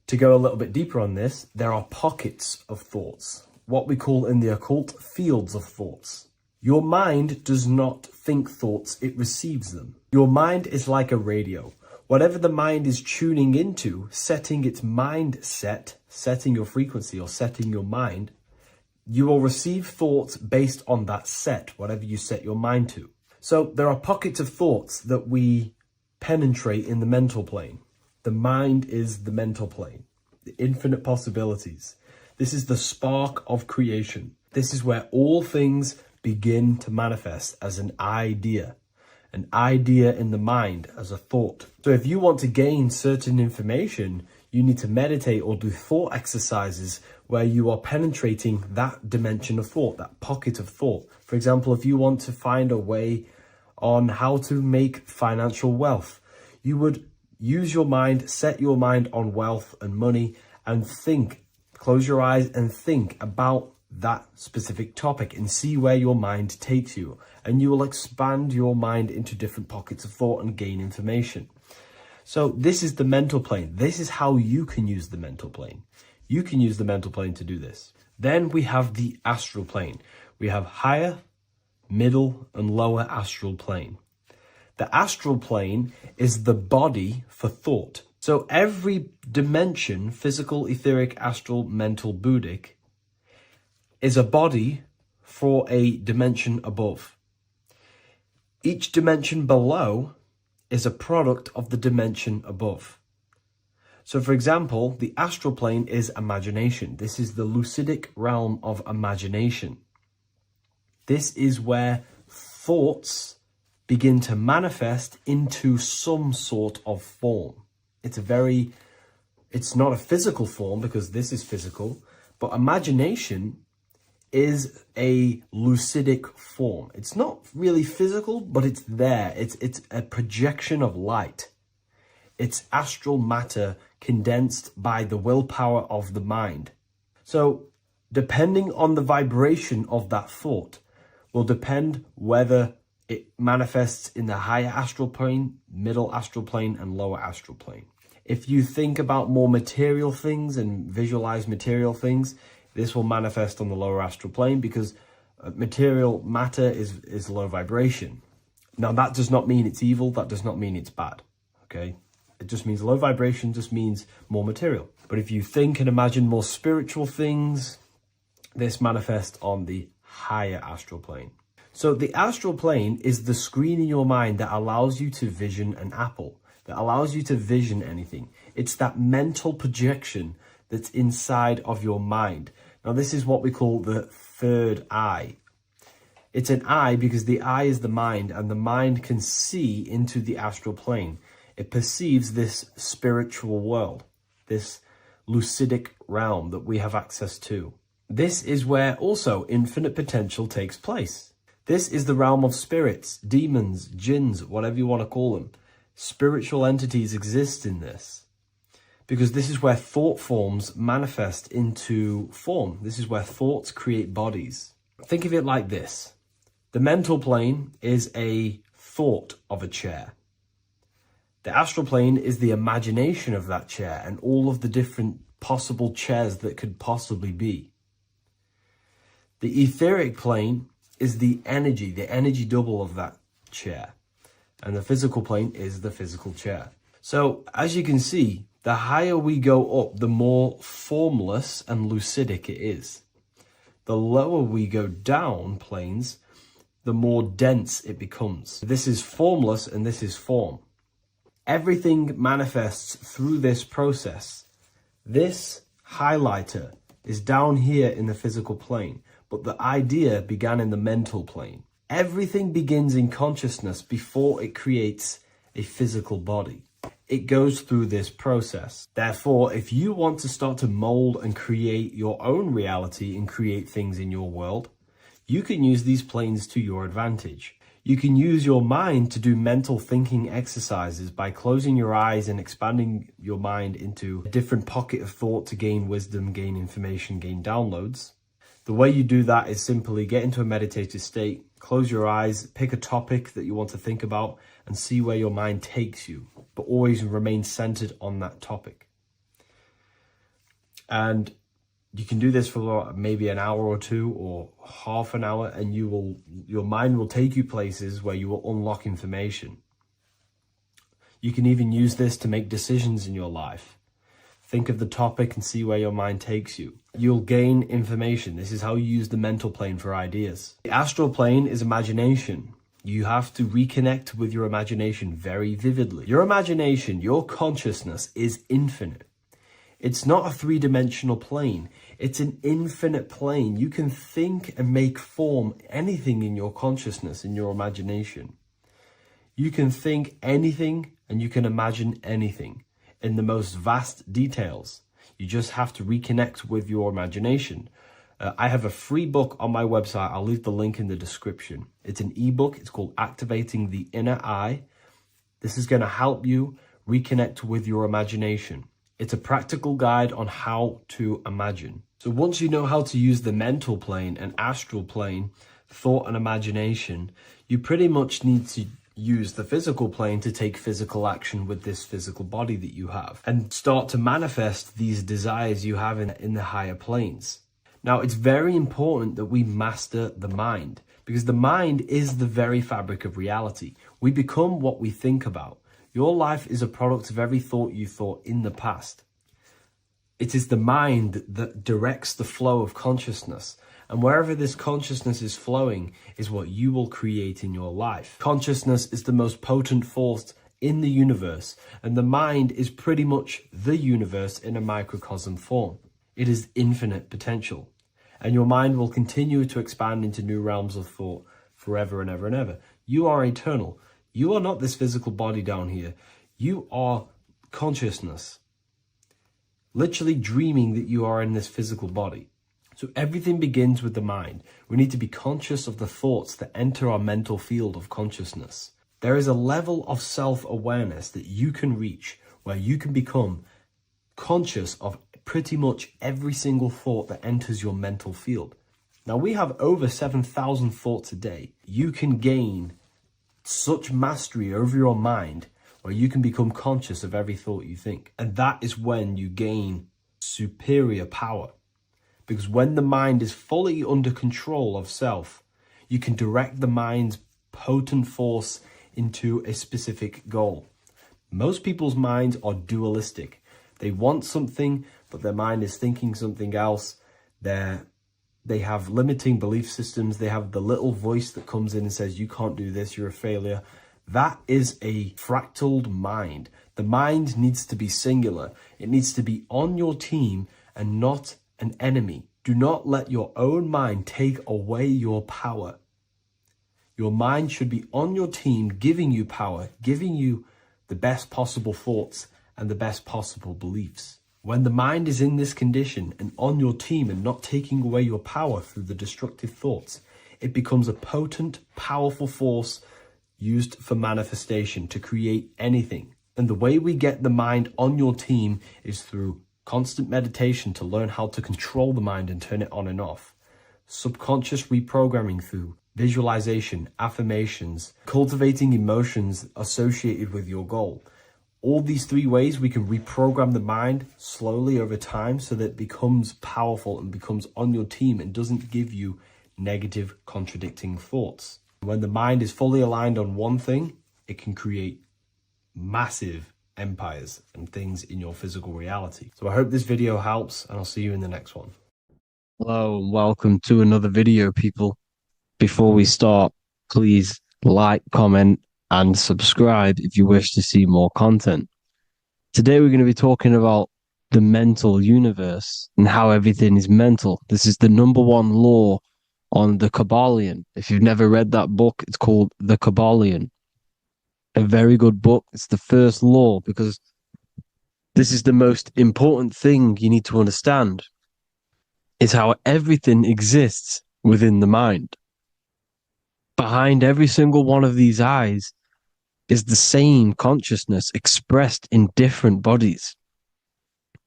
A: To go a little bit deeper on this, there are pockets of thoughts, what we call in the occult fields of thoughts. Your mind does not think thoughts, it receives them. Your mind is like a radio. Whatever the mind is tuning into, setting its mindset, setting your frequency or setting your mind, You will receive thoughts based on that set, whatever you set your mind to. So there are pockets of thoughts that we penetrate in the mental plane. The mind is the mental plane, the infinite possibilities. This is the spark of creation. This is where all things begin to manifest as an idea in the mind as a thought. So if you want to gain certain information, you need to meditate or do thought exercises where you are penetrating that dimension of thought, that pocket of thought. For example, if you want to find a way on how to make financial wealth, you would use your mind, set your mind on wealth and money, and think, close your eyes and think about that specific topic and see where your mind takes you. And you will expand your mind into different pockets of thought and gain information. So this is the mental plane. This is how you can use the mental plane. You can use the mental plane to do this. Then we have the astral plane. We have higher, middle, and lower astral plane. The astral plane is the body for thought. So every dimension, physical, etheric, astral, mental, Buddhic, is a body for a dimension above. Each dimension below is a product of the dimension above. So for example, the astral plane is imagination. This is the lucidic realm of imagination. This is where thoughts begin to manifest into some sort of form. It's not a physical form because this is physical, but imagination is a lucidic form. It's not really physical, but it's there. It's a projection of light. It's astral matter condensed by the willpower of the mind. So depending on the vibration of that thought will depend whether it manifests in the higher astral plane, middle astral plane, and lower astral plane. If you think about more material things and visualize material things, this will manifest on the lower astral plane because material matter is low vibration. Now, that does not mean it's evil. That does not mean it's bad. Okay? It just means low vibration just means more material. But if you think and imagine more spiritual things, this manifests on the higher astral plane. So the astral plane is the screen in your mind that allows you to vision an apple, that allows you to vision anything. It's that mental projection that's inside of your mind. Now, this is what we call the third eye. It's an eye because the eye is the mind, and the mind can see into the astral plane. It perceives this spiritual world, this lucidic realm that we have access to. This is where also infinite potential takes place. This is the realm of spirits, demons, jinns, whatever you want to call them. Spiritual entities exist in this because this is where thought forms manifest into form. This is where thoughts create bodies. Think of it like this. The mental plane is a thought of a chair. The astral plane is the imagination of that chair and all of the different possible chairs that could possibly be. The etheric plane is the energy double of that chair. And the physical plane is the physical chair. So as you can see, the higher we go up, the more formless and lucidic it is. The lower we go down planes, the more dense it becomes. This is formless and this is form. Everything manifests through this process. This highlighter is down here in the physical plane, but the idea began in the mental plane. Everything begins in consciousness before it creates a physical body. It goes through this process. Therefore, if you want to start to mold and create your own reality and create things in your world, you can use these planes to your advantage. You can use your mind to do mental thinking exercises by closing your eyes and expanding your mind into a different pocket of thought to gain wisdom, gain information, gain downloads. The way you do that is simply get into a meditative state, close your eyes, pick a topic that you want to think about, and see where your mind takes you, but always remain centered on that topic. And you can do this for maybe an hour or two or half an hour, and your mind will take you places where you will unlock information. You can even use this to make decisions in your life. Think of the topic and see where your mind takes you. You'll gain information. This is how you use the mental plane for ideas. The astral plane is imagination. You have to reconnect with your imagination very vividly. Your imagination, your consciousness is infinite. It's not a three-dimensional plane. It's an infinite plane. You can think and make form anything in your consciousness, in your imagination. You can think anything and you can imagine anything in the most vast details. You just have to reconnect with your imagination. I have a free book on my website. I'll leave the link in the description. It's an ebook. It's called Activating the Inner Eye. This is going to help you reconnect with your imagination. It's a practical guide on how to imagine. So once you know how to use the mental plane and astral plane, thought and imagination, you pretty much need to use the physical plane to take physical action with this physical body that you have and start to manifest these desires you have in the higher planes. Now, it's very important that we master the mind, because the mind is the very fabric of reality. We become what we think about. Your life is a product of every thought you thought in the past. It is the mind that directs the flow of consciousness. And wherever this consciousness is flowing is what you will create in your life. Consciousness is the most potent force in the universe, and the mind is pretty much the universe in a microcosm form. It is infinite potential, and your mind will continue to expand into new realms of thought forever and ever and ever. You are eternal. You are not this physical body down here. You are consciousness, literally dreaming that you are in this physical body. So everything begins with the mind. We need to be conscious of the thoughts that enter our mental field of consciousness. There is a level of self-awareness that you can reach where you can become conscious of pretty much every single thought that enters your mental field. Now, we have over 7,000 thoughts a day. You can gain such mastery over your mind where you can become conscious of every thought you think. And that is when you gain superior power. Because when the mind is fully under control of self, you can direct the mind's potent force into a specific goal. Most people's minds are dualistic. They want something, but their mind is thinking something else. They have limiting belief systems. They have the little voice that comes in and says, you can't do this, you're a failure. That is a fractaled mind. The mind needs to be singular. It needs to be on your team and not an enemy. Do not let your own mind take away your power. Your mind should be on your team, giving you power, giving you the best possible thoughts and the best possible beliefs. When the mind is in this condition and on your team and not taking away your power through the destructive thoughts, it becomes a potent, powerful force used for manifestation to create anything. And the way we get the mind on your team is through constant meditation to learn how to control the mind and turn it on and off. Subconscious reprogramming through visualization, affirmations, cultivating emotions associated with your goal. All these three ways we can reprogram the mind slowly over time so that it becomes powerful and becomes on your team and doesn't give you negative contradicting thoughts. When the mind is fully aligned on one thing, it can create massive empires and things in your physical reality. So I hope this video helps, and I'll see you in the next one.
E: Hello and welcome to another video, people. Before we start, please like, comment, and subscribe if you wish to see more content. Today we're going to be talking about the mental universe and how everything is mental. This is the number one law on the Kabbalion. If you've never read that book, it's called The Kabbalion. A very good book. It's the first law because this is the most important thing you need to understand. It's how everything exists within the mind. Behind every single one of these eyes is the same consciousness expressed in different bodies.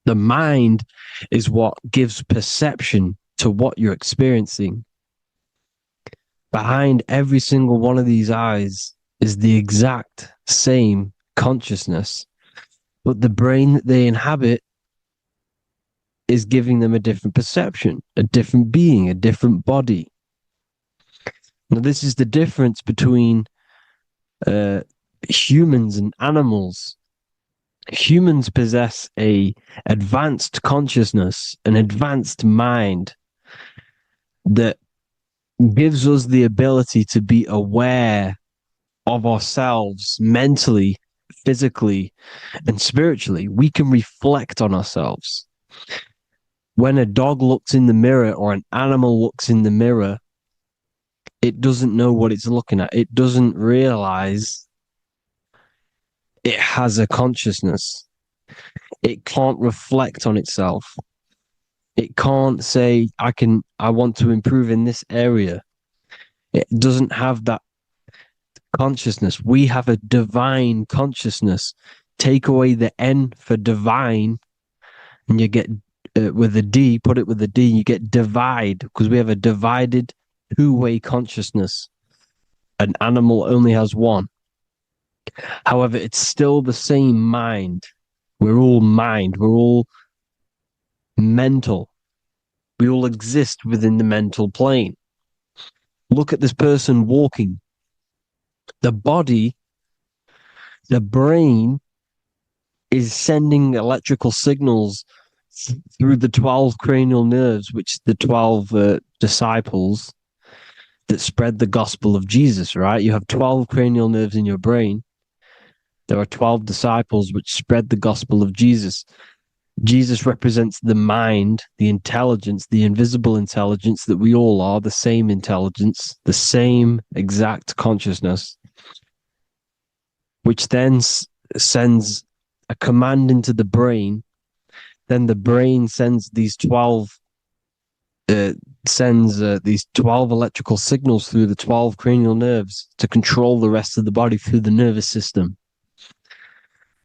E: The mind is what gives perception to what you're experiencing. Behind every single one of these eyes is the exact same consciousness, but the brain that they inhabit is giving them a different perception, a different being, a different body. Now, this is the difference between humans and animals. Humans possess a advanced consciousness, an advanced mind that gives us the ability to be aware of ourselves mentally, physically, and spiritually. We can reflect on ourselves. When a dog looks in the mirror or an animal looks in the mirror, it doesn't know what it's looking at. It doesn't realize it has a consciousness. It can't reflect on itself. It can't say, I want to improve in this area. It doesn't have that consciousness. We have a divine consciousness. Take away the N for divine, and you get with a D, put it with a D, you get divide, because we have a divided two-way consciousness. An animal only has one. However, it's still the same mind. We're all mind. We're all mental. We all exist within the mental plane. Look at this person walking. The body, the brain is sending electrical signals through the 12 cranial nerves, which the 12 disciples that spread the gospel of Jesus, right? You have 12 cranial nerves in your brain. There are 12 disciples which spread the gospel of Jesus. Jesus represents the mind, the intelligence, the invisible intelligence that we all are, the same intelligence, the same exact consciousness, which then sends a command into the brain. Then the brain sends these 12 electrical signals through the 12 cranial nerves to control the rest of the body through the nervous system.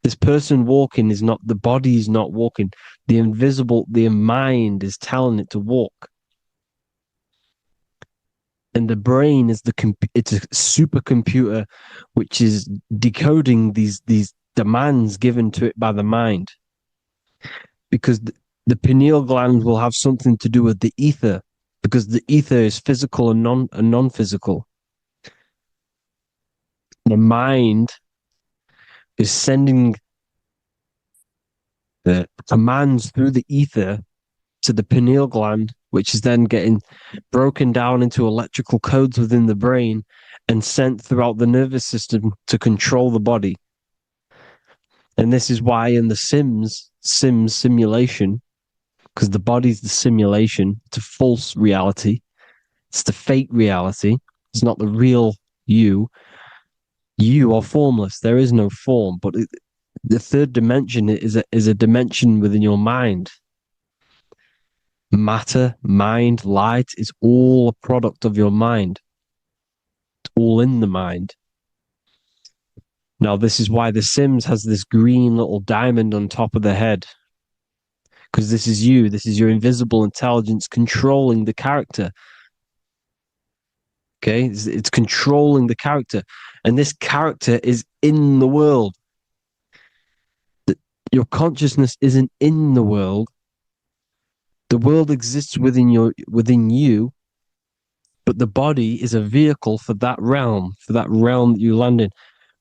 E: This person walking is not, the body is not walking. The mind is telling it to walk. And the brain is it's a supercomputer which is decoding these demands given to it by the mind. Because the pineal gland will have something to do with the ether, because the ether is physical and non-physical. The mind is sending the commands through the ether to the pineal gland, which is then getting broken down into electrical codes within the brain and sent throughout the nervous system to control the body. And this is why in the simulation, because the body's the simulation, it's a false reality. It's the fake reality. It's not the real you. You are formless. There is no form. But the third dimension is a dimension within your mind. Matter, mind, light is all a product of your mind. It's all in the mind. Now, this is why the Sims has this green little diamond on top of the head. Because this is you. This is your invisible intelligence controlling the character. Okay? It's controlling the character. And this character is in the world. Your consciousness isn't in the world. The world exists within you, but the body is a vehicle for that realm that you land in.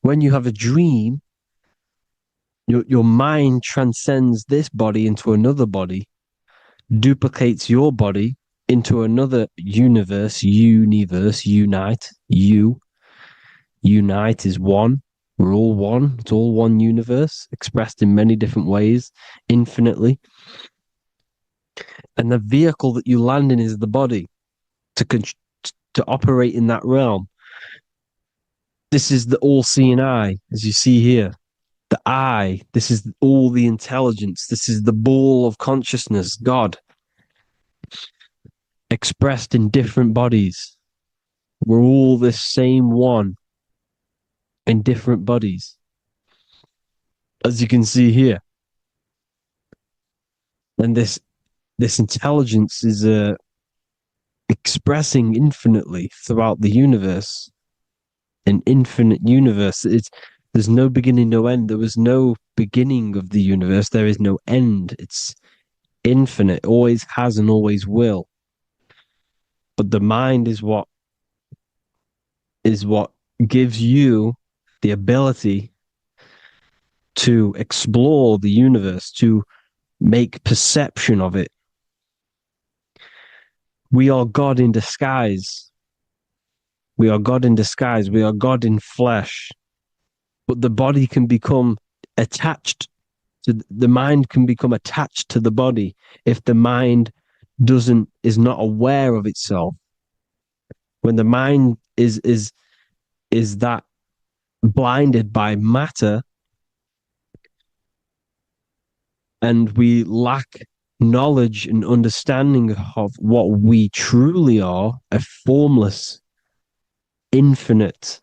E: When you have a dream, your mind transcends this body into another body, duplicates your body into another universe, unite. Unite is one. We're all one. It's all one universe, expressed in many different ways, infinitely. And the vehicle that you land in is the body to operate in that realm. This is the all-seeing eye, as you see here. The eye, this is all the intelligence. This is the ball of consciousness, God, expressed in different bodies. We're all this same one in different bodies, as you can see here. And this intelligence is expressing infinitely throughout the universe. An infinite universe. There's no beginning, no end. There was no beginning of the universe. There is no end. It's infinite, always has and always will. But the mind is what gives you the ability to explore the universe, to make perception of it. We are God in disguise. We are God in disguise. We are God in flesh. But the body can become attached to the mind, can become attached to the body if the mind is not aware of itself. When the mind is that blinded by matter, and we lack knowledge and understanding of what we truly are, a formless, infinite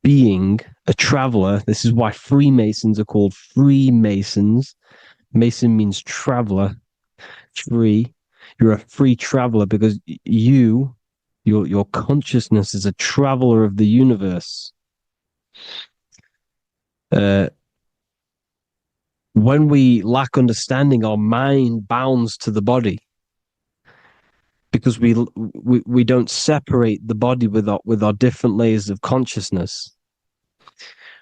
E: being, a traveler. This is why Freemasons are called Freemasons. Mason means traveler. Free. You're a free traveler because your consciousness is a traveler of the universe. When we lack understanding, our mind bounds to the body because we don't separate the body with our different layers of consciousness.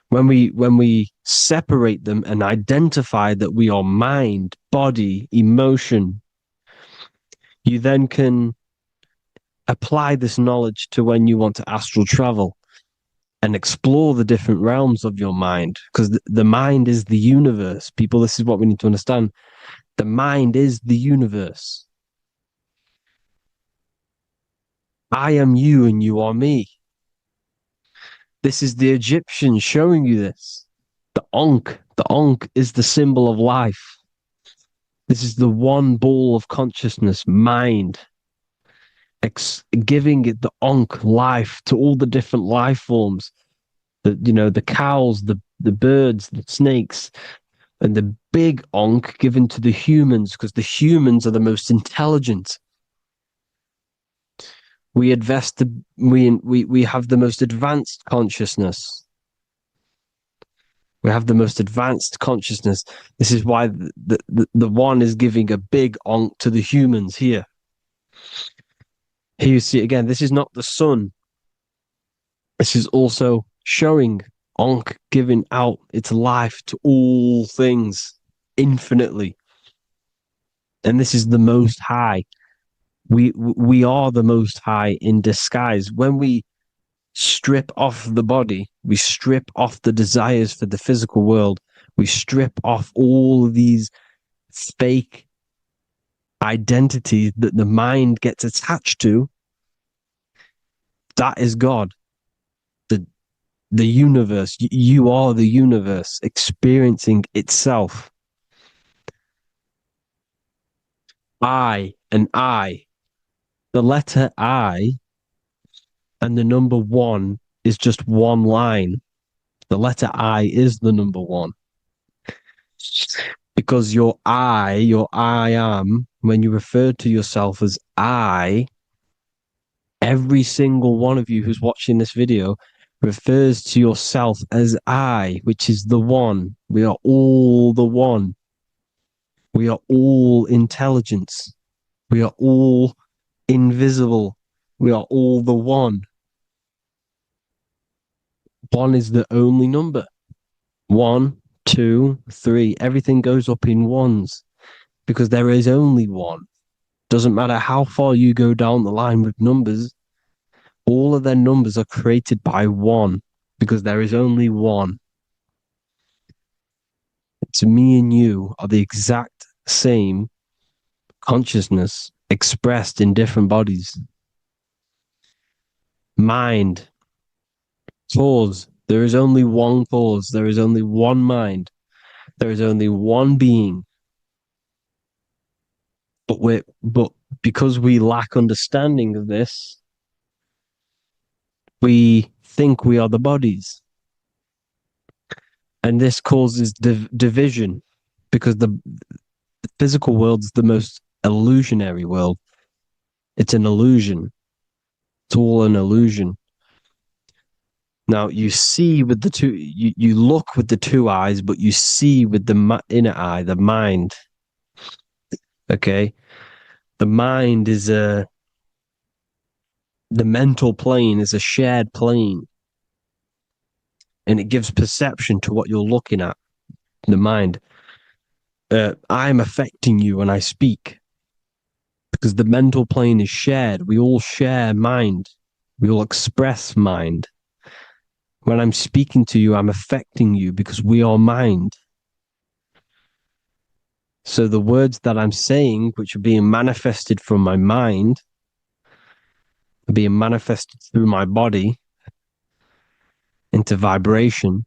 E: When we separate them and identify that we are mind, body, emotion, you then can apply this knowledge to when you want to astral travel and explore the different realms of your mind, because the mind is the universe. People, this is what we need to understand. The mind is the universe. I am you and you are me. This is the Egyptians showing you this. The Ankh is the symbol of life. This is the one ball of consciousness, mind, giving it the Ankh life to all the different life forms. The cows, the birds, the snakes, and the big Ankh given to the humans, because the humans are the most intelligent. We have the most advanced consciousness. We have the most advanced consciousness. This is why the one is giving a big Ankh to the humans here. Here you see again, this is not the sun. This is also showing Ankh giving out its life to all things infinitely. And this is the Most High. We are the Most High in disguise. When we strip off the body, we strip off the desires for the physical world, we strip off all of these fake identities that the mind gets attached to. That is God. The universe. You are the universe experiencing itself. I and I. The letter I and the number 1 is just one line. The letter I is the number 1. Because your I am, when you refer to yourself as I, every single one of you who's watching this video refers to yourself as I, which is the one. We are all the one. We are all intelligence. We are all invisible. We are all the one. 1 is the only number. 1, 2, 3. Everything goes up in ones because there is only one. Doesn't matter how far you go down the line with numbers, all of their numbers are created by 1 because there is only one. So me and you are the exact same consciousness expressed in different bodies. Mind. Cause. There is only one cause. There is only one mind. There is only one being. But because we lack understanding of this, we think we are the bodies. And this causes division because the physical world is the most illusionary world. It's an illusion. It's all an illusion. Now you see with the two, you look with the two eyes, but you see with the inner eye, the mind. Okay, the mind is the mental plane is a shared plane, and it gives perception to what you're looking at. the mind. I'm affecting you when I speak because the mental plane is shared. We all share mind. We all express mind. When I'm speaking to you, I'm affecting you because we are mind. So the words that I'm saying, which are being manifested from my mind, are being manifested through my body into vibration,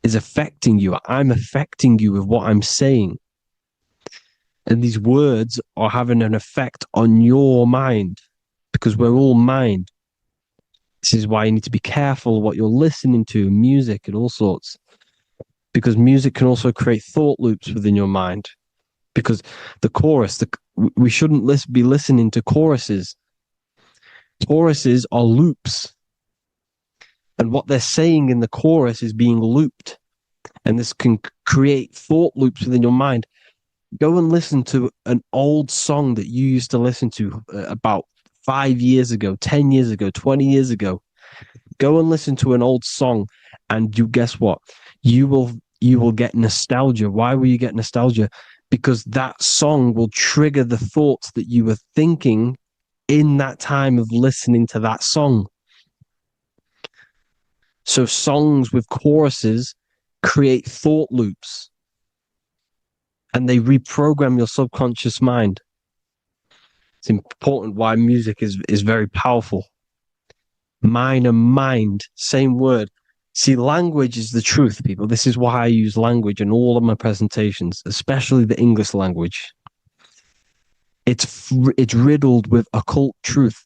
E: is affecting you. I'm affecting you with what I'm saying. And these words are having an effect on your mind because we're all mind. This is why you need to be careful what you're listening to, music and all sorts. Because music can also create thought loops within your mind. Because the chorus, we shouldn't be listening to choruses. Choruses are loops. And what they're saying in the chorus is being looped. And this can create thought loops within your mind. Go and listen to an old song that you used to listen to about 5 years ago, 10 years ago, 20 years ago. Go and listen to an old song, and you guess what? You will get nostalgia. Why will you get nostalgia? Because that song will trigger the thoughts that you were thinking in that time of listening to that song. So songs with choruses create thought loops, and they reprogram your subconscious mind. It's important why music is very powerful. Mind and mind, same word. See, language is the truth, people. This is why I use language in all of my presentations, especially the English language. It's riddled with occult truth.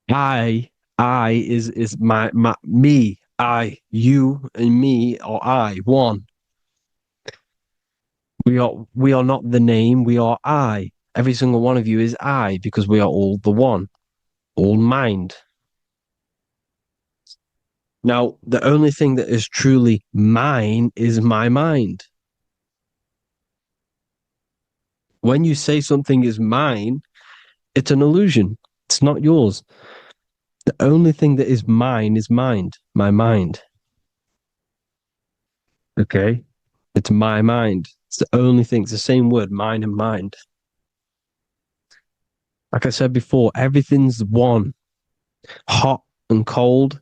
E: I is my me. I, you, and me are I, one. We are not the name. We are I. Every single one of you is I because we are all the one, all mind. Now, the only thing that is truly mine is my mind. When you say something is mine, it's an illusion. It's not yours. The only thing that is mine is mind, my mind. Okay? It's my mind. It's the only thing. It's the same word, mind and mind. Like I said before, everything's one. Hot and cold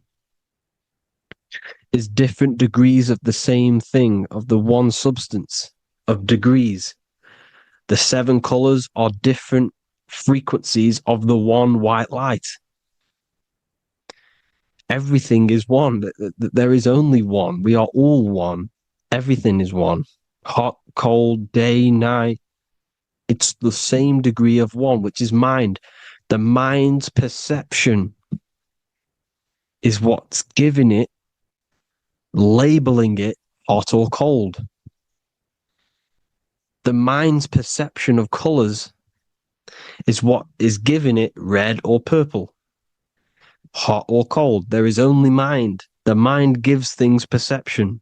E: is different degrees of the same thing, of the one substance, of degrees. The 7 colors are different frequencies of the one white light. Everything is one. There is only one. We are all one. Everything is one. Hot, cold, day, night. It's the same degree of one, which is mind. The mind's perception is what's giving it, labeling it hot or cold. The mind's perception of colors is what is giving it red or purple, hot or cold. There is only mind. The mind gives things perception.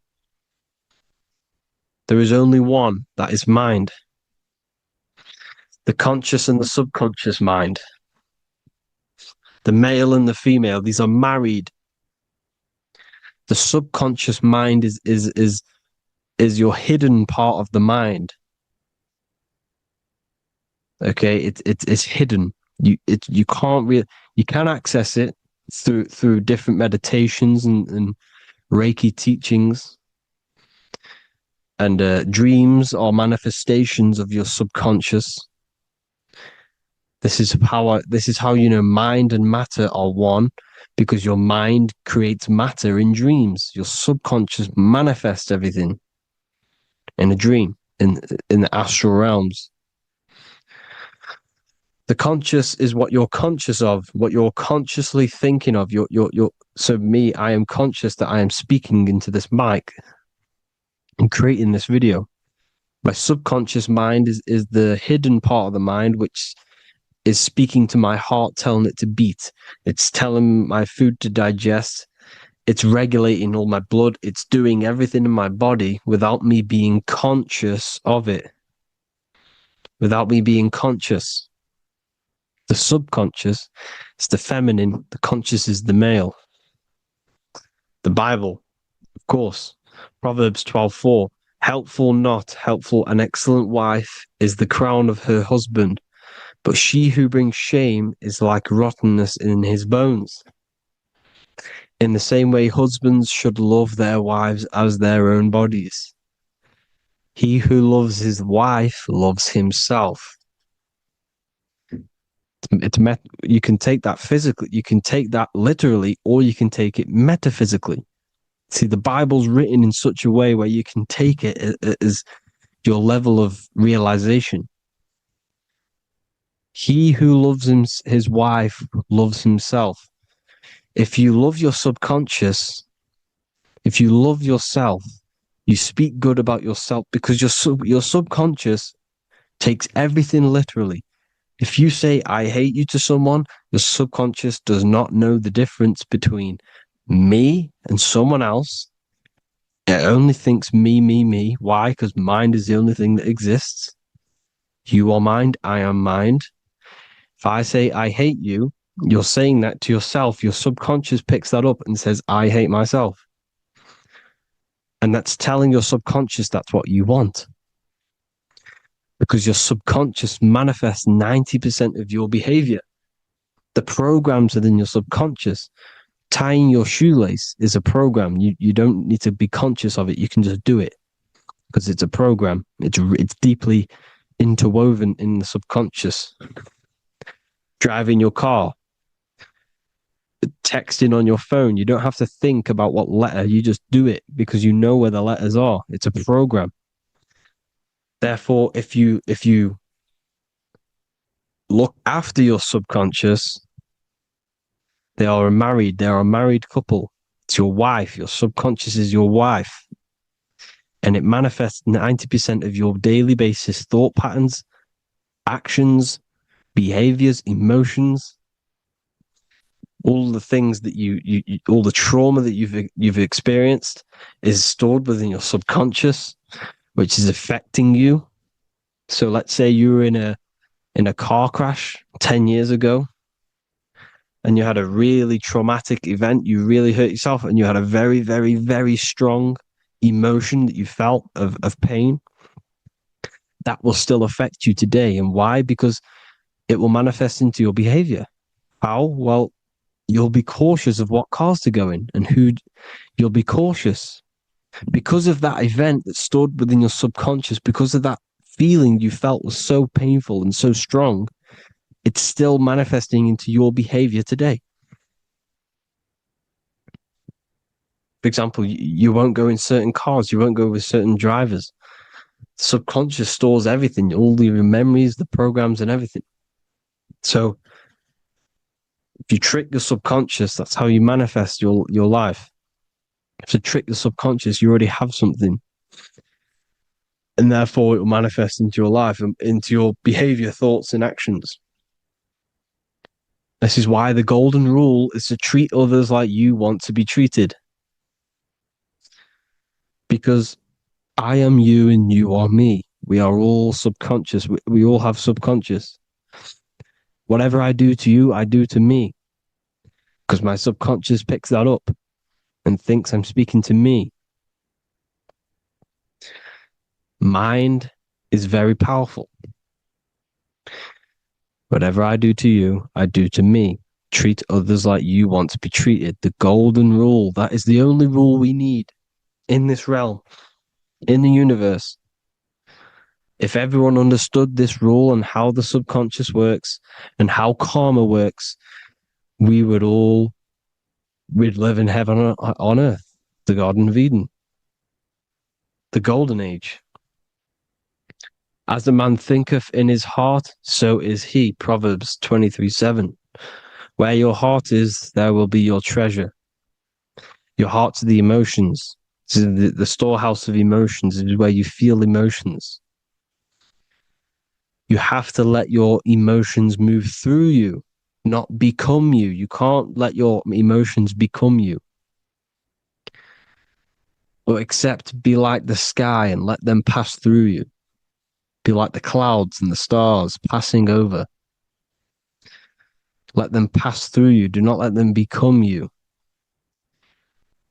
E: There is only one, that is mind. The conscious and the subconscious mind. The male and the female, these are married. The subconscious mind is your hidden part of the mind. Okay, it's hidden. You can access it through different meditations and Reiki teachings, and dreams are manifestations of your subconscious. This is how you know mind and matter are one, because your mind creates matter in dreams. Your subconscious manifests everything in a dream, in the astral realms. The conscious is what you're conscious of, what you're consciously thinking of. So me, I am conscious that I am speaking into this mic and creating this video. My subconscious mind is the hidden part of the mind, which is speaking to my heart, telling it to beat. It's telling my food to digest. It's regulating all my blood. It's doing everything in my body without me being conscious of it. Without me being conscious. The subconscious is the feminine. The conscious is the male. The Bible
D: course. Proverbs 12:4. Helpful, not helpful, an excellent wife is the crown of her husband, but she who brings shame is like rottenness in his bones. In the same way, husbands should love their wives as their own bodies. He who loves his wife loves himself. You can take that physically, you can take that literally, or you can take it metaphysically. See, the Bible's written in such a way where you can take it as your level of realization. He who loves his wife loves himself. If you love your subconscious, if you love yourself, you speak good about yourself because your subconscious takes everything literally. If you say, I hate you to someone, your subconscious does not know the difference between me and someone else. It only thinks me, me, me. Why? Because mind is the only thing that exists. You are mind, I am mind. If I say I hate you, you're saying that to yourself. Your subconscious picks that up and says, I hate myself. And that's telling your subconscious that's what you want. Because your subconscious manifests 90% of your behavior. The programs within your subconscious. Tying your shoelace is a program. You don't need to be conscious of it. You can just do it because it's a program. It's deeply interwoven in the subconscious. Driving your car, texting on your phone. You don't have to think about what letter. You just do it because you know where the letters are. It's a program. Therefore, if you look after your subconscious, they are a married couple. It's your wife. Your subconscious is your wife. And it manifests 90% of your daily basis thought patterns, actions, behaviors, emotions, all the things that you all the trauma that you've experienced is stored within your subconscious, which is affecting you. So let's say you were in a car crash 10 years ago, and you had a really traumatic event, you really hurt yourself, and you had a very, very, very strong emotion that you felt of pain, that will still affect you today. And why? Because it will manifest into your behavior. How? Well, you'll be cautious of what cars to go in and who. You'll be cautious because of that event that stored within your subconscious, because of that feeling you felt was so painful and so strong. It's still manifesting into your behavior today. For example, you won't go in certain cars, you won't go with certain drivers. The subconscious stores everything, all your memories, the programs, and everything. So if you trick your subconscious, that's how you manifest your life. If you trick the subconscious, you already have something. And therefore it will manifest into your life, into your behavior, thoughts, and actions. This is why the golden rule is to treat others like you want to be treated. Because I am you and you are me. We are all subconscious. We all have subconscious. Whatever I do to you, I do to me. Because my subconscious picks that up and thinks I'm speaking to me. Mind is very powerful. Whatever I do to you, I do to me. Treat others like you want to be treated. The golden rule. That is the only rule we need in this realm, in the universe. If everyone understood this rule and how the subconscious works and how karma works, we'd live in heaven on earth, the Garden of Eden, the golden age. As a man thinketh in his heart, so is he. Proverbs 23:7. Where your heart is, there will be your treasure. Your heart's the emotions. The storehouse of emotions is where you feel emotions. You have to let your emotions move through you, not become you. You can't let your emotions become you. Or except be like the sky and let them pass through you. Be like the clouds and the stars passing over. Let them pass through you. Do not let them become you.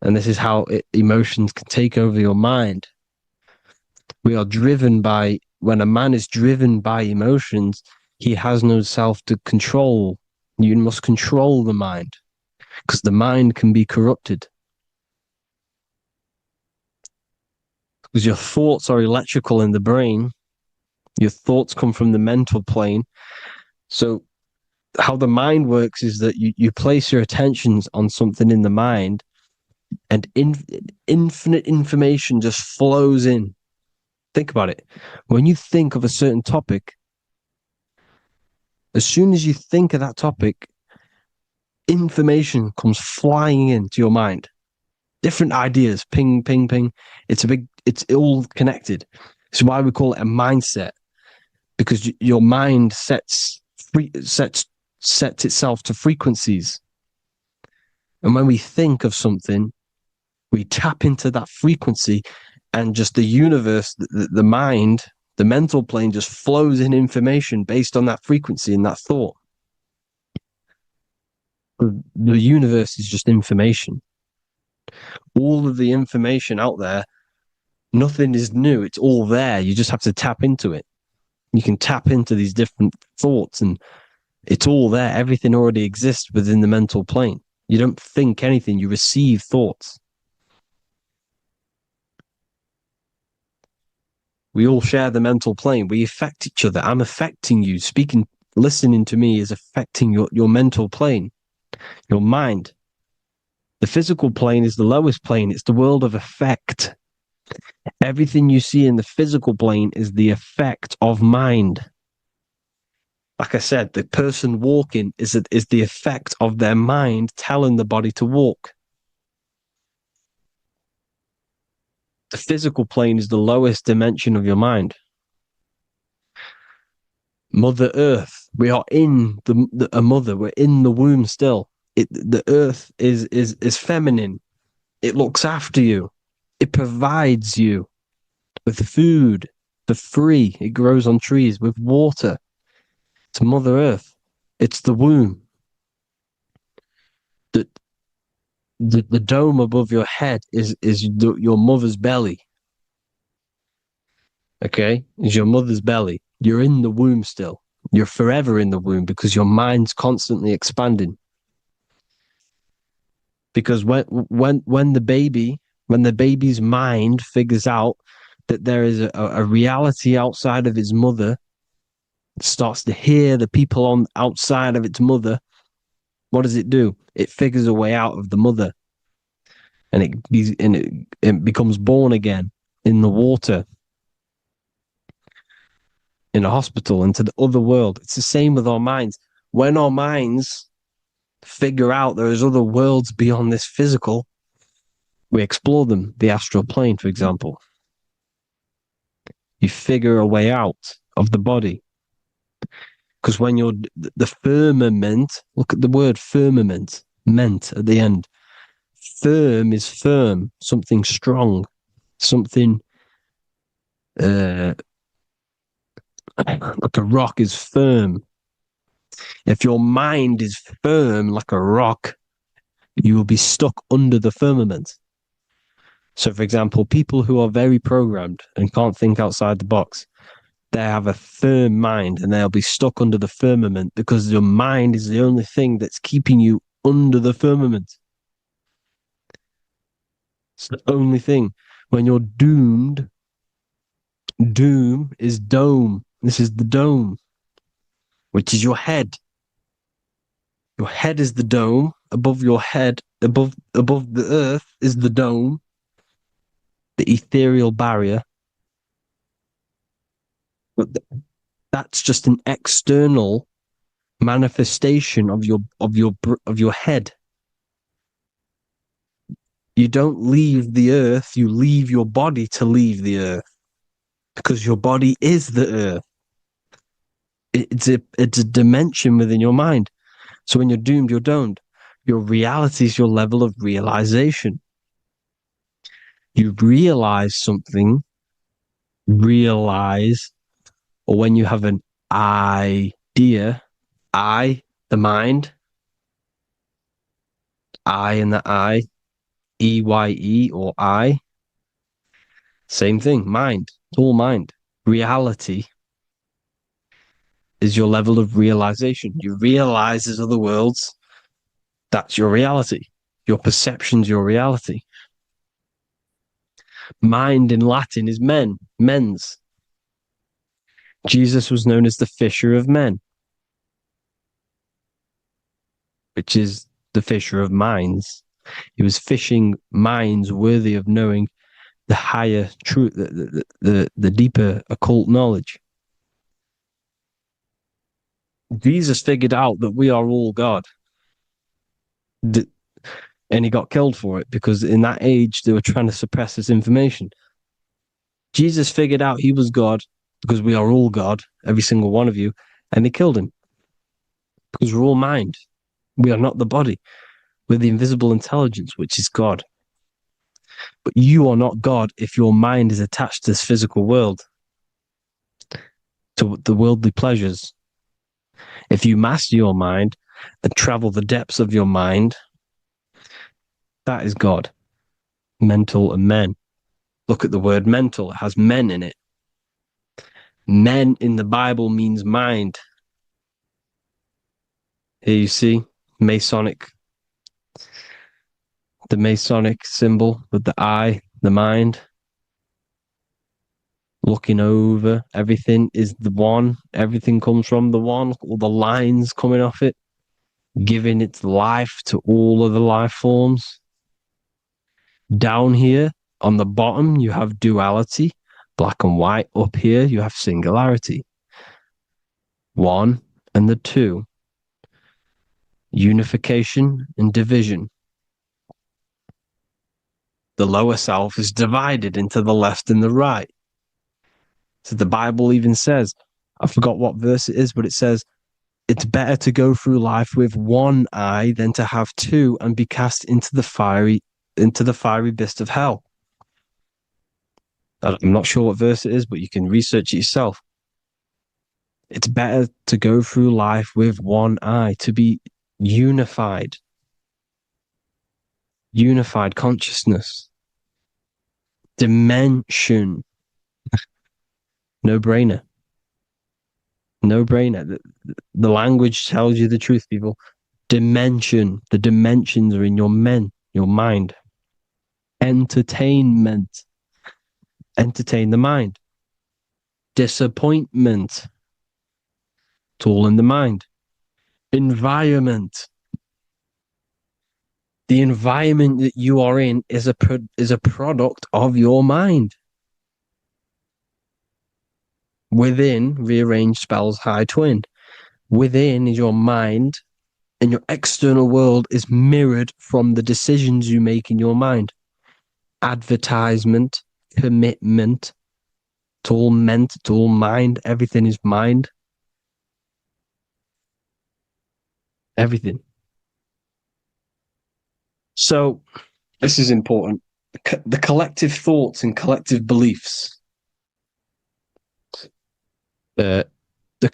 D: And this is how emotions can take over your mind. We are driven by, when a man is driven by emotions, he has no self to control. You must control the mind, because the mind can be corrupted. Because your thoughts are electrical in the brain. Your thoughts come from the mental plane. So how the mind works is that you place your attentions on something in the mind, and infinite information just flows in. Think about it. When you think of a certain topic, as soon as you think of that topic, information comes flying into your mind. Different ideas, ping, ping, ping. It's all connected. It's why we call it a mindset, because your mind sets itself to frequencies. And when we think of something, we tap into that frequency, and just the universe, the mind, the mental plane just flows in information based on that frequency and that thought. The universe is just information. All of the information out there, nothing is new. It's all there. You just have to tap into it. You can tap into these different thoughts, and it's all there. Everything already exists within the mental plane. You don't think anything. You receive thoughts. We all share the mental plane. We affect each other. I'm affecting you. Listening to me is affecting your mental plane, your mind. The physical plane is the lowest plane. It's the world of effect. Everything you see in the physical plane is the effect of mind. Like I said, the person walking is the effect of their mind telling the body to walk. The physical plane is the lowest dimension of your mind. Mother Earth, we are in a mother. We're in the womb still. The Earth is feminine. It looks after you. It provides you with food for free. It grows on trees with water. It's Mother Earth. It's the womb. The dome above your head is your mother's belly. Okay? Is your mother's belly. You're in the womb still. You're forever in the womb because your mind's constantly expanding. Because when the baby's mind figures out that there is a reality outside of its mother, it starts to hear the people on outside of its mother, what does it do? It figures a way out of the mother, and it becomes born again in the water, in a hospital, into the other world. It's the same with our minds. When our minds figure out there is other worlds beyond this physical, we explore them. The astral plane, for example. You figure a way out of the body. Because when you're the firmament, look at the word firmament, meant at the end. Firm is firm, something strong, something like a rock is firm. If your mind is firm like a rock, you will be stuck under the firmament. So, for example, people who are very programmed and can't think outside the box, they have a firm mind and they'll be stuck under the firmament because your mind is the only thing that's keeping you under the firmament. It's the only thing. When you're doomed, doom is dome. This is the dome, which is your head. Your head is the dome. Above your head, above the earth is the dome, the ethereal barrier. But that's just an external manifestation of your head. You don't leave the earth, you leave your body to leave the earth, because your body is the earth. It's a dimension within your mind. So when you're doomed, you're domed. Your reality is your level of realization. You realize something, or when you have an idea, the mind, I and the I,
E: EYE or I. Same thing, mind. It's all mind. Reality is your level of realization. You realize there's other worlds. That's your reality. Your perception's your reality. Mind in Latin is mens. Jesus was known as the fisher of men, which is the fisher of minds. He was fishing minds worthy of knowing the higher truth, the deeper occult knowledge. Jesus figured out that we are all God. And he got killed for it because in that age they were trying to suppress this information. Jesus figured out he was God because we are all God, every single one of you, and they killed him because we're all mind. We are not the body. We're the invisible intelligence, which is God. But you are not God if your mind is attached to this physical world, to the worldly pleasures. If you master your mind and travel the depths of your mind, that is God. Mental and men. Look at the word mental. It has men in it. Men in the Bible means mind. Here you see Masonic. The Masonic symbol with the eye, the mind. Looking over everything is the one. Everything comes from the one. All the lines coming off it. Giving its life to all of the life forms. Down here on the bottom, you have duality, black and white. Up here, you have singularity. One and the two. Unification and division. The lower self is divided into the left and the right. So the Bible even says, I forgot what verse it is, but it says, it's better to go through life with one eye than to have two and be cast into the fiery abyss of hell. I'm not sure what verse it is, but you can research it yourself. It's better to go through life with one eye, to be unified. Unified consciousness. Dimension. No brainer. No brainer. The language tells you the truth, people. Dimension. The dimensions are in your mind. Entertainment. Entertain the mind. Disappointment. It's all in the mind. Environment. The environment that you are in is a product of your mind. Within, rearrange spells high twin. Within is your mind, and your external world is mirrored from the decisions you make in your mind. Advertisement, commitment, it's all meant, it's all mind. Everything is mind. Everything. So, this is important. The collective thoughts and collective beliefs. The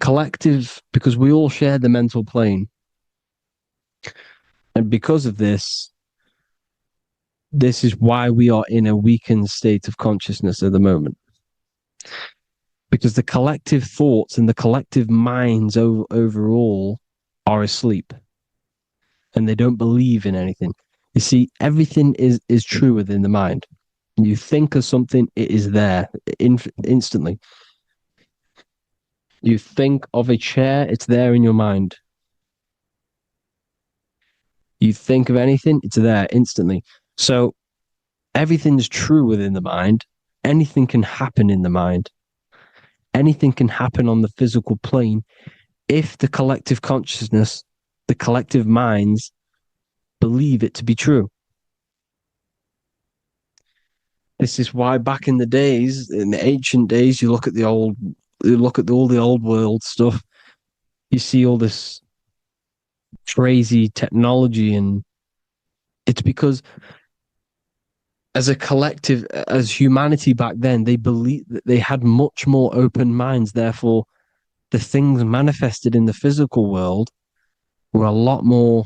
E: collective, because we all share the mental plane. And because of this is why we are in a weakened state of consciousness at the moment. Because the collective thoughts and the collective minds overall are asleep. And they don't believe in anything. You see, everything is true within the mind. You think of something, it is there instantly. You think of a chair, it's there in your mind. You think of anything, it's there instantly. So everything's true within the mind. Anything can happen in the mind. Anything can happen on the physical plane if the collective consciousness, the collective minds, believe it to be true. This is why back in the days, in the ancient days, you look at all the old world stuff, you see all this crazy technology, and it's because as a collective, as humanity back then, they believed that they had much more open minds. Therefore, the things manifested in the physical world were a lot more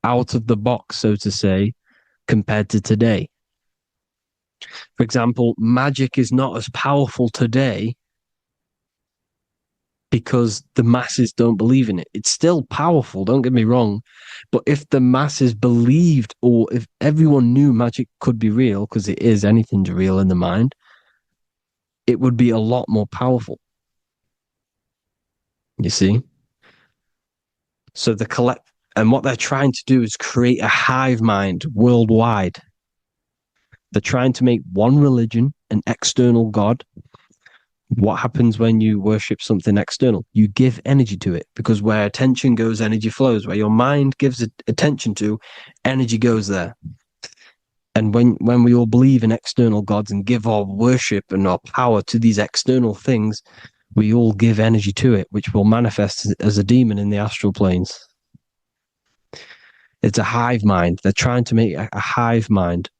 E: out of the box, so to say, compared to today. For example, magic is not as powerful today because the masses don't believe in it. It's still powerful, don't get me wrong, but if the masses believed, or if everyone knew magic could be real, because it is, anything's real in the mind, it would be a lot more powerful. You see? So and what they're trying to do is create a hive mind worldwide. They're trying to make one religion, an external god. What happens when you worship something external? You give energy to it, because where attention goes, energy flows. Where your mind gives attention to, energy goes there. And when we all believe in external gods and give our worship and our power to these external things, we all give energy to it, which will manifest as a demon in the astral planes. It's a hive mind. They're trying to make a hive mind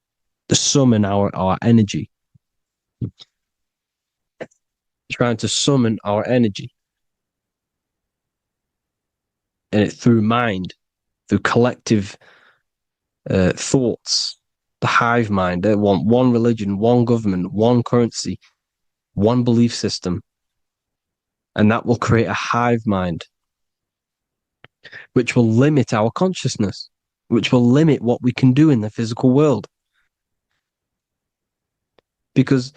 E: to summon our energy. Trying to summon our energy. And it through mind, through collective thoughts. The hive mind. They want one religion, one government, one currency, one belief system. And that will create a hive mind, which will limit our consciousness, which will limit what we can do in the physical world. Because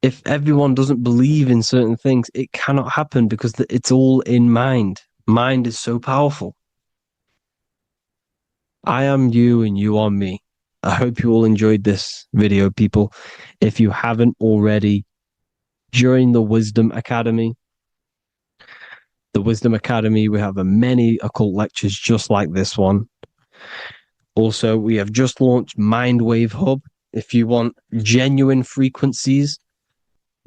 E: if everyone doesn't believe in certain things, it cannot happen, because it's all in mind. Mind is so powerful. I am you and you are me. I hope you all enjoyed this video, people. If you haven't already, join the Wisdom Academy. The Wisdom Academy, we have many occult lectures just like this one. Also, we have just launched Mindwave Hub. If you want genuine frequencies,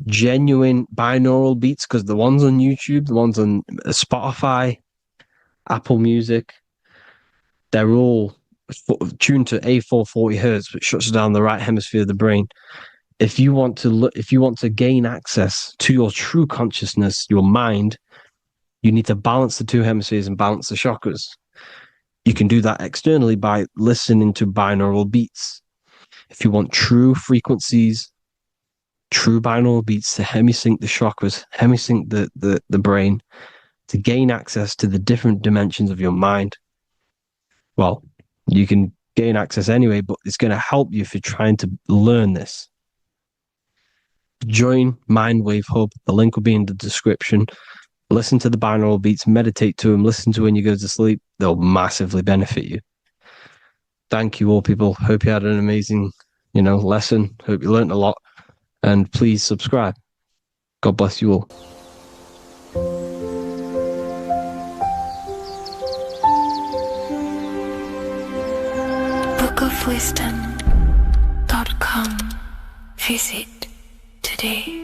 E: genuine binaural beats, because the ones on YouTube, the ones on Spotify, Apple Music, they're all tuned to A440 hertz, which shuts down the right hemisphere of the brain. If you want to gain access to your true consciousness, your mind, you need to balance the two hemispheres and balance the chakras. You can do that externally by listening to binaural beats. If you want true frequencies, true binaural beats to hemisync the chakras, hemisync the brain, to gain access to the different dimensions of your mind, well, you can gain access anyway, but it's going to help you if you're trying to learn this. Join Mindwave Hub. The link will be in the description. Listen to the binaural beats, meditate to them, listen to when you go to sleep. They'll massively benefit you. Thank you all, people. Hope you had an amazing, lesson. Hope you learned a lot. And please subscribe. God bless you all.
F: bookofwisdom.com. Visit today.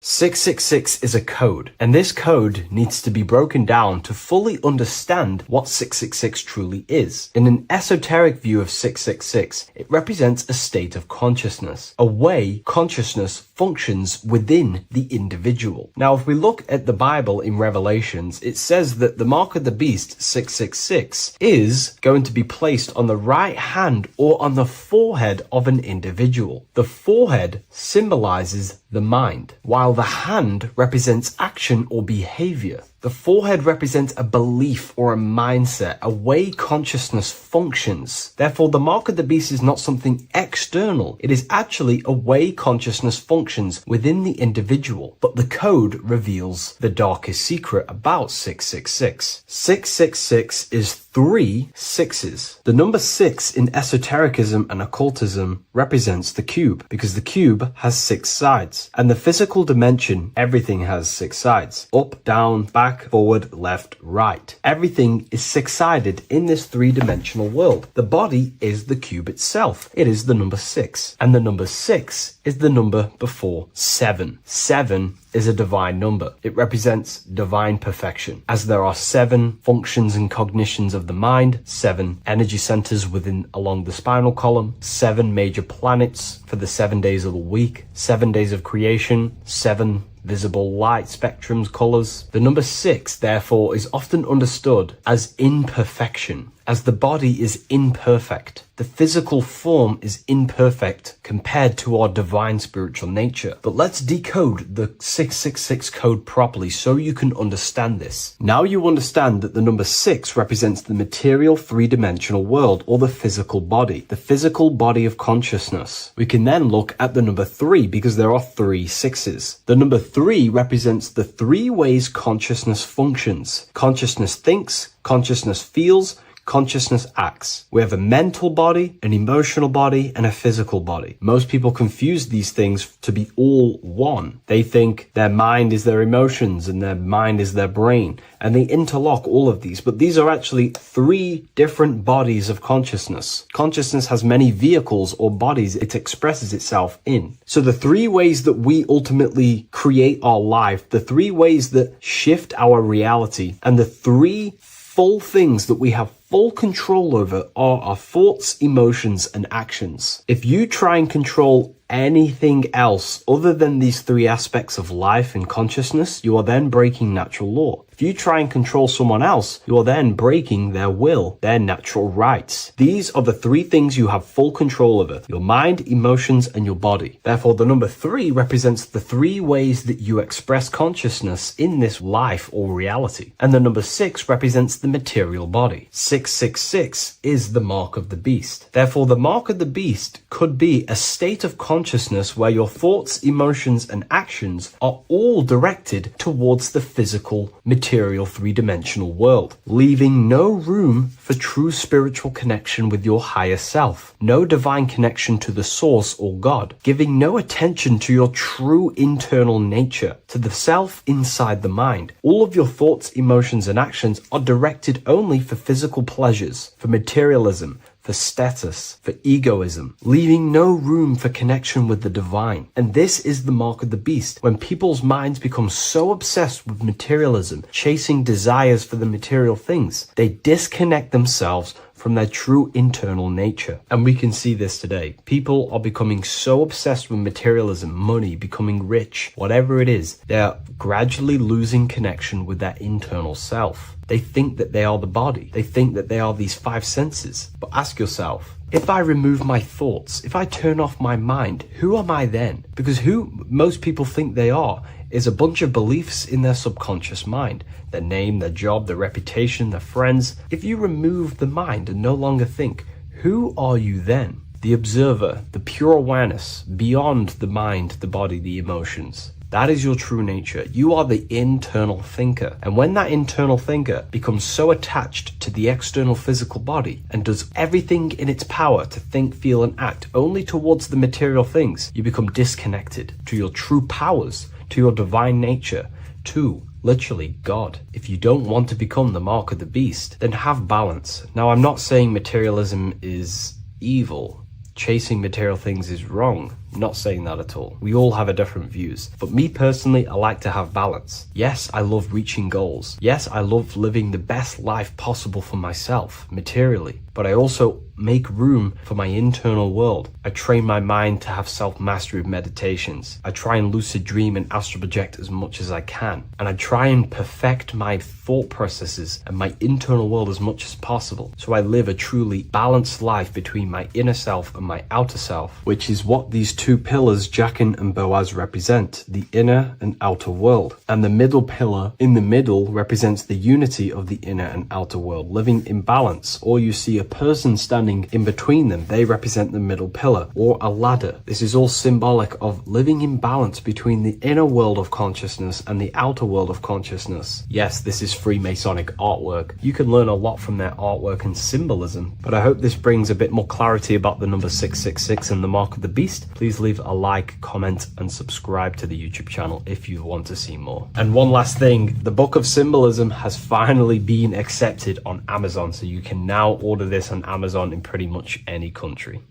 A: 666 is a code, and this code needs to be broken down to fully understand what 666 truly is. In an esoteric view of 666, it represents a state of consciousness, a way consciousness functions within the individual. Now, if we look at the Bible in Revelations, it says that the mark of the beast, 666, is going to be placed on the right hand or on the forehead of an individual. The forehead symbolizes the mind, while the hand represents action or behavior. The forehead represents a belief or a mindset, a way consciousness functions. Therefore, the mark of the beast is not something external. It is actually a way consciousness functions within the individual. But the code reveals the darkest secret about 666. 666 is 3 sixes. The number 6 in esotericism and occultism represents the cube, because the cube has 6 sides. And the physical dimension, everything has 6 sides. Up, down, back, back, forward, left, right. Everything is six-sided in this three-dimensional world. The body is the cube itself. It is the number 6. And the number 6 is the number before 7. 7 is a divine number. It represents divine perfection. As there are 7 functions and cognitions of the mind, 7 energy centers along the spinal column, 7 major planets for the 7 days of the week, 7 days of creation, 7 visible light spectrums, colors. The number 6, therefore, is often understood as imperfection, as the body is imperfect. The physical form is imperfect compared to our divine spiritual nature. But let's decode the 666 code properly so you can understand this. Now you understand that the number 6 represents the material three-dimensional world, or the physical body of consciousness. We can then look at the number 3 because there are 3 6s. The number 3 represents the 3 ways consciousness functions. Consciousness thinks, consciousness feels, consciousness acts. We have a mental body, an emotional body, and a physical body. Most people confuse these things to be all one. They think their mind is their emotions and their mind is their brain, and they interlock all of these, but these are actually 3 different bodies of consciousness. Consciousness has many vehicles or bodies it expresses itself in. So the 3 ways that we ultimately create our life, the 3 ways that shift our reality, and the 3 full things that we have full control over are our thoughts, emotions, and actions. If you try and control anything else other than these 3 aspects of life and consciousness, you are then breaking natural law. If you try and control someone else, you are then breaking their will, their natural rights. These are the 3 things you have full control over: your mind, emotions, and your body. Therefore, the number 3 represents the 3 ways that you express consciousness in this life or reality. And the number 6 represents the material body. 666 is the mark of the beast. Therefore, the mark of the beast could be a state of consciousness where your thoughts, emotions, and actions are all directed towards the physical, material, three-dimensional world, leaving no room for true spiritual connection with your higher self, no divine connection to the source or God, giving no attention to your true internal nature, to the self inside the mind. All of your thoughts, emotions, and actions are directed only for physical pleasures, for materialism, for status, for egoism, leaving no room for connection with the divine. And this is the mark of the beast. When people's minds become so obsessed with materialism, chasing desires for the material things, they disconnect themselves from their true internal nature. And we can see this today. People are becoming so obsessed with materialism, money, becoming rich, whatever it is, they're gradually losing connection with their internal self. They think that they are the body. They think that they are these 5 senses. But ask yourself, if I remove my thoughts, if I turn off my mind, who am I then? Because who most people think they are is a bunch of beliefs in their subconscious mind. Their name, their job, their reputation, their friends. If you remove the mind and no longer think, who are you then? The observer, the pure awareness, beyond the mind, the body, the emotions. That is your true nature. You are the internal thinker. And when that internal thinker becomes so attached to the external physical body and does everything in its power to think, feel, and act only towards the material things, you become disconnected to your true powers, to your divine nature, to literally God. If you don't want to become the mark of the beast, then have balance. Now, I'm not saying materialism is evil. Chasing material things is wrong. Not saying that at all. We all have a different views. But me personally, I like to have balance. Yes, I love reaching goals. Yes, I love living the best life possible for myself, materially. But I also make room for my internal world. I train my mind to have self-mastery of meditations. I try and lucid dream and astral project as much as I can. And I try and perfect my thought processes and my internal world as much as possible. So I live a truly balanced life between my inner self and my outer self, which is what these 2 pillars, Jachin and Boaz, represent, the inner and outer world. And the middle pillar in the middle represents the unity of the inner and outer world, living in balance. Or you see a person standing in between them, they represent the middle pillar, or a ladder. This is all symbolic of living in balance between the inner world of consciousness and the outer world of consciousness. Yes, this is Freemasonic artwork. You can learn a lot from their artwork and symbolism, but I hope this brings a bit more clarity about the number 666 and the mark of the beast. Please please leave a like, comment, and subscribe to the YouTube channel if you want to see more. And one last thing, the Book of Symbolism has finally been accepted on Amazon, so you can now order this on Amazon in pretty much any country.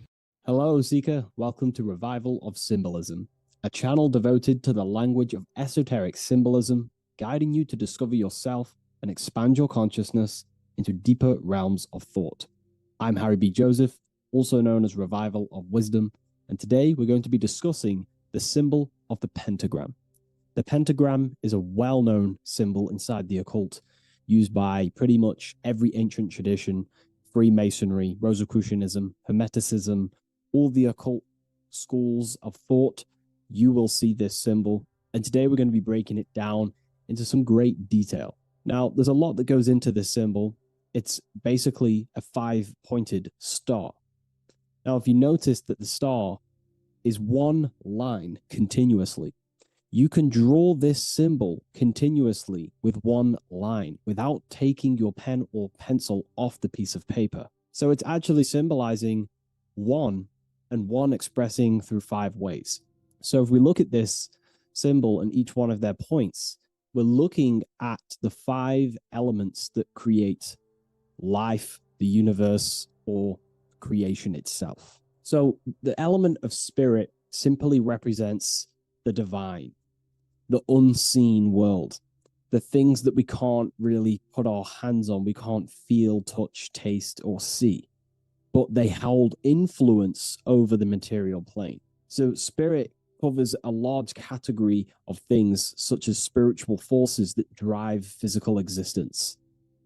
D: Hello, Seeker. Welcome to Revival of Symbolism, a channel devoted to the language of esoteric symbolism, guiding you to discover yourself and expand your consciousness into deeper realms of thought. I'm Harry B. Joseph, also known as Revival of Wisdom, and today we're going to be discussing the symbol of the pentagram. The pentagram is a well-known symbol inside the occult, used by pretty much every ancient tradition, Freemasonry, Rosicrucianism, Hermeticism, all the occult schools of thought. You will see this symbol, and today we're going to be breaking it down into some great detail. Now, there's a lot that goes into this symbol. It's basically a 5-pointed star. Now, if you notice that the star is one line continuously, you can draw this symbol continuously with one line without taking your pen or pencil off the piece of paper. So it's actually symbolizing one, and one expressing through 5 ways. So if we look at this symbol and each one of their points, we're looking at the 5 elements that create life, the universe, or creation itself. So the element of spirit simply represents the divine, the unseen world, the things that we can't really put our hands on, we can't feel, touch, taste, or see, but they hold influence over the material plane. So spirit covers a large category of things such as spiritual forces that drive physical existence.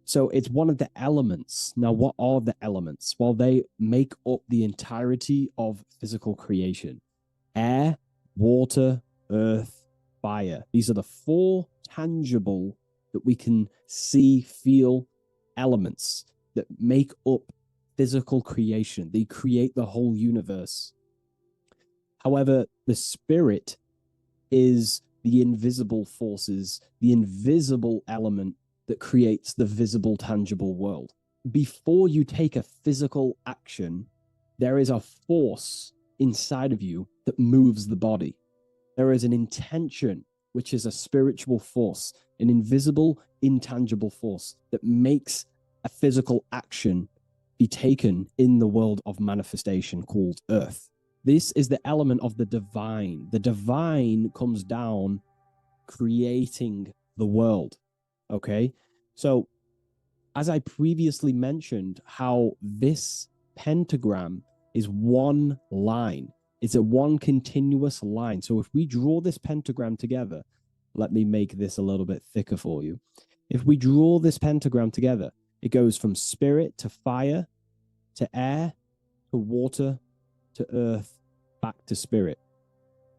D: So it's one of the elements. Now, what are the elements? Well, they make up the entirety of physical creation. Air, water, earth, fire. These are the 4 tangible that we can see, feel elements that make up physical creation. They create the whole universe. However, the spirit is the invisible forces, the invisible element that creates the visible, tangible world. Before you take a physical action, there is a force inside of you that moves the body. There is an intention, which is a spiritual force, an invisible, intangible force that makes a physical action be taken in the world of manifestation called Earth. This is the element of the divine. The divine comes down creating the world. Okay? So, as I previously mentioned, how this pentagram is one line. It's a one continuous line. So if we draw this pentagram together, let me make this a little bit thicker for you. If we draw this pentagram together, it goes from spirit to fire, to air, to water, to earth, back to spirit.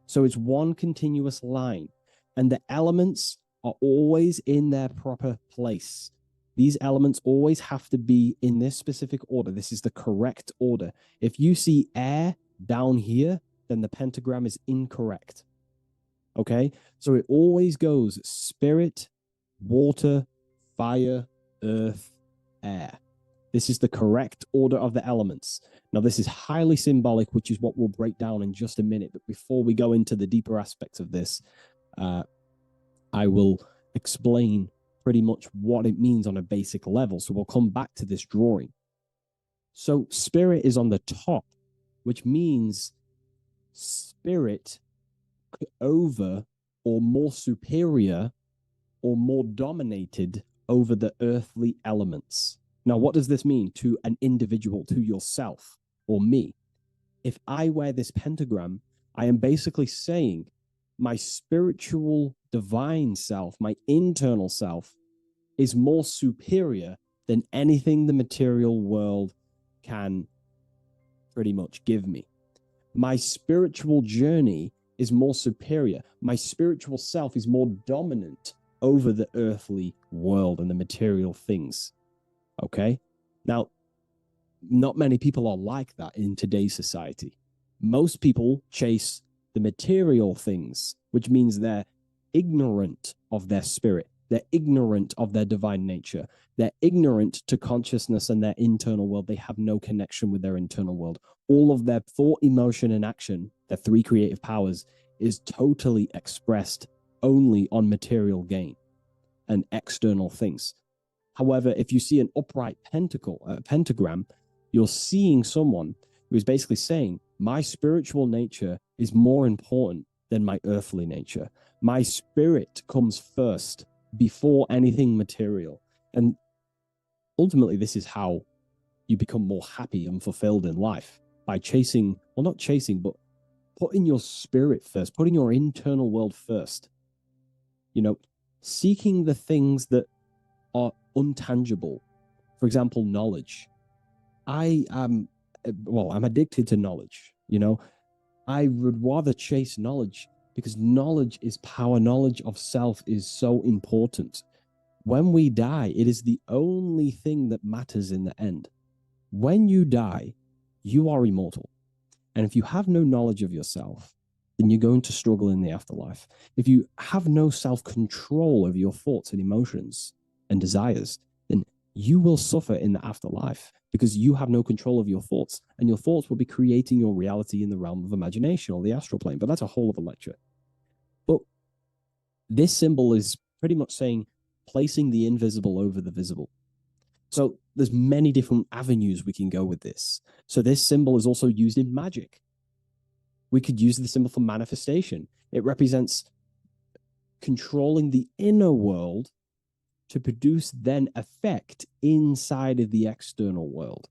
D: So it's one continuous line, and the elements are always in their proper place. These elements always have to be in this specific order. This is the correct order. If you see air down here, then the pentagram is incorrect. Okay? So it always goes spirit, water, fire, earth, air. This is the correct order of the elements. Now, this is highly symbolic, which is what we'll break down in just a minute. But before we go into the deeper aspects of this, I will explain pretty much what it means on a basic level. So we'll come back to this drawing. So spirit is on the top, which means spirit over or more superior or more dominated over the earthly elements. Now, what does this mean to an individual, to yourself or me? If I wear this pentagram, I am basically saying my spiritual divine self, my internal self, is more superior than anything the material world can pretty much give me. My spiritual journey is more superior. My spiritual self is more dominant over the earthly world and the material things. Okay? Now, not many people are like that in today's society. Most people chase the material things, which means they're ignorant of their spirit. They're ignorant of their divine nature. They're ignorant to consciousness and their internal world. They have no connection with their internal world. All of their thought, emotion, and action, their three creative powers, is totally expressed only on material gain and external things. However, if you see an upright pentagram, you're seeing someone who is basically saying, my spiritual nature is more important than my earthly nature. My spirit comes first before anything material. And ultimately, this is how you become more happy and fulfilled in life, by chasing, well, not chasing, but putting your spirit first, putting your internal world first. You know, seeking the things that are untangible. For example, knowledge. I'm addicted to knowledge. You know, I would rather chase knowledge because knowledge is power. Knowledge of self is so important. When we die, it is the only thing that matters in the end. When you die, you are immortal. And if you have no knowledge of yourself, then you're going to struggle in the afterlife. If you have no self-control over your thoughts and emotions and desires, then you will suffer in the afterlife because you have no control of your thoughts, and your thoughts will be creating your reality in the realm of imagination or the astral plane. But that's a whole other lecture. But this symbol is pretty much saying placing the invisible over the visible. So there's many different avenues we can go with this. So this symbol is also used in magic. We could use the symbol for manifestation. It represents controlling the inner world to produce then effect inside of the external world.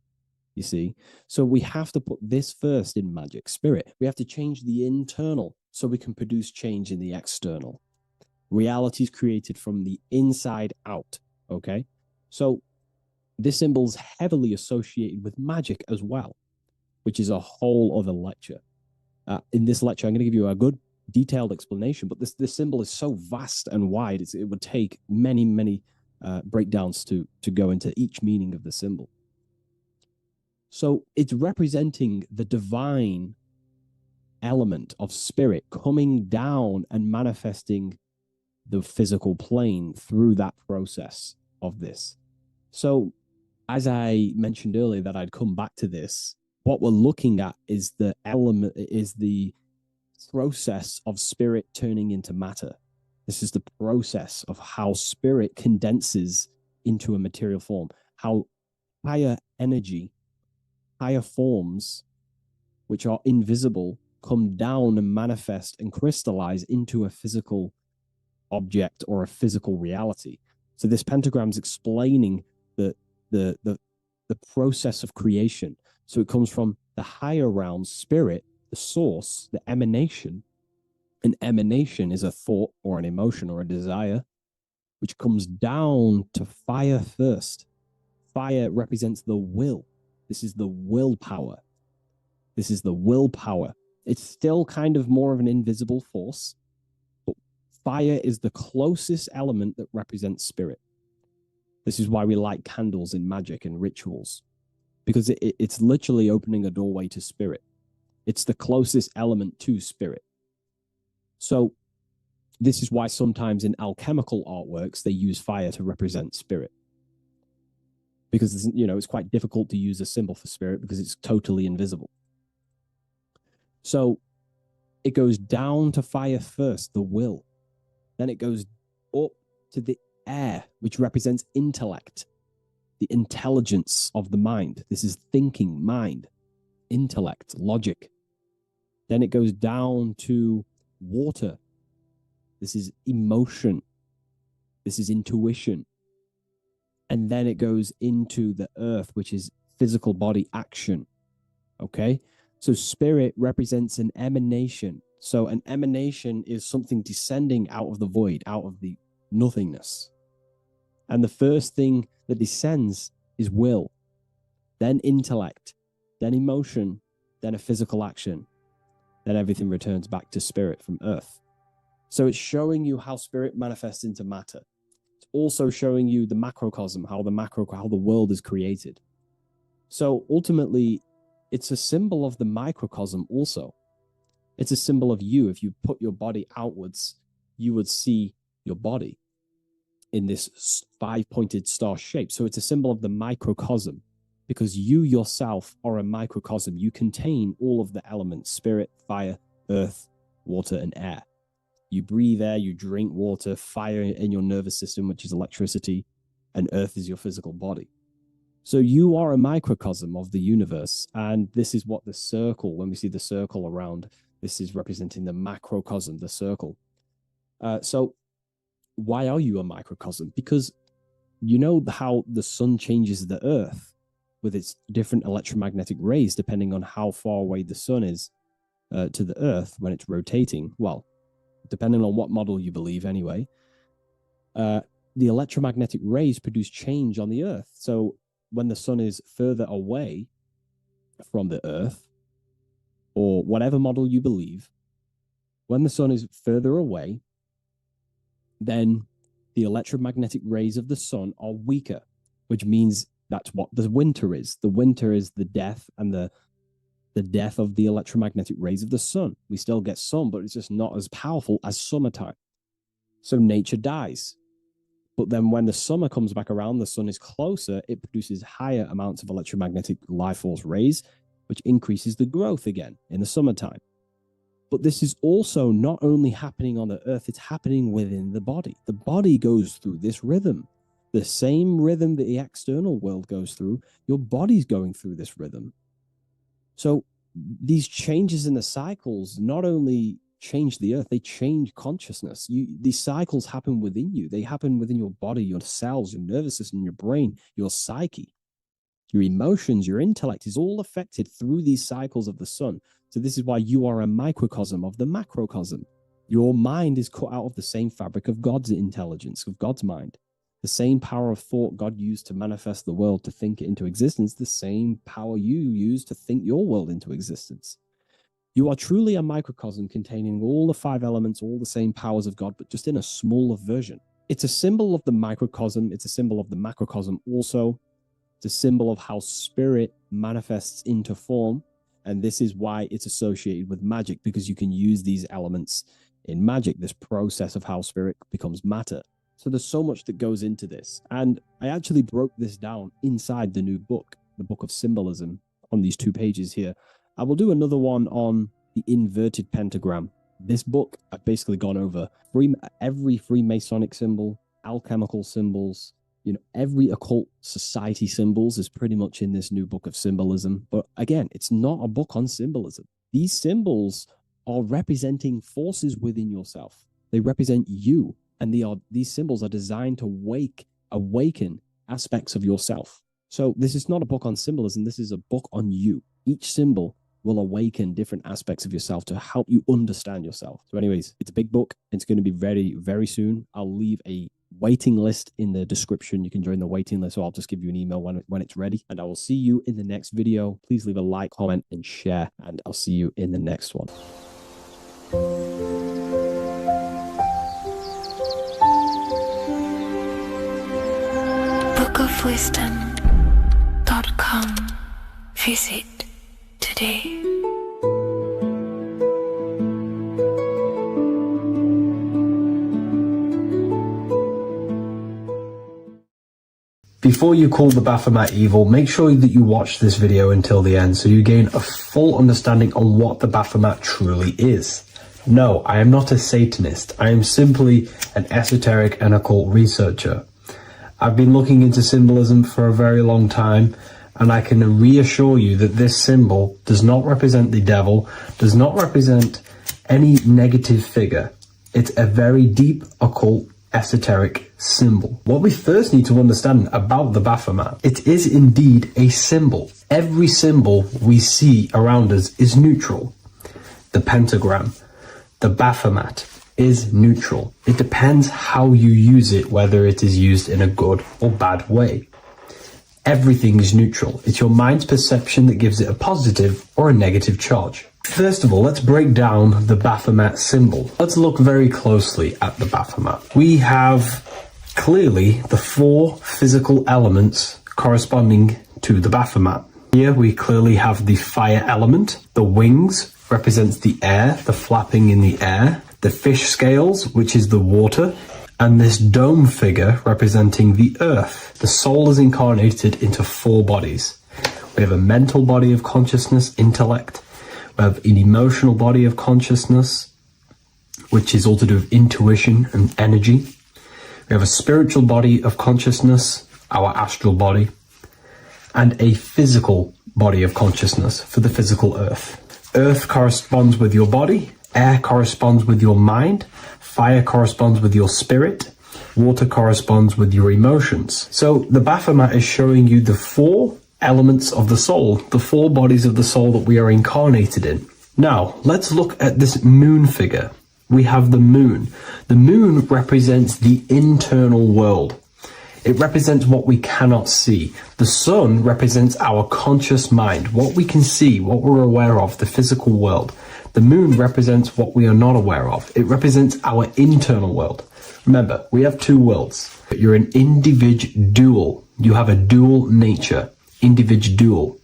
D: You see? So we have to put this first in magic spirit. We have to change the internal so we can produce change in the external. Reality is created from the inside out. Okay? So this symbol is heavily associated with magic as well, which is a whole other lecture. In this lecture, I'm going to give you a good detailed explanation, but this symbol is so vast and wide, it would take many breakdowns to go into each meaning of the symbol. So it's representing the divine element of spirit coming down and manifesting the physical plane through that process of this. So as I mentioned earlier that I'd come back to this, what we're looking at is the process of spirit turning into matter. This is the process of how spirit condenses into a material form, how higher energy, higher forms, which are invisible, come down and manifest and crystallize into a physical object or a physical reality. So this pentagram is explaining the process of creation. So it comes from the higher realm, spirit, the source, the emanation. An emanation is a thought or an emotion or a desire, which comes down to fire first. Fire represents the will. This is the willpower. This is the willpower. It's still kind of more of an invisible force, but fire is the closest element that represents spirit. This is why we light candles in magic and rituals, because it's literally opening a doorway to spirit. It's the closest element to spirit. So this is why sometimes in alchemical artworks, they use fire to represent spirit. Because, it's quite difficult to use a symbol for spirit because it's totally invisible. So it goes down to fire first, the will. Then it goes up to the air, which represents intellect, the intelligence of the mind. This is thinking, mind, intellect, logic. Then it goes down to water. This is emotion. This is intuition. And then it goes into the earth, which is physical body action. Okay? So spirit represents an emanation. So an emanation is something descending out of the void, out of the nothingness. And the first thing that descends is will, then intellect, then emotion, then a physical action. Then everything returns back to spirit from earth. So it's showing you how spirit manifests into matter. It's also showing you the macrocosm, how the world is created. So ultimately, it's a symbol of the microcosm also. It's a symbol of you. If you put your body outwards, you would see your body. in this 5-pointed star shape. So it's a symbol of the microcosm, because you yourself are a microcosm. You contain all of the elements: spirit, fire, earth, water, and air. You breathe air, you drink water, fire in your nervous system, which is electricity, and earth is your physical body. So you are a microcosm of the universe, and this is what the circle, when we see the circle around, this is representing the macrocosm, the circle. So why are you a microcosm? Because you know how the sun changes the earth with its different electromagnetic rays, depending on how far away the sun is to the earth when it's rotating. Well, depending on what model you believe anyway, the electromagnetic rays produce change on the earth. So when the sun is further away from the earth, or whatever model you believe, when the sun is further away, then the electromagnetic rays of the sun are weaker, which means that's what the winter is. The winter is the death and the death of the electromagnetic rays of the sun. We still get sun, but it's just not as powerful as summertime. So nature dies. But then when the summer comes back around, the sun is closer, it produces higher amounts of electromagnetic life force rays, which increases the growth again in the summertime. But this is also not only happening on the earth, it's happening within the body. The body goes through this rhythm. The same rhythm that the external world goes through, your body's going through this rhythm. So these changes in the cycles not only change the earth, they change consciousness. These cycles happen within you. They happen within your body, your cells, your nervous system, your brain, your psyche, your emotions, your intellect is all affected through these cycles of the sun. So this is why you are a microcosm of the macrocosm. Your mind is cut out of the same fabric of God's intelligence, of God's mind. The same power of thought God used to manifest the world, to think it into existence, the same power you use to think your world into existence. You are truly a microcosm containing all the 5 elements, all the same powers of God, but just in a smaller version. It's a symbol of the microcosm. It's a symbol of the macrocosm also. It's a symbol of how spirit manifests into form. And this is why it's associated with magic, because you can use these elements in magic, this process of how spirit becomes matter. So there's so much that goes into this. And I actually broke this down inside the new book, the Book of Symbolism, on these 2 pages here. I will do another one on the inverted pentagram. This book, I've basically gone over every Freemasonic symbol, alchemical symbols, every occult society symbols is pretty much in this new Book of Symbolism. But again, it's not a book on symbolism. These symbols are representing forces within yourself. They represent you. And these symbols are designed to awaken aspects of yourself. So this is not a book on symbolism. This is a book on you. Each symbol will awaken different aspects of yourself to help you understand yourself. So anyways, it's a big book. It's going to be very, very soon. I'll leave a waiting list in the description. You can join the waiting list, or I'll just give you an email when it's ready. And I will see you in the next video. Please leave a like, comment, and share. And I'll see you in the next one.
F: bookofwisdom.com. Visit today.
A: Before you call the Baphomet evil, make sure that you watch this video until the end so you gain a full understanding on what the Baphomet truly is. No, I am not a Satanist. I am simply an esoteric and occult researcher. I've been looking into symbolism for a very long time, and I can reassure you that this symbol does not represent the devil, does not represent any negative figure. It's a very deep occult esoteric symbol. What we first need to understand about the Baphomet, it is indeed a symbol. Every symbol we see around us is neutral. The pentagram, the Baphomet is neutral. It depends how you use it, whether it is used in a good or bad way. Everything is neutral. It's your mind's perception that gives it a positive or a negative charge. First of all, let's break down the Baphomet symbol. Let's look very closely at the Baphomet. We have clearly the 4 physical elements corresponding to the Baphomet. Here we clearly have the fire element. The wings represents the air, the flapping in the air. The fish scales, which is the water, and this dome figure representing the earth. The soul is incarnated into 4 bodies. We have a mental body of consciousness, intellect. We have an emotional body of consciousness, which is all to do with intuition and energy. We have a spiritual body of consciousness, our astral body, and a physical body of consciousness for the physical earth. Earth corresponds with your body, air corresponds with your mind, fire corresponds with your spirit, water corresponds with your emotions. So the Baphomet is showing you the 4 elements of the soul, the 4 bodies of the soul that we are incarnated in. Now, let's look at this moon figure. We have the moon. The moon represents the internal world. It represents what we cannot see. The sun represents our conscious mind, what we can see, what we're aware of, the physical world. The moon represents what we are not aware of. It represents our internal world. Remember, we have 2 worlds, but you're an individual. You have a dual nature, individual.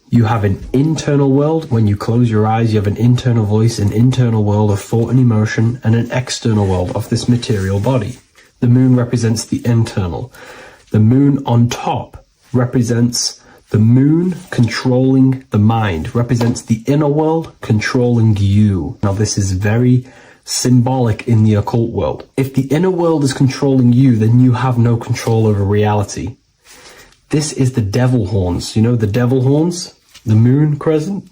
A: You have an internal world. When you close your eyes, you have an internal voice, an internal world of thought and emotion, and an external world of this material body. The moon represents the internal. The moon on top represents the moon controlling the mind, represents the inner world controlling you. Now, this is very symbolic in the occult world. If the inner world is controlling you, then you have no control over reality. This is the devil horns. You know the devil horns? The moon crescent?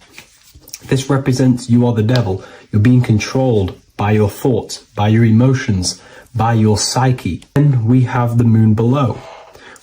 A: This represents you are the devil. You're being controlled by your thoughts, by your emotions, by your psyche. Then we have the moon below,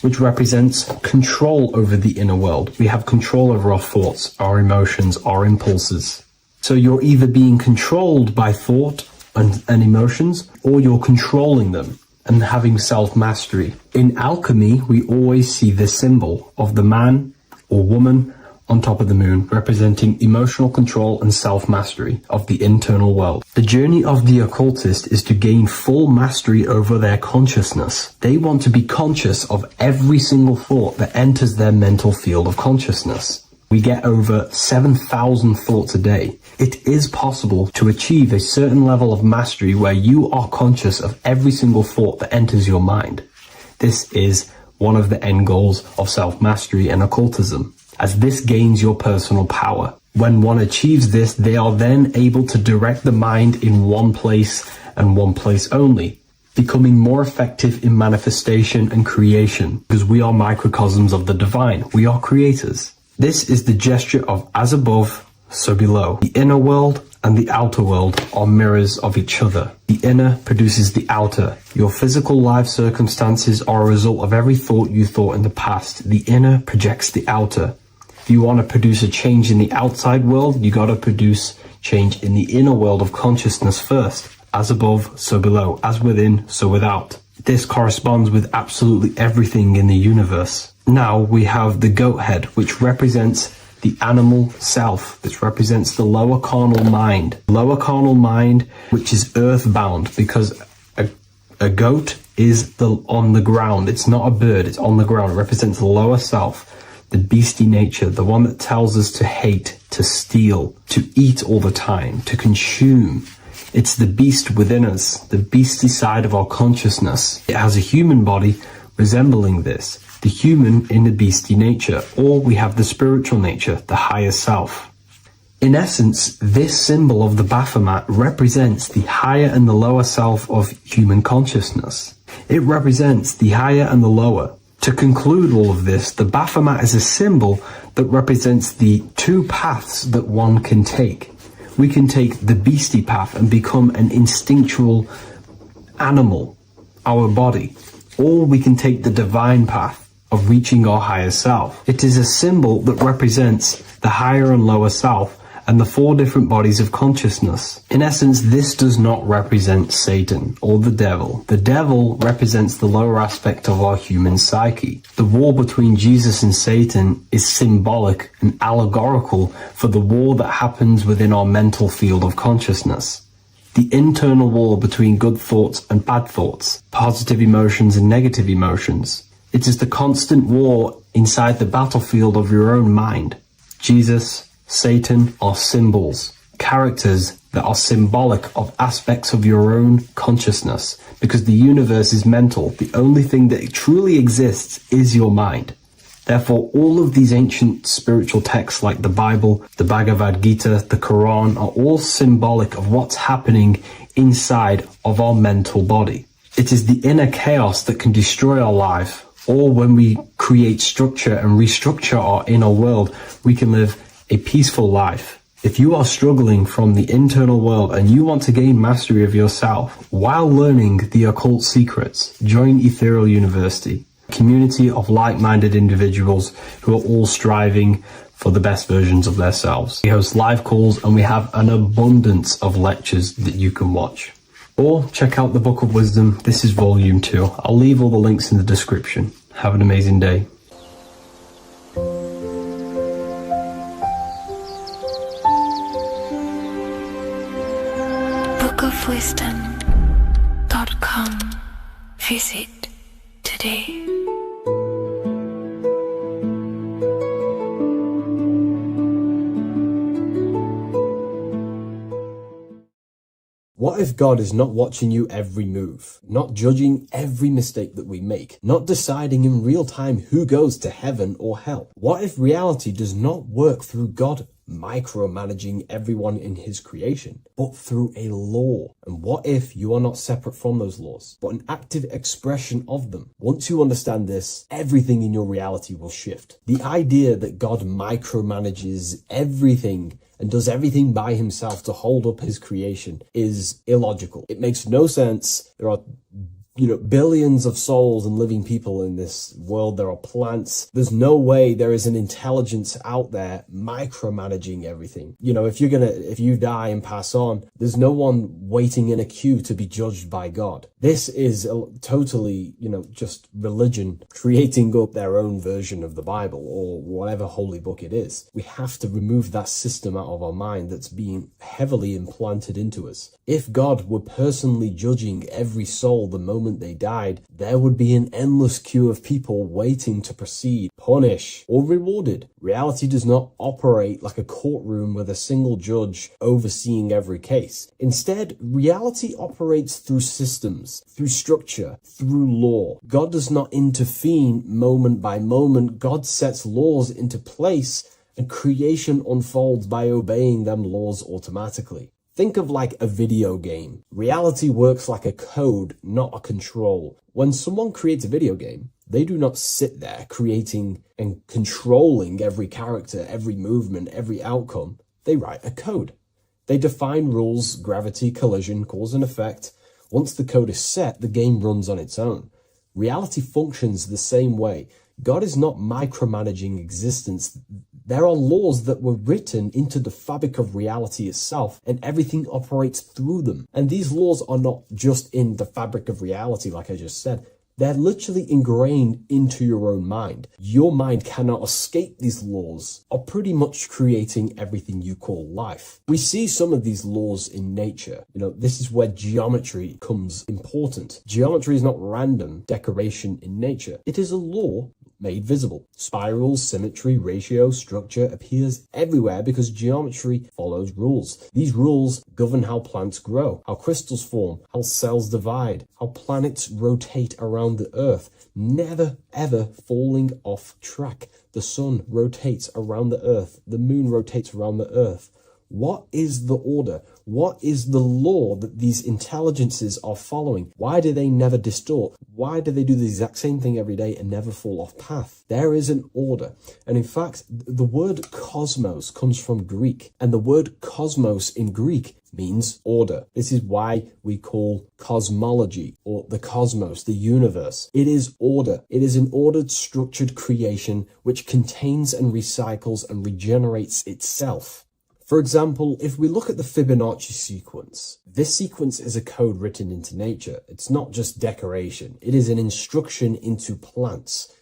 A: which represents control over the inner world. We have control over our thoughts, our emotions, our impulses. So you're either being controlled by thought and emotions, or you're controlling them and having self-mastery. In alchemy, we always see this symbol of the man or woman on top of the moon, representing emotional control and self-mastery of the internal world. The journey of the occultist is to gain full mastery over their consciousness. They want to be conscious of every single thought that enters their mental field of consciousness. We get over 7,000 thoughts a day. It is possible to achieve a certain level of mastery where you are conscious of every single thought that enters your mind. This is one of the end goals of self-mastery and occultism, as this gains your personal power. When one achieves this, they are then able to direct the mind in one place and one place only, becoming more effective in manifestation and creation, because we are microcosms of the divine. We are creators. This is the gesture of as above, so below. The inner world and the outer world are mirrors of each other. The inner produces the outer. Your physical life circumstances are a result of every thought you thought in the past. The inner projects the outer. If you want to produce a change in the outside world, you got to produce change in the inner world of consciousness first. As above, so below. As within, so without. This corresponds with absolutely everything in the universe. Now we have the goat head, which represents the animal self. This represents the lower carnal mind. Lower carnal mind, which is earthbound, because a goat is on the ground. It's not a bird, it's on the ground. It represents the lower self, the beastie nature, the one that tells us to hate, to steal, to eat all the time, to consume. It's the beast within us, the beastie side of our consciousness. It has a human body resembling this, the human in the beastie nature, or we have the spiritual nature, the higher self. In essence, this symbol of the Baphomet represents the higher and the lower self of human consciousness. It represents the higher and the lower. To conclude all of this, the Baphomet is a symbol that represents the 2 paths that one can take. We can take the beastie path and become an instinctual animal, our body, or we can take the divine path of reaching our higher self. It is a symbol that represents the higher and lower self and the 4 different bodies of consciousness. In essence, this does not represent Satan or the devil. The devil represents the lower aspect of our human psyche. The war between Jesus and Satan is symbolic and allegorical for the war that happens within our mental field of consciousness. The internal war between good thoughts and bad thoughts, positive emotions and negative emotions. It is the constant war inside the battlefield of your own mind. Jesus, Satan are symbols, characters that are symbolic of aspects of your own consciousness, because the universe is mental. The only thing that truly exists is your mind. Therefore, all of these ancient spiritual texts like the Bible, the Bhagavad Gita, the Quran are all symbolic of what's happening inside of our mental body. It is the inner chaos that can destroy our life, or when we create structure and restructure our inner world, we can live a peaceful life. If you are struggling from the internal world and you want to gain mastery of yourself while learning the occult secrets, join Ethereal University, a community of like-minded individuals who are all striving for the best versions of themselves. We host live calls and we have an abundance of lectures that you can watch. Or check out the Book of Wisdom. This is volume 2. I'll leave all the links in the description. Have an amazing day.
F: bookofwisdom.com. Visit today.
A: What if God is not watching you every move, not judging every mistake that we make, not deciding in real time who goes to heaven or hell? What if reality does not work through God micromanaging everyone in his creation, but through a law? And what if you are not separate from those laws, but an active expression of them? Once you understand this, everything in your reality will shift. The idea that God micromanages everything and does everything by himself to hold up his creation is illogical. It makes no sense. There are billions of souls and living people in this world. There are plants. There's no way there is an intelligence out there micromanaging everything. If you die and pass on, there's no one waiting in a queue to be judged by God. This is totally, just religion creating up their own version of the Bible or whatever holy book it is. We have to remove that system out of our mind that's being heavily implanted into us. If God were personally judging every soul the moment they died, there would be an endless queue of people waiting to proceed, punish, or rewarded. Reality does not operate like a courtroom with a single judge overseeing every case. Instead, reality operates through systems, through structure, through law. God does not intervene moment by moment. God sets laws into place, and creation unfolds by obeying them laws automatically. Think of like a video game. Reality works like a code, not a control. When someone creates a video game, they do not sit there creating and controlling every character, every movement, every outcome. They write a code. They define rules, gravity, collision, cause and effect. Once the code is set, the game runs on its own. Reality functions the same way. God is not micromanaging existence. There are laws that were written into the fabric of reality itself, and everything operates through them. And these laws are not just in the fabric of reality, like I just said. They're literally ingrained into your own mind. Your mind cannot escape these laws, are pretty much creating everything you call life. We see some of these laws in nature. This is where geometry becomes important. Geometry is not random decoration in nature. It is a law made visible. Spirals, symmetry, ratio, structure appears everywhere because geometry follows rules. These rules govern how plants grow, how crystals form, how cells divide, how planets rotate around the Earth, never ever falling off track. The sun rotates around the Earth. The moon rotates around the Earth. What is the order? What is the law that these intelligences are following? Why do they never distort? Why do they do the exact same thing every day and never fall off path? There is an order. And in fact, the word cosmos comes from Greek, and the word cosmos in Greek means order. This is why we call cosmology or the cosmos, the universe. It is order. It is an ordered, structured creation which contains and recycles and regenerates itself. For example, if we look at the Fibonacci sequence, this sequence is a code written into nature. It's not just decoration. It is an instruction into plants,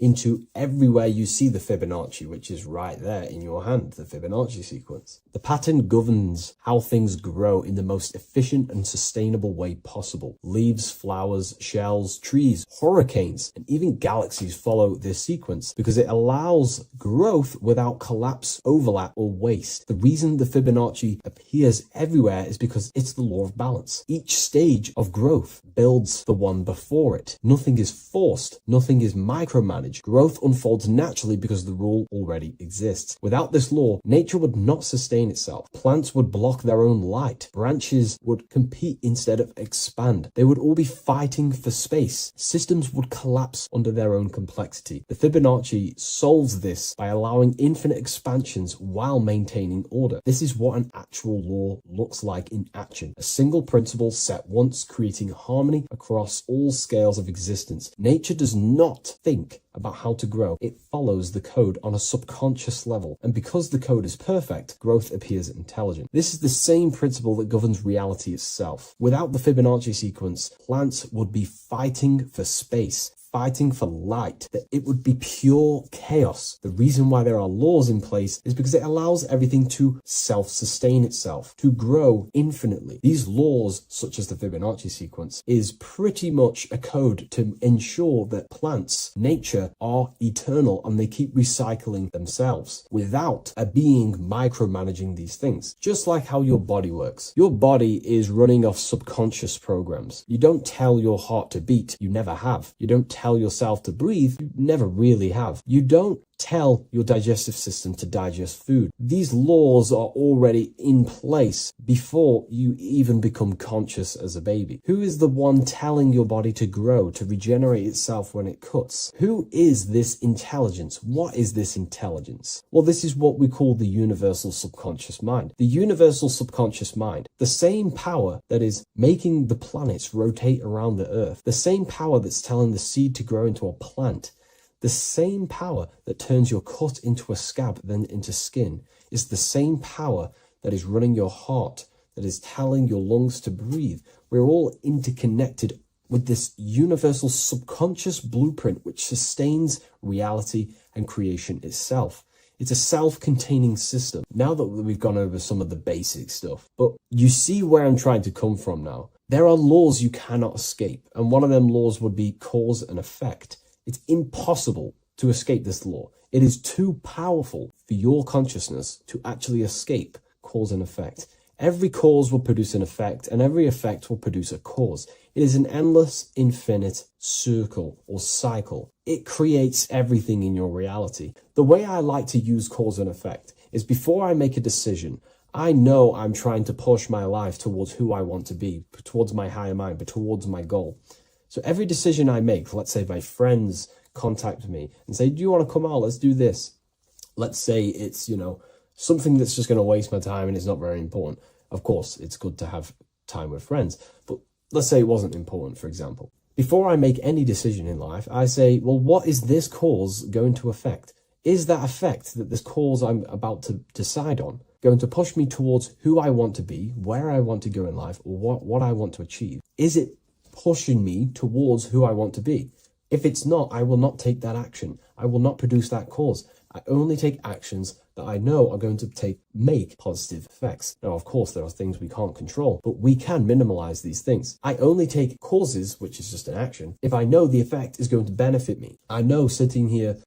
A: into everywhere you see the Fibonacci, which is right there in your hand, the Fibonacci sequence. The pattern governs how things grow in the most efficient and sustainable way possible. Leaves, flowers, shells, trees, hurricanes, and even galaxies follow this sequence because it allows growth without collapse, overlap, or waste. The reason the Fibonacci appears everywhere is because it's the law of balance. Each stage of growth builds the one before it. Nothing is forced. Nothing is micromanaged. Growth unfolds naturally because the rule already exists. Without this law, nature would not sustain itself. Plants would block their own light. Branches would compete instead of expand. They would all be fighting for space. Systems would collapse under their own complexity. The Fibonacci solves this by allowing infinite expansions while maintaining order. This is what an actual law looks like in action. A single principle set once, creating harmony across all scales of existence. Nature does not think about how to grow. It follows the code on a subconscious level. And because the code is perfect, growth appears intelligent. This is the same principle that governs reality itself. Without the Fibonacci sequence, plants would be fighting for space, fighting for light, that it would be pure chaos. The reason why there are laws in place is because it allows everything to self-sustain itself, to grow infinitely. These laws, such as the Fibonacci sequence, is pretty much a code to ensure that plants, nature, are eternal and they keep recycling themselves without a being micromanaging these things. Just like how your body works. Your body is running off subconscious programs. You don't tell your heart to beat, you never have. You don't tell yourself to breathe, you never really have. You don't tell your digestive system to digest food. These laws are already in place before you even become conscious as a baby. Who is the one telling your body to grow, to regenerate itself when it cuts? Who is this intelligence? What is this intelligence? Well, this is what we call the universal subconscious mind. The universal subconscious mind, the same power that is making the planets rotate around the earth, the same power that's telling the seed to grow into a plant, the same power that turns your cut into a scab, then into skin, is the same power that is running your heart, that is telling your lungs to breathe. We're all interconnected with this universal subconscious blueprint which sustains reality and creation itself. It's a self-containing system. Now that we've gone over some of the basic stuff, but you see where I'm trying to come from now. There are laws you cannot escape, and one of them laws would be cause and effect. It's impossible to escape this law. It is too powerful for your consciousness to actually escape cause and effect. Every cause will produce an effect, and every effect will produce a cause. It is an endless, infinite circle or cycle. It creates everything in your reality. The way I like to use cause and effect is before I make a decision, I know I'm trying to push my life towards who I want to be, towards my higher mind, but towards my goal. So every decision I make, let's say my friends contact me and say, do you want to come out? Let's do this. Let's say it's, something that's just going to waste my time and it's not very important. Of course, it's good to have time with friends, but let's say it wasn't important, for example. Before I make any decision in life, I say, well, what is this cause going to affect? Is that effect that this cause I'm about to decide on going to push me towards who I want to be, where I want to go in life, or what I want to achieve? Is it pushing me towards who I want to be? If it's not, I will not take that action. I will not produce that cause. I only take actions that I know are going to make positive effects. Now, of course, there are things we can't control, but we can minimize these things. I only take causes, which is just an action, if I know the effect is going to benefit me. I know sitting here,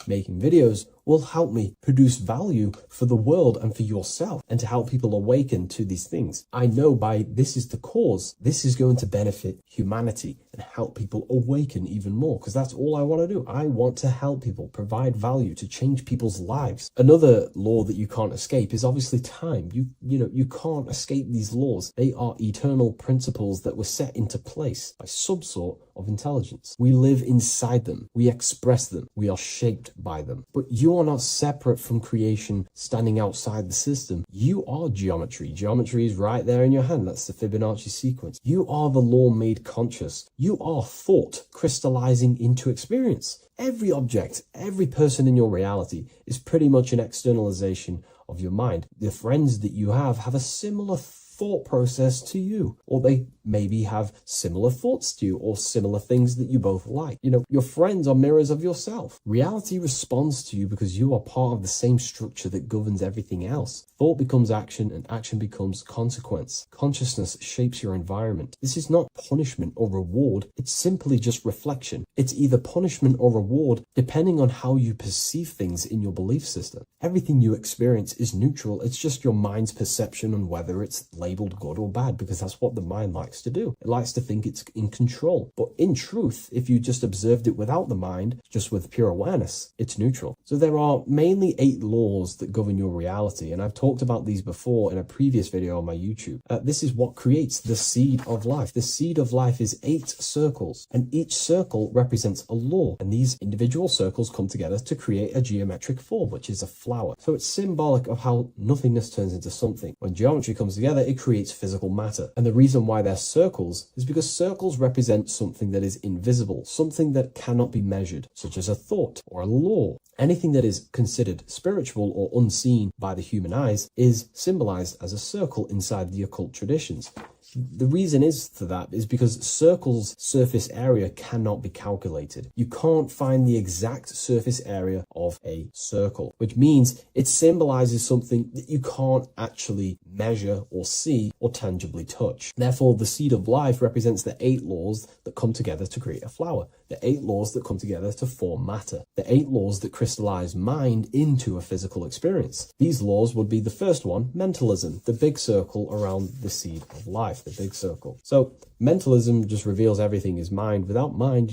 A: making videos will help me produce value for the world and for yourself, and to help people awaken to these things. I know by this is the cause, this is going to benefit humanity and help people awaken even more, because that's all I want to do. I want to help people, provide value, to change people's lives. Another law that you can't escape is obviously time. You can't escape these laws. They are eternal principles that were set into place by some sort of intelligence. We live inside them. We express them. We are shaped by them. But you are not separate from creation, standing outside the system. You are geometry. Geometry is right there in your hand. That's the Fibonacci sequence. You are the law made conscious. You are thought crystallizing into experience. Every object, every person in your reality is pretty much an externalization of your mind. The friends that you have a similar
K: thought process to you, or they maybe have similar thoughts to you or similar things that you both like. You know, your friends are mirrors of yourself. Reality responds to you because you are part of the same structure that governs everything else. Thought becomes action and action becomes consequence. Consciousness shapes your environment. This is not punishment or reward. It's simply just reflection. It's either punishment or reward depending on how you perceive things in your belief system. Everything you experience is neutral. It's just your mind's perception on whether it's labeled good or bad, because that's what the mind likes to do. It likes to think it's in control. But in truth, if you just observed it without the mind, just with pure awareness, it's neutral. So there are mainly 8 laws that govern your reality, and I've talked about these before in a previous video on my YouTube. This is what creates the seed of life. The seed of life is 8 circles, and each circle represents a law, and these individual circles come together to create a geometric form, which is a flower. So it's symbolic of how nothingness turns into something. When geometry comes together, it creates physical matter. And the reason why they're circles is because circles represent something that is invisible, something that cannot be measured, such as a thought or a law. Anything that is considered spiritual or unseen by the human eyes is symbolized as a circle inside the occult traditions. The reason for that is because circles' surface area cannot be calculated. You can't find the exact surface area of a circle, which means it symbolizes something that you can't actually measure or see or tangibly touch. Therefore, the seed of life represents the 8 laws that come together to create a flower, the 8 laws that come together to form matter, the 8 laws that crystallize mind into a physical experience. These laws would be the first one, mentalism, the big circle around the seed of life. The big circle. So mentalism just reveals everything is mind. Without mind,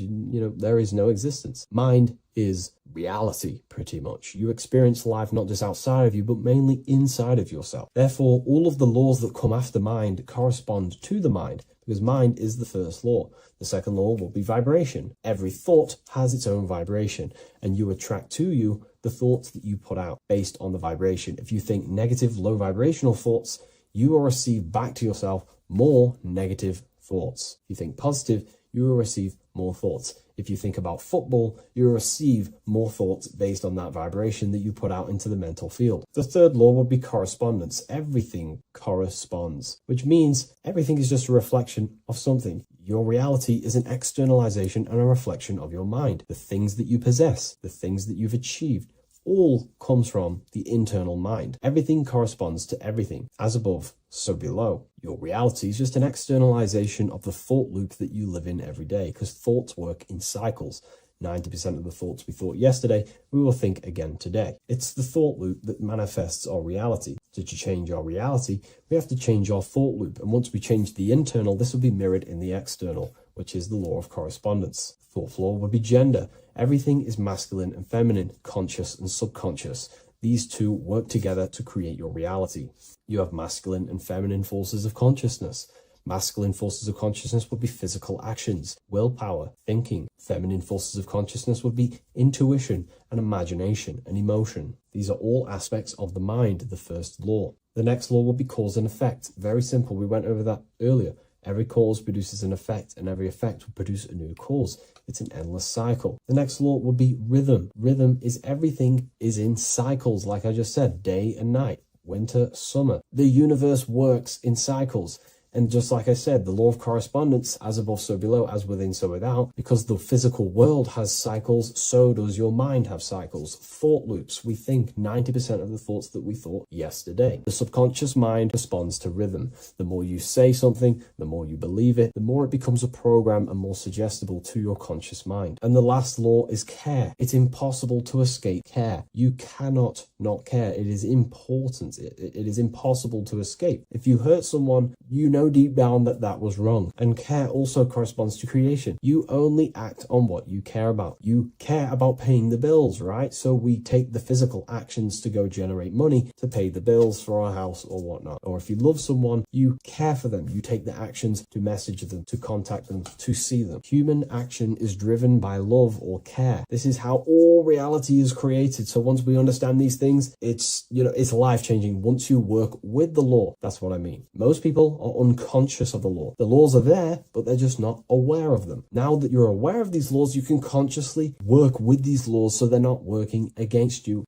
K: there is no existence. Mind is reality, pretty much. You experience life not just outside of you, but mainly inside of yourself. Therefore, all of the laws that come after mind correspond to the mind, because mind is the first law. The second law will be vibration. Every thought has its own vibration, and you attract to you the thoughts that you put out based on the vibration. If you think negative, low vibrational thoughts, you will receive back to yourself more negative thoughts. If you think positive, you will receive more thoughts. If you think about football, you will receive more thoughts based on that vibration that you put out into the mental field. The third law would be correspondence. Everything corresponds, which means everything is just a reflection of something. Your reality is an externalization and a reflection of your mind. The things that you possess, the things that you've achieved, all comes from the internal mind. Everything corresponds to everything. As above, so below. Your reality is just an externalization of the thought loop that you live in every day, because thoughts work in cycles. 90% of the thoughts we thought yesterday, we will think again today. It's the thought loop that manifests our reality. To change our reality, we have to change our thought loop. And once we change the internal, this will be mirrored in the external, which is the law of correspondence. Fourth law would be gender. Everything is masculine and feminine, conscious and subconscious. These two work together to create your reality. You have masculine and feminine forces of consciousness. Masculine forces of consciousness would be physical actions, willpower, thinking. Feminine forces of consciousness would be intuition and imagination and emotion. These are all aspects of the mind, the first law. The next law would be cause and effect. Very simple. We went over that earlier. Every cause produces an effect, and every effect will produce a new cause. It's an endless cycle. The next law would be rhythm. Rhythm is everything is in cycles, like I just said, day and night, winter, summer. The universe works in cycles. And just like I said, the law of correspondence, as above, so below, as within, so without. Because the physical world has cycles, so does your mind have cycles. Thought loops. We think 90% of the thoughts that we thought yesterday. The subconscious mind responds to rhythm. The more you say something, the more you believe it, the more it becomes a program and more suggestible to your conscious mind. And the last law is care. It's impossible to escape care. You cannot not care. It is important. It is impossible to escape. If you hurt someone, you know deep down that that was wrong. And care also corresponds to creation. You only act on what you care about. You care about paying the bills, right? So we take the physical actions to go generate money to pay the bills for our house or whatnot. Or if you love someone, you care for them. You take the actions to message them, to contact them, to see them. Human action is driven by love or care. This is how all reality is created. So once we understand these things, it's life-changing once you work with the law. That's what I mean. Most people are unconscious of the law. The laws are there, but they're just not aware of them. Now that you're aware of these laws, you can consciously work with these laws so they're not working against you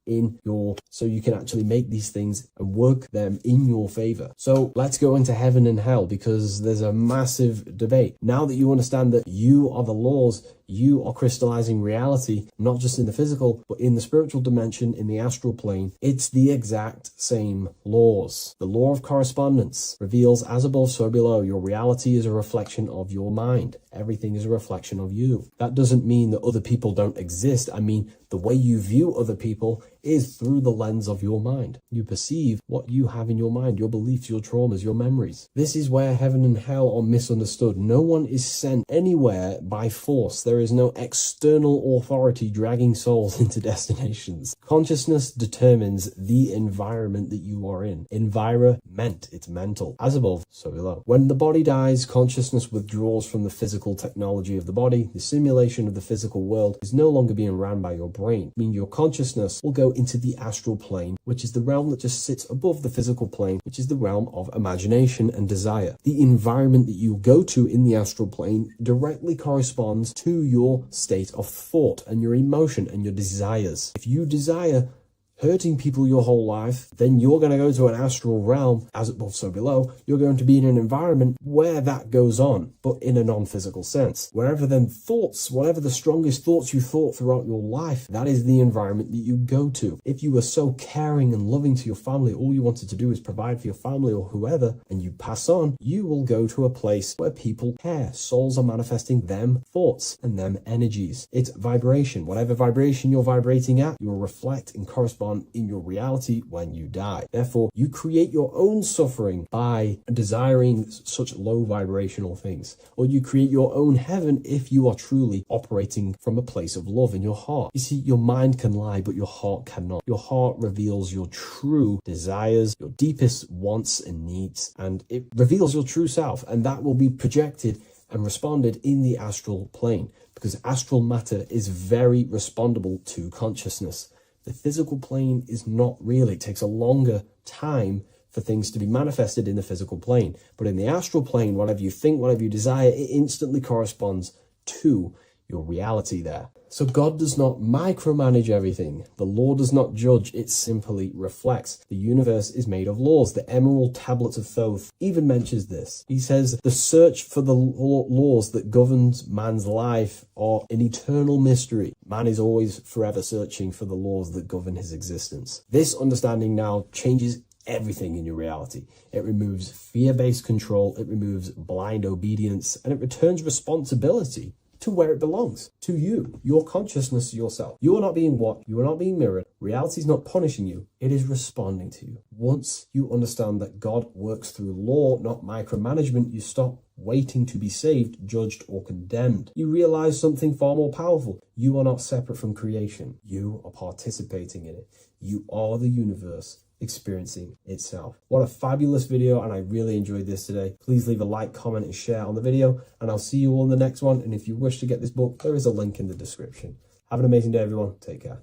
K: so you can actually make these things and work them in your favor. So let's go into heaven and hell, because there's a massive debate. Now that you understand that you are the laws, you are crystallizing reality, not just in the physical, but in the spiritual dimension, in the astral plane. It's the exact same laws. The law of correspondence reveals as above, so below. Your reality is a reflection of your mind. Everything is a reflection of you. That doesn't mean that other people don't exist. I mean, the way you view other people is through the lens of your mind. You perceive what you have in your mind, your beliefs, your traumas, your memories. This is where heaven and hell are misunderstood. No one is sent anywhere by force. There is no external authority dragging souls into destinations. Consciousness determines the environment that you are in. Environment, it's mental. As above, so below. When the body dies, consciousness withdraws from the physical technology of the body. The simulation of the physical world is no longer being ran by your brain. I mean, your consciousness will go into the astral plane, which is the realm that just sits above the physical plane, which is the realm of imagination and desire. The environment that you go to in the astral plane directly corresponds to your state of thought and your emotion and your desires. If you desire hurting people your whole life, then you're going to go to an astral realm, as above so below. You're going to be in an environment where that goes on, but in a non-physical sense. Wherever then thoughts, whatever the strongest thoughts you thought throughout your life, that is the environment that you go to. If you were so caring and loving to your family, all you wanted to do is provide for your family or whoever, and you pass on, you will go to a place where people care. Souls are manifesting them thoughts and them energies. It's vibration. Whatever vibration you're vibrating at, you will reflect and correspond in your reality when you die. Therefore, you create your own suffering by desiring such low vibrational things, or you create your own heaven if you are truly operating from a place of love in your heart. You see, your mind can lie, but your heart cannot. Your heart reveals your true desires, your deepest wants and needs, and it reveals your true self, and that will be projected and responded in the astral plane, because astral matter is very respondable to consciousness. The physical plane is not real. It takes a longer time for things to be manifested in the physical plane. But in the astral plane, whatever you think, whatever you desire, it instantly corresponds to your reality there. So God does not micromanage everything. The law does not judge, it simply reflects. The universe is made of laws. The Emerald Tablet of Thoth even mentions this. He says, the search for the laws that governs man's life are an eternal mystery. Man is always forever searching for the laws that govern his existence. This understanding now changes everything in your reality. It removes fear-based control, it removes blind obedience, and it returns responsibility to where it belongs, to you, your consciousness, yourself. You are not being watched, you are not being mirrored. Reality is not punishing you, it is responding to you. Once you understand that God works through law, not micromanagement, you stop waiting to be saved, judged, or condemned. You realize something far more powerful. You are not separate from creation. You are participating in it. You are the universe experiencing itself. What a fabulous video, and I really enjoyed this today. Please leave a like, comment, and share on the video, and I'll see you all in the next one. And if you wish to get this book, there is a link in the description. Have an amazing day, everyone. Take care.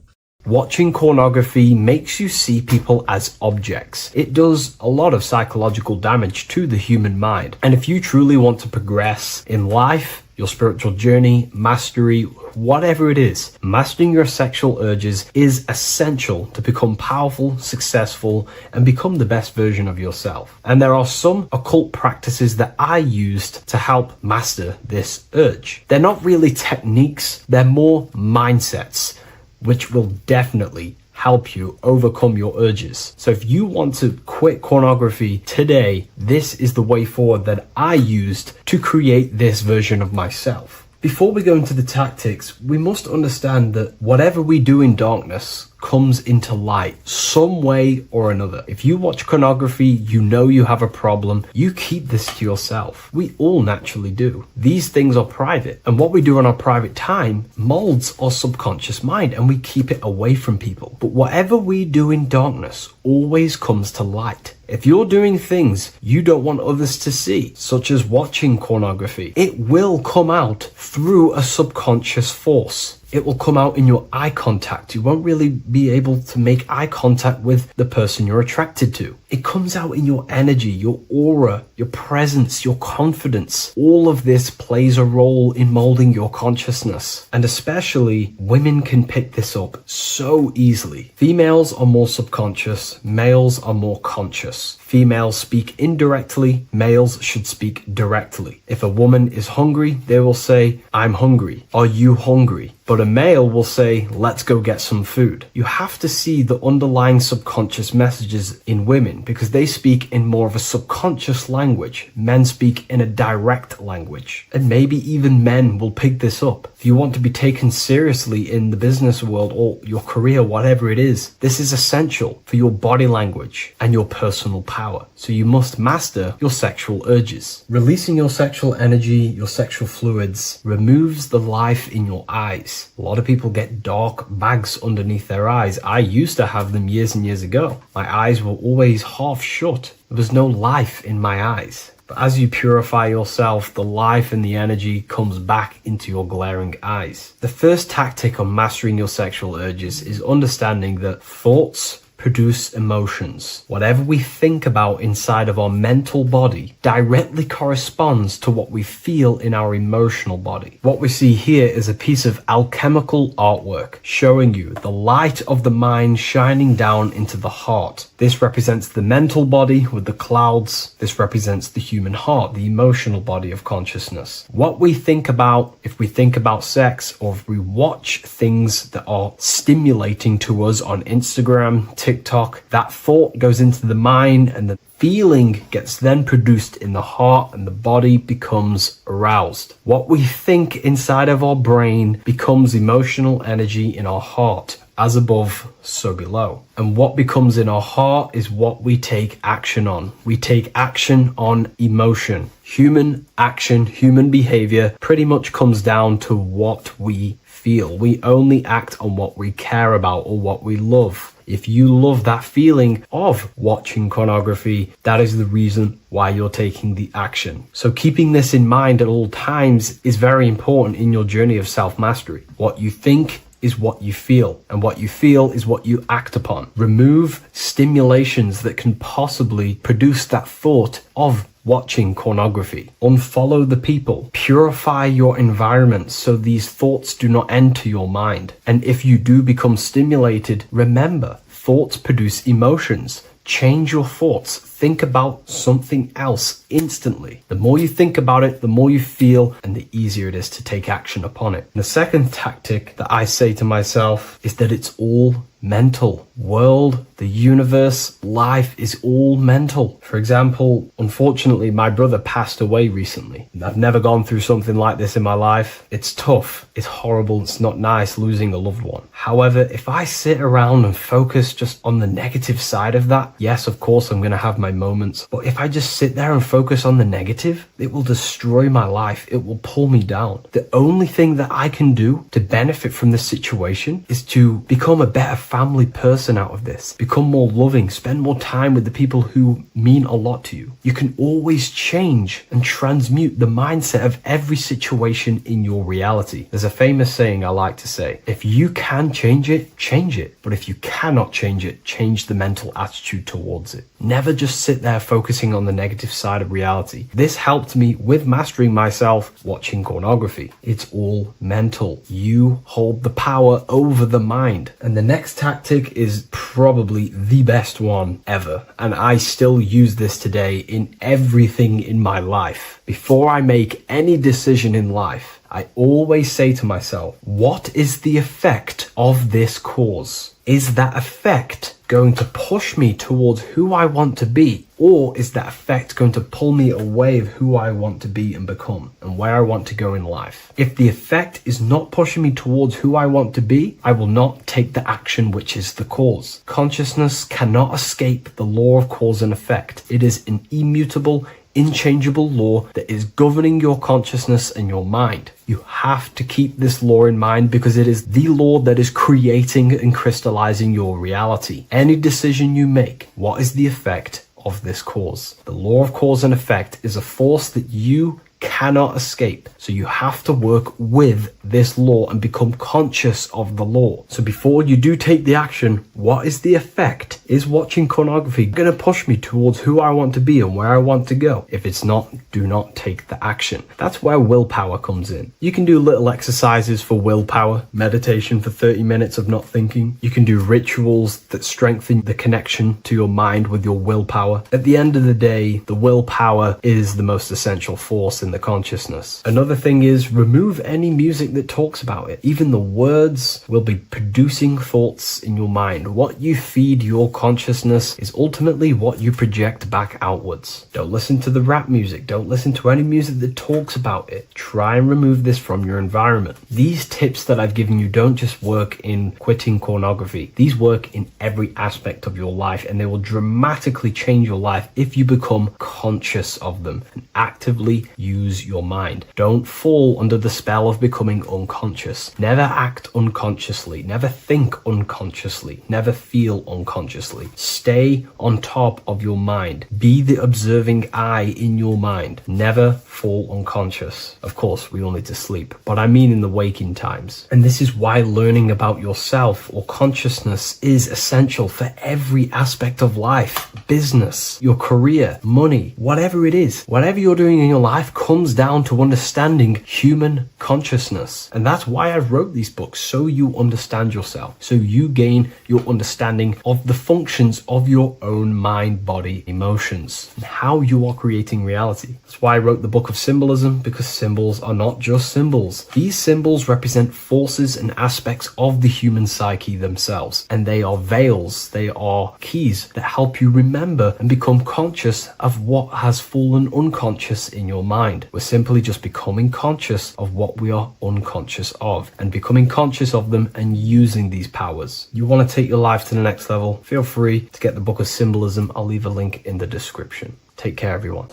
A: Watching pornography makes you see people as objects. It does a lot of psychological damage to the human mind. And if you truly want to progress in life, your spiritual journey, mastery, whatever it is, mastering your sexual urges is essential to become powerful, successful, and become the best version of yourself. And there are some occult practices that I used to help master this urge. They're not really techniques, they're more mindsets, which will definitely help you overcome your urges. So if you want to quit pornography today, this is the way forward that I used to create this version of myself. Before we go into the tactics, we must understand that whatever we do in darkness comes into light some way or another. If you watch pornography, you know you have a problem, you keep this to yourself. We all naturally do. These things are private, and what we do in our private time molds our subconscious mind, and we keep it away from people. But whatever we do in darkness always comes to light. If you're doing things you don't want others to see, such as watching pornography, it will come out through a subconscious force. It will come out in your eye contact. You won't really be able to make eye contact with the person you're attracted to.
K: It comes out in your energy, your aura, your presence, your confidence. All of this plays a role in molding your consciousness. And especially women can pick this up so easily. Females are more subconscious, males are more conscious. Females speak indirectly, males should speak directly. If a woman is hungry, they will say, I'm hungry. Are you hungry? But a male will say, let's go get some food. You have to see the underlying subconscious messages in women because they speak in more of a subconscious language. Men speak in a direct language. And maybe even men will pick this up. If you want to be taken seriously in the business world or your career, whatever it is, this is essential for your body language and your personal power. So you must master your sexual urges. Releasing your sexual energy, your sexual fluids, removes the life in your eyes. A lot of people get dark bags underneath their eyes. I used to have them years and years ago. My eyes were always half shut. There was no life in my eyes. But as you purify yourself, the life and the energy comes back into your glaring eyes. The first tactic on mastering your sexual urges is understanding that thoughts produce emotions. Whatever we think about inside of our mental body directly corresponds to what we feel in our emotional body. What we see here is a piece of alchemical artwork showing you the light of the mind shining down into the heart. This represents the mental body with the clouds. This represents the human heart, the emotional body of consciousness. What we think about, if we think about sex, or if we watch things that are stimulating to us on Instagram, TikTok, that thought goes into the mind and the feeling gets then produced in the heart and the body becomes aroused. What we think inside of our brain becomes emotional energy in our heart. As above, so below. And what becomes in our heart is what we take action on. We take action on emotion. Human action, human behavior pretty much comes down to what we feel. We only act on what we care about or what we love. If you love that feeling of watching pornography, that is the reason why you're taking the action. So keeping this in mind at all times is very important in your journey of self-mastery. What you think is what you feel, and what you feel is what you act upon. Remove stimulations that can possibly produce that thought of watching pornography. Unfollow the people. Purify your environment so these thoughts do not enter your mind. And if you do become stimulated, remember, thoughts produce emotions. Change your thoughts. Think about something else instantly. The more you think about it, the more you feel, and the easier it is to take action upon it. The second tactic that I say to myself is that it's all mental. World, the universe, life is all mental. For example, unfortunately, my brother passed away recently. I've never gone through something like this in my life. It's tough. It's horrible. It's not nice losing a loved one. However, if I sit around and focus just on the negative side of that, yes, of course, I'm going to have my moments. But if I just sit there and focus on the negative, it will destroy my life. It will pull me down. The only thing that I can do to benefit from this situation is to become a better family person out of this. Become more loving. Spend more time with the people who mean a lot to you. You can always change and transmute the mindset of every situation in your reality. There's a famous saying I like to say, if you can change it, change it. But if you cannot change it, change the mental attitude towards it. Never just sit there focusing on the negative side of reality. This helped me with mastering myself watching pornography. It's all mental. You hold the power over the mind. And the next tactic is probably the best one ever. And I still use this today in everything in my life. Before I make any decision in life, I always say to myself, what is the effect of this cause? Is that effect going to push me towards who I want to be? Or is that effect going to pull me away of who I want to be and become and where I want to go in life? If the effect is not pushing me towards who I want to be, I will not take the action which is the cause. Consciousness cannot escape the law of cause and effect. It is an immutable, inchangeable law that is governing your consciousness and your mind. You have to keep this law in mind because it is the law that is creating and crystallizing your reality. Any decision you make, what is the effect of this cause? The law of cause and effect is a force that you
A: cannot escape. So you have to work with this law and become conscious of the law. So before you do take the action, what is the effect? Is watching pornography going to push me towards who I want to be and where I want to go? If it's not, do not take the action. That's where willpower comes in. You can do little exercises for willpower, meditation for 30 minutes of not thinking. You can do rituals that strengthen the connection to your mind with your willpower. At the end of the day, the willpower is the most essential force in the consciousness. Another thing is remove any music that talks about it. Even the words will be producing thoughts in your mind. What you feed your consciousness is ultimately what you project back outwards. Don't listen to the rap music. Don't listen to any music that talks about it. Try and remove this from your environment. These tips that I've given you don't just work in quitting pornography. These work in every aspect of your life, and they will dramatically change your life if you become conscious of them and actively use your mind. Don't fall under the spell of becoming unconscious. Never act unconsciously. Never think unconsciously. Never feel unconsciously. Stay on top of your mind. Be the observing eye in your mind. Never fall unconscious. Of course, we all need to sleep, but I mean in the waking times. And this is why learning about yourself or consciousness is essential for every aspect of life. Business, your career, money, whatever it is. Whatever you're doing in your life comes down to understanding human consciousness. And that's why I wrote these books, so you understand yourself, so you gain your understanding of the functions of your own mind, body, emotions, and how you are creating reality. That's why I wrote the book of symbolism, because symbols are not just symbols. These symbols represent forces and aspects of the human psyche themselves, and they are veils, they are keys that help you remember and become conscious of what has fallen unconscious in your mind. We're simply just becoming conscious of what we are unconscious of and becoming conscious of them and using these powers. You want to take your life to the next level? Feel free to get the book of symbolism. I'll leave a link in the description. Take care, everyone.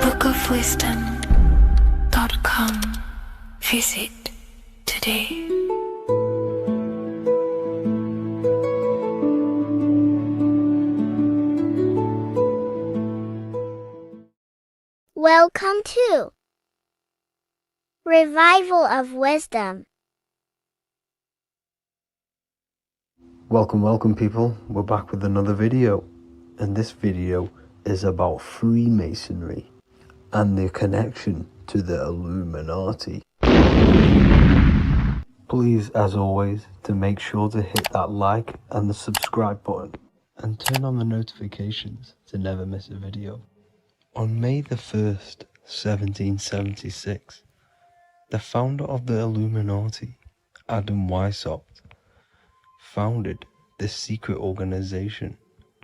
F: bookofwisdom.com. Visit today.
H: Welcome to Revival of Wisdom.
I: Welcome people, we're back with another video, and this video is about Freemasonry and their connection to the Illuminati. Please, as always, to make sure to hit that like and the subscribe button and turn on the notifications to never miss a video. On May the 1st, 1776, the founder of the Illuminati, Adam Weishaupt, founded this secret organization,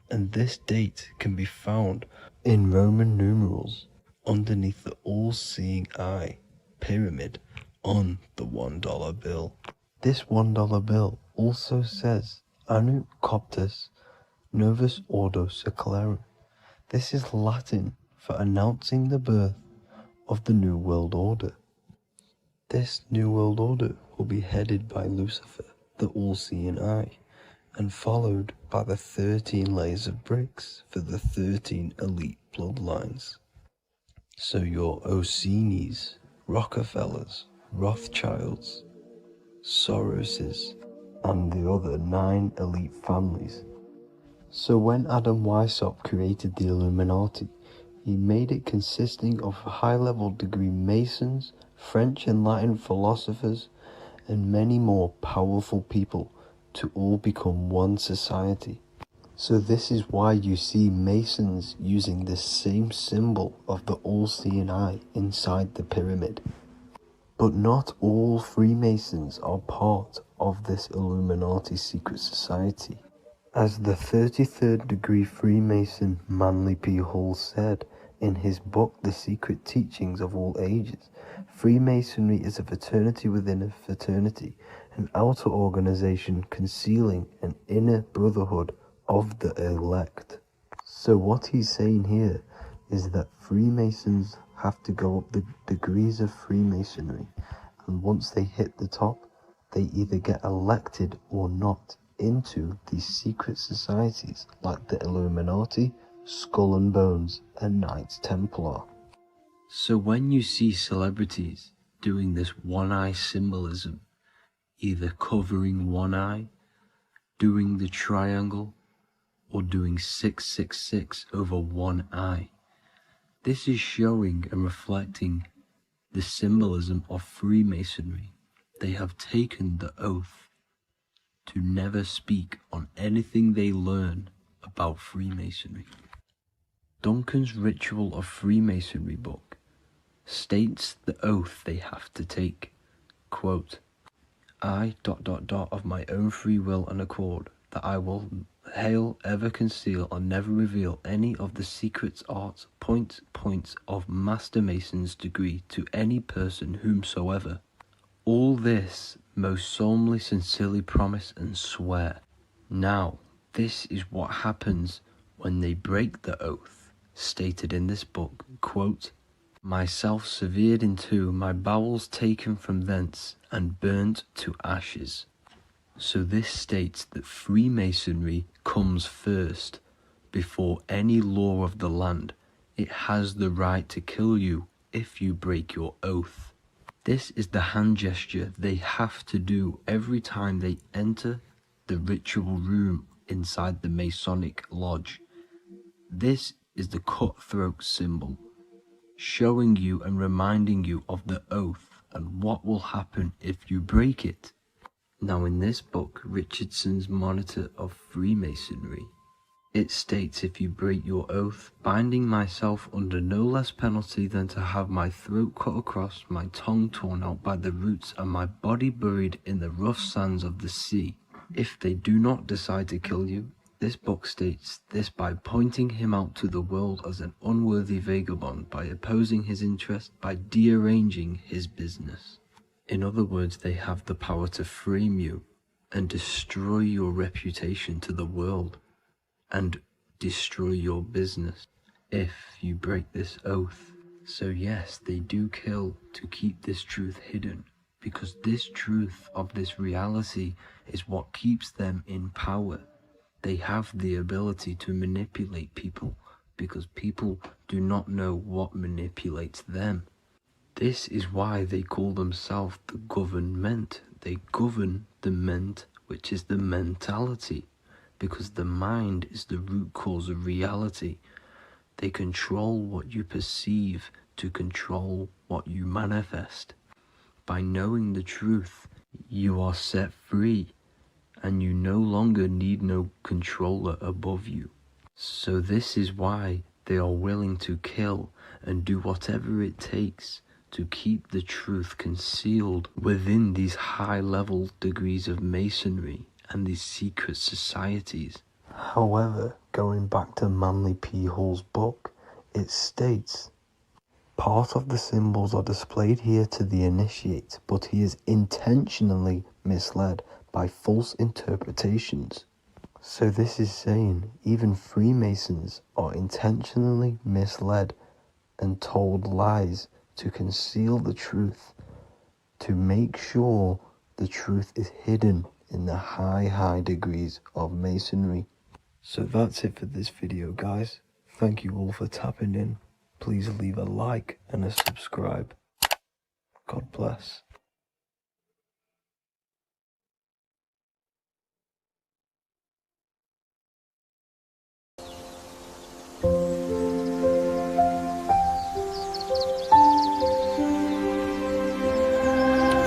I: and this date can be found in Roman numerals underneath the all-seeing eye pyramid on the $1 bill. This $1 bill also says Anu Coptus Novus Ordo Secularum. This is Latin for announcing the birth of the New World Order. This New World Order will be headed by Lucifer, the all-seeing eye, and followed by the 13 layers of bricks for the 13 elite bloodlines. So your Orsini's, Rockefellers, Rothschilds, Soroses, and the other 9 elite families. So when Adam Weishaupt created the Illuminati, he made it consisting of high-level degree Masons, French and Latin philosophers, and many more powerful people to all become one society. So this is why you see Masons using this same symbol of the all-seeing eye inside the pyramid. But not all Freemasons are part of this Illuminati secret society. As the 33rd degree Freemason Manly P. Hall said in his book The Secret Teachings of All Ages, Freemasonry is a fraternity within a fraternity, an outer organization concealing an inner brotherhood of the elect. So what he's saying here is that Freemasons have to go up the degrees of Freemasonry, and once they hit the top, they either get elected or not into these secret societies like the Illuminati, Skull and Bones, and Knights Templar.
D: So when you see celebrities doing this one-eye symbolism, either covering one eye, doing the triangle, or doing 666 over one eye, this is showing and reflecting the symbolism of Freemasonry. They have taken the oath to never speak on anything they learn about Freemasonry. Duncan's Ritual of Freemasonry book states the oath they have to take. Quote, I ... of my own free will and accord, that I will hail, ever conceal, or never reveal any of the secrets, arts, points of Master Mason's degree to any person whomsoever. All this most solemnly, sincerely promise and swear. Now, this is what happens when they break the oath, stated in this book, quote, myself severed in two, my bowels taken from thence, and burnt to ashes. So this states that Freemasonry comes first, before any law of the land. It has the right to kill you if you break your oath. This is the hand gesture they have to do every time they enter the ritual room inside the Masonic lodge. This is the cutthroat symbol, showing you and reminding you of the oath and what will happen if you break it. Now in this book, Richardson's Monitor of Freemasonry, it states, if you break your oath, binding myself under no less penalty than to have my throat cut across, my tongue torn out by the roots, and my body buried in the rough sands of the sea. If they do not decide to kill you, this book states this by pointing him out to the world as an unworthy vagabond, by opposing his interest, by dearranging his business. In other words, they have the power to frame you and destroy your reputation to the world and destroy your business if you break this oath. So yes, they do kill to keep this truth hidden, because this truth of this reality is what keeps them in power. They have the ability to manipulate people because people do not know what manipulates them. This is why they call themselves the government. They govern the ment, which is the mentality, because the mind is the root cause of reality. They control what you perceive to control what you manifest. By knowing the truth, you are set free, and you no longer need no controller above you. So this is why they are willing to kill and do whatever it takes to keep the truth concealed within these high-level degrees of masonry and these secret societies.
I: However, going back to Manly P. Hall's book, it states, part of the symbols are displayed here to the initiate, but he is intentionally misled by false interpretations. So this is saying even Freemasons are intentionally misled and told lies to conceal the truth, to make sure the truth is hidden in the high degrees of masonry. So that's it for this video, guys. Thank you all for tapping in. Please leave a like and a subscribe. God bless.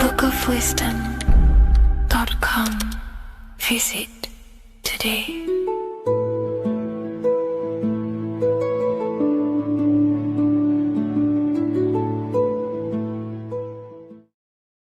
F: bookofwisdom.com. Visit today.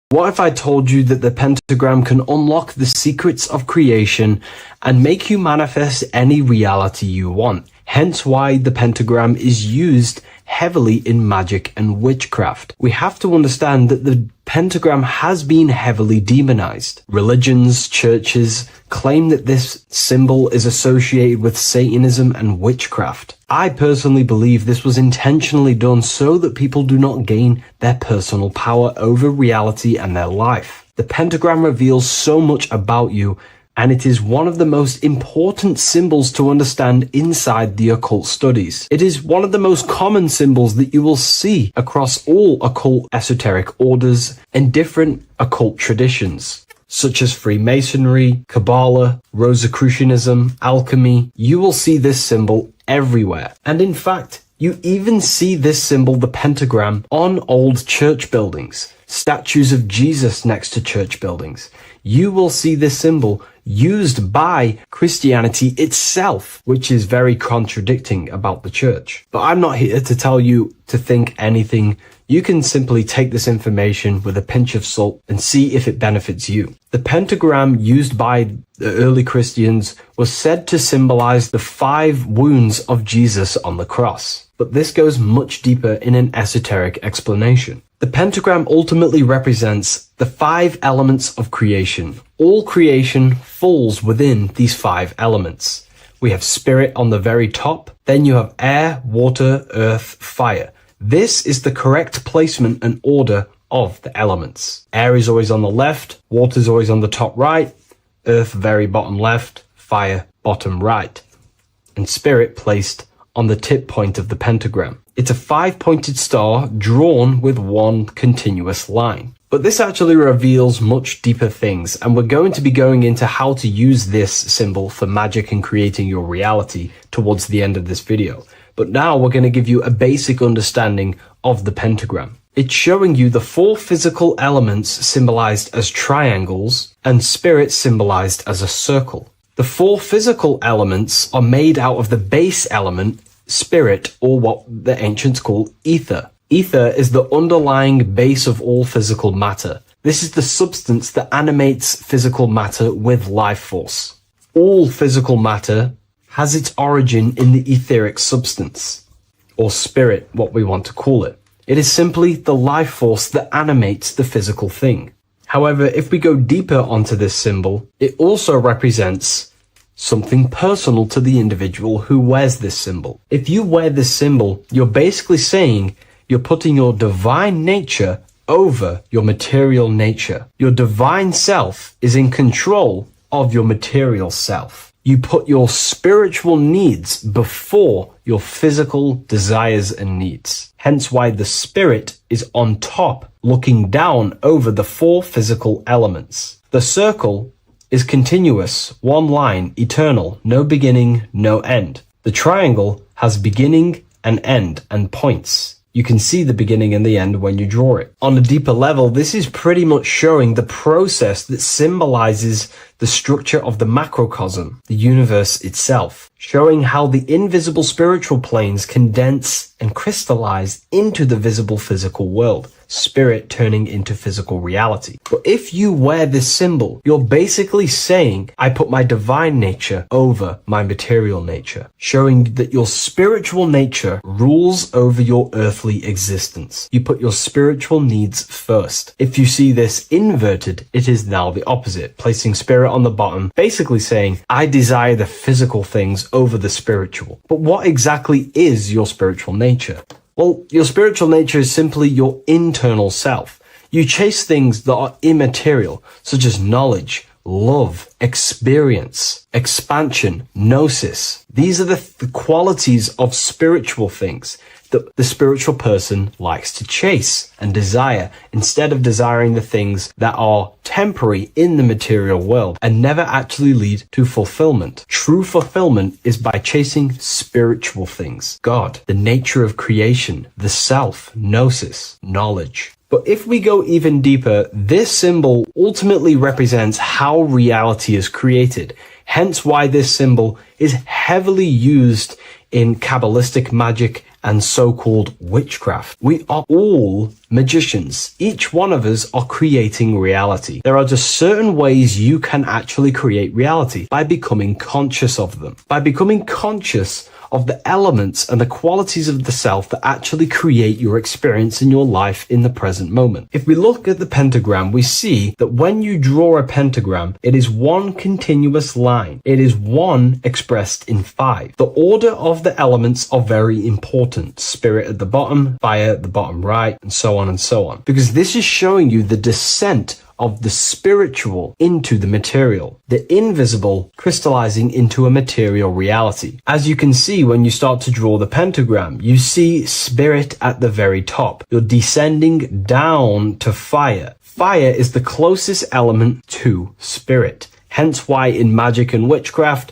K: What if I told you that the pentagram can unlock the secrets of creation and make you manifest any reality you want? Hence why the pentagram is used heavily in magic and witchcraft. We have to understand that the pentagram has been heavily demonized. Religions, churches claim that this symbol is associated with Satanism and witchcraft. I personally believe this was intentionally done so that people do not gain their personal power over reality and their life. The pentagram reveals so much about you
A: and it is one of the most important symbols to understand inside the occult studies. It is one of the most common symbols that you will see across all occult esoteric orders and different occult traditions, such as Freemasonry, Kabbalah, Rosicrucianism, alchemy. You will see this symbol everywhere. And in fact, you even see this symbol, the pentagram, on old church buildings, statues of Jesus next to church buildings. You will see this symbol used by Christianity itself, which is very contradicting about the church. But I'm not here to tell you to think anything. You can simply take this information with a pinch of salt and see if it benefits you. The pentagram used by the early Christians was said to symbolize the 5 wounds of Jesus on the cross. But this goes much deeper in an esoteric explanation. The pentagram ultimately represents the 5 elements of creation. All creation falls within these 5 elements. We have spirit on the very top, then you have air, water, earth, fire. This is the correct placement and order of the elements. Air is always on the left, water is always on the top right, earth very bottom left, fire bottom right, and spirit placed on the tip point of the pentagram. It's a 5-pointed star drawn with one continuous line. But this actually reveals much deeper things, and we're going to be going into how to use this symbol for magic and creating your reality towards the end of this video. But now we're going to give you a basic understanding of the pentagram. It's showing you the 4 physical elements symbolized as triangles and spirit symbolized as a circle. The 4 physical elements are made out of the base element, spirit, or what the ancients call ether. Ether is the underlying base of all physical matter. This is the substance that animates physical matter with life force. All physical matter has its origin in the etheric substance, or spirit, what we want to call it. It is simply the life force that animates the physical thing. However, if we go deeper onto this symbol, it also represents something personal to the individual who wears this symbol. If you wear this symbol, you're basically saying you're putting your divine nature over your material nature. Your divine self is in control of your material self. You put your spiritual needs before your physical desires and needs. Hence why the spirit is on top, looking down over the 4 physical elements. The circle is continuous, one line, eternal, no beginning, no end. The triangle has beginning and end and points. You can see the beginning and the end when you draw it. On a deeper level, this is pretty much showing the process that symbolizes the structure of the macrocosm, the universe itself, showing how the invisible spiritual planes condense and crystallize into the visible physical world, spirit turning into physical reality. But if you wear this symbol, you're basically saying, I put my divine nature over my material nature, showing that your spiritual nature rules over your earthly existence. You put your spiritual needs first. If you see this inverted, it is now the opposite, placing spirit on the bottom, basically saying, I desire the physical things over the spiritual. But what exactly is your spiritual nature? Well, your spiritual nature is simply your internal self. You chase things that are immaterial, such as knowledge, love, experience, expansion, gnosis. These are the qualities of spiritual things that the spiritual person likes to chase and desire, instead of desiring the things that are temporary in the material world and never actually lead to fulfillment. True fulfillment is by chasing spiritual things. God, the nature of creation, the self, gnosis, knowledge. But if we go even deeper, this symbol ultimately represents how reality is created. Hence why this symbol is heavily used in Kabbalistic magic and so-called witchcraft. We are all magicians. Each one of us are creating reality. There are just certain ways you can actually create reality by becoming conscious of them. By becoming conscious of the elements and the qualities of the self that actually create your experience in your life in the present moment. If we look at the pentagram, we see that when you draw a pentagram, it is one continuous line. It is one expressed in 5. The order of the elements are very important. Spirit at the bottom, fire at the bottom right, and so on and so on. Because this is showing you the descent of the spiritual into the material, the invisible crystallizing into a material reality. As you can see when you start to draw the pentagram, you see spirit at the very top. You're descending down to fire. Fire is the closest element to spirit. Hence why in magic and witchcraft,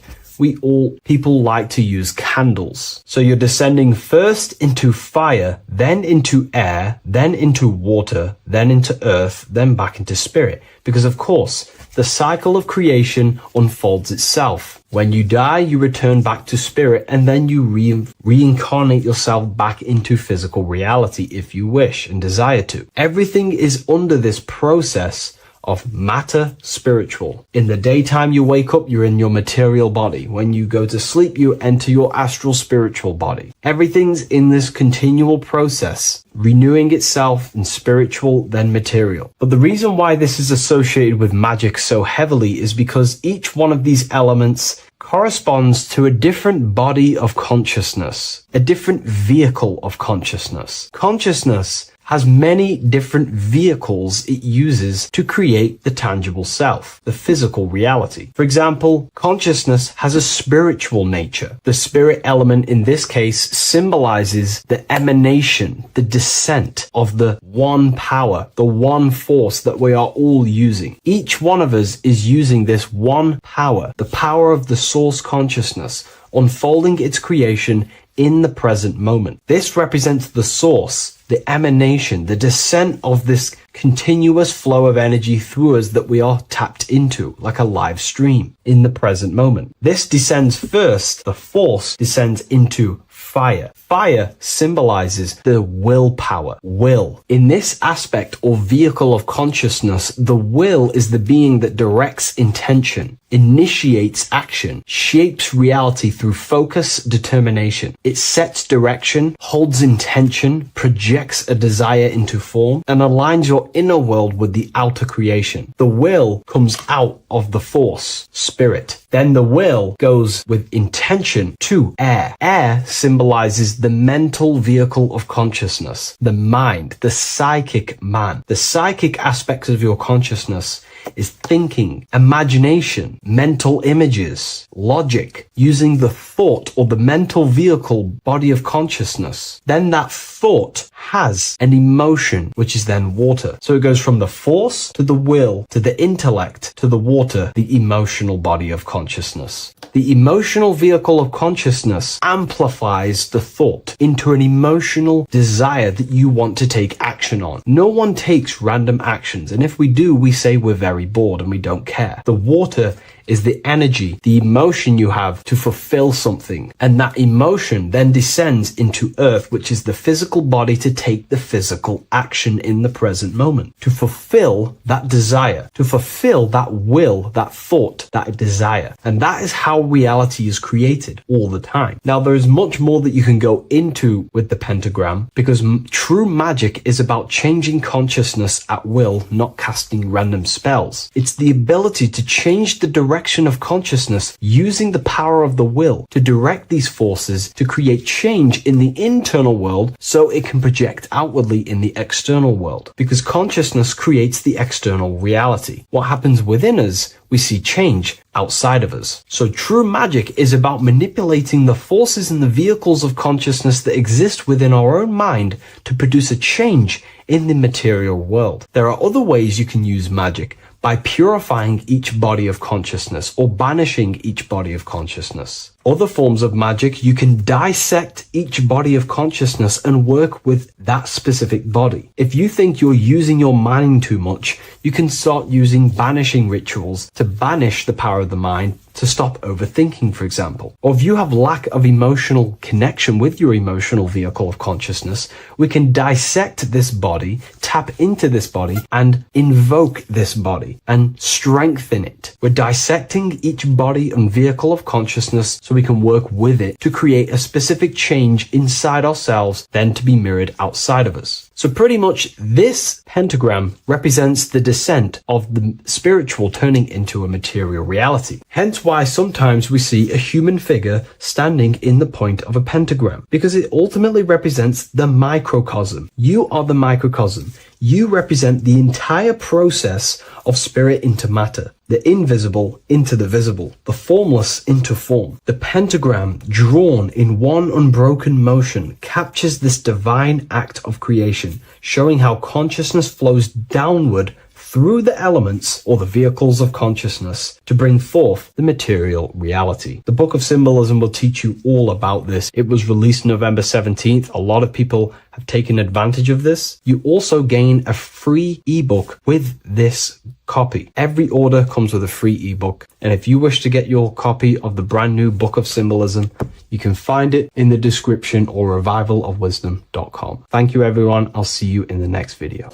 A: people like to use candles. So you're descending first into fire, then into air, then into water, then into earth, then back into spirit. Because of course, the cycle of creation unfolds itself. When you die, you return back to spirit, and then you reincarnate yourself back into physical reality if you wish and desire to. Everything is under this process of matter spiritual. In the daytime you wake up, you're in your material body. When you go to sleep, you enter your astral spiritual body. Everything's in this continual process, renewing itself in spiritual, then material. But the reason why this is associated with magic so heavily is because each one of these elements corresponds to a different body of consciousness, a different vehicle of consciousness. Consciousness has many different vehicles it uses to create the tangible self, the physical reality. For example, consciousness has a spiritual nature. The spirit element in this case symbolizes the emanation, the descent of the one power, the one force that we are all using. Each one of us is using this one power, the power of the source consciousness, unfolding its creation in the present moment. This represents the source, the emanation, the descent of this continuous flow of energy through us that we are tapped into, like a live stream in the present moment. This descends first, the force descends into fire. Fire symbolizes the willpower, will. In this aspect or vehicle of consciousness, the will is the being that directs intention, initiates action, shapes reality through focus, determination. It sets direction, holds intention, projects a desire into form, and aligns your inner world with the outer creation. The will comes out of the force, spirit. Then the will goes with intention to air. Air symbolizes the mental vehicle of consciousness, the mind, the psychic man. The psychic aspects of your consciousness is thinking, imagination, mental images, logic, using the thought or the mental vehicle body of consciousness. Then that thought has an emotion, which is then water. So it goes from the force to the will to the intellect to the water, the emotional body of consciousness. The emotional vehicle of consciousness amplifies the thought into an emotional desire that you want to take action on. No one takes random actions, and if we do, we say we're very bored and we don't care. The water is the energy, the emotion you have to fulfill something. And that emotion then descends into earth, which is the physical body to take the physical action in the present moment, to fulfill that desire, to fulfill that will, that thought, that desire. And that is how reality is created all the time. Now, there is much more that you can go into with the pentagram, because true magic is about changing consciousness at will, not casting random spells. It's the ability to change the direction of consciousness using the power of the will to direct these forces to create change in the internal world so it can project outwardly in the external world. Because consciousness creates the external reality. What happens within us, we see change outside of us. So true magic is about manipulating the forces and the vehicles of consciousness that exist within our own mind to produce a change in the material world. There are other ways you can use magic, by purifying each body of consciousness or banishing each body of consciousness. Other forms of magic, you can dissect each body of consciousness and work with that specific body. If you think you're using your mind too much, you can start using banishing rituals to banish the power of the mind, to stop overthinking, for example. Or if you have lack of emotional connection with your emotional vehicle of consciousness, we can dissect this body, tap into this body, and invoke this body and strengthen it. We're dissecting each body and vehicle of consciousness so we can work with it to create a specific change inside ourselves, then to be mirrored outside of us.
K: So pretty much this pentagram represents the descent of the spiritual turning into a material reality. Hence why sometimes we see a human figure standing in the point of a pentagram, because it ultimately represents the microcosm. You are the microcosm. You represent the entire process of spirit into matter, the invisible into the visible, the formless into form. The pentagram, drawn in one unbroken motion, captures this divine act of creation, showing how consciousness flows downward through the elements or the vehicles of consciousness to bring forth the material reality. The Book of Symbolism will teach you all about this. It was released November 17th. A lot of people have taken advantage of this. You also gain a free ebook with this copy. Every order comes with a free ebook. And if you wish to get your copy of the brand new Book of Symbolism, you can find it in the description or revivalofwisdom.com. Thank you, everyone. I'll see you in the next video.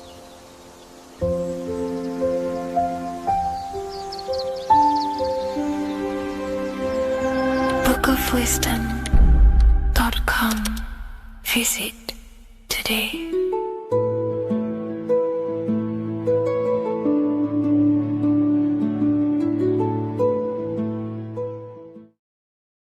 F: bookofwisdom.com. Visit today.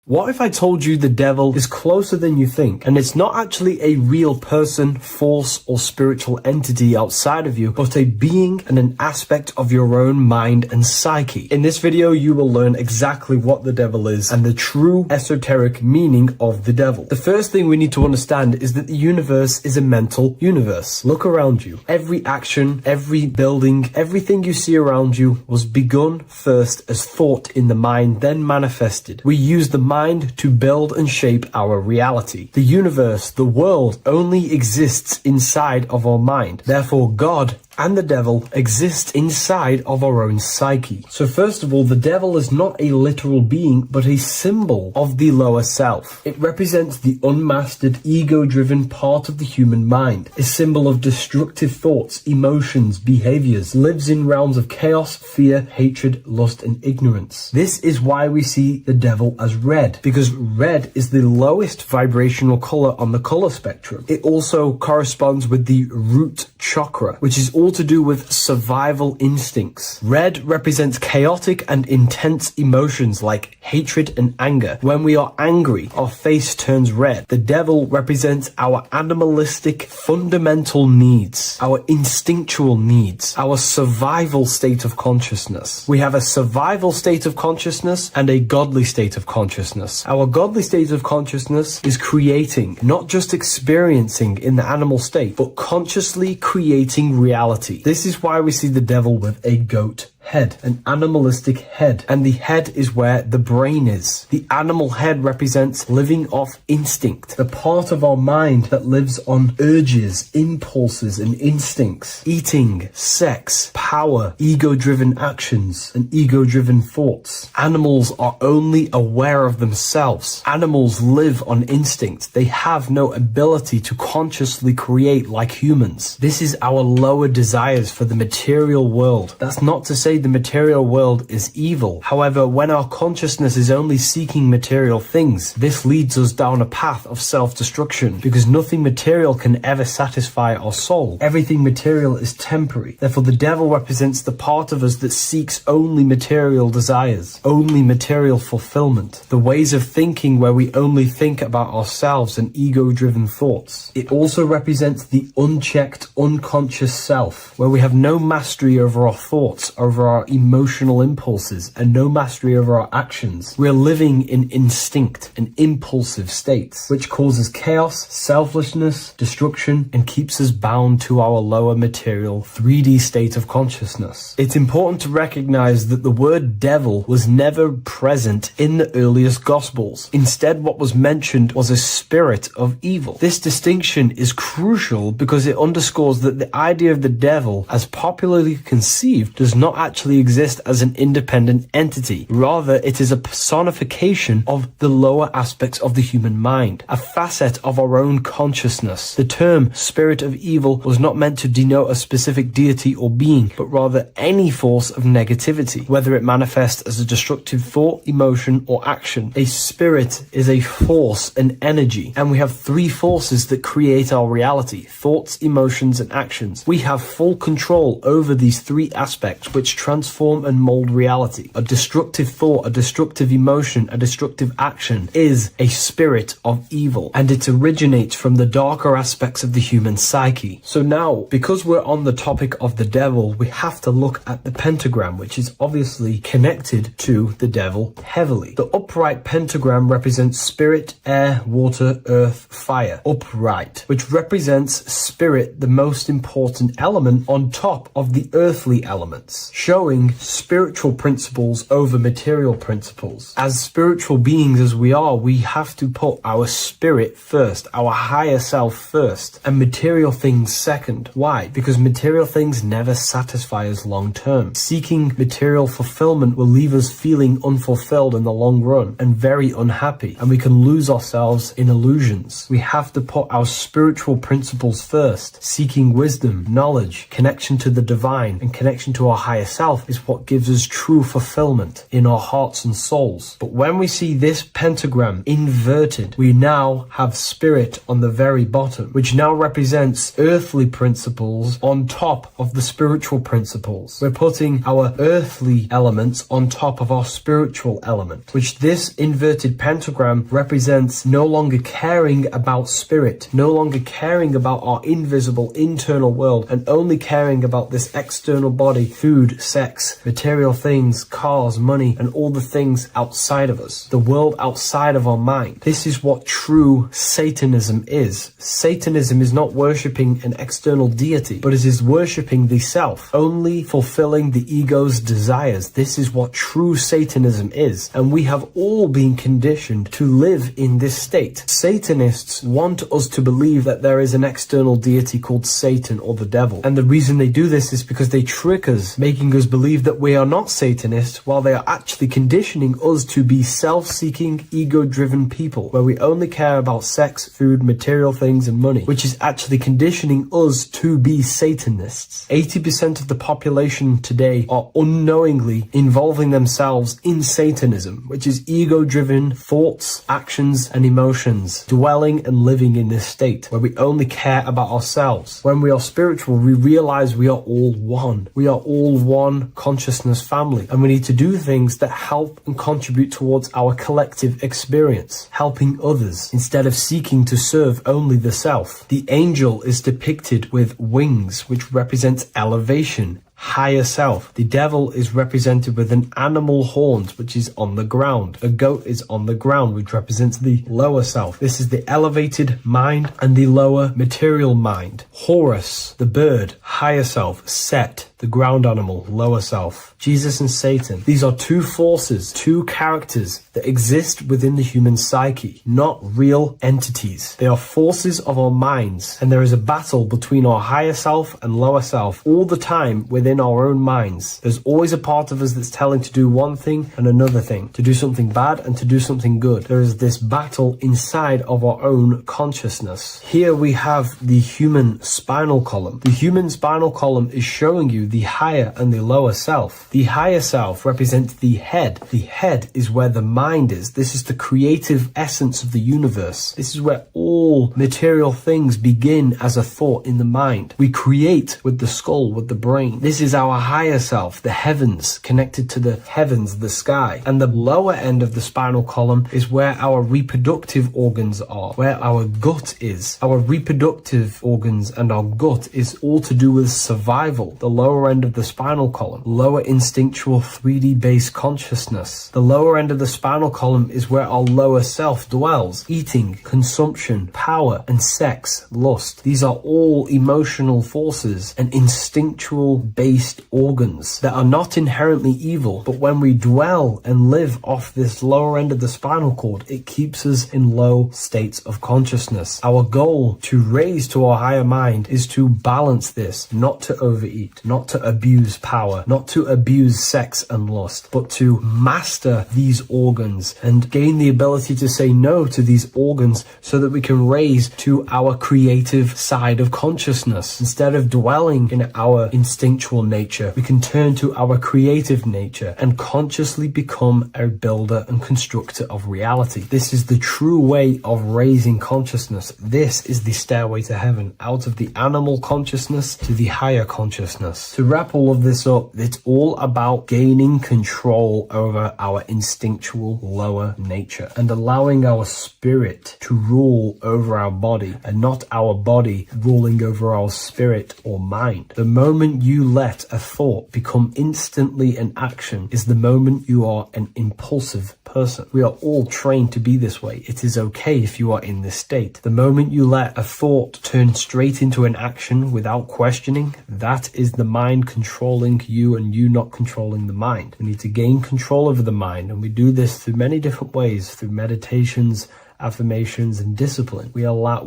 K: What if I told you the devil is closer than you think, and it's not actually a real person, force, or spiritual entity outside of you, but a being and an aspect of your own mind and psyche? In this video, you will learn exactly what the devil is and the true esoteric meaning of the devil. The first thing we need to understand is that the universe is a mental universe. Look around you. Every action, every building, everything you see around you was begun first as thought in the mind, then manifested. We use the mind to build and shape our reality. The universe, the world, only exists inside of our mind. Therefore, God and the devil exist inside of our own psyche. So first of all, the devil is not a literal being, but a symbol of the lower self. It represents the unmastered, ego-driven part of the human mind, a symbol of destructive thoughts, emotions, behaviors, lives in realms of chaos, fear, hatred, lust, and ignorance. This is why we see the devil as red, because red is the lowest vibrational color on the color spectrum. It also corresponds with the root chakra, which is all to do with survival instincts. Red represents chaotic and intense emotions like hatred and anger. When we are angry, our face turns red. The devil represents our animalistic fundamental needs, our instinctual needs, our survival state of consciousness. We have a survival state of consciousness and a godly state of consciousness. Our godly state of consciousness is creating, not just experiencing in the animal state, but consciously creating reality. This is why we see the devil with a goat head, an animalistic head, and the head is where the brain is. The animal head represents living off instinct, the part of our mind that lives on urges, impulses, and instincts. Eating, sex, power, ego-driven actions, and ego-driven thoughts. Animals are only aware of themselves. Animals live on instinct. They have no ability to consciously create like humans. This is our lower desires for the material world. That's not to say the material world is evil. However, when our consciousness is only seeking material things, this leads us down a path of self-destruction, because nothing material can ever satisfy our soul. Everything material is temporary. Therefore, the devil represents the part of us that seeks only material desires, only material fulfillment, the ways of thinking where we only think about ourselves and ego-driven thoughts. It also represents the unchecked, unconscious self, where we have no mastery over our thoughts, over our emotional impulses, and no mastery over our actions. We are living in instinct and impulsive states, which causes chaos, selflessness, destruction, and keeps us bound to our lower material 3D state of consciousness. It's important to recognize that the word devil was never present in the earliest Gospels. Instead, what was mentioned was a spirit of evil. This distinction is crucial because it underscores that the idea of the devil, as popularly conceived, does not actually
A: actually exist as an independent entity. Rather, it is a personification of the lower aspects of the human mind, a facet of our own consciousness. The term spirit of evil was not meant to denote a specific deity or being, but rather any force of negativity, whether it manifests as a destructive thought, emotion, or action. A spirit is a force, an energy, and we have three forces that create our reality: thoughts, emotions, and actions. We have full control over these three aspects which transform and mold reality. A destructive thought, a destructive emotion, a destructive action is a spirit of evil, and it originates from the darker aspects of the human psyche. So now, because we're on the topic of the devil, we have to look at the pentagram, which is obviously connected to the devil heavily. The upright pentagram represents spirit, air, water, earth, fire. Upright, which represents spirit, the most important element on top of the earthly elements, showing spiritual principles over material principles. As spiritual beings as we are, we have to put our spirit first, our higher self first, and material things second. Why? Because material things never satisfy us long term. Seeking material fulfillment will leave us feeling unfulfilled in the long run and very unhappy, and we can lose ourselves in illusions. We have to put our spiritual principles first. Seeking wisdom, knowledge, connection to the divine, and connection to our higher self is what gives us true fulfillment in our hearts and souls. But when we see this pentagram inverted, we now have spirit on the very bottom, which now represents earthly principles on top of the spiritual principles. We're putting our earthly elements on top of our spiritual element, which this inverted pentagram represents no longer caring about spirit, no longer caring about our invisible internal world, and only caring about this external body, food, sex, material things, cars, money, and all the things outside of us, the world outside of our mind. This is what true Satanism is. Satanism is not worshipping an external deity, but it is worshipping the self, only fulfilling the ego's desires. This is what true Satanism is, and we have all been conditioned to live in this state. Satanists want us to believe that there is an external deity called Satan or the devil, and the reason they do this is because they trick us, making us believe that we are not Satanists, while they are actually conditioning us to be self-seeking, ego-driven people, where we only care about sex, food, material things, and money, which is actually conditioning us to be Satanists. 80% of the population today are unknowingly involving themselves in Satanism, which is ego-driven thoughts, actions, and emotions, dwelling and living in this state where we only care about ourselves. When we are spiritual, we realize we are all one. We are all one consciousness family, and we need to do things that help and contribute towards our collective experience, helping others instead of seeking to serve only the self. The angel is depicted with wings, which represents elevation, higher self. The devil is represented with an animal horns, which is on the ground. A goat is on the ground, which represents the lower self. This is the elevated mind and the lower material mind. Horus, the bird, higher self. Set, the ground animal, lower self. Jesus and Satan. These are two forces, two characters that exist within the human psyche, not real entities. They are forces of our minds, and there is a battle between our higher self and lower self all the time within our own minds. There's always a part of us that's telling to do one thing and another thing, to do something bad and to do something good. There is this battle inside of our own consciousness. Here we have the human spinal column. The human spinal column is showing you the higher and the lower self. The higher self represents the head. The head is where the mind is. This is the creative essence of the universe. This is where all material things begin as a thought in the mind. We create with the skull, with the brain. This is our higher self, the heavens, connected to the heavens, the sky. And the lower end of the spinal column is where our reproductive organs are, where our gut is. Our reproductive organs and our gut is all to do with survival. The lower end of the spinal column, lower instinctual 3D based consciousness. The lower end of the spinal column is where our lower self dwells. Eating, consumption, power, and sex, lust. These are all emotional forces and instinctual based organs that are not inherently evil, but when we dwell and live off this lower end of the spinal cord, it keeps us in low states of consciousness. Our goal to raise to our higher mind is to balance this, not to overeat, not
K: not to abuse power, not to abuse sex and lust, but to master these organs and gain the ability to say no to these organs so that we can raise to our creative side of consciousness. Instead of dwelling in our instinctual nature, we can turn to our creative nature and consciously become a builder and constructor of reality. This is the true way of raising consciousness. This is the stairway to heaven, out of the animal consciousness to the higher consciousness. To wrap all of this up, it's all about gaining control over our instinctual lower nature and allowing our spirit to rule over our body and not our body ruling over our spirit or mind. The moment you let a thought become instantly an action is the moment you are an impulsive person. We are all trained to be this way. It is okay if you are in this state. The moment you let a thought turn straight into an action without questioning, that is the mind controlling you and you not controlling the mind. We need to gain control over the mind, and we do this through many different ways, through meditations, affirmations, and discipline. We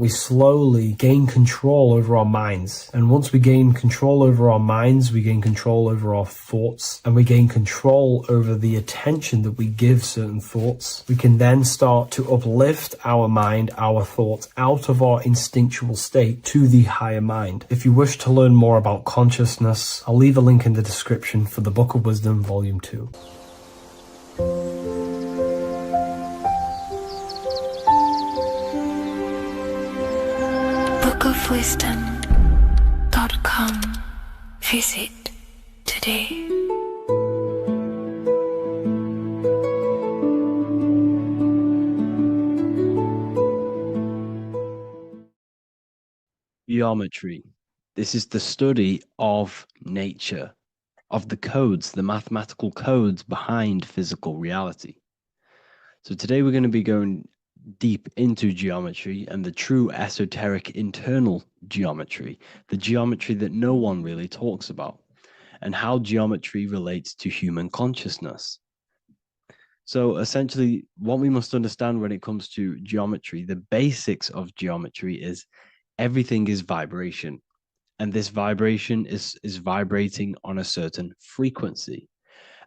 K: slowly gain control over our minds. And once we gain control over our minds, we gain control over our thoughts, and we gain control over the attention that we give certain thoughts. We can then start to uplift our mind, our thoughts, out of our instinctual state to the higher mind. If you wish to learn more about consciousness, I'll leave a link in the description for the Book of Wisdom, Volume 2.
F: bookofwisdom.com. Visit today.
D: Geometry. This is the study of nature, of the codes, the mathematical codes behind physical reality. So today we're going to be going deep into geometry and the true esoteric internal geometry, the geometry that no one really talks about, and how geometry relates to human consciousness. So essentially, what we must understand when it comes to geometry, the basics of geometry is everything is vibration, and this vibration is vibrating on a certain frequency,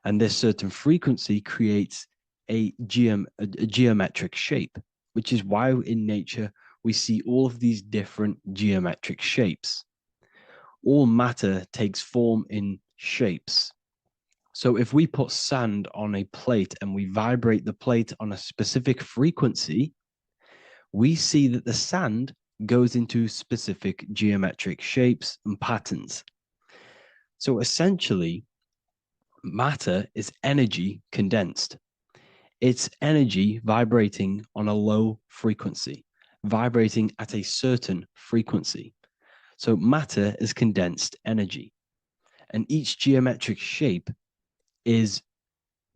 D: and this certain frequency creates a geometric shape, which is why in nature we see all of these different geometric shapes. All matter takes form in shapes. So if we put sand on a plate and we vibrate the plate on a specific frequency, we see that the sand goes into specific geometric shapes and patterns. So essentially, matter is energy condensed. It's energy vibrating on a low frequency, vibrating at a certain frequency. So matter is condensed energy, and each geometric shape is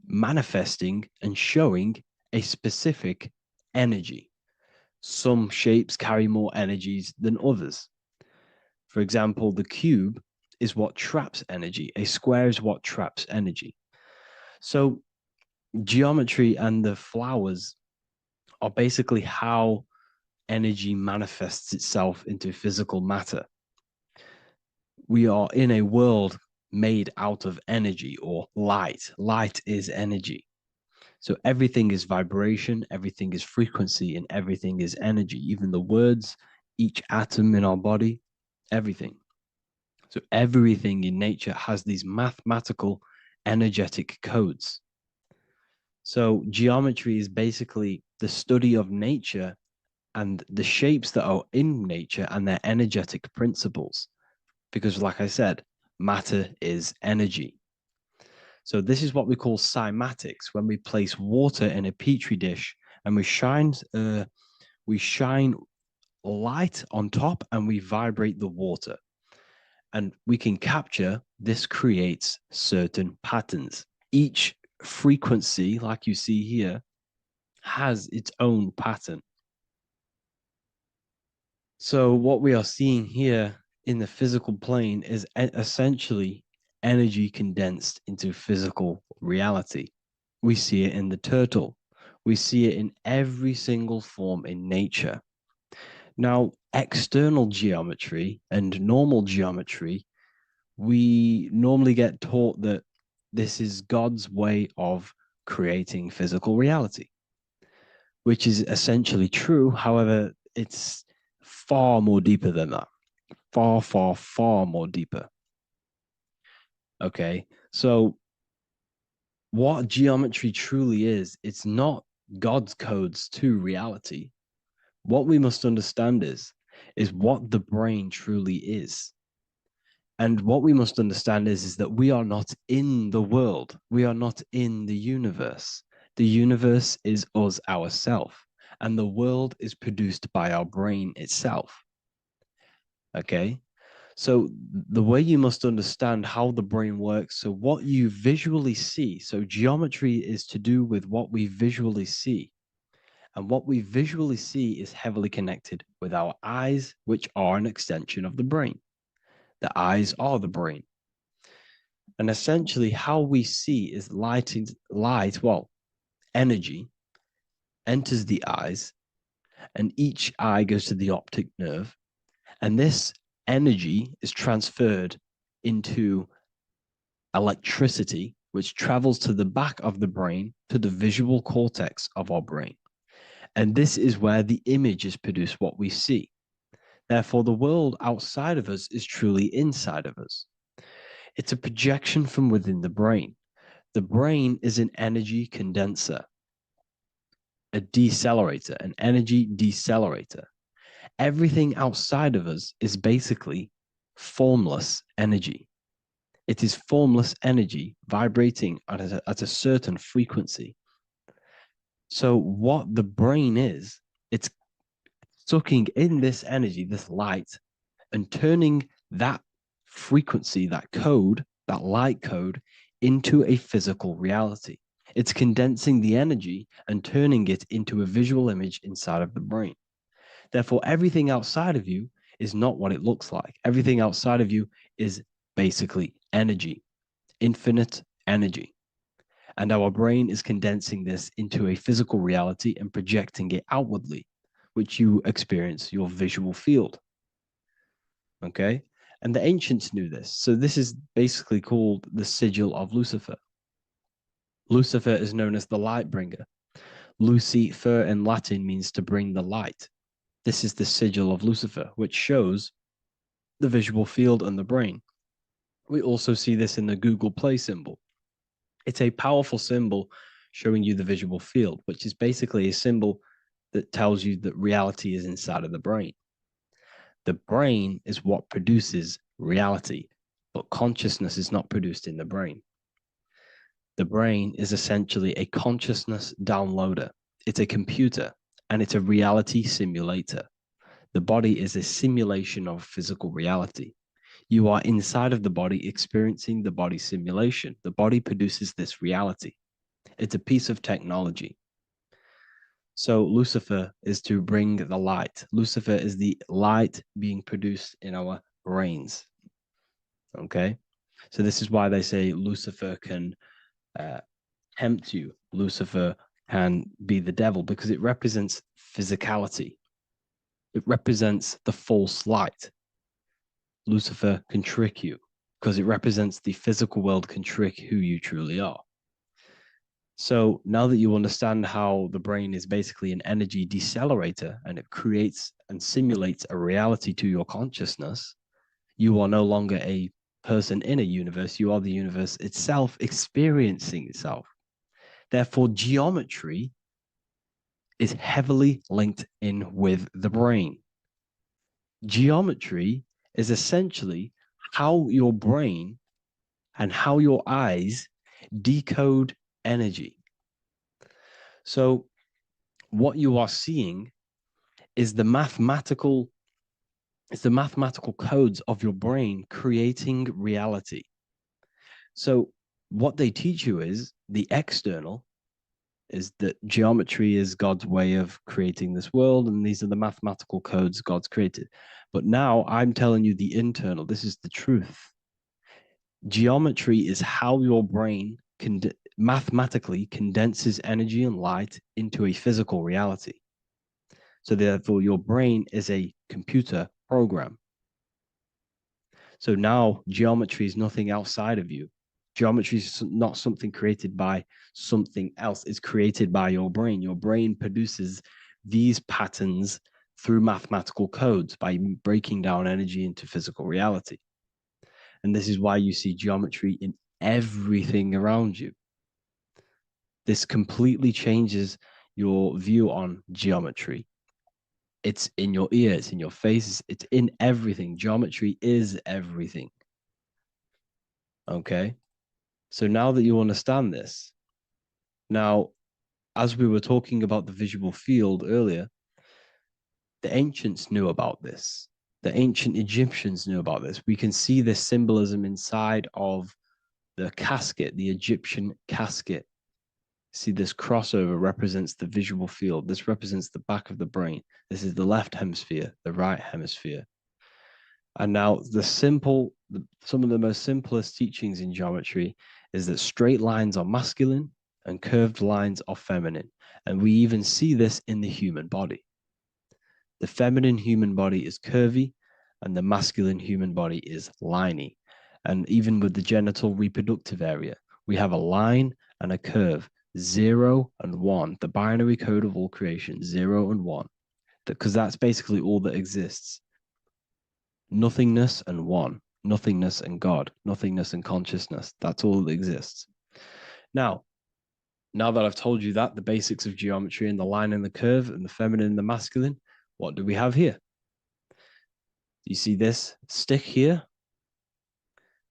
D: manifesting and showing a specific energy. Some shapes carry more energies than others. For example, the cube is what traps energy. A square is what traps energy. So geometry and the flowers are basically how energy manifests itself into physical matter. We are in a world made out of energy or light. Light is energy. So everything is vibration, everything is frequency, and everything is energy. Even the words, each atom in our body, everything. So everything in nature has these mathematical, energetic codes. So geometry is basically the study of nature and the shapes that are in nature and their energetic principles. Because like I said, matter is energy. So this is what we call cymatics, when we place water in a petri dish and we shine light on top and we vibrate the water. And we can capture, this creates certain patterns. Each frequency, like you see here, has its own pattern. So what we are seeing here in the physical plane is essentially energy condensed into physical reality. We see it in the turtle. We see it in every single form in nature. Now, external geometry and normal geometry we normally get taught that this is God's way of creating physical reality, which is essentially true. However, it's far more deeper than that. Far, far, far more deeper. Okay, so what geometry truly is, it's not God's codes to reality. What we must understand is what the brain truly is. And what we must understand is that we are not in the world. We are not in the universe. The universe is us ourselves, and the world is produced by our brain itself. Okay? So the way you must understand how the brain works, so what you visually see, so geometry is to do with what we visually see. And what we visually see is heavily connected with our eyes, which are an extension of the brain. The eyes are the brain. And essentially how we see is energy enters the eyes, and each eye goes to the optic nerve. And this energy is transferred into electricity, which travels to the back of the brain, to the visual cortex of our brain. And this is where the image is produced, what we see. Therefore, the world outside of us is truly inside of us. It's a projection from within the brain. The brain is an energy condenser, a decelerator, an energy decelerator. Everything outside of us is basically formless energy. It is formless energy vibrating at a certain frequency. So what the brain is, it's sucking in this energy, this light, and turning that frequency, that code, that light code, into a physical reality. It's condensing the energy and turning it into a visual image inside of the brain. Therefore, everything outside of you is not what it looks like. Everything outside of you is basically energy, infinite energy. And our brain is condensing this into a physical reality and projecting it outwardly, which you experience your visual field. Okay? And the ancients knew this. So this is basically called the sigil of Lucifer. Lucifer is known as the light bringer. Lucifer in Latin means to bring the light. This is the sigil of Lucifer, which shows the visual field and the brain. We also see this in the Google Play symbol. It's a powerful symbol showing you the visual field, which is basically a symbol that tells you that reality is inside of the brain. The brain is what produces reality, but consciousness is not produced in the brain. The brain is essentially a consciousness downloader. It's a computer, and it's a reality simulator. The body is a simulation of physical reality. You are inside of the body experiencing the body simulation. The body produces this reality. It's a piece of technology. So Lucifer is to bring the light. Lucifer is the light being produced in our brains. Okay? So this is why they say Lucifer can tempt you. Lucifer can be the devil because it represents physicality. It represents the false light. Lucifer can trick you because it represents the physical world can trick who you truly are. So now that you understand how the brain is basically an energy decelerator and it creates and simulates a reality to your consciousness, you are no longer a person in a universe. You are the universe itself experiencing itself. Therefore, geometry is heavily linked in with the brain. Geometry is essentially how your brain and how your eyes decode energy. So what you are seeing is the mathematical codes of your brain creating reality. So what they teach you is the external is that geometry is God's way of creating this world, and these are the mathematical codes God's created. But now I'm telling you the internal. This is the truth. Geometry is how your brain mathematically condenses energy and light into a physical reality. So therefore, your brain is a computer program. So now geometry is nothing outside of you. Geometry is not something created by something else. It's created by your brain. Your brain produces these patterns through mathematical codes by breaking down energy into physical reality. And this is why you see geometry in everything around you. This completely changes your view on geometry. It's in your ear, it's in your face, it's in everything. Geometry is everything. Okay? So now that you understand this, now, as we were talking about the visual field earlier, the ancients knew about this. The ancient Egyptians knew about this. We can see this symbolism inside of the casket, the Egyptian casket. See, this crossover represents the visual field. This represents the back of the brain. This is the left hemisphere, the right hemisphere. And now some of the most simplest teachings in geometry is that straight lines are masculine and curved lines are feminine. And we even see this in the human body. The feminine human body is curvy and the masculine human body is liney. And even with the genital reproductive area, we have a line and a curve, 0 and 1, the binary code of all creation, 0 and 1, because that's basically all that exists. Nothingness and one, nothingness and God, nothingness and consciousness. That's all that exists. Now that I've told you that, the basics of geometry and the line and the curve and the feminine and the masculine, what do we have here? You see this stick here?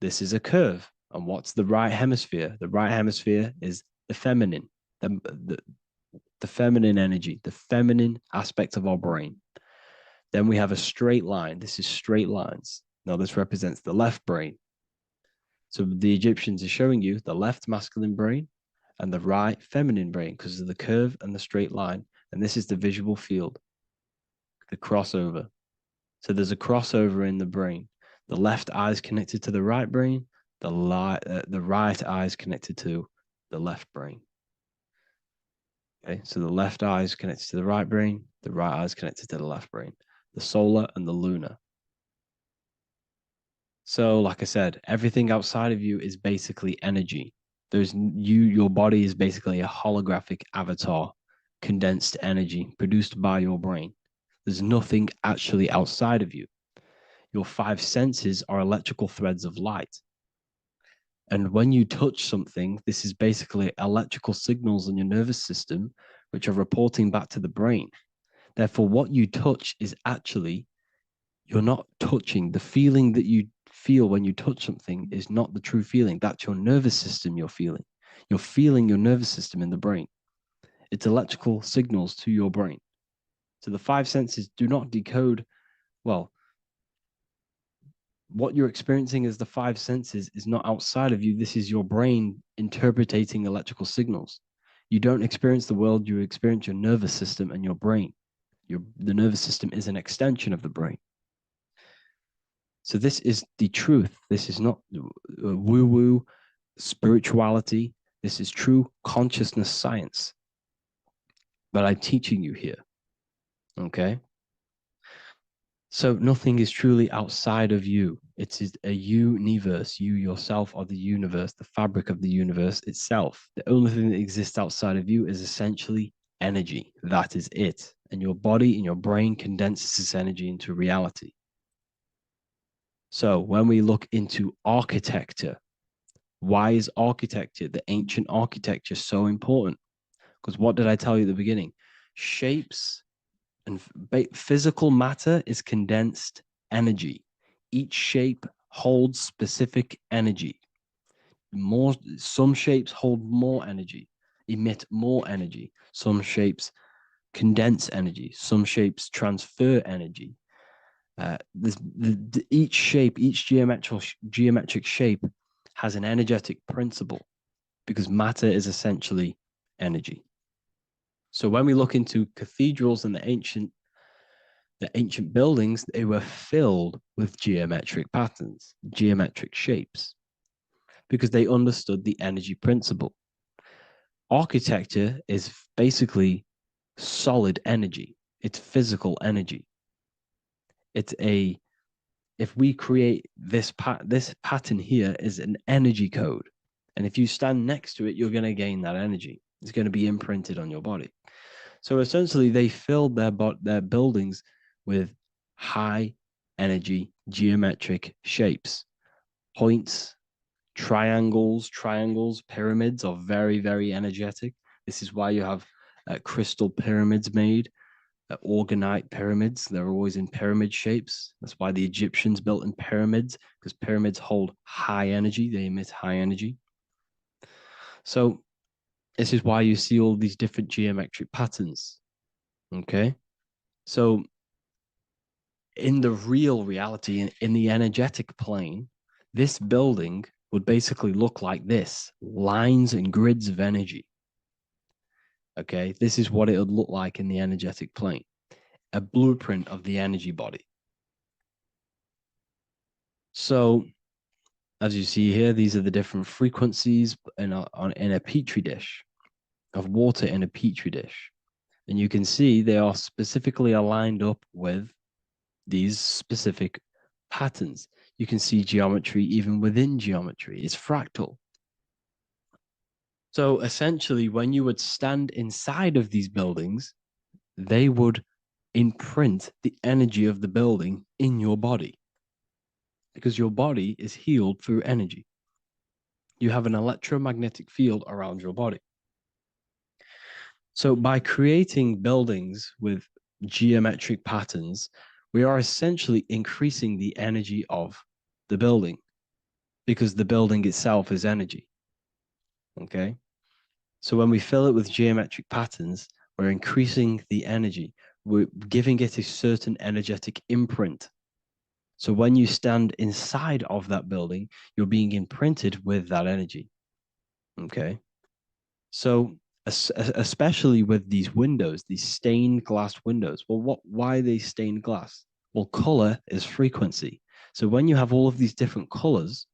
D: This is a curve. And what's the right hemisphere? The right hemisphere is the feminine, the feminine energy, the feminine aspect of our brain. Then we have a straight line. This is straight lines. Now this represents the left brain. So the Egyptians are showing you the left masculine brain and the right feminine brain because of the curve and the straight line. And this is the visual field, the crossover. So there's a crossover in the brain. The left eye is connected to the right brain. The right eye is connected to the left brain. Okay, so the left eye is connected to the right brain. The right eye is connected to the left brain. The solar and the lunar. So, like I said, everything outside of you is basically energy. Your body is basically a holographic avatar, condensed energy produced by your brain. There's nothing actually outside of you. Your 5 senses are electrical threads of light. And when you touch something, this is basically electrical signals in your nervous system, which are reporting back to the brain. Therefore, what you touch is actually, you're not touching. The feeling that you feel when you touch something is not the true feeling. That's your nervous system you're feeling. You're feeling your nervous system in the brain. It's electrical signals to your brain. So the 5 senses do not decode, well, what you're experiencing as the 5 senses is not outside of you. This is your brain interpreting electrical signals. You don't experience the world, you experience your nervous system and your brain. The nervous system is an extension of the brain. So this is the truth. This is not woo-woo spirituality. This is true consciousness science that I'm teaching you here. Okay? So nothing is truly outside of you. It is a universe. You yourself are the universe, the fabric of the universe itself. The only thing that exists outside of you is essentially energy. That is it. And your body and your brain condenses this energy into reality. So when we look into architecture, why is architecture, the ancient architecture, so important? Because what did I tell you at the beginning? Shapes and physical matter is condensed energy. Each shape holds specific energy. Some shapes hold more energy, emit more energy. Some shapes condense energy. Some shapes transfer energy. Each shape, each geometric shape has an energetic principle because matter is essentially energy. So when we look into cathedrals and the ancient buildings, they were filled with geometric patterns, geometric shapes, because they understood the energy principle. Architecture is basically solid energy. It's physical energy. It's a if we create this pattern here is an energy code. And if you stand next to it, you're going to gain that energy. It's going to be imprinted on your body. So essentially, they filled their buildings with high energy geometric shapes, points, triangles, pyramids are very, very energetic. This is why you have crystal pyramids made, organite pyramids. They're always in pyramid shapes. That's why the Egyptians built in pyramids, because pyramids hold high energy. They emit high energy. So this is why you see all these different geometric patterns. Okay. So in the real reality, in the energetic plane, this building would basically look like this: lines and grids of energy. Okay, this is what it would look like in the energetic plane, a blueprint of the energy body. So as you see here, these are the different frequencies in a petri dish, of water in a petri dish. And you can see they are specifically aligned up with these specific patterns. You can see geometry even within geometry. It's fractal. So essentially, when you would stand inside of these buildings, they would imprint the energy of the building in your body, because your body is healed through energy. You have an electromagnetic field around your body. So by creating buildings with geometric patterns, we are essentially increasing the energy of the building, because the building itself is energy. Okay. So when we fill it with geometric patterns, we're increasing the energy. We're giving it a certain energetic imprint. So when you stand inside of that building, you're being imprinted with that energy. Okay. So especially with these windows, these stained glass windows. Well, why are they stained glass? Well, color is frequency. So when you have all of these different colors,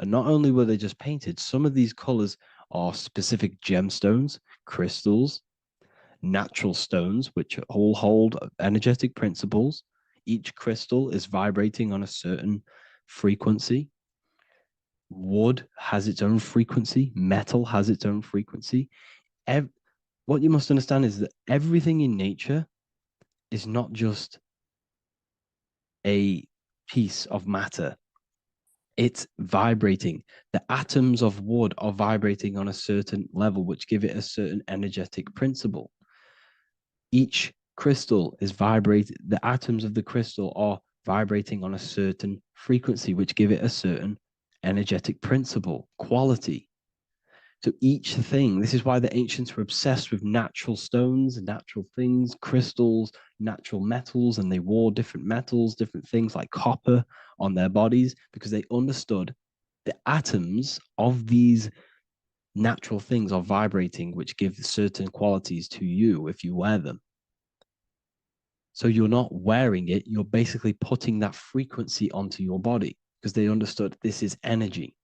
D: and not only were they just painted, some of these colors are specific gemstones, crystals, natural stones, which all hold energetic principles. Each crystal is vibrating on a certain frequency. Wood has its own frequency. Metal has its own frequency. What you must understand is that everything in nature is not just a piece of matter. It's vibrating. The atoms of wood are vibrating on a certain level, which give it a certain energetic principle. Each crystal is vibrating. The atoms of the crystal are vibrating on a certain frequency, which give it a certain energetic principle, quality. So each thing, this is why the ancients were obsessed with natural stones, natural things, crystals, natural metals, and they wore different metals, different things like copper on their bodies, because they understood the atoms of these natural things are vibrating, which give certain qualities to you if you wear them. So you're not wearing it, you're basically putting that frequency onto your body, because they understood this is energy.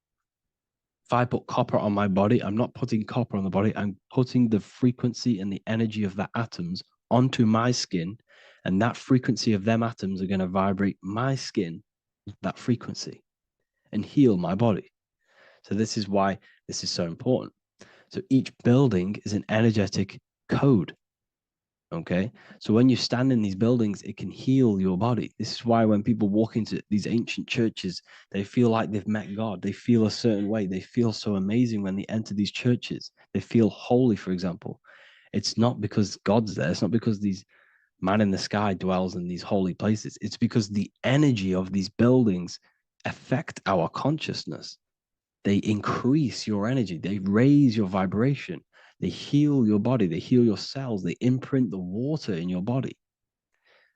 D: If I put copper on my body, I'm not putting copper on the body. I'm putting the frequency and the energy of the atoms onto my skin. And that frequency of them atoms are going to vibrate my skin, that frequency, and heal my body. So this is why this is so important. So each building is an energetic code. Okay. So when you stand in these buildings, it can heal your body. This is why when people walk into these ancient churches, they feel like they've met God. They feel a certain way. They feel so amazing when they enter these churches. They feel holy, for example. It's not because God's there. It's not because these man in the sky dwells in these holy places. It's because the energy of these buildings affect our consciousness. They increase your energy. They raise your vibration. They heal your body. They heal your cells. They imprint the water in your body,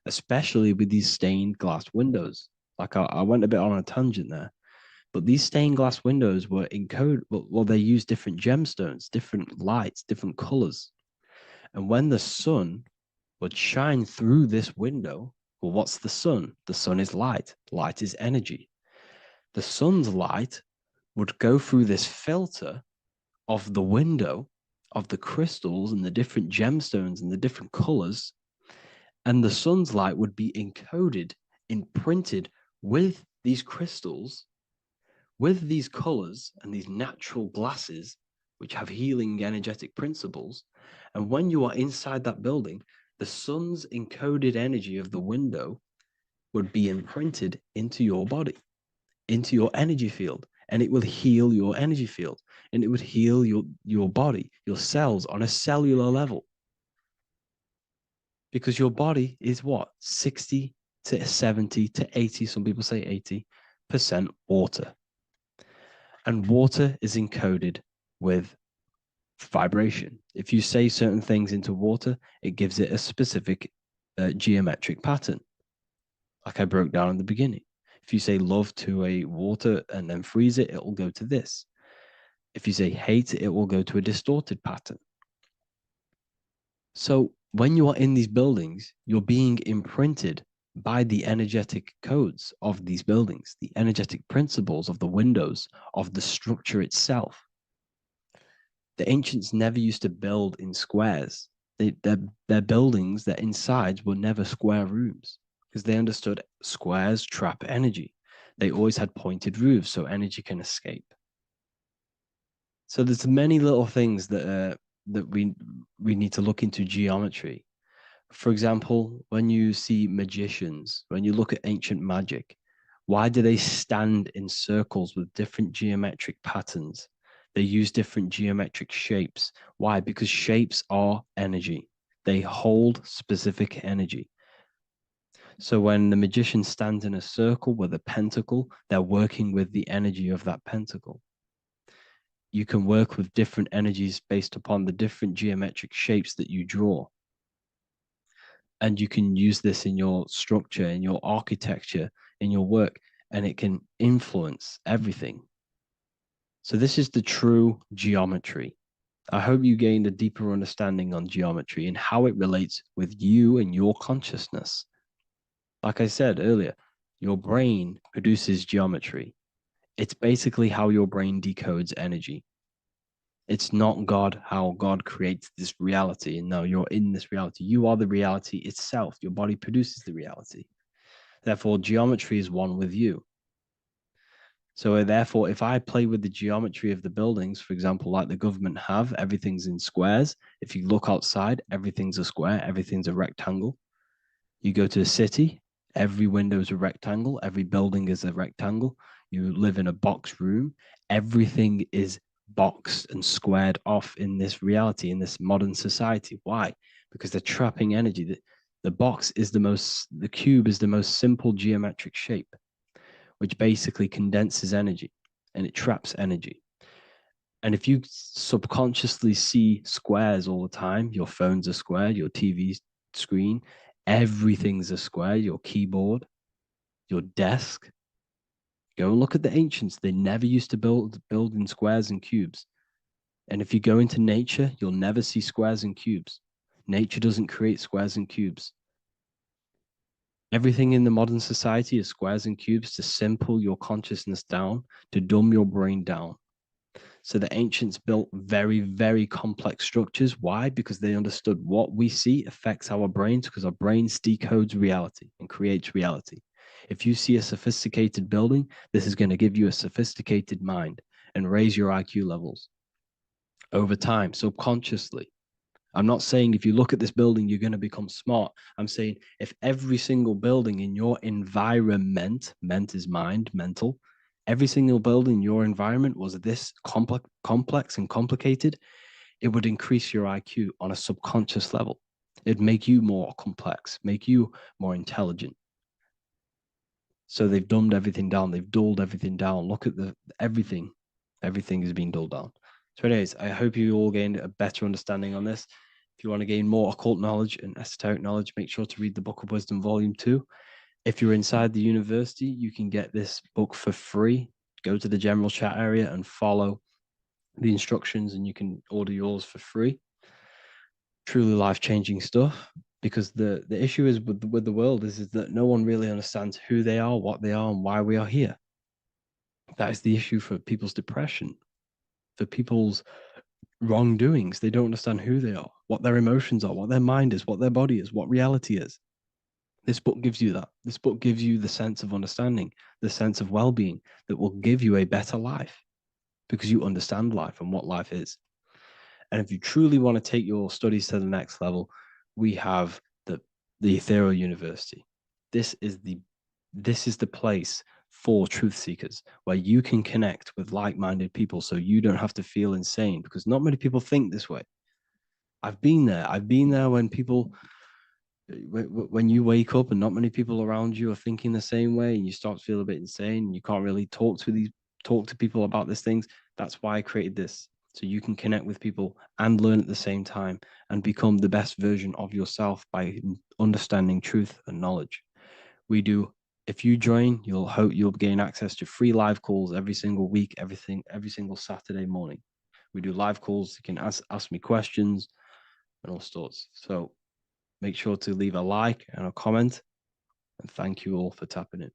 D: especially with these stained glass windows. Like I went a bit on a tangent there, but these stained glass windows were encoded. Well, they use different gemstones, different lights, different colors. And when the sun would shine through this window, well, what's the sun? The sun is light. Light is energy. The sun's light would go through this filter of the window, of the crystals and the different gemstones and the different colors, and the sun's light would be encoded, imprinted with these crystals, with these colors and these natural glasses, which have healing energetic principles. And when you are inside that building, the sun's encoded energy of the window would be imprinted into your body, into your energy field, and it will heal your energy field, and it would heal your body, your cells on a cellular level. Because your body is what? 60 to 70 to 80, some people say 80% water. And water is encoded with vibration. If you say certain things into water, it gives it a specific geometric pattern, like I broke down in the beginning. If you say love to a water and then freeze it, it will go to this. If you say hate, it will go to a distorted pattern. So when you are in these buildings, you're being imprinted by the energetic codes of these buildings, the energetic principles of the windows, of the structure itself. The ancients never used to build in squares. Their buildings, their insides were never square rooms because they understood squares trap energy. They always had pointed roofs so energy can escape. So there's many little things that we need to look into geometry. For example, when you see magicians, when you look at ancient magic, why do they stand in circles with different geometric patterns? They use different geometric shapes. Why? Because shapes are energy. They hold specific energy. So when the magician stands in a circle with a pentacle, they're working with the energy of that pentacle. You can work with different energies based upon the different geometric shapes that you draw. And you can use this in your structure, in your architecture, in your work, and it can influence everything. So this is the true geometry. I hope you gained a deeper understanding on geometry and how it relates with you and your consciousness. Like I said earlier, your brain produces geometry. It's basically how your brain decodes energy. It's not God, how God creates this reality. And no, you're in this reality. You are the reality itself. Your body produces the reality. Therefore, geometry is one with you. So therefore, if I play with the geometry of the buildings, for example, like the government have, everything's in squares. If you look outside, everything's a square, everything's a rectangle. You go to a city, every window is a rectangle, every building is a rectangle. You live in a box room, everything is boxed and squared off in this reality, in this modern society. Why? Because they're trapping energy. The box is the cube is the most simple geometric shape, which basically condenses energy and it traps energy. And if you subconsciously see squares all the time, your phone's a square, your TV screen, everything's a square, your keyboard, your desk. Go and look at the ancients. They never used to build in squares and cubes. And if you go into nature, you'll never see squares and cubes. Nature doesn't create squares and cubes. Everything in the modern society is squares and cubes to simple your consciousness down, to dumb your brain down. So the ancients built very, very complex structures. Why? Because they understood what we see affects our brains, because our brains decodes reality and creates reality. If you see a sophisticated building, this is going to give you a sophisticated mind and raise your IQ levels over time, subconsciously. I'm not saying if you look at this building, you're going to become smart. I'm saying if every single building in your environment, ment is mind, mental, every single building in your environment was this complex and complicated, it would increase your IQ on a subconscious level. It'd make you more complex, make you more intelligent. So they've dumbed everything down. They've dulled everything down. Look at everything. Everything is being dulled down. So anyways, I hope you all gained a better understanding on this. If you want to gain more occult knowledge and esoteric knowledge, make sure to read the Book of Wisdom, Volume 2. If you're inside the university, you can get this book for free. Go to the general chat area and follow the instructions and you can order yours for free. Truly life-changing stuff. Because the issue is with the world is that no one really understands who they are, what they are, and why we are here. That is the issue for people's depression, for people's wrongdoings. They don't understand who they are, what their emotions are, what their mind is, what their body is, what reality is. This book gives you that. This book gives you the sense of understanding, the sense of well-being that will give you a better life because you understand life and what life is. And if you truly want to take your studies to the next level, we have the Ethereal University. This is the place for truth seekers where you can connect with like-minded people so you don't have to feel insane, because not many people think this way. I've been there. I've been there when you wake up and not many people around you are thinking the same way, and you start to feel a bit insane and you can't really talk to people about these things. That's why I created this, so you can connect with people and learn at the same time and become the best version of yourself by understanding truth and knowledge. If you join, you'll gain access to free live calls every single week, every single Saturday morning. We do live calls. You can ask me questions and all sorts. So make sure to leave a like and a comment, and thank you all for tapping in.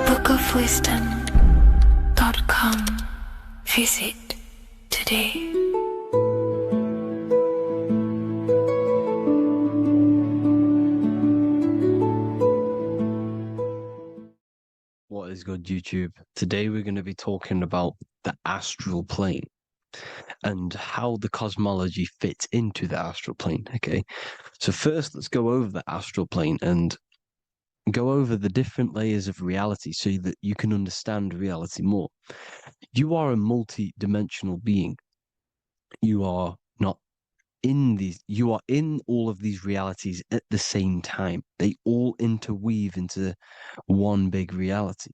F: bookofwisdom.com. Visit today.
E: What is good, YouTube? Today we're going to be talking about the astral plane and how the cosmology fits into the astral plane. Okay, so first let's go over the astral plane and go over the different layers of reality so that you can understand reality more. You are a multi-dimensional being. You are not you are in all of these realities at the same time. They all interweave into one big reality.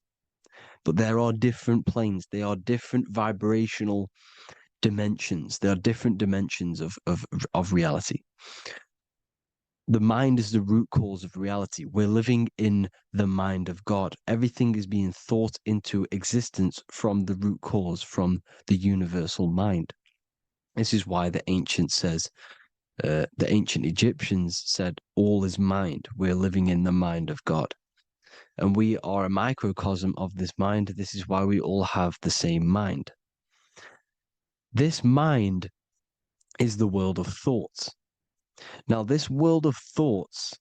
E: But there are different planes. They are different vibrational dimensions. There are different dimensions of reality. The mind is the root cause of reality. We're living in the mind of God. Everything is being thought into existence from the root cause, from the universal mind. This is why the ancient Egyptians said, all is mind. We're living in the mind of God. And we are a microcosm of this mind. This is why we all have the same mind. This mind is the world of thoughts. Now, this world of thoughts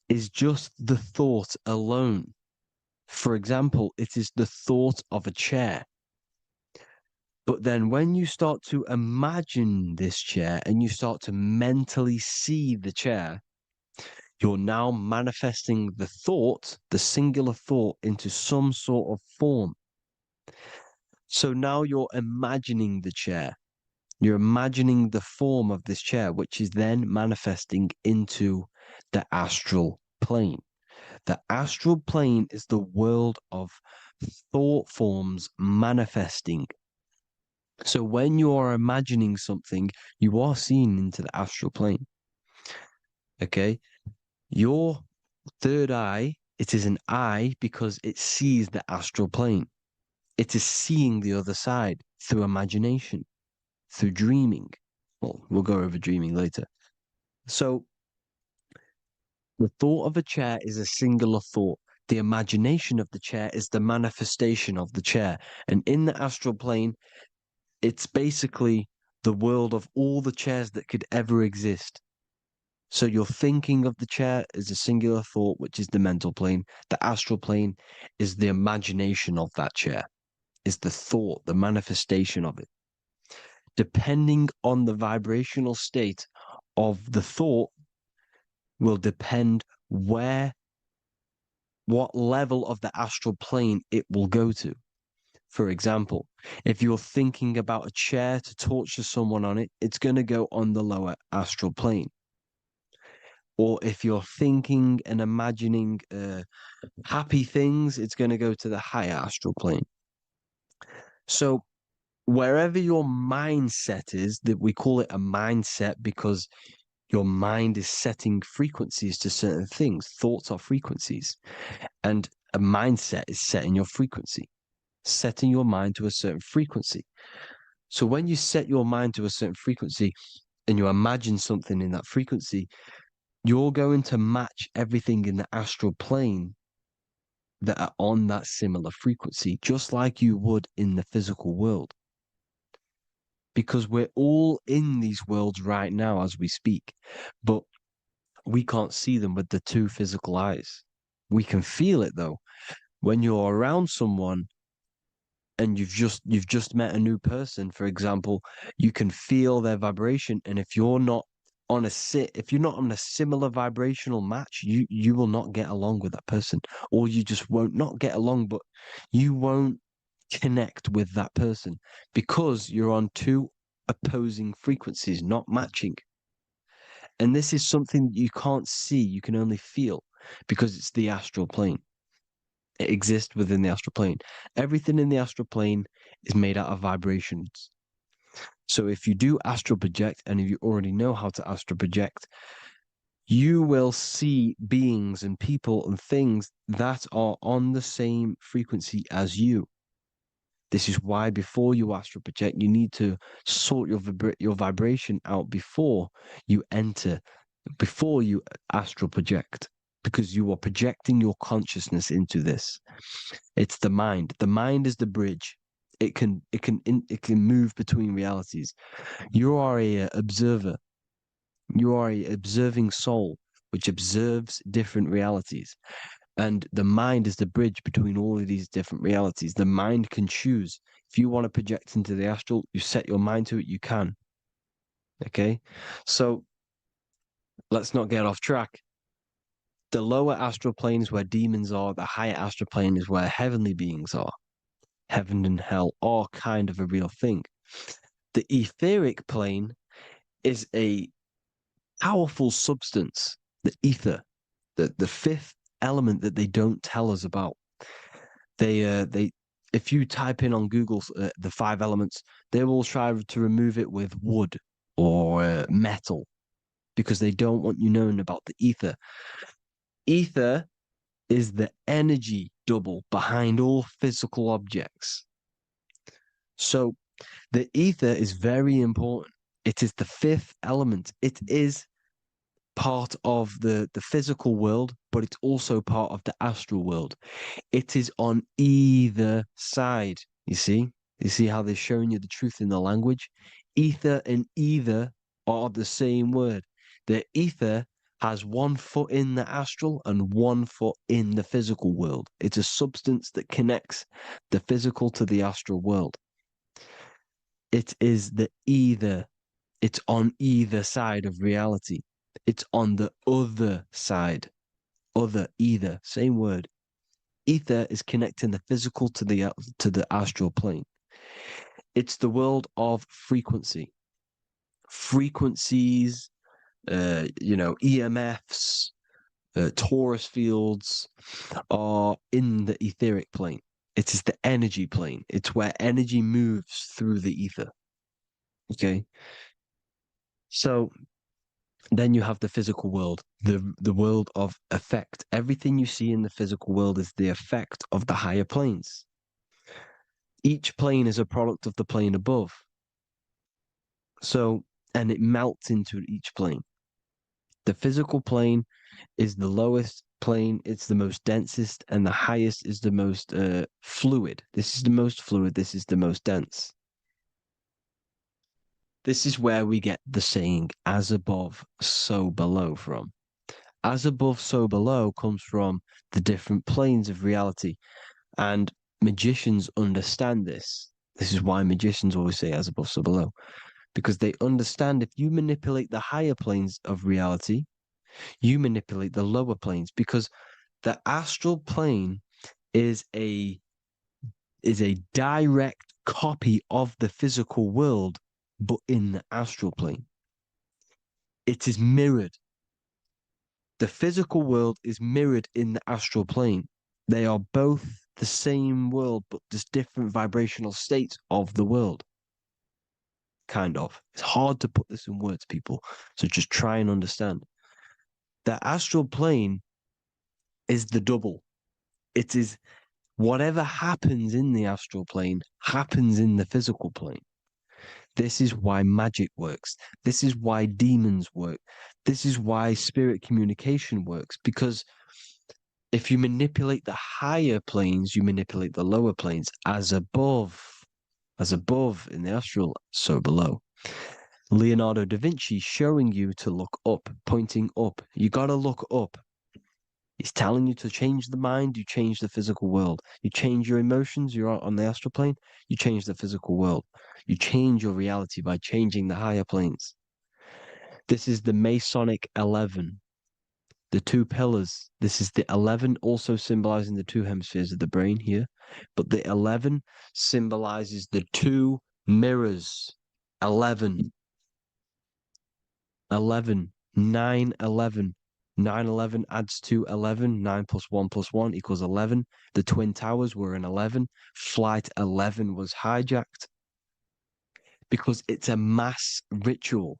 E: is just the thought alone. For example, it is the thought of a chair. But then when you start to imagine this chair and you start to mentally see the chair, you're now manifesting the thought, the singular thought, into some sort of form. So now you're imagining the chair. You're imagining the form of this chair, which is then manifesting into the astral plane. The astral plane is the world of thought forms manifesting. So when you are imagining something, you are seeing into the astral plane. Okay? Your third eye, it is an eye because it sees the astral plane. It is seeing the other side through imagination, through dreaming. Well, we'll go over dreaming later. So the thought of a chair is a singular thought. The imagination of the chair is the manifestation of the chair. And in the astral plane, it's basically the world of all the chairs that could ever exist. So you're thinking of the chair as a singular thought, which is the mental plane. The astral plane is the imagination of that chair, is the thought, the manifestation of it. Depending on the vibrational state of the thought will depend what level of the astral plane it will go to. For example, if you're thinking about a chair to torture someone on it, it's going to go on the lower astral plane. Or if you're thinking and imagining happy things, it's going to go to the higher astral plane. So wherever your mindset is, that we call it a mindset because your mind is setting frequencies to certain things. Thoughts are frequencies. And a mindset is setting your frequency, setting your mind to a certain frequency. So when you set your mind to a certain frequency and you imagine something in that frequency, you're going to match everything in the astral plane that are on that similar frequency, just like you would in the physical world. because we're all in these worlds right now as we speak, but we can't see them with the two physical eyes. We can feel it though. When you're around someone and you've just met a new person, for example, you can feel their vibration, and if you're not on a similar vibrational match, you will not get along with that person, or you just won't not get along, but you won't connect with that person because you're on two opposing frequencies, not matching. And this is something that you can't see, you can only feel, because it's the astral plane. It exists within the astral plane. Everything in the astral plane is made out of vibrations. So if you do astral project, and if you already know how to astral project, you will see beings and people and things that are on the same frequency as you. This is why before you astral project, you need to sort your vibration out before you astral project, because you are projecting your consciousness into this. It's the mind. The mind is the bridge. It can move between realities. You are a observer. You are a observing soul which observes different realities. And the mind is the bridge between all of these different realities. The mind can choose. If you want to project into the astral, you set your mind to it, you can. Okay? So let's not get off track. The lower astral plane is where demons are. The higher astral plane is where heavenly beings are. Heaven and hell are kind of a real thing. The etheric plane is a powerful substance, the ether, the fifth element that they don't tell us about. If you type in on Google the 5 elements, they will try to remove it with wood or metal, because they don't want you knowing about the ether. Ether is the energy double behind all physical objects. So the ether is very important. It is the 5th element. It is part of the physical world, but it's also part of the astral world. It is on either side. You see how they're showing you the truth in the language? Ether and either are the same word. The ether has 1 foot in the astral and 1 foot in the physical world. It's a substance that connects the physical to the astral world. It is the either. It's on either side of reality. It's on the other side. Other, either, same word. Ether is connecting the physical to the astral plane. It's the world of frequency. Frequencies, EMFs, torus fields are in the etheric plane. It is the energy plane. It's where energy moves through the ether. Okay? So then you have the physical world, the world of effect. Everything you see in the physical world is the effect of the higher planes. Each plane is a product of the plane above. So, and it melts into each plane. The physical plane is the lowest plane, it's the most densest, and the highest is the most fluid. This is the most fluid, this is the most dense. This is where we get the saying, as above, so below from. As above, so below comes from the different planes of reality. And magicians understand this. This is why magicians always say as above, so below. Because they understand if you manipulate the higher planes of reality, you manipulate the lower planes. Because the astral plane is a direct copy of the physical world, but in the astral plane. It is mirrored. The physical world is mirrored in the astral plane. They are both the same world, but just different vibrational states of the world. Kind of. It's hard to put this in words, people. So just try and understand. The astral plane is the double. It is whatever happens in the astral plane happens in the physical plane. This is why magic works. This is why demons work. This is why spirit communication works. Because if you manipulate the higher planes, you manipulate the lower planes. As above, As above in the astral, so below. Leonardo da Vinci showing you to look up, pointing up. You got to look up. He's telling you to change the mind, you change the physical world. You change your emotions, you're on the astral plane, you change the physical world. You change your reality by changing the higher planes. This is the Masonic 11. The two pillars. This is the 11, also symbolizing the two hemispheres of the brain here. But the 11 symbolizes the two mirrors. 11. 11. 9, 11. 9, 11 adds to 11. 9 plus 1 plus 1 equals 11. The Twin Towers were an 11. Flight 11 was hijacked. Because it's a mass ritual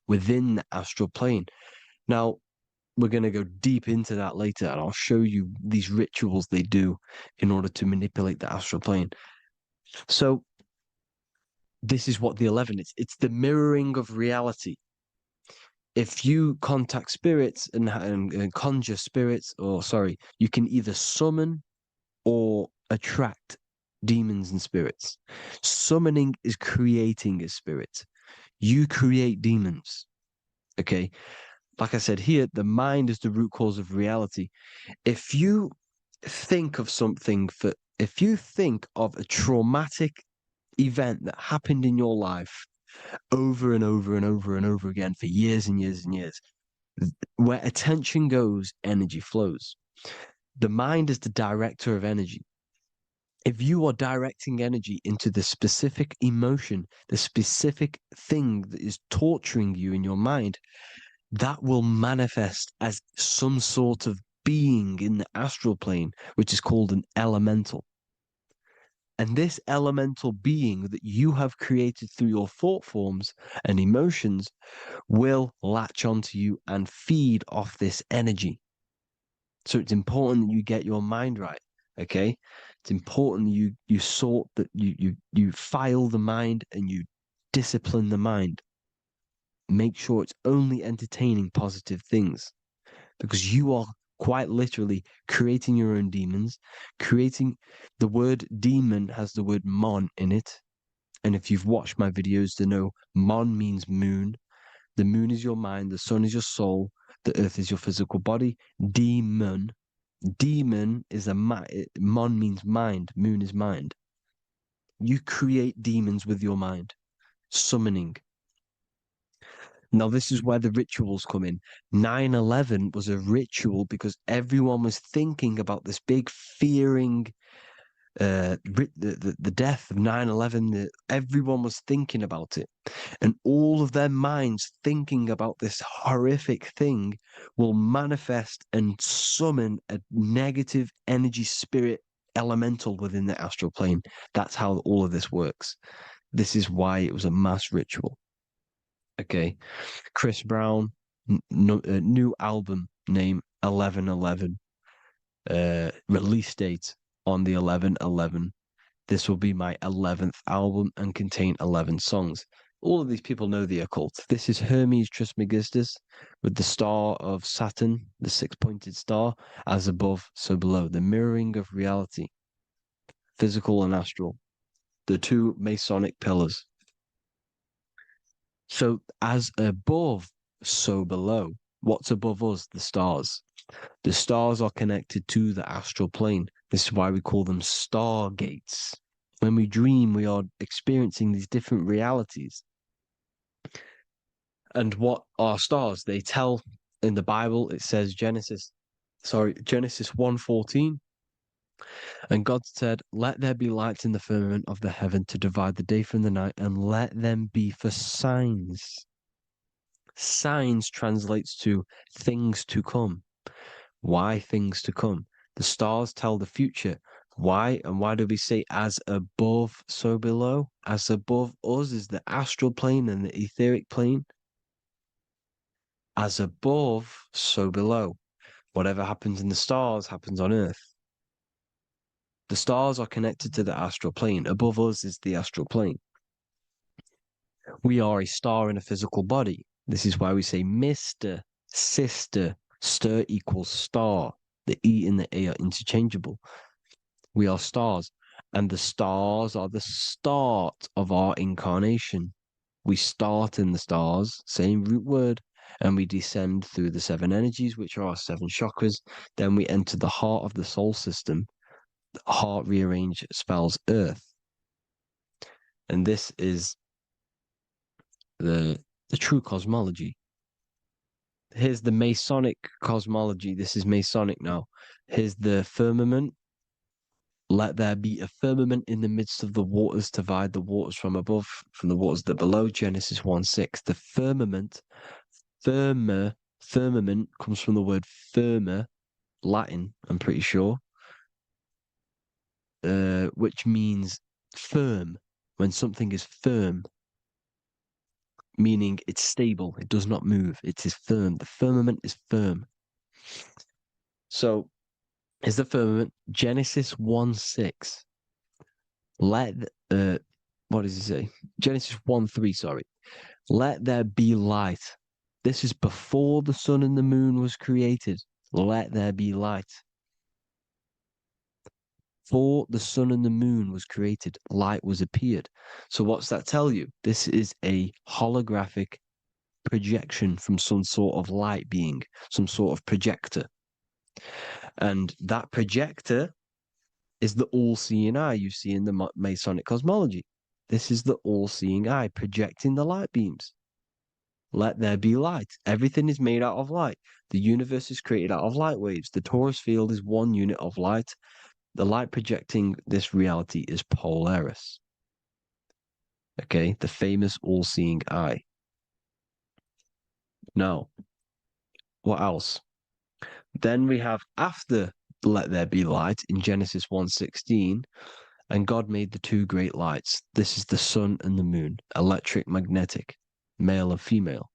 E: within the astral plane. Now, we're going to go deep into that later, and I'll show you these rituals they do in order to manipulate the astral plane. So, this is what the 11 is. It's the mirroring of reality. If you contact spirits and conjure spirits, you can either summon or attract demons and spirits. Summoning is creating a spirit. You create demons. Okay? Like I said here, the mind is the root cause of reality. If you think of if you think of a traumatic event that happened in your life over and over and over and over again for years and years and years, where attention goes, energy flows. The mind is the director of energy. If you are directing energy into the specific emotion, the specific thing that is torturing you in your mind, that will manifest as some sort of being in the astral plane, which is called an elemental. And this elemental being that you have created through your thought forms and emotions will latch onto you and feed off this energy. So it's important that you get your mind right, okay? It's important that you sort that you file the mind and you discipline the mind. Make sure it's only entertaining positive things, because you are quite literally creating your own demons. The word demon has the word mon in it. And if you've watched my videos, to know mon means moon. The moon is your mind. The sun is your soul. The earth is your physical body. Demon is mon means mind. Moon is mind. You create demons with your mind. Summoning. Now, this is where the rituals come in. 9/11 was a ritual because everyone was thinking about this big fearing, the death of 9/11. Everyone was thinking about it. And all of their minds thinking about this horrific thing will manifest and summon a negative energy spirit elemental within the astral plane. That's how all of this works. This is why it was a mass ritual. Okay, Chris Brown, new album name 11/11, release date on the 11/11. This will be my 11th album and contain 11 songs. All of these people know the occult. This is Hermes Trismegistus with the star of Saturn, the six-pointed star, as above, so below. The mirroring of reality, physical and astral, the two Masonic pillars. So as above, so below. What's above us? The stars. The stars are connected to the astral plane. This is why we call them stargates. When we dream, we are experiencing these different realities. And what are stars? They tell in the Bible, it says Genesis 1:14. And God said, "Let there be lights in the firmament of the heaven to divide the day from the night, and let them be for signs." Signs translates to things to come. Why things to come? The stars tell the future. Why? And why do we say as above, so below? As above us is the astral plane and the etheric plane. As above, so below. Whatever happens in the stars happens on Earth. The stars are connected to the astral plane. Above us is the astral plane. We are a star in a physical body. This is why we say Mr., sister, stir equals star. The E and the A are interchangeable. We are stars. And the stars are the start of our incarnation. We start in the stars, same root word, and we descend through the 7 energies, which are our 7 chakras. Then we enter the heart of the soul system. The heart rearranged spells earth. And this is the true cosmology. Here's the Masonic cosmology. This is Masonic now. Here's the firmament. Let there be a firmament in the midst of the waters to divide the waters from above, from the waters that below. Genesis 1:6. The firmament, firmament comes from the word firma, Latin, I'm pretty sure, which means firm. When something is firm, meaning it's stable, it does not move, it is firm. The firmament is firm. So, is the firmament Genesis 1:6. What does it say? Genesis 1:3, sorry. Let there be light. This is before the sun and the moon was created. Let there be light. Before the sun and the moon was created, light was appeared. So what's that tell you? This is a holographic projection from some sort of light being, some sort of projector. And that projector is the all-seeing eye you see in the Masonic cosmology. This is the all-seeing eye projecting the light beams. Let there be light. Everything is made out of light. The universe is created out of light waves. The torus field is one unit of light. The light projecting this reality is Polaris. Okay, the famous all-seeing eye. Now, what else? Then we have after let there be light in Genesis 1:16, and God made the 2 great lights. This is the sun and the moon, electric, magnetic, male and female.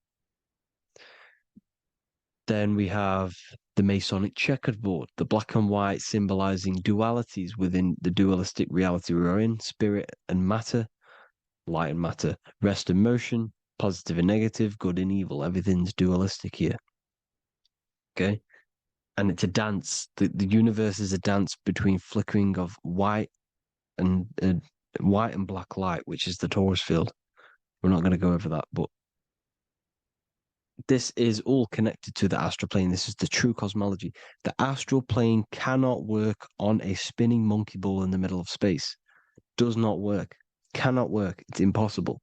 E: Then we have the Masonic checkerboard, the black and white symbolizing dualities within the dualistic reality we're in, spirit and matter, light and matter, rest and motion, positive and negative, good and evil. Everything's dualistic here. Okay? And it's a dance. The universe is a dance between flickering of white and black light, which is the torus field. We're not going to go over that, but this is all connected to the astral plane. This is the true cosmology. The astral plane cannot work on a spinning monkey ball in the middle of space. Does not work. Cannot work. It's impossible.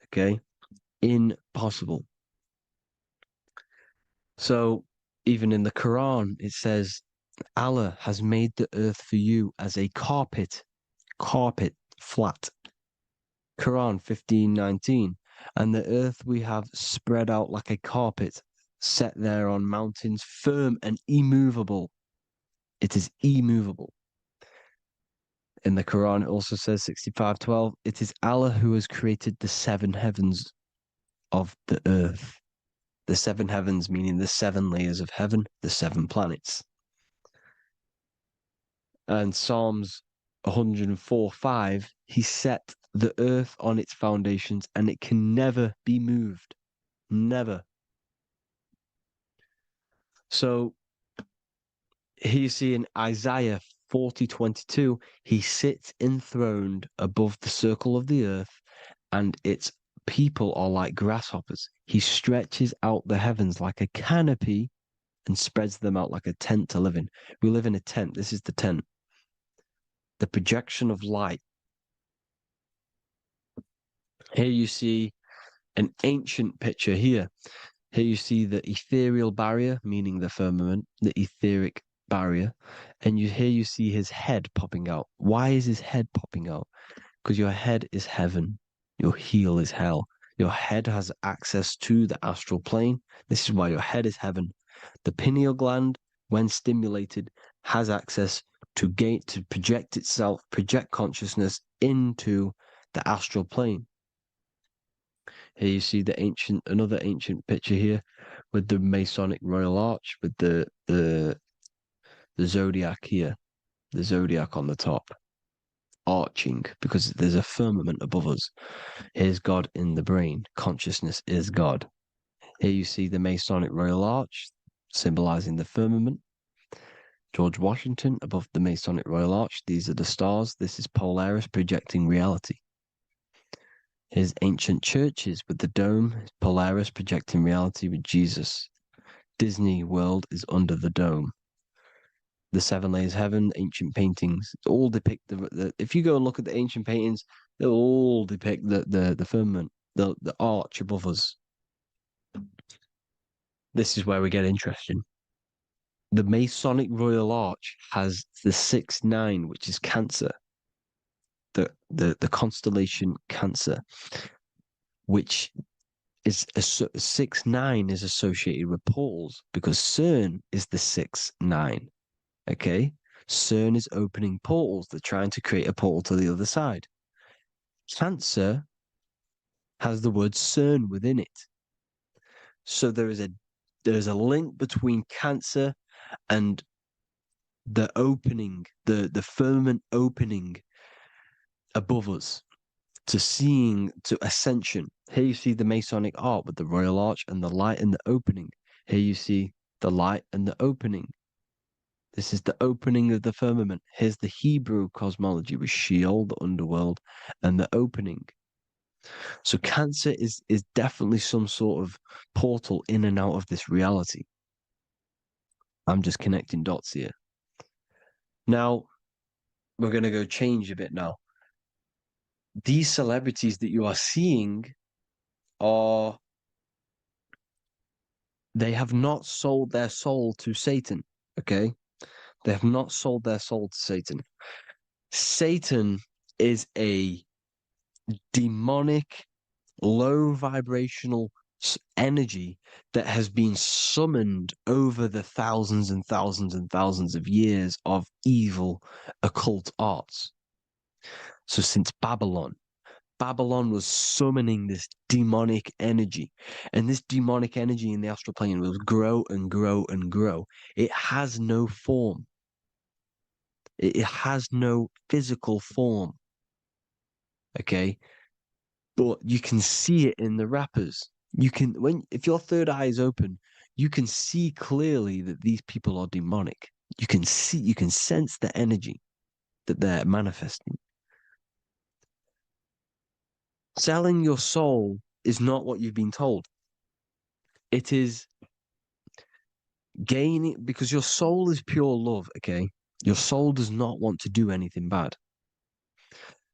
E: Okay? Impossible. So, even in the Quran, it says, Allah has made the earth for you as a carpet, flat. Quran 15:19. And the earth we have spread out like a carpet, set there on mountains, firm and immovable. It is immovable. In the Quran, it also says 65:12, it is Allah who has created the 7 heavens of the earth. The 7 heavens, meaning the 7 layers of heaven, the 7 planets. And Psalms 104:5, he set the earth on its foundations and it can never be moved. Never. So here you see in Isaiah 40:22, he sits enthroned above the circle of the earth and its people are like grasshoppers. He stretches out the heavens like a canopy and spreads them out like a tent to live in. We live in a tent. This is the tent. The projection of light. Here you see an ancient picture here. Here you see the ethereal barrier, meaning the firmament, the etheric barrier. And here you see his head popping out. Why is his head popping out? Because your head is heaven. Your heel is hell. Your head has access to the astral plane. This is why your head is heaven. The pineal gland, when stimulated, has access to project itself, project consciousness into the astral plane. Here you see another ancient picture here with the Masonic Royal Arch, with the zodiac here, the zodiac on the top, arching, because there's a firmament above us. Here's God in the brain. Consciousness is God. Here you see the Masonic Royal Arch, symbolizing the firmament. George Washington above the Masonic Royal Arch. These are the stars. This is Polaris projecting reality. Here's ancient churches with the dome. Polaris projecting reality with Jesus. Disney World is under the dome. The seven layers of heaven, ancient paintings, all depict the if you go and look at the ancient paintings, they'll all depict the firmament, the arch above us. This is where we get interesting. The Masonic Royal Arch has the 6-9, which is Cancer. The constellation Cancer, which is 6-9 is associated with portals because CERN is the 6-9. Okay, CERN is opening portals. They're trying to create a portal to the other side. Cancer has the word CERN within it, so there is a link between Cancer and the opening, the firmament opening above us to Ascension. Here you see the Masonic art with the Royal Arch and the light and the opening. Here you see the light and the opening. This is the opening of the firmament. Here's the Hebrew cosmology with Sheol, the underworld, and the opening. So Cancer is definitely some sort of portal in and out of this reality. I'm just connecting dots here. Now, we're going to go change a bit now. These celebrities that you are seeing they have not sold their soul to Satan, okay? They have not sold their soul to Satan. Satan is a demonic, low vibrational energy that has been summoned over the thousands and thousands and thousands of years of evil occult arts. So since Babylon was summoning this demonic energy, and this demonic energy in the astral plane will grow and grow and grow. It has no form. It has no physical form. Okay? But you can see it in the rappers. If your third eye is open, you can see clearly that these people are demonic. You can sense the energy that they're manifesting. Selling your soul is not what you've been told. It is gaining, because your soul is pure love, okay? Your soul does not want to do anything bad.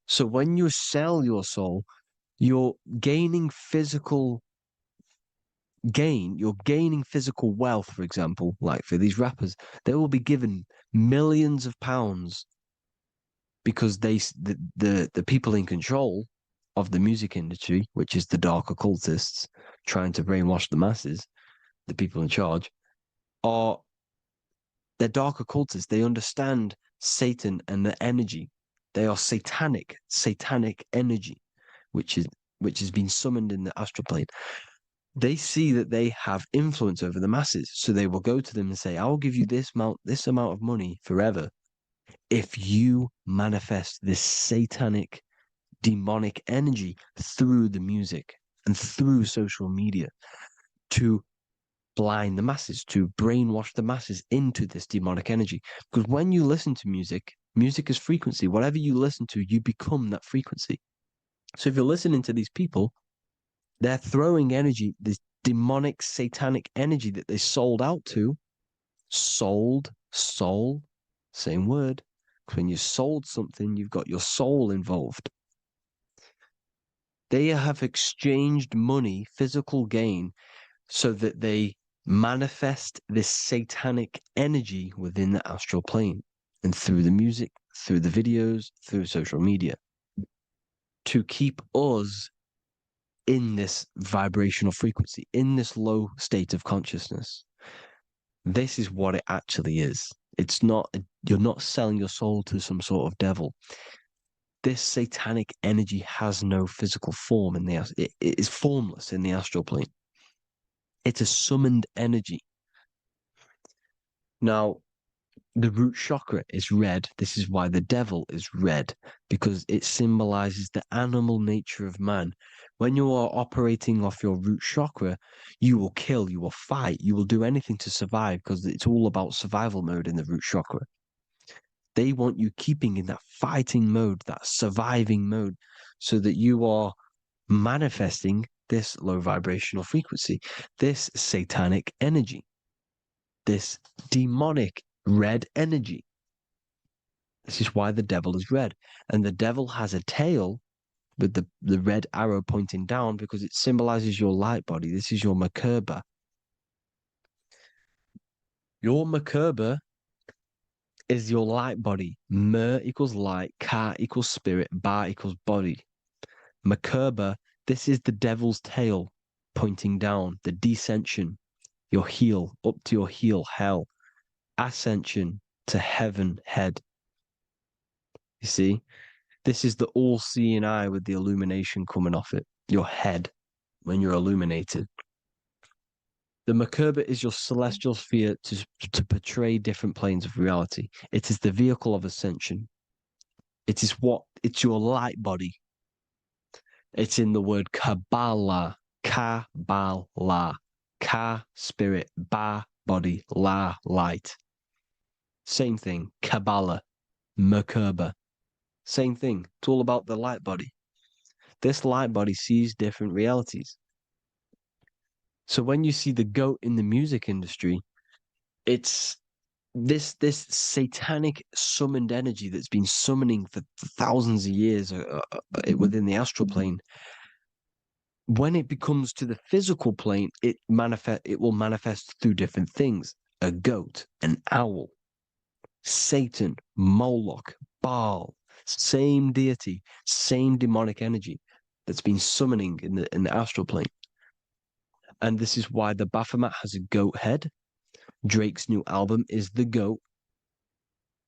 E: So when you sell your soul, you're gaining physical gain. You're gaining physical wealth, for example, like for these rappers. They will be given millions of pounds because the people in control of the music industry, which is the dark occultists trying to brainwash the masses, the people in charge, they're dark occultists. They understand Satan and the energy. They are satanic energy, which has been summoned in the astral plane. They see that they have influence over the masses, so they will go to them and say, "I will give you this amount of money forever if you manifest this satanic, demonic energy through the music and through social media to blind the masses, to brainwash the masses into this demonic energy." Because when you listen to music is frequency. Whatever you listen to, you become that frequency. So if you're listening to these people, they're throwing energy, this demonic, satanic energy that they sold out to. Soul, same word. When you sold something, you've got your soul involved. They have exchanged money, physical gain, so that they manifest this satanic energy within the astral plane and through the music, through the videos, through social media to keep us in this vibrational frequency, in this low state of consciousness. This is what it actually is. It's not, you're not selling your soul to some sort of devil. This satanic energy has no physical form it is formless in the astral plane. It's a summoned energy. Now, The root chakra is red. This is why the devil is red, because it symbolizes the animal nature of man. When you are operating off your root chakra, you will kill, you will fight, you will do anything to survive, because it's all about survival mode in the root chakra. They want you keeping in that fighting mode, that surviving mode, so that you are manifesting this low vibrational frequency, this satanic energy, this demonic red energy. This is why the devil is red. And the devil has a tail with the red arrow pointing down, because it symbolizes your light body. This is your Merkaba. Your Merkaba is your light body. Mer equals light, Ka equals spirit, Ba equals body. Merkaba, this is the devil's tail pointing down, the descension, your heel, up to your heel, hell. Ascension, to heaven, head. You see, this is the all-seeing eye with the illumination coming off it, your head, when you're illuminated. The Merkaba is your celestial sphere to portray different planes of reality. It is the vehicle of ascension. It's your light body. It's in the word Kabbalah, Kabbalah, Ka, spirit, Ba, body, La, light. Same thing, Kabbalah, Merkaba. Same thing. It's all about the light body. This light body sees different realities. So when you see the goat in the music industry, it's this satanic summoned energy that's been summoning for thousands of years within the astral plane. When it becomes to the physical plane, it will manifest through different things. A goat, an owl, Satan, Moloch, Baal. Same deity, same demonic energy that's been summoning in the astral plane. And this is why the Baphomet has a goat head. Drake's new album is the goat.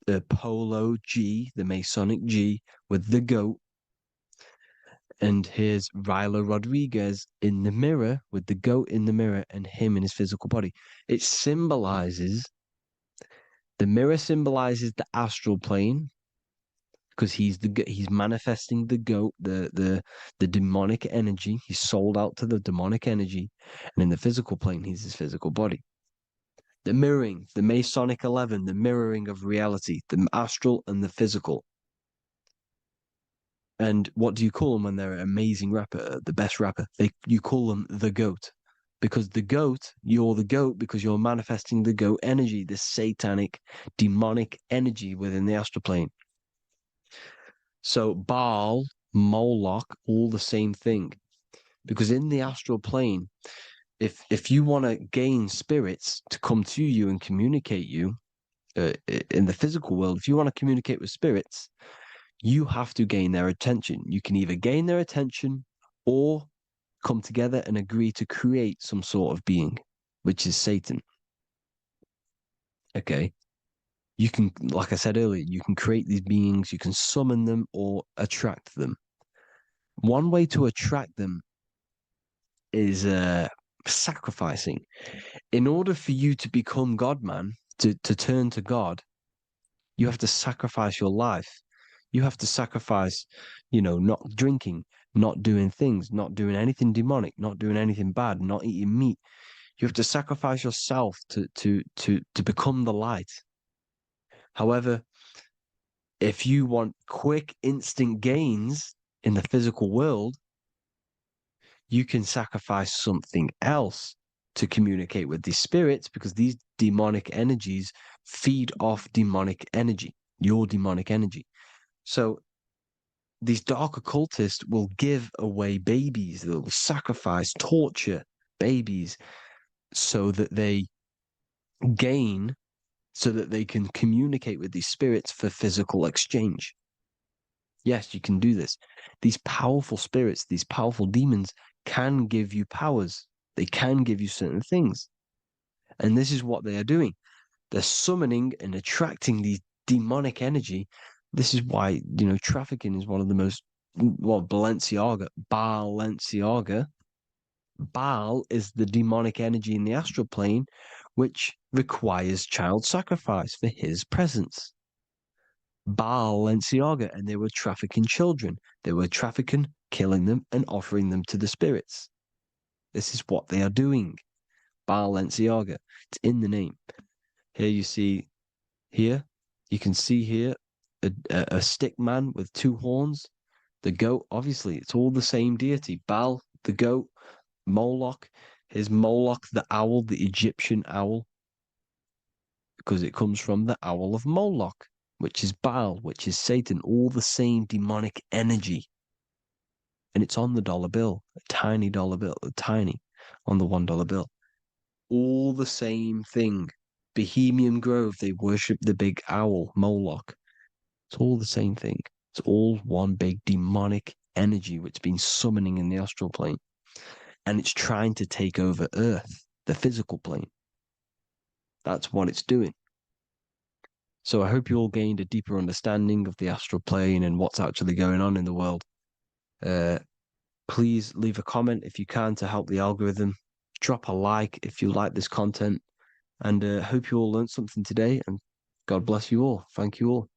E: The Polo G, the Masonic G, with the goat. And here's Ryla Rodriguez in the mirror, with the goat in the mirror and him in his physical body. It symbolizes, the mirror symbolizes the astral plane, because he's manifesting the goat, the demonic energy. He's sold out to the demonic energy, and in the physical plane, he's his physical body. The mirroring, the Masonic 11, the mirroring of reality, the astral and the physical. And what do you call them when they're an amazing rapper, the best rapper? You call them the goat, because you're the goat because you're manifesting the goat energy, the satanic, demonic energy within the astral plane. So Baal, Moloch, all the same thing. Because in the astral plane, if you want to gain spirits to come to you and communicate you in the physical world, if you want to communicate with spirits, you have to gain their attention. You can either gain their attention or come together and agree to create some sort of being, which is Satan. Okay. You can, like I said earlier, you can create these beings, you can summon them or attract them. One way to attract them is sacrificing. In order for you to become God, man, to turn to God, you have to sacrifice your life. You have to sacrifice, not drinking, not doing things, not doing anything demonic, not doing anything bad, not eating meat. You have to sacrifice yourself to become the light. However, if you want quick, instant gains in the physical world, you can sacrifice something else to communicate with these spirits, because these demonic energies feed off demonic energy, your demonic energy. So these dark occultists will give away babies, they'll sacrifice, torture babies so that they gain, so that they can communicate with these spirits for physical exchange. Yes, you can do this. These powerful spirits, these powerful demons can give you powers. They can give you certain things. And this is what they are doing. They're summoning and attracting these demonic energy. This is why, trafficking is one of the most, Balenciaga, Baal is the demonic energy in the astral plane, which requires child sacrifice for his presence. Balenciaga, and they were trafficking children. They were trafficking, killing them, and offering them to the spirits. This is what they are doing. Balenciaga. It's in the name. Here you see, here, you can see here a stick man with two horns. The goat, obviously, it's all the same deity. Baal, the goat. Moloch, here's Moloch, the owl, the Egyptian owl, because it comes from the owl of Moloch, which is Baal, which is Satan, all the same demonic energy. And it's on the dollar bill, a tiny dollar bill, tiny, on the $1 bill. All the same thing. Bohemian Grove, they worship the big owl, Moloch. It's all the same thing. It's all one big demonic energy which has been summoning in the astral plane. And it's trying to take over Earth, the physical plane. That's what it's doing. So I hope you all gained a deeper understanding of the astral plane and what's actually going on in the world. Please leave a comment if you can to help the algorithm. Drop a like if you like this content. And hope you all learned something today. And God bless you all. Thank you all.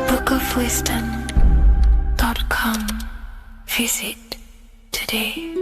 F: bookofwisdom.com. Visit today.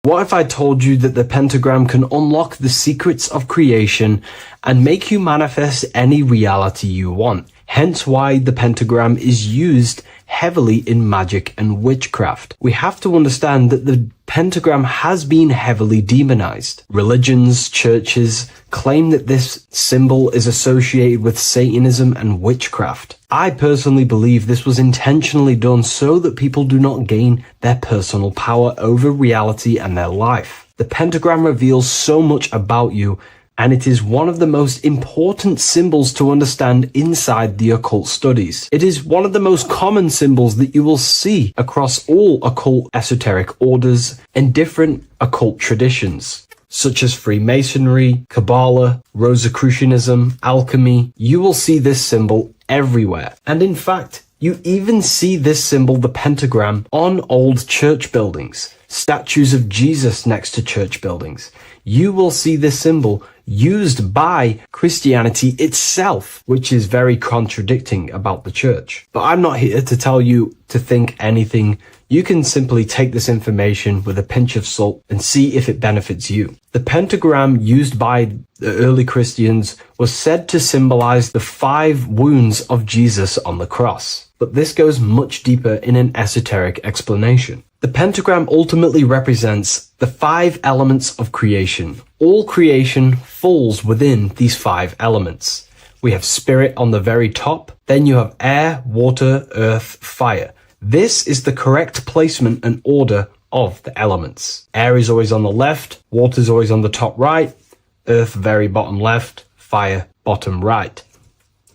A: What if I told you that the pentagram can unlock the secrets of creation and make you manifest any reality you want? Hence why the pentagram is used heavily in magic and witchcraft. We have to understand that the pentagram has been heavily demonized. Religions, churches claim that this symbol is associated with Satanism and witchcraft. I personally believe this was intentionally done so that people do not gain their personal power over reality and their life. The pentagram reveals so much about you, and it is one of the most important symbols to understand inside the occult studies. It is one of the most common symbols that you will see across all occult esoteric orders and different occult traditions, such as Freemasonry, Kabbalah, Rosicrucianism, alchemy. You will see this symbol everywhere. And in fact, you even see this symbol, the pentagram, on old church buildings, statues of Jesus next to church buildings. You will see this symbol used by Christianity itself, which is very contradicting about the church. But I'm not here to tell you to think anything. You can simply take this information with a pinch of salt and see if it benefits you. The pentagram used by the early Christians was said to symbolize the 5 wounds of Jesus on the cross. But this goes much deeper in an esoteric explanation. The pentagram ultimately represents the 5 elements of creation. All creation falls within these 5 elements. We have spirit on the very top, then you have air, water, earth, fire. This is the correct placement and order of the elements. Air is always on the left, water is always on the top right, earth very bottom left, fire bottom right,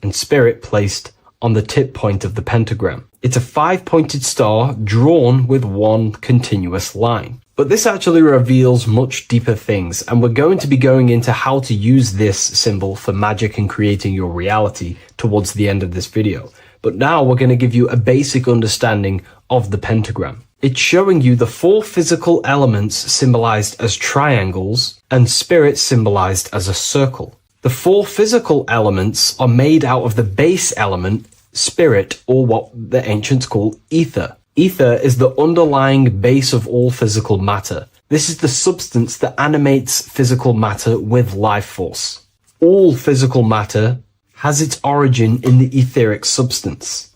A: and spirit placed on the tip point of the pentagram. It's a 5-pointed star drawn with one continuous line. But this actually reveals much deeper things, and we're going to be going into how to use this symbol for magic and creating your reality towards the end of this video. But now we're going to give you a basic understanding of the pentagram. It's showing you the 4 physical elements symbolized as triangles and spirit symbolized as a circle. The 4 physical elements are made out of the base element, spirit, or what the ancients call ether. Ether is the underlying base of all physical matter. This is the substance that animates physical matter with life force. All physical matter has its origin in the etheric substance,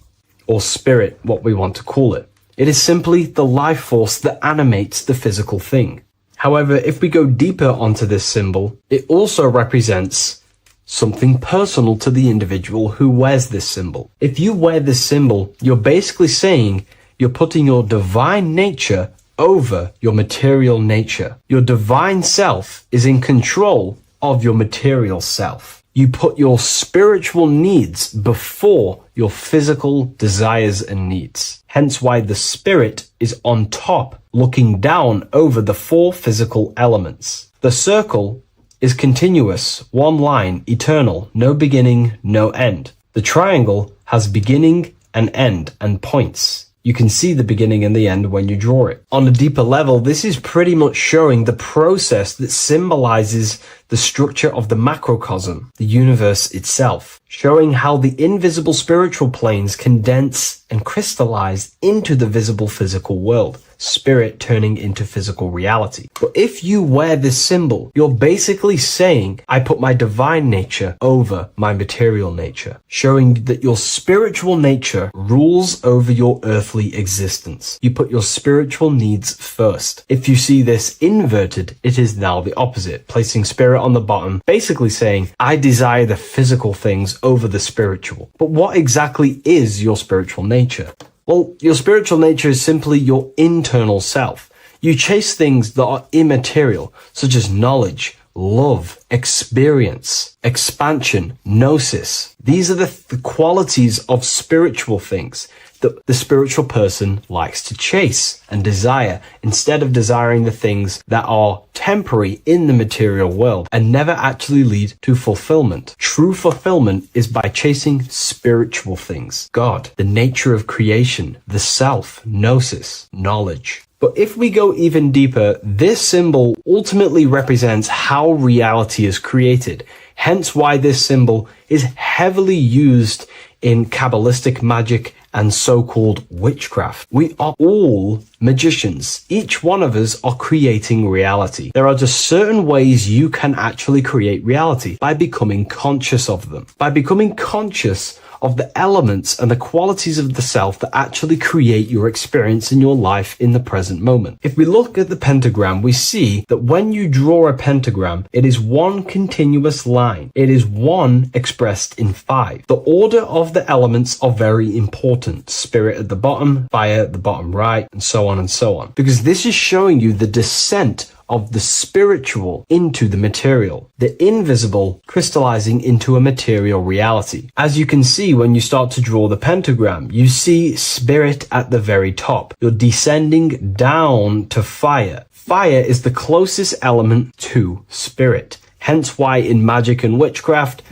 A: or spirit, what we want to call it. It is simply the life force that animates the physical thing. However, if we go deeper onto this symbol, it also represents something personal to the individual who wears this symbol. If you wear this symbol, you're basically saying you're putting your divine nature over your material nature. Your divine self is in control of your material self. You put your spiritual needs before your physical desires and needs. Hence why the spirit is on top, looking down over the 4 physical elements. The circle is continuous, one line, eternal, no beginning, no end. The triangle has beginning and end and points. You can see the beginning and the end when you draw it. On a deeper level, this is pretty much showing the process that symbolizes the structure of the macrocosm, the universe itself, showing how the invisible spiritual planes condense and crystallize into the visible physical world, spirit turning into physical reality. But if you wear this symbol, you're basically saying, I put my divine nature over my material nature, showing that your spiritual nature rules over your earthly existence. You put your spiritual needs first. If you see this inverted, it is now the opposite, placing spirit on the bottom, basically saying, I desire the physical things over the spiritual. But what exactly is your spiritual nature? Well, your spiritual nature is simply your internal self. You chase things that are immaterial, such as knowledge, love, experience, expansion, gnosis. These are the qualities of spiritual things that the spiritual person likes to chase and desire, instead of desiring the things that are temporary in the material world and never actually lead to fulfillment. True fulfillment is by chasing spiritual things. God, the nature of creation, the self, gnosis, knowledge. But if we go even deeper, this symbol ultimately represents how reality is created. Hence why this symbol is heavily used in Kabbalistic magic and so-called witchcraft. We are all magicians. Each one of us are creating reality. There are just certain ways you can actually create reality by becoming conscious of them. By becoming conscious of the elements and the qualities of the self that actually create your experience in your life in the present moment. If we look at the pentagram, we see that when you draw a pentagram, it is one continuous line. It is one expressed in 5. The order of the elements are very important. Spirit at the bottom, fire at the bottom right, and so on and so on. Because this is showing you the descent of the spiritual into the material, the invisible crystallizing into a material reality. As you can see when you start to draw the pentagram, you see spirit at the very top. You're descending down to fire. Fire is the closest element to spirit. Hence why in magic and witchcraft,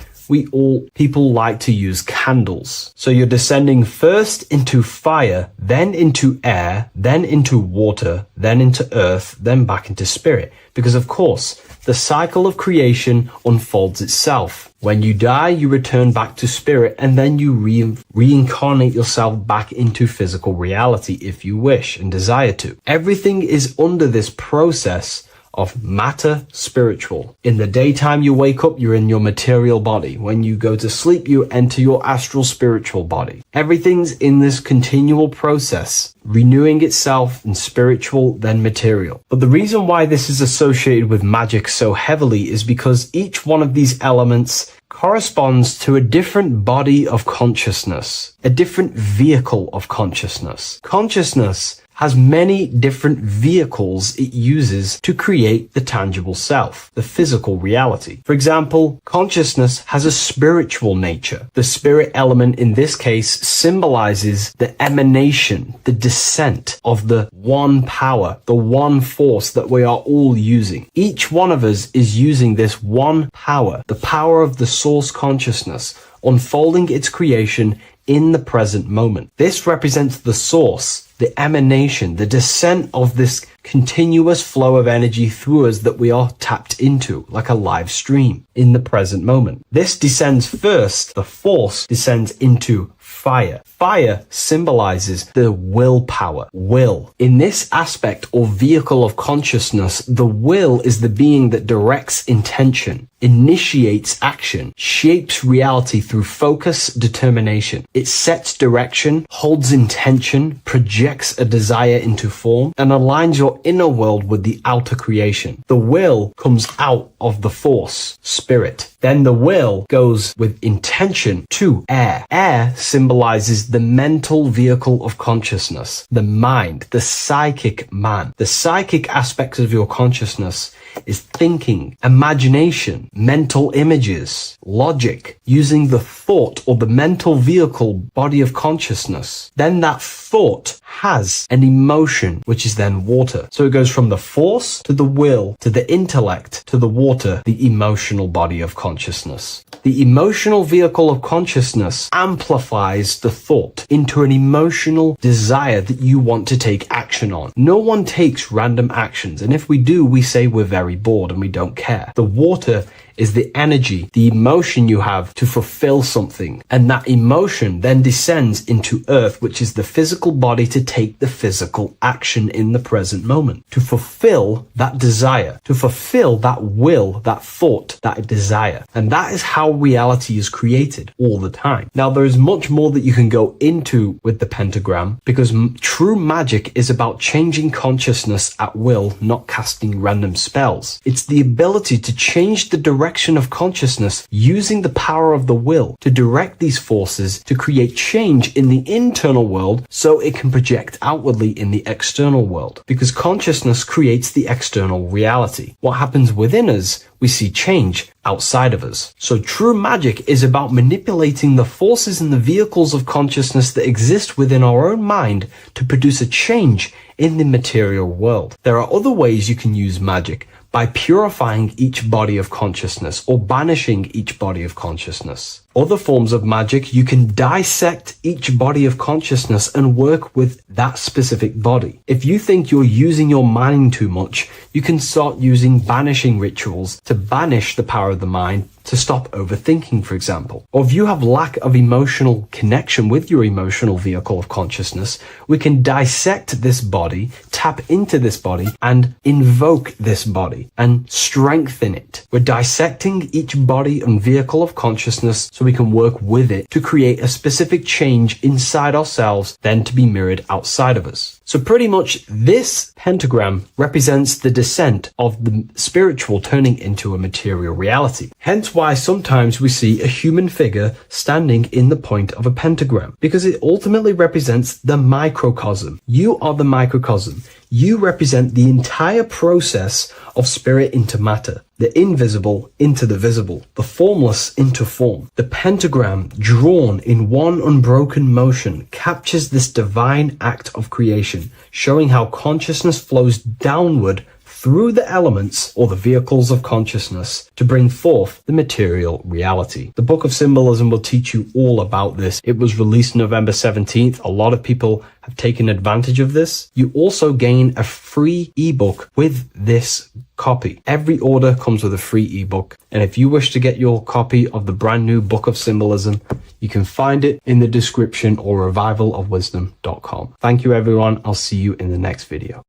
A: people like to use candles. So you're descending first into fire, then into air, then into water, then into earth, then back into spirit. Because of course, the cycle of creation unfolds itself. When you die, you return back to spirit, and then you reincarnate yourself back into physical reality if you wish and desire to. Everything is under this process of matter spiritual. In the daytime you wake up, you're in your material body. When you go to sleep, you enter your astral spiritual body. Everything's in this continual process, renewing itself in spiritual, then material. But the reason why this is associated with magic so heavily is because each one of these elements corresponds to a different body of consciousness, a different vehicle of consciousness. Consciousness has many different vehicles it uses to create the tangible self, the physical reality. For example, consciousness has a spiritual nature. The spirit element in this case symbolizes the emanation, the descent of the one power, the one force that we are all using. Each one of us is using this one power, the power of the source consciousness, unfolding its creation in the present moment. This represents the source, the emanation, the descent of this continuous flow of energy through us that we are tapped into, like a live stream in the present moment. This descends first, the force descends into fire. Fire symbolizes the willpower, will. In this aspect or vehicle of consciousness, the will is the being that directs intention, initiates action, shapes reality through focus, determination. It sets direction, holds intention, projects a desire into form, and aligns your inner world with the outer creation. The will comes out of the force, spirit. Then the will goes with intention to air. Air symbolizes the mental vehicle of consciousness, the mind, the psychic man. The psychic aspects of your consciousness is thinking, imagination,
K: mental images, logic, using the thought or the mental vehicle body of consciousness, then that thought has an emotion, which is then water. So it goes from the force to the will to the intellect to the water, the emotional body of consciousness. The emotional vehicle of consciousness amplifies the thought into an emotional desire that you want to take action on. No one takes random actions, and if we do, we say we're very bored and we don't care. The water is the energy, the emotion you have to fulfill something. And that emotion then descends into earth, which is the physical body to take the physical action in the present moment, to fulfill that desire, to fulfill that will, that thought, that desire. And that is how reality is created all the time. Now, there is much more that you can go into with the pentagram, because true magic is about changing consciousness at will, not casting random spells. It's the ability to change the direction of consciousness using the power of the will to direct these forces to create change in the internal world so it can project outwardly in the external world. Because consciousness creates the external reality. What happens within us, we see change outside of us. So true magic is about manipulating the forces and the vehicles of consciousness that exist within our own mind to produce a change in the material world. There are other ways you can use magic, by purifying each body of consciousness or banishing each body of consciousness. Other forms of magic, you can dissect each body of consciousness and work with that specific body. If you think you're using your mind too much, you can start using banishing rituals to banish the power of the mind, to stop overthinking, for example. Or if you have lack of emotional connection with your emotional vehicle of consciousness, we can dissect this body, tap into this body, and invoke this body and strengthen it. We're dissecting each body and vehicle of consciousness so we can work with it to create a specific change inside ourselves, then to be mirrored outside of us. So pretty much this pentagram represents the descent of the spiritual turning into a material reality. Hence why sometimes we see a human figure standing in the point of a pentagram, because it ultimately represents the microcosm. You are the microcosm. You represent the entire process of spirit into matter, the invisible into the visible, the formless into form. The pentagram, drawn in one unbroken motion, captures this divine act of creation, showing how consciousness flows downward through the elements or the vehicles of consciousness to bring forth the material reality. The Book of Symbolism will teach you all about this. It was released November 17th. A lot of people have taken advantage of this. You also gain a free ebook with this copy. Every order comes with a free ebook. And if you wish to get your copy of the brand new Book of Symbolism, you can find it in the description or revivalofwisdom.com. Thank you, everyone. I'll see you in the next video.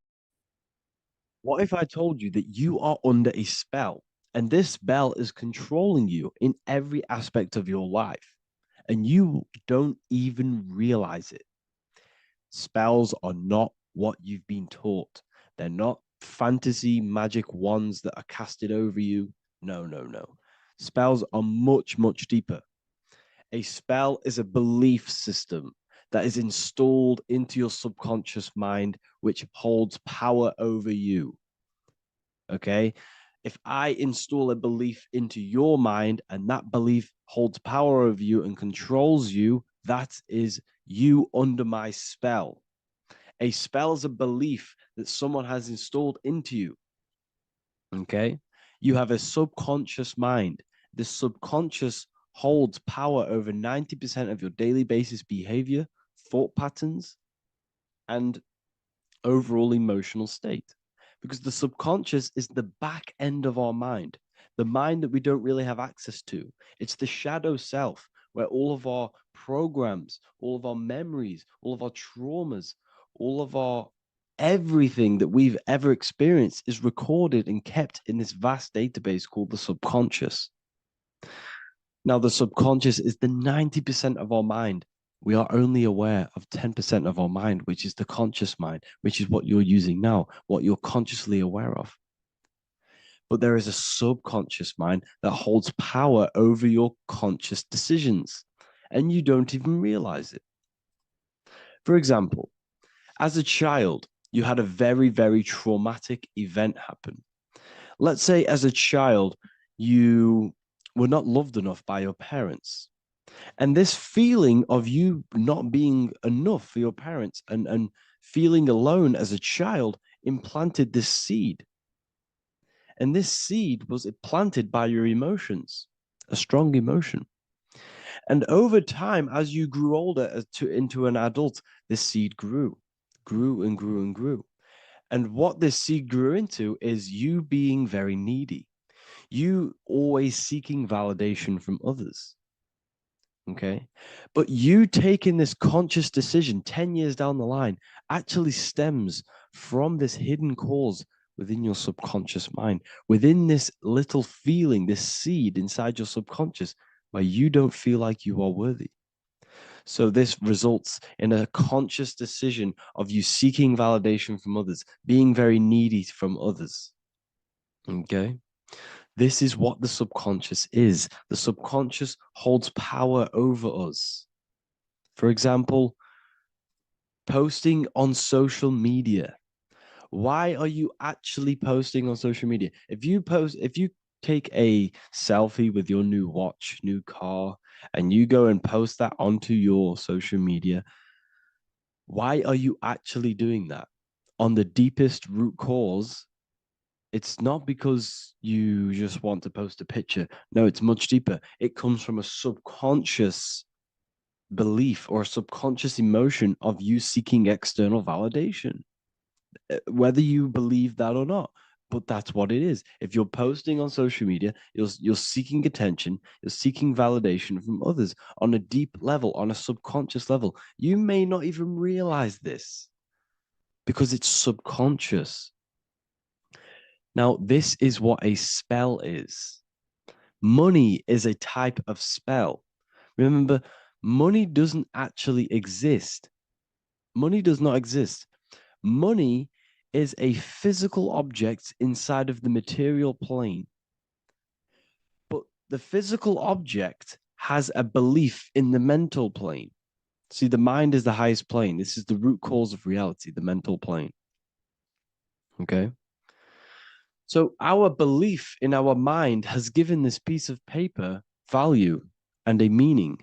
E: What if I told you that you are under a spell and this spell is controlling you in every aspect of your life and you don't even realize it? Spells are not what you've been taught. They're not fantasy magic wands that are casted over you. No, no, no. Spells are much, much deeper. A spell is a belief system that is installed into your subconscious mind, which holds power over you. Okay? If I install a belief into your mind and that belief holds power over you and controls you, that is you under my spell. A spell is a belief that someone has installed into you. Okay? You have a subconscious mind. The subconscious holds power over 90% of your daily basis behavior, thought patterns, and overall emotional state. Because the subconscious is the back end of our mind, the mind that we don't really have access to. It's the shadow self, where all of our programs, all of our memories, all of our traumas, all of our everything that we've ever experienced is recorded and kept in this vast database called the subconscious. Now, the subconscious is the 90% of our mind. We are only aware of 10% of our mind, which is the conscious mind, which is what you're using now, what you're consciously aware of. But there is a subconscious mind that holds power over your conscious decisions, and you don't even realize it. For example, as a child, you had a very, very traumatic event happen. Let's say as a child,
D: you were not loved enough by your parents. And this feeling of you not being enough for your parents and feeling alone as a child implanted this seed. And this seed was planted by your emotions, a strong emotion. And over time, as you grew older into an adult, this seed grew and grew and grew. And what this seed grew into is you being very needy, you always seeking validation from others. Okay. But you taking this conscious decision 10 years down the line actually stems from this hidden cause within your subconscious mind, within this little feeling, this seed inside your subconscious where you don't feel like you are worthy. So this results in a conscious decision of you seeking validation from others, being very needy from others. Okay. This is what the subconscious is. The subconscious holds power over us. For example, posting on social media. Why are you actually posting on social media? If you take a selfie with your new watch, new car, and you go and post that onto your social media, why are you actually doing that? On the deepest root cause, it's not because you just want to post a picture. No, it's much deeper. It comes from a subconscious belief or a subconscious emotion of you seeking external validation, whether you believe that or not. But that's what it is. If you're posting on social media, you're seeking attention, you're seeking validation from others on a deep level, on a subconscious level. You may not even realize this because it's subconscious. Now, this is what a spell is. Money is a type of spell. Remember, money doesn't actually exist. Money does not exist. Money is a physical object inside of the material plane. But the physical object has a belief in the mental plane. See, the mind is the highest plane. This is the root cause of reality, the mental plane. Okay? So our belief in our mind has given this piece of paper value and a meaning.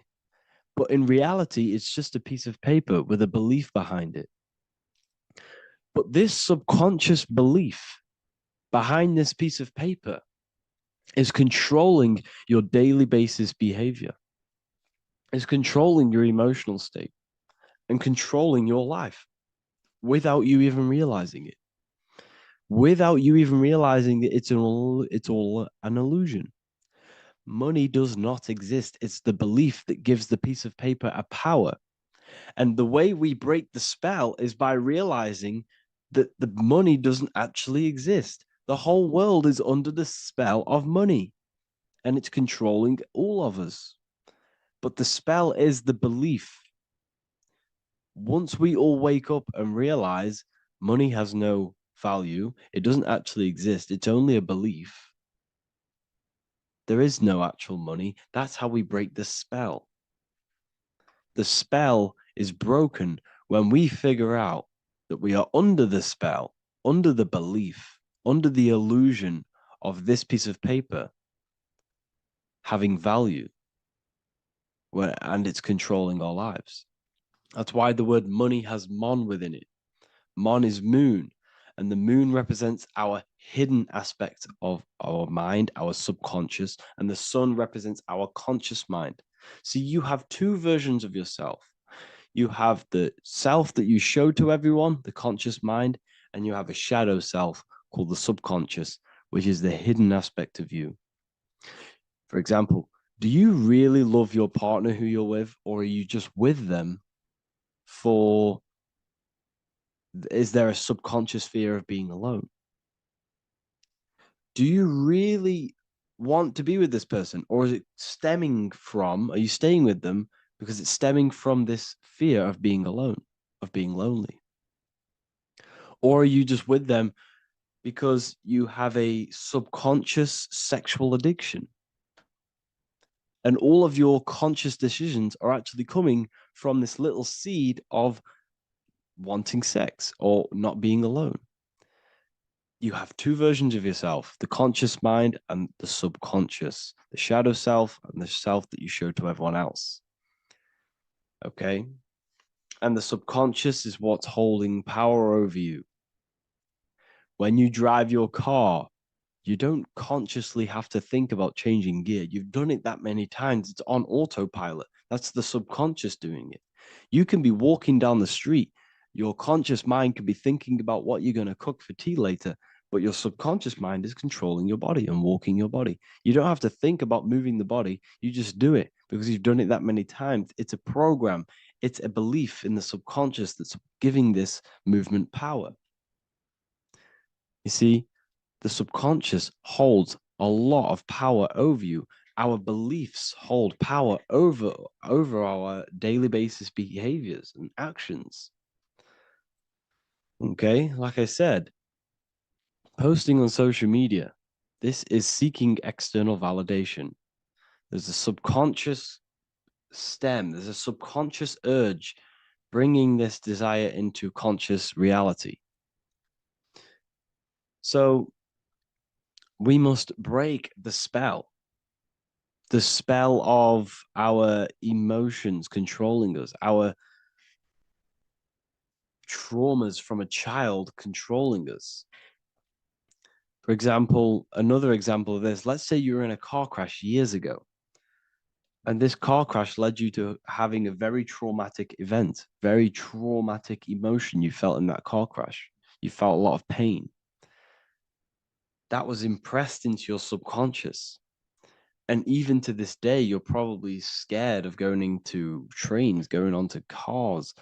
D: But in reality, it's just a piece of paper with a belief behind it. But this subconscious belief behind this piece of paper is controlling your daily basis behavior, is controlling your emotional state and controlling your life without you even realizing it. Without you even realizing that it's all an illusion. Money does not exist. It's the belief that gives the piece of paper a power. And the way we break the spell is by realizing that the money doesn't actually exist. The whole world is under the spell of money, and it's controlling all of us. But the spell is the belief. Once we all wake up and realize money has no value, it doesn't actually exist, it's only a belief. There is no actual money. That's how we break the spell. The spell is broken when we figure out that we are under the spell, under the belief, under the illusion of this piece of paper having value, and it's controlling our lives. That's why the word money has Mon within it. Mon is moon, and the moon represents our hidden aspect of our mind, our subconscious, and the sun represents our conscious mind. So you have two versions of yourself. You have the self that you show to everyone, the conscious mind, and you have a shadow self called the subconscious, which is the hidden aspect of you. For example, do you really love your partner who you're with, or are you just with them is there a subconscious fear of being alone? Do you really want to be with this person, or is it are you staying with them because it's stemming from this fear of being alone, of being lonely? Or are you just with them because you have a subconscious sexual addiction? And all of your conscious decisions are actually coming from this little seed of wanting sex or not being alone.
E: you have two versions of yourself, the conscious mind and the subconscious, the shadow self and the self that you show to everyone else. Okay? And the subconscious is what's holding power over you. When you drive your car, you don't consciously have to think about changing gear. You've done it that many times. It's on autopilot. That's the subconscious doing it. You can be walking down the street. Your conscious mind can be thinking about what you're going to cook for tea later, but your subconscious mind is controlling your body and walking your body. You don't have to think about moving the body. You just do it because you've done it that many times. It's a program. It's a belief in the subconscious that's giving this movement power. You see, the subconscious holds a lot of power over you. Our beliefs hold power over our daily basis behaviors and actions. Okay, like I said, posting on social media, this is seeking external validation. There's a subconscious stem, there's a subconscious urge bringing this desire into conscious reality. So we must break the spell of our emotions controlling us, our traumas from a child controlling us. For example, another example of this, let's say you were in a car crash years ago, and this car crash led you to having a very traumatic event, very traumatic emotion you felt in that car crash. You felt a lot of pain. That was impressed into your subconscious. And even to this day, you're probably scared of going into trains, going onto cars,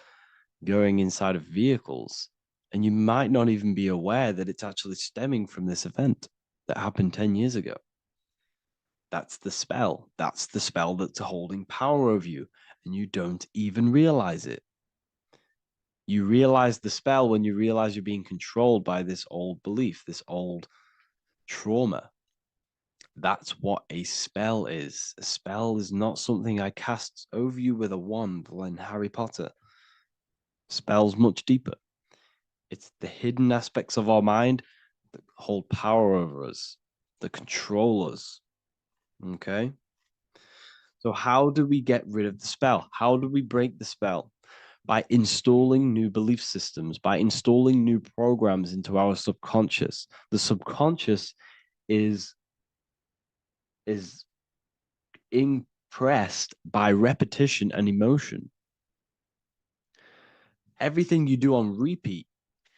E: going inside of vehicles. And you might not even be aware that it's actually stemming from this event that happened 10 years ago. That's the spell. That's the spell that's holding power over you. And you don't even realize it. You realize the spell when you realize you're being controlled by this old belief, this old trauma. That's what a spell is. A spell is not something I cast over you with a wand like Harry Potter. Spell's much deeper. It's the hidden aspects of our mind that hold power over us, that control us. Okay? So how do we get rid of the spell? How do we break the spell? By installing new belief systems, by installing new programs into our subconscious. The subconscious is impressed by repetition and emotion. Everything you do on repeat,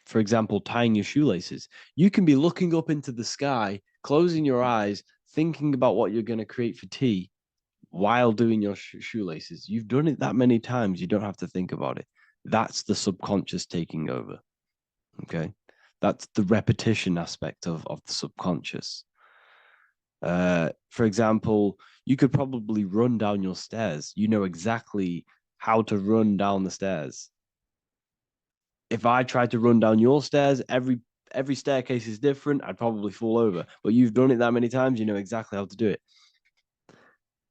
E: for example, tying your shoelaces, you can be looking up into the sky, closing your eyes, thinking about what you're going to create for tea while doing your shoelaces. You've done it that many times, you don't have to think about it. That's the subconscious taking over. Okay? That's the repetition aspect of the subconscious. For example, you could probably run down your stairs. You know exactly how to run down the stairs. If I tried to run down your stairs, every staircase is different. I'd probably fall over. But you've done it that many times, you know exactly how to do it.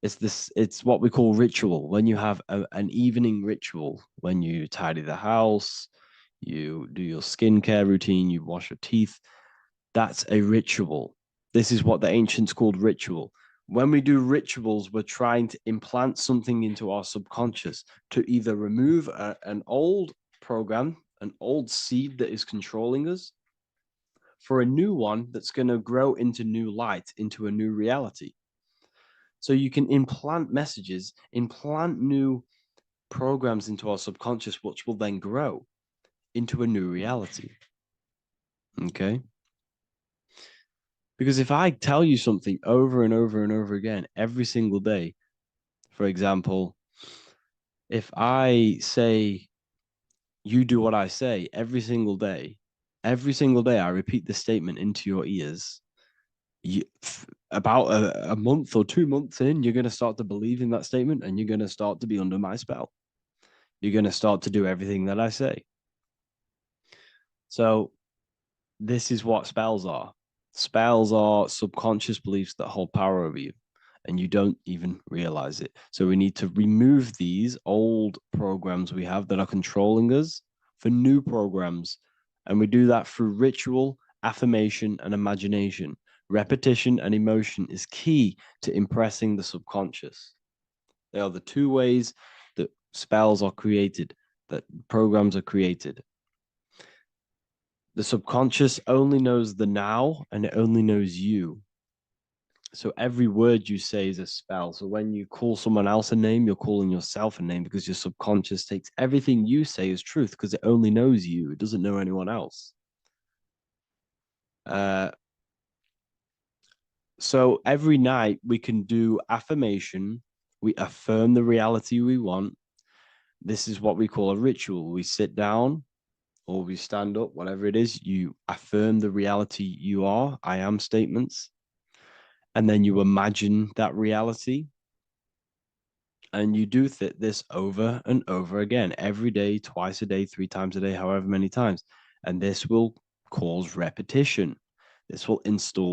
E: It's what we call ritual. When you have an evening ritual, when you tidy the house, you do your skincare routine, you wash your teeth, that's a ritual. This is what the ancients called ritual. When we do rituals, we're trying to implant something into our subconscious to either remove an old program, an old seed that is controlling us, for a new one that's going to grow into new light, into a new reality. So you can implant messages, implant new programs into our subconscious, which will then grow into a new reality. Okay? Because if I tell you something over and over and over again, every single day, for example, if I say, you do what I say every single day I repeat this statement into your ears, about a month or 2 months in, you're going to start to believe in that statement and you're going to start to be under my spell. You're going to start to do everything that I say. So this is what spells are. Spells are subconscious beliefs that hold power over you, and you don't even realize it. So we need to remove these old programs we have that are controlling us for new programs. And we do that through ritual
D: affirmation, and imagination. Repetition and emotion is key to impressing the subconscious. They are the two ways that spells are created, that programs are created. The subconscious only knows the now, and it only knows you. So every word you say is a spell. So when you call someone else a name, you're calling yourself a name, because your subconscious takes everything you say as truth, because it only knows you. It doesn't know anyone else. So every night we can do affirmation. We affirm the reality we want. This is what we call a ritual. We sit down or we stand up, whatever it is. You affirm the reality you are, I am statements. And then you imagine that reality. And you do this over and over again, every day, twice a day, 3 times a day, however many times. And this will cause repetition. This will install